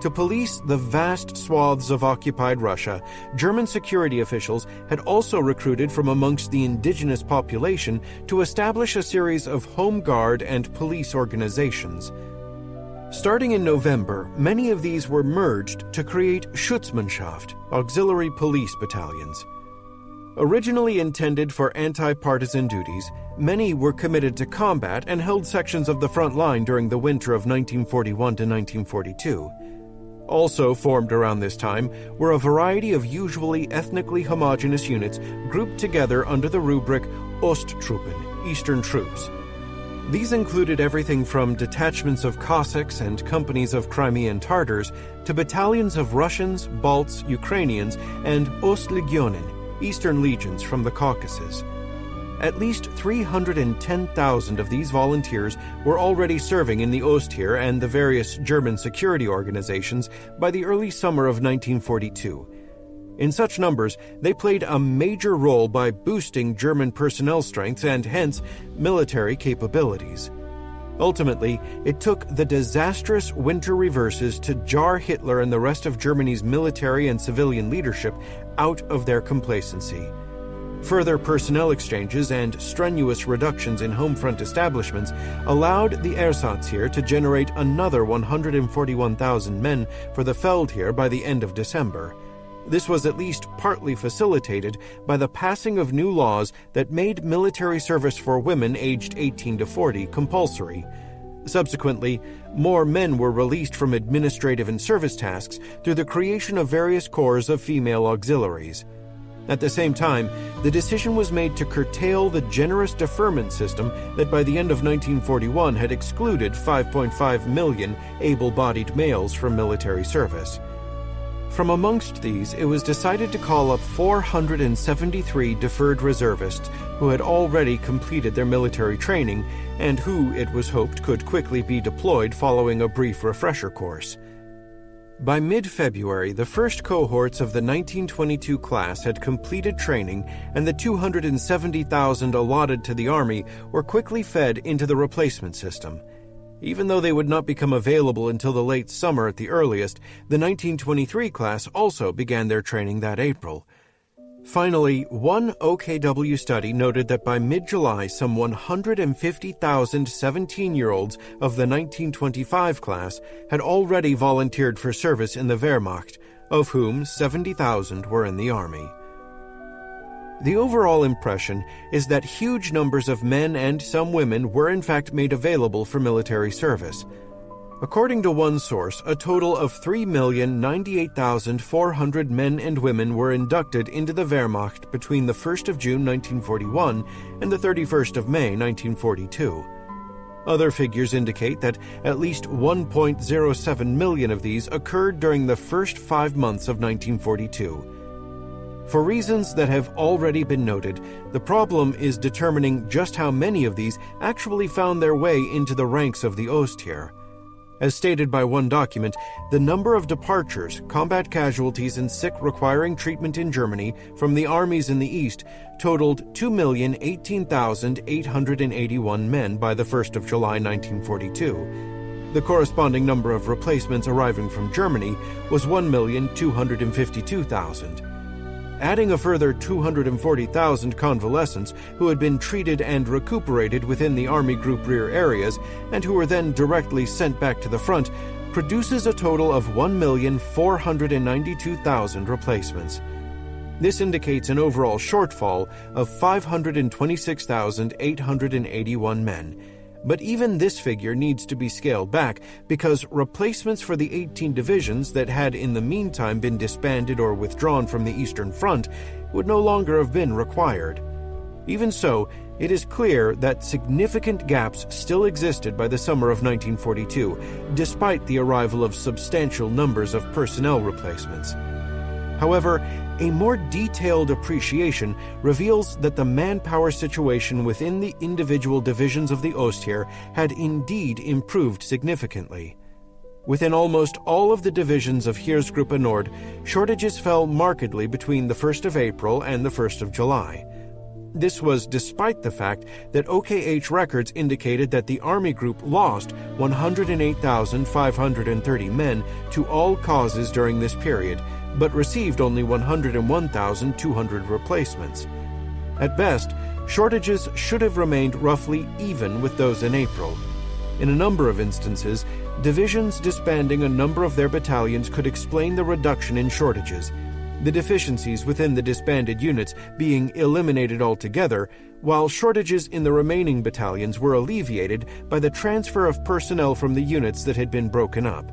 To police the vast swaths of occupied Russia, German security officials had also recruited from amongst the indigenous population to establish a series of home guard and police organizations. Starting in November, many of these were merged to create Schutzmannschaft, auxiliary police battalions. Originally intended for anti-partisan duties, many were committed to combat and held sections of the front line during the winter of 1941 to 1942. Also formed around this time were a variety of usually ethnically homogeneous units grouped together under the rubric Osttruppen, Eastern Troops. These included everything from detachments of Cossacks and companies of Crimean Tartars to battalions of Russians, Balts, Ukrainians, and Ostlegionen, Eastern Legions from the Caucasus. At least 310,000 of these volunteers were already serving in the Ostheer and the various German security organizations by the early summer of 1942. In such numbers, they played a major role by boosting German personnel strengths and, hence, military capabilities. Ultimately, it took the disastrous winter reverses to jar Hitler and the rest of Germany's military and civilian leadership out of their complacency. Further personnel exchanges and strenuous reductions in home front establishments allowed the Ersatzheer to generate another 141,000 men for the Feldheer by the end of December. This was at least partly facilitated by the passing of new laws that made military service for women aged 18 to 40 compulsory. Subsequently, more men were released from administrative and service tasks through the creation of various corps of female auxiliaries. At the same time, the decision was made to curtail the generous deferment system that by the end of 1941 had excluded 5.5 million able-bodied males from military service. From amongst these, it was decided to call up 473 deferred reservists who had already completed their military training and who, it was hoped, could quickly be deployed following a brief refresher course. By mid-February, the first cohorts of the 1922 class had completed training, and the 270,000 allotted to the Army were quickly fed into the replacement system. Even though they would not become available until the late summer at the earliest, the 1923 class also began their training that April. Finally, one OKW study noted that by mid-July, some 150,000 17-year-olds of the 1925 class had already volunteered for service in the Wehrmacht, of whom 70,000 were in the Army. The overall impression is that huge numbers of men and some women were in fact made available for military service. According to one source, a total of 3,098,400 men and women were inducted into the Wehrmacht between the 1st of June 1941 and the 31st of May 1942. Other figures indicate that at least 1.07 million of these occurred during the first 5 months of 1942. For reasons that have already been noted, the problem is determining just how many of these actually found their way into the ranks of the Ostheer. As stated by one document, the number of departures, combat casualties, and sick requiring treatment in Germany from the armies in the East totaled 2,018,881 men by the 1st of July 1942. The corresponding number of replacements arriving from Germany was 1,252,000. Adding a further 240,000 convalescents who had been treated and recuperated within the Army Group rear areas and who were then directly sent back to the front produces a total of 1,492,000 replacements. This indicates an overall shortfall of 526,881 men. But even this figure needs to be scaled back because replacements for the 18 divisions that had in the meantime been disbanded or withdrawn from the Eastern Front would no longer have been required. Even so, it is clear that significant gaps still existed by the summer of 1942, despite the arrival of substantial numbers of personnel replacements. However, a more detailed appreciation reveals that the manpower situation within the individual divisions of the Ostheer had indeed improved significantly. Within almost all of the divisions of Heeresgruppe Nord, shortages fell markedly between the 1st of April and the 1st of July. This was despite the fact that OKH records indicated that the Army Group lost 108,530 men to all causes during this period, but received only 101,200 replacements. At best, shortages should have remained roughly even with those in April. In a number of instances, divisions disbanding a number of their battalions could explain the reduction in shortages, the deficiencies within the disbanded units being eliminated altogether, while shortages in the remaining battalions were alleviated by the transfer of personnel from the units that had been broken up.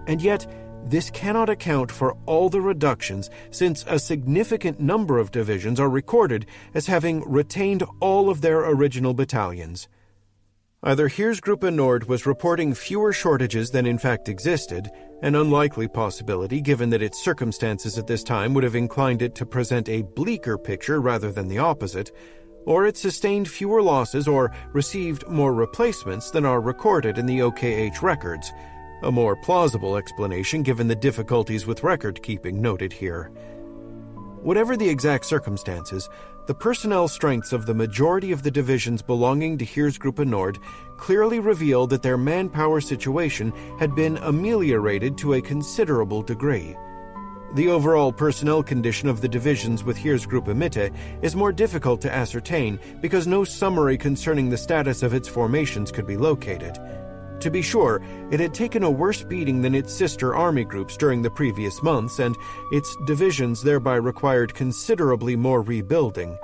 And yet, this cannot account for all the reductions, since a significant number of divisions are recorded as having retained all of their original battalions. Either Heeresgruppe Nord was reporting fewer shortages than in fact existed, an unlikely possibility given that its circumstances at this time would have inclined it to present a bleaker picture rather than the opposite, or it sustained fewer losses or received more replacements than are recorded in the OKH records, a more plausible explanation given the difficulties with record-keeping noted here. Whatever the exact circumstances, the personnel strengths of the majority of the divisions belonging to Heeresgruppe Nord clearly reveal that their manpower situation had been ameliorated to a considerable degree. The overall personnel condition of the divisions with Heeresgruppe Mitte is more difficult to ascertain because no summary concerning the status of its formations could be located. To be sure, it had taken a worse beating than its sister army groups during the previous months, and its divisions thereby required considerably more rebuilding.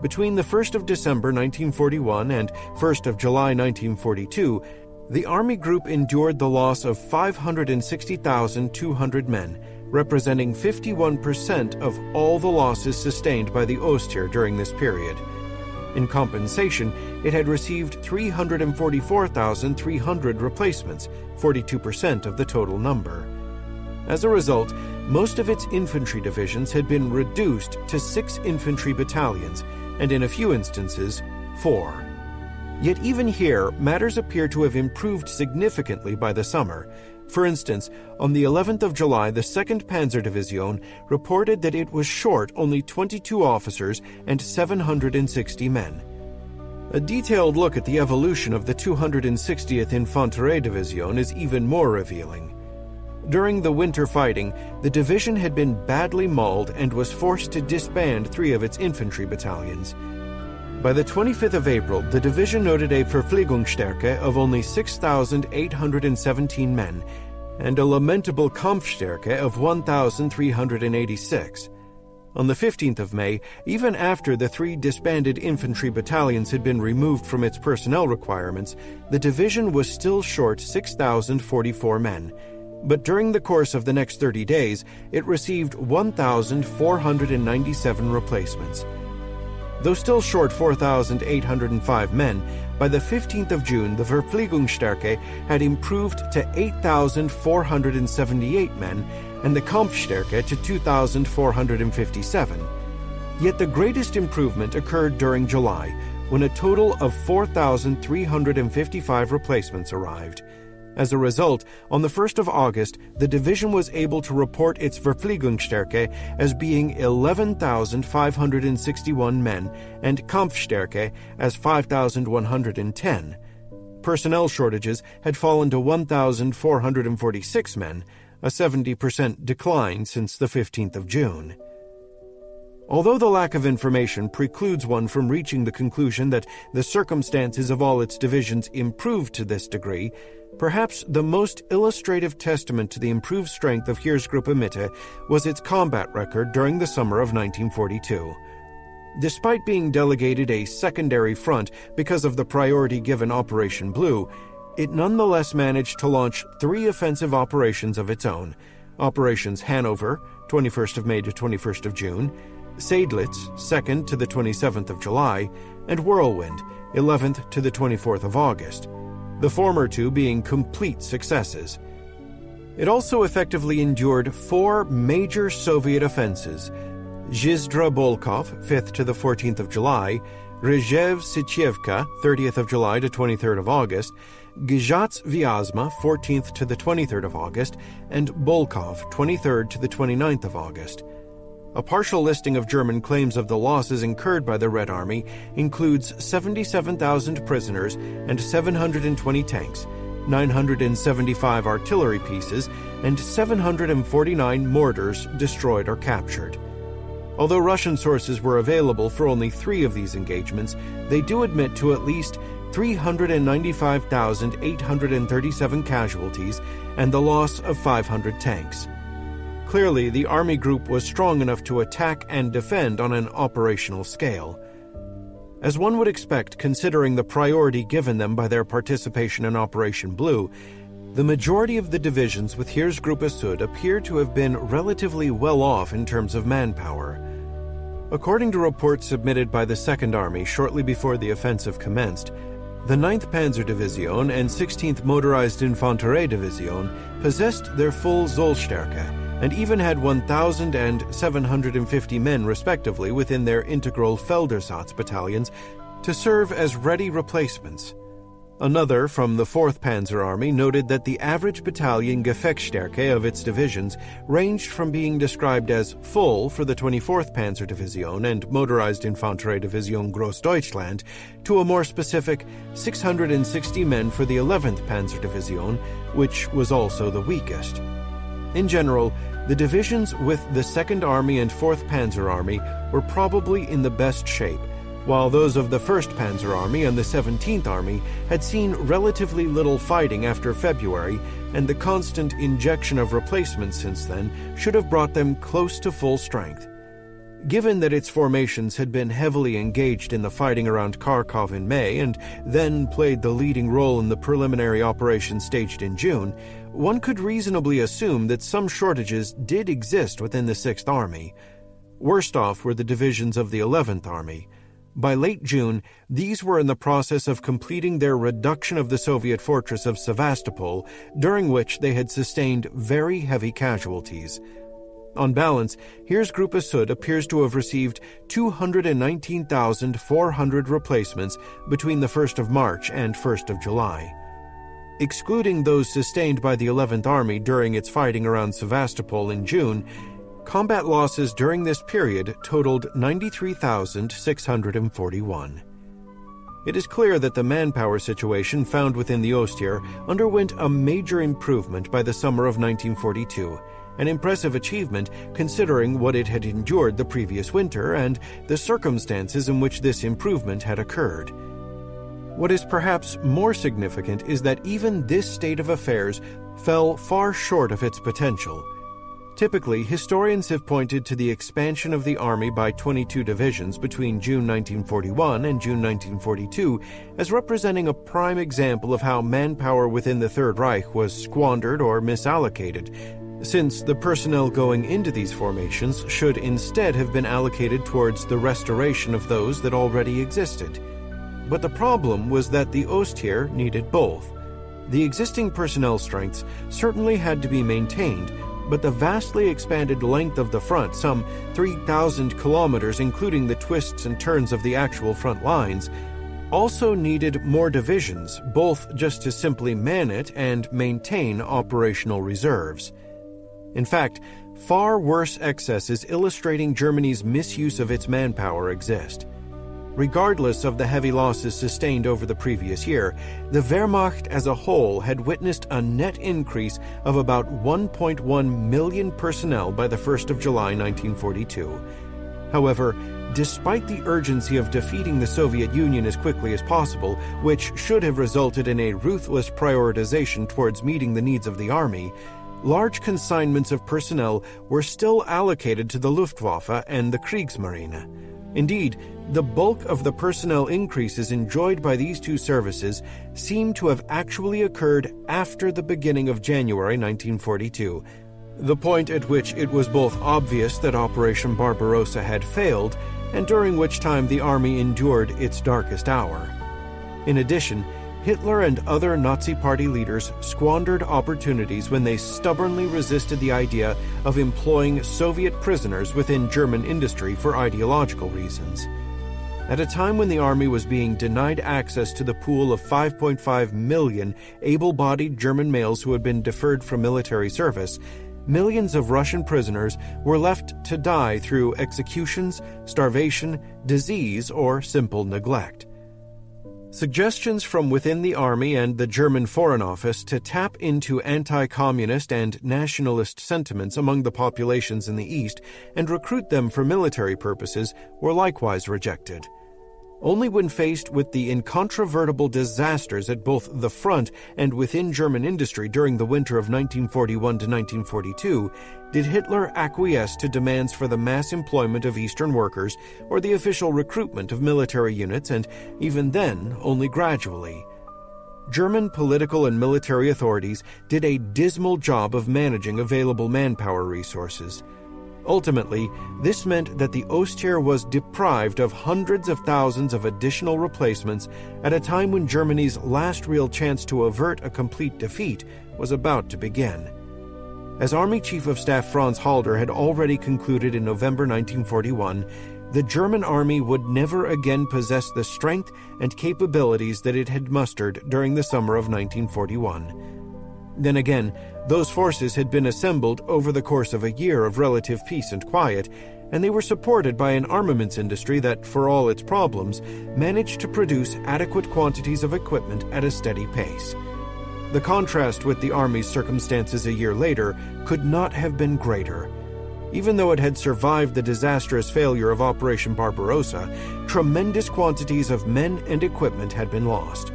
Between the 1st of December 1941 and 1st of July 1942, the Army Group endured the loss of 560,200 men, representing 51% of all the losses sustained by the Ostheer during this period. In compensation, it had received 344,300 replacements, 42% of the total number. As a result, most of its infantry divisions had been reduced to 6 infantry battalions, and in a few instances, 4. Yet even here, matters appear to have improved significantly by the summer. For instance, on the 11th of July, the 2nd Panzerdivision reported that it was short only 22 officers and 760 men. A detailed look at the evolution of the 260th Infanterie Division is even more revealing. During the winter fighting, the division had been badly mauled and was forced to disband 3 of its infantry battalions. By the 25th of April, the division noted a Verpflegungsstärke of only 6,817 men and a lamentable Kampfstärke of 1,386. On the 15th of May, even after the 3 disbanded infantry battalions had been removed from its personnel requirements, the division was still short 6,044 men. But during the course of the next 30 days, it received 1,497 replacements. Though still short 4,805 men, by the 15th of June, the Verpflegungsstärke had improved to 8,478 men and the Kampfstärke to 2,457. Yet the greatest improvement occurred during July, when a total of 4,355 replacements arrived. As a result, on the 1st of August, the division was able to report its Verpflegungsstärke as being 11,561 men and Kampfstärke as 5,110. Personnel shortages had fallen to 1,446 men, a 70% decline since the 15th of June. Although the lack of information precludes one from reaching the conclusion that the circumstances of all its divisions improved to this degree, perhaps the most illustrative testament to the improved strength of Heeresgruppe Mitte was its combat record during the summer of 1942. Despite being delegated a secondary front because of the priority given Operation Blue, it nonetheless managed to launch 3 offensive operations of its own: Operations Hanover, 21st of May to 21st of June, Seydlitz, 2nd to the 27th of July, and Whirlwind, 11th to the 24th of August, the former 2 being complete successes. It also effectively endured 4 major Soviet offenses: Zhizdra-Bolkov, 5th to the 14th of July, Rzhev-Sichevka, 30th of July to 23rd of August, Gjats-Vyazma, 14th to the 23rd of August, and Bolkov, 23rd to the 29th of August. A partial listing of German claims of the losses incurred by the Red Army includes 77,000 prisoners and 720 tanks, 975 artillery pieces, and 749 mortars destroyed or captured. Although Russian sources were available for only 3 of these engagements, they do admit to at least 395,837 casualties and the loss of 500 tanks. Clearly, the Army Group was strong enough to attack and defend on an operational scale. As one would expect, considering the priority given them by their participation in Operation Blue, the majority of the divisions with Heeresgruppe Süd appear to have been relatively well off in terms of manpower. According to reports submitted by the Second Army shortly before the offensive commenced, the 9th Panzer Division and 16th Motorized Infanterie Division possessed their full Zollstärke and even had 1,000 and 750 men respectively within their integral Feldersatz battalions to serve as ready replacements. Another from the 4th Panzer Army noted that the average battalion Gefechtsstärke of its divisions ranged from being described as full for the 24th Panzer Division and Motorized Infanterie Division Großdeutschland to a more specific 660 men for the 11th Panzer Division, which was also the weakest. In general, the divisions with the 2nd Army and 4th Panzer Army were probably in the best shape, while those of the 1st Panzer Army and the 17th Army had seen relatively little fighting after February, and the constant injection of replacements since then should have brought them close to full strength. Given that its formations had been heavily engaged in the fighting around Kharkov in May and then played the leading role in the preliminary operation staged in June, one could reasonably assume that some shortages did exist within the Sixth Army. Worst off were the divisions of the 11th Army. By late June, these were in the process of completing their reduction of the Soviet fortress of Sevastopol, during which they had sustained very heavy casualties. On balance, Heeresgruppe Süd appears to have received 219,400 replacements between the 1st of March and 1st of July. Excluding those sustained by the 11th Army during its fighting around Sevastopol in June, combat losses during this period totaled 93,641. It is clear that the manpower situation found within the Ostheer underwent a major improvement by the summer of 1942, an impressive achievement considering what it had endured the previous winter and the circumstances in which this improvement had occurred. What is perhaps more significant is that even this state of affairs fell far short of its potential. Typically, historians have pointed to the expansion of the Army by 22 divisions between June 1941 and June 1942 as representing a prime example of how manpower within the Third Reich was squandered or misallocated, since the personnel going into these formations should instead have been allocated towards the restoration of those that already existed. But the problem was that the Ostheer needed both. The existing personnel strengths certainly had to be maintained, but the vastly expanded length of the front, some 3,000 kilometers including the twists and turns of the actual front lines, also needed more divisions, both just to simply man it and maintain operational reserves. In fact, far worse excesses illustrating Germany's misuse of its manpower exist. Regardless of the heavy losses sustained over the previous year, the Wehrmacht as a whole had witnessed a net increase of about 1.1 million personnel by the 1st of July 1942. However, despite the urgency of defeating the Soviet Union as quickly as possible, which should have resulted in a ruthless prioritization towards meeting the needs of the army, large consignments of personnel were still allocated to the Luftwaffe and the Kriegsmarine. Indeed, the bulk of the personnel increases enjoyed by these two services seem to have actually occurred after the beginning of January 1942, the point at which it was both obvious that Operation Barbarossa had failed and during which time the army endured its darkest hour. In addition, Hitler and other Nazi Party leaders squandered opportunities when they stubbornly resisted the idea of employing Soviet prisoners within German industry for ideological reasons. At a time when the army was being denied access to the pool of 5.5 million able-bodied German males who had been deferred from military service, millions of Russian prisoners were left to die through executions, starvation, disease, or simple neglect. Suggestions from within the army and the German Foreign Office to tap into anti-communist and nationalist sentiments among the populations in the East and recruit them for military purposes were likewise rejected. Only when faced with the incontrovertible disasters at both the front and within German industry during the winter of 1941 to 1942 did Hitler acquiesce to demands for the mass employment of Eastern workers or the official recruitment of military units, and even then, only gradually. German political and military authorities did a dismal job of managing available manpower resources. Ultimately, this meant that the Ostheer was deprived of hundreds of thousands of additional replacements at a time when Germany's last real chance to avert a complete defeat was about to begin. As Army Chief of Staff Franz Halder had already concluded in November 1941, the German army would never again possess the strength and capabilities that it had mustered during the summer of 1941. Then again, those forces had been assembled over the course of a year of relative peace and quiet, and they were supported by an armaments industry that, for all its problems, managed to produce adequate quantities of equipment at a steady pace. The contrast with the Army's circumstances a year later could not have been greater. Even though it had survived the disastrous failure of Operation Barbarossa, tremendous quantities of men and equipment had been lost.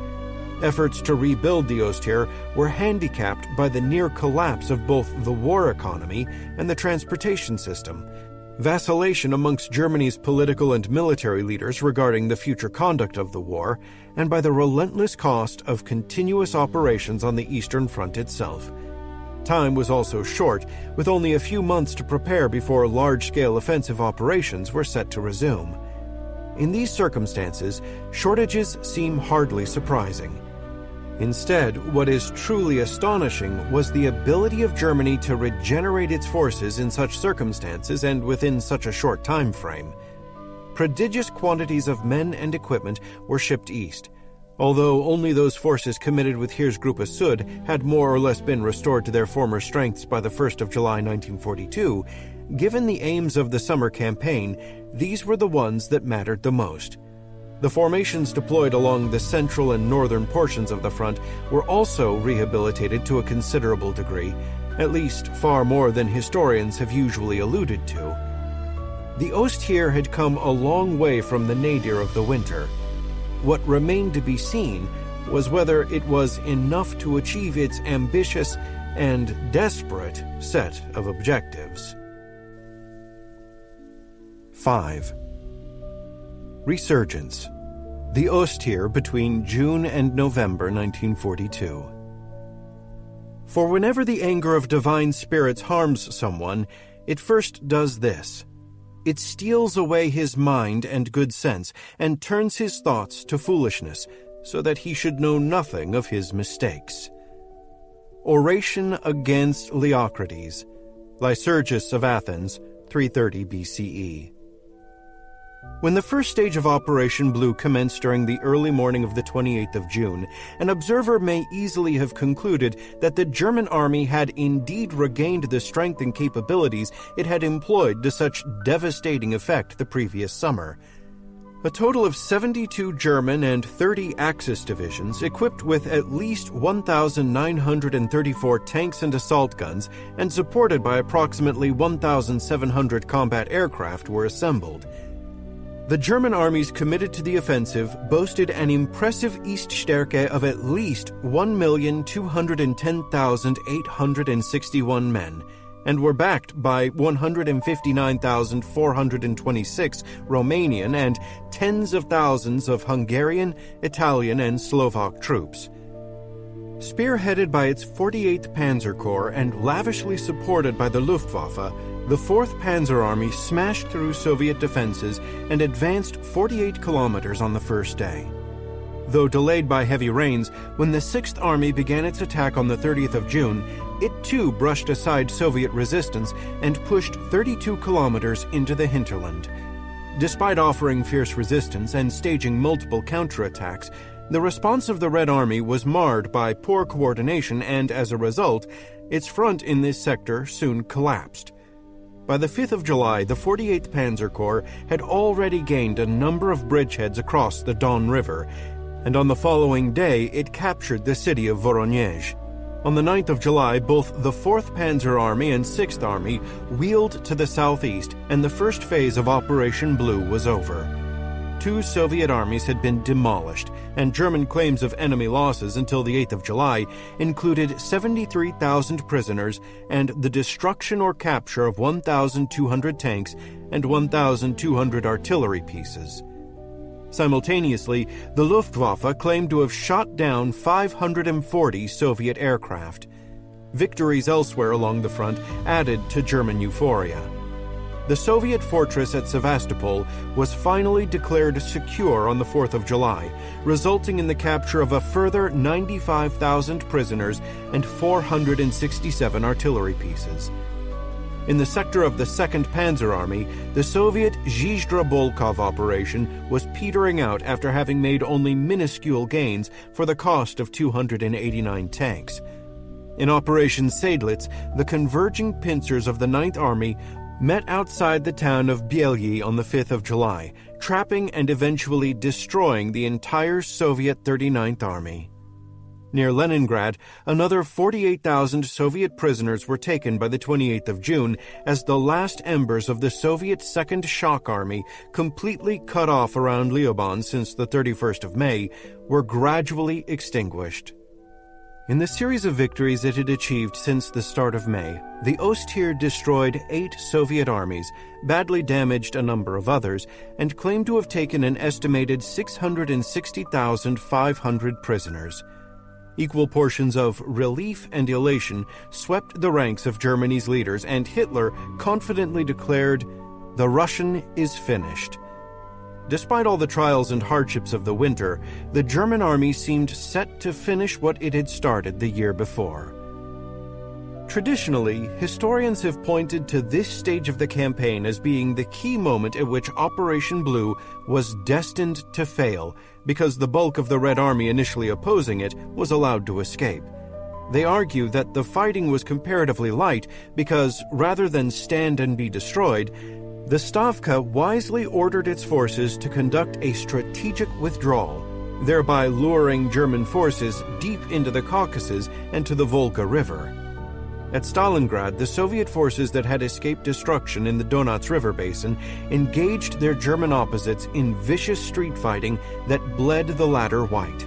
Efforts to rebuild the Ostheer were handicapped by the near collapse of both the war economy and the transportation system, vacillation amongst Germany's political and military leaders regarding the future conduct of the war, and by the relentless cost of continuous operations on the Eastern Front itself. Time was also short, with only a few months to prepare before large-scale offensive operations were set to resume. In these circumstances, shortages seem hardly surprising. Instead, what is truly astonishing was the ability of Germany to regenerate its forces in such circumstances and within such a short time frame. Prodigious quantities of men and equipment were shipped east, although only those forces committed with Heeresgruppe Süd had more or less been restored to their former strengths by the 1st of July 1942. Given the aims of the summer campaign, these were the ones that mattered the most. The formations deployed along the central and northern portions of the front were also rehabilitated to a considerable degree, at least far more than historians have usually alluded to. The Ostheer had come a long way from the nadir of the winter. What remained to be seen was whether it was enough to achieve its ambitious and desperate set of objectives. 5. Resurgence. The Ostheer between June and November 1942. For whenever the anger of divine spirits harms someone, it first does this. It steals away his mind and good sense, and turns his thoughts to foolishness, so that he should know nothing of his mistakes. Oration against Leocrates, Lycurgus of Athens, 330 BCE. When the first stage of Operation Blue commenced during the early morning of the 28th of June, an observer may easily have concluded that the German army had indeed regained the strength and capabilities it had employed to such devastating effect the previous summer. A total of 72 German and 30 Axis divisions, equipped with at least 1,934 tanks and assault guns, and supported by approximately 1,700 combat aircraft, were assembled. The German armies committed to the offensive boasted an impressive Eaststärke of at least 1,210,861 men, and were backed by 159,426 Romanian and tens of thousands of Hungarian, Italian, and Slovak troops. Spearheaded by its 48th Panzer Corps and lavishly supported by the Luftwaffe, the 4th Panzer Army smashed through Soviet defenses and advanced 48 kilometers on the first day. Though delayed by heavy rains, when the 6th Army began its attack on the 30th of June, it too brushed aside Soviet resistance and pushed 32 kilometers into the hinterland. Despite offering fierce resistance and staging multiple counterattacks, the response of the Red Army was marred by poor coordination and, as a result, its front in this sector soon collapsed. By the 5th of July, the 48th Panzer Corps had already gained a number of bridgeheads across the Don River, and on the following day it captured the city of Voronezh. On the 9th of July, both the 4th Panzer Army and 6th Army wheeled to the southeast, and the first phase of Operation Blue was over. 2 Soviet armies had been demolished, and German claims of enemy losses until the 8th of July included 73,000 prisoners and the destruction or capture of 1,200 tanks and 1,200 artillery pieces. Simultaneously, the Luftwaffe claimed to have shot down 540 Soviet aircraft. Victories elsewhere along the front added to German euphoria. The Soviet fortress at Sevastopol was finally declared secure on the 4th of July, resulting in the capture of a further 95,000 prisoners and 467 artillery pieces. In the sector of the 2nd Panzer Army, the Soviet Zhizhda-Bolkov operation was petering out after having made only minuscule gains for the cost of 289 tanks. In Operation Seydlitz, the converging pincers of the 9th Army met outside the town of Byelyi on the 5th of July, trapping and eventually destroying the entire Soviet 39th Army. Near Leningrad, another 48,000 Soviet prisoners were taken by the 28th of June as the last embers of the Soviet Second Shock Army, completely cut off around Lyuban since the 31st of May, were gradually extinguished. In the series of victories it had achieved since the start of May, the Ostheer destroyed 8 Soviet armies, badly damaged a number of others, and claimed to have taken an estimated 660,500 prisoners. Equal portions of relief and elation swept the ranks of Germany's leaders, and Hitler confidently declared, "The Russian is finished." Despite all the trials and hardships of the winter, the German army seemed set to finish what it had started the year before. Traditionally, historians have pointed to this stage of the campaign as being the key moment at which Operation Blue was destined to fail, because the bulk of the Red Army initially opposing it was allowed to escape. They argue that the fighting was comparatively light because, rather than stand and be destroyed, the Stavka wisely ordered its forces to conduct a strategic withdrawal, thereby luring German forces deep into the Caucasus and to the Volga River. At Stalingrad, the Soviet forces that had escaped destruction in the Donets River basin engaged their German opposites in vicious street fighting that bled the latter white.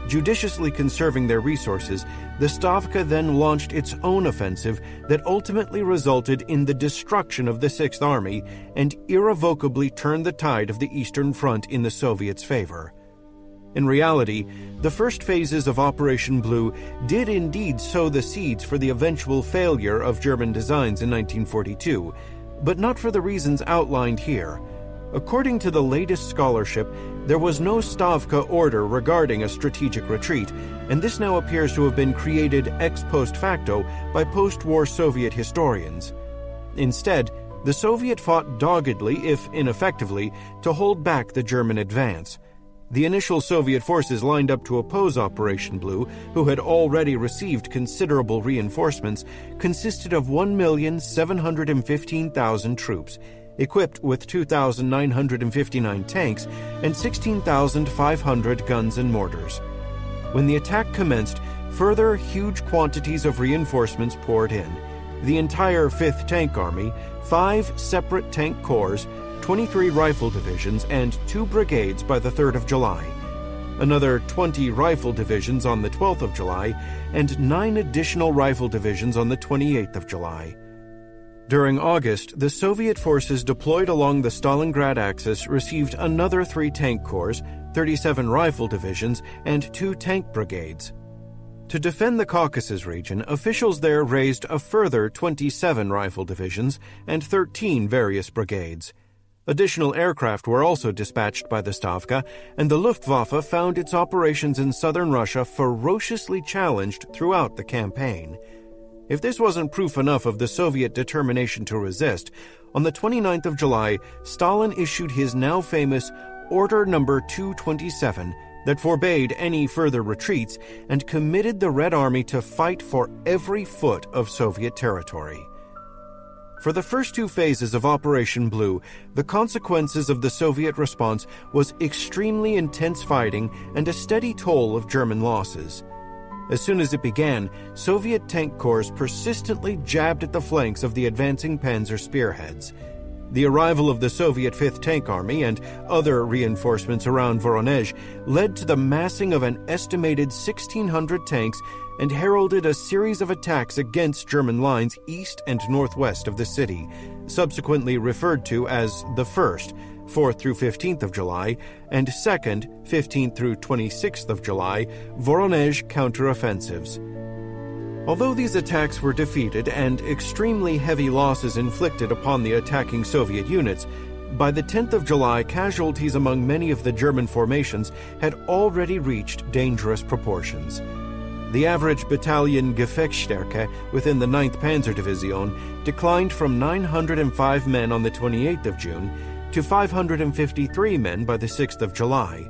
Judiciously conserving their resources, the Stavka then launched its own offensive that ultimately resulted in the destruction of the Sixth Army and irrevocably turned the tide of the Eastern Front in the Soviets' favor. In reality, the first phases of Operation Blue did indeed sow the seeds for the eventual failure of German designs in 1942, but not for the reasons outlined here. According to the latest scholarship, there was no Stavka order regarding a strategic retreat, and this now appears to have been created ex post facto by post-war Soviet historians. Instead, the Soviet fought doggedly, if ineffectively, to hold back the German advance. The initial Soviet forces lined up to oppose Operation Blue, who had already received considerable reinforcements, consisted of 1,715,000 troops, equipped with 2,959 tanks and 16,500 guns and mortars. When the attack commenced, further huge quantities of reinforcements poured in. The entire 5th Tank Army, 5 separate tank corps, 23 rifle divisions, and 2 brigades by the 3rd of July. Another 20 rifle divisions on the 12th of July, and 9 additional rifle divisions on the 28th of July. During August, the Soviet forces deployed along the Stalingrad axis received another 3 tank corps, 37 rifle divisions, and 2 tank brigades. To defend the Caucasus region, officials there raised a further 27 rifle divisions and 13 various brigades. Additional aircraft were also dispatched by the Stavka, and the Luftwaffe found its operations in southern Russia ferociously challenged throughout the campaign. If this wasn't proof enough of the Soviet determination to resist, on the 29th of July, Stalin issued his now famous Order Number 227 that forbade any further retreats and committed the Red Army to fight for every foot of Soviet territory. For the first 2 phases of Operation Blue, the consequences of the Soviet response was extremely intense fighting and a steady toll of German losses. As soon as it began, Soviet tank corps persistently jabbed at the flanks of the advancing Panzer spearheads. The arrival of the Soviet 5th Tank Army and other reinforcements around Voronezh led to the massing of an estimated 1,600 tanks and heralded a series of attacks against German lines east and northwest of the city, subsequently referred to as the 1st, 4th through 15th of July, and 2nd, 15th through 26th of July, Voronezh counteroffensives. Although these attacks were defeated and extremely heavy losses inflicted upon the attacking Soviet units, by the 10th of July, casualties among many of the German formations had already reached dangerous proportions. The average battalion Gefechtsstärke within the 9th Panzerdivision declined from 905 men on the 28th of June to 553 men by the 6th of July.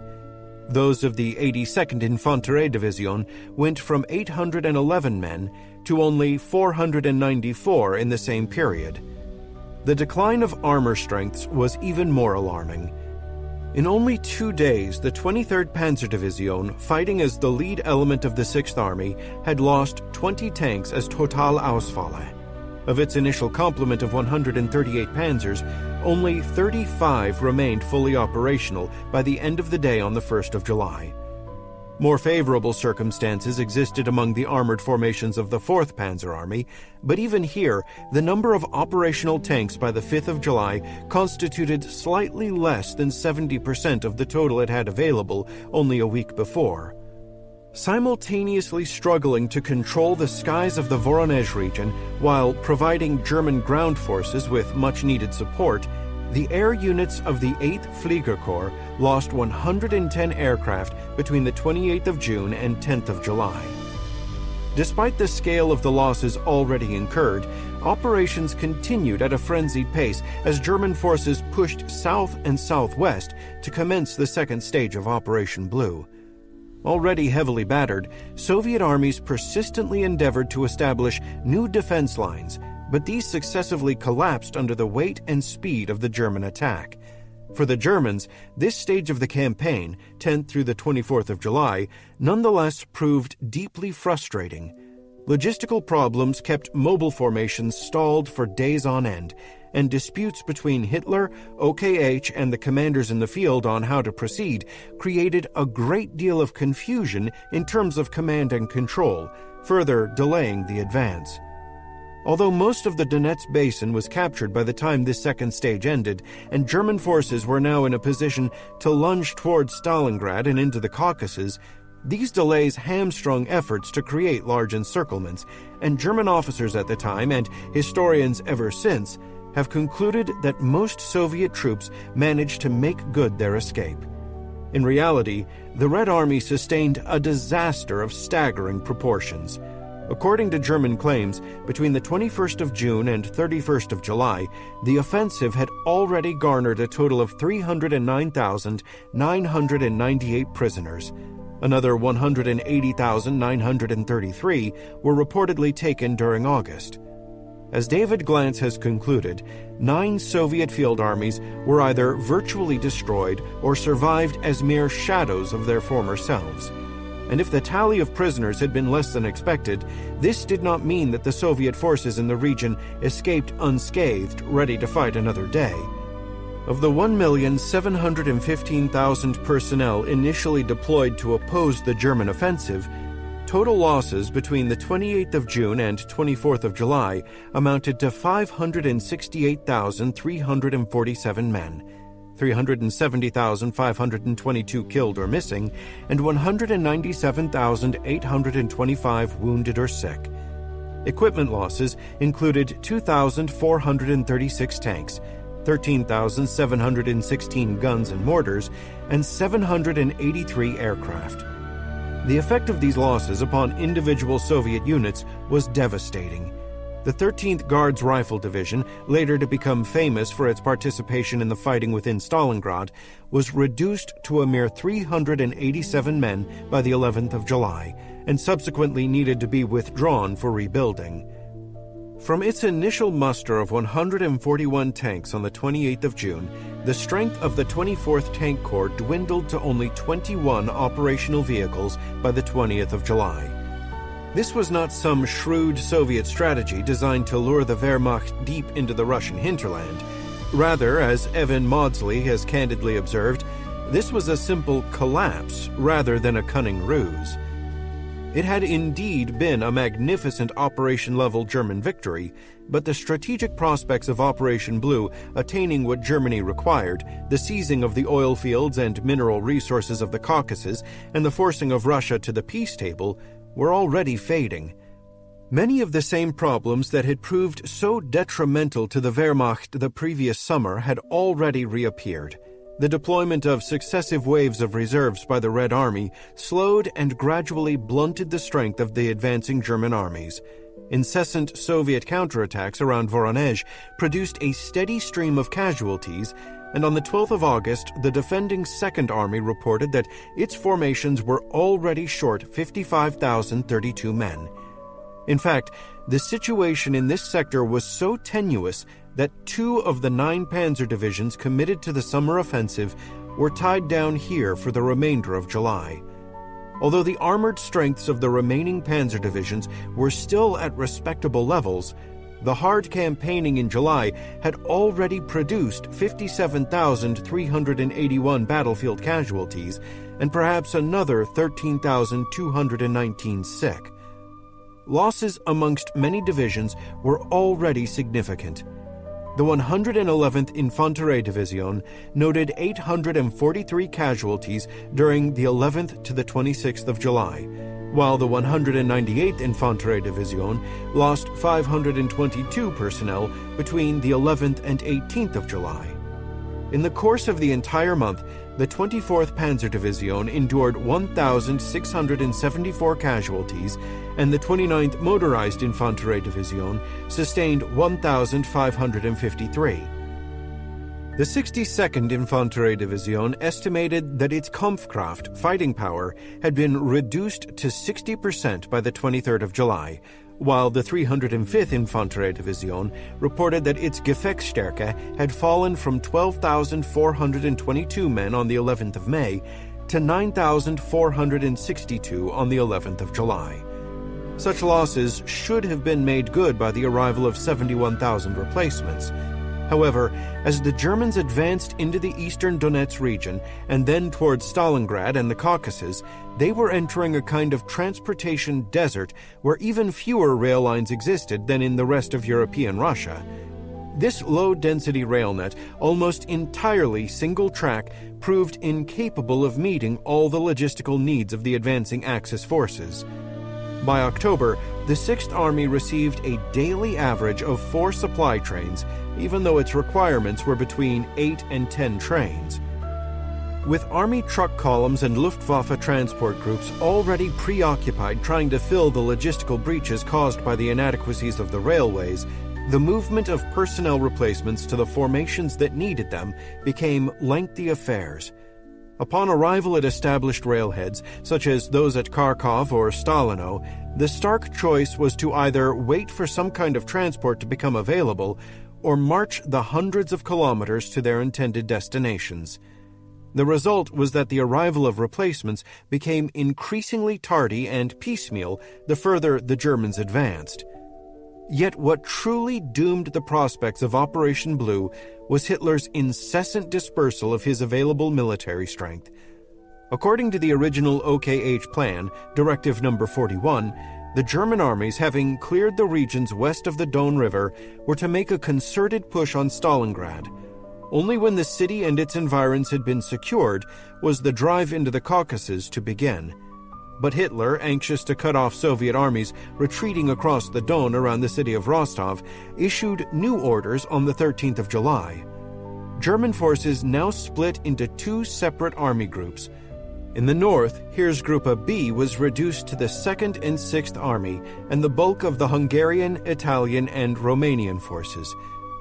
Those of the 82nd Infanterie Division went from 811 men to only 494 in the same period. The decline of armor strengths was even more alarming. In only 2 days, the 23rd Panzerdivision, fighting as the lead element of the 6th Army, had lost 20 tanks as Totalausfälle. Of its initial complement of 138 panzers, only 35 remained fully operational by the end of the day on the 1st of July. More favorable circumstances existed among the armored formations of the 4th Panzer Army, but even here, the number of operational tanks by the 5th of July constituted slightly less than 70% of the total it had available only a week before. Simultaneously struggling to control the skies of the Voronezh region while providing German ground forces with much-needed support, the air units of the 8th Fliegerkorps lost 110 aircraft between the 28th of June and 10th of July. Despite the scale of the losses already incurred, operations continued at a frenzied pace as German forces pushed south and southwest to commence the second stage of Operation Blue. Already heavily battered, Soviet armies persistently endeavored to establish new defense lines, but these successively collapsed under the weight and speed of the German attack. For the Germans, this stage of the campaign, 10th through the 24th of July, nonetheless proved deeply frustrating. Logistical problems kept mobile formations stalled for days on end, and disputes between Hitler, OKH, and the commanders in the field on how to proceed created a great deal of confusion in terms of command and control, further delaying the advance. Although most of the Donetsk basin was captured by the time this second stage ended, and German forces were now in a position to lunge towards Stalingrad and into the Caucasus, these delays hamstrung efforts to create large encirclements, and German officers at the time, and historians ever since, have concluded that most Soviet troops managed to make good their escape. In reality, the Red Army sustained a disaster of staggering proportions. According to German claims, between the 21st of June and 31st of July, the offensive had already garnered a total of 309,998 prisoners. Another 180,933 were reportedly taken during August. As David Glantz has concluded, 9 Soviet field armies were either virtually destroyed or survived as mere shadows of their former selves. And if the tally of prisoners had been less than expected, this did not mean that the Soviet forces in the region escaped unscathed, ready to fight another day. Of the 1,715,000 personnel initially deployed to oppose the German offensive, total losses between the 28th of June and 24th of July amounted to 568,347 men, 370,522 killed or missing, and 197,825 wounded or sick. Equipment losses included 2,436 tanks, 13,716 guns and mortars, and 783 aircraft. The effect of these losses upon individual Soviet units was devastating. The 13th Guards Rifle Division, later to become famous for its participation in the fighting within Stalingrad, was reduced to a mere 387 men by the 11th of July, and subsequently needed to be withdrawn for rebuilding. From its initial muster of 141 tanks on the 28th of June, the strength of the 24th Tank Corps dwindled to only 21 operational vehicles by the 20th of July. This was not some shrewd Soviet strategy designed to lure the Wehrmacht deep into the Russian hinterland. Rather, as Evan Maudsley has candidly observed, this was a simple collapse rather than a cunning ruse. It had indeed been a magnificent operation-level German victory, but the strategic prospects of Operation Blue attaining what Germany required, the seizing of the oil fields and mineral resources of the Caucasus, and the forcing of Russia to the peace table, were already fading. Many of the same problems that had proved so detrimental to the Wehrmacht the previous summer had already reappeared. The deployment of successive waves of reserves by the Red Army slowed and gradually blunted the strength of the advancing German armies. Incessant Soviet counterattacks around Voronezh produced a steady stream of casualties, and on the 12th of August, the defending Second Army reported that its formations were already short 55,032 men. In fact, the situation in this sector was so tenuous that 2 of the 9 panzer divisions committed to the summer offensive were tied down here for the remainder of July. Although the armored strengths of the remaining panzer divisions were still at respectable levels, the hard campaigning in July had already produced 57,381 battlefield casualties and perhaps another 13,219 sick. Losses amongst many divisions were already significant. The 111th Infanterie Division noted 843 casualties during the 11th to the 26th of July, while the 198th Infanterie Division lost 522 personnel between the 11th and 18th of July. In the course of the entire month, the 24th Panzer Division endured 1,674 casualties, and the 29th Motorized Infanterie Division sustained 1,553. The 62nd Infanterie Division estimated that its Kampfkraft fighting power had been reduced to 60% by the 23rd of July, while the 305th Infanterie Division reported that its Gefechtsstärke had fallen from 12,422 men on the 11th of May to 9,462 on the 11th of July. Such losses should have been made good by the arrival of 71,000 replacements. However, as the Germans advanced into the eastern Donetsk region and then towards Stalingrad and the Caucasus, they were entering a kind of transportation desert where even fewer rail lines existed than in the rest of European Russia. This low-density rail net, almost entirely single-track, proved incapable of meeting all the logistical needs of the advancing Axis forces. By October, the Sixth Army received a daily average of 4 supply trains, even though its requirements were between 8 and 10 trains. With Army truck columns and Luftwaffe transport groups already preoccupied trying to fill the logistical breaches caused by the inadequacies of the railways, the movement of personnel replacements to the formations that needed them became lengthy affairs. Upon arrival at established railheads, such as those at Kharkov or Stalino, the stark choice was to either wait for some kind of transport to become available or march the hundreds of kilometers to their intended destinations. The result was that the arrival of replacements became increasingly tardy and piecemeal the further the Germans advanced. Yet what truly doomed the prospects of Operation Blue was Hitler's incessant dispersal of his available military strength. According to the original OKH plan, Directive Number 41, the German armies, having cleared the regions west of the Don River, were to make a concerted push on Stalingrad. Only when the city and its environs had been secured was the drive into the Caucasus to begin. But Hitler, anxious to cut off Soviet armies retreating across the Don around the city of Rostov, issued new orders on the 13th of July. German forces now split into 2 separate army groups. In the north, Heeresgruppe B was reduced to the 2nd and 6th Army and the bulk of the Hungarian, Italian, and Romanian forces,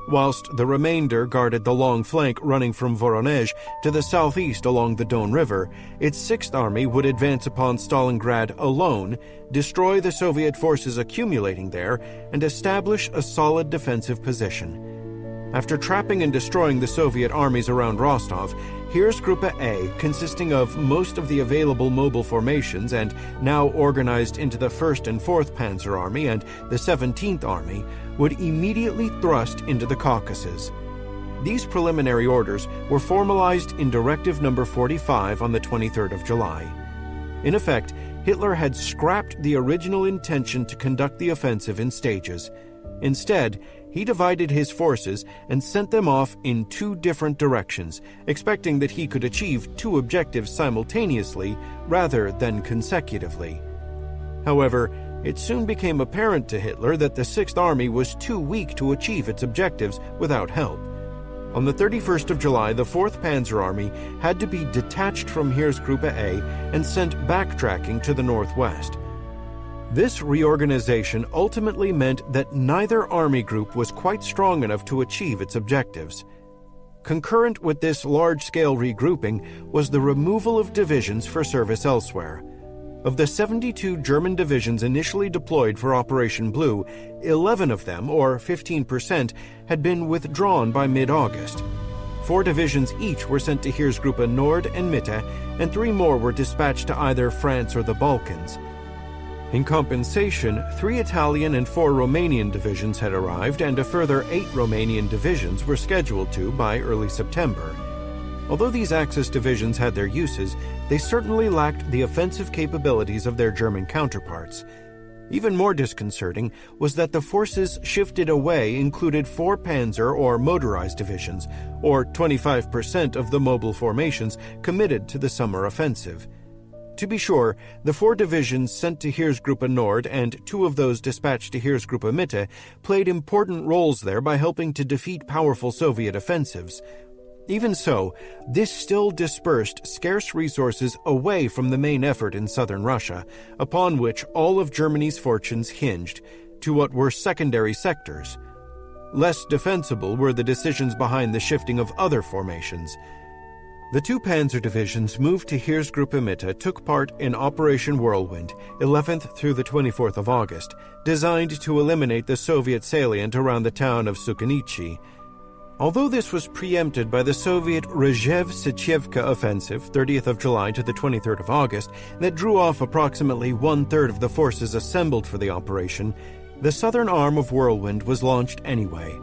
whilst the remainder guarded the long flank running from Voronezh to the southeast along the Don River. Its 6th Army would advance upon Stalingrad alone, destroy the Soviet forces accumulating there, and establish a solid defensive position. After trapping and destroying the Soviet armies around Rostov, Heeresgruppe A, consisting of most of the available mobile formations and now organized into the 1st and 4th Panzer Army and the 17th Army, would immediately thrust into the Caucasus. These preliminary orders were formalized in Directive Number 45 on the 23rd of July. In effect, Hitler had scrapped the original intention to conduct the offensive in stages. Instead, he divided his forces and sent them off in 2 different directions, expecting that he could achieve 2 objectives simultaneously rather than consecutively. However, it soon became apparent to Hitler that the 6th Army was too weak to achieve its objectives without help. On the 31st of July, the 4th Panzer Army had to be detached from Heeresgruppe A and sent backtracking to the northwest. This reorganization ultimately meant that neither army group was quite strong enough to achieve its objectives. Concurrent with this large-scale regrouping was the removal of divisions for service elsewhere. Of the 72 German divisions initially deployed for Operation Blue, 11 of them, or 15%, had been withdrawn by mid-August. 4 divisions each were sent to Heeresgruppe Nord and Mitte, and 3 more were dispatched to either France or the Balkans. In compensation, 3 Italian and 4 Romanian divisions had arrived, and a further 8 Romanian divisions were scheduled to by early September. Although these Axis divisions had their uses, they certainly lacked the offensive capabilities of their German counterparts. Even more disconcerting was that the forces shifted away included 4 panzer or motorized divisions, or 25% of the mobile formations committed to the summer offensive. To be sure, the 4 divisions sent to Heeresgruppe Nord and 2 of those dispatched to Heeresgruppe Mitte played important roles there by helping to defeat powerful Soviet offensives. Even so, this still dispersed scarce resources away from the main effort in southern Russia, upon which all of Germany's fortunes hinged, to what were secondary sectors. Less defensible were the decisions behind the shifting of other formations. The 2 panzer divisions moved to Heeresgruppe Mitte took part in Operation Whirlwind, 11th through the 24th of August, designed to eliminate the Soviet salient around the town of Sukhanichi. Although this was preempted by the Soviet Rzhev-Sechevka offensive, 30th of July to the 23rd of August, that drew off approximately 1/3 of the forces assembled for the operation, the southern arm of Whirlwind was launched anyway.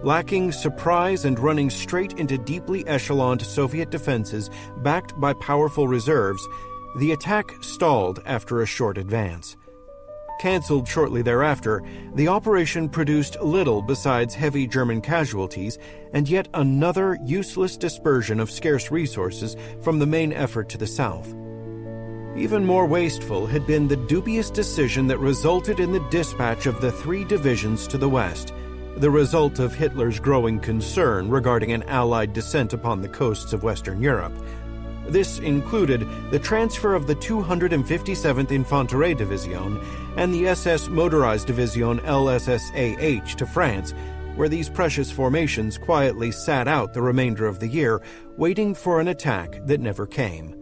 Lacking surprise and running straight into deeply echeloned Soviet defenses backed by powerful reserves, the attack stalled after a short advance. Cancelled shortly thereafter, the operation produced little besides heavy German casualties and yet another useless dispersion of scarce resources from the main effort to the south. Even more wasteful had been the dubious decision that resulted in the dispatch of the 3 divisions to the west, the result of Hitler's growing concern regarding an Allied descent upon the coasts of Western Europe. This included the transfer of the 257th Infanterie Division and the SS Motorized Division LSSAH to France, where these precious formations quietly sat out the remainder of the year, waiting for an attack that never came.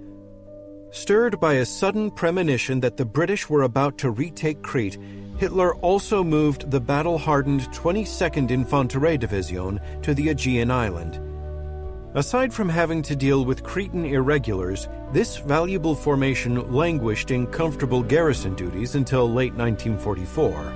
Stirred by a sudden premonition that the British were about to retake Crete, Hitler also moved the battle-hardened 22nd Infanterie Division to the Aegean island. Aside from having to deal with Cretan irregulars, this valuable formation languished in comfortable garrison duties until late 1944.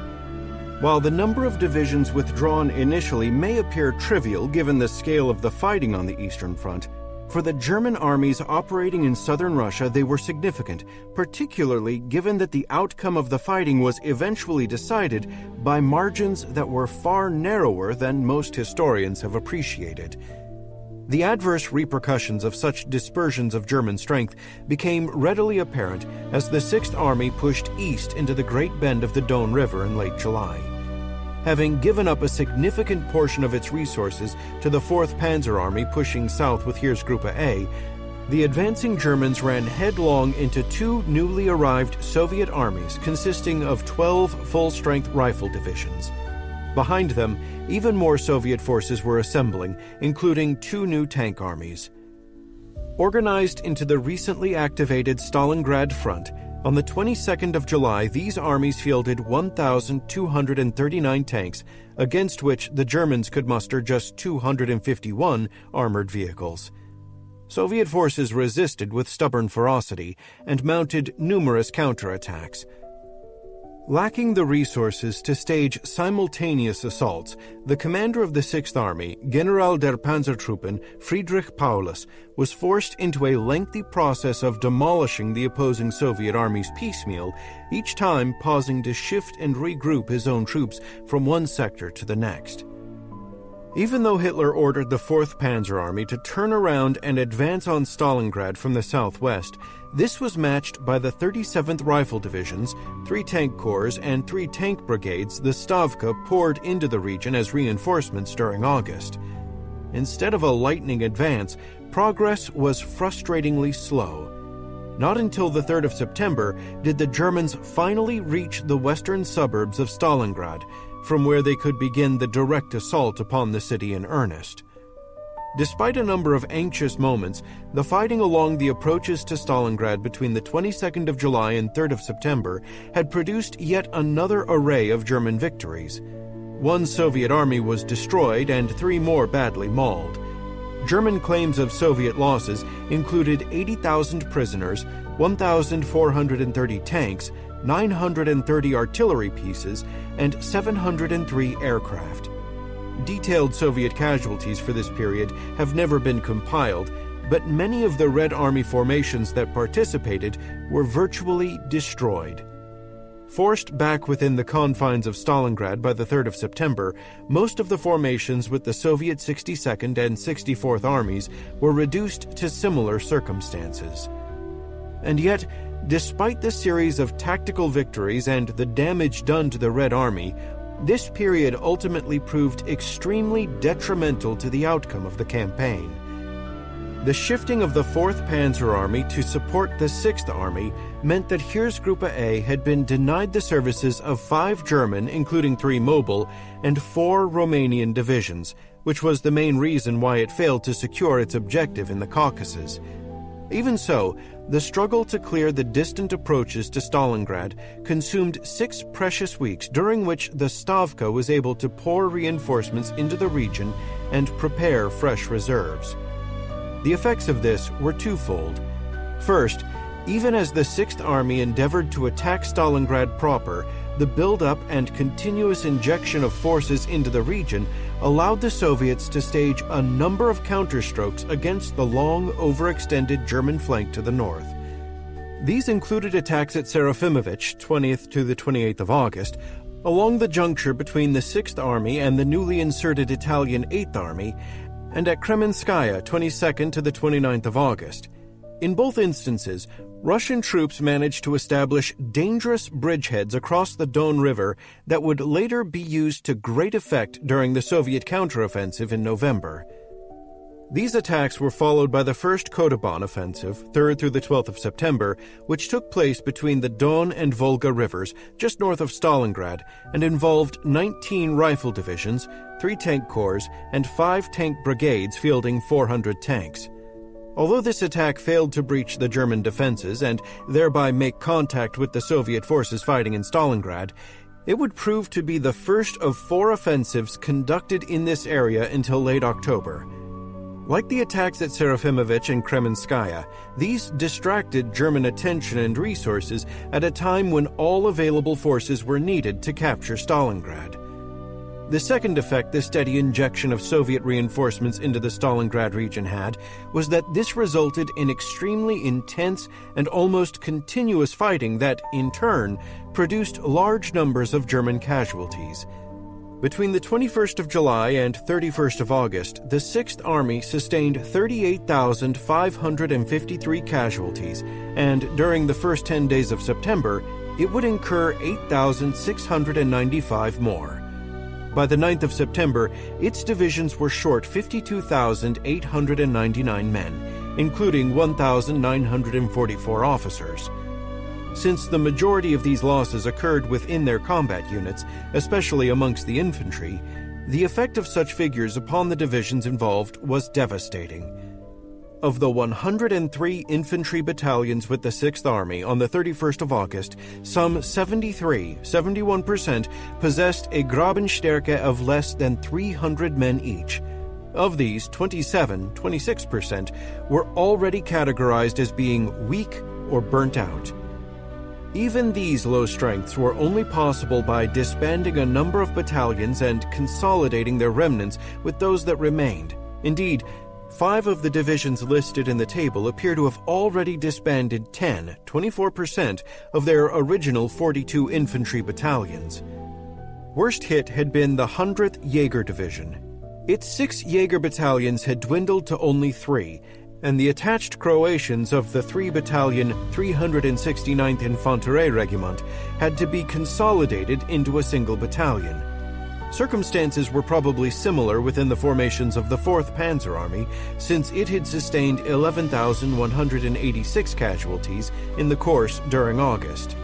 While the number of divisions withdrawn initially may appear trivial given the scale of the fighting on the Eastern Front, for the German armies operating in southern Russia they were significant, particularly given that the outcome of the fighting was eventually decided by margins that were far narrower than most historians have appreciated. The adverse repercussions of such dispersions of German strength became readily apparent as the Sixth Army pushed east into the Great Bend of the Don River in late July. Having given up a significant portion of its resources to the 4th Panzer Army pushing south with Heeresgruppe A, the advancing Germans ran headlong into 2 newly arrived Soviet armies consisting of 12 full-strength rifle divisions. Behind them, even more Soviet forces were assembling, including 2 new tank armies. Organized into the recently activated Stalingrad front, on the 22nd of July, these armies fielded 1,239 tanks, against which the Germans could muster just 251 armored vehicles. Soviet forces resisted with stubborn ferocity and mounted numerous counterattacks. Lacking the resources to stage simultaneous assaults, the commander of the Sixth Army, General der Panzertruppen Friedrich Paulus, was forced into a lengthy process of demolishing the opposing Soviet armies piecemeal, each time pausing to shift and regroup his own troops from one sector to the next. Even though Hitler ordered the 4th Panzer Army to turn around and advance on Stalingrad from the southwest, this was matched by the 37th Rifle Divisions, 3 tank corps, and 3 tank brigades the Stavka poured into the region as reinforcements during August. Instead of a lightning advance, progress was frustratingly slow. Not until the 3rd of September did the Germans finally reach the western suburbs of Stalingrad, from where they could begin the direct assault upon the city in earnest. Despite a number of anxious moments, the fighting along the approaches to Stalingrad between the 22nd of July and 3rd of September had produced yet another array of German victories. 1 Soviet army was destroyed and 3 more badly mauled. German claims of Soviet losses included 80,000 prisoners, 1,430 tanks, 930 artillery pieces, and 703 aircraft. Detailed Soviet casualties for this period have never been compiled, but many of the Red Army formations that participated were virtually destroyed. Forced back within the confines of Stalingrad by the 3rd of September, most of the formations with the Soviet 62nd and 64th Armies were reduced to similar circumstances. And yet, despite the series of tactical victories and the damage done to the Red Army, this period ultimately proved extremely detrimental to the outcome of the campaign. The shifting of the 4th Panzer Army to support the 6th Army meant that Heeresgruppe A had been denied the services of 5 German, including 3 mobile, and 4 Romanian divisions, which was the main reason why it failed to secure its objective in the Caucasus. Even so, the struggle to clear the distant approaches to Stalingrad consumed 6 precious weeks, during which the Stavka was able to pour reinforcements into the region and prepare fresh reserves. The effects of this were twofold. First, even as the 6th Army endeavored to attack Stalingrad proper, the build-up and continuous injection of forces into the region allowed the Soviets to stage a number of counterstrokes against the long, overextended German flank to the north. These included attacks at Serafimovich, 20th to the 28th of August, along the juncture between the 6th Army and the newly inserted Italian 8th Army, and at Kremenskaya, 22nd to the 29th of August. In both instances, Russian troops managed to establish dangerous bridgeheads across the Don River that would later be used to great effect during the Soviet counteroffensive in November. These attacks were followed by the First Kodaban offensive, 3rd through the 12th of September, which took place between the Don and Volga rivers, just north of Stalingrad, and involved 19 rifle divisions, 3 tank corps, and 5 tank brigades fielding 400 tanks. Although this attack failed to breach the German defenses and thereby make contact with the Soviet forces fighting in Stalingrad, it would prove to be the first of 4 offensives conducted in this area until late October. Like the attacks at Serafimovich and Kremenskaya, these distracted German attention and resources at a time when all available forces were needed to capture Stalingrad. The second effect this steady injection of Soviet reinforcements into the Stalingrad region had was that this resulted in extremely intense and almost continuous fighting that, in turn, produced large numbers of German casualties. Between the 21st of July and 31st of August, the 6th Army sustained 38,553 casualties, and during the first 10 days of September, it would incur 8,695 more. By the 9th of September, its divisions were short 52,899 men, including 1,944 officers. Since the majority of these losses occurred within their combat units, especially amongst the infantry, the effect of such figures upon the divisions involved was devastating. Of the 103 infantry battalions with the 6th Army on the 31st of August, some 71%, possessed a Grabenstärke of less than 300 men each. Of these, 26% were already categorized as being weak or burnt out. Even these low strengths were only possible by disbanding a number of battalions and consolidating their remnants with those that remained. Indeed, 5 of the divisions listed in the table appear to have already disbanded 24% of their original 42 infantry battalions. Worst hit had been the 100th Jaeger Division. Its 6 Jaeger battalions had dwindled to only 3, and the attached Croatians of the 3-battalion 369th Infanterie Regiment had to be consolidated into a single battalion. Circumstances were probably similar within the formations of the 4th Panzer Army, since it had sustained 11,186 casualties in the course during August.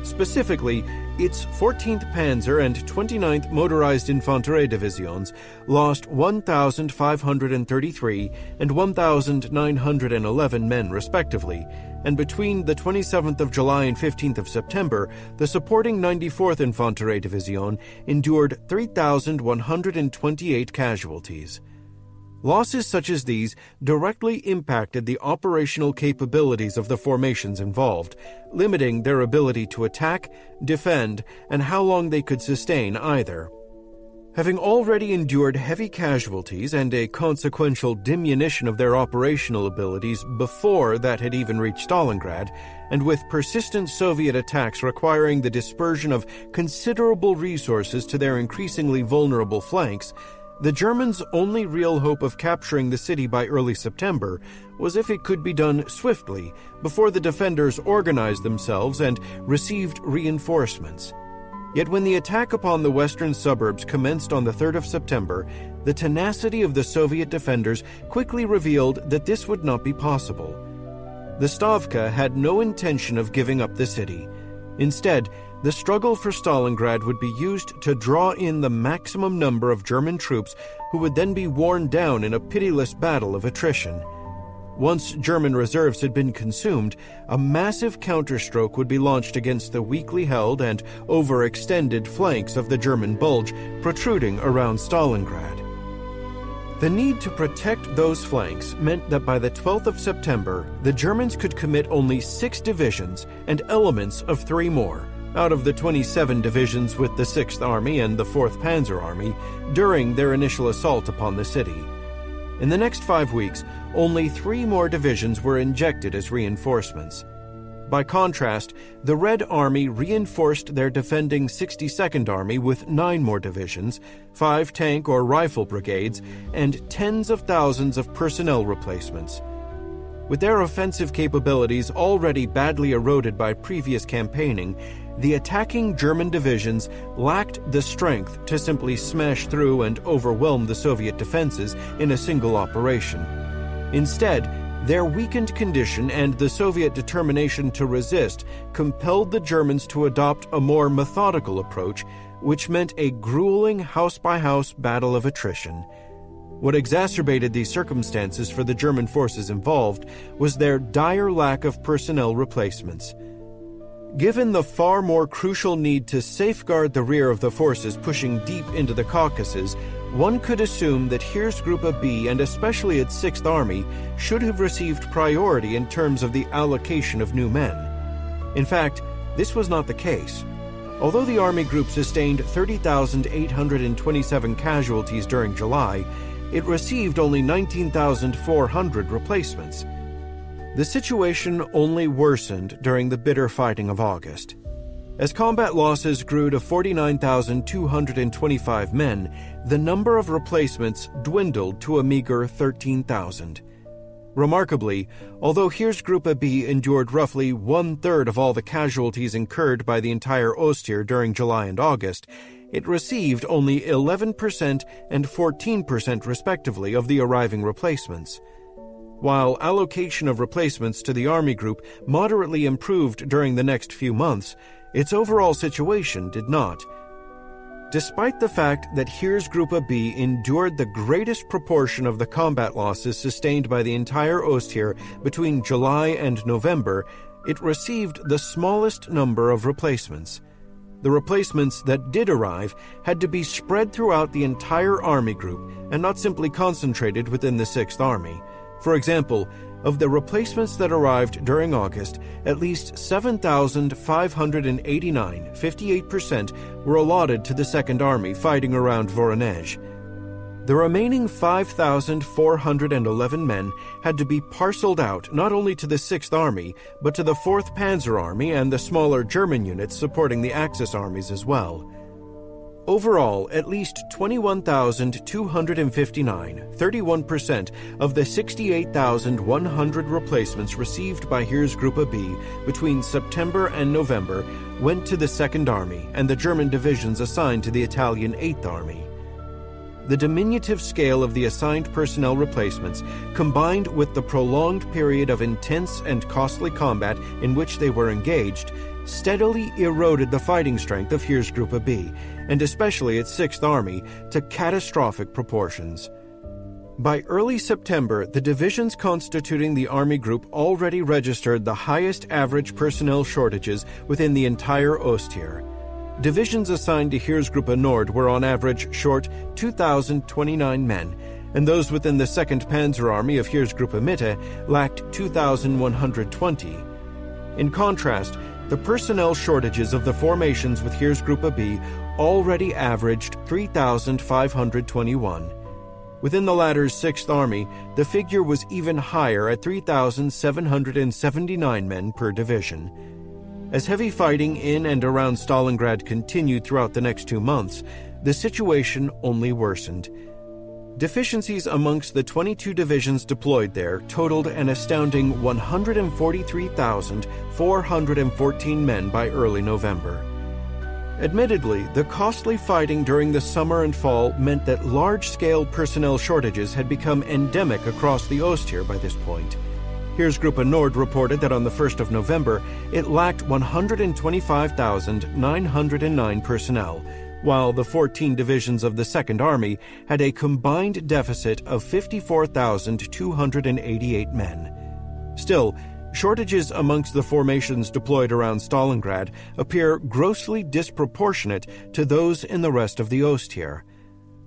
Specifically, its 14th Panzer and 29th Motorized Infanterie Divisions lost 1,533 and 1,911 men respectively, and between the 27th of July and 15th of September, the supporting 94th Infanterie Division endured 3,128 casualties. Losses such as these directly impacted the operational capabilities of the formations involved, limiting their ability to attack, defend, and how long they could sustain either. Having already endured heavy casualties and a consequential diminution of their operational abilities before that had even reached Stalingrad, and with persistent Soviet attacks requiring the dispersion of considerable resources to their increasingly vulnerable flanks, the Germans' only real hope of capturing the city by early September was if it could be done swiftly before the defenders organized themselves and received reinforcements. Yet when the attack upon the western suburbs commenced on the 3rd of September, the tenacity of the Soviet defenders quickly revealed that this would not be possible. The Stavka had no intention of giving up the city. Instead, the struggle for Stalingrad would be used to draw in the maximum number of German troops who would then be worn down in a pitiless battle of attrition. Once German reserves had been consumed, a massive counterstroke would be launched against the weakly held and overextended flanks of the German bulge protruding around Stalingrad. The need to protect those flanks meant that by the 12th of September, the Germans could commit only 6 divisions and elements of 3 more, out of the 27 divisions with the 6th Army and the 4th Panzer Army, during their initial assault upon the city. In the next 5 weeks, only 3 more divisions were injected as reinforcements. By contrast, the Red Army reinforced their defending 62nd Army with 9 more divisions, 5 tank or rifle brigades, and tens of thousands of personnel replacements. With their offensive capabilities already badly eroded by previous campaigning, the attacking German divisions lacked the strength to simply smash through and overwhelm the Soviet defenses in a single operation. Instead, their weakened condition and the Soviet determination to resist compelled the Germans to adopt a more methodical approach, which meant a grueling house-by-house battle of attrition. What exacerbated these circumstances for the German forces involved was their dire lack of personnel replacements. Given the far more crucial need to safeguard the rear of the forces pushing deep into the Caucasus, one could assume that Heeresgruppe B and especially its 6th Army should have received priority in terms of the allocation of new men. In fact, this was not the case. Although the Army Group sustained 30,827 casualties during July, it received only 19,400 replacements. The situation only worsened during the bitter fighting of August. As combat losses grew to 49,225 men, the number of replacements dwindled to a meager 13,000. Remarkably, although Heeresgruppe B endured roughly 1/3 of all the casualties incurred by the entire Ostheer during July and August, it received only 11% and 14% respectively of the arriving replacements. While allocation of replacements to the Army Group moderately improved during the next few months, its overall situation did not. Despite the fact that Heeresgruppe B endured the greatest proportion of the combat losses sustained by the entire Ostheer between July and November, it received the smallest number of replacements. The replacements that did arrive had to be spread throughout the entire Army Group and not simply concentrated within the 6th Army. For example, of the replacements that arrived during August, at least 7,589, 58%, were allotted to the 2nd Army fighting around Voronezh. The remaining 5,411 men had to be parceled out not only to the 6th Army, but to the 4th Panzer Army and the smaller German units supporting the Axis armies as well. Overall, at least 21,259, 31% of the 68,100 replacements received by Heeresgruppe B between September and November went to the 2nd Army and the German divisions assigned to the Italian 8th Army. The diminutive scale of the assigned personnel replacements, combined with the prolonged period of intense and costly combat in which they were engaged, steadily eroded the fighting strength of Heeresgruppe B, and especially its 6th Army, to catastrophic proportions. By early September, the divisions constituting the Army Group already registered the highest average personnel shortages within the entire Ostheer. Divisions assigned to Heeresgruppe Nord were on average short 2,029 men, and those within the 2nd Panzer Army of Heeresgruppe Mitte lacked 2,120. In contrast, the personnel shortages of the formations with Heeresgruppe B already averaged 3,521. Within the latter's 6th Army, the figure was even higher at 3,779 men per division. As heavy fighting in and around Stalingrad continued throughout the next 2 months, the situation only worsened. Deficiencies amongst the 22 divisions deployed there totaled an astounding 143,414 men by early November. Admittedly, the costly fighting during the summer and fall meant that large-scale personnel shortages had become endemic across the Osttier by this point. Heeresgruppe Nord reported that on the 1st of November, it lacked 125,909 personnel, while the 14 divisions of the Second Army had a combined deficit of 54,288 men. Still, shortages amongst the formations deployed around Stalingrad appear grossly disproportionate to those in the rest of the Osttier.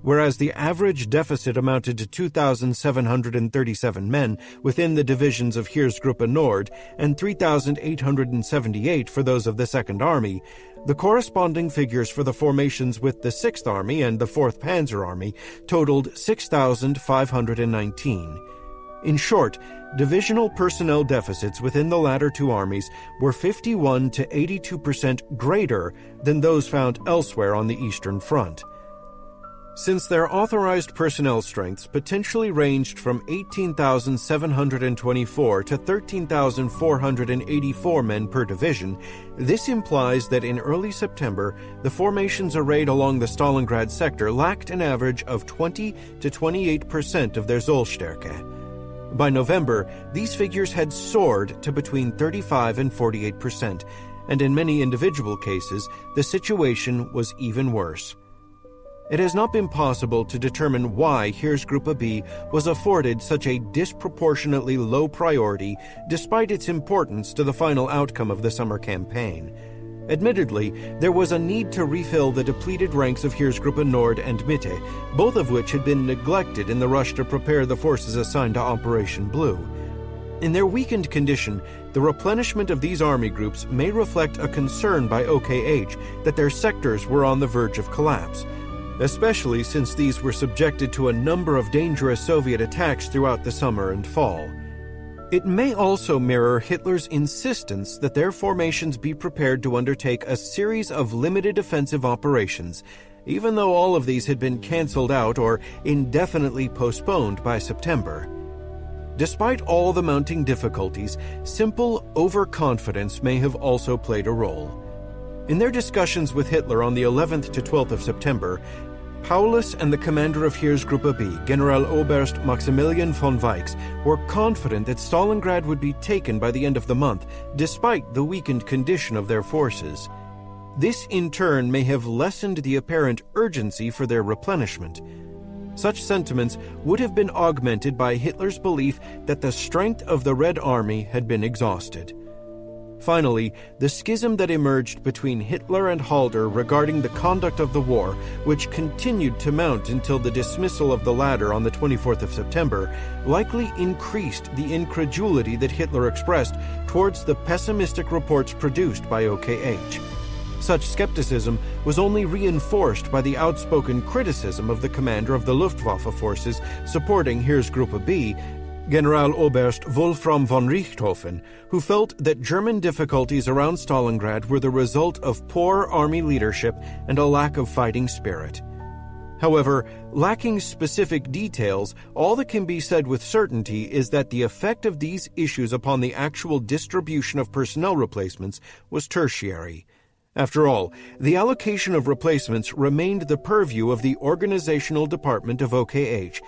Whereas the average deficit amounted to 2,737 men within the divisions of Heeresgruppe Nord and 3,878 for those of the Second Army, the corresponding figures for the formations with the 6th Army and the 4th Panzer Army totaled 6,519. In short, divisional personnel deficits within the latter two armies were 51 to 82% greater than those found elsewhere on the Eastern Front. Since their authorized personnel strengths potentially ranged from 18,724 to 13,484 men per division, this implies that in early September, the formations arrayed along the Stalingrad sector lacked an average of 20 to 28% of their Zollstärke. By November, these figures had soared to between 35 and 48%, and in many individual cases, the situation was even worse. It has not been possible to determine why Heeresgruppe B was afforded such a disproportionately low priority despite its importance to the final outcome of the summer campaign. Admittedly, there was a need to refill the depleted ranks of Heeresgruppe Nord and Mitte, both of which had been neglected in the rush to prepare the forces assigned to Operation Blue. In their weakened condition, the replenishment of these army groups may reflect a concern by OKH that their sectors were on the verge of collapse, especially since these were subjected to a number of dangerous Soviet attacks throughout the summer and fall. It may also mirror Hitler's insistence that their formations be prepared to undertake a series of limited offensive operations, even though all of these had been canceled out or indefinitely postponed by September. Despite all the mounting difficulties, simple overconfidence may have also played a role. In their discussions with Hitler on the 11th to 12th of September, Paulus and the commander of Heeresgruppe B, Generaloberst Maximilian von Weichs, were confident that Stalingrad would be taken by the end of the month, despite the weakened condition of their forces. This, in turn, may have lessened the apparent urgency for their replenishment. Such sentiments would have been augmented by Hitler's belief that the strength of the Red Army had been exhausted. Finally, the schism that emerged between Hitler and Halder regarding the conduct of the war, which continued to mount until the dismissal of the latter on the 24th of September, likely increased the incredulity that Hitler expressed towards the pessimistic reports produced by OKH. Such skepticism was only reinforced by the outspoken criticism of the commander of the Luftwaffe forces supporting Heeresgruppe B, Generaloberst Wolfram von Richthofen, who felt that German difficulties around Stalingrad were the result of poor army leadership and a lack of fighting spirit. However, lacking specific details, all that can be said with certainty is that the effect of these issues upon the actual distribution of personnel replacements was tertiary. After all, the allocation of replacements remained the purview of the organizational department of OKH,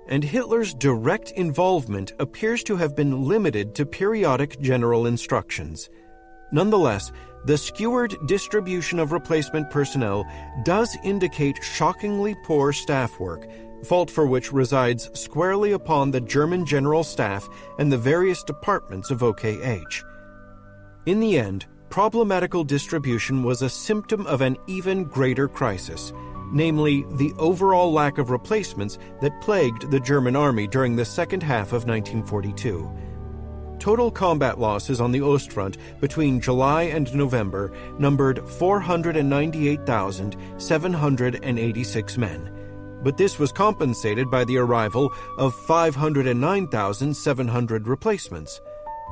and Hitler's direct involvement appears to have been limited to periodic general instructions. Nonetheless, the skewered distribution of replacement personnel does indicate shockingly poor staff work, fault for which resides squarely upon the German General Staff and the various departments of OKH. In the end, problematical distribution was a symptom of an even greater crisis, namely the overall lack of replacements that plagued the German army during the second half of 1942. Total combat losses on the Ostfront between July and November numbered 498,786 men, but this was compensated by the arrival of 509,700 replacements.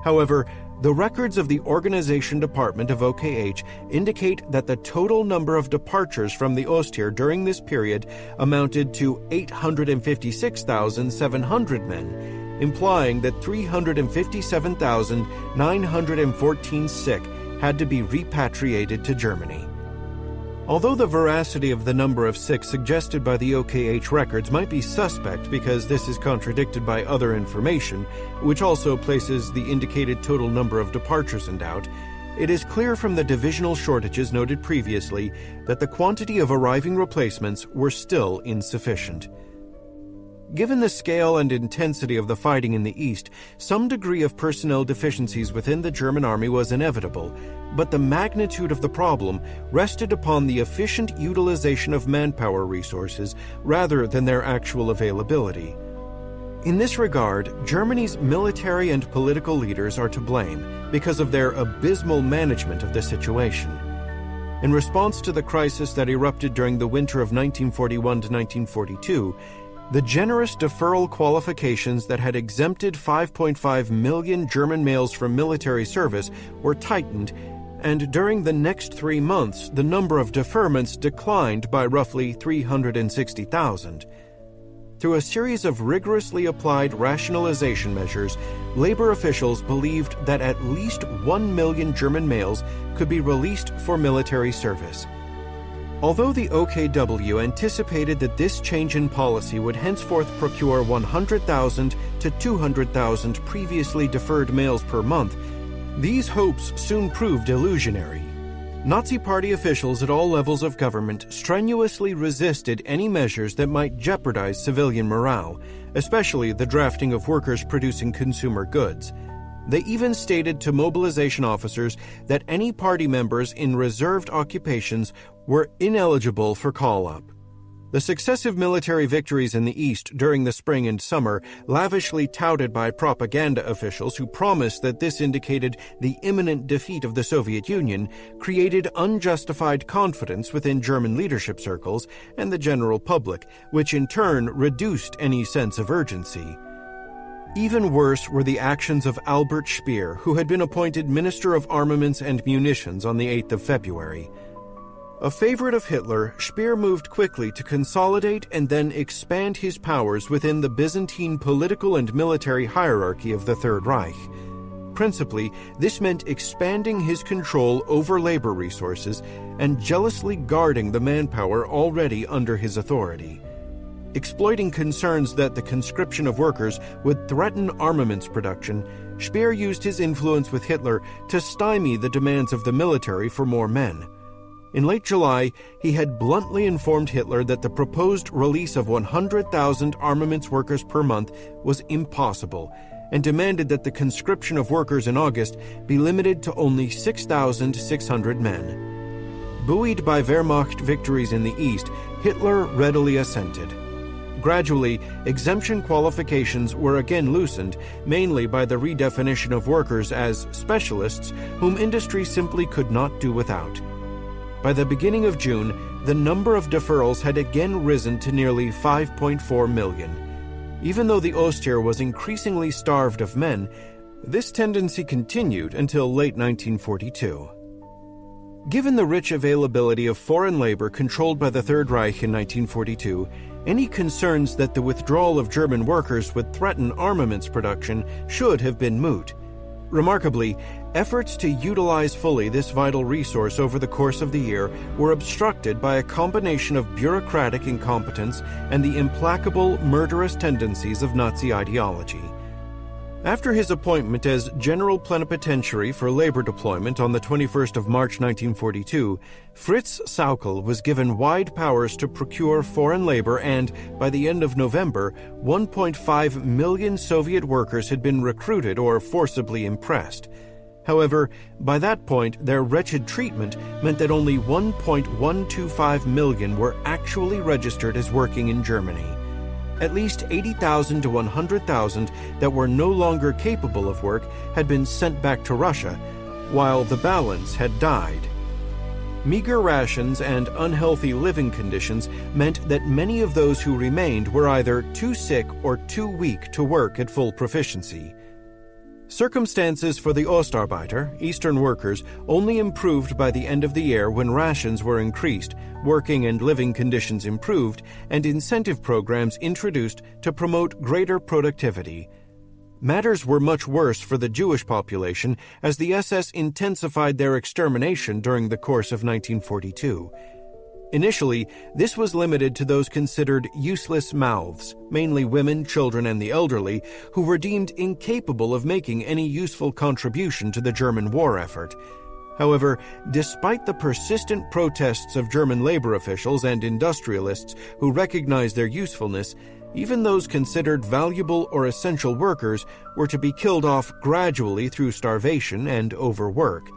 However, the records of the Organization Department of OKH indicate that the total number of departures from the Ostheer during this period amounted to 856,700 men, implying that 357,914 sick had to be repatriated to Germany. Although the veracity of the number of sick suggested by the OKH records might be suspect because this is contradicted by other information, which also places the indicated total number of departures in doubt, it is clear from the divisional shortages noted previously that the quantity of arriving replacements were still insufficient. Given the scale and intensity of the fighting in the East, some degree of personnel deficiencies within the German army was inevitable, but the magnitude of the problem rested upon the efficient utilization of manpower resources rather than their actual availability. In this regard, Germany's military and political leaders are to blame because of their abysmal management of the situation. In response to the crisis that erupted during the winter of 1941 to 1942, the generous deferral qualifications that had exempted 5.5 million German males from military service were tightened, and during the next 3 months, the number of deferments declined by roughly 360,000. Through a series of rigorously applied rationalization measures, labor officials believed that at least 1 million German males could be released for military service. Although the OKW anticipated that this change in policy would henceforth procure 100,000 to 200,000 previously deferred males per month, these hopes soon proved illusionary. Nazi Party officials at all levels of government strenuously resisted any measures that might jeopardize civilian morale, especially the drafting of workers producing consumer goods. They even stated to mobilization officers that any party members in reserved occupations were ineligible for call-up. The successive military victories in the East during the spring and summer, lavishly touted by propaganda officials who promised that this indicated the imminent defeat of the Soviet Union, created unjustified confidence within German leadership circles and the general public, which in turn reduced any sense of urgency. Even worse were the actions of Albert Speer, who had been appointed Minister of Armaments and Munitions on the 8th of February. A favorite of Hitler, Speer moved quickly to consolidate and then expand his powers within the Byzantine political and military hierarchy of the Third Reich. Principally, this meant expanding his control over labor resources and jealously guarding the manpower already under his authority. Exploiting concerns that the conscription of workers would threaten armaments production, Speer used his influence with Hitler to stymie the demands of the military for more men. In late July, he had bluntly informed Hitler that the proposed release of 100,000 armaments workers per month was impossible, and demanded that the conscription of workers in August be limited to only 6,600 men. Buoyed by Wehrmacht victories in the East, Hitler readily assented. Gradually, exemption qualifications were again loosened, mainly by the redefinition of workers as specialists whom industry simply could not do without. By the beginning of June, the number of deferrals had again risen to nearly 5.4 million. Even though the Ostheer was increasingly starved of men, this tendency continued until late 1942. Given the rich availability of foreign labor controlled by the Third Reich in 1942, any concerns that the withdrawal of German workers would threaten armaments production should have been moot. Remarkably, efforts to utilize fully this vital resource over the course of the year were obstructed by a combination of bureaucratic incompetence and the implacable, murderous tendencies of Nazi ideology. After his appointment as General Plenipotentiary for Labor Deployment on the 21st of March 1942, Fritz Sauckel was given wide powers to procure foreign labor, and, by the end of November, 1.5 million Soviet workers had been recruited or forcibly impressed. However, by that point, their wretched treatment meant that only 1.125 million were actually registered as working in Germany. at least 80,000 to 100,000 that were no longer capable of work had been sent back to Russia, while the balance had died. Meager rations and unhealthy living conditions meant that many of those who remained were either too sick or too weak to work at full proficiency. Circumstances for the Ostarbeiter, Eastern workers, only improved by the end of the year when rations were increased, working and living conditions improved, and incentive programs introduced to promote greater productivity. Matters were much worse for the Jewish population as the SS intensified their extermination during the course of 1942. Initially, this was limited to those considered useless mouths, mainly women, children, and the elderly, who were deemed incapable of making any useful contribution to the German war effort. However, despite the persistent protests of German labor officials and industrialists who recognized their usefulness, even those considered valuable or essential workers were to be killed off gradually through starvation and overwork.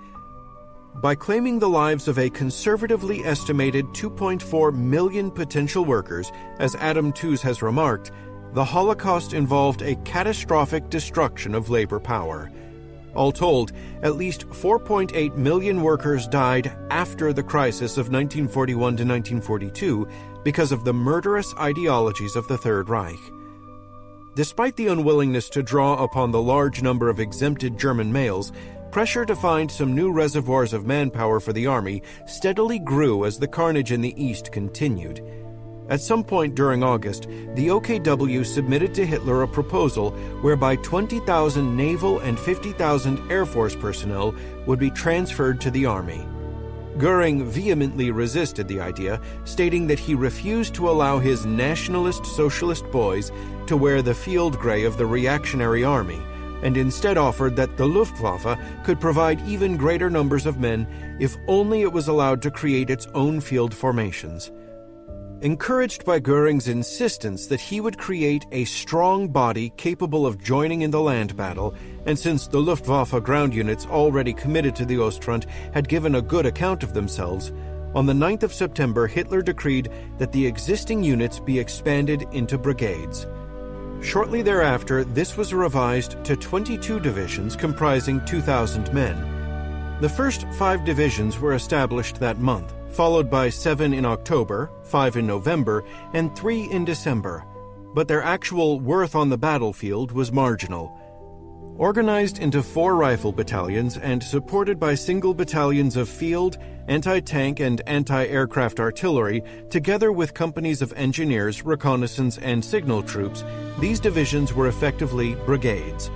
By claiming the lives of a conservatively estimated 2.4 million potential workers, as Adam Tooze has remarked, the Holocaust involved a catastrophic destruction of labor power. All told, at least 4.8 million workers died after the crisis of 1941 to 1942 because of the murderous ideologies of the Third Reich. Despite the unwillingness to draw upon the large number of exempted German males, pressure to find some new reservoirs of manpower for the army steadily grew as the carnage in the East continued. At some point during August, the OKW submitted to Hitler a proposal whereby 20,000 naval and 50,000 Air Force personnel would be transferred to the army. Goering vehemently resisted the idea, stating that he refused to allow his nationalist socialist boys to wear the field gray of the reactionary army, and instead offered that the Luftwaffe could provide even greater numbers of men if only it was allowed to create its own field formations. Encouraged by Goering's insistence that he would create a strong body capable of joining in the land battle, and since the Luftwaffe ground units already committed to the Ostfront had given a good account of themselves, on the 9th of September Hitler decreed that the existing units be expanded into brigades. Shortly thereafter, this was revised to 22 divisions comprising 2,000 men. The first 5 divisions were established that month, followed by 7 in October, 5 in November, and 3 in December, but their actual worth on the battlefield was marginal. Organized into 4 rifle battalions and supported by single battalions of field, anti-tank, and anti-aircraft artillery, together with companies of engineers, reconnaissance, and signal troops, these divisions were effectively brigades.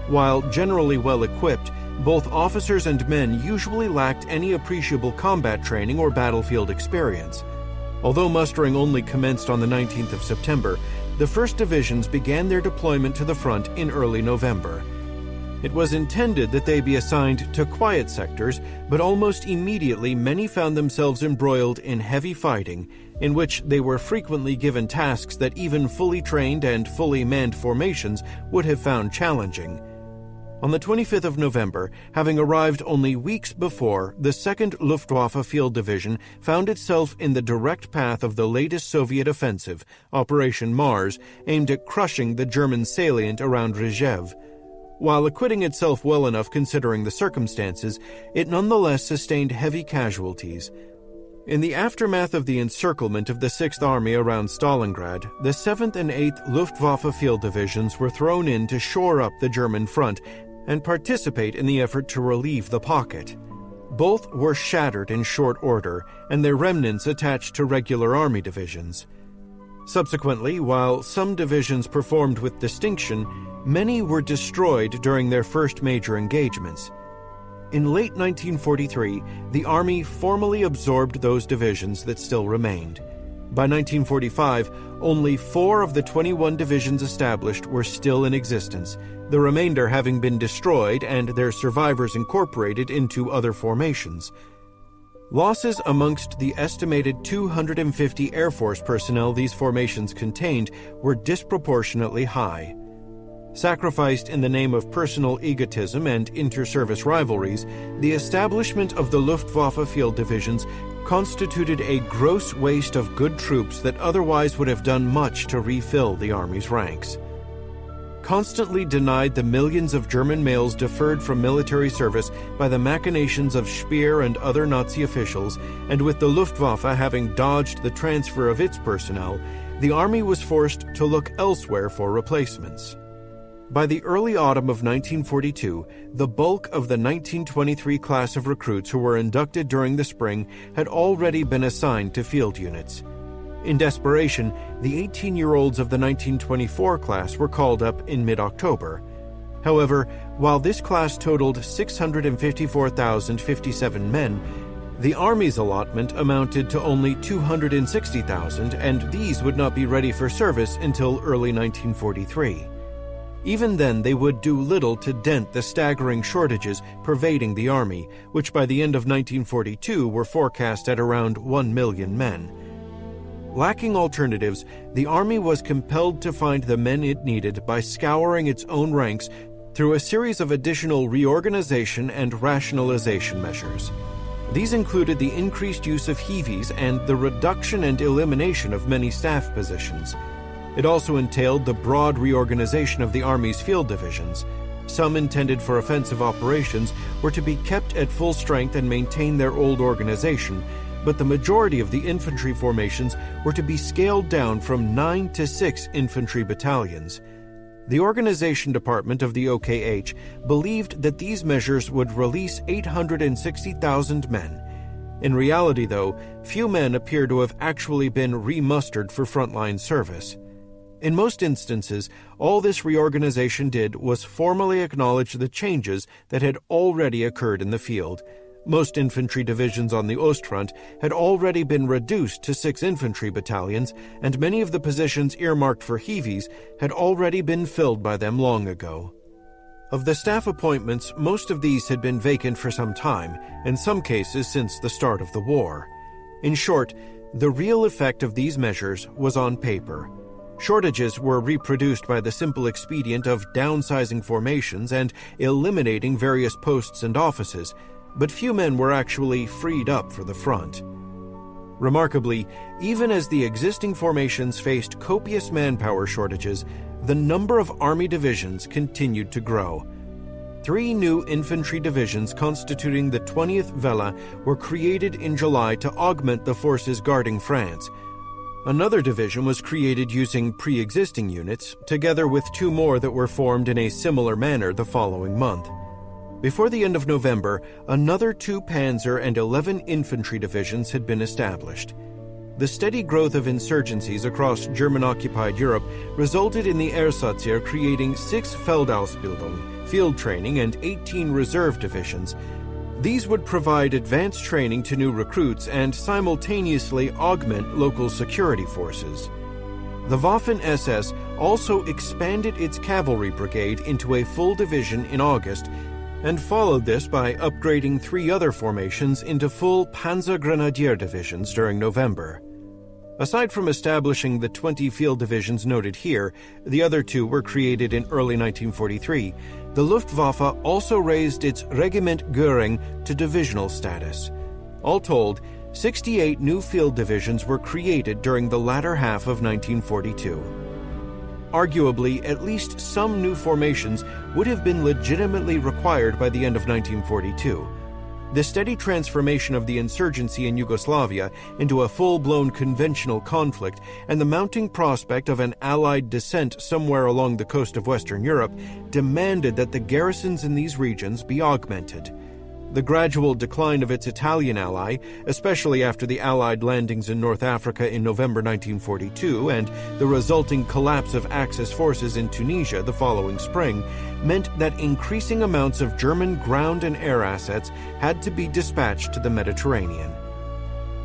While generally well equipped, both officers and men usually lacked any appreciable combat training or battlefield experience. Although mustering only commenced on the 19th of September, the first divisions began their deployment to the front in early November. It was intended that they be assigned to quiet sectors, but almost immediately many found themselves embroiled in heavy fighting, in which they were frequently given tasks that even fully trained and fully manned formations would have found challenging. On the 25th of November, having arrived only weeks before, the 2nd Luftwaffe Field Division found itself in the direct path of the latest Soviet offensive, Operation Mars, aimed at crushing the German salient around Rzhev. While acquitting itself well enough considering the circumstances, it nonetheless sustained heavy casualties. In the aftermath of the encirclement of the 6th Army around Stalingrad, the 7th and 8th Luftwaffe Field Divisions were thrown in to shore up the German front and participate in the effort to relieve the pocket. Both were shattered in short order, and their remnants attached to regular army divisions. Subsequently, while some divisions performed with distinction, many were destroyed during their first major engagements. In late 1943, the Army formally absorbed those divisions that still remained. By 1945, only 4 of the 21 divisions established were still in existence, the remainder having been destroyed and their survivors incorporated into other formations. Losses amongst the estimated 250 Air Force personnel these formations contained were disproportionately high. Sacrificed in the name of personal egotism and inter-service rivalries, the establishment of the Luftwaffe field divisions constituted a gross waste of good troops that otherwise would have done much to refill the army's ranks. Constantly denied the millions of German males deferred from military service by the machinations of Speer and other Nazi officials, and with the Luftwaffe having dodged the transfer of its personnel, the army was forced to look elsewhere for replacements. By the early autumn of 1942, the bulk of the 1923 class of recruits who were inducted during the spring had already been assigned to field units. In desperation, the 18-year-olds of the 1924 class were called up in mid-October. However, while this class totaled 654,057 men, the Army's allotment amounted to only 260,000, and these would not be ready for service until early 1943. Even then, they would do little to dent the staggering shortages pervading the Army, which by the end of 1942 were forecast at around 1 million men. Lacking alternatives, the Army was compelled to find the men it needed by scouring its own ranks through a series of additional reorganization and rationalization measures. These included the increased use of heavies and the reduction and elimination of many staff positions. It also entailed the broad reorganization of the Army's field divisions. Some intended for offensive operations were to be kept at full strength and maintain their old organization, but the majority of the infantry formations were to be scaled down from 9 to 6 infantry battalions. The organization department of the OKH believed that these measures would release 860,000 men. In reality, though, few men appear to have actually been re-mustered for frontline service. In most instances, all this reorganization did was formally acknowledge the changes that had already occurred in the field. Most infantry divisions on the Ostfront had already been reduced to 6 infantry battalions, and many of the positions earmarked for heavies had already been filled by them long ago. Of the staff appointments, most of these had been vacant for some time, in some cases since the start of the war. In short, the real effect of these measures was on paper. Shortages were reproduced by the simple expedient of downsizing formations and eliminating various posts and offices, but few men were actually freed up for the front. Remarkably, even as the existing formations faced copious manpower shortages, the number of Army divisions continued to grow. 3 new infantry divisions constituting the 20th Welle were created in July to augment the forces guarding France. Another division was created using pre-existing units, together with 2 more that were formed in a similar manner the following month. Before the end of November, another 2 Panzer and 11 infantry divisions had been established. The steady growth of insurgencies across German-occupied Europe resulted in the Ersatzer creating 6 Feldausbildung, field training, and 18 reserve divisions. These would provide advanced training to new recruits and simultaneously augment local security forces. The Waffen-SS also expanded its cavalry brigade into a full division in August, and followed this by upgrading 3 other formations into full Panzer Grenadier divisions during November. Aside from establishing the 20 field divisions noted here, the other 2 were created in early 1943. The Luftwaffe also raised its Regiment Göring to divisional status. All told, 68 new field divisions were created during the latter half of 1942. Arguably, at least some new formations would have been legitimately required by the end of 1942. The steady transformation of the insurgency in Yugoslavia into a full-blown conventional conflict and the mounting prospect of an Allied descent somewhere along the coast of Western Europe demanded that the garrisons in these regions be augmented. The gradual decline of its Italian ally, especially after the Allied landings in North Africa in November 1942 and the resulting collapse of Axis forces in Tunisia the following spring, meant that increasing amounts of German ground and air assets had to be dispatched to the Mediterranean.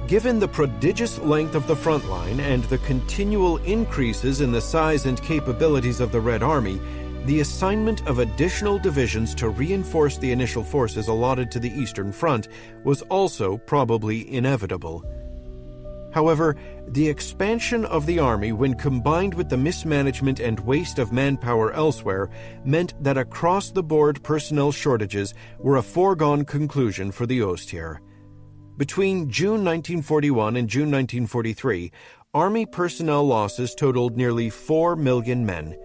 Given the prodigious length of the front line and the continual increases in the size and capabilities of the Red Army, the assignment of additional divisions to reinforce the initial forces allotted to the Eastern Front was also probably inevitable. However, the expansion of the Army, when combined with the mismanagement and waste of manpower elsewhere, meant that across-the-board personnel shortages were a foregone conclusion for the Ostheer. Between June 1941 and June 1943, Army personnel losses totaled nearly 4 million men.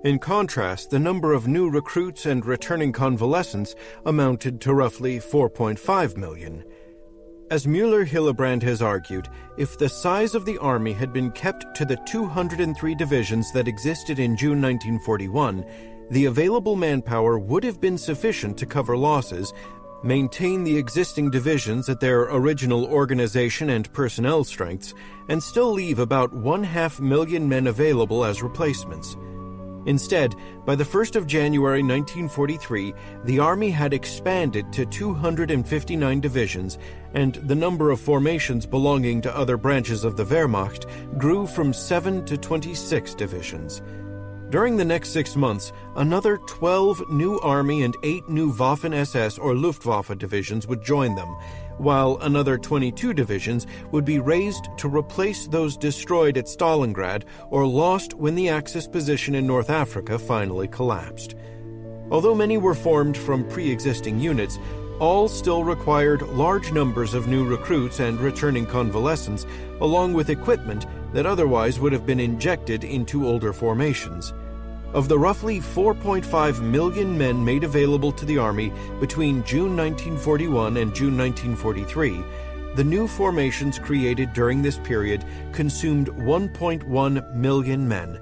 In contrast, the number of new recruits and returning convalescents amounted to roughly 4.5 million. As Müller-Hillebrand has argued, if the size of the Army had been kept to the 203 divisions that existed in June 1941, the available manpower would have been sufficient to cover losses, maintain the existing divisions at their original organization and personnel strengths, and still leave about 500,000 men available as replacements. Instead, by the 1st of January 1943, the Army had expanded to 259 divisions, and the number of formations belonging to other branches of the Wehrmacht grew from 7 to 26 divisions. During the next 6 months, another 12 new Army and 8 new Waffen-SS or Luftwaffe divisions would join them, while another 22 divisions would be raised to replace those destroyed at Stalingrad or lost when the Axis position in North Africa finally collapsed. Although many were formed from pre-existing units, all still required large numbers of new recruits and returning convalescents, along with equipment that otherwise would have been injected into older formations. Of the roughly 4.5 million men made available to the Army between June 1941 and June 1943, the new formations created during this period consumed 1.1 million men.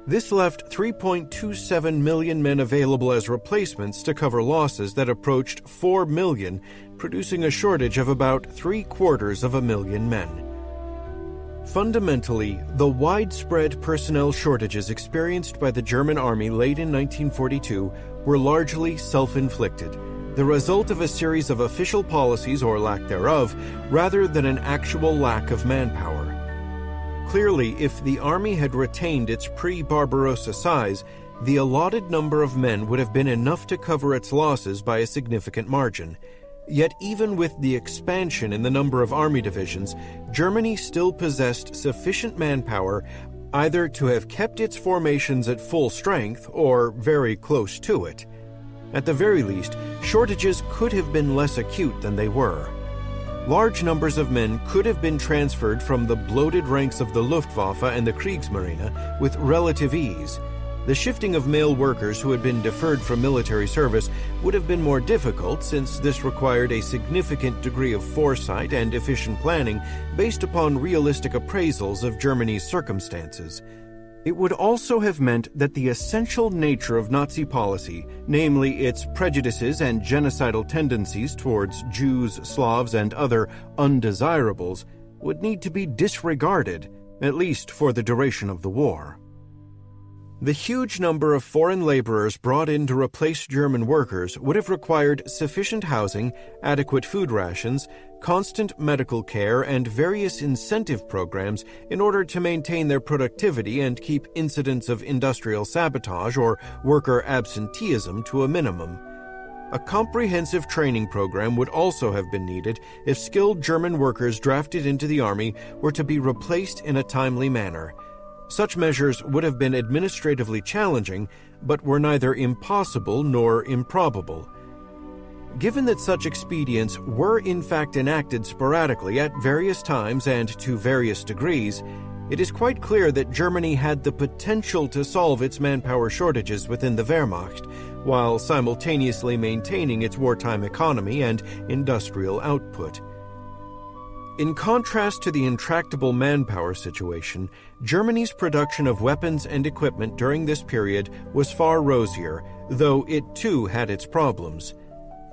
This left 3.27 million men available as replacements to cover losses that approached 4 million, producing a shortage of about 750,000 men. Fundamentally, the widespread personnel shortages experienced by the German Army late in 1942 were largely self-inflicted, the result of a series of official policies or lack thereof, rather than an actual lack of manpower. Clearly, if the Army had retained its pre-Barbarossa size, the allotted number of men would have been enough to cover its losses by a significant margin. Yet even with the expansion in the number of army divisions, Germany still possessed sufficient manpower either to have kept its formations at full strength or very close to it. At the very least, shortages could have been less acute than they were. Large numbers of men could have been transferred from the bloated ranks of the Luftwaffe and the Kriegsmarine with relative ease. The shifting of male workers who had been deferred from military service would have been more difficult, since this required a significant degree of foresight and efficient planning based upon realistic appraisals of Germany's circumstances. It would also have meant that the essential nature of Nazi policy, namely its prejudices and genocidal tendencies towards Jews, Slavs, and other undesirables, would need to be disregarded, at least for the duration of the war. The huge number of foreign laborers brought in to replace German workers would have required sufficient housing, adequate food rations, constant medical care, and various incentive programs in order to maintain their productivity and keep incidents of industrial sabotage or worker absenteeism to a minimum. A comprehensive training program would also have been needed if skilled German workers drafted into the Army were to be replaced in a timely manner. Such measures would have been administratively challenging, but were neither impossible nor improbable. Given that such expedients were in fact enacted sporadically at various times and to various degrees, it is quite clear that Germany had the potential to solve its manpower shortages within the Wehrmacht, while simultaneously maintaining its wartime economy and industrial output. In contrast to the intractable manpower situation, Germany's production of weapons and equipment during this period was far rosier, though it too had its problems.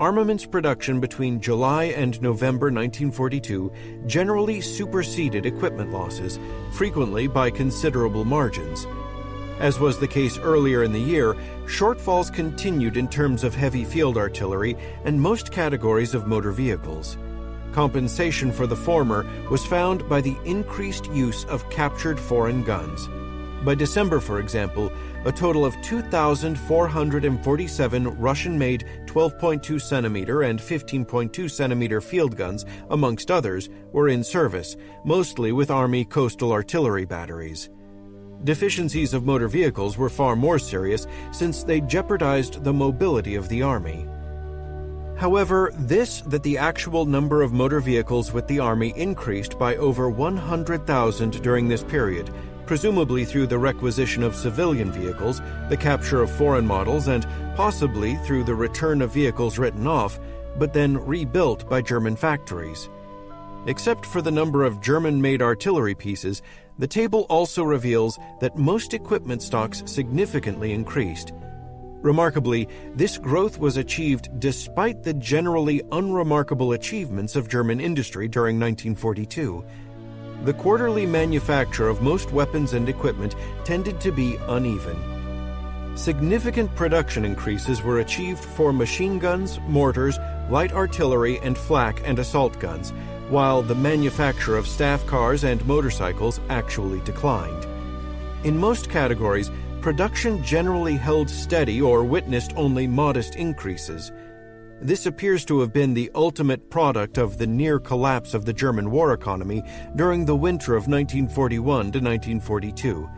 Armaments production between July and November 1942 generally superseded equipment losses, frequently by considerable margins. As was the case earlier in the year, shortfalls continued in terms of heavy field artillery and most categories of motor vehicles. Compensation for the former was found by the increased use of captured foreign guns. By December, for example, a total of 2,447 Russian-made 12.2 centimeter and 15.2 centimeter field guns, amongst others, were in service, mostly with Army coastal artillery batteries. Deficiencies of motor vehicles were far more serious, since they jeopardized the mobility of the Army. However, that the actual number of motor vehicles with the Army increased by over 100,000 during this period, presumably through the requisition of civilian vehicles, the capture of foreign models, and possibly through the return of vehicles written off, but then rebuilt by German factories. Except for the number of German-made artillery pieces, the table also reveals that most equipment stocks significantly increased. Remarkably, this growth was achieved despite the generally unremarkable achievements of German industry during 1942. The quarterly manufacture of most weapons and equipment tended to be uneven. Significant production increases were achieved for machine guns, mortars, light artillery, and flak and assault guns, while the manufacture of staff cars and motorcycles actually declined. In most categories, production generally held steady or witnessed only modest increases. This appears to have been the ultimate product of the near collapse of the German war economy during the winter of 1941 to 1942.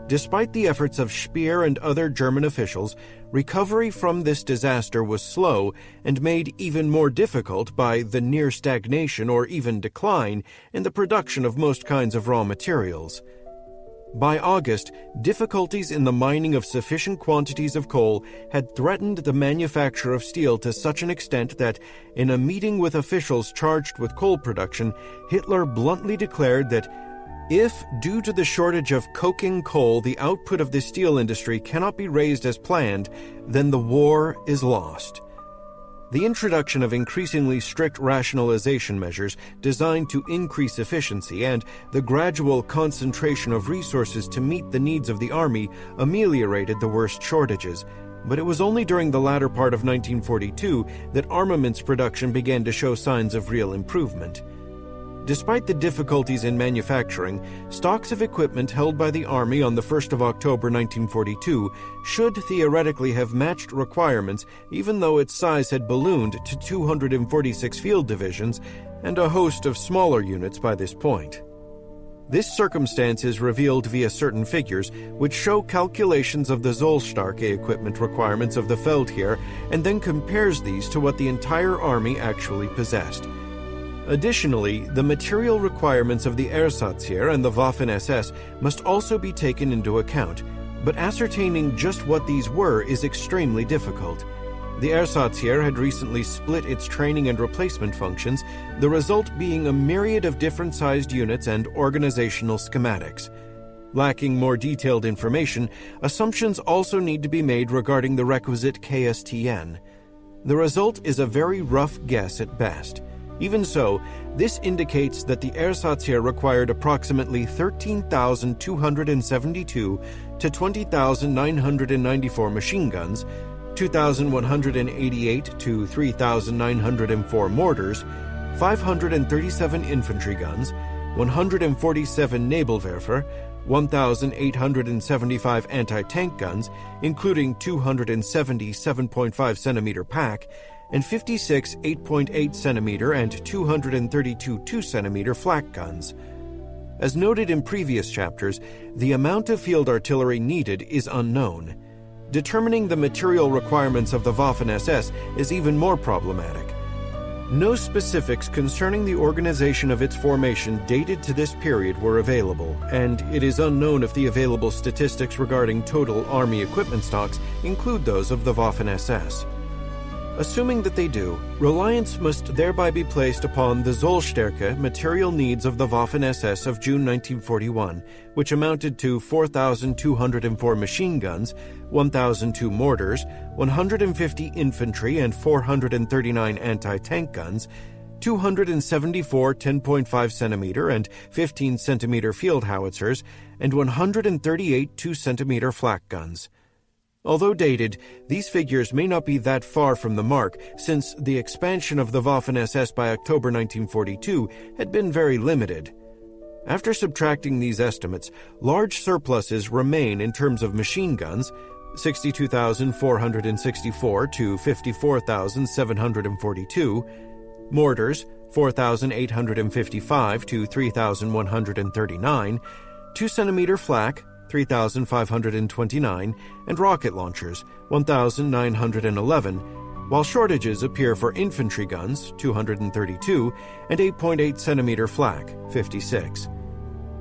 Despite the efforts of Speer and other German officials, recovery from this disaster was slow and made even more difficult by the near stagnation or even decline in the production of most kinds of raw materials. By August, difficulties in the mining of sufficient quantities of coal had threatened the manufacture of steel to such an extent that, in a meeting with officials charged with coal production, Hitler bluntly declared that if, due to the shortage of coking coal, the output of the steel industry cannot be raised as planned, then the war is lost. The introduction of increasingly strict rationalization measures designed to increase efficiency and the gradual concentration of resources to meet the needs of the Army ameliorated the worst shortages, but it was only during the latter part of 1942 that armaments production began to show signs of real improvement. Despite the difficulties in manufacturing, stocks of equipment held by the Army on the 1st of October 1942 should theoretically have matched requirements even though its size had ballooned to 246 field divisions and a host of smaller units by this point. This circumstance is revealed via certain figures which show calculations of the Zollstarke equipment requirements of the Feldheer and then compares these to what the entire Army actually possessed. Additionally, the material requirements of the Ersatzheer and the Waffen-SS must also be taken into account, but ascertaining just what these were is extremely difficult. The Ersatzheer had recently split its training and replacement functions, the result being a myriad of different-sized units and organizational schematics. Lacking more detailed information, assumptions also need to be made regarding the requisite KSTN. The result is a very rough guess at best. Even so, this indicates that the Ersatzheer required approximately 13,272 to 20,994 machine guns, 2,188 to 3,904 mortars, 537 infantry guns, 147 Nebelwerfer, 1,875 anti-tank guns, including 270 7.5 centimeter pack, and 56 8.8 centimeter and 232 2 centimeter flak guns. As noted in previous chapters, the amount of field artillery needed is unknown. Determining the material requirements of the Waffen-SS is even more problematic. No specifics concerning the organization of its formation dated to this period were available, and it is unknown if the available statistics regarding total Army equipment stocks include those of the Waffen-SS. Assuming that they do, reliance must thereby be placed upon the Zollstärke material needs of the Waffen-SS of June 1941, which amounted to 4,204 machine guns, 1,002 mortars, 150 infantry and 439 anti-tank guns, 274 10.5 centimeter and 15 centimeter field howitzers, and 138 2 centimeter flak guns. Although dated, these figures may not be that far from the mark, since the expansion of the Waffen-SS by October 1942 had been very limited. After subtracting these estimates, large surpluses remain in terms of machine guns, 62,464 to 54,742, mortars, 4,855 to 3,139, 2 centimeter flak, 3,529, and rocket launchers, 1,911, while shortages appear for infantry guns, 232, and 8.8 centimeter flak, 56.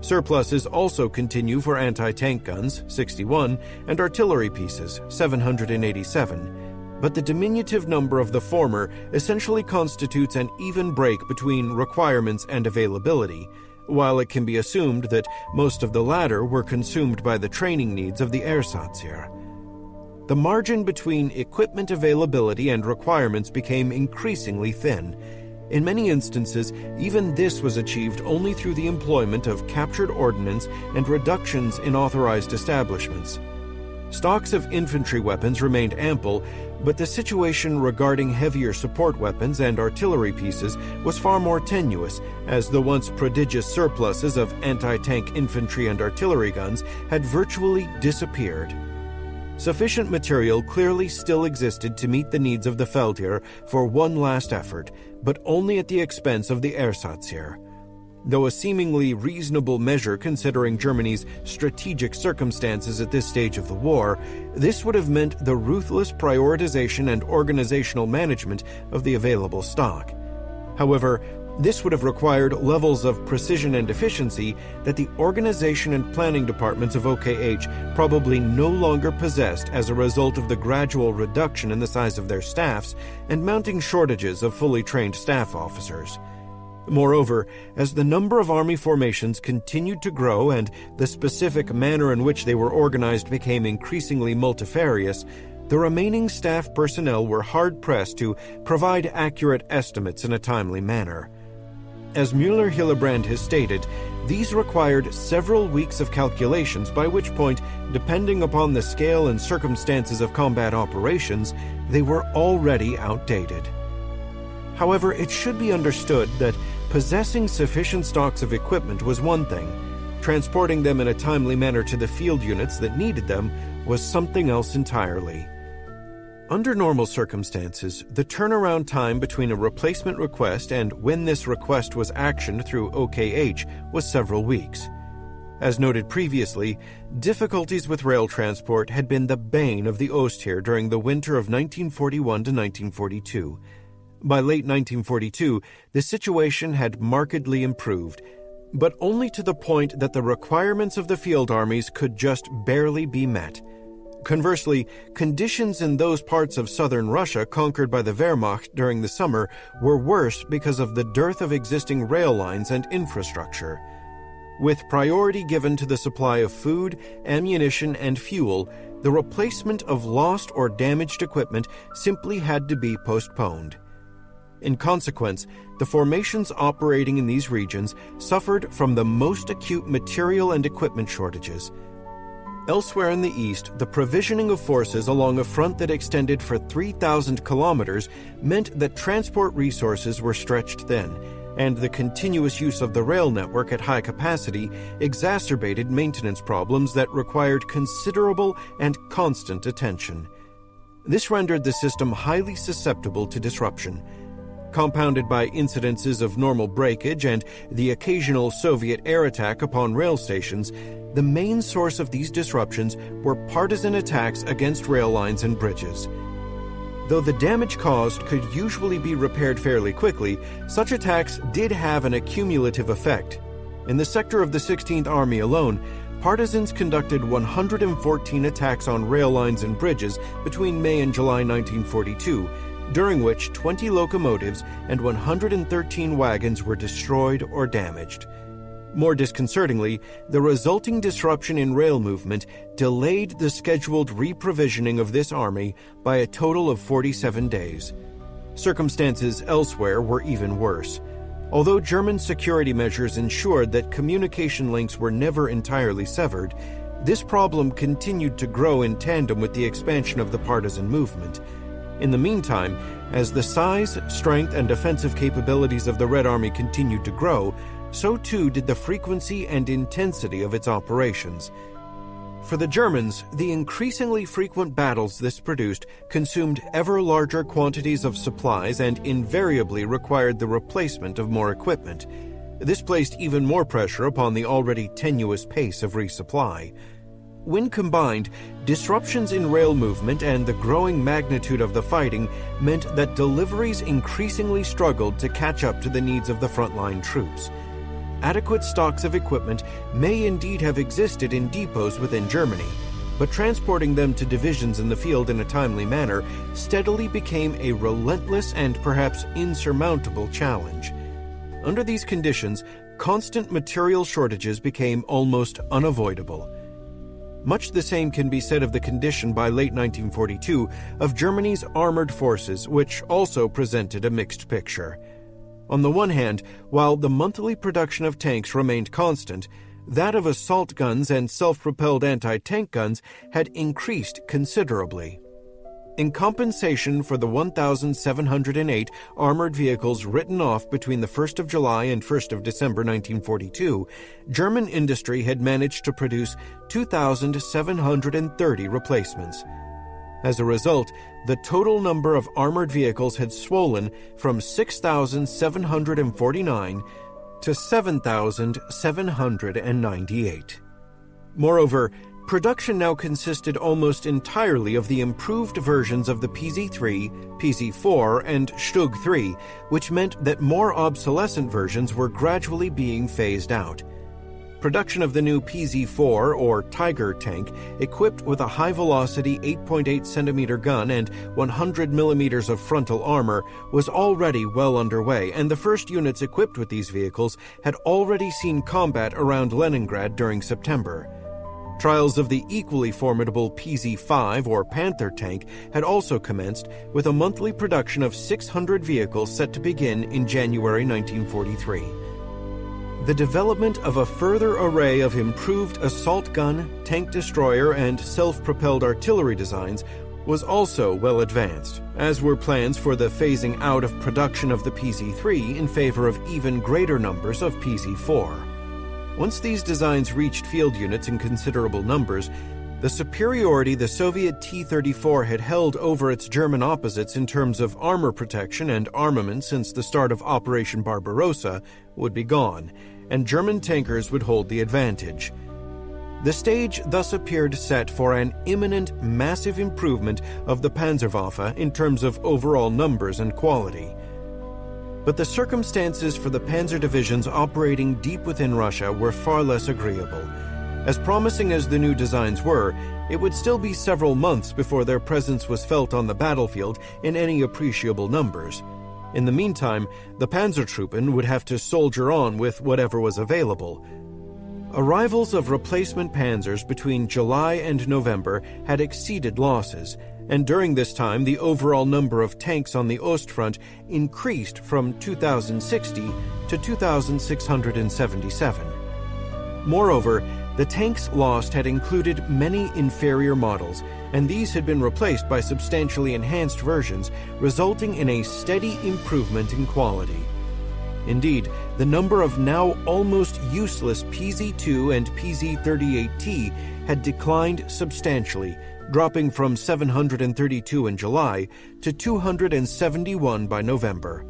Surpluses also continue for anti-tank guns, 61, and artillery pieces, 787, but the diminutive number of the former essentially constitutes an even break between requirements and availability, while it can be assumed that most of the latter were consumed by the training needs of the Ersatz. The margin between equipment availability and requirements became increasingly thin. In many instances, even this was achieved only through the employment of captured ordnance and reductions in authorized establishments. Stocks of infantry weapons remained ample, but the situation regarding heavier support weapons and artillery pieces was far more tenuous, as the once prodigious surpluses of anti-tank infantry and artillery guns had virtually disappeared. Sufficient material clearly still existed to meet the needs of the Feldherr for one last effort, but only at the expense of the Ersatzheer. Though a seemingly reasonable measure considering Germany's strategic circumstances at this stage of the war, this would have meant the ruthless prioritization and organizational management of the available stock. However, this would have required levels of precision and efficiency that the organization and planning departments of OKH probably no longer possessed as a result of the gradual reduction in the size of their staffs and mounting shortages of fully trained staff officers. Moreover, as the number of army formations continued to grow and the specific manner in which they were organized became increasingly multifarious, the remaining staff personnel were hard-pressed to provide accurate estimates in a timely manner. As Müller-Hillebrand has stated, these required several weeks of calculations, by which point, depending upon the scale and circumstances of combat operations, they were already outdated. However, it should be understood that possessing sufficient stocks of equipment was one thing. Transporting them in a timely manner to the field units that needed them was something else entirely. Under normal circumstances, the turnaround time between a replacement request and when this request was actioned through OKH was several weeks. As noted previously, difficulties with rail transport had been the bane of the Ostheer during the winter of 1941 to 1942. By late 1942, the situation had markedly improved, but only to the point that the requirements of the field armies could just barely be met. Conversely, conditions in those parts of southern Russia conquered by the Wehrmacht during the summer were worse because of the dearth of existing rail lines and infrastructure. With priority given to the supply of food, ammunition, and fuel, the replacement of lost or damaged equipment simply had to be postponed. In consequence, the formations operating in these regions suffered from the most acute material and equipment shortages. Elsewhere in the east, the provisioning of forces along a front that extended for 3,000 kilometers meant that transport resources were stretched thin, and the continuous use of the rail network at high capacity exacerbated maintenance problems that required considerable and constant attention. This rendered the system highly susceptible to disruption. Compounded by incidences of normal breakage and the occasional Soviet air attack upon rail stations, the main source of these disruptions were partisan attacks against rail lines and bridges. Though the damage caused could usually be repaired fairly quickly, such attacks did have an accumulative effect. In the sector of the 16th Army alone, partisans conducted 114 attacks on rail lines and bridges between May and July 1942, during which 20 locomotives and 113 wagons were destroyed or damaged. More disconcertingly, the resulting disruption in rail movement delayed the scheduled reprovisioning of this army by a total of 47 days. Circumstances elsewhere were even worse. Although German security measures ensured that communication links were never entirely severed, this problem continued to grow in tandem with the expansion of the partisan movement. In the meantime, as the size, strength, and offensive capabilities of the Red Army continued to grow, so too did the frequency and intensity of its operations. For the Germans, the increasingly frequent battles this produced consumed ever larger quantities of supplies and invariably required the replacement of more equipment. This placed even more pressure upon the already tenuous pace of resupply. When combined, disruptions in rail movement and the growing magnitude of the fighting meant that deliveries increasingly struggled to catch up to the needs of the frontline troops. Adequate stocks of equipment may indeed have existed in depots within Germany, but transporting them to divisions in the field in a timely manner steadily became a relentless and perhaps insurmountable challenge. Under these conditions, constant material shortages became almost unavoidable. Much the same can be said of the condition by late 1942 of Germany's armored forces, which also presented a mixed picture. On the one hand, while the monthly production of tanks remained constant, that of assault guns and self-propelled anti-tank guns had increased considerably. In compensation for the 1,708 armored vehicles written off between the 1st of July and 1st of December 1942, German industry had managed to produce 2,730 replacements. As a result, the total number of armored vehicles had swollen from 6,749 to 7,798. Moreover, production now consisted almost entirely of the improved versions of the PZ-3, PZ-4, and Stug 3, which meant that more obsolescent versions were gradually being phased out. Production of the new PZ-4, or Tiger tank, equipped with a high-velocity 8.8 centimeter gun and 100 millimeters of frontal armor, was already well underway, and the first units equipped with these vehicles had already seen combat around Leningrad during September. Trials of the equally formidable PZ-5, or Panther tank, had also commenced, with a monthly production of 600 vehicles set to begin in January 1943. The development of a further array of improved assault gun, tank destroyer, and self-propelled artillery designs was also well advanced, as were plans for the phasing out of production of the PZ-3 in favor of even greater numbers of PZ-4. Once these designs reached field units in considerable numbers, the superiority the Soviet T-34 had held over its German opposites in terms of armor protection and armament since the start of Operation Barbarossa would be gone, and German tankers would hold the advantage. The stage thus appeared set for an imminent, massive improvement of the Panzerwaffe in terms of overall numbers and quality. But the circumstances for the panzer divisions operating deep within Russia were far less agreeable. As promising as the new designs were, it would still be several months before their presence was felt on the battlefield in any appreciable numbers. In the meantime, the Panzertruppen would have to soldier on with whatever was available. Arrivals of replacement panzers between July and November had exceeded losses, and during this time the overall number of tanks on the Ostfront increased from 2,060 to 2,677. Moreover, the tanks lost had included many inferior models, and these had been replaced by substantially enhanced versions, resulting in a steady improvement in quality. Indeed, the number of now almost useless PZ-2 and PZ-38T had declined substantially, dropping from 732 in July to 271 by November.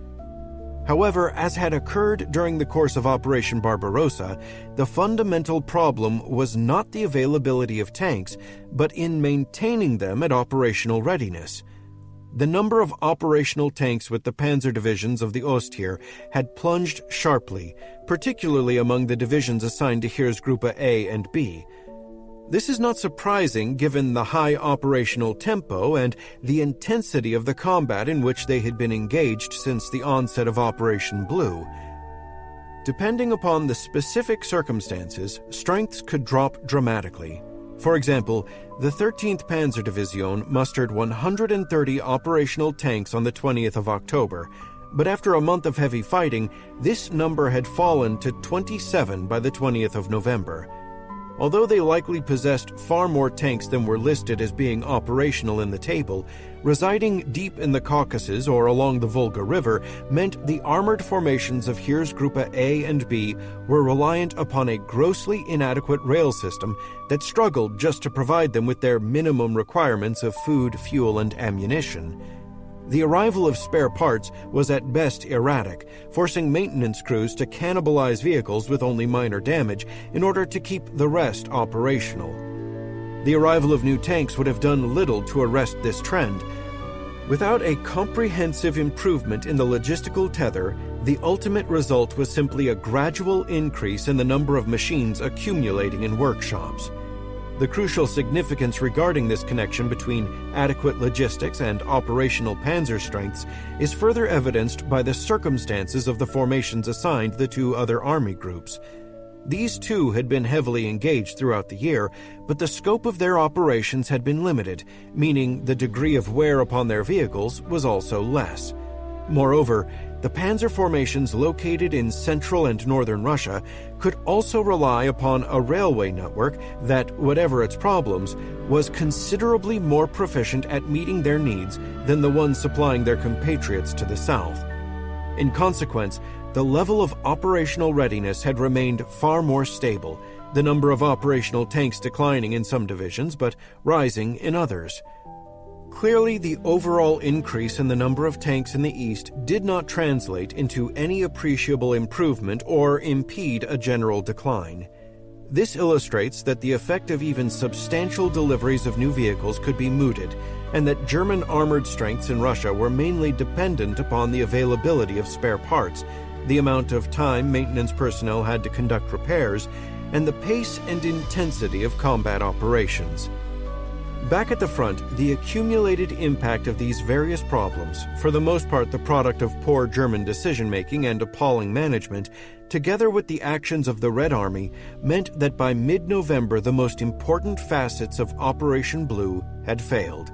However, as had occurred during the course of Operation Barbarossa, the fundamental problem was not the availability of tanks, but in maintaining them at operational readiness. The number of operational tanks with the panzer divisions of the Ostheer had plunged sharply, particularly among the divisions assigned to Heeresgruppe A and B. This is not surprising given the high operational tempo and the intensity of the combat in which they had been engaged since the onset of Operation Blue. Depending upon the specific circumstances, strengths could drop dramatically. For example, the 13th Panzer Division mustered 130 operational tanks on the 20th of October, but after a month of heavy fighting, this number had fallen to 27 by the 20th of November. Although they likely possessed far more tanks than were listed as being operational in the table, residing deep in the Caucasus or along the Volga River meant the armored formations of Heeresgruppe A and B were reliant upon a grossly inadequate rail system that struggled just to provide them with their minimum requirements of food, fuel, and ammunition. The arrival of spare parts was at best erratic, forcing maintenance crews to cannibalize vehicles with only minor damage in order to keep the rest operational. The arrival of new tanks would have done little to arrest this trend. Without a comprehensive improvement in the logistical tether, the ultimate result was simply a gradual increase in the number of machines accumulating in workshops. The crucial significance regarding this connection between adequate logistics and operational panzer strengths is further evidenced by the circumstances of the formations assigned the two other army groups. These too had been heavily engaged throughout the year, but the scope of their operations had been limited, meaning the degree of wear upon their vehicles was also less. Moreover, the panzer formations located in central and northern Russia could also rely upon a railway network that, whatever its problems, was considerably more proficient at meeting their needs than the one supplying their compatriots to the south. In consequence, the level of operational readiness had remained far more stable, the number of operational tanks declining in some divisions but rising in others. Clearly, the overall increase in the number of tanks in the east did not translate into any appreciable improvement or impede a general decline. This illustrates that the effect of even substantial deliveries of new vehicles could be mooted, and that German armored strengths in Russia were mainly dependent upon the availability of spare parts, the amount of time maintenance personnel had to conduct repairs, and the pace and intensity of combat operations. Back at the front, the accumulated impact of these various problems, for the most part the product of poor German decision-making and appalling management, together with the actions of the Red Army, meant that by mid-November the most important facets of Operation Blue had failed.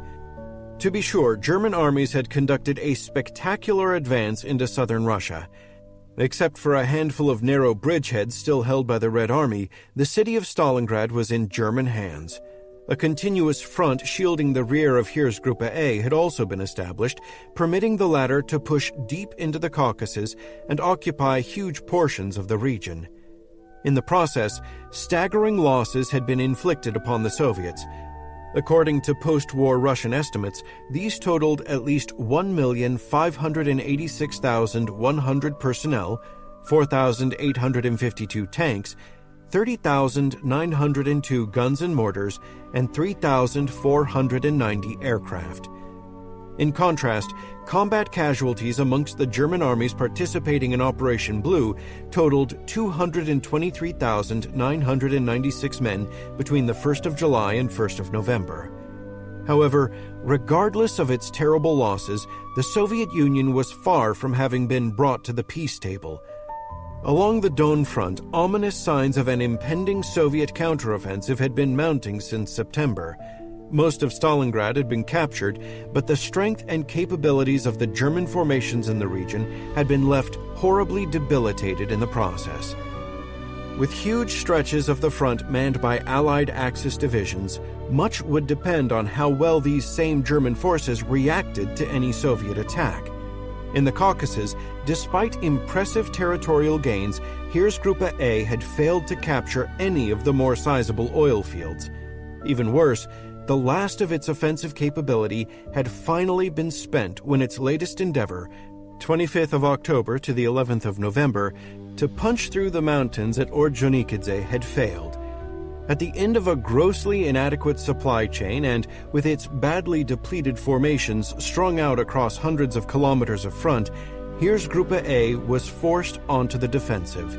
To be sure, German armies had conducted a spectacular advance into southern Russia. Except for a handful of narrow bridgeheads still held by the Red Army, the city of Stalingrad was in German hands. A continuous front shielding the rear of Heeresgruppe A had also been established, permitting the latter to push deep into the Caucasus and occupy huge portions of the region. In the process, staggering losses had been inflicted upon the Soviets. According to post-war Russian estimates, these totaled at least 1,586,100 personnel, 4,852 tanks, 30,902 guns and mortars, and 3,490 aircraft. In contrast, combat casualties amongst the German armies participating in Operation Blue totaled 223,996 men between the 1st of July and 1st of November. However, regardless of its terrible losses, the Soviet Union was far from having been brought to the peace table. Along the Don front, ominous signs of an impending Soviet counteroffensive had been mounting since September. Most of Stalingrad had been captured, but the strength and capabilities of the German formations in the region had been left horribly debilitated in the process. With huge stretches of the front manned by Allied Axis divisions, much would depend on how well these same German forces reacted to any Soviet attack. In the Caucasus, despite impressive territorial gains, Heeresgruppe A had failed to capture any of the more sizable oil fields. Even worse, the last of its offensive capability had finally been spent when its latest endeavor, 25th of October to the 11th of November, to punch through the mountains at Ordzhonikidze had failed. At the end of a grossly inadequate supply chain and with its badly depleted formations strung out across hundreds of kilometers of front, Heeresgruppe A was forced onto the defensive.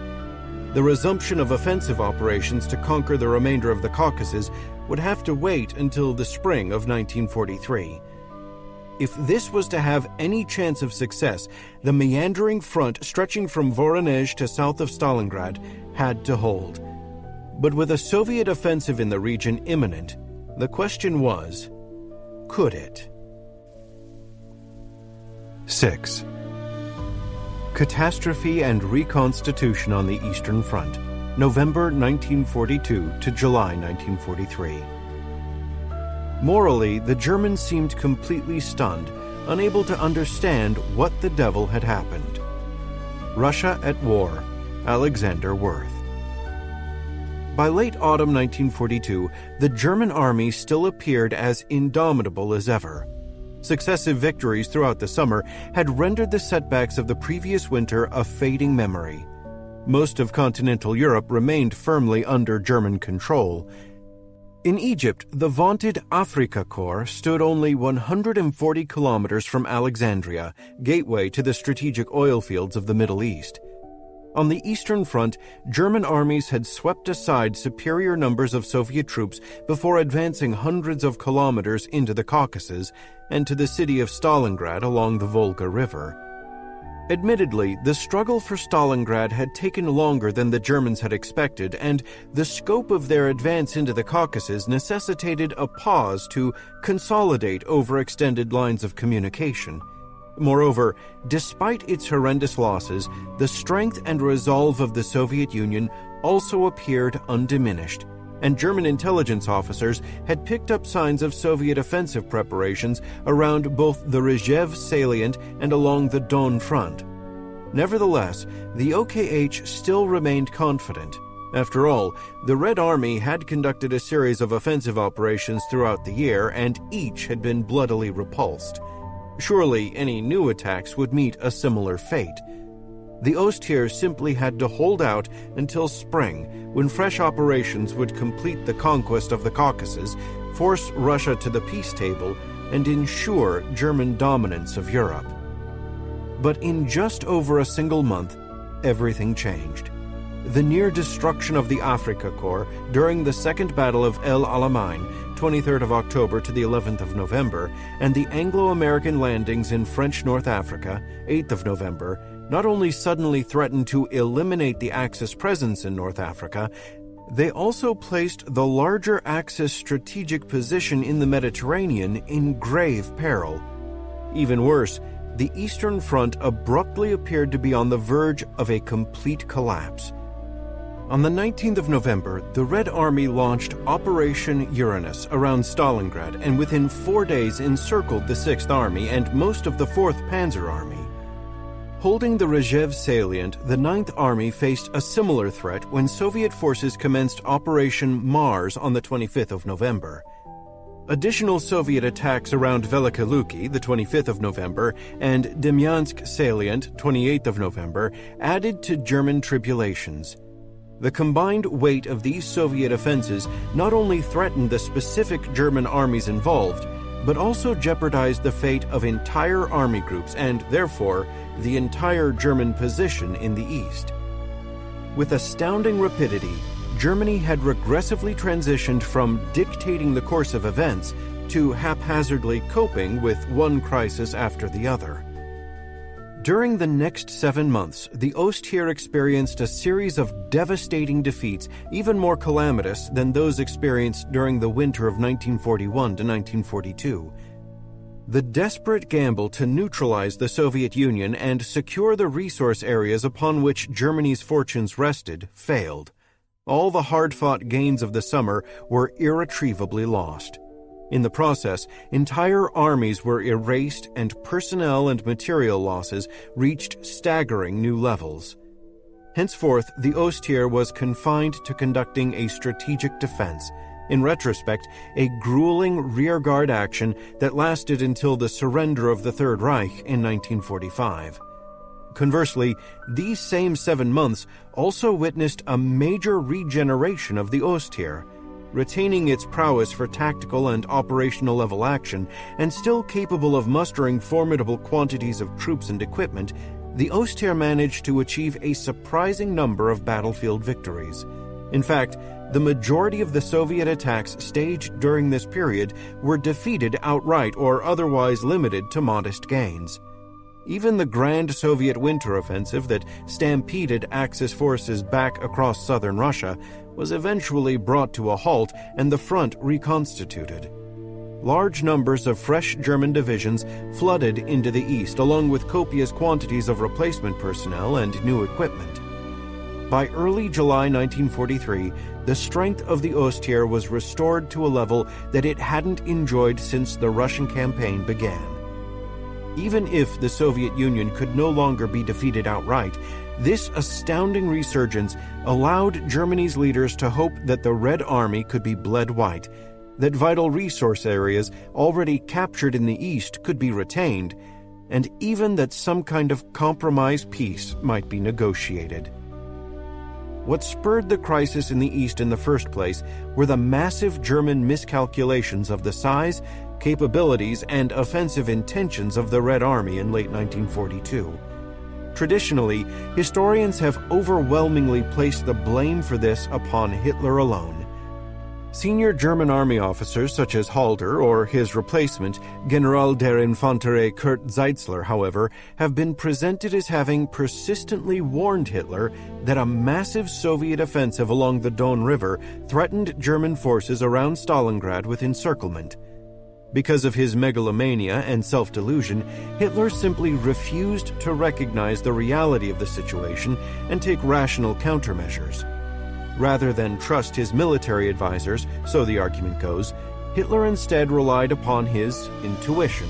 The resumption of offensive operations to conquer the remainder of the Caucasus would have to wait until the spring of 1943. If this was to have any chance of success, the meandering front stretching from Voronezh to south of Stalingrad had to hold. But with a Soviet offensive in the region imminent, the question was, could it? 6. Catastrophe and reconstitution on the Eastern Front, November 1942 to July 1943. Morally, the Germans seemed completely stunned, unable to understand what the devil had happened. Russia at War, Alexander Worth. By late autumn 1942, the German army still appeared as indomitable as ever. Successive victories throughout the summer had rendered the setbacks of the previous winter a fading memory. Most of continental Europe remained firmly under German control. In Egypt, the vaunted Afrika Korps stood only 140 kilometers from Alexandria, gateway to the strategic oil fields of the Middle East. On the Eastern Front, German armies had swept aside superior numbers of Soviet troops before advancing hundreds of kilometers into the Caucasus and to the city of Stalingrad along the Volga River. Admittedly, the struggle for Stalingrad had taken longer than the Germans had expected, and the scope of their advance into the Caucasus necessitated a pause to consolidate over extended lines of communication. Moreover, despite its horrendous losses, the strength and resolve of the Soviet Union also appeared undiminished, and German intelligence officers had picked up signs of Soviet offensive preparations around both the Rzhev salient and along the Don front. Nevertheless, the OKH still remained confident. After all, the Red Army had conducted a series of offensive operations throughout the year, and each had been bloodily repulsed. Surely any new attacks would meet a similar fate. The Ostheer simply had to hold out until spring, when fresh operations would complete the conquest of the Caucasus, force Russia to the peace table, and ensure German dominance of Europe. But in just over a single month, everything changed. The near destruction of the Afrika Korps during the Second Battle of El Alamein, 23rd of October to the 11th of November, and the Anglo-American landings in French North Africa, 8th of November, not only suddenly threatened to eliminate the Axis presence in North Africa, they also placed the larger Axis strategic position in the Mediterranean in grave peril. Even worse, the Eastern Front abruptly appeared to be on the verge of a complete collapse. On the 19th of November, the Red Army launched Operation Uranus around Stalingrad and within 4 days encircled the 6th Army and most of the 4th Panzer Army. Holding the Rzhev salient, the 9th Army faced a similar threat when Soviet forces commenced Operation Mars on the 25th of November. Additional Soviet attacks around Veliki Luki, the 25th of November, and Demyansk salient, 28th of November, added to German tribulations. The combined weight of these Soviet offenses not only threatened the specific German armies involved, but also jeopardized the fate of entire army groups and, therefore, the entire German position in the East. With astounding rapidity, Germany had regressively transitioned from dictating the course of events to haphazardly coping with one crisis after the other. During the next 7 months, the Ostheer experienced a series of devastating defeats, even more calamitous than those experienced during the winter of 1941 to 1942. The desperate gamble to neutralize the Soviet Union and secure the resource areas upon which Germany's fortunes rested failed. All the hard-fought gains of the summer were irretrievably lost. In the process, entire armies were erased and personnel and material losses reached staggering new levels. Henceforth, the Ostheer was confined to conducting a strategic defense, in retrospect, a grueling rearguard action that lasted until the surrender of the Third Reich in 1945. Conversely, these same 7 months also witnessed a major regeneration of the Ostheer. Retaining its prowess for tactical and operational level action, and still capable of mustering formidable quantities of troops and equipment, the Ostheer managed to achieve a surprising number of battlefield victories. In fact, the majority of the Soviet attacks staged during this period were defeated outright or otherwise limited to modest gains. Even the grand Soviet winter offensive that stampeded Axis forces back across southern Russia was eventually brought to a halt and the front reconstituted. Large numbers of fresh German divisions flooded into the east, along with copious quantities of replacement personnel and new equipment. By early July 1943, the strength of the Ostheer was restored to a level that it hadn't enjoyed since the Russian campaign began. Even if the Soviet Union could no longer be defeated outright, this astounding resurgence allowed Germany's leaders to hope that the Red Army could be bled white, that vital resource areas already captured in the East could be retained, and even that some kind of compromise peace might be negotiated. What spurred the crisis in the East in the first place were the massive German miscalculations of the size, capabilities, and offensive intentions of the Red Army in late 1942. Traditionally, historians have overwhelmingly placed the blame for this upon Hitler alone. Senior German army officers such as Halder or his replacement, General der Infanterie Kurt Zeitzler, however, have been presented as having persistently warned Hitler that a massive Soviet offensive along the Don River threatened German forces around Stalingrad with encirclement. Because of his megalomania and self-delusion, Hitler simply refused to recognize the reality of the situation and take rational countermeasures. Rather than trust his military advisors, so the argument goes, Hitler instead relied upon his intuition.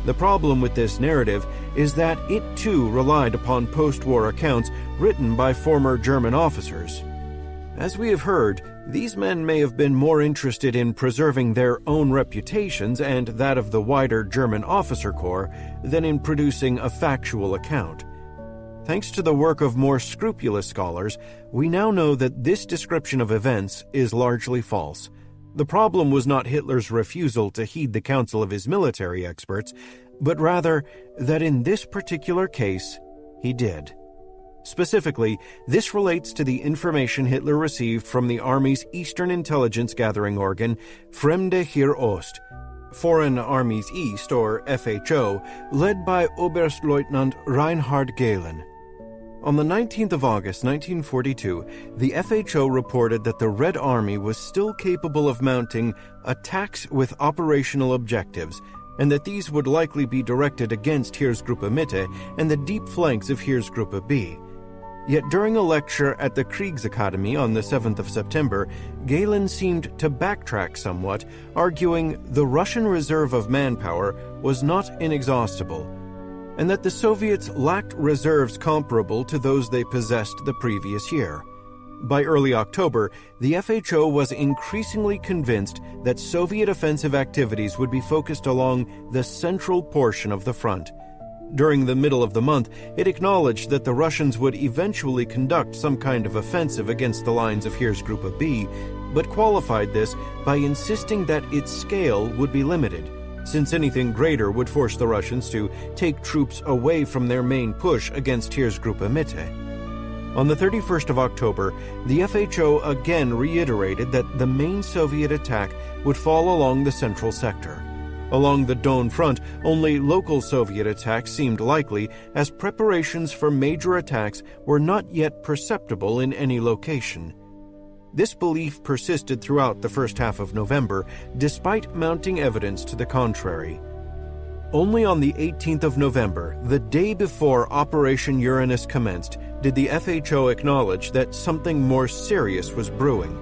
The problem with this narrative is that it too relied upon post-war accounts written by former German officers. As we have heard, these men may have been more interested in preserving their own reputations and that of the wider German officer corps than in producing a factual account. Thanks to the work of more scrupulous scholars, we now know that this description of events is largely false. The problem was not Hitler's refusal to heed the counsel of his military experts, but rather that in this particular case, he did. Specifically, this relates to the information Hitler received from the Army's Eastern Intelligence Gathering Organ, Fremde Heer Ost, Foreign Armies East, or FHO, led by Oberstleutnant Reinhard Gehlen. On the 19th of August 1942, the FHO reported that the Red Army was still capable of mounting attacks with operational objectives, and that these would likely be directed against Heeresgruppe Mitte and the deep flanks of Heeresgruppe B. Yet during a lecture at the Kriegsakademie on the 7th of September, Gehlen seemed to backtrack somewhat, arguing the Russian reserve of manpower was not inexhaustible, and that the Soviets lacked reserves comparable to those they possessed the previous year. By early October, the FHO was increasingly convinced that Soviet offensive activities would be focused along the central portion of the front. During the middle of the month, it acknowledged that the Russians would eventually conduct some kind of offensive against the lines of Heeresgruppe B, but qualified this by insisting that its scale would be limited, since anything greater would force the Russians to take troops away from their main push against Heeresgruppe Mitte. On the 31st of October, the FHO again reiterated that the main Soviet attack would fall along the central sector. Along the Don front, only local Soviet attacks seemed likely, as preparations for major attacks were not yet perceptible in any location. This belief persisted throughout the first half of November, despite mounting evidence to the contrary. Only on the 18th of November, the day before Operation Uranus commenced, did the FHO acknowledge that something more serious was brewing.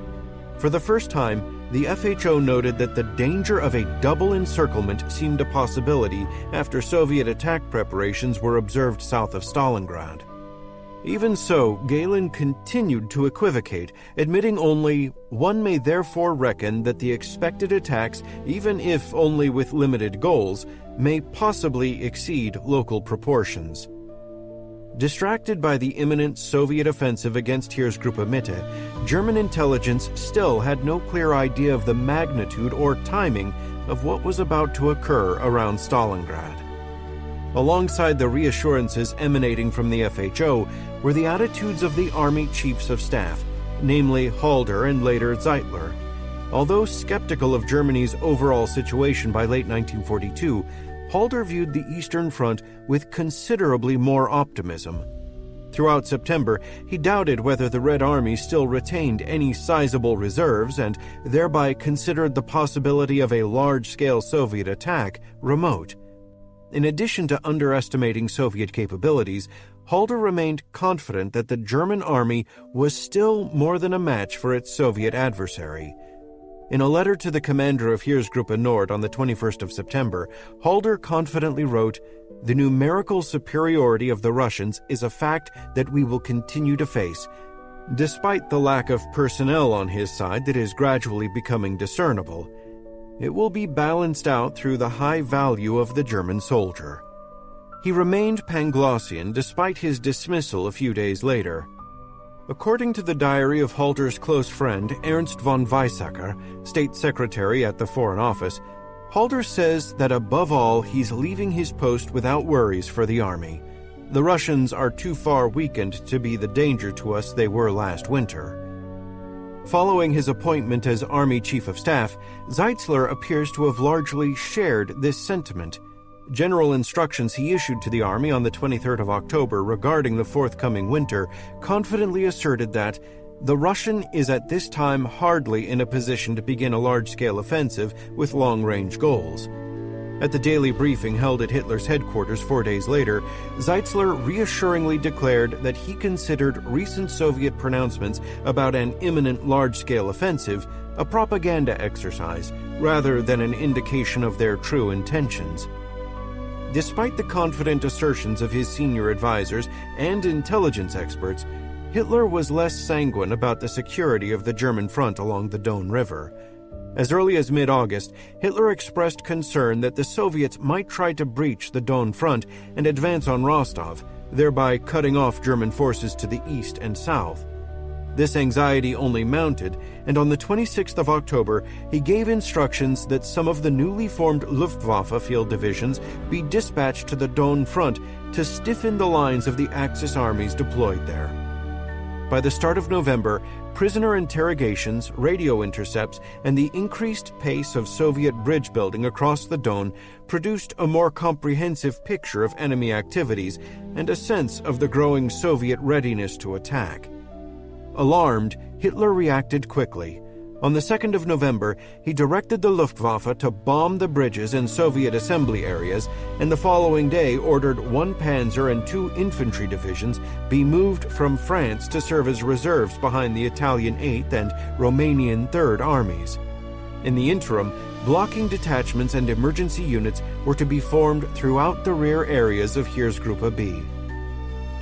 For the first time, the FHO noted that the danger of a double encirclement seemed a possibility after Soviet attack preparations were observed south of Stalingrad. Even so, Gehlen continued to equivocate, admitting only, "One may therefore reckon that the expected attacks, even if only with limited goals, may possibly exceed local proportions." Distracted by the imminent Soviet offensive against Heeresgruppe Mitte, German intelligence still had no clear idea of the magnitude or timing of what was about to occur around Stalingrad. Alongside the reassurances emanating from the FHO were the attitudes of the Army Chiefs of Staff, namely Halder and later Zeitler. Although skeptical of Germany's overall situation by late 1942, Halder viewed the Eastern Front with considerably more optimism. Throughout September, he doubted whether the Red Army still retained any sizable reserves and thereby considered the possibility of a large-scale Soviet attack remote. In addition to underestimating Soviet capabilities, Halder remained confident that the German army was still more than a match for its Soviet adversary. In a letter to the commander of Heeresgruppe Nord on the 21st of September, Halder confidently wrote, "The numerical superiority of the Russians is a fact that we will continue to face, despite the lack of personnel on his side that is gradually becoming discernible. It will be balanced out through the high value of the German soldier." He remained Panglossian despite his dismissal a few days later. According to the diary of Halder's close friend, Ernst von Weizsäcker, state secretary at the Foreign Office, Halder says that above all he's leaving his post without worries for the army. The Russians are too far weakened to be the danger to us they were last winter. Following his appointment as Army Chief of Staff, Zeitzler appears to have largely shared this sentiment. General instructions he issued to the Army on the 23rd of October regarding the forthcoming winter confidently asserted that the Russian is at this time hardly in a position to begin a large-scale offensive with long-range goals. At the daily briefing held at Hitler's headquarters 4 days later, Zeitzler reassuringly declared that he considered recent Soviet pronouncements about an imminent large-scale offensive a propaganda exercise rather than an indication of their true intentions. Despite the confident assertions of his senior advisors and intelligence experts, Hitler was less sanguine about the security of the German front along the Don River. As early as mid-August, Hitler expressed concern that the Soviets might try to breach the Don front and advance on Rostov, thereby cutting off German forces to the east and south. This anxiety only mounted, and on the 26th of October, he gave instructions that some of the newly formed Luftwaffe field divisions be dispatched to the Don front to stiffen the lines of the Axis armies deployed there. By the start of November, prisoner interrogations, radio intercepts, and the increased pace of Soviet bridge building across the Don produced a more comprehensive picture of enemy activities and a sense of the growing Soviet readiness to attack. Alarmed, Hitler reacted quickly. On the 2nd of November, he directed the Luftwaffe to bomb the bridges and Soviet assembly areas, and the following day ordered 1 panzer and 2 infantry divisions be moved from France to serve as reserves behind the Italian 8th and Romanian 3rd armies. In the interim, blocking detachments and emergency units were to be formed throughout the rear areas of Heeresgruppe B.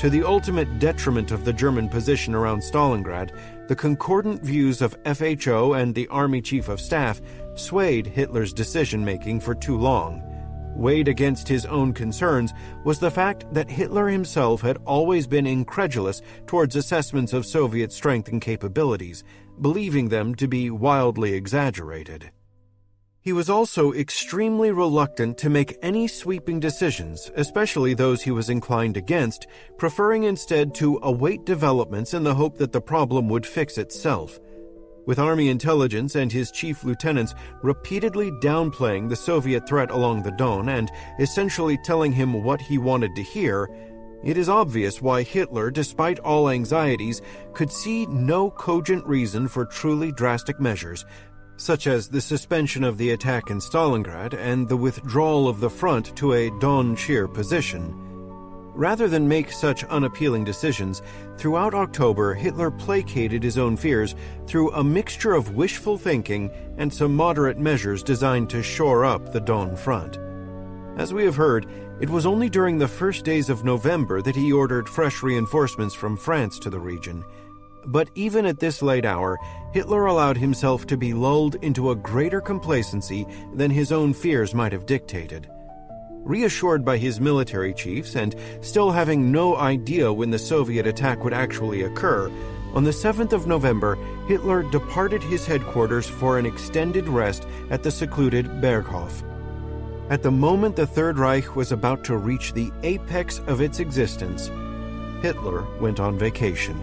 To the ultimate detriment of the German position around Stalingrad, the concordant views of FHO and the Army Chief of Staff swayed Hitler's decision-making for too long. Weighed against his own concerns was the fact that Hitler himself had always been incredulous towards assessments of Soviet strength and capabilities, believing them to be wildly exaggerated. He was also extremely reluctant to make any sweeping decisions, especially those he was inclined against, preferring instead to await developments in the hope that the problem would fix itself. With Army intelligence and his chief lieutenants repeatedly downplaying the Soviet threat along the Don and essentially telling him what he wanted to hear, it is obvious why Hitler, despite all anxieties, could see no cogent reason for truly drastic measures, such as the suspension of the attack in Stalingrad and the withdrawal of the front to a Don-Chier position. Rather than make such unappealing decisions, throughout October Hitler placated his own fears through a mixture of wishful thinking and some moderate measures designed to shore up the Don front. As we have heard, it was only during the first days of November that he ordered fresh reinforcements from France to the region. But even at this late hour, Hitler allowed himself to be lulled into a greater complacency than his own fears might have dictated. Reassured by his military chiefs and still having no idea when the Soviet attack would actually occur, on the 7th of November, Hitler departed his headquarters for an extended rest at the secluded Berghof. At the moment the Third Reich was about to reach the apex of its existence, Hitler went on vacation.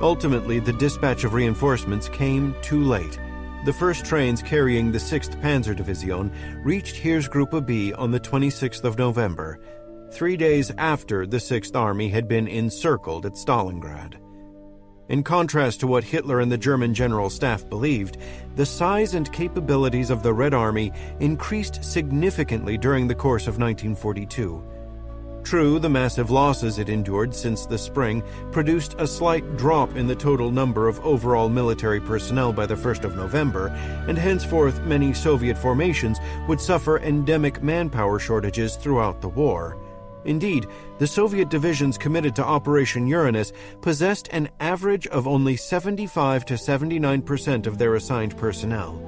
Ultimately, the dispatch of reinforcements came too late. The first trains carrying the 6th Panzer Division reached Heeresgruppe B on the 26th of November, 3 days after the 6th Army had been encircled at Stalingrad. In contrast to what Hitler and the German General Staff believed, the size and capabilities of the Red Army increased significantly during the course of 1942. True, the massive losses it endured since the spring produced a slight drop in the total number of overall military personnel by the 1st of November, and henceforth many Soviet formations would suffer endemic manpower shortages throughout the war. Indeed, the Soviet divisions committed to Operation Uranus possessed an average of only 75 to 79% of their assigned personnel.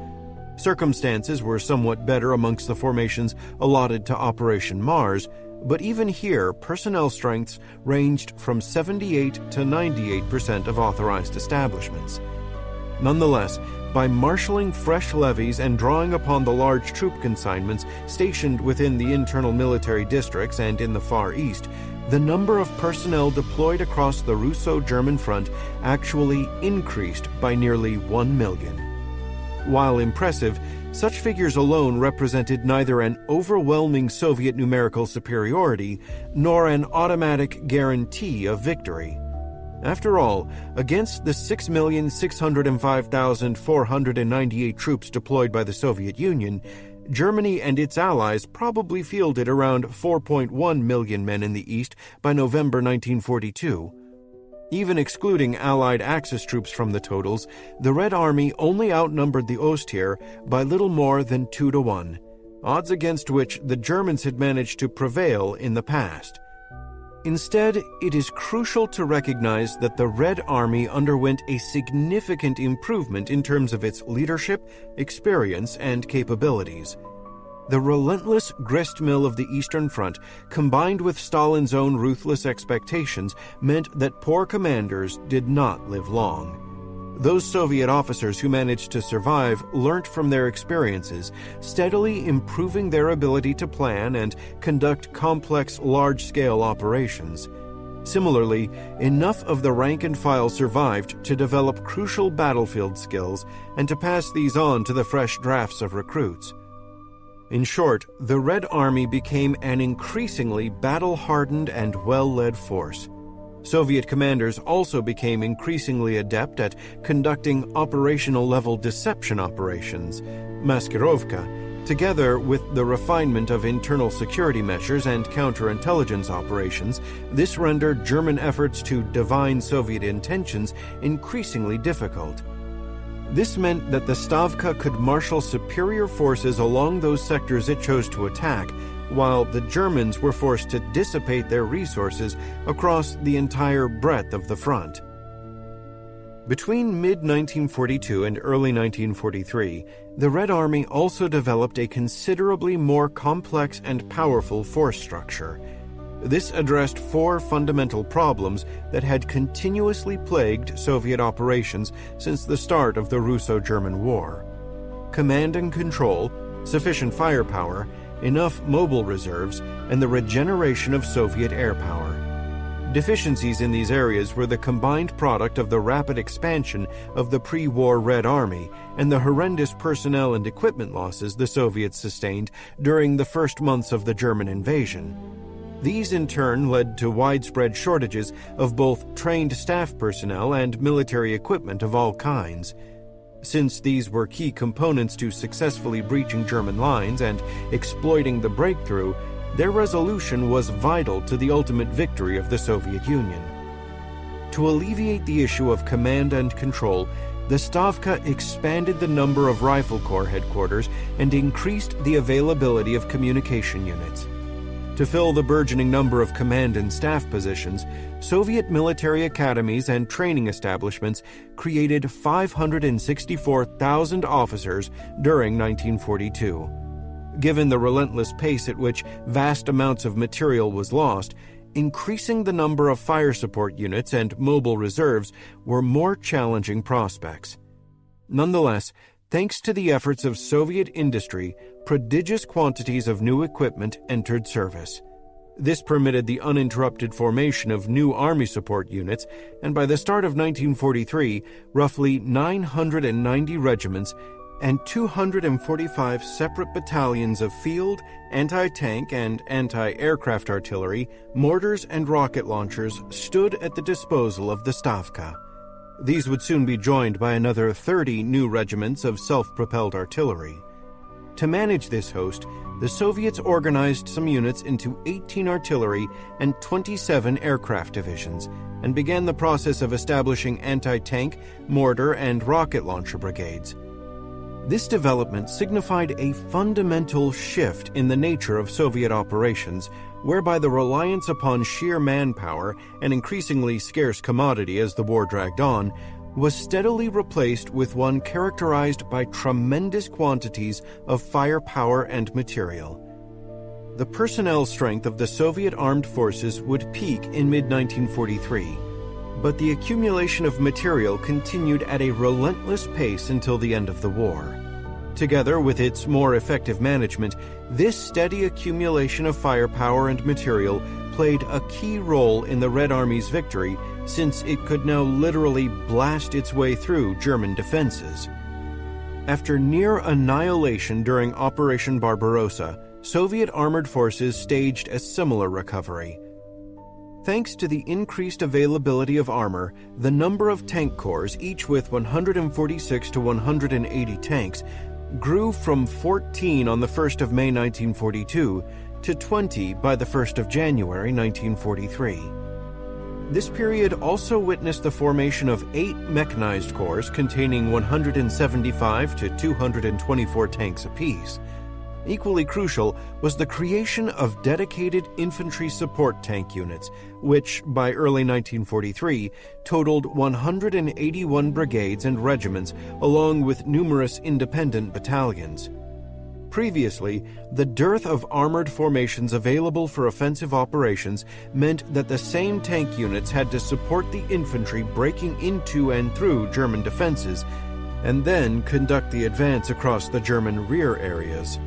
Circumstances were somewhat better amongst the formations allotted to Operation Mars, but even here, personnel strengths ranged from 78 to 98% of authorized establishments. Nonetheless, by marshalling fresh levies and drawing upon the large troop consignments stationed within the internal military districts and in the Far East, the number of personnel deployed across the Russo-German front actually increased by nearly 1 million. While impressive, such figures alone represented neither an overwhelming Soviet numerical superiority nor an automatic guarantee of victory. After all, against the 6,605,498 troops deployed by the Soviet Union, Germany and its allies probably fielded around 4.1 million men in the East by November 1942. Even excluding Allied Axis troops from the totals, the Red Army only outnumbered the Ostheer by little more than 2 to 1, odds against which the Germans had managed to prevail in the past. Instead, it is crucial to recognize that the Red Army underwent a significant improvement in terms of its leadership, experience, and capabilities. The relentless gristmill of the Eastern Front, combined with Stalin's own ruthless expectations, meant that poor commanders did not live long. Those Soviet officers who managed to survive learnt from their experiences, steadily improving their ability to plan and conduct complex, large-scale operations. Similarly, enough of the rank and file survived to develop crucial battlefield skills and to pass these on to the fresh drafts of recruits. In short, the Red Army became an increasingly battle-hardened and well-led force. Soviet commanders also became increasingly adept at conducting operational-level deception operations, maskirovka, together with the refinement of internal security measures and counterintelligence operations. This rendered German efforts to divine Soviet intentions increasingly difficult. This meant that the Stavka could marshal superior forces along those sectors it chose to attack, while the Germans were forced to dissipate their resources across the entire breadth of the front. Between mid-1942 and early 1943, the Red Army also developed a considerably more complex and powerful force structure. This addressed 4 fundamental problems that had continuously plagued Soviet operations since the start of the Russo-German War: command and control, sufficient firepower, enough mobile reserves, and the regeneration of Soviet air power. Deficiencies in these areas were the combined product of the rapid expansion of the pre-war Red Army and the horrendous personnel and equipment losses the Soviets sustained during the first months of the German invasion. These in turn led to widespread shortages of both trained staff personnel and military equipment of all kinds. Since these were key components to successfully breaching German lines and exploiting the breakthrough, their resolution was vital to the ultimate victory of the Soviet Union. To alleviate the issue of command and control, the Stavka expanded the number of Rifle Corps headquarters and increased the availability of communication units. To fill the burgeoning number of command and staff positions, Soviet military academies and training establishments created 564,000 officers during 1942. Given the relentless pace at which vast amounts of material was lost, increasing the number of fire support units and mobile reserves were more challenging prospects. Nonetheless, thanks to the efforts of Soviet industry, prodigious quantities of new equipment entered service. This permitted the uninterrupted formation of new Army support units, and by the start of 1943, roughly 990 regiments and 245 separate battalions of field, anti-tank, and anti-aircraft artillery, mortars, and rocket launchers stood at the disposal of the Stavka. These would soon be joined by another 30 new regiments of self-propelled artillery. To manage this host, the Soviets organized some units into 18 artillery and 27 aircraft divisions, and began the process of establishing anti-tank, mortar, and rocket launcher brigades. This development signified a fundamental shift in the nature of Soviet operations, whereby the reliance upon sheer manpower, an increasingly scarce commodity as the war dragged on, was steadily replaced with one characterized by tremendous quantities of firepower and material. the personnel strength of the Soviet armed forces would peak in mid-1943, but the accumulation of material continued at a relentless pace until the end of the war. Together with its more effective management, this steady accumulation of firepower and material played a key role in the Red Army's victory, since it could now literally blast its way through German defenses. After near annihilation during Operation Barbarossa, Soviet armored forces staged a similar recovery. Thanks to the increased availability of armor, the number of tank corps, each with 146 to 180 tanks, grew from 14 on the 1st of May 1942 to 20 by the 1st of January 1943. This period also witnessed the formation of 8 mechanized corps containing 175 to 224 tanks apiece. Equally crucial was the creation of dedicated infantry support tank units, which, by early 1943, totaled 181 brigades and regiments, along with numerous independent battalions. Previously, the dearth of armored formations available for offensive operations meant that the same tank units had to support the infantry breaking into and through German defenses, and then conduct the advance across the German rear areas.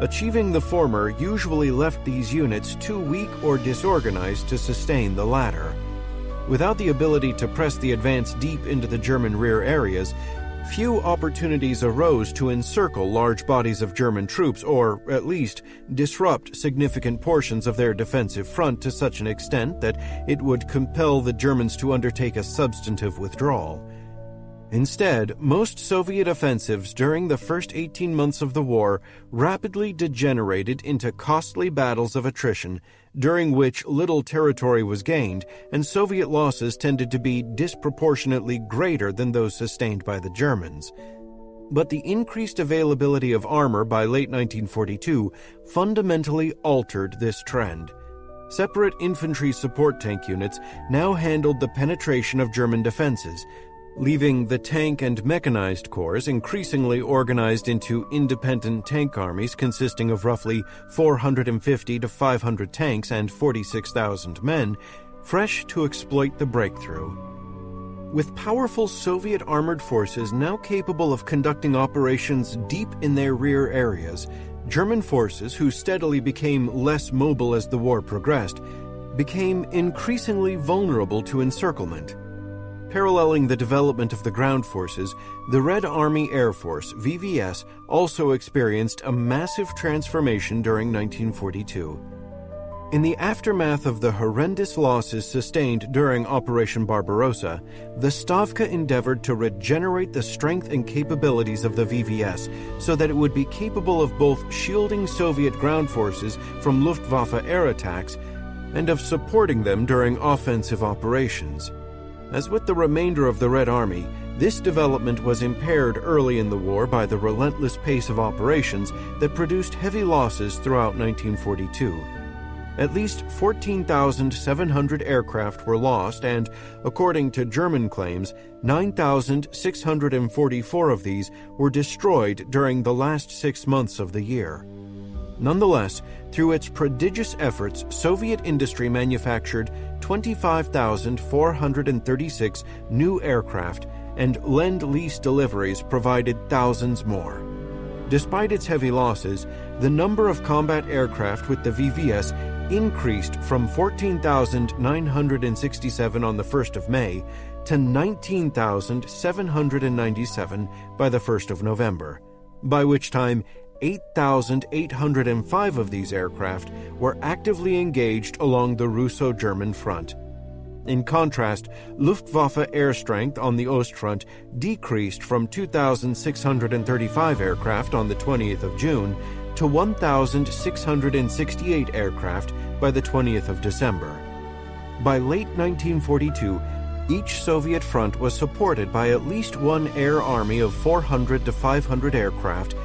Achieving the former usually left these units too weak or disorganized to sustain the latter. Without the ability to press the advance deep into the German rear areas, few opportunities arose to encircle large bodies of German troops or, at least, disrupt significant portions of their defensive front to such an extent that it would compel the Germans to undertake a substantive withdrawal. Instead, most Soviet offensives during the first 18 months of the war rapidly degenerated into costly battles of attrition, during which little territory was gained, and Soviet losses tended to be disproportionately greater than those sustained by the Germans. But the increased availability of armor by late 1942 fundamentally altered this trend. Separate infantry support tank units now handled the penetration of German defenses, leaving the tank and mechanized corps increasingly organized into independent tank armies consisting of roughly 450 to 500 tanks and 46,000 men, fresh to exploit the breakthrough. With powerful Soviet armored forces now capable of conducting operations deep in their rear areas, German forces, who steadily became less mobile as the war progressed, became increasingly vulnerable to encirclement. Paralleling the development of the ground forces, the Red Army Air Force, VVS, also experienced a massive transformation during 1942. In the aftermath of the horrendous losses sustained during Operation Barbarossa, the Stavka endeavored to regenerate the strength and capabilities of the VVS so that it would be capable of both shielding Soviet ground forces from Luftwaffe air attacks and of supporting them during offensive operations. As with the remainder of the Red Army, this development was impaired early in the war by the relentless pace of operations that produced heavy losses throughout 1942. At least 14,700 aircraft were lost, and, according to German claims, 9,644 of these were destroyed during the last 6 months of the year. Nonetheless, through its prodigious efforts, Soviet industry manufactured 25,436 new aircraft, and Lend-Lease deliveries provided thousands more. Despite its heavy losses, the number of combat aircraft with the VVS increased from 14,967 on the 1st of May to 19,797 by the 1st of November, by which time 8,805 of these aircraft were actively engaged along the Russo-German front. In contrast, Luftwaffe air strength on the Ostfront decreased from 2,635 aircraft on the 20th of June to 1,668 aircraft by the 20th of December. By late 1942, each Soviet front was supported by at least one air army of 400 to 500 aircraft,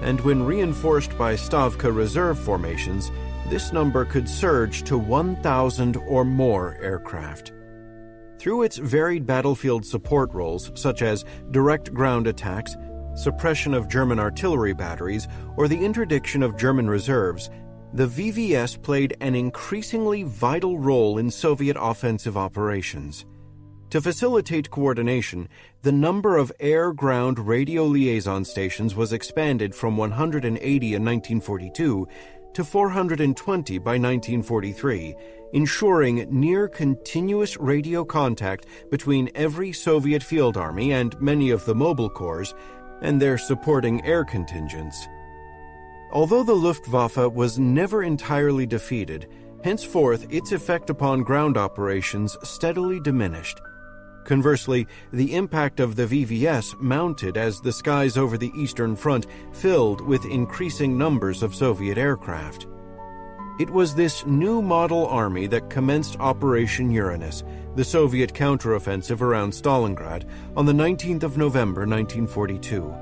and when reinforced by Stavka reserve formations, this number could surge to 1,000 or more aircraft. Through its varied battlefield support roles, such as direct ground attacks, suppression of German artillery batteries, or the interdiction of German reserves, the VVS played an increasingly vital role in Soviet offensive operations. To facilitate coordination, the number of air-ground radio liaison stations was expanded from 180 in 1942 to 420 by 1943, ensuring near-continuous radio contact between every Soviet field army and many of the mobile corps and their supporting air contingents. Although the Luftwaffe was never entirely defeated, henceforth its effect upon ground operations steadily diminished. Conversely, the impact of the VVS mounted as the skies over the Eastern Front filled with increasing numbers of Soviet aircraft. It was this new model army that commenced Operation Uranus, the Soviet counteroffensive around Stalingrad, on the 19th of November 1942.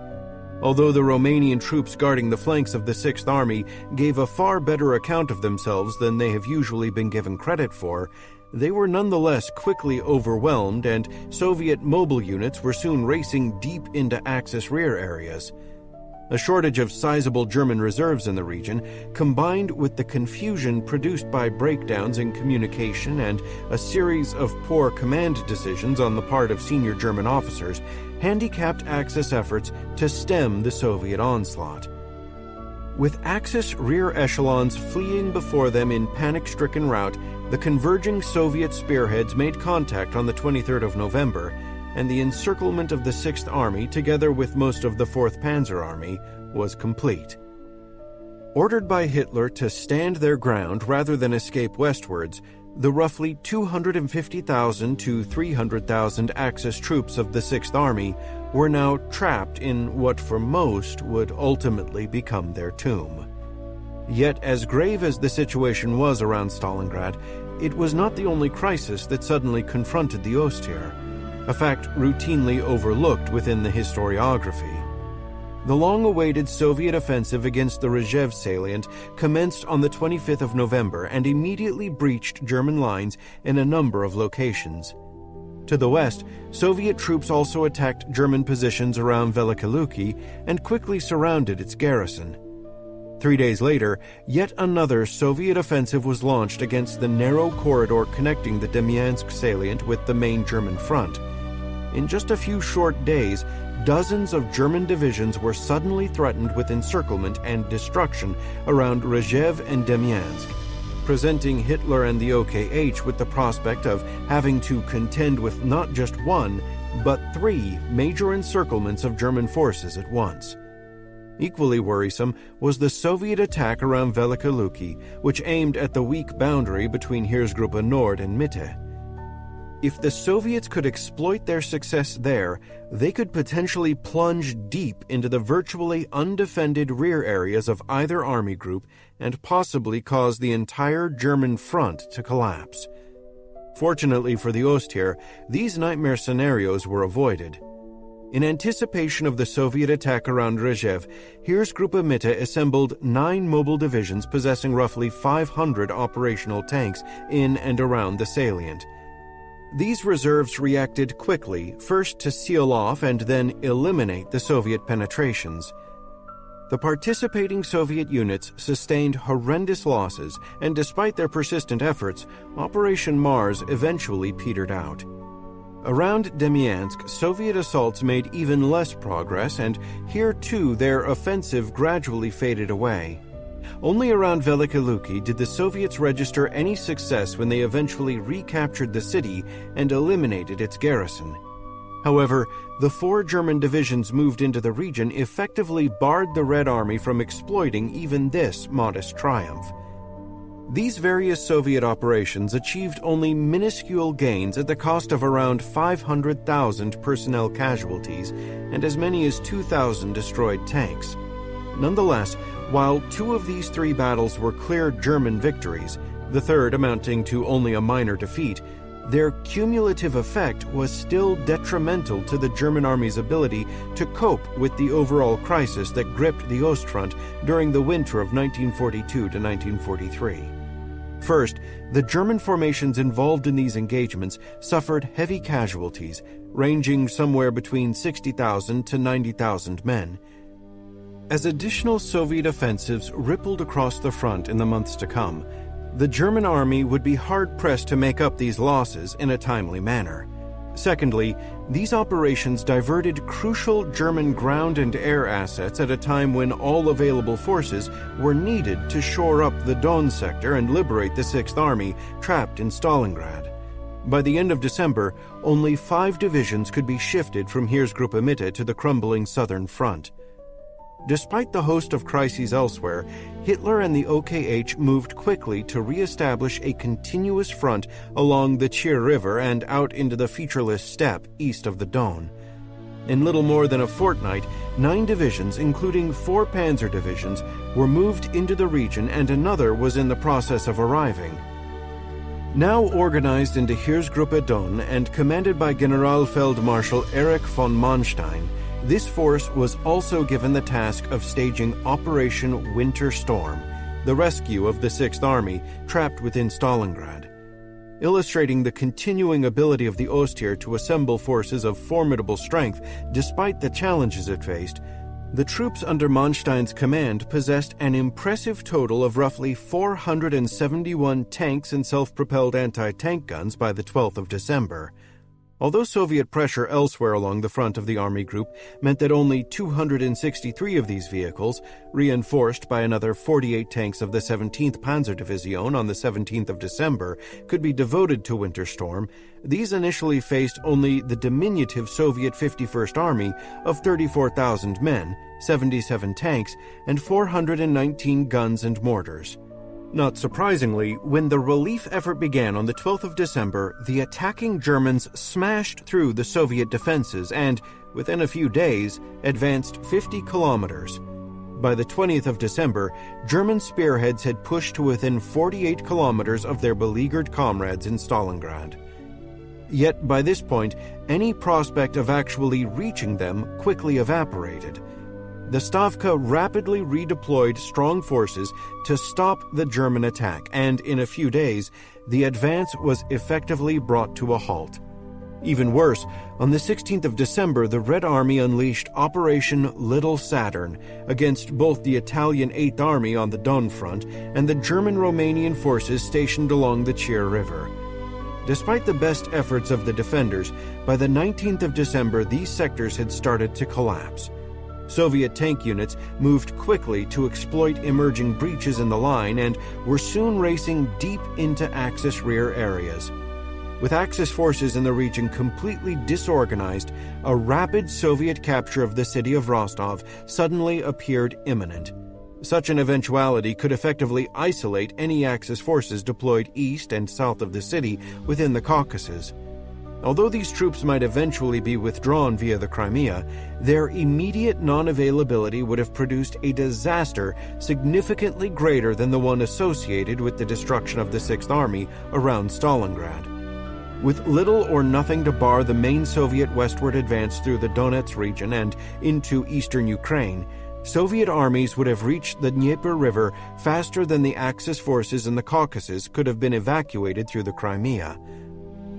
Although the Romanian troops guarding the flanks of the Sixth Army gave a far better account of themselves than they have usually been given credit for, they were nonetheless quickly overwhelmed, and Soviet mobile units were soon racing deep into Axis rear areas. A shortage of sizable German reserves in the region, combined with the confusion produced by breakdowns in communication and a series of poor command decisions on the part of senior German officers, handicapped Axis efforts to stem the Soviet onslaught. With Axis rear echelons fleeing before them in panic-stricken rout, the converging Soviet spearheads made contact on the 23rd of November, and the encirclement of the Sixth Army, together with most of the 4th Panzer Army, was complete. Ordered by Hitler to stand their ground rather than escape westwards, the roughly 250,000 to 300,000 Axis troops of the Sixth Army were now trapped in what for most would ultimately become their tomb. Yet, as grave as the situation was around Stalingrad, it was not the only crisis that suddenly confronted the Ostheer, a fact routinely overlooked within the historiography. The long-awaited Soviet offensive against the Rzhev salient commenced on the 25th of November and immediately breached German lines in a number of locations. To the west, Soviet troops also attacked German positions around Veliki Luki and quickly surrounded its garrison. 3 days later, yet another Soviet offensive was launched against the narrow corridor connecting the Demyansk salient with the main German front. In just a few short days, dozens of German divisions were suddenly threatened with encirclement and destruction around Rzhev and Demyansk, presenting Hitler and the OKH with the prospect of having to contend with not just one, but 3 major encirclements of German forces at once. Equally worrisome was the Soviet attack around Veliki Luki, which aimed at the weak boundary between Heeresgruppe Nord and Mitte. If the Soviets could exploit their success there, they could potentially plunge deep into the virtually undefended rear areas of either army group and possibly cause the entire German front to collapse. Fortunately for the Ostheer, these nightmare scenarios were avoided. In anticipation of the Soviet attack around Rzhev, Heeresgruppe Mitte assembled 9 mobile divisions possessing roughly 500 operational tanks in and around the salient. These reserves reacted quickly, first to seal off and then eliminate the Soviet penetrations. The participating Soviet units sustained horrendous losses, and despite their persistent efforts, Operation Mars eventually petered out. Around Demyansk, Soviet assaults made even less progress, and here too their offensive gradually faded away. Only around Veliki Luki did the Soviets register any success when they eventually recaptured the city and eliminated its garrison. However, the 4 German divisions moved into the region effectively barred the Red Army from exploiting even this modest triumph. These various Soviet operations achieved only minuscule gains at the cost of around 500,000 personnel casualties and as many as 2,000 destroyed tanks. Nonetheless, while 2 of these 3 battles were clear German victories, the third amounting to only a minor defeat, their cumulative effect was still detrimental to the German army's ability to cope with the overall crisis that gripped the Ostfront during the winter of 1942 to 1943. First, the German formations involved in these engagements suffered heavy casualties, ranging somewhere between 60,000 to 90,000 men. As additional Soviet offensives rippled across the front in the months to come, the German army would be hard-pressed to make up these losses in a timely manner. Secondly, these operations diverted crucial German ground and air assets at a time when all available forces were needed to shore up the Don sector and liberate the Sixth Army trapped in Stalingrad. By the end of December, only 5 divisions could be shifted from Heeresgruppe Mitte to the crumbling southern front. Despite the host of crises elsewhere, Hitler and the OKH moved quickly to re-establish a continuous front along the Chir River and out into the featureless steppe east of the Don. In little more than a fortnight, 9 divisions, including 4 panzer divisions, were moved into the region, and another was in the process of arriving. Now organized into Heeresgruppe Don and commanded by Generalfeldmarschall Erich von Manstein, this force was also given the task of staging Operation Winter Storm, the rescue of the Sixth Army trapped within Stalingrad. Illustrating the continuing ability of the Ostheer to assemble forces of formidable strength despite the challenges it faced, the troops under Manstein's command possessed an impressive total of roughly 471 tanks and self-propelled anti-tank guns by the 12th of December. Although Soviet pressure elsewhere along the front of the army group meant that only 263 of these vehicles, reinforced by another 48 tanks of the 17th Panzerdivision on the 17th of December, could be devoted to Winter Storm, these initially faced only the diminutive Soviet 51st Army of 34,000 men, 77 tanks, and 419 guns and mortars. Not surprisingly, when the relief effort began on the 12th of December, the attacking Germans smashed through the Soviet defenses and, within a few days, advanced 50 kilometers. By the 20th of December, German spearheads had pushed to within 48 kilometers of their beleaguered comrades in Stalingrad. Yet by this point, any prospect of actually reaching them quickly evaporated. The Stavka rapidly redeployed strong forces to stop the German attack, and in a few days, the advance was effectively brought to a halt. Even worse, on the 16th of December, the Red Army unleashed Operation Little Saturn against both the Italian Eighth Army on the Don front and the German-Romanian forces stationed along the Chir River. Despite the best efforts of the defenders, by the 19th of December, these sectors had started to collapse. Soviet tank units moved quickly to exploit emerging breaches in the line and were soon racing deep into Axis rear areas. With Axis forces in the region completely disorganized, a rapid Soviet capture of the city of Rostov suddenly appeared imminent. Such an eventuality could effectively isolate any Axis forces deployed east and south of the city within the Caucasus. Although these troops might eventually be withdrawn via the Crimea, their immediate non-availability would have produced a disaster significantly greater than the one associated with the destruction of the Sixth Army around Stalingrad. With little or nothing to bar the main Soviet westward advance through the Donetsk region and into eastern Ukraine, Soviet armies would have reached the Dnieper River faster than the Axis forces in the Caucasus could have been evacuated through the Crimea.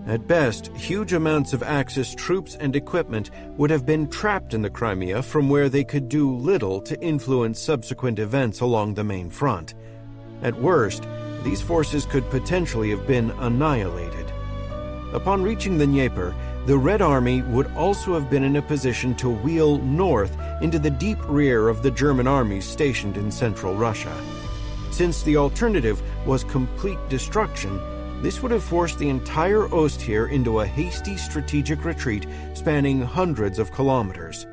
At best, huge amounts of Axis troops and equipment would have been trapped in the Crimea from where they could do little to influence subsequent events along the main front. At worst, these forces could potentially have been annihilated. Upon reaching the Dnieper, the Red Army would also have been in a position to wheel north into the deep rear of the German armies stationed in central Russia. Since the alternative was complete destruction, this would have forced the entire Ostheer into a hasty strategic retreat spanning hundreds of kilometers.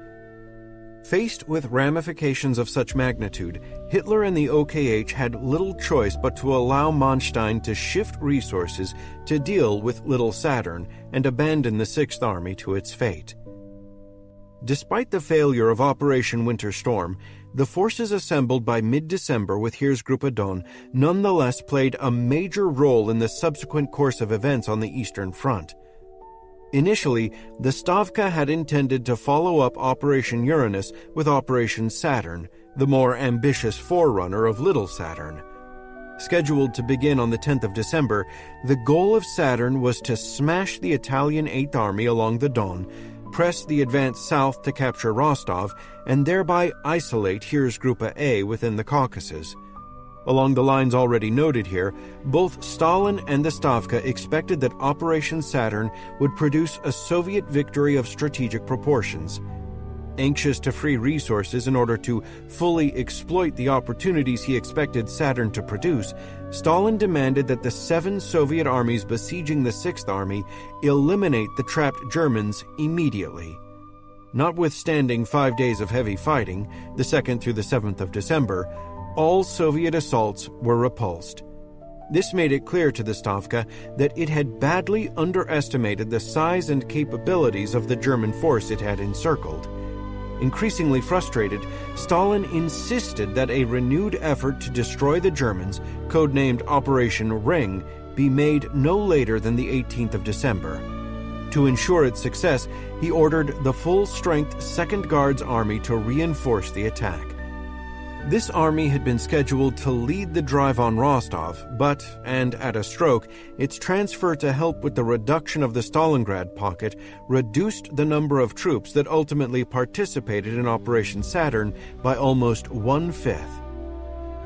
Faced with ramifications of such magnitude, Hitler and the OKH had little choice but to allow Manstein to shift resources to deal with Little Saturn and abandon the Sixth Army to its fate. Despite the failure of Operation Winter Storm, the forces assembled by mid-December with Heeresgruppe Don nonetheless played a major role in the subsequent course of events on the Eastern Front. Initially, the Stavka had intended to follow up Operation Uranus with Operation Saturn, the more ambitious forerunner of Little Saturn. Scheduled to begin on the 10th of December, the goal of Saturn was to smash the Italian Eighth Army along the Don, press the advance south to capture Rostov and thereby isolate Heeresgruppe A within the Caucasus. Along the lines already noted here, both Stalin and the Stavka expected that Operation Saturn would produce a Soviet victory of strategic proportions. Anxious to free resources in order to fully exploit the opportunities he expected Saturn to produce, Stalin demanded that the 7 Soviet armies besieging the Sixth Army eliminate the trapped Germans immediately. Notwithstanding 5 days of heavy fighting, the 2nd through the 7th of December, all Soviet assaults were repulsed. This made it clear to the Stavka that it had badly underestimated the size and capabilities of the German force it had encircled. Increasingly frustrated, Stalin insisted that a renewed effort to destroy the Germans, codenamed Operation Ring, be made no later than the 18th of December. To ensure its success, he ordered the full-strength 2nd Guards Army to reinforce the attack. This army had been scheduled to lead the drive on Rostov, but, and at a stroke, its transfer to help with the reduction of the Stalingrad pocket reduced the number of troops that ultimately participated in Operation Saturn by almost 1/5.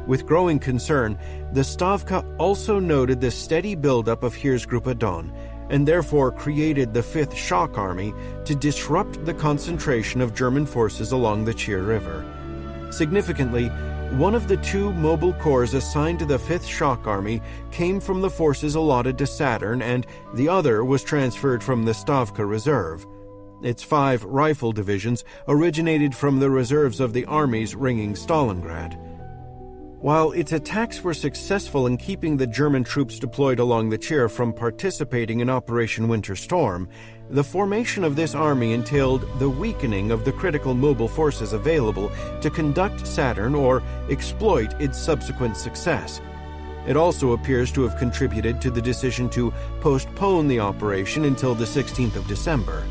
With growing concern, the Stavka also noted the steady buildup of Heeresgruppe Don, and therefore created the 5th Shock Army to disrupt the concentration of German forces along the Chir River. Significantly, one of the 2 mobile corps assigned to the 5th Shock Army came from the forces allotted to Saturn, and the other was transferred from the Stavka Reserve. Its 5 rifle divisions originated from the reserves of the armies ringing Stalingrad. While its attacks were successful in keeping the German troops deployed along the Chir from participating in Operation Winter Storm, the formation of this army entailed the weakening of the critical mobile forces available to conduct Saturn or exploit its subsequent success. It also appears to have contributed to the decision to postpone the operation until the 16th of December.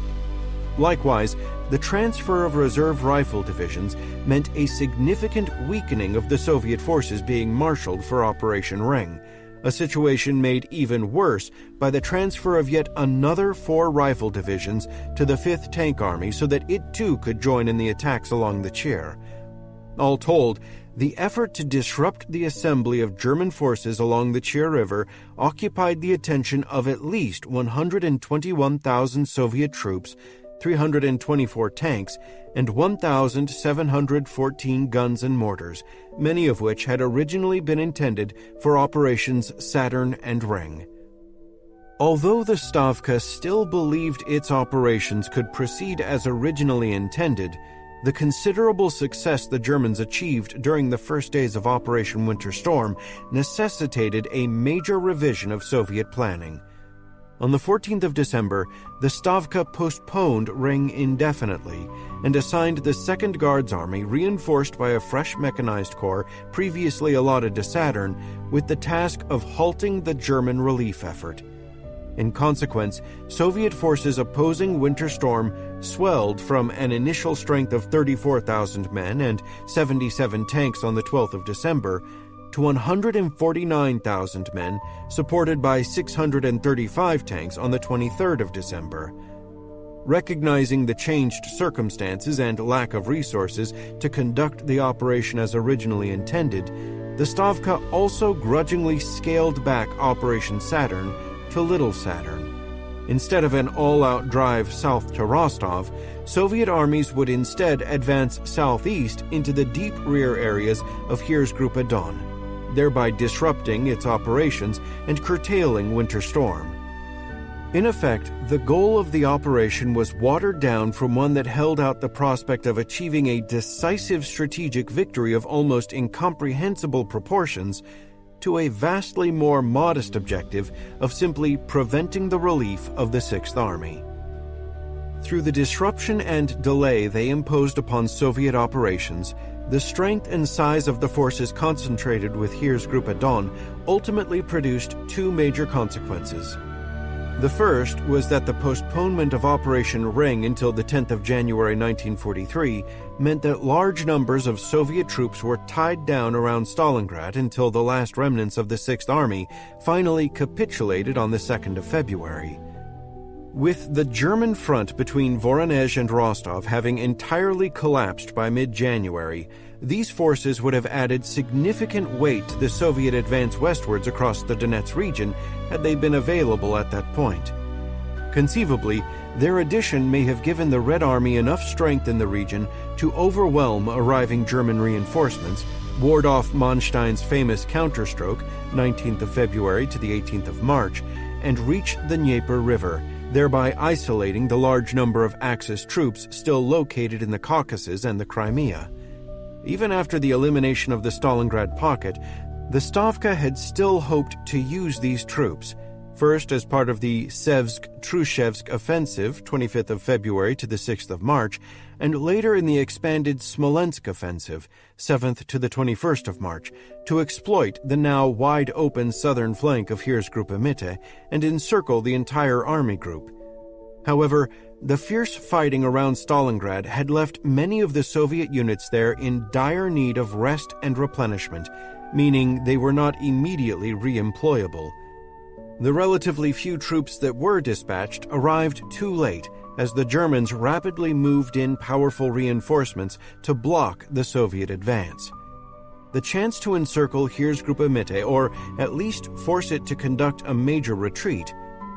Likewise, the transfer of reserve rifle divisions meant a significant weakening of the Soviet forces being marshaled for Operation Ring, a situation made even worse by the transfer of yet another 4 rifle divisions to the 5th Tank Army so that it too could join in the attacks along the Chir. All told, the effort to disrupt the assembly of German forces along the Chir River occupied the attention of at least 121,000 Soviet troops, 324 tanks, and 1,714 guns and mortars, many of which had originally been intended for Operations Saturn and Ring. Although the Stavka still believed its operations could proceed as originally intended, the considerable success the Germans achieved during the first days of Operation Winter Storm necessitated a major revision of Soviet planning. On the 14th of December, the Stavka postponed Ring indefinitely and assigned the 2nd Guards Army, reinforced by a fresh mechanized corps previously allotted to Saturn, with the task of halting the German relief effort. In consequence, Soviet forces opposing Winter Storm swelled from an initial strength of 34,000 men and 77 tanks on the 12th of December to 149,000 men, supported by 635 tanks on the 23rd of December. Recognizing the changed circumstances and lack of resources to conduct the operation as originally intended, the Stavka also grudgingly scaled back Operation Saturn to Little Saturn. Instead of an all-out drive south to Rostov, Soviet armies would instead advance southeast into the deep rear areas of Heeresgruppe Don, thereby disrupting its operations and curtailing Winter Storm. In effect, the goal of the operation was watered down from one that held out the prospect of achieving a decisive strategic victory of almost incomprehensible proportions to a vastly more modest objective of simply preventing the relief of the Sixth Army. Through the disruption and delay they imposed upon Soviet operations, the strength and size of the forces concentrated with Heeresgruppe Don ultimately produced 2 major consequences. The first was that the postponement of Operation Ring until the 10th of January 1943 meant that large numbers of Soviet troops were tied down around Stalingrad until the last remnants of the Sixth Army finally capitulated on the 2nd of February. With the German front between Voronezh and Rostov having entirely collapsed by mid-January, these forces would have added significant weight to the Soviet advance westwards across the Donetsk region had they been available at that point. Conceivably, their addition may have given the Red Army enough strength in the region to overwhelm arriving German reinforcements, ward off Manstein's famous counterstroke, 19th of February to the 18th of March, and reach the Dnieper River, thereby isolating the large number of Axis troops still located in the Caucasus and the Crimea. Even after the elimination of the Stalingrad pocket, the Stavka had still hoped to use these troops, first as part of the Sevsk-Trushevsk offensive, 25th of February to the 6th of March, and later in the expanded Smolensk offensive, 7th to the 21st of March, to exploit the now wide-open southern flank of Heeresgruppe Mitte and encircle the entire army group. However, the fierce fighting around Stalingrad had left many of the Soviet units there in dire need of rest and replenishment, meaning they were not immediately re-employable. The relatively few troops that were dispatched arrived too late, as the Germans rapidly moved in powerful reinforcements to block the Soviet advance. The chance to encircle Heeresgruppe Mitte, or at least force it to conduct a major retreat,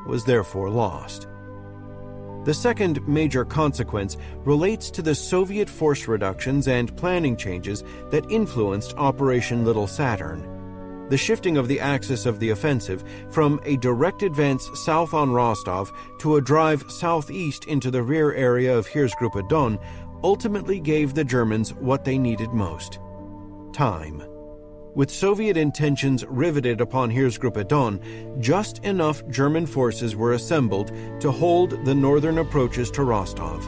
was therefore lost. The second major consequence relates to the Soviet force reductions and planning changes that influenced Operation Little Saturn. The shifting of the axis of the offensive from a direct advance south on Rostov to a drive southeast into the rear area of Heeresgruppe Don ultimately gave the Germans what they needed most: time. With Soviet intentions riveted upon Heeresgruppe Don, just enough German forces were assembled to hold the northern approaches to Rostov.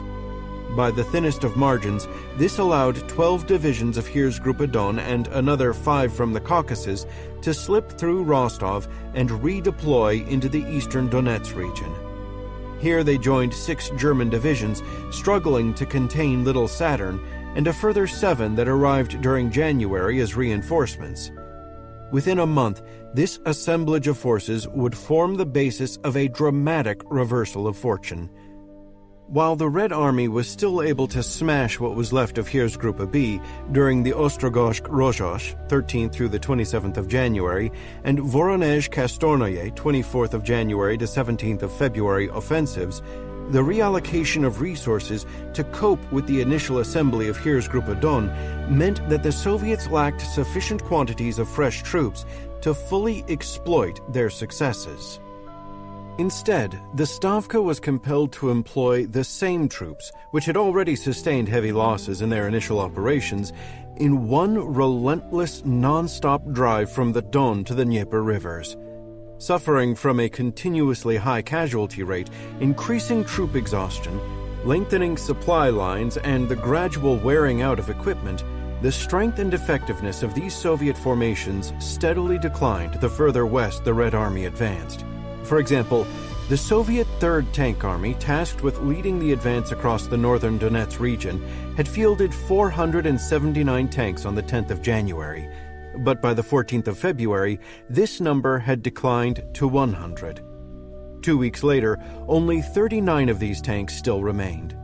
By the thinnest of margins, this allowed 12 divisions of Heeresgruppe Don and another 5 from the Caucasus to slip through Rostov and redeploy into the eastern Donetsk region. Here they joined 6 German divisions struggling to contain Little Saturn, and a further 7 that arrived during January as reinforcements. Within a month, this assemblage of forces would form the basis of a dramatic reversal of fortune. While the Red Army was still able to smash what was left of Heeresgruppe B during the Ostrogosk-Rozhozh, 13th through the 27th of January, and Voronezh-Kastornoye, 24th of January to 17th of February offensives, the reallocation of resources to cope with the initial assembly of Heeresgruppe Don meant that the Soviets lacked sufficient quantities of fresh troops to fully exploit their successes. Instead, the Stavka was compelled to employ the same troops, which had already sustained heavy losses in their initial operations, in one relentless, non-stop drive from the Don to the Dnieper rivers. Suffering from a continuously high casualty rate, increasing troop exhaustion, lengthening supply lines, and the gradual wearing out of equipment, the strength and effectiveness of these Soviet formations steadily declined the further west the Red Army advanced. For example, the Soviet 3rd Tank Army, tasked with leading the advance across the northern Donetsk region, had fielded 479 tanks on the 10th of January. But by the 14th of February, this number had declined to 100. 2 weeks later, only 39 of these tanks still remained.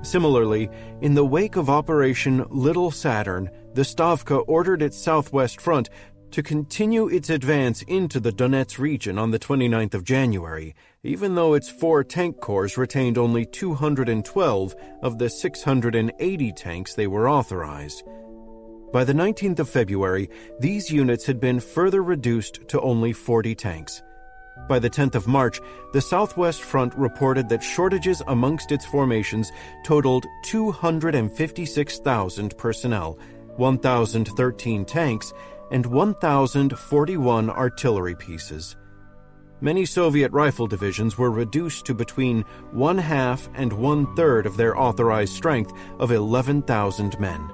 Similarly, in the wake of Operation Little Saturn, the Stavka ordered its southwest front to continue its advance into the Donetsk region on the 29th of January, even though its 4 tank corps retained only 212 of the 680 tanks they were authorized. By the 19th of February, these units had been further reduced to only 40 tanks. By the 10th of March, the Southwest Front reported that shortages amongst its formations totaled 256,000 personnel, 1,013 tanks, and 1,041 artillery pieces. Many Soviet rifle divisions were reduced to between 1/2 and 1/3 of their authorized strength of 11,000 men.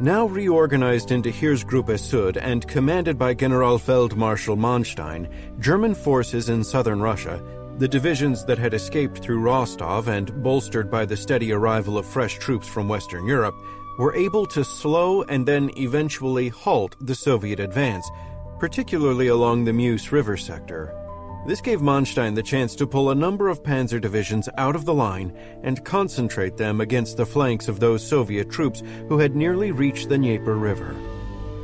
Now reorganized into Heeresgruppe Süd and commanded by Generalfeldmarschall Manstein, German forces in southern Russia, the divisions that had escaped through Rostov and bolstered by the steady arrival of fresh troops from Western Europe, were able to slow and then eventually halt the Soviet advance, particularly along the Meuse River sector. This gave Manstein the chance to pull a number of panzer divisions out of the line and concentrate them against the flanks of those Soviet troops who had nearly reached the Dnieper River.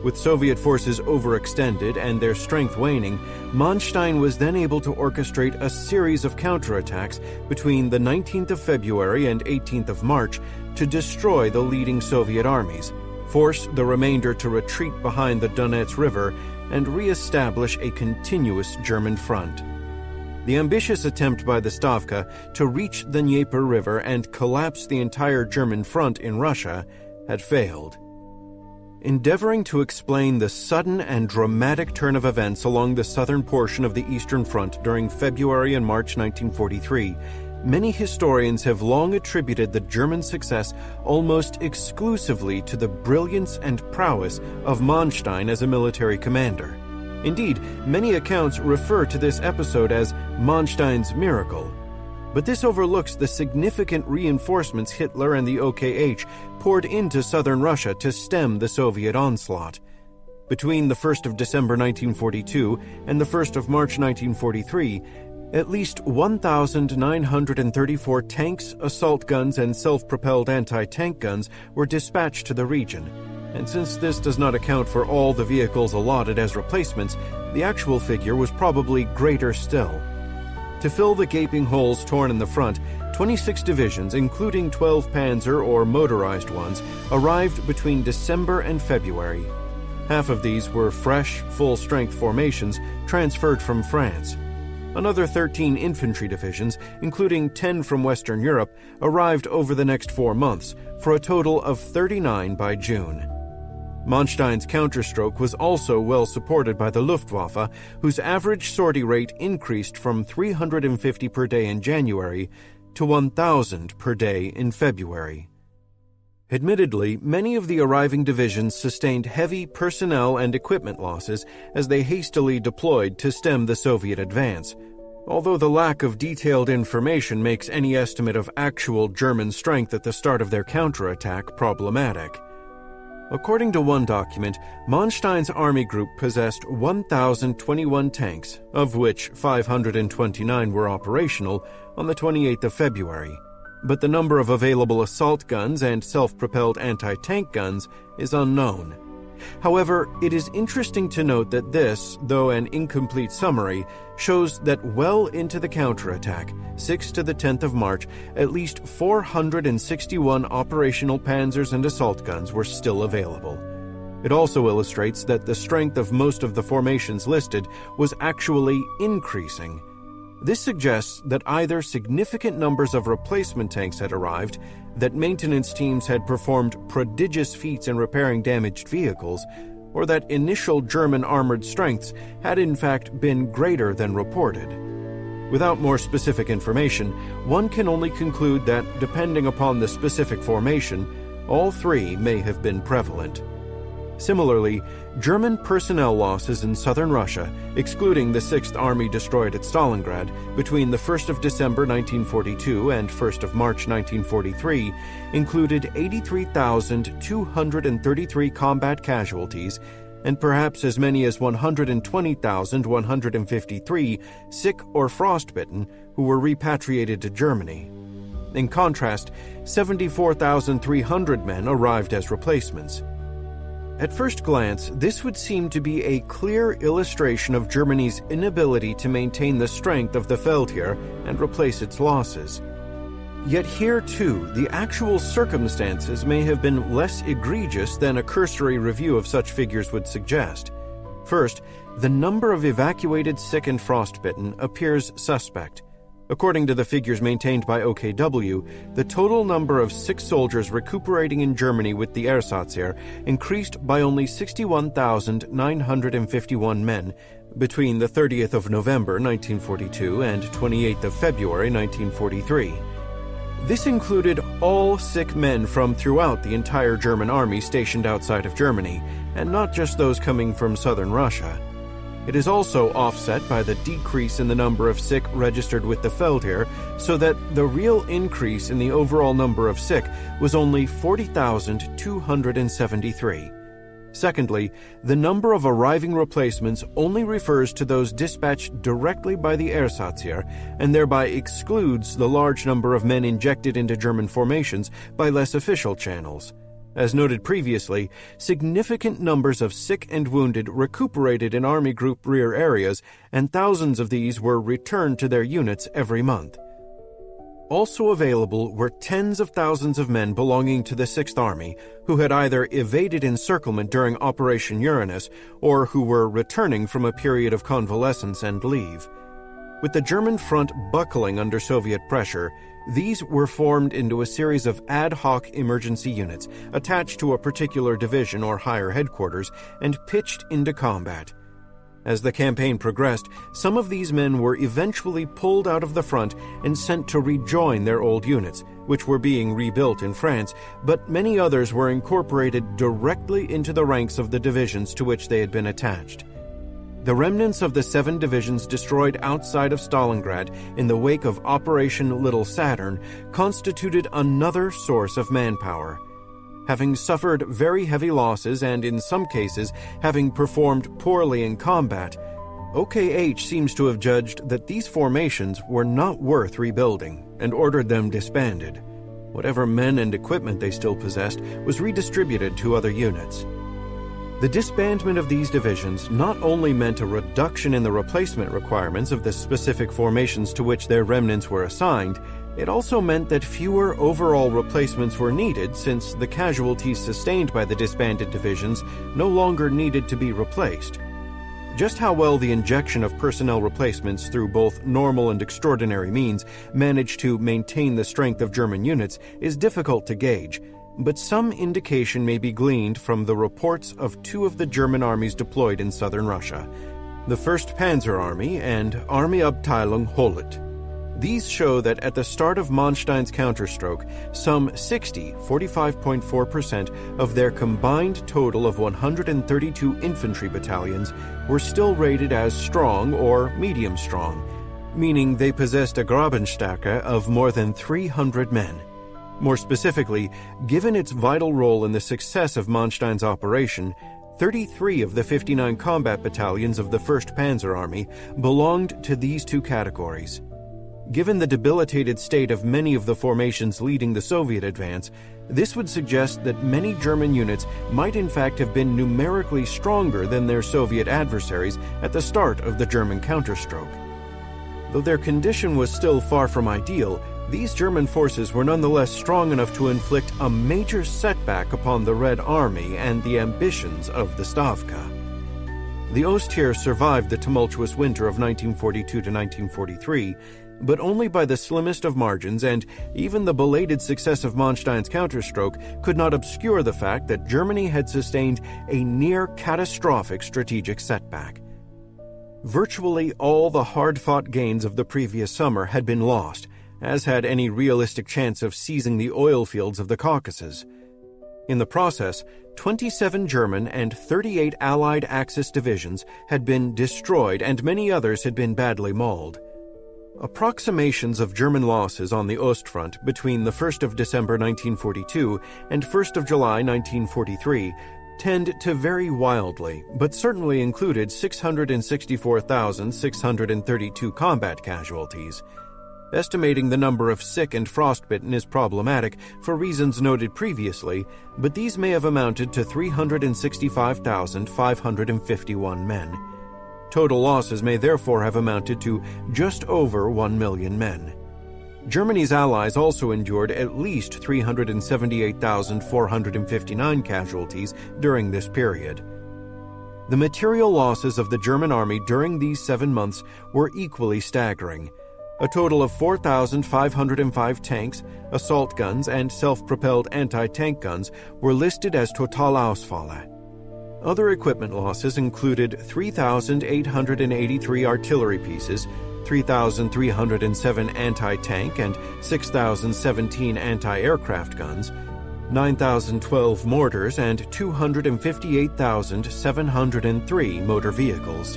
With Soviet forces overextended and their strength waning, Manstein was then able to orchestrate a series of counterattacks between the 19th of February and 18th of March to destroy the leading Soviet armies, force the remainder to retreat behind the Donets River, and re-establish a continuous German front. The ambitious attempt by the Stavka to reach the Dnieper River and collapse the entire German front in Russia had failed. Endeavoring to explain the sudden and dramatic turn of events along the southern portion of the Eastern Front during February and March 1943, many historians have long attributed the German success almost exclusively to the brilliance and prowess of Manstein as a military commander. Indeed, many accounts refer to this episode as Manstein's miracle. But this overlooks the significant reinforcements Hitler and the OKH poured into southern Russia to stem the Soviet onslaught. Between the 1st of December 1942 and the 1st of March 1943, at least 1,934 tanks, assault guns, and self-propelled anti-tank guns were dispatched to the region. And since this does not account for all the vehicles allotted as replacements, the actual figure was probably greater still. To fill the gaping holes torn in the front, 26 divisions, including 12 Panzer or motorized ones, arrived between December and February. Half of these were fresh, full-strength formations transferred from France. Another 13 infantry divisions, including 10 from Western Europe, arrived over the next 4 months, for a total of 39 by June. Manstein's counterstroke was also well supported by the Luftwaffe, whose average sortie rate increased from 350 per day in January to 1,000 per day in February. Admittedly, many of the arriving divisions sustained heavy personnel and equipment losses as they hastily deployed to stem the Soviet advance, although the lack of detailed information makes any estimate of actual German strength at the start of their counterattack problematic. According to one document, Manstein's army group possessed 1,021 tanks, of which 529 were operational, on the 28th of February. But the number of available assault guns and self-propelled anti-tank guns is unknown. However, it is interesting to note that this, though an incomplete summary, shows that well into the counterattack, 6th to the 10th of March, at least 461 operational panzers and assault guns were still available. It also illustrates that the strength of most of the formations listed was actually increasing. This suggests that either significant numbers of replacement tanks had arrived, that maintenance teams had performed prodigious feats in repairing damaged vehicles, or that initial German armored strengths had in fact been greater than reported. Without more specific information, one can only conclude that, depending upon the specific formation, all three may have been prevalent. Similarly, German personnel losses in southern Russia, excluding the 6th Army destroyed at Stalingrad, between the 1st of December 1942 and 1st of March 1943, included 83,233 combat casualties and perhaps as many as 120,153 sick or frostbitten who were repatriated to Germany. In contrast, 74,300 men arrived as replacements. At first glance, this would seem to be a clear illustration of Germany's inability to maintain the strength of the Feldheer and replace its losses. Yet here, too, the actual circumstances may have been less egregious than a cursory review of such figures would suggest. First, the number of evacuated sick and frostbitten appears suspect. According to the figures maintained by OKW, the total number of sick soldiers recuperating in Germany with the Ersatzheer increased by only 61,951 men between the 30th of November 1942 and 28th of February 1943. This included all sick men from throughout the entire German army stationed outside of Germany, and not just those coming from southern Russia. It is also offset by the decrease in the number of sick registered with the Feldheer, so that the real increase in the overall number of sick was only 40,273. Secondly, the number of arriving replacements only refers to those dispatched directly by the Ersatzier and thereby excludes the large number of men injected into German formations by less official channels. As noted previously, significant numbers of sick and wounded recuperated in Army Group rear areas, and thousands of these were returned to their units every month. Also available were tens of thousands of men belonging to the Sixth Army who had either evaded encirclement during Operation Uranus or who were returning from a period of convalescence and leave. With the German front buckling under Soviet pressure, these were formed into a series of ad hoc emergency units attached to a particular division or higher headquarters and pitched into combat. As the campaign progressed, some of these men were eventually pulled out of the front and sent to rejoin their old units, which were being rebuilt in France, but many others were incorporated directly into the ranks of the divisions to which they had been attached. The remnants of the 7 divisions destroyed outside of Stalingrad in the wake of Operation Little Saturn constituted another source of manpower. Having suffered very heavy losses and, in some cases, having performed poorly in combat, OKH seems to have judged that these formations were not worth rebuilding and ordered them disbanded. Whatever men and equipment they still possessed was redistributed to other units. The disbandment of these divisions not only meant a reduction in the replacement requirements of the specific formations to which their remnants were assigned, it also meant that fewer overall replacements were needed since the casualties sustained by the disbanded divisions no longer needed to be replaced. Just how well the injection of personnel replacements through both normal and extraordinary means managed to maintain the strength of German units is difficult to gauge, but some indication may be gleaned from the reports of 2 of the German armies deployed in southern Russia, the 1st Panzer Army and Army Abteilung Holut. These show that at the start of Manstein's counterstroke, some 45.4% of their combined total of 132 infantry battalions were still rated as strong or medium strong, meaning they possessed a Grabenstärke of more than 300 men. More specifically, given its vital role in the success of Manstein's operation, 33 of the 59 combat battalions of the 1st Panzer Army belonged to these 2 categories. Given the debilitated state of many of the formations leading the Soviet advance, this would suggest that many German units might in fact have been numerically stronger than their Soviet adversaries at the start of the German counterstroke. Though their condition was still far from ideal, these German forces were nonetheless strong enough to inflict a major setback upon the Red Army and the ambitions of the Stavka. The Ostheer survived the tumultuous winter of 1942 to 1943, but only by the slimmest of margins, and even the belated success of Manstein's counterstroke could not obscure the fact that Germany had sustained a near-catastrophic strategic setback. Virtually all the hard-fought gains of the previous summer had been lost, as had any realistic chance of seizing the oil fields of the Caucasus. In the process, 27 German and 38 Allied Axis divisions had been destroyed and many others had been badly mauled. Approximations of German losses on the Ostfront between the 1st of December 1942 and 1st of July 1943 tend to vary wildly, but certainly included 664,632 combat casualties. Estimating the number of sick and frostbitten is problematic for reasons noted previously, but these may have amounted to 365,551 men. Total losses may therefore have amounted to just over 1 million men. Germany's allies also endured at least 378,459 casualties during this period. The material losses of the German army during these 7 months were equally staggering. A total of 4,505 tanks, assault guns, and self-propelled anti-tank guns were listed as Totalausfälle. Other equipment losses included 3,883 artillery pieces, 3,307 anti-tank and 6,017 anti-aircraft guns, 9,012 mortars, and 258,703 motor vehicles.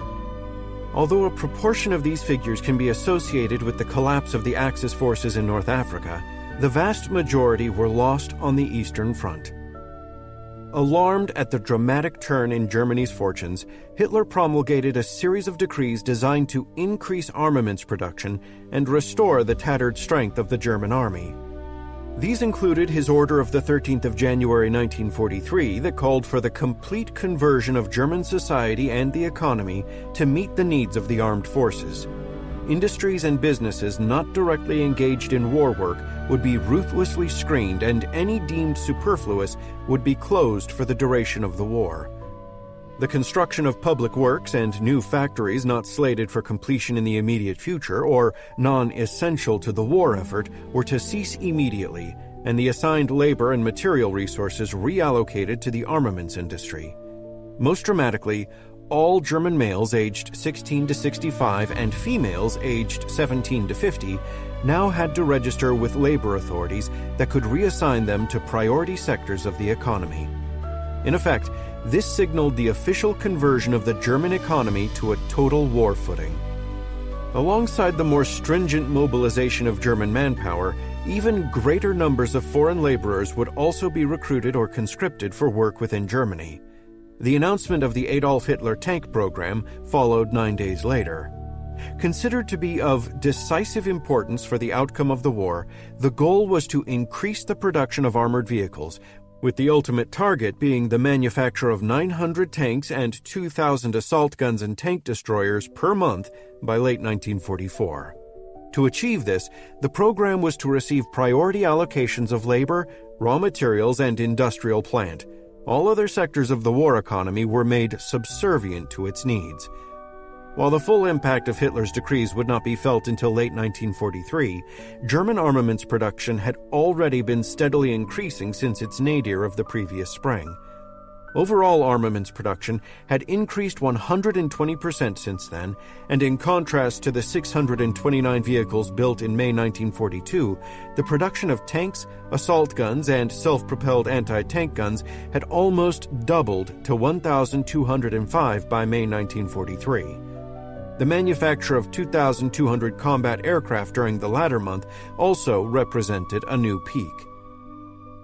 Although a proportion of these figures can be associated with the collapse of the Axis forces in North Africa, the vast majority were lost on the Eastern Front. Alarmed at the dramatic turn in Germany's fortunes, Hitler promulgated a series of decrees designed to increase armaments production and restore the tattered strength of the German army. These included his order of the 13th of January 1943 that called for the complete conversion of German society and the economy to meet the needs of the armed forces. Industries and businesses not directly engaged in war work would be ruthlessly screened, and any deemed superfluous would be closed for the duration of the war. The construction of public works and new factories not slated for completion in the immediate future or non-essential to the war effort were to cease immediately, and the assigned labor and material resources reallocated to the armaments industry. Most dramatically, all German males aged 16 to 65 and females aged 17 to 50 now had to register with labor authorities that could reassign them to priority sectors of the economy. In effect, this signaled the official conversion of the German economy to a total war footing. Alongside the more stringent mobilization of German manpower, even greater numbers of foreign laborers would also be recruited or conscripted for work within Germany. The announcement of the Adolf Hitler tank program followed 9 days later. Considered to be of decisive importance for the outcome of the war, the goal was to increase the production of armored vehicles, with the ultimate target being the manufacture of 900 tanks and 2,000 assault guns and tank destroyers per month by late 1944. To achieve this, the program was to receive priority allocations of labor, raw materials, and industrial plant. All other sectors of the war economy were made subservient to its needs. While the full impact of Hitler's decrees would not be felt until late 1943, German armaments production had already been steadily increasing since its nadir of the previous spring. Overall armaments production had increased 120% since then, and in contrast to the 629 vehicles built in May 1942, the production of tanks, assault guns, and self-propelled anti-tank guns had almost doubled to 1,205 by May 1943. The manufacture of 2,200 combat aircraft during the latter month also represented a new peak.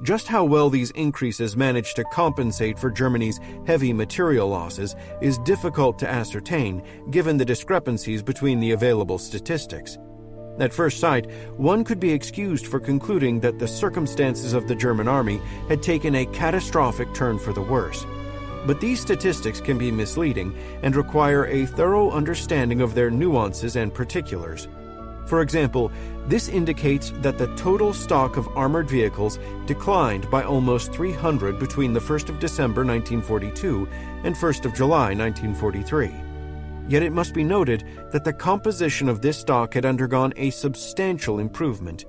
Just how well these increases managed to compensate for Germany's heavy material losses is difficult to ascertain, given the discrepancies between the available statistics. At first sight, one could be excused for concluding that the circumstances of the German army had taken a catastrophic turn for the worse. But these statistics can be misleading and require a thorough understanding of their nuances and particulars. For example, this indicates that the total stock of armored vehicles declined by almost 300 between the 1st of December 1942 and 1st of July 1943. Yet it must be noted that the composition of this stock had undergone a substantial improvement.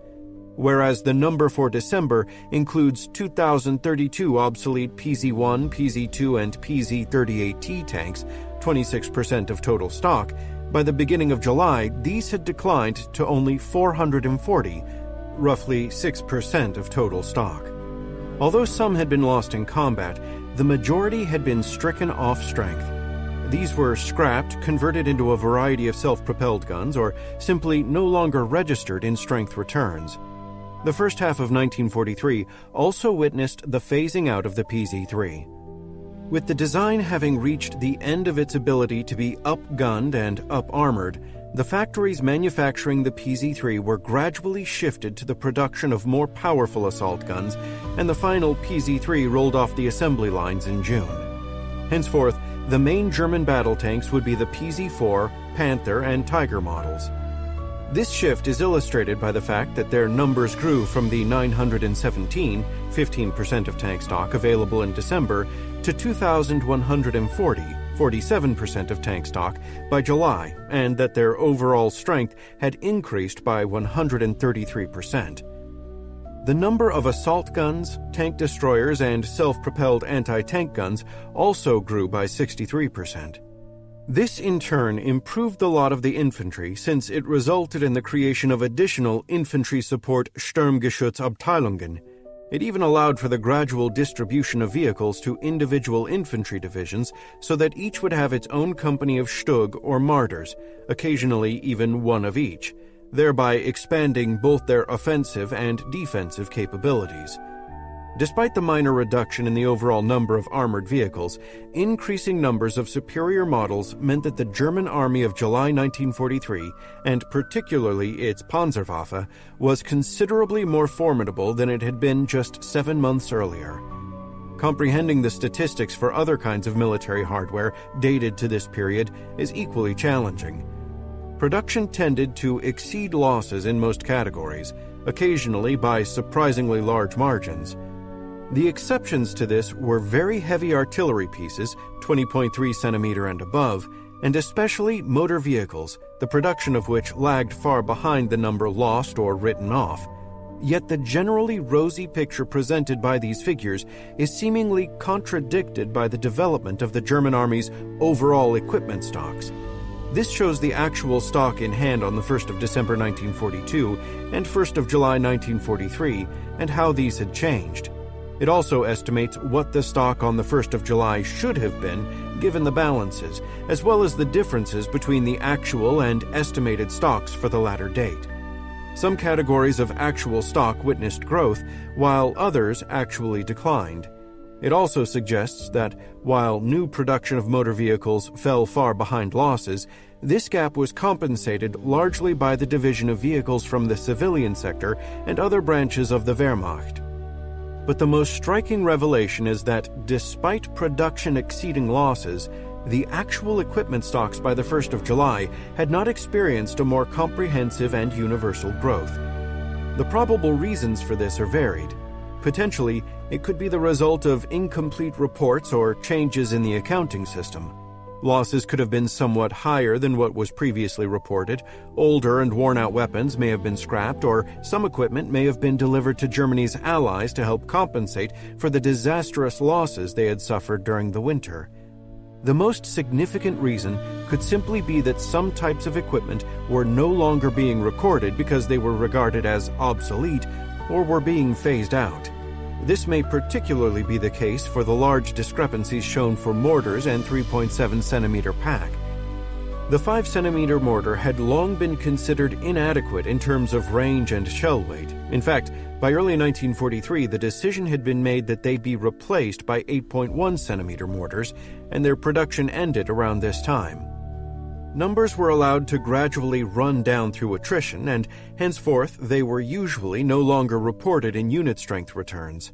Whereas the number for December includes 2,032 obsolete PZ-1, PZ-2, and PZ-38T tanks, 26% of total stock, by the beginning of July, these had declined to only 440, roughly 6% of total stock. Although some had been lost in combat, the majority had been stricken off strength. These were scrapped, converted into a variety of self-propelled guns, or simply no longer registered in strength returns. The first half of 1943 also witnessed the phasing out of the PZ-3. With the design having reached the end of its ability to be up-gunned and up-armored, the factories manufacturing the PZ-3 were gradually shifted to the production of more powerful assault guns, and the final PZ-3 rolled off the assembly lines in June. Henceforth, the main German battle tanks would be the PZ-4, Panther, and Tiger models. This shift is illustrated by the fact that their numbers grew from the 917, 15% of tank stock available in December, to 2,140, 47% of tank stock, by July, and that their overall strength had increased by 133%. The number of assault guns, tank destroyers, and self-propelled anti-tank guns also grew by 63%. This, in turn, improved the lot of the infantry, since it resulted in the creation of additional infantry support Sturmgeschützabteilungen. It even allowed for the gradual distribution of vehicles to individual infantry divisions so that each would have its own company of Stug or Martyrs, occasionally even one of each, thereby expanding both their offensive and defensive capabilities. Despite the minor reduction in the overall number of armored vehicles, increasing numbers of superior models meant that the German Army of July 1943, and particularly its Panzerwaffe, was considerably more formidable than it had been just 7 months earlier. Comprehending the statistics for other kinds of military hardware dated to this period is equally challenging. Production tended to exceed losses in most categories, occasionally by surprisingly large margins. The exceptions to this were very heavy artillery pieces, 20.3 centimeter and above, and especially motor vehicles, the production of which lagged far behind the number lost or written off. Yet the generally rosy picture presented by these figures is seemingly contradicted by the development of the German Army's overall equipment stocks. This shows the actual stock in hand on the 1st of December 1942 and 1st of July 1943, and how these had changed. It also estimates what the stock on the 1st of July should have been, given the balances, as well as the differences between the actual and estimated stocks for the latter date. Some categories of actual stock witnessed growth, while others actually declined. It also suggests that, while new production of motor vehicles fell far behind losses, this gap was compensated largely by the division of vehicles from the civilian sector and other branches of the Wehrmacht. But the most striking revelation is that, despite production exceeding losses, the actual equipment stocks by the 1st of July had not experienced a more comprehensive and universal growth. The probable reasons for this are varied. Potentially, it could be the result of incomplete reports or changes in the accounting system. Losses could have been somewhat higher than what was previously reported, older and worn-out weapons may have been scrapped, or some equipment may have been delivered to Germany's allies to help compensate for the disastrous losses they had suffered during the winter. The most significant reason could simply be that some types of equipment were no longer being recorded because they were regarded as obsolete or were being phased out. This may particularly be the case for the large discrepancies shown for mortars and 3.7 centimeter pack. The 5 centimeter mortar had long been considered inadequate in terms of range and shell weight. In fact, by early 1943, the decision had been made that they be replaced by 8.1 centimeter mortars, and their production ended around this time. Numbers were allowed to gradually run down through attrition, and henceforth they were usually no longer reported in unit strength returns.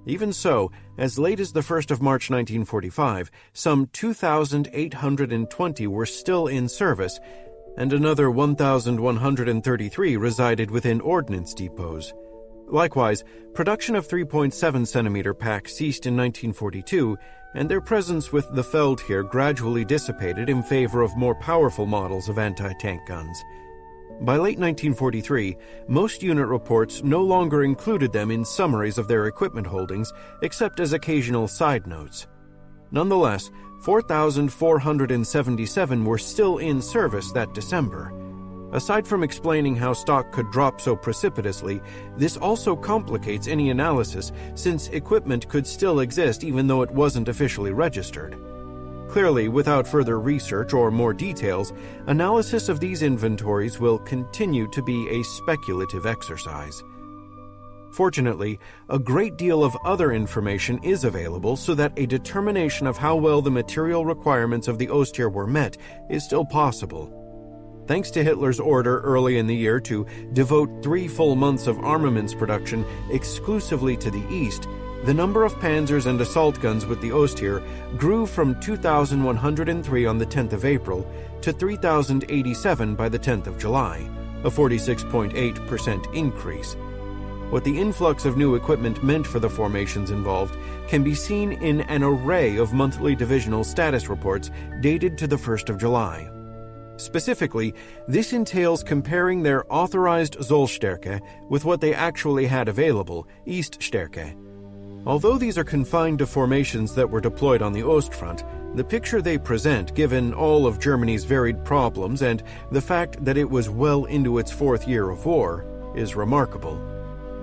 Even so, as late as the 1st of March 1945, some 2,820 were still in service, and another 1,133 resided within ordnance depots. Likewise, production of 3.7 centimeter pack ceased in 1942, and their presence with the Feldherr gradually dissipated in favor of more powerful models of anti-tank guns. By late 1943, most unit reports no longer included them in summaries of their equipment holdings, except as occasional side notes. Nonetheless, 4,477 were still in service that December. Aside from explaining how stock could drop so precipitously, this also complicates any analysis, since equipment could still exist even though it wasn't officially registered. Clearly, without further research or more details, analysis of these inventories will continue to be a speculative exercise. Fortunately, a great deal of other information is available so that a determination of how well the material requirements of the Ostheer were met is still possible. Thanks to Hitler's order early in the year to devote 3 full months of armaments production exclusively to the east, the number of panzers and assault guns with the Ostheer grew from 2,103 on the 10th of April to 3,087 by the 10th of July, a 46.8% increase. What the influx of new equipment meant for the formations involved can be seen in an array of monthly divisional status reports dated to the 1st of July. Specifically, this entails comparing their authorized Zollstärke with what they actually had available, Eaststärke. Although these are confined to formations that were deployed on the Ostfront, the picture they present, given all of Germany's varied problems and the fact that it was well into its 4th year of war, is remarkable.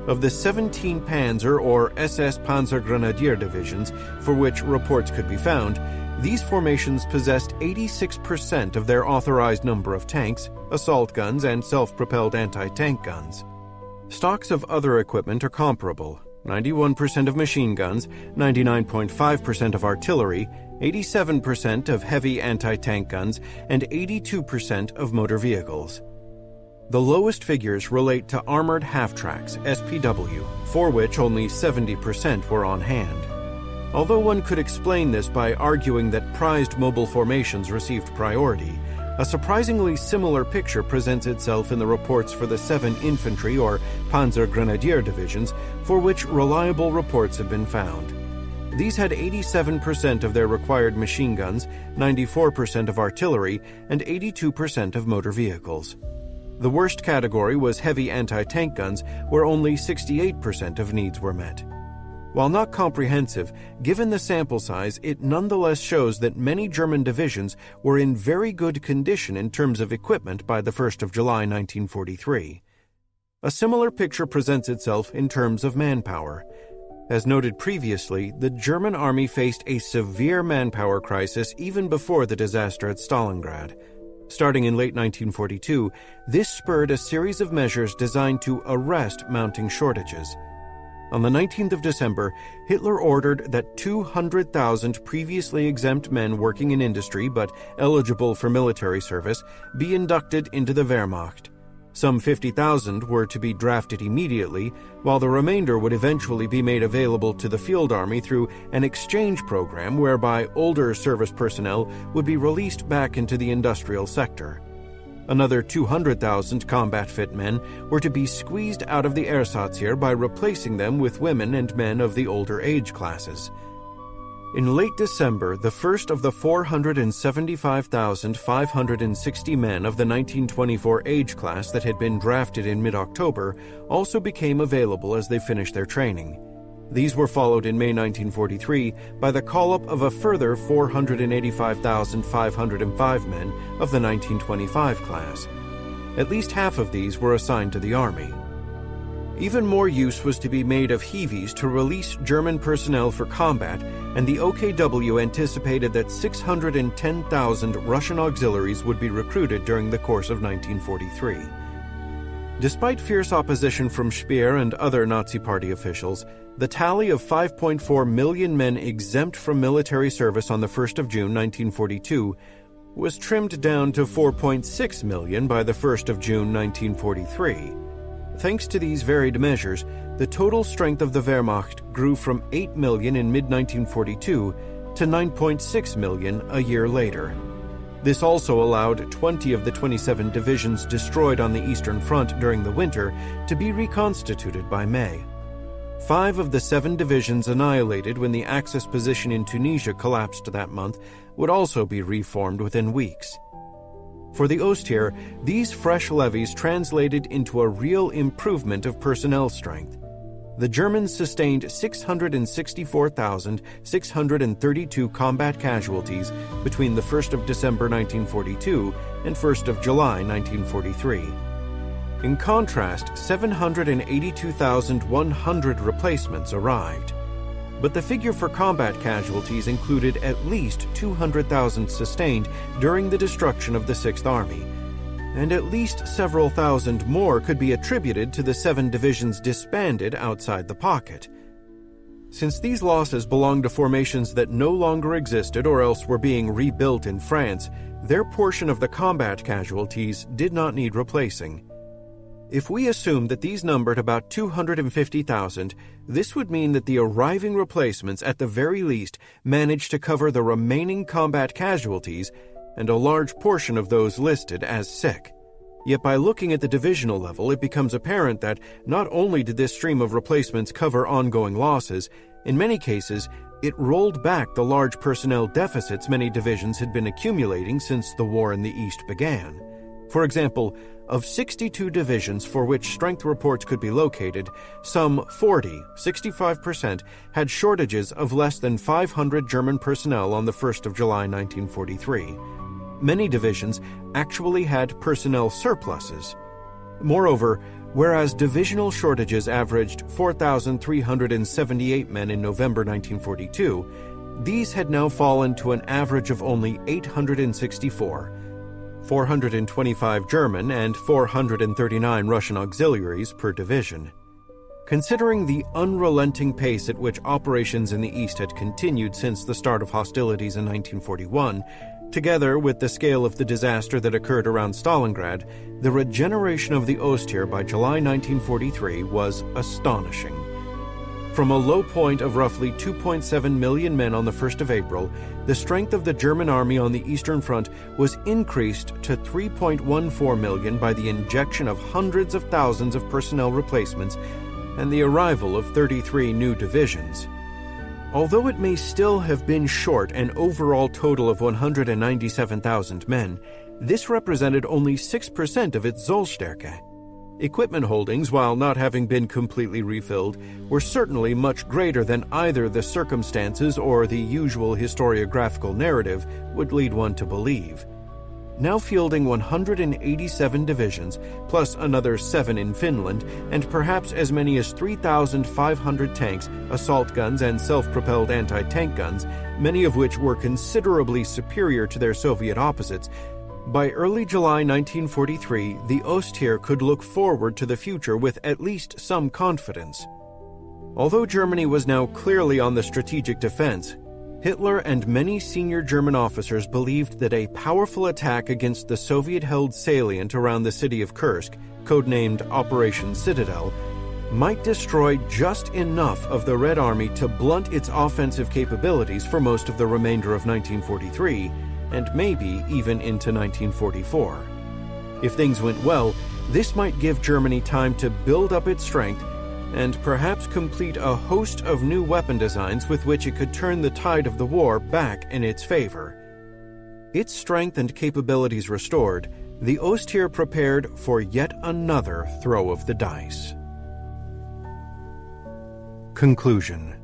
Of the 17 Panzer or SS Panzergrenadier divisions for which reports could be found, these formations possessed 86% of their authorized number of tanks, assault guns, and self-propelled anti-tank guns. Stocks of other equipment are comparable. 91% of machine guns, 99.5% of artillery, 87% of heavy anti-tank guns, and 82% of motor vehicles. The lowest figures relate to armored half-tracks, SPW, for which only 70% were on hand. Although one could explain this by arguing that prized mobile formations received priority, a surprisingly similar picture presents itself in the reports for the 7 infantry or Panzer Grenadier divisions, for which reliable reports have been found. These had 87% of their required machine guns, 94% of artillery, and 82% of motor vehicles. The worst category was heavy anti-tank guns, where only 68% of needs were met. While not comprehensive, given the sample size, it nonetheless shows that many German divisions were in very good condition in terms of equipment by the 1st of July 1943. A similar picture presents itself in terms of manpower. As noted previously, the German army faced a severe manpower crisis even before the disaster at Stalingrad. Starting in late 1942, this spurred a series of measures designed to arrest mounting shortages. On the 19th of December, Hitler ordered that 200,000 previously exempt men working in industry but eligible for military service be inducted into the Wehrmacht. Some 50,000 were to be drafted immediately, while the remainder would eventually be made available to the field army through an exchange program whereby older service personnel would be released back into the industrial sector. Another 200,000 combat-fit men were to be squeezed out of the Ersatzheer by replacing them with women and men of the older age classes. In late December, the first of the 475,560 men of the 1924 age class that had been drafted in mid-October also became available as they finished their training. These were followed in May 1943 by the call-up of a further 485,505 men of the 1925 class. At least half of these were assigned to the army. Even more use was to be made of Heavies to release German personnel for combat, and the OKW anticipated that 610,000 Russian auxiliaries would be recruited during the course of 1943. Despite fierce opposition from Speer and other Nazi Party officials, the tally of 5.4 million men exempt from military service on the 1st of June 1942 was trimmed down to 4.6 million by the 1st of June 1943. Thanks to these varied measures, the total strength of the Wehrmacht grew from 8 million in mid-1942 to 9.6 million a year later. This also allowed 20 of the 27 divisions destroyed on the Eastern Front during the winter to be reconstituted by May. 5 of the 7 divisions annihilated when the Axis position in Tunisia collapsed that month would also be reformed within weeks. For the Ostheer, these fresh levies translated into a real improvement of personnel strength. The Germans sustained 664,632 combat casualties between the 1st of December 1942 and 1st of July 1943. In contrast, 782,100 replacements arrived. But the figure for combat casualties included at least 200,000 sustained during the destruction of the Sixth Army, and at least several thousand more could be attributed to the 7 divisions disbanded outside the pocket. Since these losses belonged to formations that no longer existed or else were being rebuilt in France, their portion of the combat casualties did not need replacing. If we assume that these numbered about 250,000, this would mean that the arriving replacements at the very least managed to cover the remaining combat casualties and a large portion of those listed as sick. Yet by looking at the divisional level, it becomes apparent that not only did this stream of replacements cover ongoing losses, in many cases, it rolled back the large personnel deficits many divisions had been accumulating since the war in the East began. For example, of 62 divisions for which strength reports could be located, some 65%, had shortages of less than 500 German personnel on the 1st of July 1943. Many divisions actually had personnel surpluses. Moreover, whereas divisional shortages averaged 4,378 men in November 1942, these had now fallen to an average of only 864. 425 German and 439 Russian auxiliaries per division. Considering the unrelenting pace at which operations in the East had continued since the start of hostilities in 1941, together with the scale of the disaster that occurred around Stalingrad, the regeneration of the Ostheer by July 1943 was astonishing. From a low point of roughly 2.7 million men on the 1st of April, the strength of the German army on the Eastern Front was increased to 3.14 million by the injection of hundreds of thousands of personnel replacements and the arrival of 33 new divisions. Although it may still have been short an overall total of 197,000 men, this represented only 6% of its Zollstärke. Equipment holdings, while not having been completely refilled, were certainly much greater than either the circumstances or the usual historiographical narrative would lead one to believe. Now fielding 187 divisions, plus another 7 in Finland, and perhaps as many as 3,500 tanks, assault guns, and self-propelled anti-tank guns, many of which were considerably superior to their Soviet opposites, by early July 1943, the Ostheer could look forward to the future with at least some confidence. Although Germany was now clearly on the strategic defense, Hitler and many senior German officers believed that a powerful attack against the Soviet-held salient around the city of Kursk, codenamed Operation Citadel, might destroy just enough of the Red Army to blunt its offensive capabilities for most of the remainder of 1943, and maybe even into 1944. If things went well, this might give Germany time to build up its strength and perhaps complete a host of new weapon designs with which it could turn the tide of the war back in its favor. Its strength and capabilities restored, the Ostheer prepared for yet another throw of the dice. Conclusion.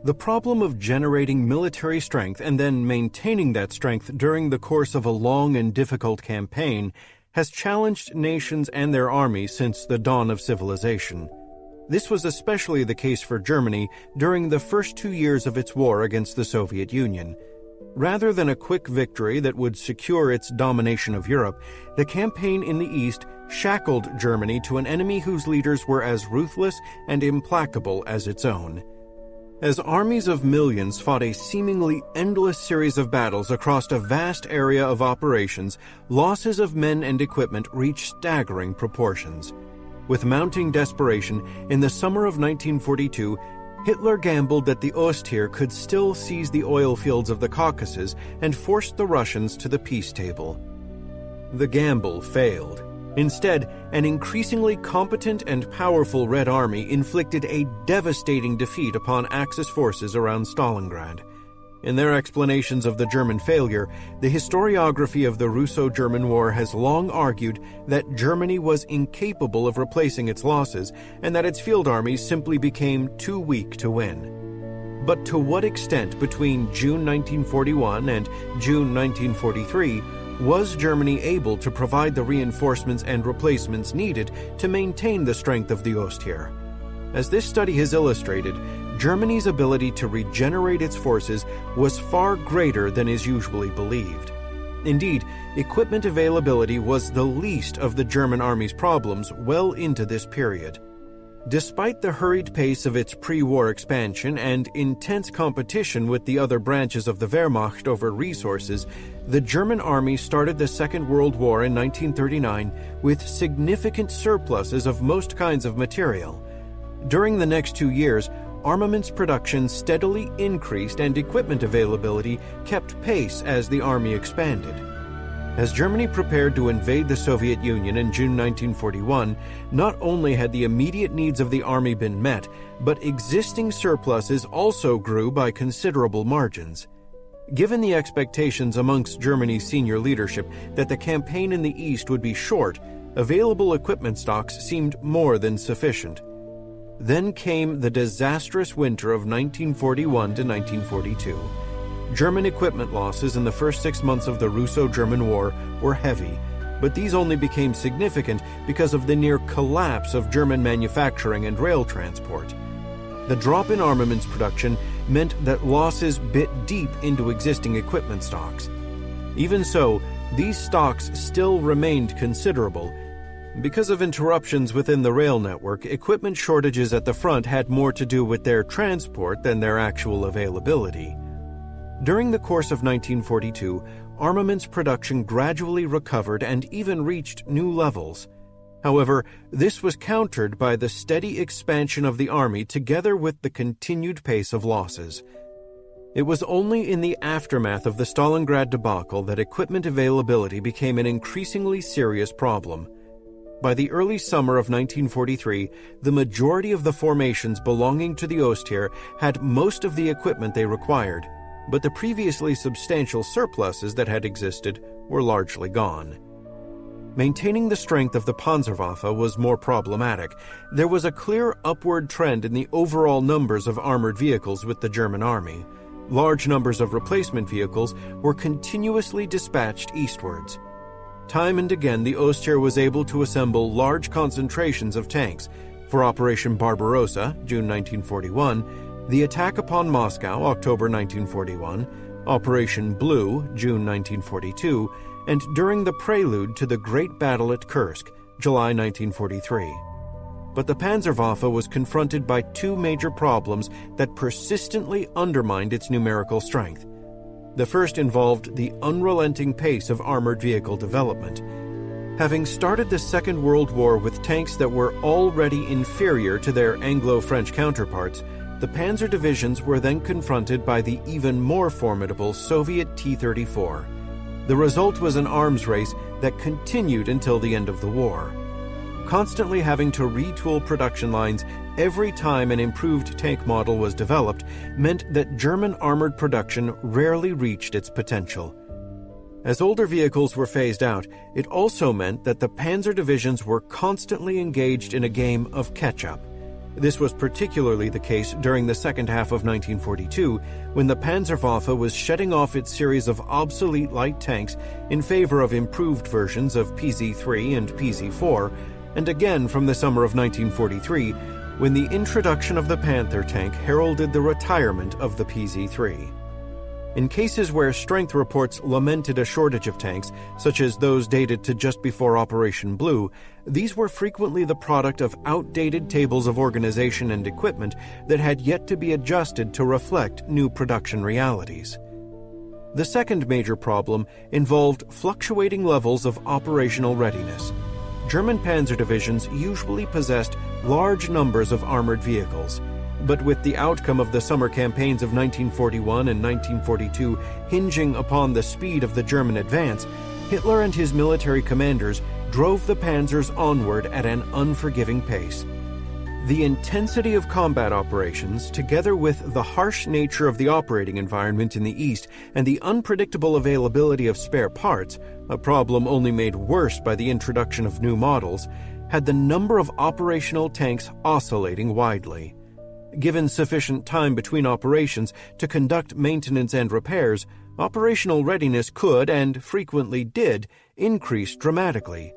The problem of generating military strength and then maintaining that strength during the course of a long and difficult campaign has challenged nations and their armies since the dawn of civilization. This was especially the case for Germany during the first 2 years of its war against the Soviet Union. Rather than a quick victory that would secure its domination of Europe, the campaign in the East shackled Germany to an enemy whose leaders were as ruthless and implacable as its own. As armies of millions fought a seemingly endless series of battles across a vast area of operations, losses of men and equipment reached staggering proportions. With mounting desperation, in the summer of 1942, Hitler gambled that the Ostheer could still seize the oil fields of the Caucasus and forced the Russians to the peace table. The gamble failed. Instead, an increasingly competent and powerful Red Army inflicted a devastating defeat upon Axis forces around Stalingrad. In their explanations of the German failure, the historiography of the Russo-German War has long argued that Germany was incapable of replacing its losses and that its field armies simply became too weak to win. But to what extent between June 1941 and June 1943 was Germany able to provide the reinforcements and replacements needed to maintain the strength of the Ostheer? As this study has illustrated, Germany's ability to regenerate its forces was far greater than is usually believed. Indeed, equipment availability was the least of the German army's problems well into this period. Despite the hurried pace of its pre-war expansion and intense competition with the other branches of the Wehrmacht over resources, the German army started the Second World War in 1939 with significant surpluses of most kinds of material. During the next 2 years, armaments production steadily increased and equipment availability kept pace as the army expanded. As Germany prepared to invade the Soviet Union in June 1941, not only had the immediate needs of the army been met, but existing surpluses also grew by considerable margins. Given the expectations amongst Germany's senior leadership that the campaign in the East would be short, available equipment stocks seemed more than sufficient. Then came the disastrous winter of 1941 to 1942. German equipment losses in the first 6 months of the Russo-German War were heavy, but these only became significant because of the near collapse of German manufacturing and rail transport. The drop in armaments production meant that losses bit deep into existing equipment stocks. Even so, these stocks still remained considerable, Because of interruptions within the rail network, equipment shortages at the front had more to do with their transport than their actual availability. During the course of 1942, armaments production gradually recovered and even reached new levels. However, this was countered by the steady expansion of the Army together with the continued pace of losses. It was only in the aftermath of the Stalingrad debacle that equipment availability became an increasingly serious problem. By the early summer of 1943, the majority of the formations belonging to the Osttier had most of the equipment they required, but the previously substantial surpluses that had existed were largely gone. Maintaining the strength of the Panzerwaffe was more problematic. There was a clear upward trend in the overall numbers of armored vehicles with the German army. Large numbers of replacement vehicles were continuously dispatched eastwards. Time and again, the Osttier was able to assemble large concentrations of tanks. For Operation Barbarossa, June 1941, the attack upon Moscow, October 1941, Operation Blue, June 1942, and during the prelude to the Great Battle at Kursk, July 1943. But the Panzerwaffe was confronted by two major problems that persistently undermined its numerical strength. The first involved the unrelenting pace of armored vehicle development. Having started the Second World War with tanks that were already inferior to their Anglo-French counterparts, the panzer divisions were then confronted by the even more formidable Soviet T-34. The result was an arms race that continued until the end of the war. Constantly having to retool production lines every time an improved tank model was developed meant that German armored production rarely reached its potential. As older vehicles were phased out, it also meant that the panzer divisions were constantly engaged in a game of catch-up. This was particularly the case during the second half of 1942, when the Panzerwaffe was shedding off its series of obsolete light tanks in favor of improved versions of PZ-3 and PZ-4, and again from the summer of 1943, when the introduction of the Panther tank heralded the retirement of the PZ-3. In cases where strength reports lamented a shortage of tanks, such as those dated to just before Operation Blue, these were frequently the product of outdated tables of organization and equipment that had yet to be adjusted to reflect new production realities. The second major problem involved fluctuating levels of operational readiness. German panzer divisions usually possessed large numbers of armored vehicles, but with the outcome of the summer campaigns of 1941 and 1942 hinging upon the speed of the German advance, Hitler and his military commanders drove the panzers onward at an unforgiving pace. The intensity of combat operations, together with the harsh nature of the operating environment in the East and the unpredictable availability of spare parts, a problem only made worse by the introduction of new models, had the number of operational tanks oscillating widely. Given sufficient time between operations to conduct maintenance and repairs, operational readiness could, and frequently did, increase dramatically.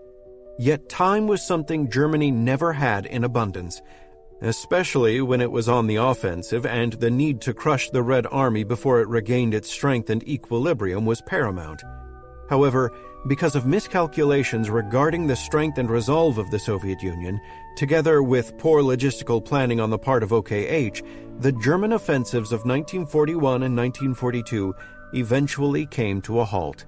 Yet time was something Germany never had in abundance, especially when it was on the offensive and the need to crush the Red Army before it regained its strength and equilibrium was paramount. However, because of miscalculations regarding the strength and resolve of the Soviet Union, together with poor logistical planning on the part of OKH, the German offensives of 1941 and 1942 eventually came to a halt.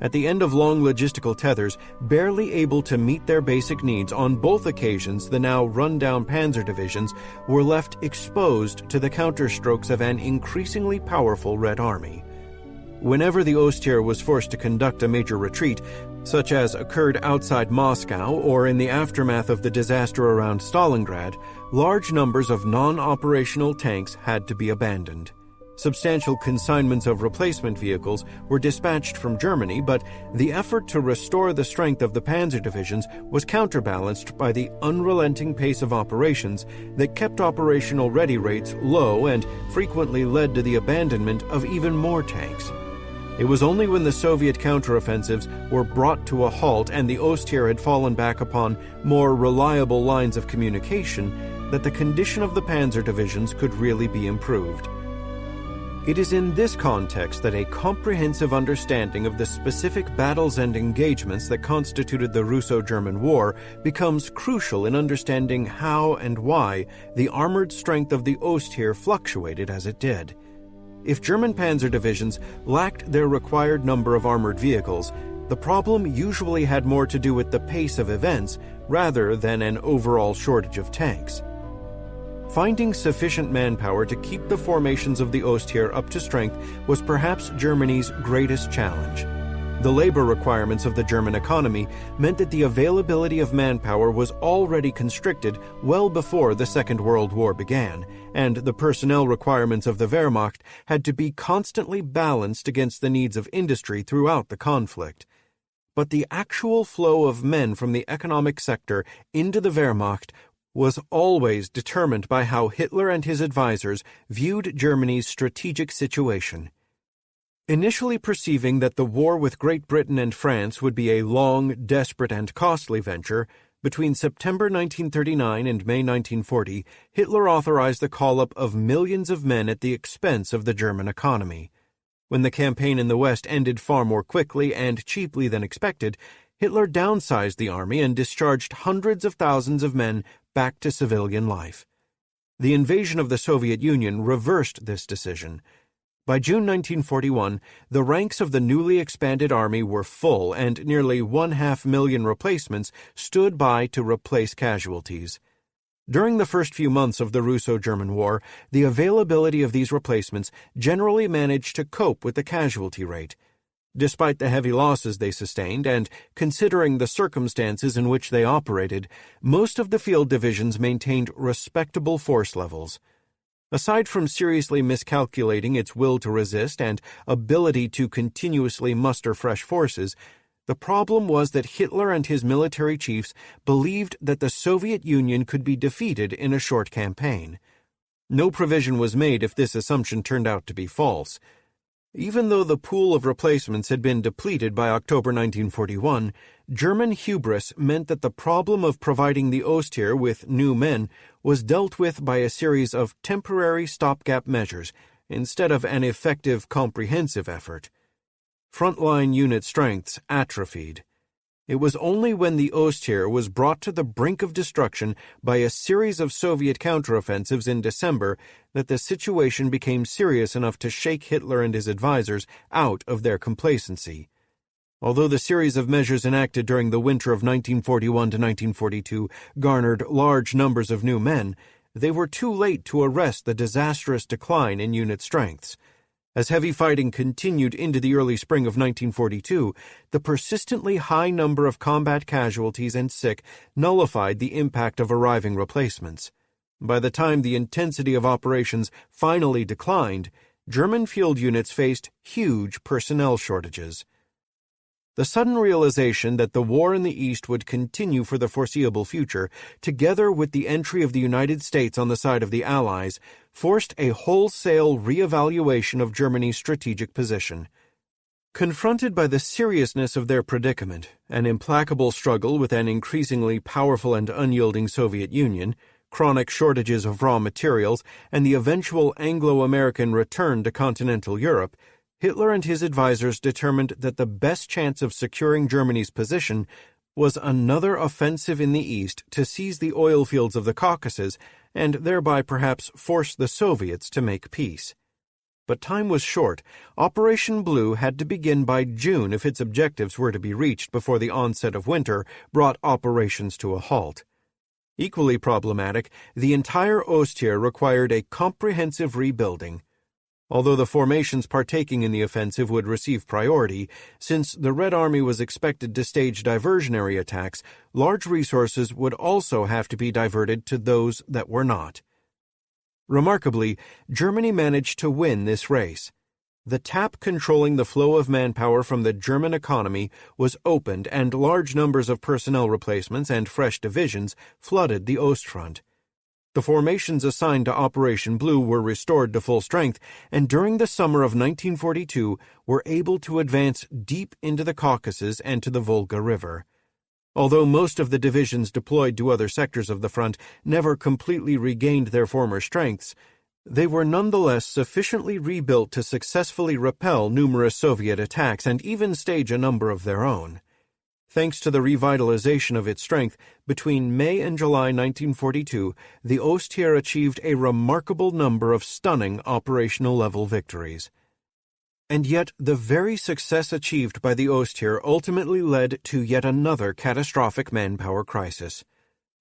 At the end of long logistical tethers, barely able to meet their basic needs on both occasions, the now run-down panzer divisions were left exposed to the counterstrokes of an increasingly powerful Red Army. Whenever the Osttier was forced to conduct a major retreat, such as occurred outside Moscow or in the aftermath of the disaster around Stalingrad, large numbers of non-operational tanks had to be abandoned. Substantial consignments of replacement vehicles were dispatched from Germany, but the effort to restore the strength of the panzer divisions was counterbalanced by the unrelenting pace of operations that kept operational ready rates low and frequently led to the abandonment of even more tanks. It was only when the Soviet counteroffensives were brought to a halt and the Osttier had fallen back upon more reliable lines of communication that the condition of the panzer divisions could really be improved. It is in this context that a comprehensive understanding of the specific battles and engagements that constituted the Russo-German War becomes crucial in understanding how and why the armored strength of the Ostheer fluctuated as it did. If German panzer divisions lacked their required number of armored vehicles, the problem usually had more to do with the pace of events rather than an overall shortage of tanks. Finding sufficient manpower to keep the formations of the Ostheer up to strength was perhaps Germany's greatest challenge. The labor requirements of the German economy meant that the availability of manpower was already constricted well before the Second World War began, and the personnel requirements of the Wehrmacht had to be constantly balanced against the needs of industry throughout the conflict. But the actual flow of men from the economic sector into the Wehrmacht was always determined by how Hitler and his advisers viewed Germany's strategic situation. Initially perceiving that the war with Great Britain and France would be a long, desperate, and costly venture, between September 1939 and May 1940, Hitler authorized the call-up of millions of men at the expense of the German economy. When the campaign in the West ended far more quickly and cheaply than expected, Hitler downsized the army and discharged hundreds of thousands of men back to civilian life. The invasion of the Soviet Union reversed this decision. By June 1941, the ranks of the newly expanded army were full and nearly 500,000 replacements stood by to replace casualties. During the first few months of the Russo-German War, the availability of these replacements generally managed to cope with the casualty rate. Despite the heavy losses they sustained, and considering the circumstances in which they operated, most of the field divisions maintained respectable force levels. Aside from seriously miscalculating its will to resist and ability to continuously muster fresh forces, the problem was that Hitler and his military chiefs believed that the Soviet Union could be defeated in a short campaign. No provision was made if this assumption turned out to be false. Even though the pool of replacements had been depleted by October 1941, German hubris meant that the problem of providing the Ostheer with new men was dealt with by a series of temporary stopgap measures instead of an effective, comprehensive effort. Frontline unit strengths atrophied. It was only when the Ostheer was brought to the brink of destruction by a series of Soviet counteroffensives in December that the situation became serious enough to shake Hitler and his advisers out of their complacency. Although the series of measures enacted during the winter of 1941 to 1942 garnered large numbers of new men, they were too late to arrest the disastrous decline in unit strengths. As heavy fighting continued into the early spring of 1942, the persistently high number of combat casualties and sick nullified the impact of arriving replacements. By the time the intensity of operations finally declined, German field units faced huge personnel shortages. The sudden realization that the war in the East would continue for the foreseeable future, together with the entry of the United States on the side of the Allies, forced a wholesale reevaluation of Germany's strategic position. Confronted by the seriousness of their predicament, an implacable struggle with an increasingly powerful and unyielding Soviet Union, chronic shortages of raw materials, and the eventual Anglo-American return to continental Europe, Hitler and his advisers determined that the best chance of securing Germany's position was another offensive in the East to seize the oil fields of the Caucasus and thereby perhaps force the Soviets to make peace. But time was short. Operation Blue had to begin by June if its objectives were to be reached before the onset of winter brought operations to a halt. Equally problematic, the entire Ostheer required a comprehensive rebuilding. Although the formations partaking in the offensive would receive priority, since the Red Army was expected to stage diversionary attacks, large resources would also have to be diverted to those that were not. Remarkably, Germany managed to win this race. The tap controlling the flow of manpower from the German economy was opened and large numbers of personnel replacements and fresh divisions flooded the Ostfront. The formations assigned to Operation Blue were restored to full strength, and during the summer of 1942 were able to advance deep into the Caucasus and to the Volga River. Although most of the divisions deployed to other sectors of the front never completely regained their former strengths, they were nonetheless sufficiently rebuilt to successfully repel numerous Soviet attacks and even stage a number of their own. Thanks to the revitalization of its strength, between May and July 1942, the Ostheer achieved a remarkable number of stunning operational-level victories. And yet, the very success achieved by the Ostheer ultimately led to yet another catastrophic manpower crisis.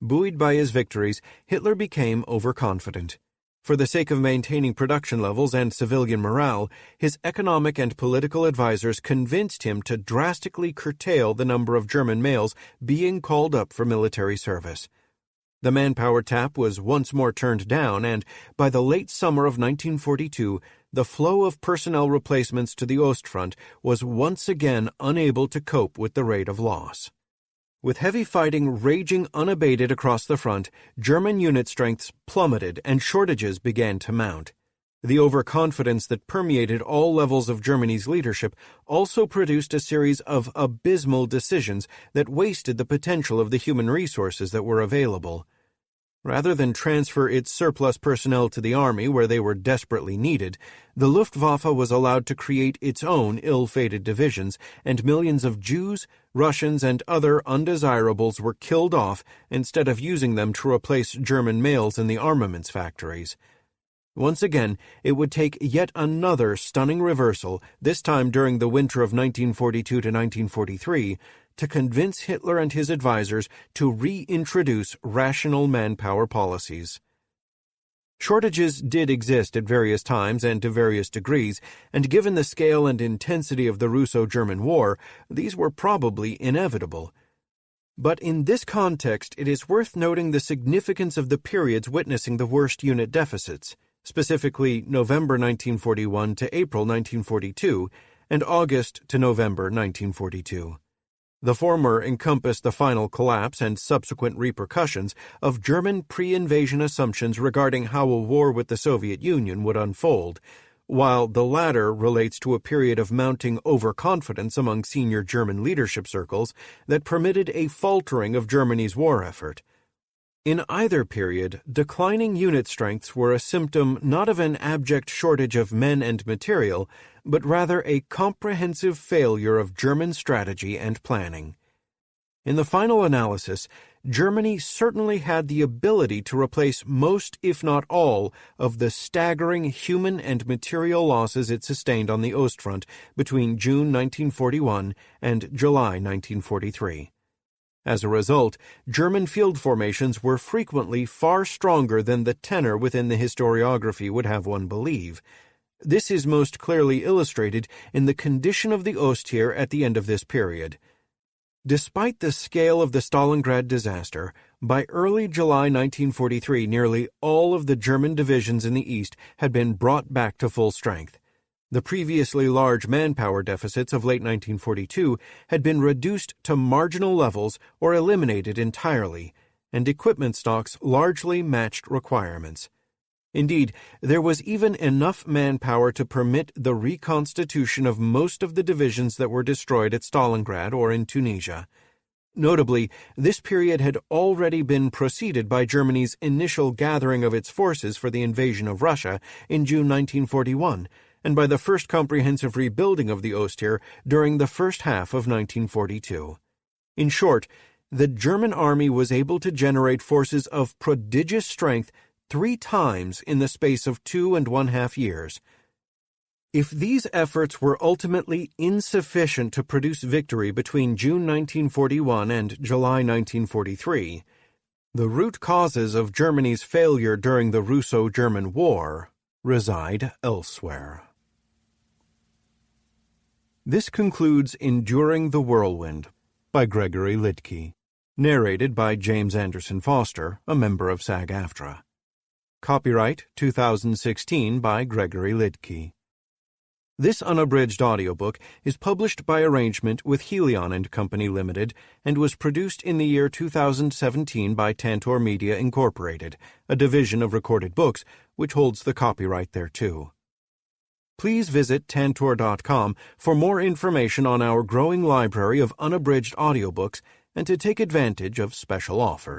Buoyed by his victories, Hitler became overconfident. For the sake of maintaining production levels and civilian morale, his economic and political advisers convinced him to drastically curtail the number of German males being called up for military service. The manpower tap was once more turned down, and by the late summer of 1942, the flow of personnel replacements to the Ostfront was once again unable to cope with the rate of loss. With heavy fighting raging unabated across the front, German unit strengths plummeted and shortages began to mount. The overconfidence that permeated all levels of Germany's leadership also produced a series of abysmal decisions that wasted the potential of the human resources that were available. Rather than transfer its surplus personnel to the army where they were desperately needed, the Luftwaffe was allowed to create its own ill-fated divisions, and millions of Jews, Russians, and other undesirables were killed off instead of using them to replace German males in the armaments factories. Once again, it would take yet another stunning reversal, this time during the winter of 1942 to 1943, to convince Hitler and his advisers to reintroduce rational manpower policies. Shortages did exist at various times and to various degrees, and given the scale and intensity of the Russo-German War, these were probably inevitable. But in this context, it is worth noting the significance of the periods witnessing the worst unit deficits, specifically November 1941 to April 1942, and August to November 1942. The former encompassed the final collapse and subsequent repercussions of German pre-invasion assumptions regarding how a war with the Soviet Union would unfold, while the latter relates to a period of mounting overconfidence among senior German leadership circles that permitted a faltering of Germany's war effort. In either period, declining unit strengths were a symptom not of an abject shortage of men and material, but rather a comprehensive failure of German strategy and planning. In the final analysis, Germany certainly had the ability to replace most, if not all, of the staggering human and material losses it sustained on the Ostfront between June 1941 and July 1943. As a result, German field formations were frequently far stronger than the tenor within the historiography would have one believe. This is most clearly illustrated in the condition of the Ostheer at the end of this period. Despite the scale of the Stalingrad disaster, by early July 1943 nearly all of the German divisions in the east had been brought back to full strength. The previously large manpower deficits of late 1942 had been reduced to marginal levels or eliminated entirely, and equipment stocks largely matched requirements. Indeed, there was even enough manpower to permit the reconstitution of most of the divisions that were destroyed at Stalingrad or in Tunisia. Notably, this period had already been preceded by Germany's initial gathering of its forces for the invasion of Russia in June 1941, and by the first comprehensive rebuilding of the Ostheer during the first half of 1942. In short, the German army was able to generate forces of prodigious strength 3 times in the space of 2.5 years. If these efforts were ultimately insufficient to produce victory between June 1941 and July 1943, the root causes of Germany's failure during the Russo-German War reside elsewhere. This concludes Enduring the Whirlwind by Gregory Lidke, narrated by James Anderson Foster, a member of SAG-AFTRA. Copyright 2016 by Gregory Lidke. This unabridged audiobook is published by arrangement with Helion and Company Limited and was produced in the year 2017 by Tantor Media Incorporated, a division of Recorded Books which holds the copyright thereto. Please visit Tantor.com for more information on our growing library of unabridged audiobooks and to take advantage of special offers.